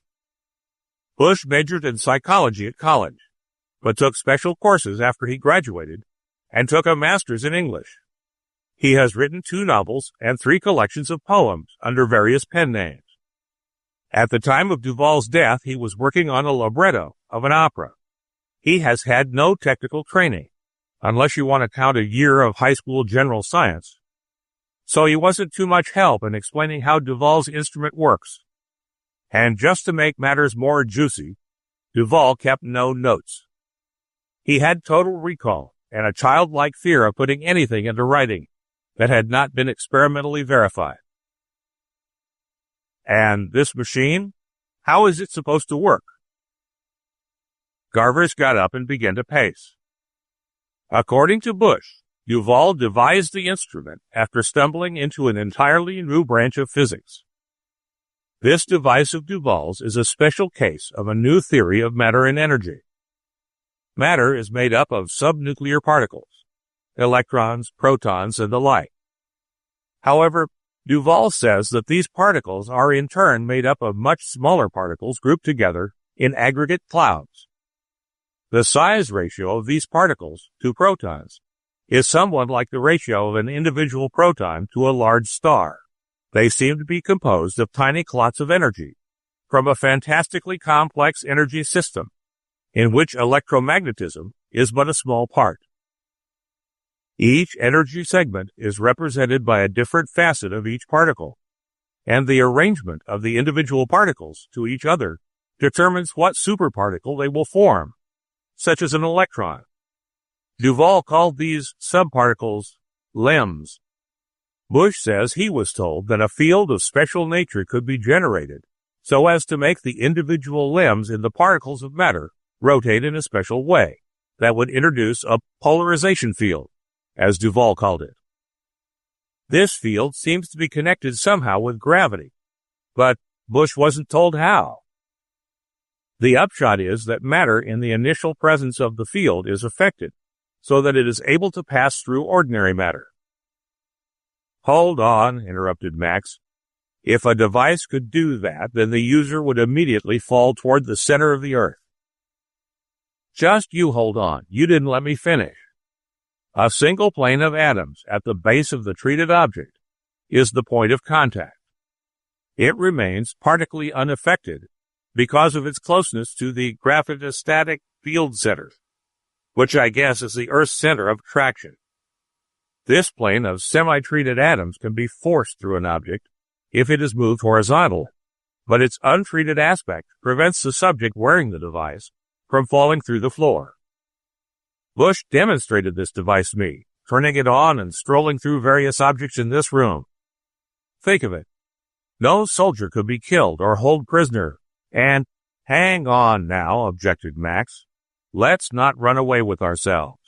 Bush majored in psychology at college, but took special courses after he graduated, and took a master's in English. He has written 2 novels and 3 collections of poems under various pen names. At the time of Duval's death, he was working on a libretto of an opera. He has had no technical training, unless you want to count a year of high school general science. So he wasn't too much help in explaining how Duval's instrument works. And just to make matters more juicy, Duval kept no notes. He had total recall and a childlike fear of putting anything into writing that had not been experimentally verified. And this machine? How is it supposed to work? Garvers got up and began to pace. According to Bush, Duval devised the instrument after stumbling into an entirely new branch of physics. This device of Duval's is a special case of a new theory of matter and energy. Matter is made up of subnuclear particles, electrons, protons, and the like. However, Duval says that these particles are in turn made up of much smaller particles grouped together in aggregate clouds. The size ratio of these particles to protons is somewhat like the ratio of an individual proton to a large star. They seem to be composed of tiny clots of energy from a fantastically complex energy system in which electromagnetism is but a small part. Each energy segment is represented by a different facet of each particle, and the arrangement of the individual particles to each other determines what superparticle they will form, such as an electron. Duval called these subparticles limbs. Bush says he was told that a field of special nature could be generated so as to make the individual limbs in the particles of matter rotate in a special way that would introduce a polarization field, as Duval called it. This field seems to be connected somehow with gravity, but Bush wasn't told how. The upshot is that matter in the initial presence of the field is affected, so that it is able to pass through ordinary matter. Hold on, interrupted Max. If a device could do that, then the user would immediately fall toward the center of the earth. Just you hold on, you didn't let me finish. A single plane of atoms at the base of the treated object is the point of contact. It remains partially unaffected because of its closeness to the gravitostatic field center, which I guess is the Earth's center of attraction. This plane of semi-treated atoms can be forced through an object if it is moved horizontal, but its untreated aspect prevents the subject wearing the device from falling through the floor. Bush demonstrated this device to me, turning it on and strolling through various objects in this room. Think of it. No soldier could be killed or held prisoner, and, hang on now, objected Max. Let's not run away with ourselves.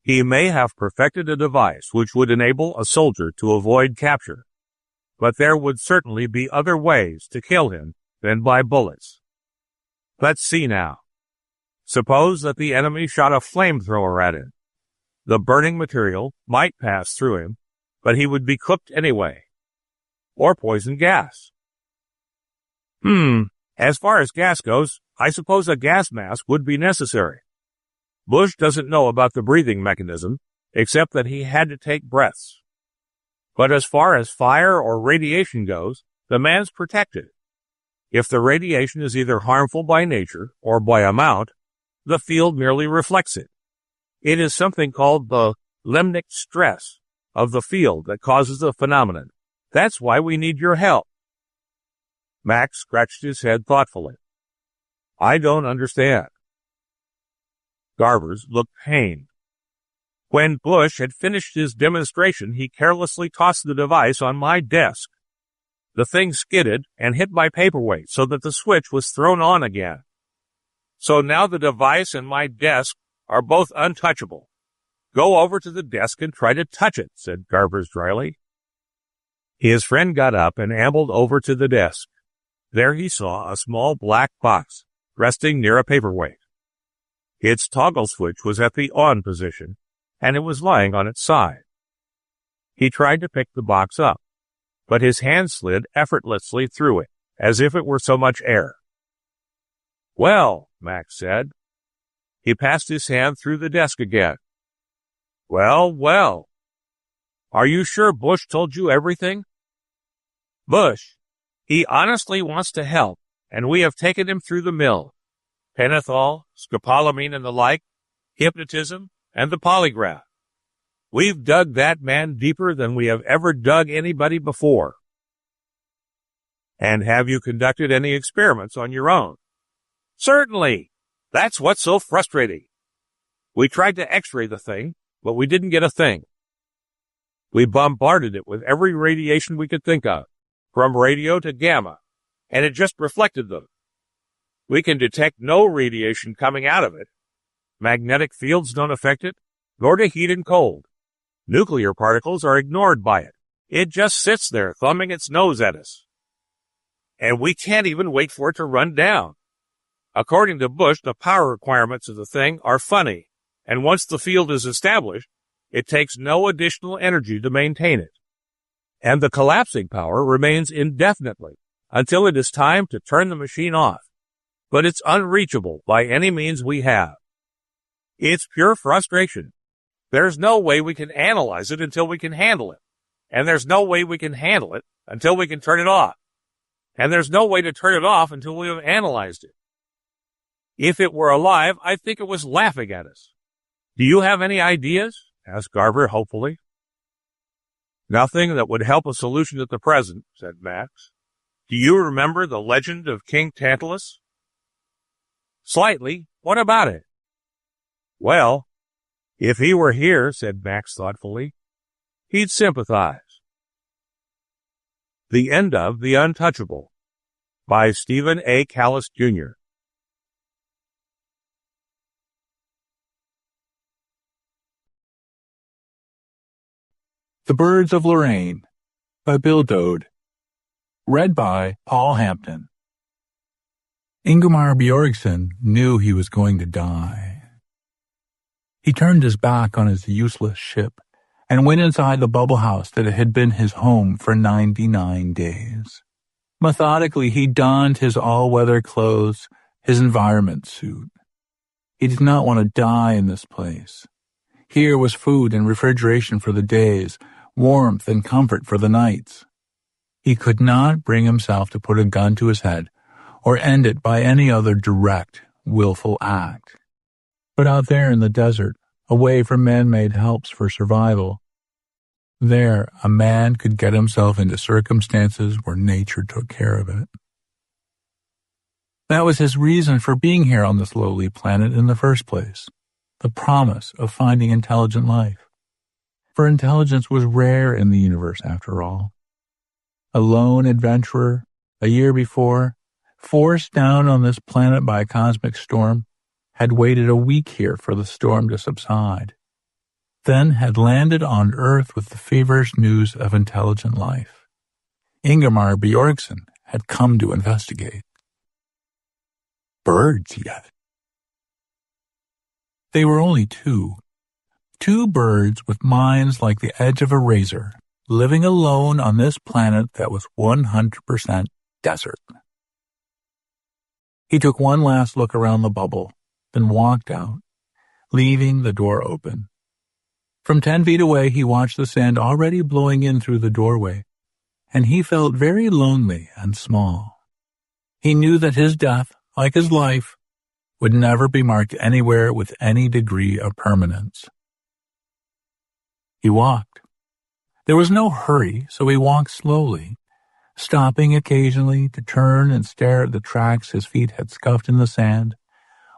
He may have perfected a device which would enable a soldier to avoid capture, but there would certainly be other ways to kill him than by bullets. Let's see now. Suppose that the enemy shot a flamethrower at him. The burning material might pass through him, but he would be cooked anyway. Or poison gas. As far as gas goes, I suppose a gas mask would be necessary. Bush doesn't know about the breathing mechanism, except that he had to take breaths. But as far as fire or radiation goes, the man's protected. If the radiation is either harmful by nature or by amount, the field merely reflects it. It is something called the lemnic stress of the field that causes the phenomenon. That's why we need your help. Max scratched his head thoughtfully. I don't understand. Garvers looked pained. When Bush had finished his demonstration, he carelessly tossed the device on my desk. The thing skidded and hit my paperweight so that the switch was thrown on again. So now the device and my desk are both untouchable. Go over to the desk and try to touch it, said Garvers dryly. His friend got up and ambled over to the desk. There he saw a small black box resting near a paperweight. Its toggle switch was at the on position, and it was lying on its side. He tried to pick the box up, but his hand slid effortlessly through it, as if it were so much air. Well, Max said. He passed his hand through the desk again. Well. Are you sure Bush told you everything? Bush. He honestly wants to help, and we have taken him through the mill. Pentothal, scopolamine and the like, hypnotism, and the polygraph. We've dug that man deeper than we have ever dug anybody before. And have you conducted any experiments on your own? Certainly. That's what's so frustrating. We tried to x-ray the thing, but we didn't get a thing. We bombarded it with every radiation we could think of, from radio to gamma, and it just reflected them. We can detect no radiation coming out of it. Magnetic fields don't affect it, nor do heat and cold. Nuclear particles are ignored by it. It just sits there, thumbing its nose at us. And we can't even wait for it to run down. According to Bush, the power requirements of the thing are funny, and once the field is established, it takes no additional energy to maintain it. And the collapsing power remains indefinitely until it is time to turn the machine off. But it's unreachable by any means we have. It's pure frustration. There's no way we can analyze it until we can handle it. And there's no way we can handle it until we can turn it off. And there's no way to turn it off until we have analyzed it. If it were alive, I think it was laughing at us. Do you have any ideas? Asked Garver hopefully. Nothing that would help a solution at the present, said Max. Do you remember the legend of King Tantalus? Slightly. What about it? Well, if he were here, said Max thoughtfully, he'd sympathize. The End of The Untouchable by Stephen A. Calous Jr. The Birds of Lorain by Bill Dode. Read by Paul Hampton. Ingmar Bjorgsen knew he was going to die. He turned his back on his useless ship and went inside the bubble house that had been his home for 99 days. Methodically, he donned his all-weather clothes, his environment suit. He did not want to die in this place. Here was food and refrigeration for the days warmth and comfort for the nights. He could not bring himself to put a gun to his head or end it by any other direct, willful act. But out there in the desert, away from man-made helps for survival, there a man could get himself into circumstances where nature took care of it. That was his reason for being here on this lowly planet in the first place, the promise of finding intelligent life. For intelligence was rare in the universe after all. A lone adventurer, a year before, forced down on this planet by a cosmic storm, had waited a week here for the storm to subside, then had landed on Earth with the feverish news of intelligent life. Ingemar Bjornsson had come to investigate. Birds yet. They were only two birds with minds like the edge of a razor, living alone on this planet that was 100% desert. He took one last look around the bubble, then walked out, leaving the door open. From 10 feet away, he watched the sand already blowing in through the doorway, and he felt very lonely and small. He knew that his death, like his life, would never be marked anywhere with any degree of permanence. He walked. There was no hurry, so he walked slowly, stopping occasionally to turn and stare at the tracks his feet had scuffed in the sand,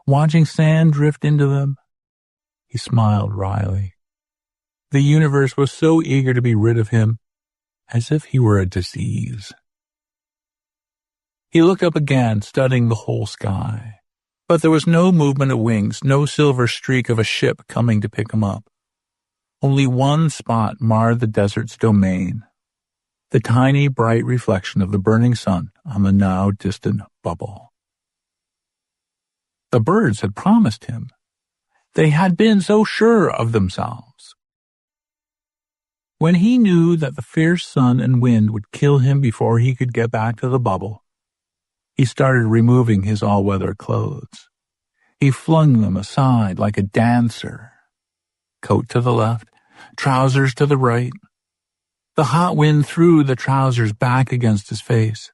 watching sand drift into them. He smiled wryly. The universe was so eager to be rid of him, as if he were a disease. He looked up again, studying the whole sky, but there was no movement of wings, no silver streak of a ship coming to pick him up. Only one spot marred the desert's domain, the tiny, bright reflection of the burning sun on the now distant bubble. The birds had promised him. They had been so sure of themselves. When he knew that the fierce sun and wind would kill him before he could get back to the bubble, he started removing his all-weather clothes. He flung them aside like a dancer. Coat to the left, trousers to the right. The hot wind threw the trousers back against his face.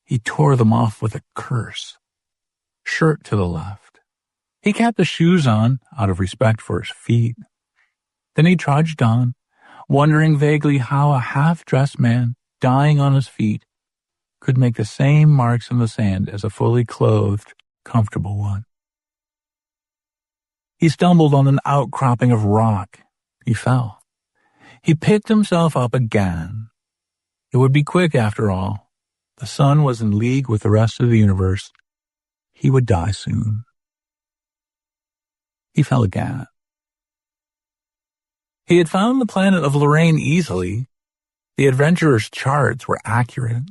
He tore them off with a curse. Shirt to the left. He kept the shoes on out of respect for his feet. Then he trudged on, wondering vaguely how a half-dressed man, dying on his feet, could make the same marks in the sand as a fully clothed, comfortable one. He stumbled on an outcropping of rock. He fell. He picked himself up again. It would be quick after all. The sun was in league with the rest of the universe. He would die soon. He fell again. He had found the planet of Lorain easily. The adventurer's charts were accurate.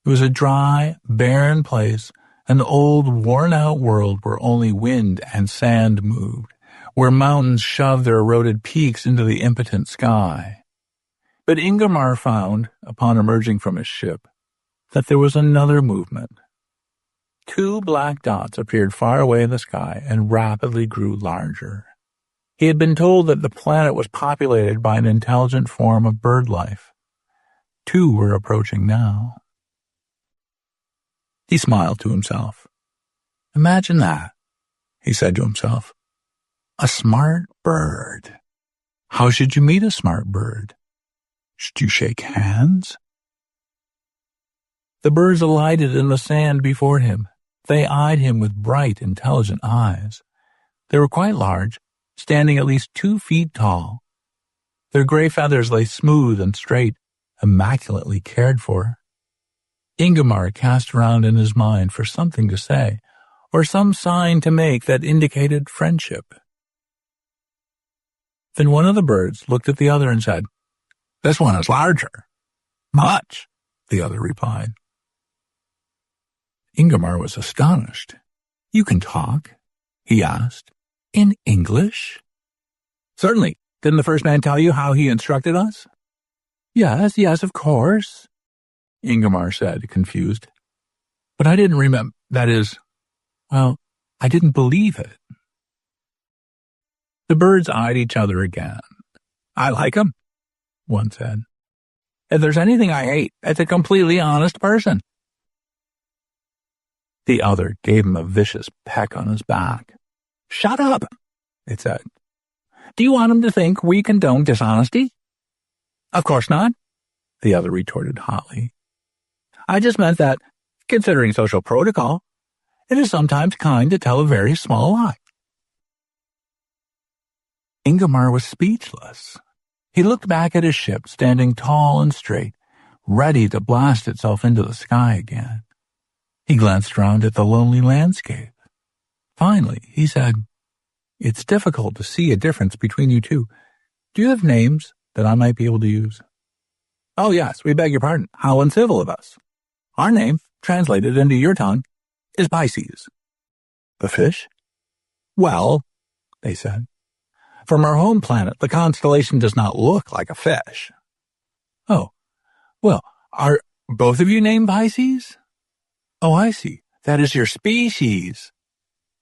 It was a dry, barren place, an old, worn-out world where only wind and sand moved, where mountains shoved their eroded peaks into the impotent sky. But Ingemar found, upon emerging from his ship, that there was another movement. 2 black dots appeared far away in the sky and rapidly grew larger. He had been told that the planet was populated by an intelligent form of bird life. 2 were approaching now. He smiled to himself. Imagine that, he said to himself. A smart bird. How should you meet a smart bird? Should you shake hands? The birds alighted in the sand before him. They eyed him with bright, intelligent eyes. They were quite large, standing at least 2 feet tall. Their gray feathers lay smooth and straight, immaculately cared for. Ingemar cast around in his mind for something to say, or some sign to make that indicated friendship. Then one of the birds looked at the other and said, "This one is larger." "Much," the other replied. Ingemar was astonished. "You can talk?" he asked. "In English?" "Certainly. Didn't the first man tell you how he instructed us?" Yes, of course," Ingemar said, confused. "But I didn't remember, that is, well, I didn't believe it." The birds eyed each other again. "I like 'em," one said. If there's anything I hate, it's a completely honest person. The other gave him a vicious peck on his back. Shut up, it said. Do you want him to think we condone dishonesty? Of course not, the other retorted hotly. I just meant that, considering social protocol, it is sometimes kind to tell a very small lie. Ingomar was speechless. He looked back at his ship standing tall and straight, ready to blast itself into the sky again. He glanced round at the lonely landscape. Finally, he said, It's difficult to see a difference between you two. Do you have names that I might be able to use? Oh yes, we beg your pardon. How uncivil of us. Our name, translated into your tongue, is Pisces. The fish? Well, they said, from our home planet, the constellation does not look like a fish. Oh, well, are both of you named Pisces? Oh, I see. That is your species.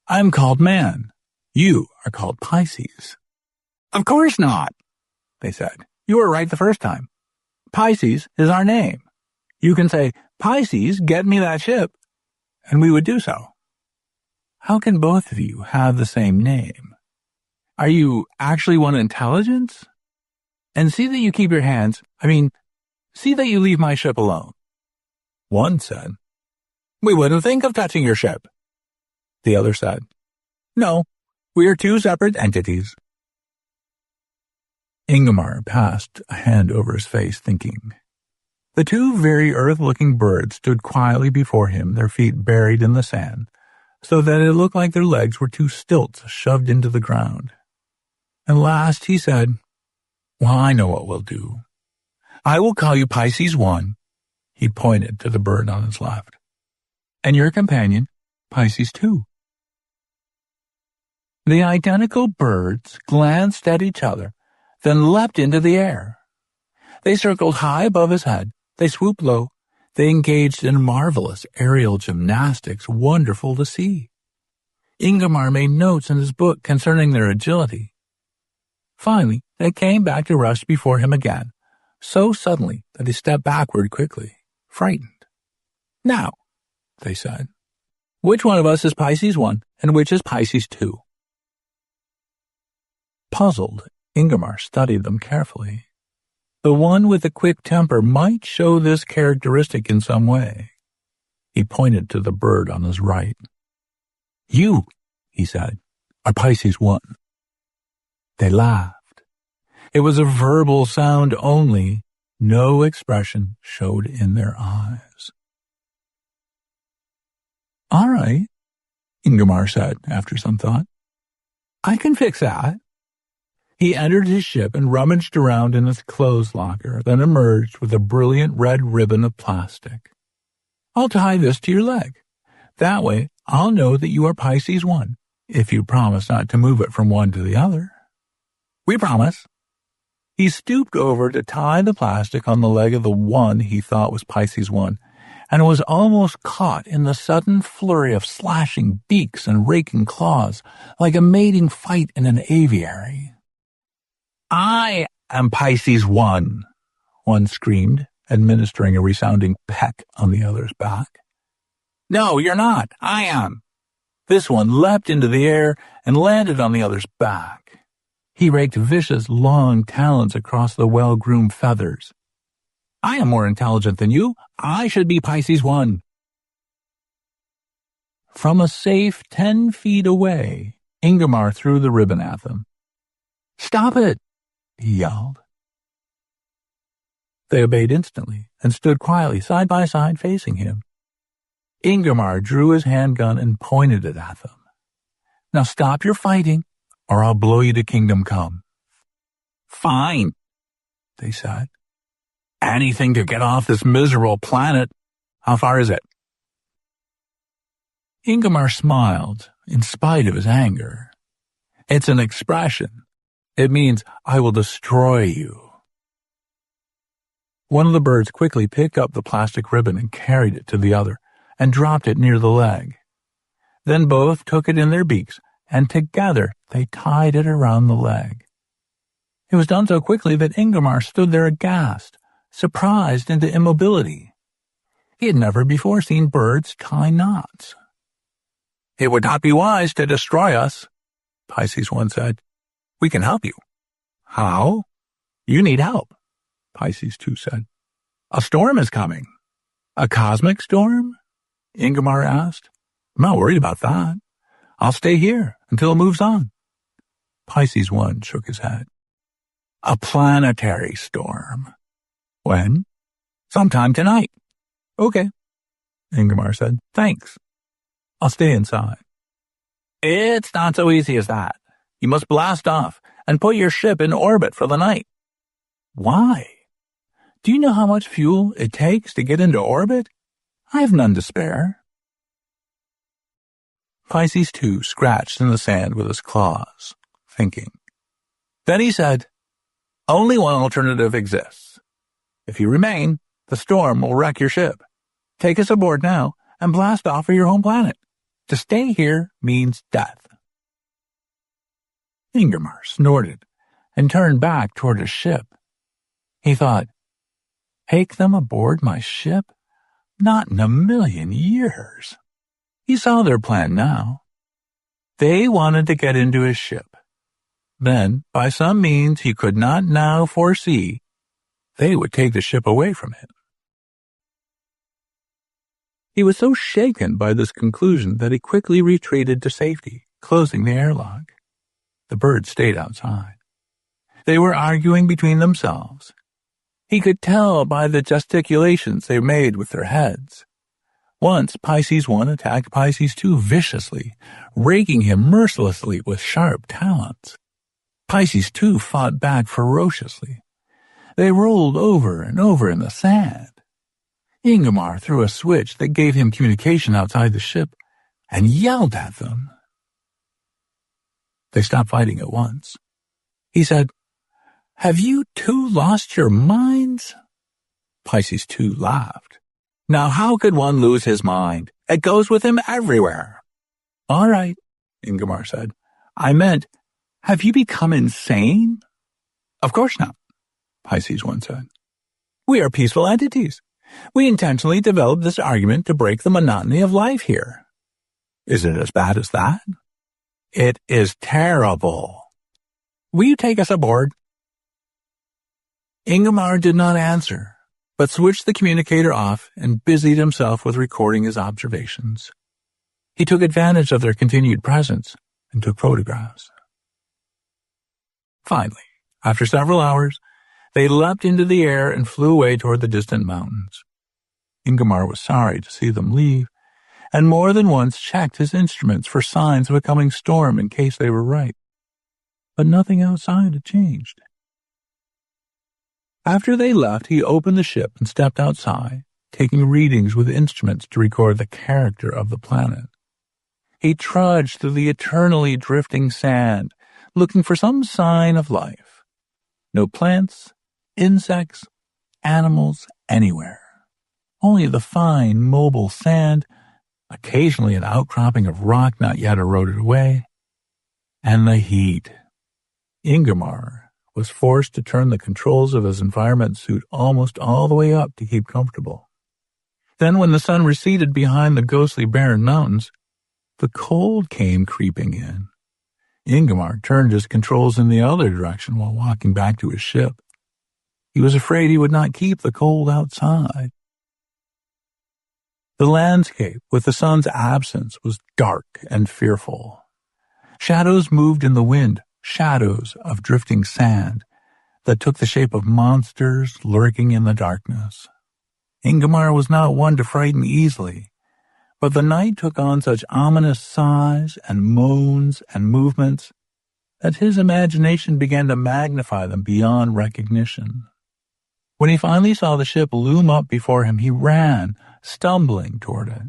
I'm called Man. You are called Pisces. Of course not, they said. You were right the first time. Pisces is our name. You can say, Pisces, get me that ship, and we would do so. How can both of you have the same name? Are you actually one intelligence? And see that you keep your hands, see that you leave my ship alone. One said, We wouldn't think of touching your ship. The other said, No, we are two separate entities. Ingomar passed a hand over his face, thinking. The two very earth-looking birds stood quietly before him, their feet buried in the sand, so that it looked like their legs were two stilts shoved into the ground. At last he said, Well, I know what we'll do. I will call you Pisces 1. He pointed to the bird on his left. And your companion, Pisces 2. The identical birds glanced at each other, then leapt into the air. They circled high above his head. They swooped low. They engaged in marvelous aerial gymnastics, wonderful to see. Ingomar made notes in his book concerning their agility. Finally, they came back to rush before him again, so suddenly that he stepped backward quickly, frightened. Now, they said, which one of us is Pisces 1 and which is Pisces 2? Puzzled, Ingomar studied them carefully. The one with the quick temper might show this characteristic in some way. He pointed to the bird on his right. You, he said, are Pisces 1. They laughed. It was a verbal sound only. No expression showed in their eyes. All right, Ingomar said after some thought. I can fix that. He entered his ship and rummaged around in his clothes locker, then emerged with a brilliant red ribbon of plastic. I'll tie this to your leg. That way, I'll know that you are Pisces 1, if you promise not to move it from one to the other. We promise. He stooped over to tie the plastic on the leg of the one he thought was Pisces 1, and was almost caught in the sudden flurry of slashing beaks and raking claws, like a mating fight in an aviary. I am Pisces 1, one screamed, administering a resounding peck on the other's back. No, you're not. I am. This one leapt into the air and landed on the other's back. He raked vicious, long talons across the well-groomed feathers. I am more intelligent than you. I should be Pisces 1. From a safe 10 feet away, Ingomar threw the ribbon at them. Stop it, he yelled. They obeyed instantly and stood quietly side by side facing him. Ingomar drew his handgun and pointed it at them. Now stop your fighting, or I'll blow you to kingdom come. Fine, they said. Anything to get off this miserable planet. How far is it? Ingomar smiled, in spite of his anger. It's an expression. It means, I will destroy you. One of the birds quickly picked up the plastic ribbon and carried it to the other, and dropped it near the leg. Then both took it in their beaks, and together they tied it around the leg. It was done so quickly that Ingomar stood there aghast, surprised into immobility. He had never before seen birds tie knots. "It would not be wise to destroy us," Pisces 1 said. "We can help you." "How?" "You need help," Pisces 2 said. "A storm is coming." "A cosmic storm?" Ingomar asked. "I'm not worried about that. I'll stay here until it moves on." Pisces 1 shook his head. "A planetary storm." "When?" "Sometime tonight." "Okay," Ingomar said. "Thanks. I'll stay inside." "It's not so easy as that. You must blast off and put your ship in orbit for the night." "Why? Do you know how much fuel it takes to get into orbit? I have none to spare." Pisces 2 scratched in the sand with his claws, thinking. Then he said, "Only one alternative exists. If you remain, the storm will wreck your ship. Take us aboard now and blast off for your home planet. To stay here means death." Ingomar snorted and turned back toward his ship. He thought, "Take them aboard my ship? Not in a million years." He saw their plan now. They wanted to get into his ship. Then, by some means he could not now foresee, they would take the ship away from him. He was so shaken by this conclusion that he quickly retreated to safety, closing the airlock. The birds stayed outside. They were arguing between themselves. He could tell by the gesticulations they made with their heads. Once Pisces 1 attacked Pisces 2 viciously, raking him mercilessly with sharp talons. Pisces 2 fought back ferociously. They rolled over and over in the sand. Ingomar threw a switch that gave him communication outside the ship and yelled at them. They stopped fighting at once. He said, "Have you two lost your minds?" Pisces 2 laughed. "Now how could one lose his mind? It goes with him everywhere." "All right," Ingomar said. "I meant, have you become insane?" "Of course not," Pisces 1 said. "We are peaceful entities. We intentionally developed this argument to break the monotony of life here." "Is it as bad as that?" "It is terrible. Will you take us aboard?" Ingomar did not answer, but switched the communicator off and busied himself with recording his observations. He took advantage of their continued presence and took photographs. Finally, after several hours, they leapt into the air and flew away toward the distant mountains. Ingomar was sorry to see them leave, and more than once checked his instruments for signs of a coming storm in case they were right. But nothing outside had changed. After they left, he opened the ship and stepped outside, taking readings with instruments to record the character of the planet. He trudged through the eternally drifting sand, looking for some sign of life. No plants, insects, animals anywhere. Only the fine, mobile sand, occasionally an outcropping of rock not yet eroded away, and the heat. Ingomar was forced to turn the controls of his environment suit almost all the way up to keep comfortable. Then when the sun receded behind the ghostly barren mountains, the cold came creeping in. Ingomar turned his controls in the other direction while walking back to his ship. He was afraid he would not keep the cold outside. The landscape, with the sun's absence, was dark and fearful. Shadows moved in the wind, shadows of drifting sand that took the shape of monsters lurking in the darkness. Ingomar was not one to frighten easily, but the night took on such ominous sighs and moans and movements that his imagination began to magnify them beyond recognition. When he finally saw the ship loom up before him, he ran, stumbling toward it.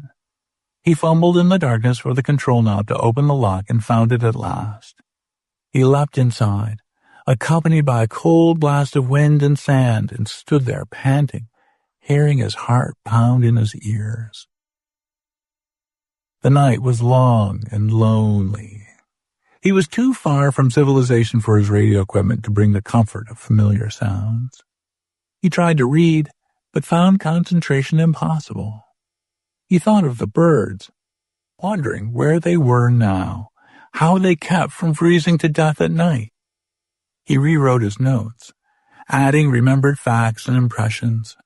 He fumbled in the darkness for the control knob to open the lock and found it at last. He leapt inside, accompanied by a cold blast of wind and sand, and stood there panting, hearing his heart pound in his ears. The night was long and lonely. He was too far from civilization for his radio equipment to bring the comfort of familiar sounds. He tried to read, but found concentration impossible. He thought of the birds, wondering where they were now, how they kept from freezing to death at night. He rewrote his notes, adding remembered facts and impressions.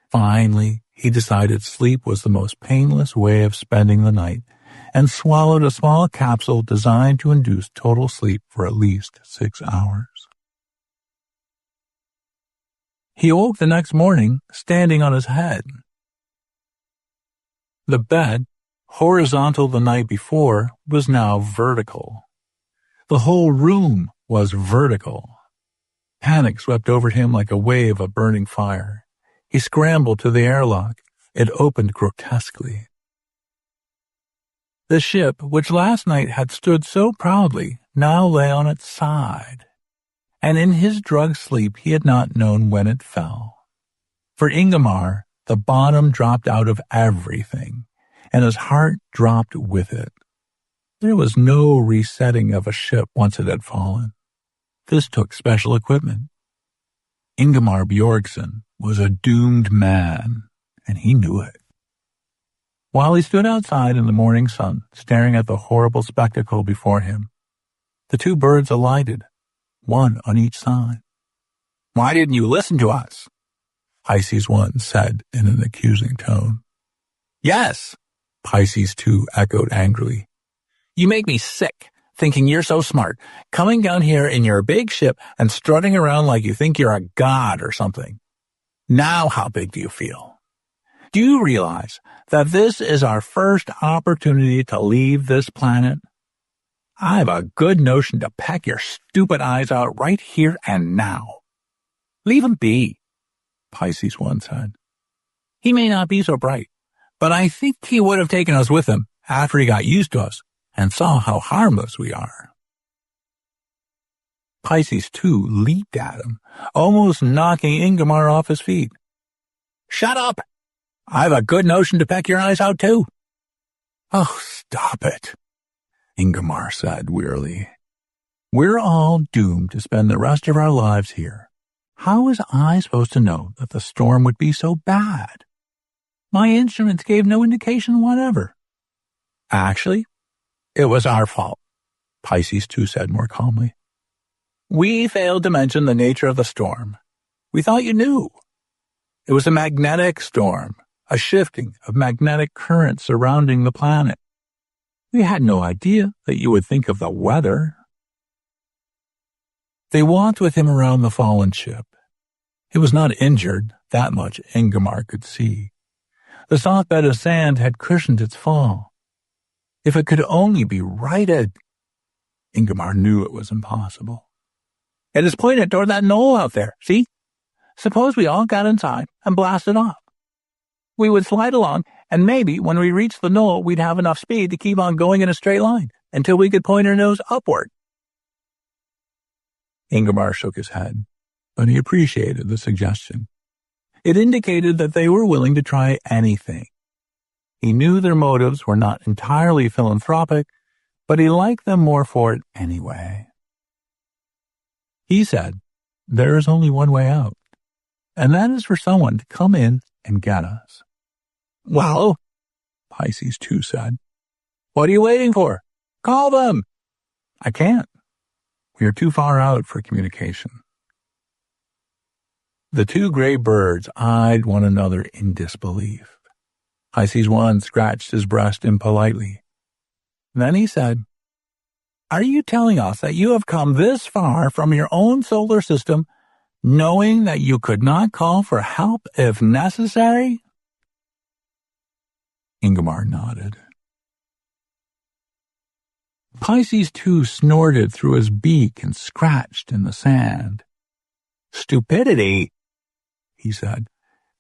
Finally, he decided sleep was the most painless way of spending the night, and swallowed a small capsule designed to induce total sleep for at least 6 hours. He awoke the next morning, standing on his head. The bed, horizontal the night before, was now vertical. The whole room was vertical. Panic swept over him like a wave of burning fire. He scrambled to the airlock. It opened grotesquely. The ship, which last night had stood so proudly, now lay on its side. And in his drugged sleep he had not known when it fell. For Ingmar, the bottom dropped out of everything, and his heart dropped with it. There was no resetting of a ship once it had fallen. This took special equipment. Ingmar Bjorgsen was a doomed man, and he knew it. While he stood outside in the morning sun, staring at the horrible spectacle before him, the two birds alighted, one on each side. "Why didn't you listen to us?" Pisces 1 said in an accusing tone. "Yes," Pisces 2 echoed angrily. "You make me sick, thinking you're so smart, coming down here in your big ship and strutting around like you think you're a god or something. Now how big do you feel? Do you realize that this is our first opportunity to leave this planet? I have a good notion to peck your stupid eyes out right here and now." "Leave him be," Pisces 1 said. "He may not be so bright, but I think he would have taken us with him after he got used to us and saw how harmless we are." Pisces 2 leaped at him, almost knocking Ingmar off his feet. "Shut up! I've a good notion to peck your eyes out too." "Oh, stop it," Ingmar said wearily. "We're all doomed to spend the rest of our lives here. How was I supposed to know that the storm would be so bad? My instruments gave no indication whatever." "Actually, it was our fault," Pisces 2 said more calmly. "We failed to mention the nature of the storm. We thought you knew. It was a magnetic storm, a shifting of magnetic currents surrounding the planet. We had no idea that you would think of the weather." They walked with him around the fallen ship. It was not injured, that much Ingmar could see. The soft bed of sand had cushioned its fall. If it could only be righted. Ingmar knew it was impossible. "It is pointed toward that knoll out there, see? Suppose we all got inside and blasted off. We would slide along, and maybe when we reached the knoll, we'd have enough speed to keep on going in a straight line until we could point our nose upward." Ingmar shook his head, but he appreciated the suggestion. It indicated that they were willing to try anything. He knew their motives were not entirely philanthropic, but he liked them more for it anyway. He said, "There is only one way out, and that is for someone to come in and get us." "Well," Pisces 2 said, "what are you waiting for? Call them." "I can't. We are too far out for communication." The two gray birds eyed one another in disbelief. Pisces 1 scratched his breast impolitely. Then he said, "Are you telling us that you have come this far from your own solar system, knowing that you could not call for help if necessary?" Ingmar nodded. Pisces 2 snorted through his beak and scratched in the sand. "Stupidity," he said.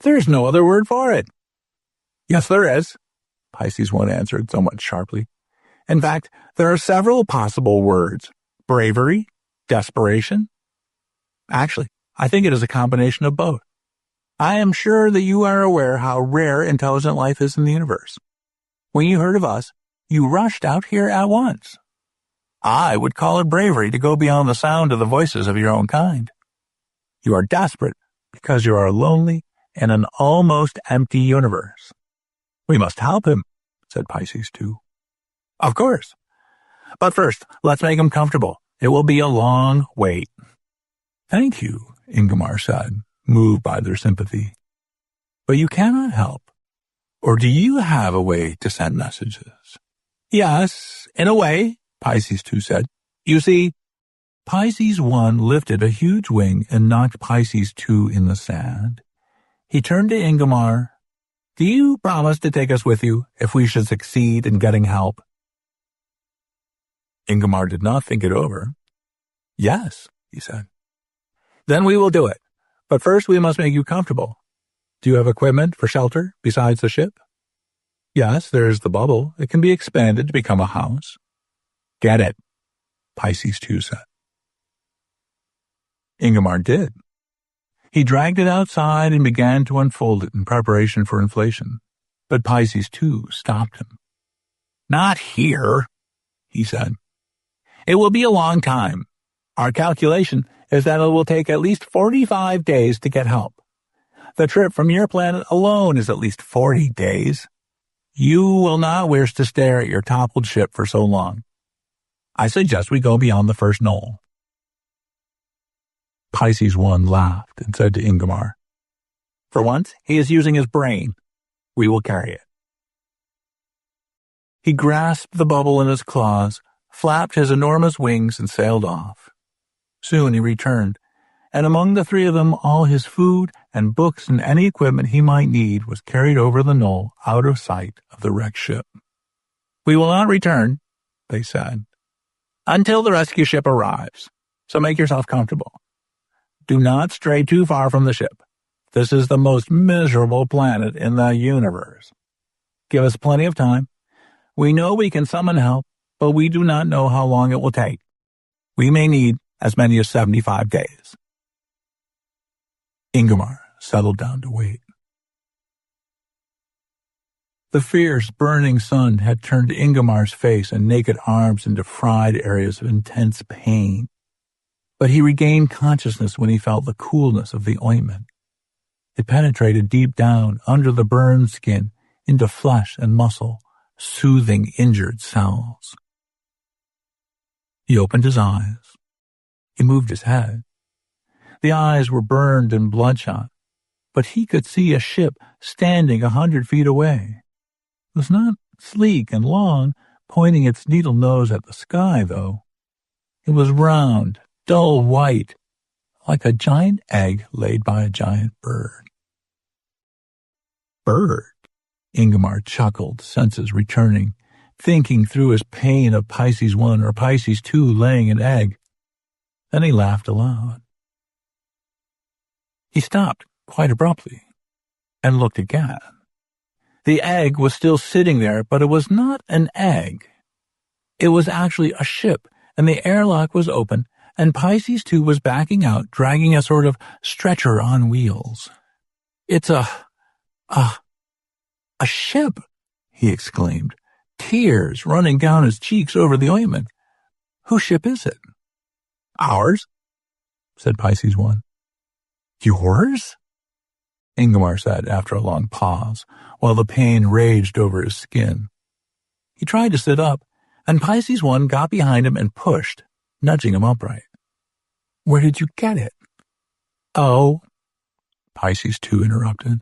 "There's no other word for it." "Yes, there is," Pisces 1 answered somewhat sharply. "In fact, there are several possible words. Bravery, desperation. Actually, I think it is a combination of both. I am sure that you are aware how rare intelligent life is in the universe. When you heard of us, you rushed out here at once. I would call it bravery to go beyond the sound of the voices of your own kind. You are desperate because you are lonely in an almost empty universe. We must help him, said Pisces 2. Of course. But first, let's make him comfortable. It will be a long wait. Thank you, Ingmar said, moved by their sympathy. But you cannot help. Or do you have a way to send messages? Yes, in a way, Pisces 2 said. You see, Pisces 1 lifted a huge wing and knocked Pisces 2 in the sand. He turned to Ingmar. Do you promise to take us with you if we should succeed in getting help? Ingmar did not think it over. Yes, he said. Then we will do it. But first we must make you comfortable. Do you have equipment for shelter besides the ship? Yes, there is the bubble. It can be expanded to become a house. Get it, Pisces 2 said. Ingmar did. He dragged it outside and began to unfold it in preparation for inflation. But Pisces 2 stopped him. Not here, he said. It will be a long time. Our calculation is that it will take at least 45 days to get help. The trip from your planet alone is at least 40 days. You will not wish to stare at your toppled ship for so long. I suggest we go beyond the first knoll. Pisces 1 laughed and said to Ingmar, For once, he is using his brain. We will carry it. He grasped the bubble in his claws, flapped his enormous wings, and sailed off. Soon he returned, and among the three of them all his food and books and any equipment he might need was carried over the knoll out of sight of the wrecked ship. We will not return, they said, until the rescue ship arrives, so make yourself comfortable. Do not stray too far from the ship. This is the most miserable planet in the universe. Give us plenty of time. We know we can summon help, but we do not know how long it will take. We may need as many as 75 days. Ingmar settled down to wait. The fierce, burning sun had turned Ingmar's face and naked arms into fried areas of intense pain. But he regained consciousness when he felt the coolness of the ointment. It penetrated deep down under the burned skin into flesh and muscle, soothing injured cells. He opened his eyes. He moved his head. The eyes were burned and bloodshot, but he could see a ship standing 100 feet away. It was not sleek and long, pointing its needle nose at the sky, though. It was round, dull white, like a giant egg laid by a giant bird. Bird? Ingmar chuckled, senses returning, thinking through his pain of Pisces 1 or Pisces 2 laying an egg. Then he laughed aloud. He stopped quite abruptly and looked again. The egg was still sitting there, but it was not an egg. It was actually a ship, and the airlock was open, and Pisces 2 was backing out, dragging a sort of stretcher on wheels. It's a ship, he exclaimed, tears running down his cheeks over the ointment. Whose ship is it? Ours, said Pisces 1. Yours? Ingmar said after a long pause, while the pain raged over his skin. He tried to sit up, and Pisces 1 got behind him and pushed, nudging him upright. Where did you get it? Oh, Pisces 2 interrupted.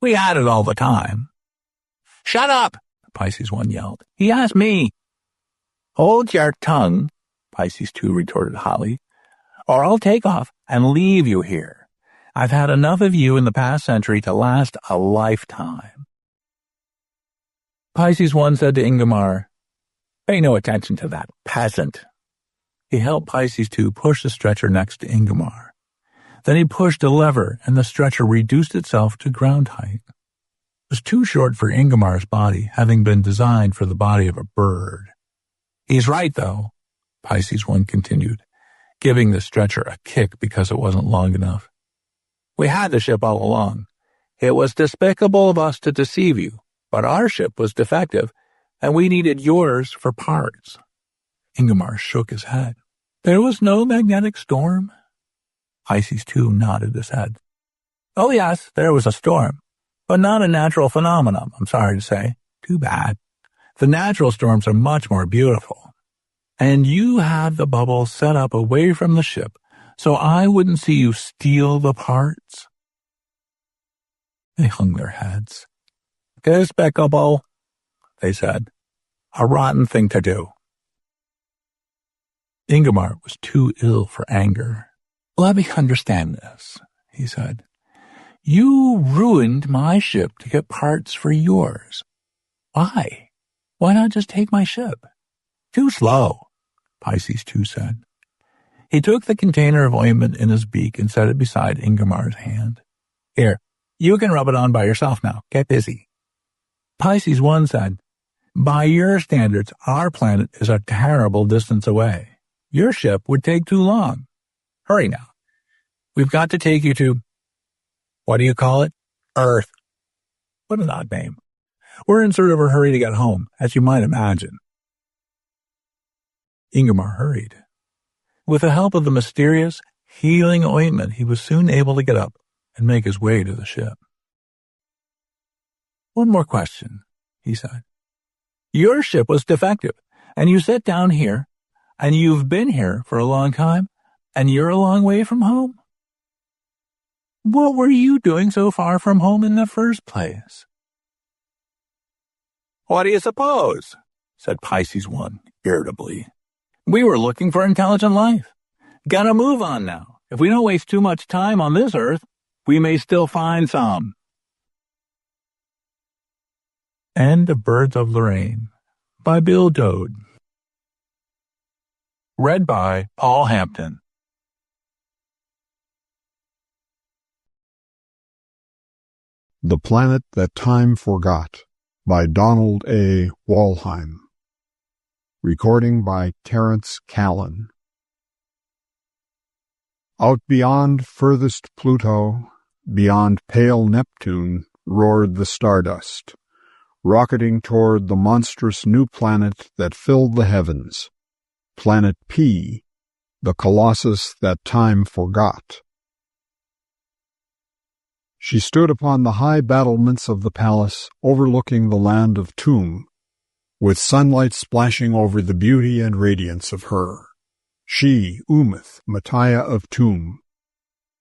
We had it all the time. Shut up, Pisces 1 yelled. He asked me. Hold your tongue, Pisces 2 retorted hotly, or I'll take off and leave you here. I've had enough of you in the past century to last a lifetime. Pisces 1 said to Ingmar, Pay no attention to that peasant. He helped Pisces 2 push the stretcher next to Ingmar. Then he pushed a lever, and the stretcher reduced itself to ground height. It was too short for Ingmar's body, having been designed for the body of a bird. He's right, though, Pisces 1 continued, giving the stretcher a kick because it wasn't long enough. We had the ship all along. It was despicable of us to deceive you, but our ship was defective, and we needed yours for parts. Ingmar shook his head. There was no magnetic storm? Pisces too nodded his head. Oh yes, there was a storm, but not a natural phenomenon, I'm sorry to say. Too bad. The natural storms are much more beautiful. And you had the bubble set up away from the ship, so I wouldn't see you steal the parts? They hung their heads. Despicable, they said. A rotten thing to do. Ingmar was too ill for anger. Let me understand this, he said. You ruined my ship to get parts for yours. Why? Why not just take my ship? Too slow, Pisces 2 said. He took the container of ointment in his beak and set it beside Ingmar's hand. Here, you can rub it on by yourself now. Get busy. Pisces 1 said, by your standards, our planet is a terrible distance away. Your ship would take too long. Hurry now. We've got to take you to, what do you call it? Earth. What an odd name. We're in sort of a hurry to get home, as you might imagine. Ingmar hurried. With the help of the mysterious, healing ointment, he was soon able to get up and make his way to the ship. One more question, he said. Your ship was defective, and you sit down here, and you've been here for a long time, and you're a long way from home? What were you doing so far from home in the first place? What do you suppose? Said Pisces 1, irritably. We were looking for intelligent life. Gotta move on now. If we don't waste too much time on this Earth, we may still find some. End of Birds of Lorain by Bill Dode. Read by Paul Hampton. The Planet That Time Forgot by Donald A. Walheim. Recording by Terrence Callan. Out beyond furthest Pluto, beyond pale Neptune, roared the stardust, rocketing toward the monstrous new planet that filled the heavens, Planet P, the colossus that time forgot. She stood upon the high battlements of the palace overlooking the land of Tomb, with sunlight splashing over the beauty and radiance of her. She, Umeth, Mattia of Tomb.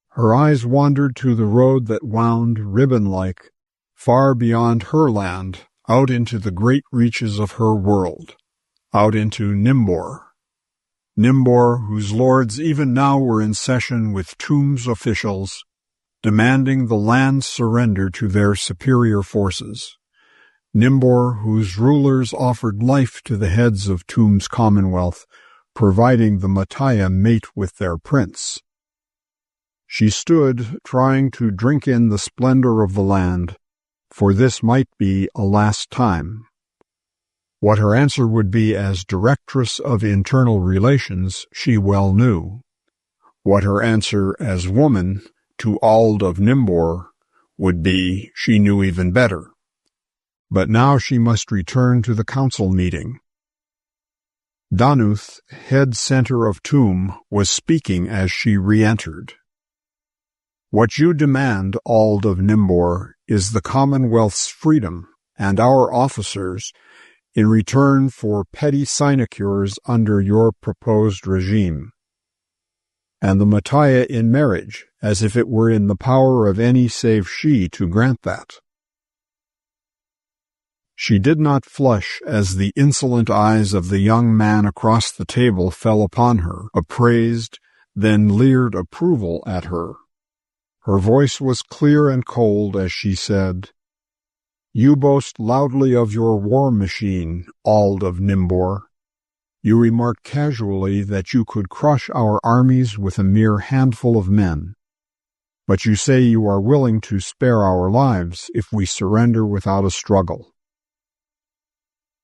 Her eyes wandered to the road that wound, ribbon-like, far beyond her land, out into the great reaches of her world, out into Nimbor. Nimbor, whose lords even now were in session with Tomb's officials, demanding the land's surrender to their superior forces. Nimbor, whose rulers offered life to the heads of Tomb's commonwealth, providing the Mattia mate with their prince. She stood, trying to drink in the splendor of the land, for this might be a last time. What her answer would be as directress of internal relations, she well knew. What her answer as woman to Ald of Nimbor would be, she knew even better. But now she must return to the council meeting. Danuth, head center of Tomb, was speaking as she re-entered. What you demand, Ald of Nimbor, is the Commonwealth's freedom and our officers in return for petty sinecures under your proposed regime, and the Mattia in marriage, as if it were in the power of any save she to grant that. She did not flush as the insolent eyes of the young man across the table fell upon her, appraised, then leered approval at her. Her voice was clear and cold as she said, You boast loudly of your war machine, Ald of Nimbor. You remark casually that you could crush our armies with a mere handful of men. But you say you are willing to spare our lives if we surrender without a struggle.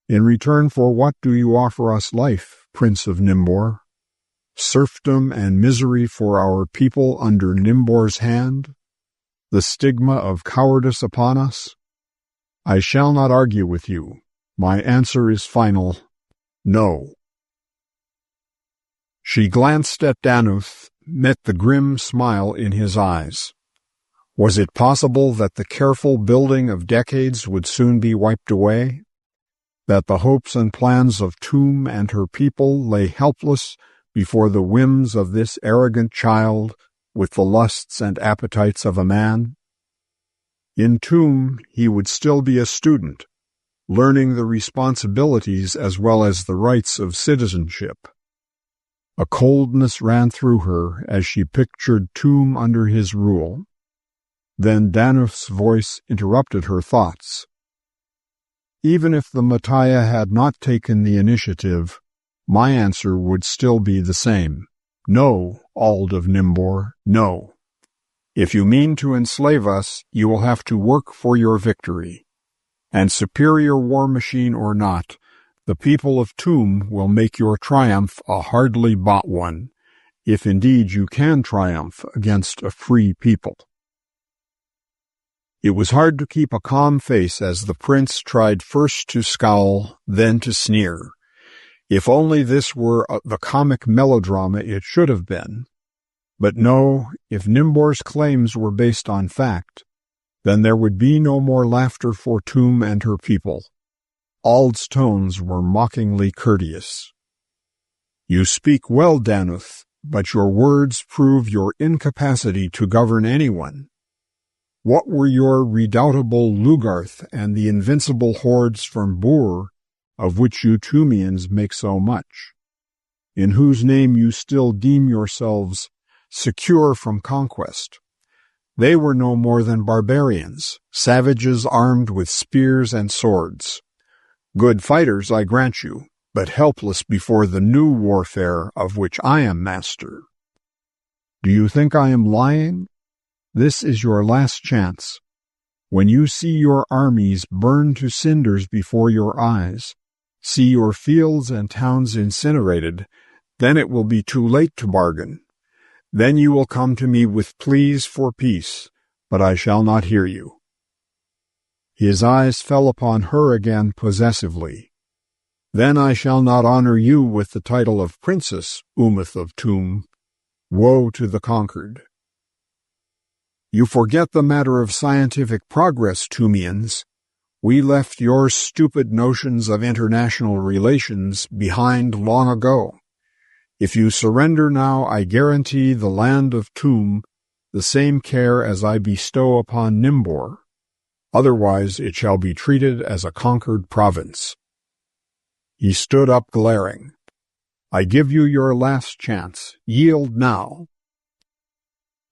In return for what do you offer us life, Prince of Nimbor? Serfdom and misery for our people under Nimbor's hand? The stigma of cowardice upon us? I shall not argue with you. My answer is final, no. She glanced at Danuth, met the grim smile in his eyes. Was it possible that the careful building of decades would soon be wiped away? That the hopes and plans of Tomb and her people lay helpless before the whims of this arrogant child with the lusts and appetites of a man? In Tomb he would still be a student, learning the responsibilities as well as the rights of citizenship. A coldness ran through her as she pictured Tomb under his rule. Then Danuth's voice interrupted her thoughts. Even if the Mattia had not taken the initiative, my answer would still be the same. No, Ald of Nimbor, no. If you mean to enslave us, you will have to work for your victory. And superior war machine or not, the people of Tomb will make your triumph a hardly bought one, if indeed you can triumph against a free people. It was hard to keep a calm face as the prince tried first to scowl, then to sneer. If only this were the comic melodrama it should have been. But no, if Nimbor's claims were based on fact, then there would be no more laughter for Tomb and her people. Ald's tones were mockingly courteous. You speak well, Danuth, but your words prove your incapacity to govern anyone. What were your redoubtable Lugarth and the invincible hordes from Bur, of which you Tumians make so much, in whose name you still deem yourselves secure from conquest? They were no more than barbarians, savages armed with spears and swords. Good fighters, I grant you, but helpless before the new warfare of which I am master. Do you think I am lying? This is your last chance. When you see your armies burn to cinders before your eyes, see your fields and towns incinerated, then it will be too late to bargain. Then you will come to me with pleas for peace, but I shall not hear you. His eyes fell upon her again possessively. Then I shall not honor you with the title of Princess, Umeth of Tomb. Woe to the conquered. You forget the matter of scientific progress, Tumians. We left your stupid notions of international relations behind long ago. If you surrender now, I guarantee the land of Tomb the same care as I bestow upon Nimbor. Otherwise it shall be treated as a conquered province. He stood up glaring. I give you your last chance. Yield now.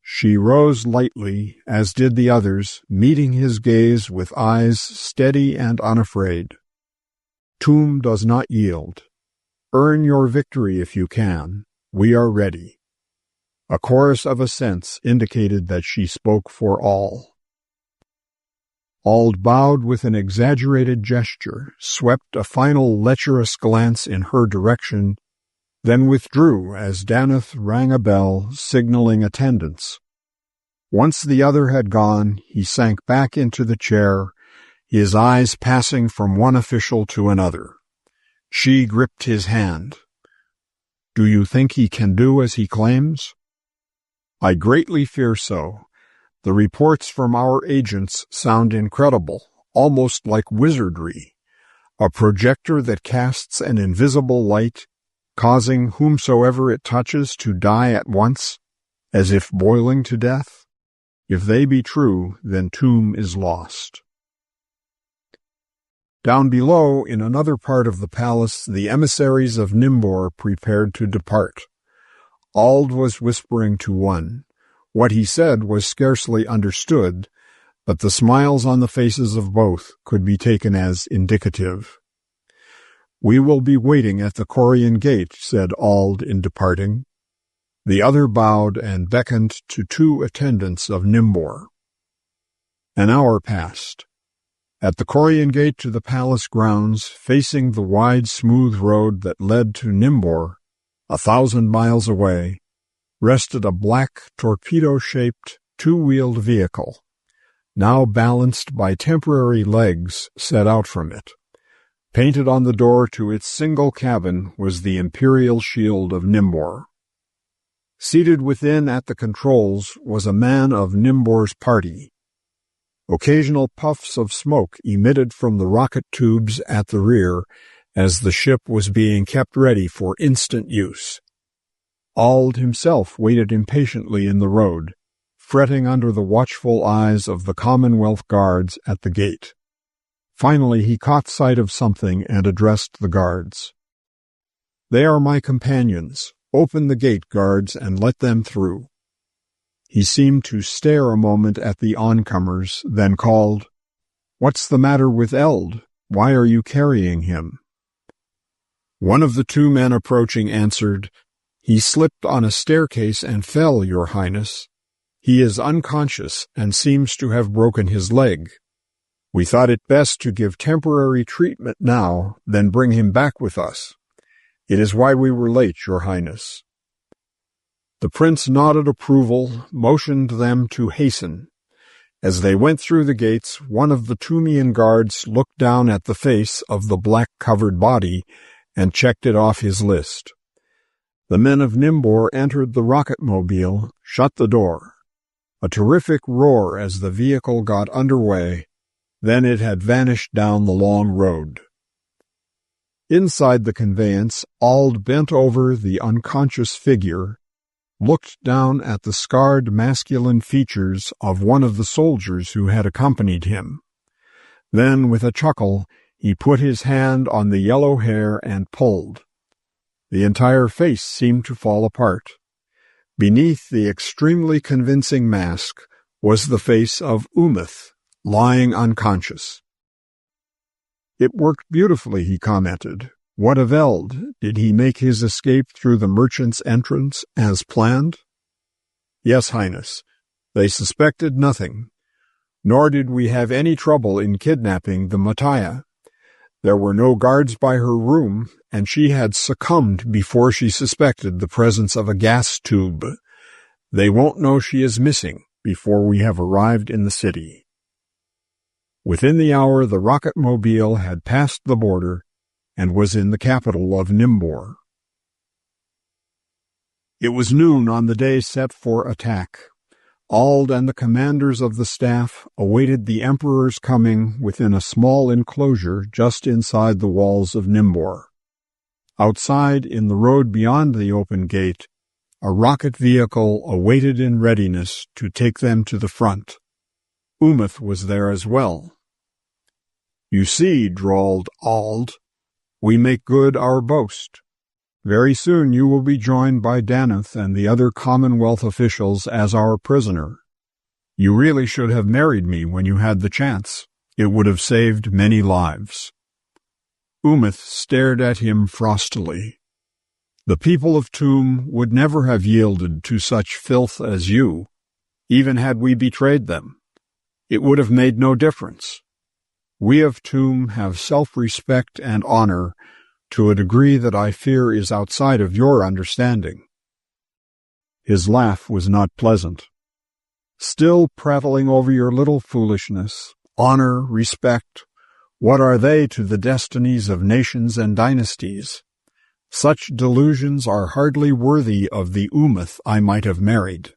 She rose lightly, as did the others, meeting his gaze with eyes steady and unafraid. Tomb does not yield. Earn your victory if you can. We are ready. A chorus of assents indicated that she spoke for all. Ald bowed with an exaggerated gesture, swept a final lecherous glance in her direction, then withdrew as Danuth rang a bell, signaling attendance. Once the other had gone, he sank back into the chair, his eyes passing from one official to another. She gripped his hand. Do you think he can do as he claims? I greatly fear so. The reports from our agents sound incredible, almost like wizardry. A projector that casts an invisible light, causing whomsoever it touches to die at once, as if boiling to death? If they be true, then Tomb is lost. Down below, in another part of the palace, the emissaries of Nimbor prepared to depart. Ald was whispering to one. What he said was scarcely understood, but the smiles on the faces of both could be taken as indicative. We will be waiting at the Corian gate, said Ald in departing. The other bowed and beckoned to two attendants of Nimbor. An hour passed. At the Corian gate to the palace grounds, facing the wide, smooth road that led to Nimbor, 1,000 miles away, rested a black, torpedo-shaped, two-wheeled vehicle, now balanced by temporary legs set out from it. Painted on the door to its single cabin was the imperial shield of Nimbor. Seated within at the controls was a man of Nimbor's party. Occasional puffs of smoke emitted from the rocket tubes at the rear as the ship was being kept ready for instant use. Ald himself waited impatiently in the road, fretting under the watchful eyes of the Commonwealth guards at the gate. Finally he caught sight of something and addressed the guards. "They are my companions. Open the gate, guards, and let them through." He seemed to stare a moment at the oncomers, then called, "What's the matter with Eld? Why are you carrying him?" One of the two men approaching answered, "He slipped on a staircase and fell, Your Highness. He is unconscious and seems to have broken his leg. We thought it best to give temporary treatment now, then bring him back with us. It is why we were late, Your Highness." The prince nodded approval, motioned them to hasten. As they went through the gates, one of the Tumian guards looked down at the face of the black-covered body and checked it off his list. The men of Nimbor entered the rocket-mobile, shut the door. A terrific roar as the vehicle got underway, then it had vanished down the long road. Inside the conveyance, Ald bent over the unconscious figure, looked down at the scarred masculine features of one of the soldiers who had accompanied him. Then, with a chuckle, he put his hand on the yellow hair and pulled. The entire face seemed to fall apart. Beneath the extremely convincing mask was the face of Umeth, lying unconscious. "It worked beautifully," he commented. "What of Eld? Did he make his escape through the merchant's entrance as planned?" "Yes, Highness. They suspected nothing. Nor did we have any trouble in kidnapping the Mattia. There were no guards by her room, and she had succumbed before she suspected the presence of a gas tube. They won't know she is missing before we have arrived in the city." Within the hour, the rocket-mobile had passed the border and was in the capital of Nimbor. It was noon on the day set for attack. Ald and the commanders of the staff awaited the Emperor's coming within a small enclosure just inside the walls of Nimbor. Outside, in the road beyond the open gate, a rocket vehicle awaited in readiness to take them to the front. Umeth was there as well. "You see," drawled Ald, "we make good our boast. Very soon you will be joined by Danath and the other Commonwealth officials as our prisoner. You really should have married me when you had the chance. It would have saved many lives." Umeth stared at him frostily. "The people of Tum would never have yielded to such filth as you, even had we betrayed them. It would have made no difference. We of Tum have self-respect and honor to a degree that I fear is outside of your understanding." His laugh was not pleasant. "Still prattling over your little foolishness, honor, respect, what are they to the destinies of nations and dynasties? Such delusions are hardly worthy of the Umeth I might have married."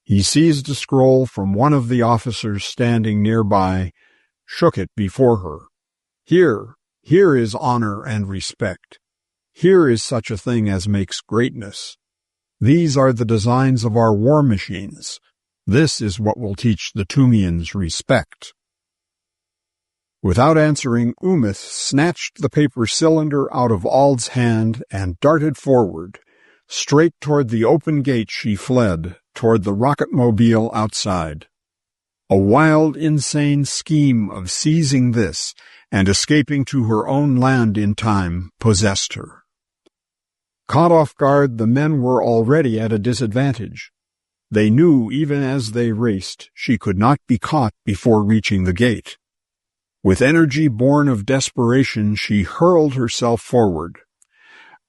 He seized a scroll from one of the officers standing nearby, shook it before her. Here is honor and respect. Here is such a thing as makes greatness. These are the designs of our war machines. This is what will teach the Tumians respect." Without answering, Umeth snatched the paper cylinder out of Ald's hand and darted forward. Straight toward the open gate she fled, toward the rocket-mobile outside. A wild, insane scheme of seizing this and escaping to her own land in time possessed her. Caught off guard, the men were already at a disadvantage. They knew, even as they raced, she could not be caught before reaching the gate. With energy born of desperation, she hurled herself forward.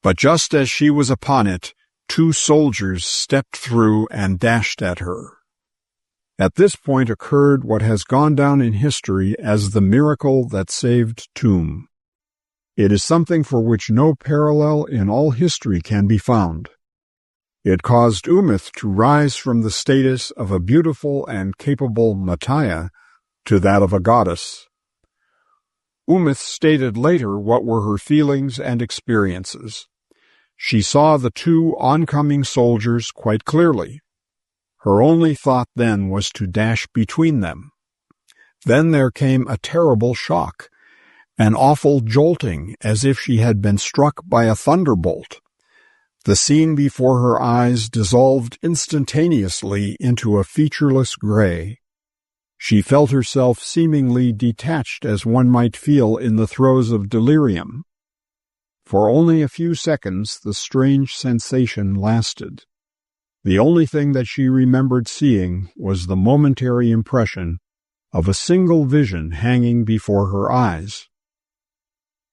But just as she was upon it, two soldiers stepped through and dashed at her. At this point occurred what has gone down in history as the miracle that saved Tum. It is something for which no parallel in all history can be found. It caused Umith to rise from the status of a beautiful and capable Mattia to that of a goddess. Umith stated later what were her feelings and experiences. She saw the two oncoming soldiers quite clearly. Her only thought then was to dash between them. Then there came a terrible shock, an awful jolting as if she had been struck by a thunderbolt. The scene before her eyes dissolved instantaneously into a featureless gray. She felt herself seemingly detached as one might feel in the throes of delirium. For only a few seconds the strange sensation lasted. The only thing that she remembered seeing was the momentary impression of a single vision hanging before her eyes.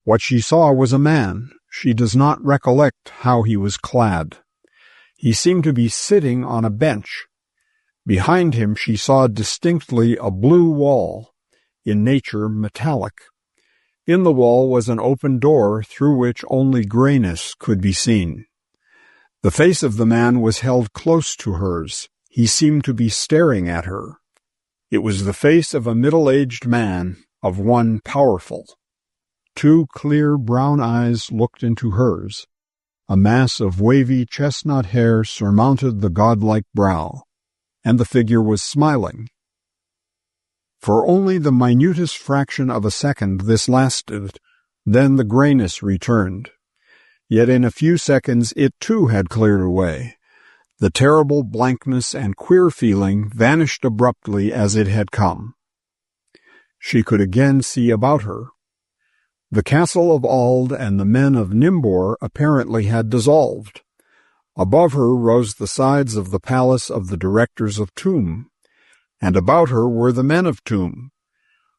What she saw was a man. She does not recollect how he was clad. He seemed to be sitting on a bench. Behind him she saw distinctly a blue wall, in nature metallic. In the wall was an open door through which only grayness could be seen. The face of the man was held close to hers. He seemed to be staring at her. It was the face of a middle-aged man, of one powerful. Two clear brown eyes looked into hers. A mass of wavy chestnut hair surmounted the godlike brow, and the figure was smiling. For only the minutest fraction of a second this lasted, then the grayness returned. Yet in a few seconds it too had cleared away. The terrible blankness and queer feeling vanished abruptly as it had come. She could again see about her. The castle of Ald and the men of Nimbor apparently had dissolved. Above her rose the sides of the palace of the directors of Tomb, and about her were the men of Tomb.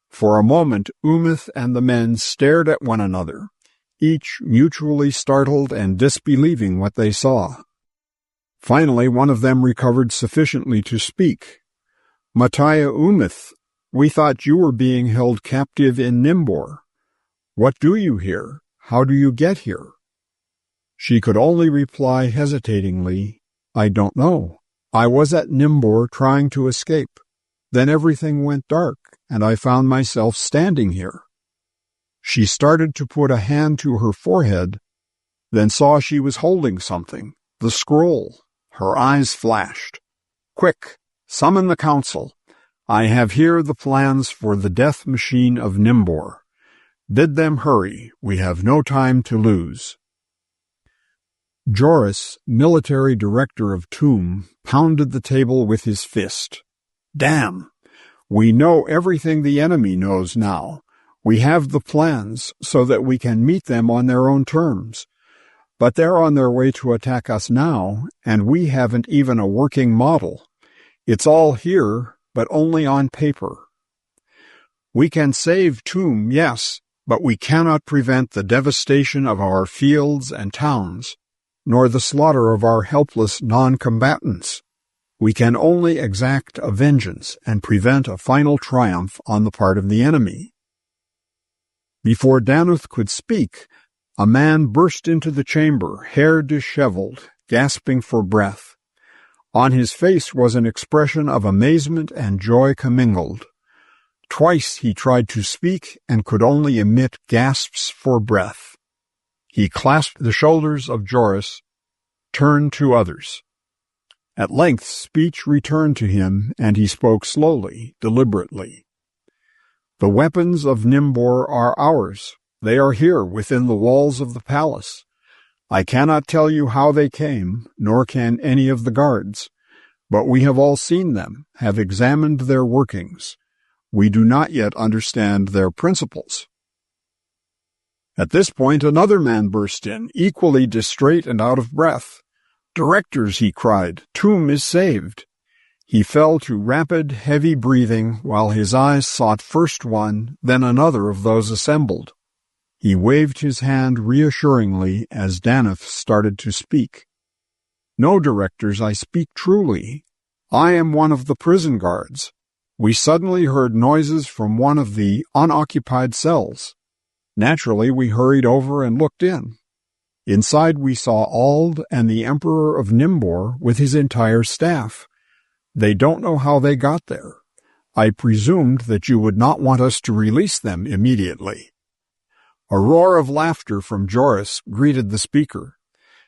For a moment Umith and the men stared at one another, each mutually startled and disbelieving what they saw. Finally one of them recovered sufficiently to speak. "Mattia Umith, we thought you were being held captive in Nimbor. What do you here? How do you get here?" She could only reply hesitatingly, "I don't know. I was at Nimbor trying to escape. Then everything went dark, and I found myself standing here." She started to put a hand to her forehead, then saw she was holding something, the scroll. Her eyes flashed. "Quick, summon the council. I have here the plans for the death machine of Nimbor. Bid them hurry. We have no time to lose." Joris, military director of Tomb, pounded the table with his fist. "Damn! We know everything the enemy knows now. We have the plans so that we can meet them on their own terms. But they're on their way to attack us now, and we haven't even a working model. It's all here, but only on paper. We can save Tomb, yes, but we cannot prevent the devastation of our fields and towns, nor the slaughter of our helpless non-combatants. We can only exact a vengeance and prevent a final triumph on the part of the enemy." Before Danuth could speak, a man burst into the chamber, hair disheveled, gasping for breath. On his face was an expression of amazement and joy commingled. Twice he tried to speak and could only emit gasps for breath. He clasped the shoulders of Joris, turned to others. At length speech returned to him, and he spoke slowly, deliberately. "The weapons of Nimbor are ours. They are here within the walls of the palace. I cannot tell you how they came, nor can any of the guards, but we have all seen them, have examined their workings. We do not yet understand their principles." At this point another man burst in, equally distrait and out of breath. "Directors," he cried, "Tomb is saved." He fell to rapid, heavy breathing while his eyes sought first one, then another of those assembled. He waved his hand reassuringly as Danuth started to speak. "No, directors, I speak truly. I am one of the prison guards. We suddenly heard noises from one of the unoccupied cells. Naturally, we hurried over and looked in. Inside we saw Ald and the Emperor of Nimbor with his entire staff. They don't know how they got there. I presumed that you would not want us to release them immediately. A roar of laughter from Joris greeted the speaker.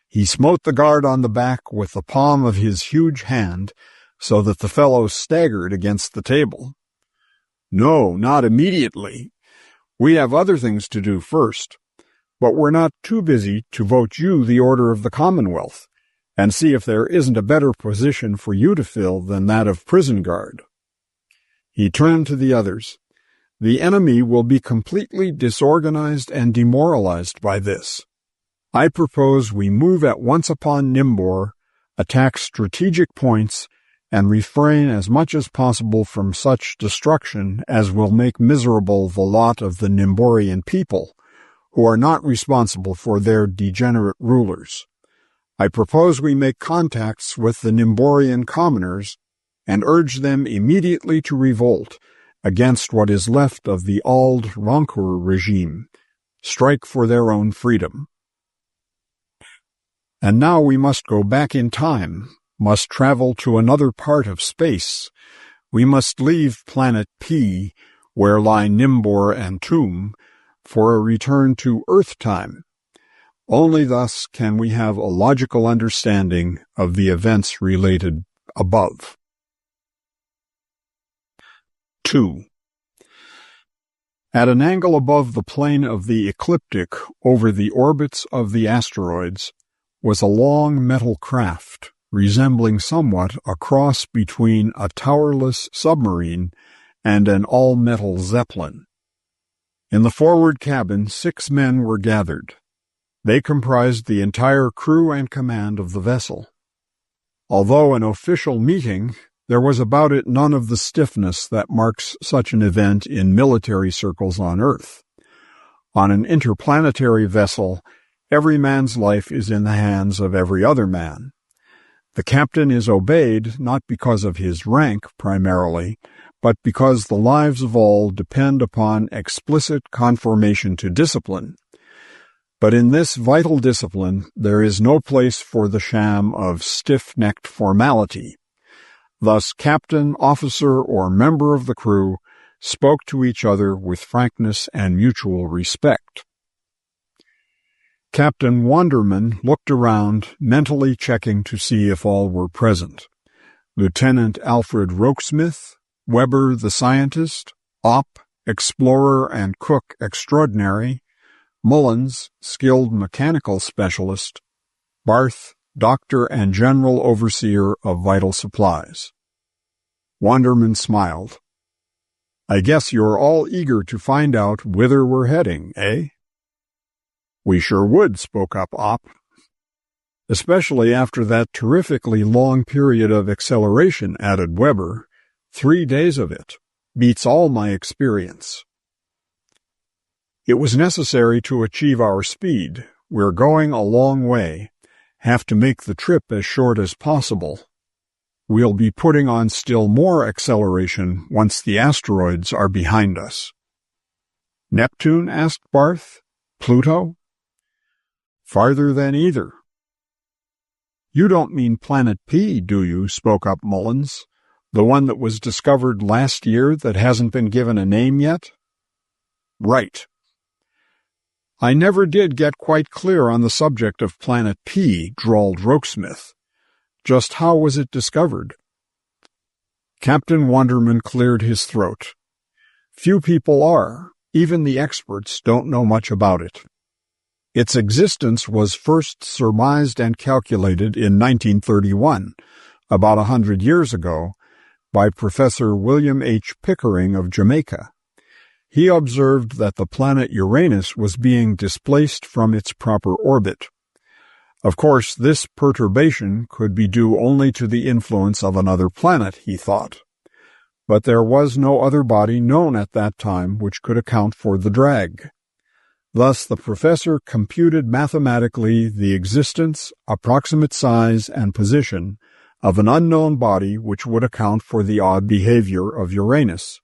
He smote the guard on the back with the palm of his huge hand, so that the fellow staggered against the table. No, not immediately. We have other things to do first. But we're not too busy to vote you the Order of the Commonwealth, and see if there isn't a better position for you to fill than that of prison guard. He turned to the others. The enemy will be completely disorganized and demoralized by this. I propose we move at once upon Nimbor, attack strategic points, and refrain as much as possible from such destruction as will make miserable the lot of the Nimborian people, who are not responsible for their degenerate rulers. I propose we make contacts with the Nimborian commoners and urge them immediately to revolt against what is left of the Ald Ronkur regime, strike for their own freedom. And now we must go back in time, must travel to another part of space. We must leave planet P, where lie Nimbor and Tomb, for a return to Earth time. Only thus can we have a logical understanding of the events related above. 2. At an angle above the plane of the ecliptic over the orbits of the asteroids was a long metal craft, resembling somewhat a cross between a towerless submarine and an all-metal zeppelin. In the forward cabin, 6 men were gathered. They comprised the entire crew and command of the vessel. Although an official meeting, there was about it none of the stiffness that marks such an event in military circles on Earth. On an interplanetary vessel, every man's life is in the hands of every other man. The captain is obeyed not because of his rank primarily, but because the lives of all depend upon explicit conformation to discipline. But in this vital discipline, there is no place for the sham of stiff-necked formality. Thus, captain, officer, or member of the crew spoke to each other with frankness and mutual respect. Captain Wanderman looked around, mentally checking to see if all were present. Lieutenant Alfred Rokesmith, Weber the scientist, Opp, explorer and cook extraordinary, Mullins, skilled mechanical specialist, Barth, doctor and general overseer of vital supplies. Wanderman smiled. I guess you're all eager to find out whither we're heading, eh? We sure would, spoke up Opp. Especially after that terrifically long period of acceleration, added Weber. 3 days of it. Beats all my experience. It was necessary to achieve our speed. We're going a long way. Have to make the trip as short as possible. We'll be putting on still more acceleration once the asteroids are behind us. Neptune? Asked Barth. Pluto? Farther than either. You don't mean Planet P, do you? Spoke up Mullins. The one that was discovered last year that hasn't been given a name yet? Right. I never did get quite clear on the subject of Planet P, drawled Rokesmith. Just how was it discovered? Captain Wanderman cleared his throat. Few people are. Even the experts don't know much about it. Its existence was first surmised and calculated in 1931, about 100 years ago, by Professor William H. Pickering of Jamaica. He observed that the planet Uranus was being displaced from its proper orbit. Of course, this perturbation could be due only to the influence of another planet, he thought. But there was no other body known at that time which could account for the drag. Thus, the professor computed mathematically the existence, approximate size, and position of an unknown body which would account for the odd behavior of Uranus.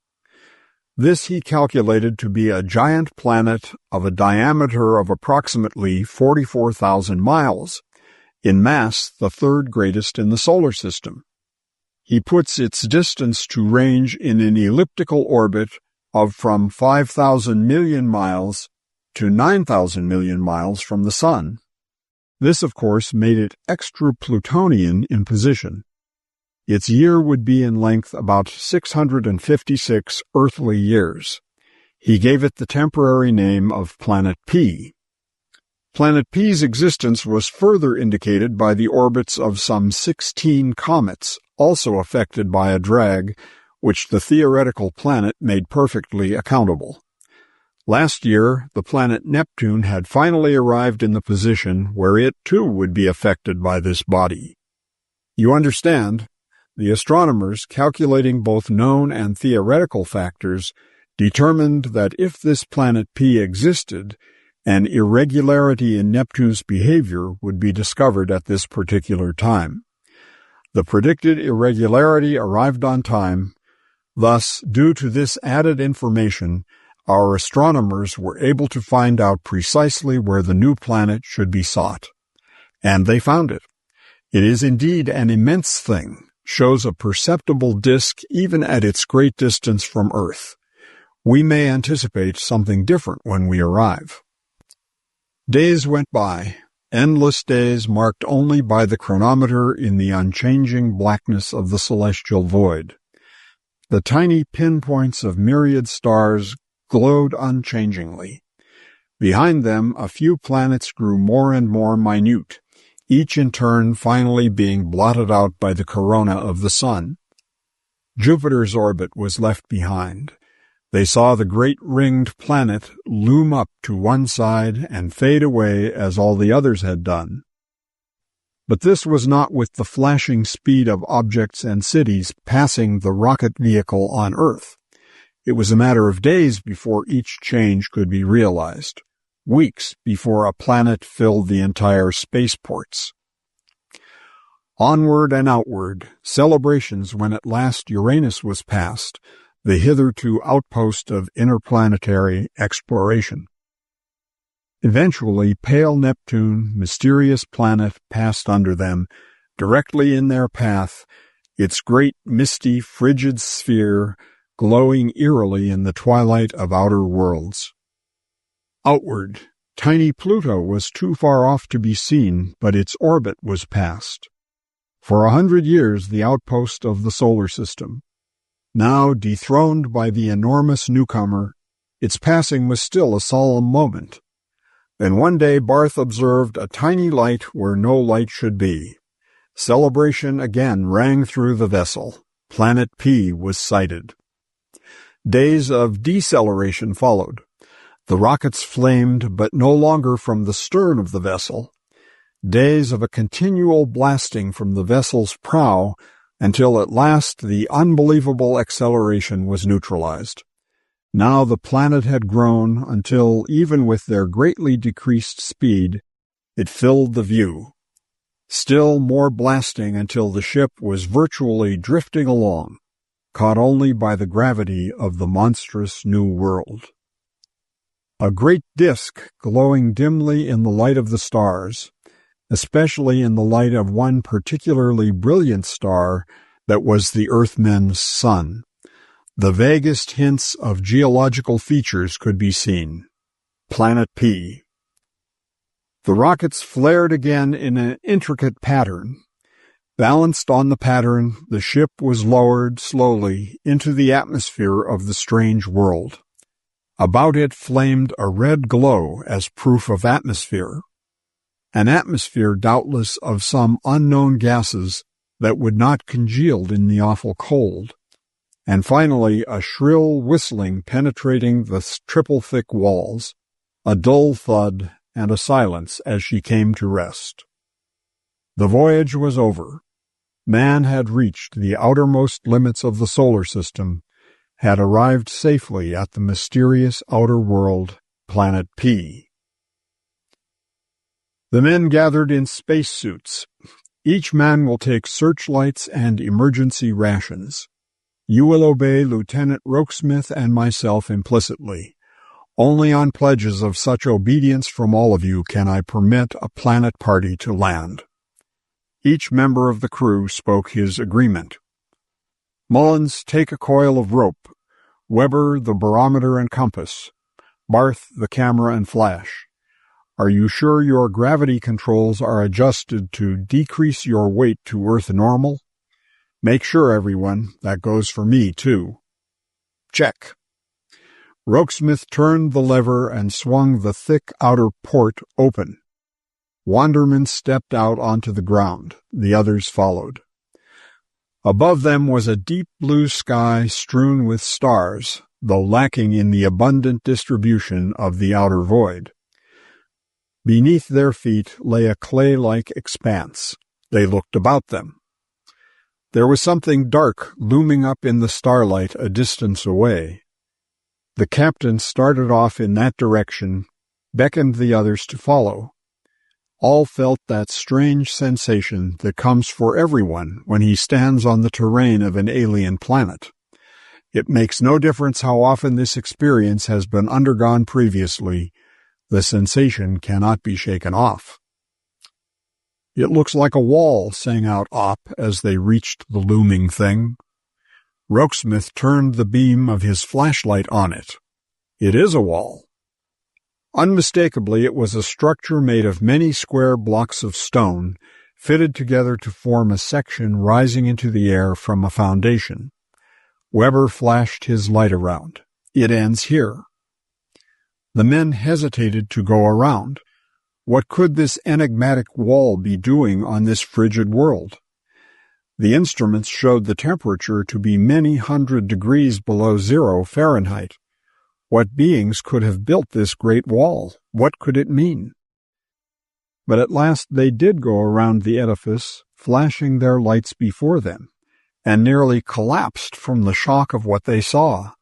This he calculated to be a giant planet of a diameter of approximately 44,000 miles, in mass the third greatest in the solar system. He puts its distance to range in an elliptical orbit of from 5,000 million miles to 9,000 million miles from the Sun. This, of course, made it extra-Plutonian in position. Its year would be in length about 656 earthly years. He gave it the temporary name of Planet P. Planet P's existence was further indicated by the orbits of some 16 comets, also affected by a drag, which the theoretical planet made perfectly accountable. Last year, the planet Neptune had finally arrived in the position where it too would be affected by this body. You understand, the astronomers, calculating both known and theoretical factors, determined that if this planet P existed, an irregularity in Neptune's behavior would be discovered at this particular time. The predicted irregularity arrived on time. Thus, due to this added information, our astronomers were able to find out precisely where the new planet should be sought. And they found it. It is indeed an immense thing, shows a perceptible disk even at its great distance from Earth. We may anticipate something different when we arrive. Days went by, endless days marked only by the chronometer in the unchanging blackness of the celestial void. The tiny pinpoints of myriad stars glowed unchangingly. Behind them, a few planets grew more and more minute, each in turn finally being blotted out by the corona of the Sun. Jupiter's orbit was left behind. They saw the great ringed planet loom up to one side and fade away as all the others had done. But this was not with the flashing speed of objects and cities passing the rocket vehicle on Earth. It was a matter of days before each change could be realized, weeks before a planet filled the entire spaceports. Onward and outward, celebrations when at last Uranus was passed, the hitherto outpost of interplanetary exploration. Eventually, pale Neptune, mysterious planet, passed under them, directly in their path, its great misty, frigid sphere glowing eerily in the twilight of outer worlds. Outward, tiny Pluto was too far off to be seen, but its orbit was past. For 100 years the outpost of the solar system. Now dethroned by the enormous newcomer, its passing was still a solemn moment. Then one day Barth observed a tiny light where no light should be. Celebration again rang through the vessel. Planet P was sighted. Days of deceleration followed. The rockets flamed, but no longer from the stern of the vessel. Days of a continual blasting from the vessel's prow until at last the unbelievable acceleration was neutralized. Now the planet had grown until, even with their greatly decreased speed, it filled the view. Still more blasting until the ship was virtually drifting along, caught only by the gravity of the monstrous new world. A great disk glowing dimly in the light of the stars, especially in the light of one particularly brilliant star that was the Earthmen's sun. The vaguest hints of geological features could be seen. Planet P. The rockets flared again in an intricate pattern. Balanced on the pattern, the ship was lowered slowly into the atmosphere of the strange world. About it flamed a red glow as proof of atmosphere. An atmosphere doubtless of some unknown gases that would not congeal in the awful cold. And finally a shrill whistling penetrating the triple-thick walls, a dull thud, and a silence as she came to rest. The voyage was over. Man had reached the outermost limits of the solar system, had arrived safely at the mysterious outer world, Planet P. The men gathered in spacesuits. Each man will take searchlights and emergency rations. You will obey Lieutenant Rokesmith and myself implicitly. Only on pledges of such obedience from all of you can I permit a planet party to land." Each member of the crew spoke his agreement. "Mullins, take a coil of rope. Weber, the barometer and compass. Barth, the camera and flash. Are you sure your gravity controls are adjusted to decrease your weight to Earth normal? Make sure, everyone. That goes for me, too." "Check." Rokesmith turned the lever and swung the thick outer port open. Wanderman stepped out onto the ground. The others followed. Above them was a deep blue sky strewn with stars, though lacking in the abundant distribution of the outer void. Beneath their feet lay a clay-like expanse. They looked about them. There was something dark looming up in the starlight a distance away. The captain started off in that direction, beckoned the others to follow. All felt that strange sensation that comes for everyone when he stands on the terrain of an alien planet. It makes no difference how often this experience has been undergone previously. The sensation cannot be shaken off. "It looks like a wall," sang out Opp as they reached the looming thing. Rokesmith turned the beam of his flashlight on it. It is a wall. Unmistakably, it was a structure made of many square blocks of stone, fitted together to form a section rising into the air from a foundation. Weber flashed his light around. "It ends here." The men hesitated to go around. What could this enigmatic wall be doing on this frigid world? The instruments showed the temperature to be many hundred degrees below 0 Fahrenheit. What beings could have built this great wall? What could it mean? But at last they did go around the edifice, flashing their lights before them, and nearly collapsed from the shock of what they saw.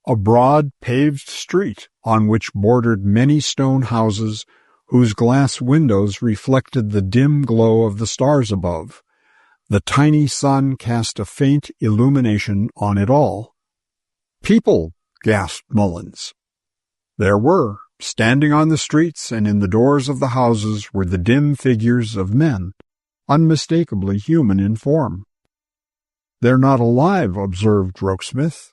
A broad, paved street on which bordered many stone houses whose glass windows reflected the dim glow of the stars above. The tiny sun cast a faint illumination on it all. "People!" gasped Mullins. There were. Standing on the streets and in the doors of the houses were the dim figures of men, unmistakably human in form. "They're not alive," observed Rokesmith.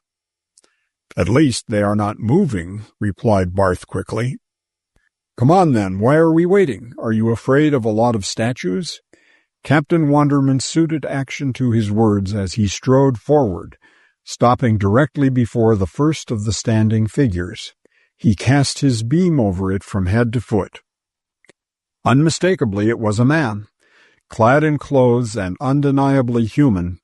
"At least they are not moving," replied Barth quickly. "Come on, then. Why are we waiting? Are you afraid of a lot of statues?" Captain Wanderman suited action to his words as he strode forward, stopping directly before the first of the standing figures. He cast his beam over it from head to foot. Unmistakably, it was a man. Clad in clothes and undeniably human,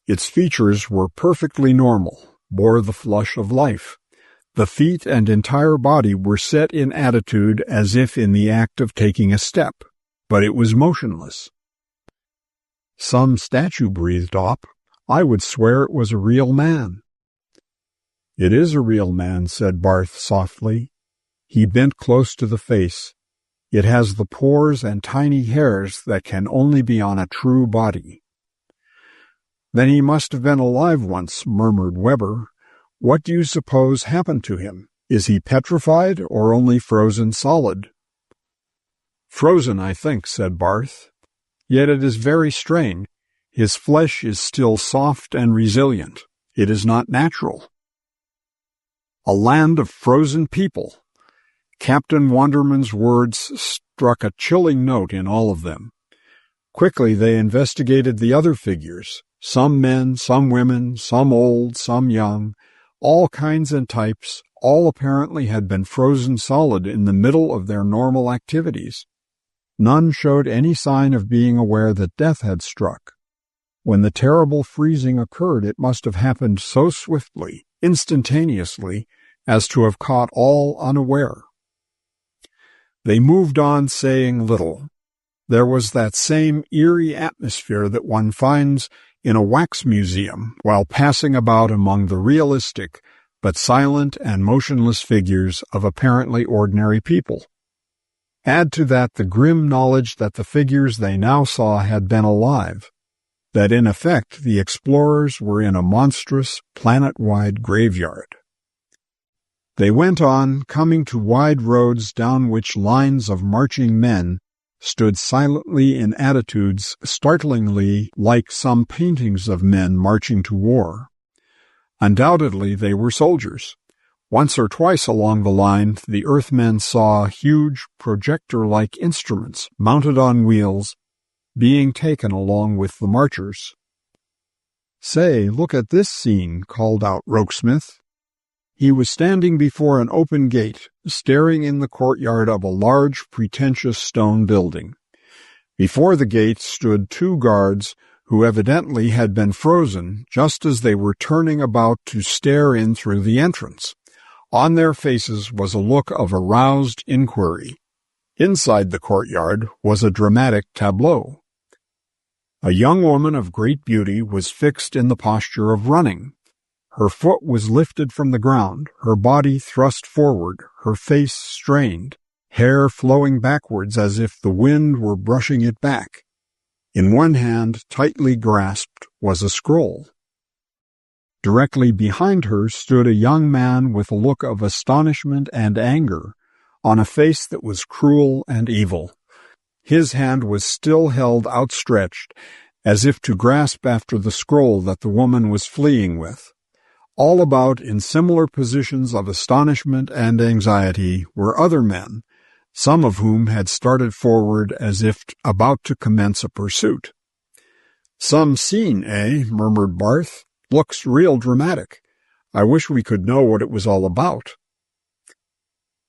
its features were perfectly normal, bore the flush of life. The feet and entire body were set in attitude as if in the act of taking a step, but it was motionless. "Some statue," breathed Opp. "I would swear it was a real man." "It is a real man," said Barth softly. He bent close to the face. "It has the pores and tiny hairs that can only be on a true body." "Then he must have been alive once," murmured Weber. "What do you suppose happened to him? Is he petrified or only frozen solid?" "Frozen, I think," said Barth. "Yet it is very strange. His flesh is still soft and resilient. It is not natural." A land of frozen people. Captain Wanderman's words struck a chilling note in all of them. Quickly they investigated the other figures. Some men, some women, some old, some young, all kinds and types, all apparently had been frozen solid in the middle of their normal activities. None showed any sign of being aware that death had struck. When the terrible freezing occurred, it must have happened so swiftly, instantaneously, as to have caught all unaware. They moved on, saying little. There was that same eerie atmosphere that one finds in a wax museum while passing about among the realistic but silent and motionless figures of apparently ordinary people. Add to that the grim knowledge that the figures they now saw had been alive. that in effect the explorers were in a monstrous, planet-wide graveyard. They went on, coming to wide roads down which lines of marching men stood silently in attitudes startlingly like some paintings of men marching to war. Undoubtedly they were soldiers. Once or twice along the line, the Earthmen saw huge projector-like instruments mounted on wheels being taken along with the marchers. "Say, look at this scene," called out Rokesmith. He was standing before an open gate, staring in the courtyard of a large, pretentious stone building. Before the gate stood 2 guards who evidently had been frozen just as they were turning about to stare in through the entrance. On their faces was a look of aroused inquiry. Inside the courtyard was a dramatic tableau. A young woman of great beauty was fixed in the posture of running. Her foot was lifted from the ground, her body thrust forward, her face strained, hair flowing backwards as if the wind were brushing it back. In one hand, tightly grasped, was a scroll. Directly behind her stood a young man with a look of astonishment and anger on a face that was cruel and evil. His hand was still held outstretched, as if to grasp after the scroll that the woman was fleeing with. All about, in similar positions of astonishment and anxiety, were other men, some of whom had started forward as if about to commence a pursuit. "Some scene, eh?" murmured Barth. "Looks real dramatic. I wish we could know what it was all about."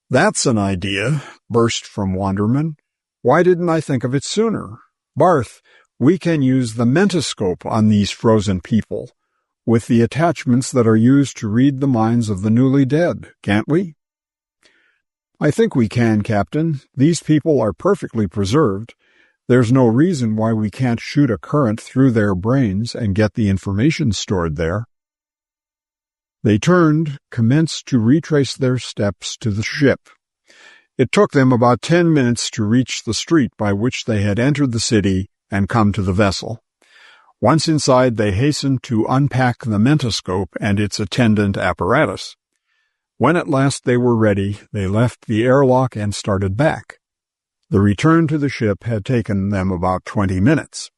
"That's an idea," burst from Wanderman. "Why didn't I think of it sooner? Barth, we can use the mentoscope on these frozen people, with the attachments that are used to read the minds of the newly dead, can't we?" "I think we can, Captain. These people are perfectly preserved. There's no reason why we can't shoot a current through their brains and get the information stored there." They turned, commenced to retrace their steps to the ship. It took them about 10 minutes to reach the street by which they had entered the city and come to the vessel. Once inside, they hastened to unpack the mentoscope and its attendant apparatus. When at last they were ready, they left the airlock and started back. The return to the ship had taken them about 20 minutes.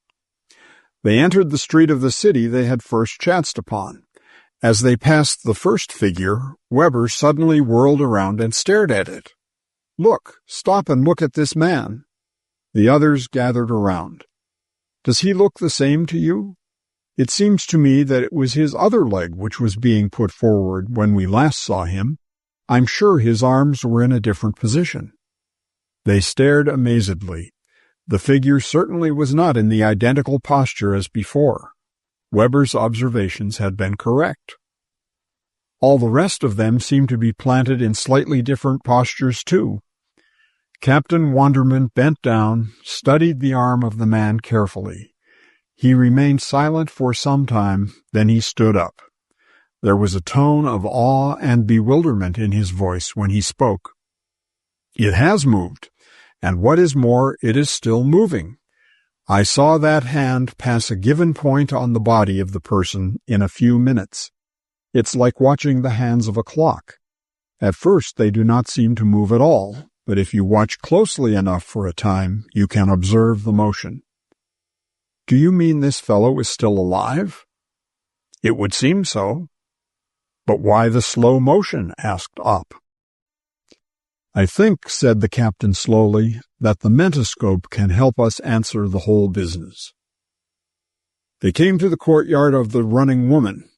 They entered the street of the city they had first chanced upon. As they passed the first figure, Weber suddenly whirled around and stared at it. "Look, stop and look at this man." The others gathered around. "Does he look the same to you? It seems to me that it was his other leg which was being put forward when we last saw him. I'm sure his arms were in a different position." They stared amazedly. The figure certainly was not in the identical posture as before. Weber's observations had been correct. All the rest of them seemed to be planted in slightly different postures, too. Captain Wanderman bent down, studied the arm of the man carefully. He remained silent for some time, then he stood up. There was a tone of awe and bewilderment in his voice when he spoke. "It has moved, and what is more, it is still moving. I saw that hand pass a given point on the body of the person in a few minutes. It's like watching the hands of a clock. At first they do not seem to move at all, but if you watch closely enough for a time, you can observe the motion." "Do you mean this fellow is still alive?" "It would seem so." "But why the slow motion?" asked Opp. "I think," said the captain slowly, "that the mentoscope can help us answer the whole business." They came to the courtyard of the running woman.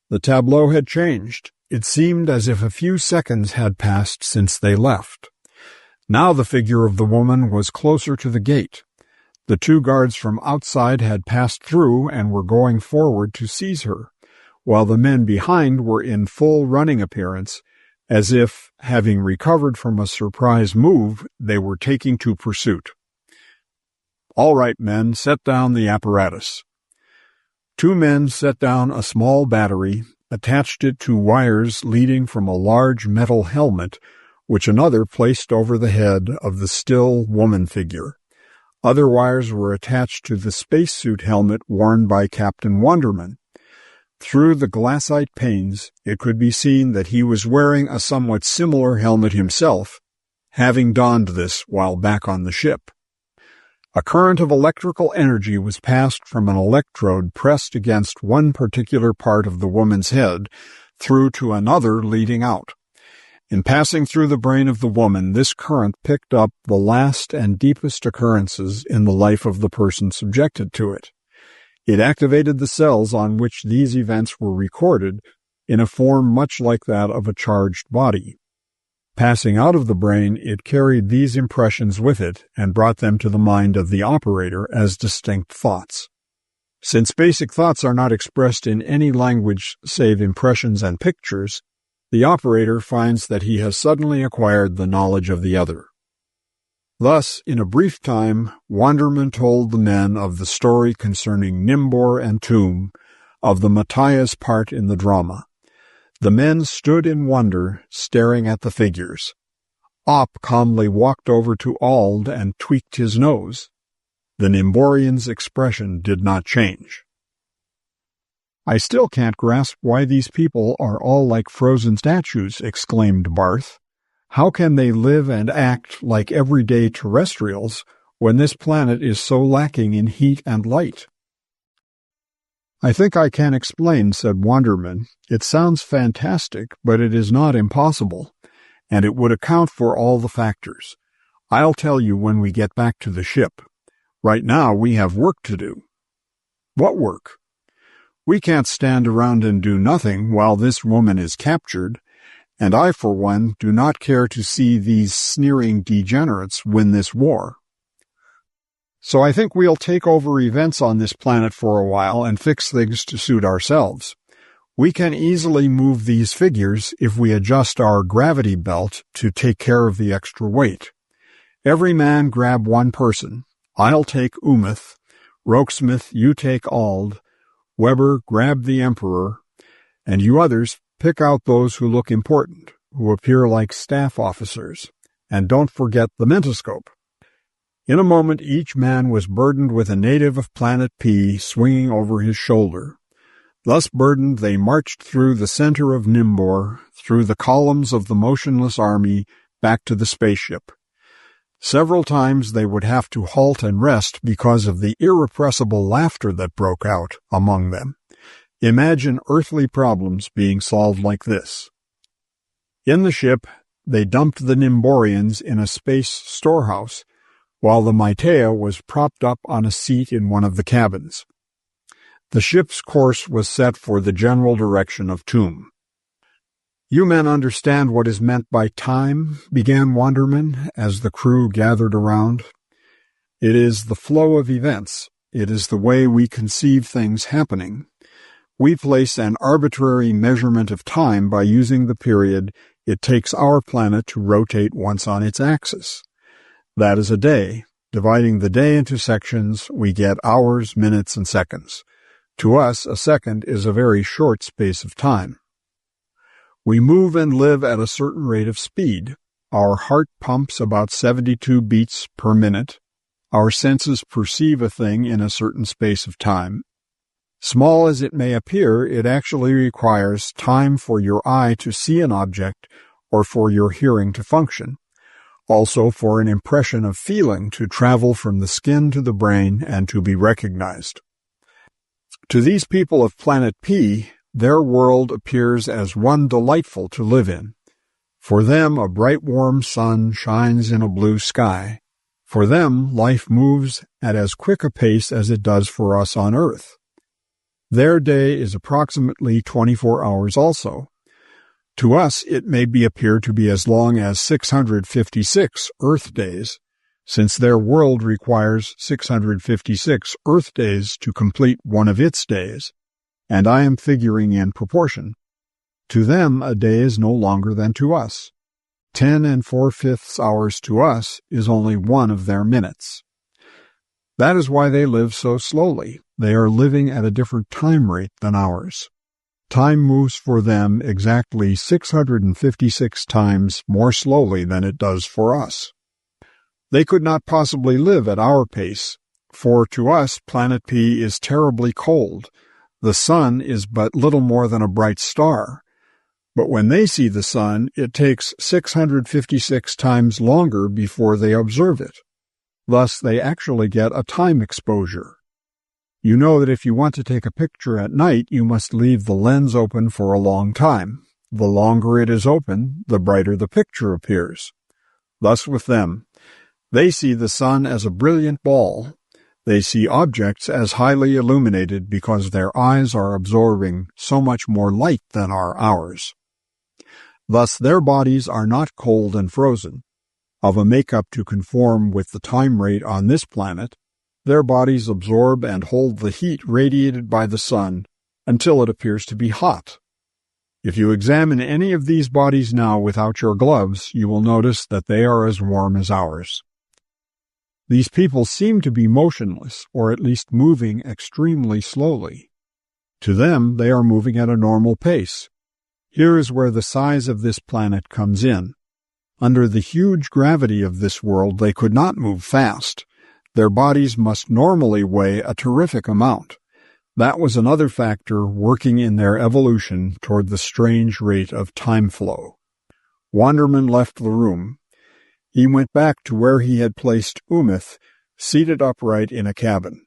The tableau had changed. It seemed as if a few seconds had passed since they left. Now the figure of the woman was closer to the gate. The 2 guards from outside had passed through and were going forward to seize her, while the men behind were in full running appearance, as if, having recovered from a surprise move, they were taking to pursuit. "All right, men, set down the apparatus." 2 men set down a small battery, attached it to wires leading from a large metal helmet, which another placed over the head of the still woman figure. Other wires were attached to the spacesuit helmet worn by Captain Wonderman. Through the glassite panes, it could be seen that he was wearing a somewhat similar helmet himself, having donned this while back on the ship. A current of electrical energy was passed from an electrode pressed against one particular part of the woman's head through to another leading out. In passing through the brain of the woman, this current picked up the last and deepest occurrences in the life of the person subjected to it. It activated the cells on which these events were recorded in a form much like that of a charged body. Passing out of the brain, it carried these impressions with it and brought them to the mind of the operator as distinct thoughts. Since basic thoughts are not expressed in any language save impressions and pictures, the operator finds that he has suddenly acquired the knowledge of the other. Thus, in a brief time, Wonderman told the men of the story concerning Nimbor and Tomb, of the Matthias part in the drama. The men stood in wonder, staring at the figures. Opp calmly walked over to Ald and tweaked his nose. The Nimborian's expression did not change. "I still can't grasp why these people are all like frozen statues," exclaimed Barth. "How can they live and act like everyday terrestrials when this planet is so lacking in heat and light?" "I think I can explain," said Wonderman. "It sounds fantastic, but it is not impossible, and it would account for all the factors. I'll tell you when we get back to the ship. Right now we have work to do." "What work?" "We can't stand around and do nothing while this woman is captured, and I, for one, do not care to see these sneering degenerates win this war. So I think we'll take over events on this planet for a while and fix things to suit ourselves. We can easily move these figures if we adjust our gravity belt to take care of the extra weight. Every man grab one person. I'll take Umeth. Rokesmith, you take Ald. Weber, grab the Emperor. And you others, pick out those who look important, who appear like staff officers. And don't forget the mentoscope." In a moment, each man was burdened with a native of Planet P swinging over his shoulder. Thus burdened, they marched through the center of Nimbor, through the columns of the motionless army, back to the spaceship. Several times they would have to halt and rest because of the irrepressible laughter that broke out among them. Imagine earthly problems being solved like this. In the ship, they dumped the Nimborians in a space storehouse, while the Maitea was propped up on a seat in one of the cabins. The ship's course was set for the general direction of Tomb. "You men understand what is meant by time?" began Wonderman, as the crew gathered around. "It is the flow of events. It is the way we conceive things happening. We place an arbitrary measurement of time by using the period it takes our planet to rotate once on its axis. That is a day. Dividing the day into sections, we get hours, minutes, and seconds. To us, a second is a very short space of time. We move and live at a certain rate of speed. Our heart pumps about 72 beats per minute. Our senses perceive a thing in a certain space of time. Small as it may appear, it actually requires time for your eye to see an object or for your hearing to function. Also for an impression of feeling to travel from the skin to the brain and to be recognized. To these people of Planet P, their world appears as one delightful to live in. For them, a bright warm sun shines in a blue sky. For them, life moves at as quick a pace as it does for us on Earth. Their day is approximately 24 hours also. To us, it may appear to be as long as 656 Earth days, since their world requires 656 Earth days to complete one of its days, and I am figuring in proportion. To them, a day is no longer than to us. 10 4/5 hours to us is only one of their minutes. That is why they live so slowly. They are living at a different time rate than ours. Time moves for them exactly 656 times more slowly than it does for us. They could not possibly live at our pace, for to us Planet P is terribly cold. The sun is but little more than a bright star. But when they see the sun, it takes 656 times longer before they observe it. Thus, they actually get a time exposure. You know that if you want to take a picture at night, you must leave the lens open for a long time. The longer it is open, the brighter the picture appears. Thus with them. They see the sun as a brilliant ball. They see objects as highly illuminated because their eyes are absorbing so much more light than are ours. Thus their bodies are not cold and frozen. Of a makeup to conform with the time rate on this planet, their bodies absorb and hold the heat radiated by the sun until it appears to be hot. If you examine any of these bodies now without your gloves, you will notice that they are as warm as ours. These people seem to be motionless, or at least moving extremely slowly. To them, they are moving at a normal pace. Here is where the size of this planet comes in. Under the huge gravity of this world, they could not move fast. Their bodies must normally weigh a terrific amount. That was another factor working in their evolution toward the strange rate of time flow. Wanderman left the room. He went back to where he had placed Umith, seated upright in a cabin.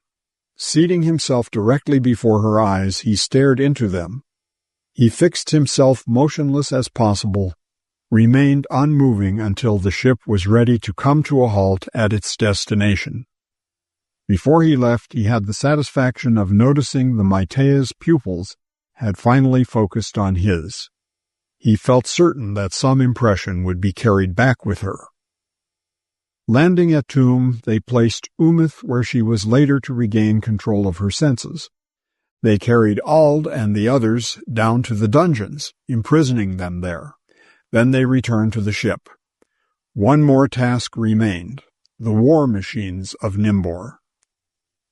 Seating himself directly before her eyes, he stared into them. He fixed himself motionless as possible, remained unmoving until the ship was ready to come to a halt at its destination. Before he left, he had the satisfaction of noticing the Maitea's pupils had finally focused on his. He felt certain that some impression would be carried back with her. Landing at Tomb, they placed Umith where she was later to regain control of her senses. They carried Ald and the others down to the dungeons, imprisoning them there. Then they returned to the ship. One more task remained, the war machines of Nimbor.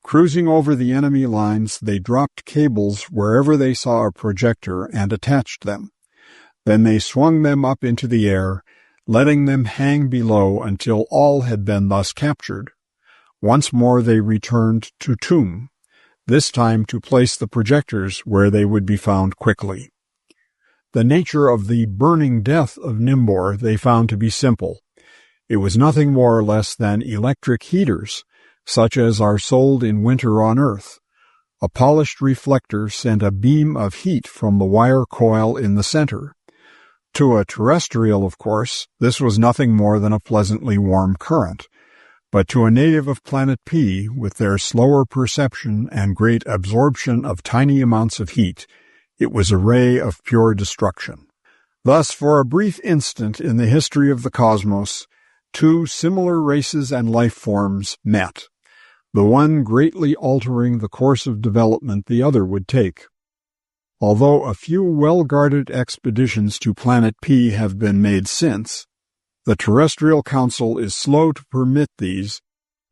Cruising over the enemy lines, they dropped cables wherever they saw a projector and attached them. Then they swung them up into the air, letting them hang below until all had been thus captured. Once more they returned to Tomb, this time to place the projectors where they would be found quickly. The nature of the burning death of Nimbor they found to be simple. It was nothing more or less than electric heaters, such as are sold in winter on Earth. A polished reflector sent a beam of heat from the wire coil in the center. To a terrestrial, of course, this was nothing more than a pleasantly warm current, but to a native of Planet P, with their slower perception and great absorption of tiny amounts of heat, it was a ray of pure destruction. Thus, for a brief instant in the history of the cosmos, two similar races and life forms met, the one greatly altering the course of development the other would take. Although a few well-guarded expeditions to Planet P have been made since, the Terrestrial Council is slow to permit these,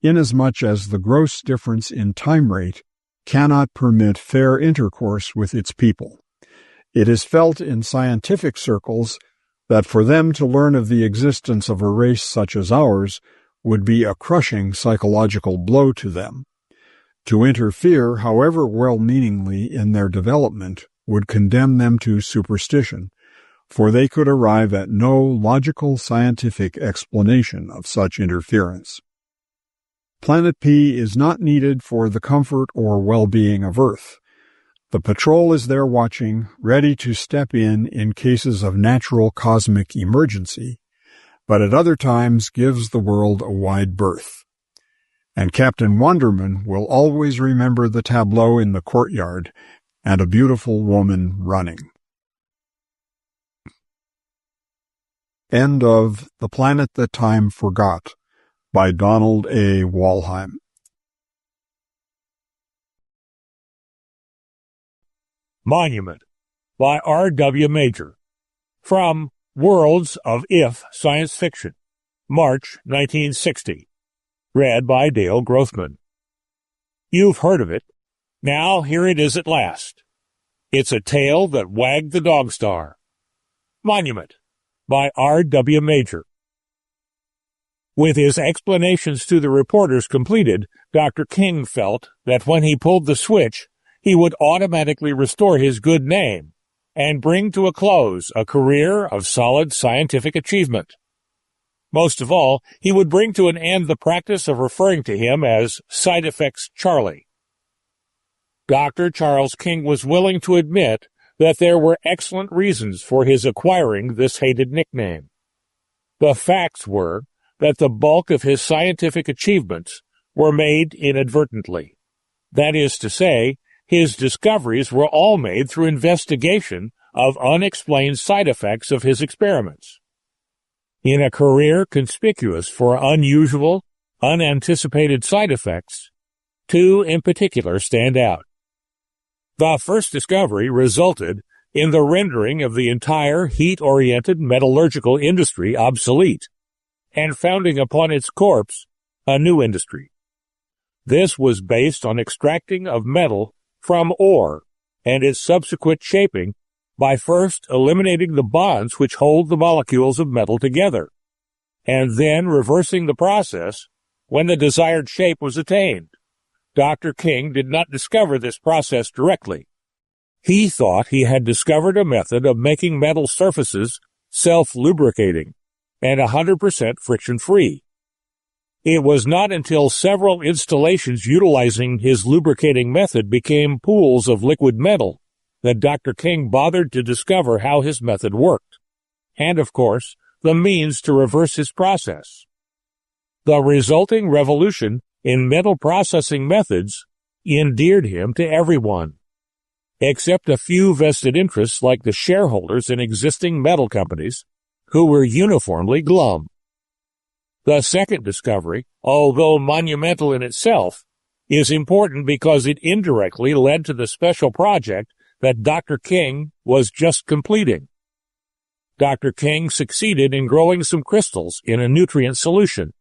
inasmuch as the gross difference in time rate cannot permit fair intercourse with its people. It is felt in scientific circles that for them to learn of the existence of a race such as ours would be a crushing psychological blow to them. To interfere, however well-meaningly, in their development would condemn them to superstition, for they could arrive at no logical scientific explanation of such interference. Planet P is not needed for the comfort or well-being of Earth. The patrol is there watching, ready to step in cases of natural cosmic emergency, but at other times gives the world a wide berth. And Captain Wanderman will always remember the tableau in the courtyard and a beautiful woman running. End of The Planet That Time Forgot by Donald A. Walheim. Monument by R.W. Major. From Worlds of If Science Fiction, March 1960. Read by Dale Growthman. You've heard of it. Now here it is at last. It's a tale that wagged the dog star. Monument by R.W. Major. With his explanations to the reporters completed, Dr. King felt that when he pulled the switch, he would automatically restore his good name and bring to a close a career of solid scientific achievement. Most of all, he would bring to an end the practice of referring to him as Side Effects Charlie. Dr. Charles King was willing to admit that there were excellent reasons for his acquiring this hated nickname. The facts were that the bulk of his scientific achievements were made inadvertently. That is to say, his discoveries were all made through investigation of unexplained side effects of his experiments. In a career conspicuous for unusual, unanticipated side effects, two in particular stand out. The first discovery resulted in the rendering of the entire heat-oriented metallurgical industry obsolete, and founding upon its corpse a new industry. This was based on extracting of metal from ore and its subsequent shaping by first eliminating the bonds which hold the molecules of metal together, and then reversing the process when the desired shape was attained. Dr. King did not discover this process directly. He thought he had discovered a method of making metal surfaces self-lubricating and 100% friction-free. It was not until several installations utilizing his lubricating method became pools of liquid metal that Dr. King bothered to discover how his method worked, and, of course, the means to reverse his process. The resulting revolution in metal processing methods endeared him to everyone, except a few vested interests like the shareholders in existing metal companies, who were uniformly glum. The second discovery, although monumental in itself, is important because it indirectly led to the special project that Dr. King was just completing. Dr. King succeeded in growing some crystals in a nutrient solution.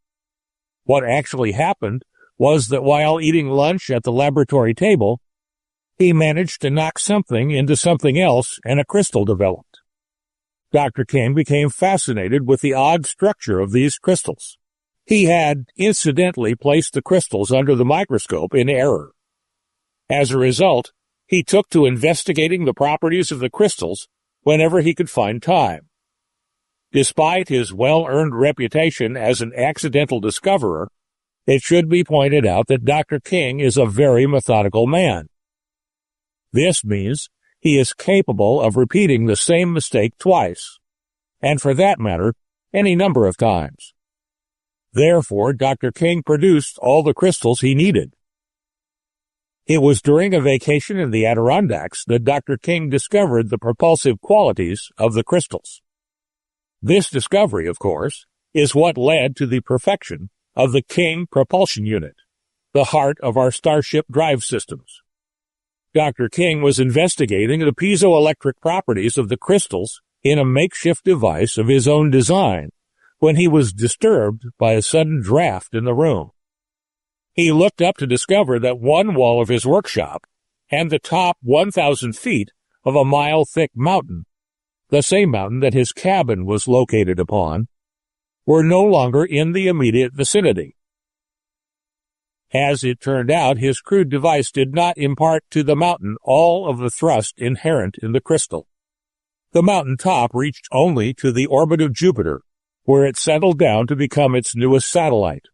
What actually happened was that while eating lunch at the laboratory table, he managed to knock something into something else and a crystal developed. Dr. King became fascinated with the odd structure of these crystals. He had incidentally placed the crystals under the microscope in error. As a result, he took to investigating the properties of the crystals whenever he could find time. Despite his well-earned reputation as an accidental discoverer, it should be pointed out that Dr. King is a very methodical man. This means he is capable of repeating the same mistake twice, and for that matter, any number of times. Therefore, Dr. King produced all the crystals he needed. It was during a vacation in the Adirondacks that Dr. King discovered the propulsive qualities of the crystals. This discovery, of course, is what led to the perfection of the King propulsion unit, the heart of our Starship drive systems. Dr. King was investigating the piezoelectric properties of the crystals in a makeshift device of his own design when he was disturbed by a sudden draft in the room. He looked up to discover that one wall of his workshop and the top 1,000 feet of a mile-thick mountain, the same mountain that his cabin was located upon, were no longer in the immediate vicinity. As it turned out, his crude device did not impart to the mountain all of the thrust inherent in the crystal. The mountain top reached only to the orbit of Jupiter, where it settled down to become its newest satellite.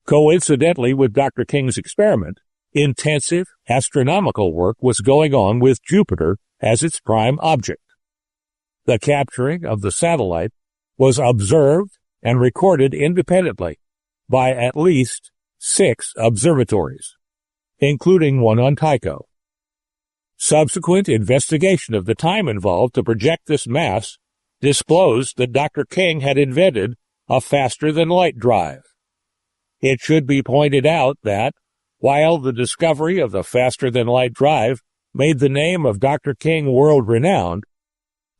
Coincidentally with Dr. King's experiment, intensive astronomical work was going on with Jupiter as its prime object. The capturing of the satellite was observed and recorded independently by at least 6 observatories, including one on Tycho. Subsequent investigation of the time involved to project this mass disclosed that Dr. King had invented a faster-than-light drive. It should be pointed out that, while the discovery of the faster-than-light drive made the name of Dr. King world-renowned,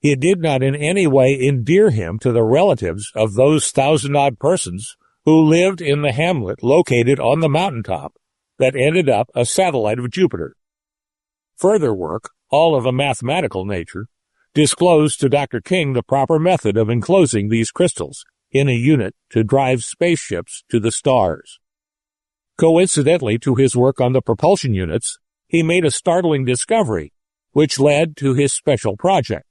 it did not in any way endear him to the relatives of those 1,000-odd persons who lived in the hamlet located on the mountaintop that ended up a satellite of Jupiter. Further work, all of a mathematical nature, disclosed to Dr. King the proper method of enclosing these crystals in a unit to drive spaceships to the stars. Coincidentally to his work on the propulsion units, he made a startling discovery, which led to his special project.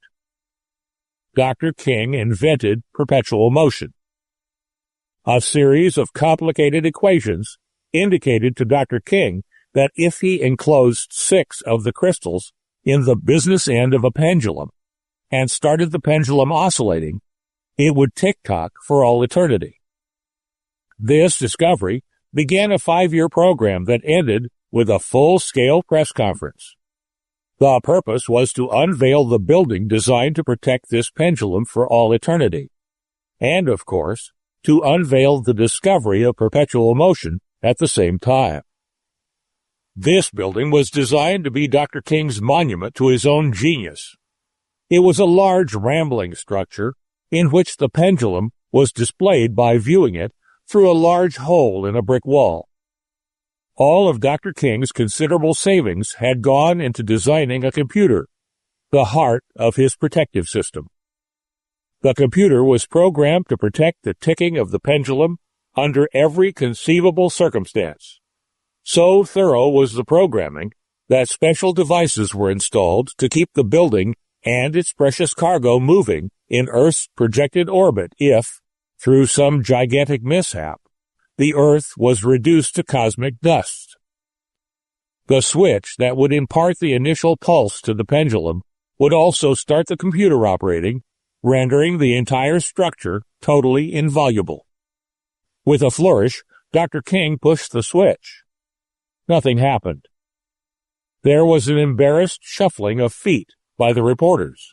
Dr. King invented perpetual motion. A series of complicated equations indicated to Dr. King that if he enclosed 6 of the crystals in the business end of a pendulum and started the pendulum oscillating, it would tick-tock for all eternity. This discovery began a 5-year program that ended with a full-scale press conference. The purpose was to unveil the building designed to protect this pendulum for all eternity, and, of course, to unveil the discovery of perpetual motion at the same time. This building was designed to be Dr. King's monument to his own genius. It was a large, rambling structure in which the pendulum was displayed by viewing it through a large hole in a brick wall. All of Dr. King's considerable savings had gone into designing a computer, the heart of his protective system. The computer was programmed to protect the ticking of the pendulum under every conceivable circumstance. So thorough was the programming that special devices were installed to keep the building and its precious cargo moving in Earth's projected orbit if, through some gigantic mishap, the Earth was reduced to cosmic dust. The switch that would impart the initial pulse to the pendulum would also start the computer operating, rendering the entire structure totally inviolable. With a flourish, Dr. King pushed the switch. Nothing happened. There was an embarrassed shuffling of feet by the reporters.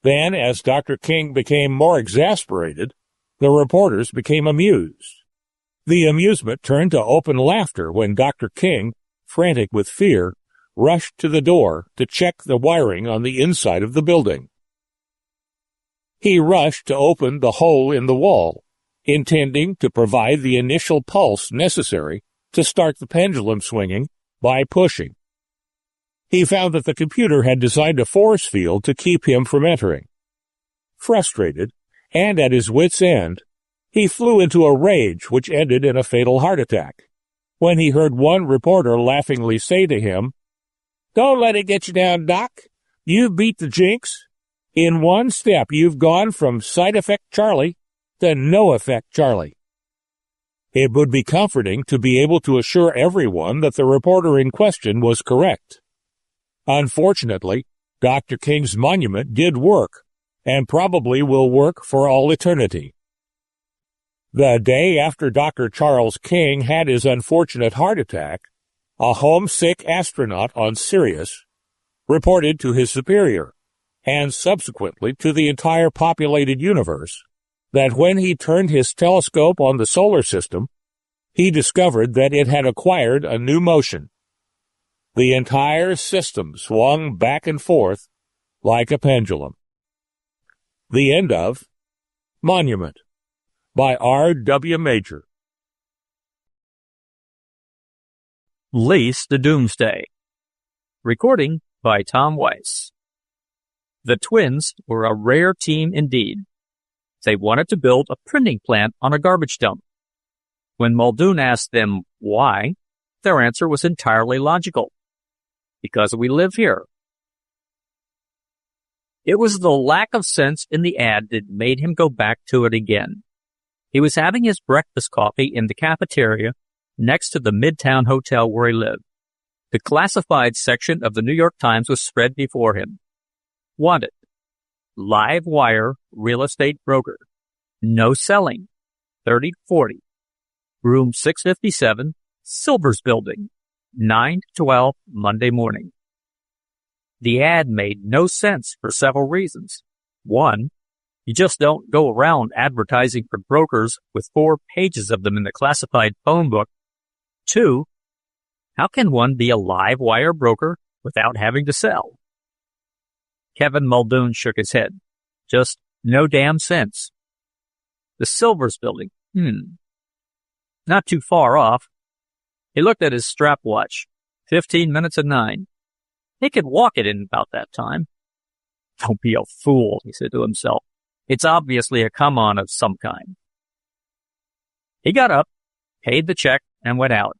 Then, as Dr. King became more exasperated, the reporters became amused. The amusement turned to open laughter when Dr. King, frantic with fear, rushed to the door to check the wiring on the inside of the building. He rushed to open the hole in the wall, intending to provide the initial pulse necessary to start the pendulum swinging by pushing. He found that the computer had designed a force field to keep him from entering. Frustrated, and at his wit's end, he flew into a rage which ended in a fatal heart attack, when he heard one reporter laughingly say to him, "Don't let it get you down, Doc. You've beat the jinx. In one step, you've gone from side effect Charlie to no effect Charlie." It would be comforting to be able to assure everyone that the reporter in question was correct. Unfortunately, Dr. King's monument did work, and probably will work for all eternity. The day after Dr. Charles King had his unfortunate heart attack, a homesick astronaut on Sirius reported to his superior, and subsequently to the entire populated universe, that when he turned his telescope on the solar system, he discovered that it had acquired a new motion. The entire system swung back and forth like a pendulum. The end of Monument by R.W. Major. Lease The Doomsday. Recording by Tom Weiss. The twins were a rare team indeed. They wanted to build a printing plant on a garbage dump. When Muldoon asked them why, their answer was entirely logical. Because we live here. It was the lack of sense in the ad that made him go back to it again. He was having his breakfast coffee in the cafeteria next to the Midtown Hotel where he lived. The classified section of the New York Times was spread before him. Wanted. Live wire real estate broker. No selling. 30-40. Room 657, Silver's Building. 9 to 12 Monday morning. The ad made no sense for several reasons. One, you just don't go around advertising for brokers with 4 pages of them in the classified phone book. 2, how can one be a live wire broker without having to sell? Kevin Muldoon shook his head. Just no damn sense. The Silver's Building. Not too far off. He looked at his stopwatch. 15 minutes of 9. He could walk it in about that time. Don't be a fool, he said to himself. It's obviously a come-on of some kind. He got up, paid the check, and went out.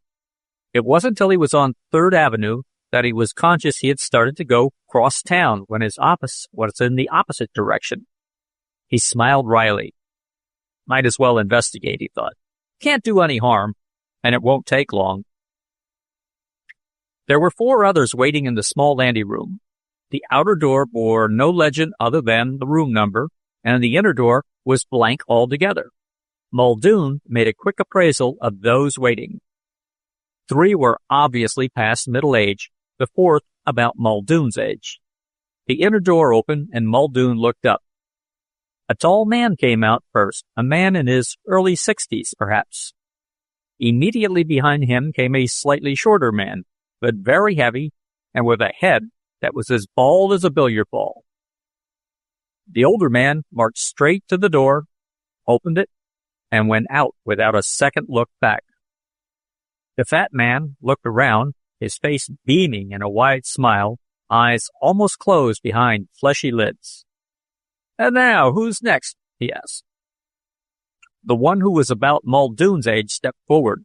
It wasn't until he was on 3rd Avenue that he was conscious he had started to go cross town when his office was in the opposite direction. He smiled wryly. Might as well investigate, he thought. Can't do any harm, and it won't take long. There were 4 others waiting in the small anteroom. The outer door bore no legend other than the room number, and the inner door was blank altogether. Muldoon made a quick appraisal of those waiting. 3 were obviously past middle age, the 4th about Muldoon's age. The inner door opened, and Muldoon looked up. A tall man came out first, a man in his early 60s, perhaps. Immediately behind him came a slightly shorter man, but very heavy, and with a head that was as bald as a billiard ball. The older man marched straight to the door, opened it, and went out without a second look back. The fat man looked around, his face beaming in a wide smile, eyes almost closed behind fleshy lids. "And now, who's next?" he asked. The one who was about Muldoon's age stepped forward.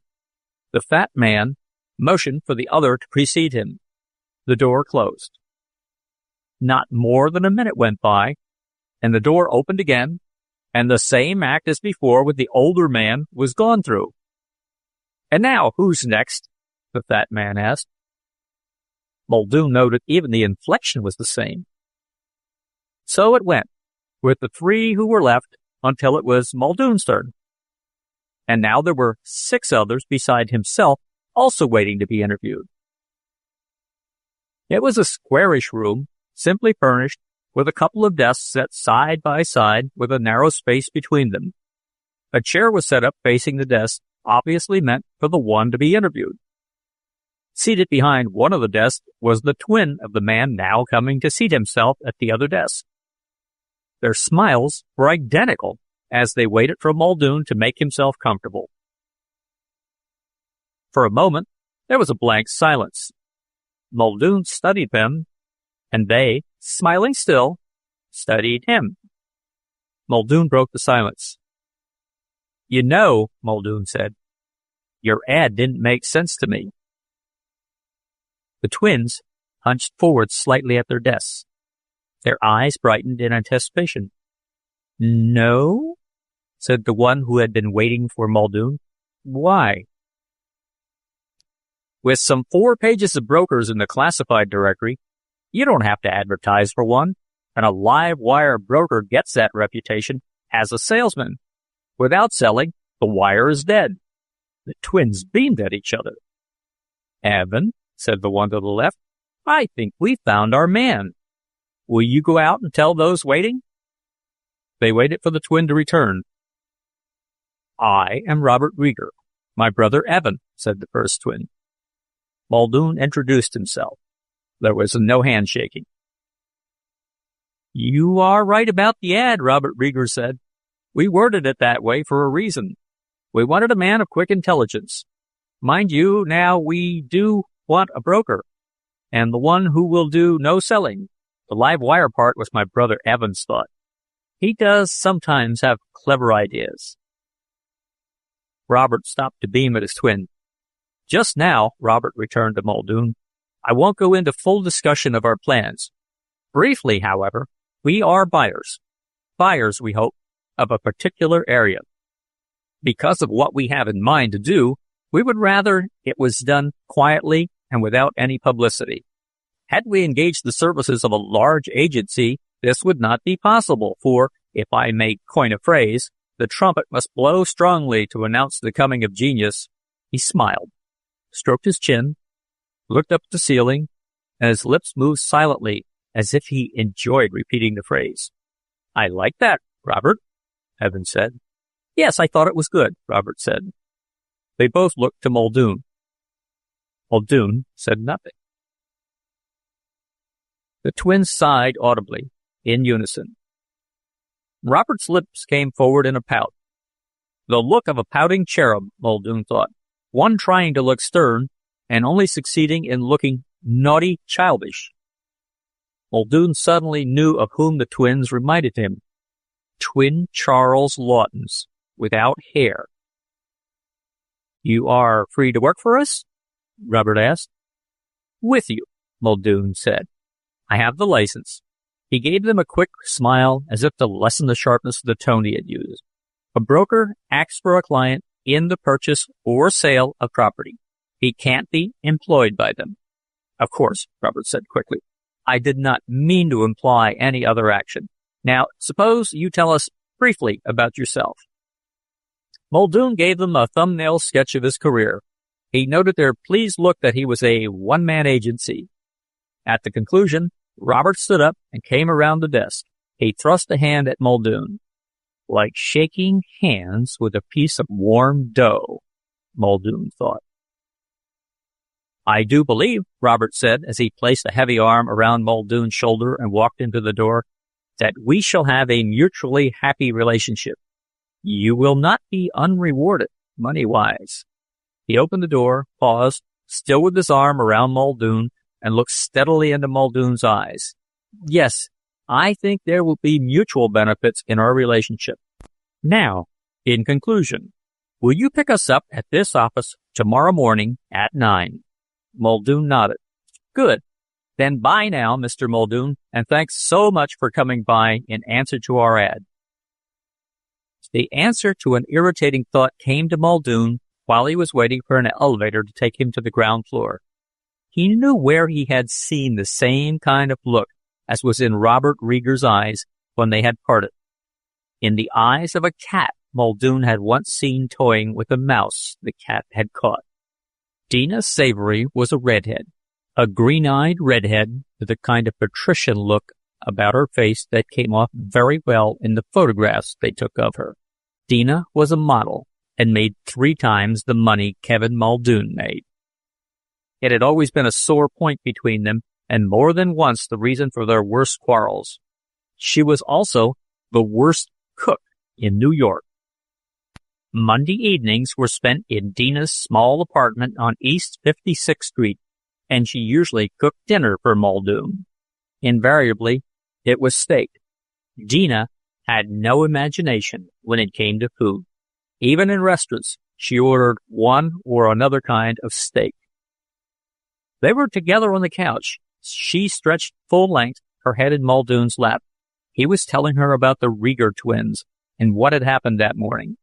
The fat man motioned for the other to precede him. The door closed. Not more than a minute went by, and the door opened again, and the same act as before with the older man was gone through. "And now, who's next?" the fat man asked. Muldoon noted even the inflection was the same. So it went, with the 3 who were left, until it was Muldoon's turn. And now there were 6 others beside himself also waiting to be interviewed. It was a squarish room, simply furnished, with a couple of desks set side by side with a narrow space between them. A chair was set up facing the desk, obviously meant for the one to be interviewed. Seated behind one of the desks was the twin of the man now coming to seat himself at the other desk. Their smiles were identical as they waited for Muldoon to make himself comfortable. For a moment, there was a blank silence. Muldoon studied them, and they, smiling still, studied him. Muldoon broke the silence. "You know," Muldoon said, "your ad didn't make sense to me." The twins hunched forward slightly at their desks. Their eyes brightened in anticipation. "No?" said the one who had been waiting for Muldoon. "Why?" "With some 4 pages of brokers in the classified directory, you don't have to advertise for one, and a live wire broker gets that reputation as a salesman. Without selling, the wire is dead." The twins beamed at each other. "Evan," said the one to the left, "I think we found our man. Will you go out and tell those waiting?" They waited for the twin to return. "I am Robert Rieger, my brother Evan," said the first twin. Muldoon introduced himself. There was no handshaking. "You are right about the ad," Robert Rieger said. "We worded it that way for a reason. We wanted a man of quick intelligence. Mind you, now we do want a broker, and the one who will do no selling. The live wire part was my brother Evan's thought. He does sometimes have clever ideas." Robert stopped to beam at his twin. "Just now," Robert returned to Muldoon, "I won't go into full discussion of our plans. Briefly, however, we are buyers. Buyers, we hope, of a particular area. Because of what we have in mind to do, we would rather it was done quietly and without any publicity. Had we engaged the services of a large agency, this would not be possible, for, if I may coin a phrase, the trumpet must blow strongly to announce the coming of genius." He smiled, stroked his chin, looked up at the ceiling, and his lips moved silently as if he enjoyed repeating the phrase. "I like that, Robert," Evan said. "Yes, I thought it was good," Robert said. They both looked to Muldoon. Muldoon said nothing. The twins sighed audibly, in unison. Robert's lips came forward in a pout. The look of a pouting cherub, Muldoon thought, one trying to look stern and only succeeding in looking naughty childish. Muldoon suddenly knew of whom the twins reminded him. twin Charles Lawtons without hair. You are free to work for us? Robert asked. With you, Muldoon said. I have the license. He gave them a quick smile as if to lessen the sharpness of the tone he had used. A broker acts for a client in the purchase or sale of property. He can't be employed by them. Of course, Robert said quickly. I did not mean to imply any other action. Now, suppose you tell us briefly about yourself. Muldoon gave them a thumbnail sketch of his career. He noted their pleased look that he was a one-man agency. At the conclusion, Robert stood up and came around the desk. He thrust a hand at Muldoon. Like shaking hands with a piece of warm dough, Muldoon thought. I do believe, Robert said as he placed a heavy arm around Muldoon's shoulder and walked into the door, that we shall have a mutually happy relationship. You will not be unrewarded, money-wise. He opened the door, paused, still with his arm around Muldoon, and looked steadily into Muldoon's eyes. Yes, I think there will be mutual benefits in our relationship. Now, in conclusion, will you pick us up at this office tomorrow morning at 9? Muldoon nodded. Good. Then bye now, Mr. Muldoon, and thanks so much for coming by in answer to our ad. The answer to an irritating thought came to Muldoon while he was waiting for an elevator to take him to the ground floor. He knew where he had seen the same kind of look as was in Robert Rieger's eyes when they had parted. In the eyes of a cat Muldoon had once seen toying with a mouse the cat had caught. Dina Savory was a redhead, a green-eyed redhead with a kind of patrician look about her face that came off very well in the photographs they took of her. Dina was a model and made 3 times the money Kevin Muldoon made. It had always been a sore point between them, and more than once the reason for their worst quarrels. She was also the worst cook in New York. Monday evenings were spent in Dina's small apartment on East 56th Street, and she usually cooked dinner for Muldoon. Invariably, it was steak. Dina had no imagination when it came to food. Even in restaurants, she ordered one or another kind of steak. They were together on the couch. She stretched full length, her head in Muldoon's lap. He was telling her about the Rieger twins and what had happened that morning.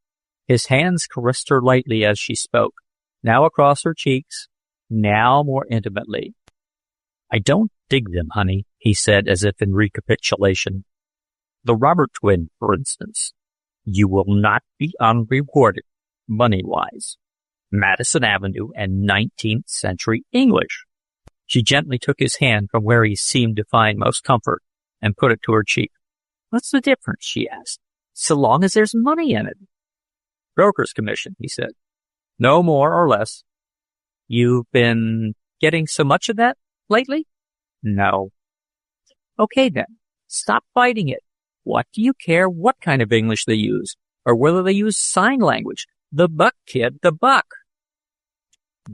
His hands caressed her lightly as she spoke, now across her cheeks, now more intimately. I don't dig them, honey, he said as if in recapitulation. The Robert twin, for instance. You will not be unrewarded, money-wise. Madison Avenue and 19th century English. She gently took his hand from where he seemed to find most comfort and put it to her cheek. What's the difference, she asked, so long as there's money in it? Broker's commission, he said. No more or less. You've been getting so much of that lately? No. Okay then, stop fighting it. What do you care what kind of English they use, or whether they use sign language? The buck, kid, the buck.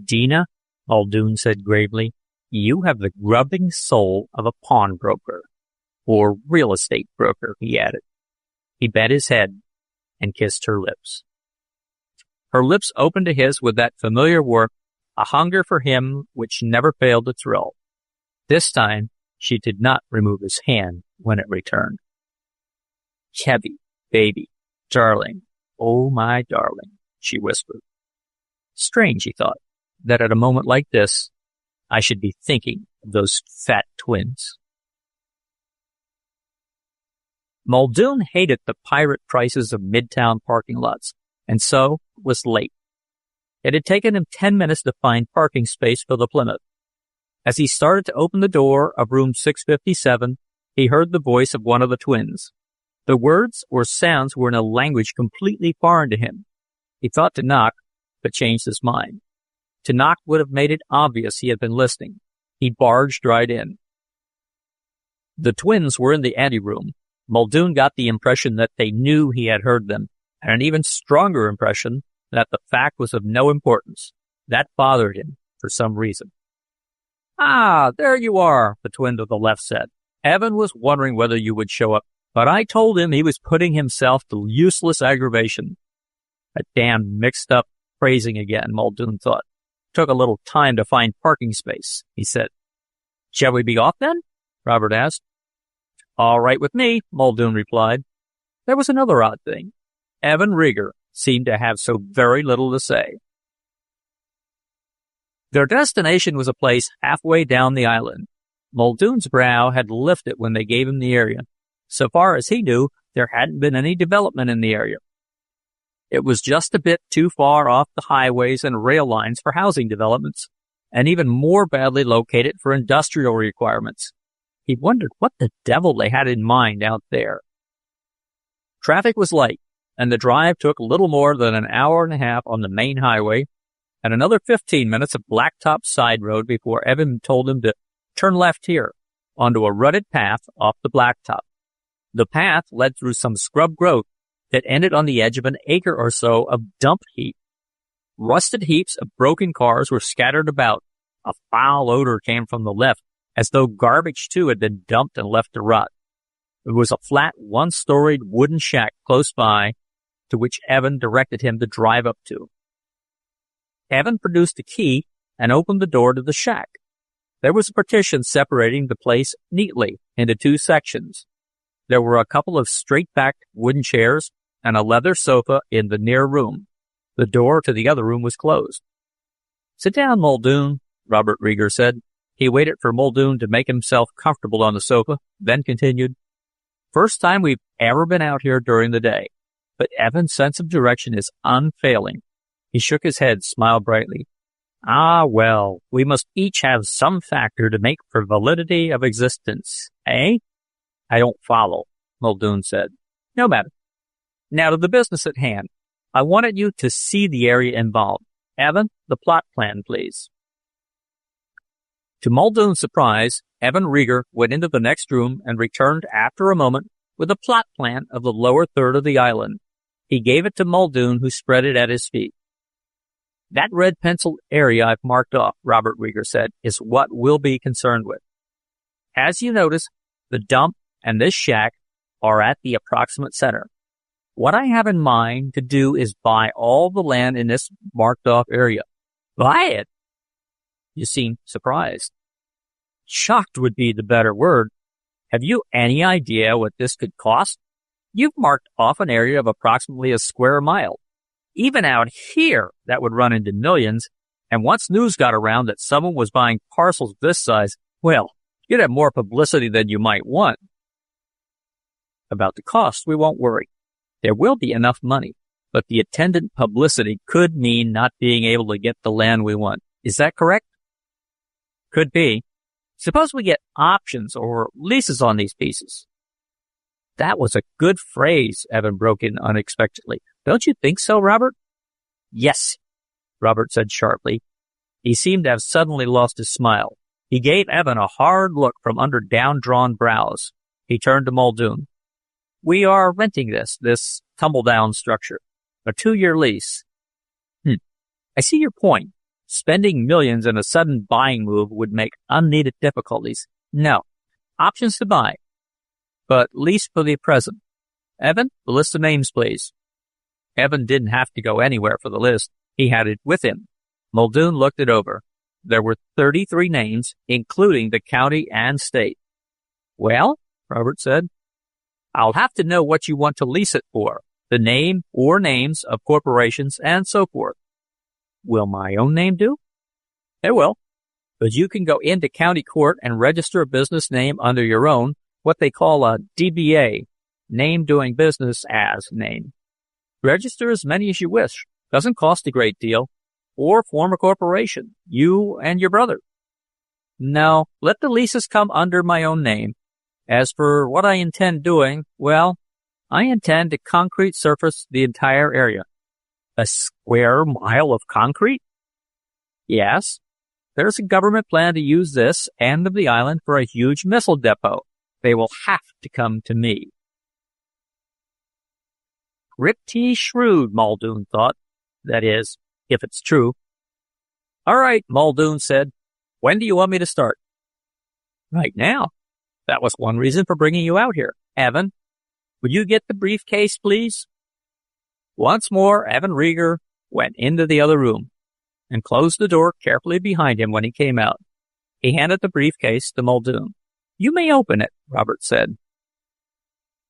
Dina, Muldoon said gravely, you have the grubbing soul of a pawnbroker. Or real estate broker, he added. He bent his head and kissed her lips. Her lips opened to his with that familiar warmth, a hunger for him which never failed to thrill. This time, she did not remove his hand when it returned. Heavy, baby, darling, oh my darling, she whispered. Strange, he thought, that at a moment like this, I should be thinking of those fat twins. Muldoon hated the pirate prices of midtown parking lots, and so was late. It had taken him 10 minutes to find parking space for the Plymouth. As he started to open the door of room 657, he heard the voice of one of the twins. The words or sounds were in a language completely foreign to him. He thought to knock, but changed his mind. To knock would have made it obvious he had been listening. He barged right in. The twins were in the anteroom. Muldoon got the impression that they knew he had heard them, and an even stronger impression that the fact was of no importance. That bothered him for some reason. Ah, there you are, the twin to the left said. Evan was wondering whether you would show up. But I told him he was putting himself to useless aggravation. A damn mixed-up phrasing again, Muldoon thought. Took a little time to find parking space, he said. Shall we be off then? Robert asked. All right with me, Muldoon replied. There was another odd thing. Evan Rieger seemed to have so very little to say. Their destination was a place halfway down the island. Muldoon's brow had lifted when they gave him the area. So far as he knew, there hadn't been any development in the area. It was just a bit too far off the highways and rail lines for housing developments, and even more badly located for industrial requirements. He wondered what the devil they had in mind out there. Traffic was light, and the drive took little more than an hour and a half on the main highway, and another 15 minutes of blacktop side road before Evan told him to turn left here, onto a rutted path off the blacktop. The path led through some scrub growth that ended on the edge of an acre or so of dump heap. Rusted heaps of broken cars were scattered about. A foul odor came from the left, as though garbage too had been dumped and left to rot. There was a flat, one-storied wooden shack close by, to which Evan directed him to drive up to. Evan produced a key and opened the door to the shack. There was a partition separating the place neatly into two sections. There were a couple of straight-backed wooden chairs and a leather sofa in the near room. The door to the other room was closed. Sit down, Muldoon, Robert Rieger said. He waited for Muldoon to make himself comfortable on the sofa, then continued, First time we've ever been out here during the day, but Evan's sense of direction is unfailing. He shook his head, smiled brightly. Ah, well, we must each have some factor to make for validity of existence, eh? I don't follow, Muldoon said. No matter. Now to the business at hand. I wanted you to see the area involved. Evan, the plot plan, please. To Muldoon's surprise, Evan Rieger went into the next room and returned after a moment with a plot plan of the lower third of the island. He gave it to Muldoon, who spread it at his feet. That red penciled area I've marked off, Robert Rieger said, is what we'll be concerned with. As you notice, the dump and this shack are at the approximate center. What I have in mind to do is buy all the land in this marked off area. Buy it? You seem surprised. Shocked would be the better word. Have you any idea what this could cost? You've marked off an area of approximately a square mile. Even out here, that would run into millions, and once news got around that someone was buying parcels this size, well, you'd have more publicity than you might want. About the cost, we won't worry. There will be enough money, but the attendant publicity could mean not being able to get the land we want. Is that correct? Could be. Suppose we get options or leases on these pieces. That was a good phrase, Evan broke in unexpectedly. Don't you think so, Robert? Yes, Robert said sharply. He seemed to have suddenly lost his smile. He gave Evan a hard look from under down-drawn brows. He turned to Muldoon. We are renting this tumble-down structure. A 2-year lease. I see your point. Spending millions in a sudden buying move would make unneeded difficulties. No. Options to buy. But lease for the present. Evan, the list of names, please. Evan didn't have to go anywhere for the list. He had it with him. Muldoon looked it over. There were 33 names, including the county and state. Well, Robert said, I'll have to know what you want to lease it for, the name or names of corporations and so forth. Will my own name do? It will. But you can go into county court and register a business name under your own, what they call a DBA, name doing business as name. Register as many as you wish. Doesn't cost a great deal. Or form a corporation, you and your brother. No, let the leases come under my own name. As for what I intend doing, well, I intend to concrete surface the entire area. A square mile of concrete? Yes. There's a government plan to use this end of the island for a huge missile depot. They will have to come to me. Pretty shrewd, Muldoon thought. That is, if it's true. All right, Muldoon said. When do you want me to start? Right now. That was one reason for bringing you out here. Evan, Would you get the briefcase, please? Once more, Evan Rieger went into the other room and closed the door carefully behind him when he came out. He handed the briefcase to Muldoon. You may open it, Robert said.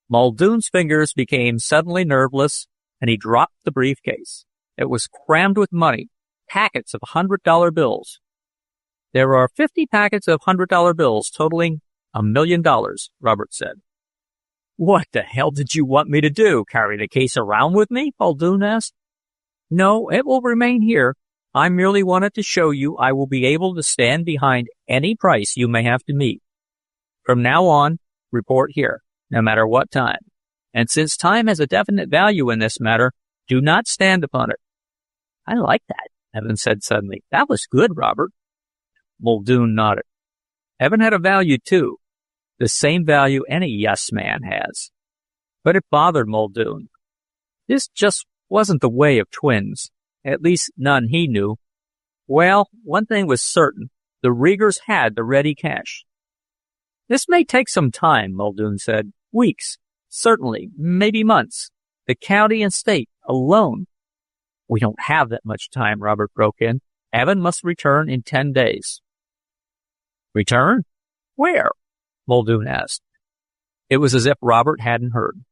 Muldoon's fingers became suddenly nerveless, and he dropped the briefcase. It was crammed with money, packets of $100 bills. There are 50 packets of $100 bills totaling $1 million, Robert said. What the hell did you want me to do, carry the case around with me? Muldoon asked. No, it will remain here. I merely wanted to show you I will be able to stand behind any price you may have to meet. From now on, report here, no matter what time. And since time has a definite value in this matter, do not stand upon it. I like that, Evan said suddenly. That was good, Robert. Muldoon nodded. Evan had a value, too. The same value any yes man has. But it bothered Muldoon. This just wasn't the way of twins. At least none he knew. Well, one thing was certain. The Riegers had the ready cash. This may take some time, Muldoon said. Weeks. Certainly. Maybe months. The county and state alone. We don't have that much time, Robert broke in. Evan must return in 10 days. Return? Where? Muldoon asked. It was as if Robert hadn't heard.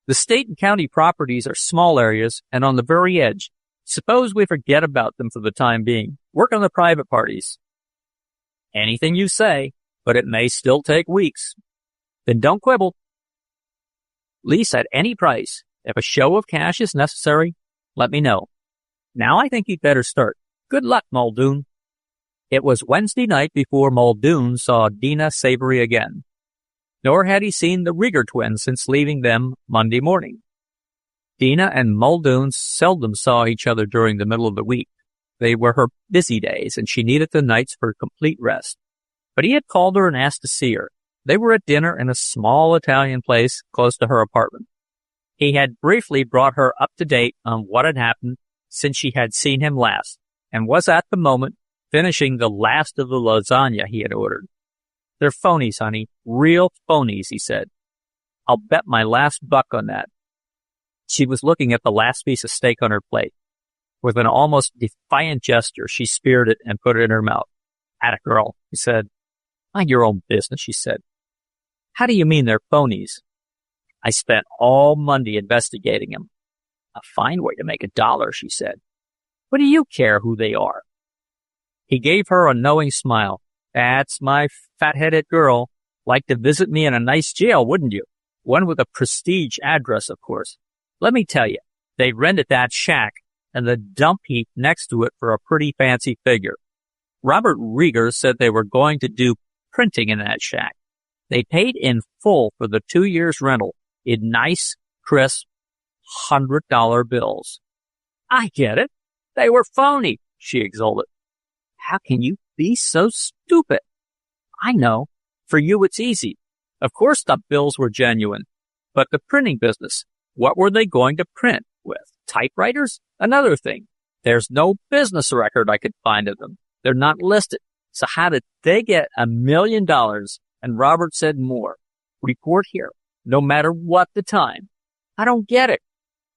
The state and county properties are small areas and on the very edge. Suppose we forget about them for the time being. Work on the private parties. Anything you say, but it may still take weeks. Then don't quibble. Lease at any price. If a show of cash is necessary, let me know. Now I think you'd better start. Good luck, Muldoon. It was Wednesday night before Muldoon saw Dina Savory again. Nor had he seen the Rieger twins since leaving them Monday morning. Dina and Muldoon seldom saw each other during the middle of the week. They were her busy days, and she needed the nights for complete rest. But he had called her and asked to see her. They were at dinner in a small Italian place close to her apartment. He had briefly brought her up to date on what had happened since she had seen him last, and was at the moment finishing the last of the lasagna he had ordered. They're phonies, honey. Real phonies, he said. I'll bet my last buck on that. She was looking at the last piece of steak on her plate. With an almost defiant gesture, she speared it and put it in her mouth. Atta girl, he said. Mind your own business, she said. How do you mean they're phonies? I spent all Monday investigating them. A fine way to make $1, she said. What do you care who they are? He gave her a knowing smile. That's my fat-headed girl. Like to visit me in a nice jail, wouldn't you? One with a prestige address, of course. Let me tell you, they rented that shack and the dump heap next to it for a pretty fancy figure. Robert Rieger said they were going to do printing in that shack. They paid in full for the 2 years' rental in nice, crisp, $100 bills. I get it. They were phony, she exulted. How can you be so stupid? I know. For you, it's easy. Of course the bills were genuine. But the printing business, what were they going to print with? Typewriters? Another thing. There's no business record I could find of them. They're not listed. So how did they get $1 million? And Robert said more. Report here, no matter what the time. I don't get it.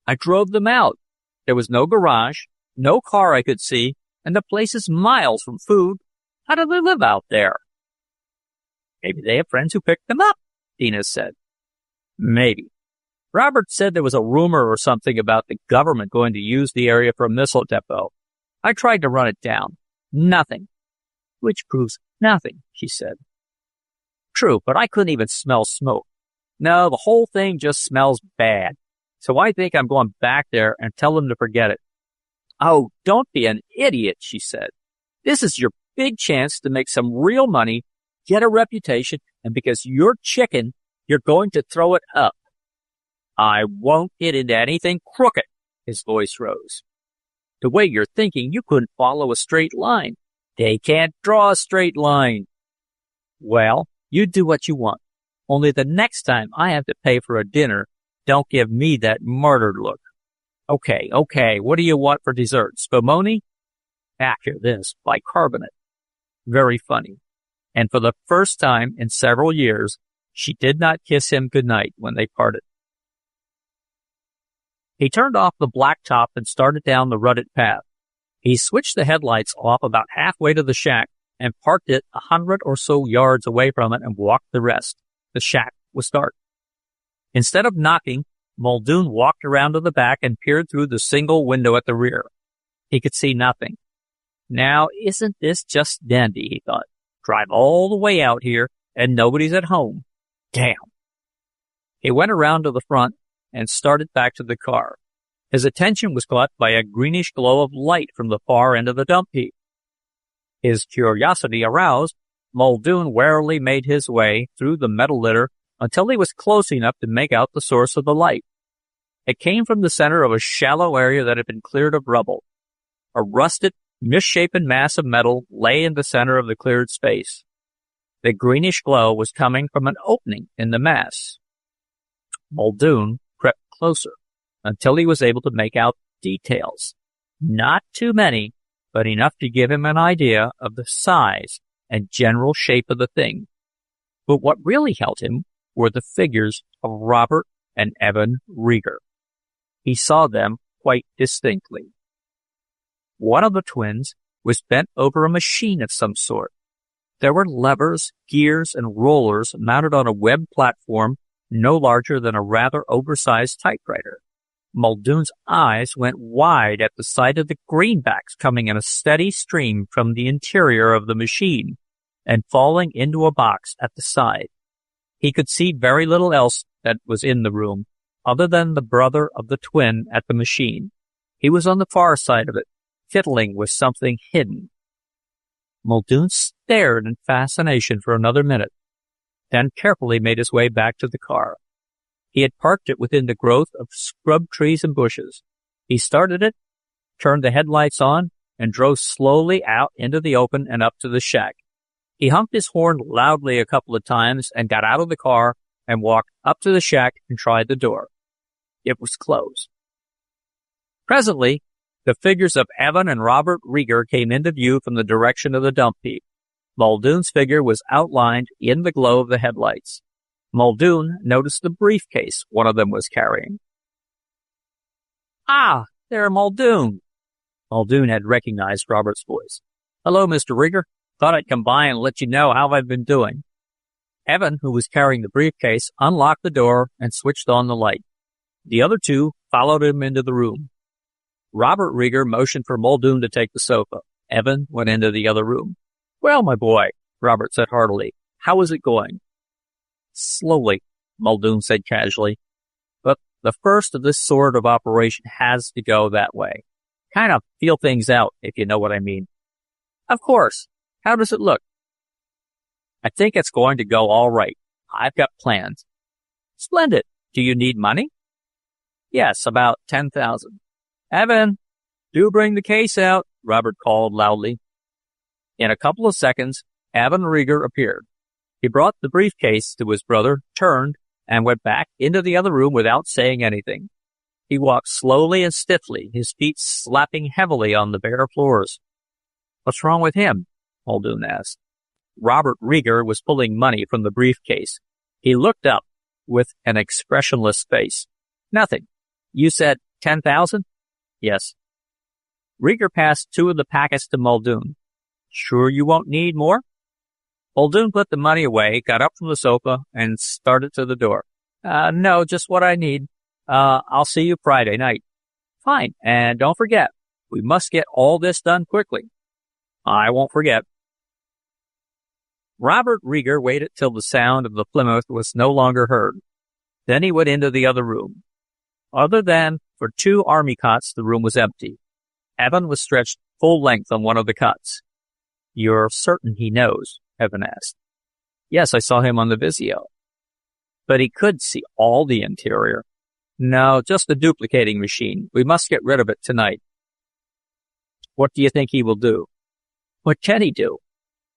I drove them out. There was no garage, no car I could see, and the place is miles from food. How do they live out there? Maybe they have friends who picked them up, Dina said. Maybe. Robert said there was a rumor or something about the government going to use the area for a missile depot. I tried to run it down. Nothing. Which proves nothing, she said. True, but I couldn't even smell smoke. No, the whole thing just smells bad. So I think I'm going back there and tell them to forget it. Oh, don't be an idiot, she said. This is your big chance to make some real money, get a reputation, and because you're chicken, you're going to throw it up. I won't get into anything crooked, his voice rose. The way you're thinking, you couldn't follow a straight line. They can't draw a straight line. Well, you do what you want. Only the next time I have to pay for a dinner, don't give me that martyred look. Okay, what do you want for dessert? Spumoni? After this, bicarbonate. Very funny. And for the first time in several years, she did not kiss him goodnight when they parted. He turned off the blacktop and started down the rutted path. He switched the headlights off about halfway to the shack and parked it 100 or so yards away from it and walked the rest. The shack was dark. Instead of knocking, Muldoon walked around to the back and peered through the single window at the rear. He could see nothing. Now, isn't this just dandy, he thought. Drive all the way out here and nobody's at home. Damn. He went around to the front and started back to the car. His attention was caught by a greenish glow of light from the far end of the dump heap. His curiosity aroused, Muldoon warily made his way through the metal litter until he was close enough to make out the source of the light. It came from the center of a shallow area that had been cleared of rubble. A rusted, misshapen mass of metal lay in the center of the cleared space. The greenish glow was coming from an opening in the mass. Muldoon crept closer until he was able to make out details. Not too many, but enough to give him an idea of the size and general shape of the thing. But what really held him were the figures of Robert and Evan Rieger. He saw them quite distinctly. One of the twins was bent over a machine of some sort. There were levers, gears, and rollers mounted on a webbed platform no larger than a rather oversized typewriter. Muldoon's eyes went wide at the sight of the greenbacks coming in a steady stream from the interior of the machine and falling into a box at the side. He could see very little else that was in the room, other than the brother of the twin at the machine. He was on the far side of it, fiddling with something hidden. Muldoon stared in fascination for another minute, then carefully made his way back to the car. He had parked it within the growth of scrub trees and bushes. He started it, turned the headlights on, and drove slowly out into the open and up to the shack. He honked his horn loudly a couple of times and got out of the car and walked up to the shack and tried the door. It was closed. Presently, the figures of Evan and Robert Rieger came into view from the direction of the dump heap. Muldoon's figure was outlined in the glow of the headlights. Muldoon noticed the briefcase one of them was carrying. Ah, there, Muldoon. Muldoon had recognized Robert's voice. Hello, Mr. Rieger. Thought I'd come by and let you know how I've been doing. Evan, who was carrying the briefcase, unlocked the door and switched on the light. The other two followed him into the room. Robert Rieger motioned for Muldoon to take the sofa. Evan went into the other room. Well, my boy, Robert said heartily, how is it going? Slowly, Muldoon said casually. But the first of this sort of operation has to go that way. Kind of feel things out, if you know what I mean. Of course. How does it look? I think it's going to go all right. I've got plans. Splendid. Do you need money? Yes, about 10,000. Evan, do bring the case out, Robert called loudly. In a couple of seconds, Evan Rieger appeared. He brought the briefcase to his brother, turned, and went back into the other room without saying anything. He walked slowly and stiffly, his feet slapping heavily on the bare floors. What's wrong with him? Muldoon asked. Robert Rieger was pulling money from the briefcase. He looked up with an expressionless face. Nothing. You said 10,000? Yes. Rieger passed 2 of the packets to Muldoon. Sure you won't need more? Muldoon put the money away, got up from the sofa, and started to the door. No, just what I need. I'll see you Friday night. Fine, and don't forget, we must get all this done quickly. I won't forget. Robert Rieger waited till the sound of the Plymouth was no longer heard. Then he went into the other room. Other than for 2 army cots, the room was empty. Evan was stretched full length on one of the cots. You're certain he knows? Evan asked. Yes, I saw him on the Vizio. But he could see all the interior. No, just the duplicating machine. We must get rid of it tonight. What do you think he will do? What can he do?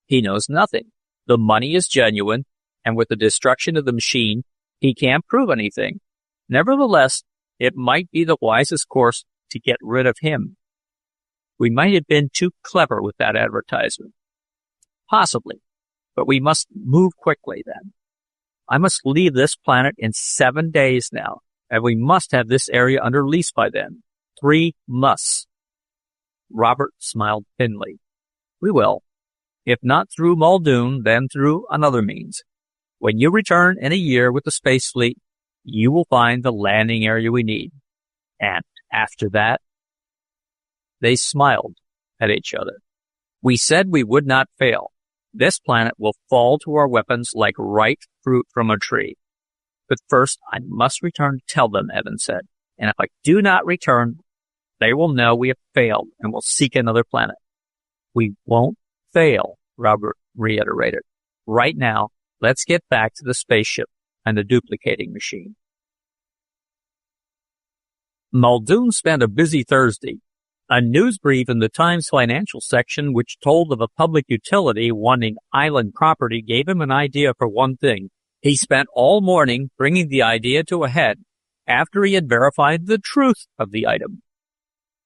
He knows nothing. The money is genuine, and with the destruction of the machine, he can't prove anything. Nevertheless, it might be the wisest course to get rid of him. We might have been too clever with that advertisement. Possibly, but we must move quickly then. I must leave this planet in 7 days now. and we must have this area under lease by then. 3 musts. Robert smiled thinly. We will. If not through Muldoon, then through another means. When you return in a year with the space fleet, you will find the landing area we need. And after that, they smiled at each other. We said we would not fail. This planet will fall to our weapons like ripe fruit from a tree. But first, I must return to tell them, Evan said. And if I do not return, they will know we have failed and will seek another planet. We won't fail, Robert reiterated. Right now, let's get back to the spaceship and the duplicating machine. Muldoon spent a busy Thursday. A news brief in the Times financial section which told of a public utility wanting island property gave him an idea for one thing. He spent all morning bringing the idea to a head after he had verified the truth of the item.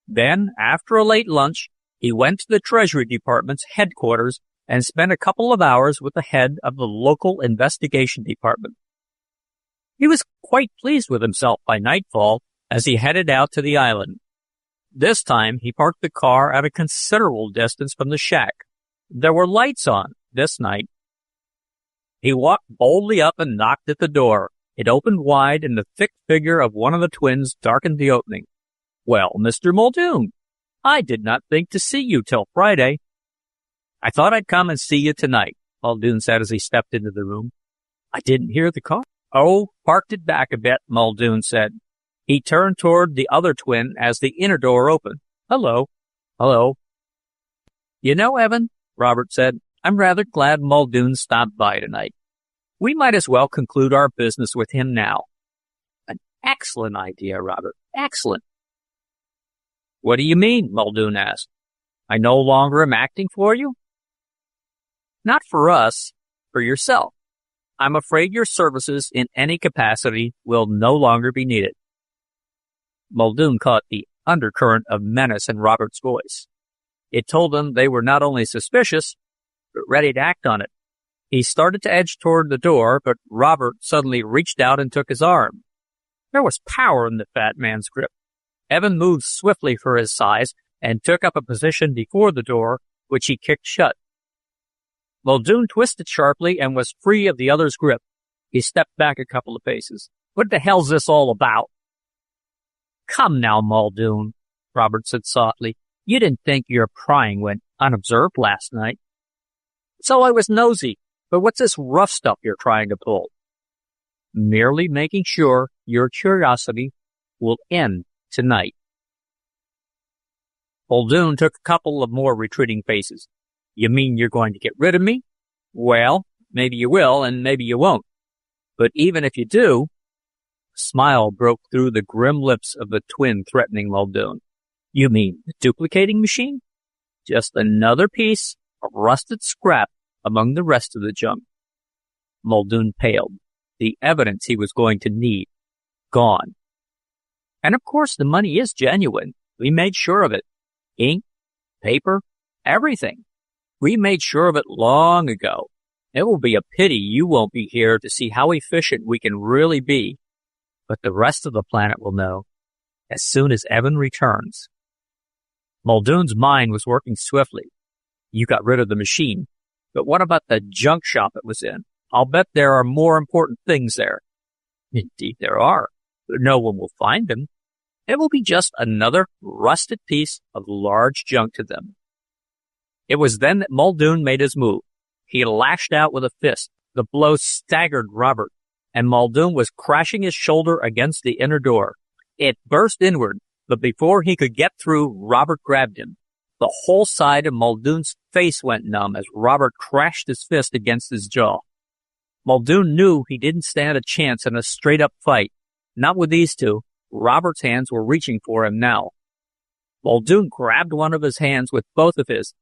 Then, after a late lunch, he went to the Treasury Department's headquarters and spent a couple of hours with the head of the local investigation department. He was quite pleased with himself by nightfall as he headed out to the island. This time, he parked the car at a considerable distance from the shack. There were lights on this night. He walked boldly up and knocked at the door. It opened wide, and the thick figure of one of the twins darkened the opening. Well, Mr. Muldoon, I did not think to see you till Friday. I thought I'd come and see you tonight, Muldoon said as he stepped into the room. I didn't hear the car. Oh, parked it back a bit, Muldoon said. He turned toward the other twin as the inner door opened. Hello. Hello. You know, Evan, Robert said, I'm rather glad Muldoon stopped by tonight. We might as well conclude our business with him now. An excellent idea, Robert. Excellent. What do you mean? Muldoon asked. I no longer am acting for you? Not for us, for yourself. I'm afraid your services in any capacity will no longer be needed. Muldoon caught the undercurrent of menace in Robert's voice. It told him they were not only suspicious, but ready to act on it. He started to edge toward the door, but Robert suddenly reached out and took his arm. There was power in the fat man's grip. Evan moved swiftly for his size and took up a position before the door, which he kicked shut. Muldoon twisted sharply and was free of the other's grip. He stepped back a couple of paces. What the hell's this all about? Come now, Muldoon, Robert said softly. You didn't think your prying went unobserved last night. So I was nosy, but what's this rough stuff you're trying to pull? Merely making sure your curiosity will end tonight. Muldoon took a couple of more retreating paces. You mean you're going to get rid of me? Well, maybe you will and maybe you won't. But even if you do, a smile broke through the grim lips of the twin threatening Muldoon. You mean the duplicating machine? Just another piece of rusted scrap among the rest of the junk. Muldoon paled. The evidence he was going to need, gone. And of course the money is genuine. We made sure of it. Ink, paper, everything. We made sure of it long ago. It will be a pity you won't be here to see how efficient we can really be. But the rest of the planet will know as soon as Evan returns. Muldoon's mind was working swiftly. You got rid of the machine, but what about the junk shop it was in? I'll bet there are more important things there. Indeed there are, but no one will find them. It will be just another rusted piece of large junk to them. It was then that Muldoon made his move. He lashed out with a fist. The blow staggered Robert, and Muldoon was crashing his shoulder against the inner door. It burst inward, but before he could get through, Robert grabbed him. The whole side of Muldoon's face went numb as Robert crashed his fist against his jaw. Muldoon knew he didn't stand a chance in a straight-up fight. Not with these two. Robert's hands were reaching for him now. Muldoon grabbed one of his hands with both of his,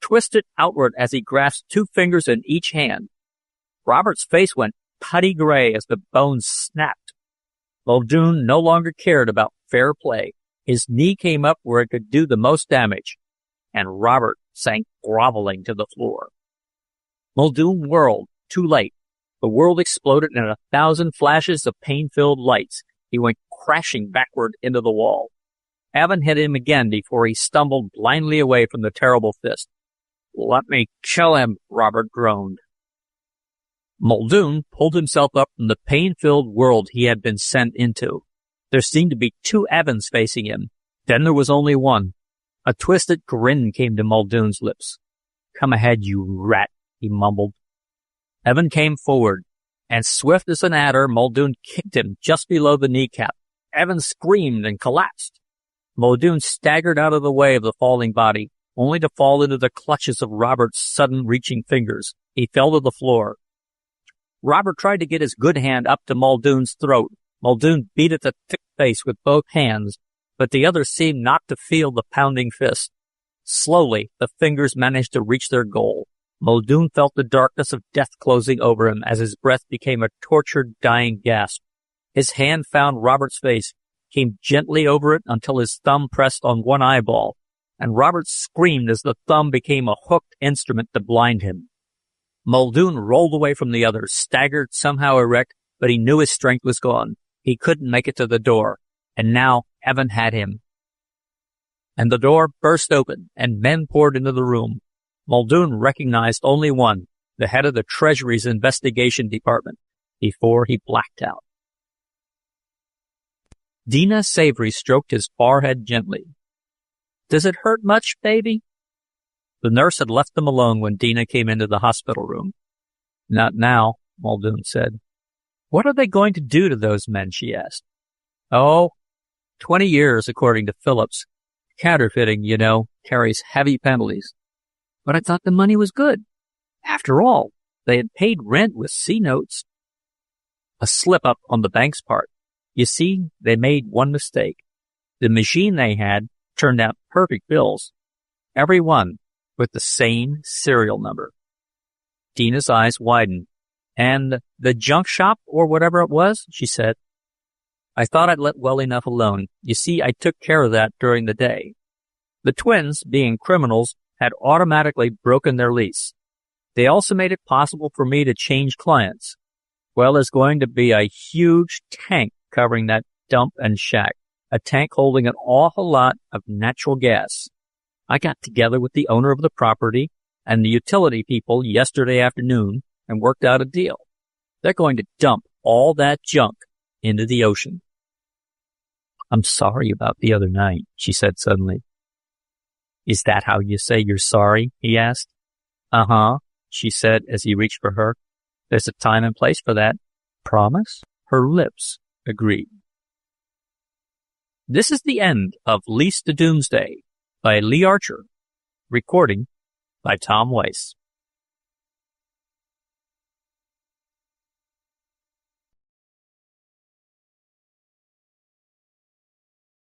twisted outward as he grasped 2 fingers in each hand. Robert's face went putty gray as the bones snapped. Muldoon no longer cared about fair play. His knee came up where it could do the most damage, and Robert sank groveling to the floor. Muldoon whirled, too late. The world exploded in 1,000 flashes of pain-filled lights. He went crashing backward into the wall. Evan hit him again before he stumbled blindly away from the terrible fist. "Let me kill him," Robert groaned. Muldoon pulled himself up from the pain-filled world he had been sent into. There seemed to be two Evans facing him. Then there was only one. A twisted grin came to Muldoon's lips. "Come ahead, you rat," he mumbled. Evan came forward, and swift as an adder, Muldoon kicked him just below the kneecap. Evan screamed and collapsed. Muldoon staggered out of the way of the falling body, only to fall into the clutches of Robert's sudden reaching fingers. He fell to the floor. Robert tried to get his good hand up to Muldoon's throat. Muldoon beat at the thick face with both hands, but the other seemed not to feel the pounding fist. Slowly, the fingers managed to reach their goal. Muldoon felt the darkness of death closing over him as his breath became a tortured, dying gasp. His hand found Robert's face, came gently over it until his thumb pressed on one eyeball, and Robert screamed as the thumb became a hooked instrument to blind him. Muldoon rolled away from the others, staggered somehow erect, but he knew his strength was gone. He couldn't make it to the door, and now Evan had him. And the door burst open, and men poured into the room. Muldoon recognized only one, the head of the Treasury's investigation department, before he blacked out. Dina Savory stroked his forehead gently. "Does it hurt much, baby?" The nurse had left them alone when Dina came into the hospital room. "Not now," Muldoon said. "What are they going to do to those men?" she asked. "Oh, 20 years, according to Phillips. Counterfeiting, you know, carries heavy penalties. But I thought the money was good. After all, they had paid rent with C-notes." "A slip-up on the bank's part. You see, they made one mistake. The machine they had turned out perfect bills. Every one with the same serial number." Dina's eyes widened. "And the junk shop, or whatever it was?" she said. "I thought I'd let well enough alone. You see, I took care of that during the day. The twins, being criminals, had automatically broken their lease. They also made it possible for me to change clients. Well, there's going to be a huge tank covering that dump and shack, a tank holding an awful lot of natural gas. I got together with the owner of the property and the utility people yesterday afternoon and worked out a deal. They're going to dump all that junk into the ocean." "I'm sorry about the other night," she said suddenly. "Is that how you say you're sorry?" he asked. "Uh-huh," she said as he reached for her. "There's a time and place for that. Promise?" Her lips agreed. This is the end of Lease The Doomsday by Lee Archer. Recording by Tom Weiss.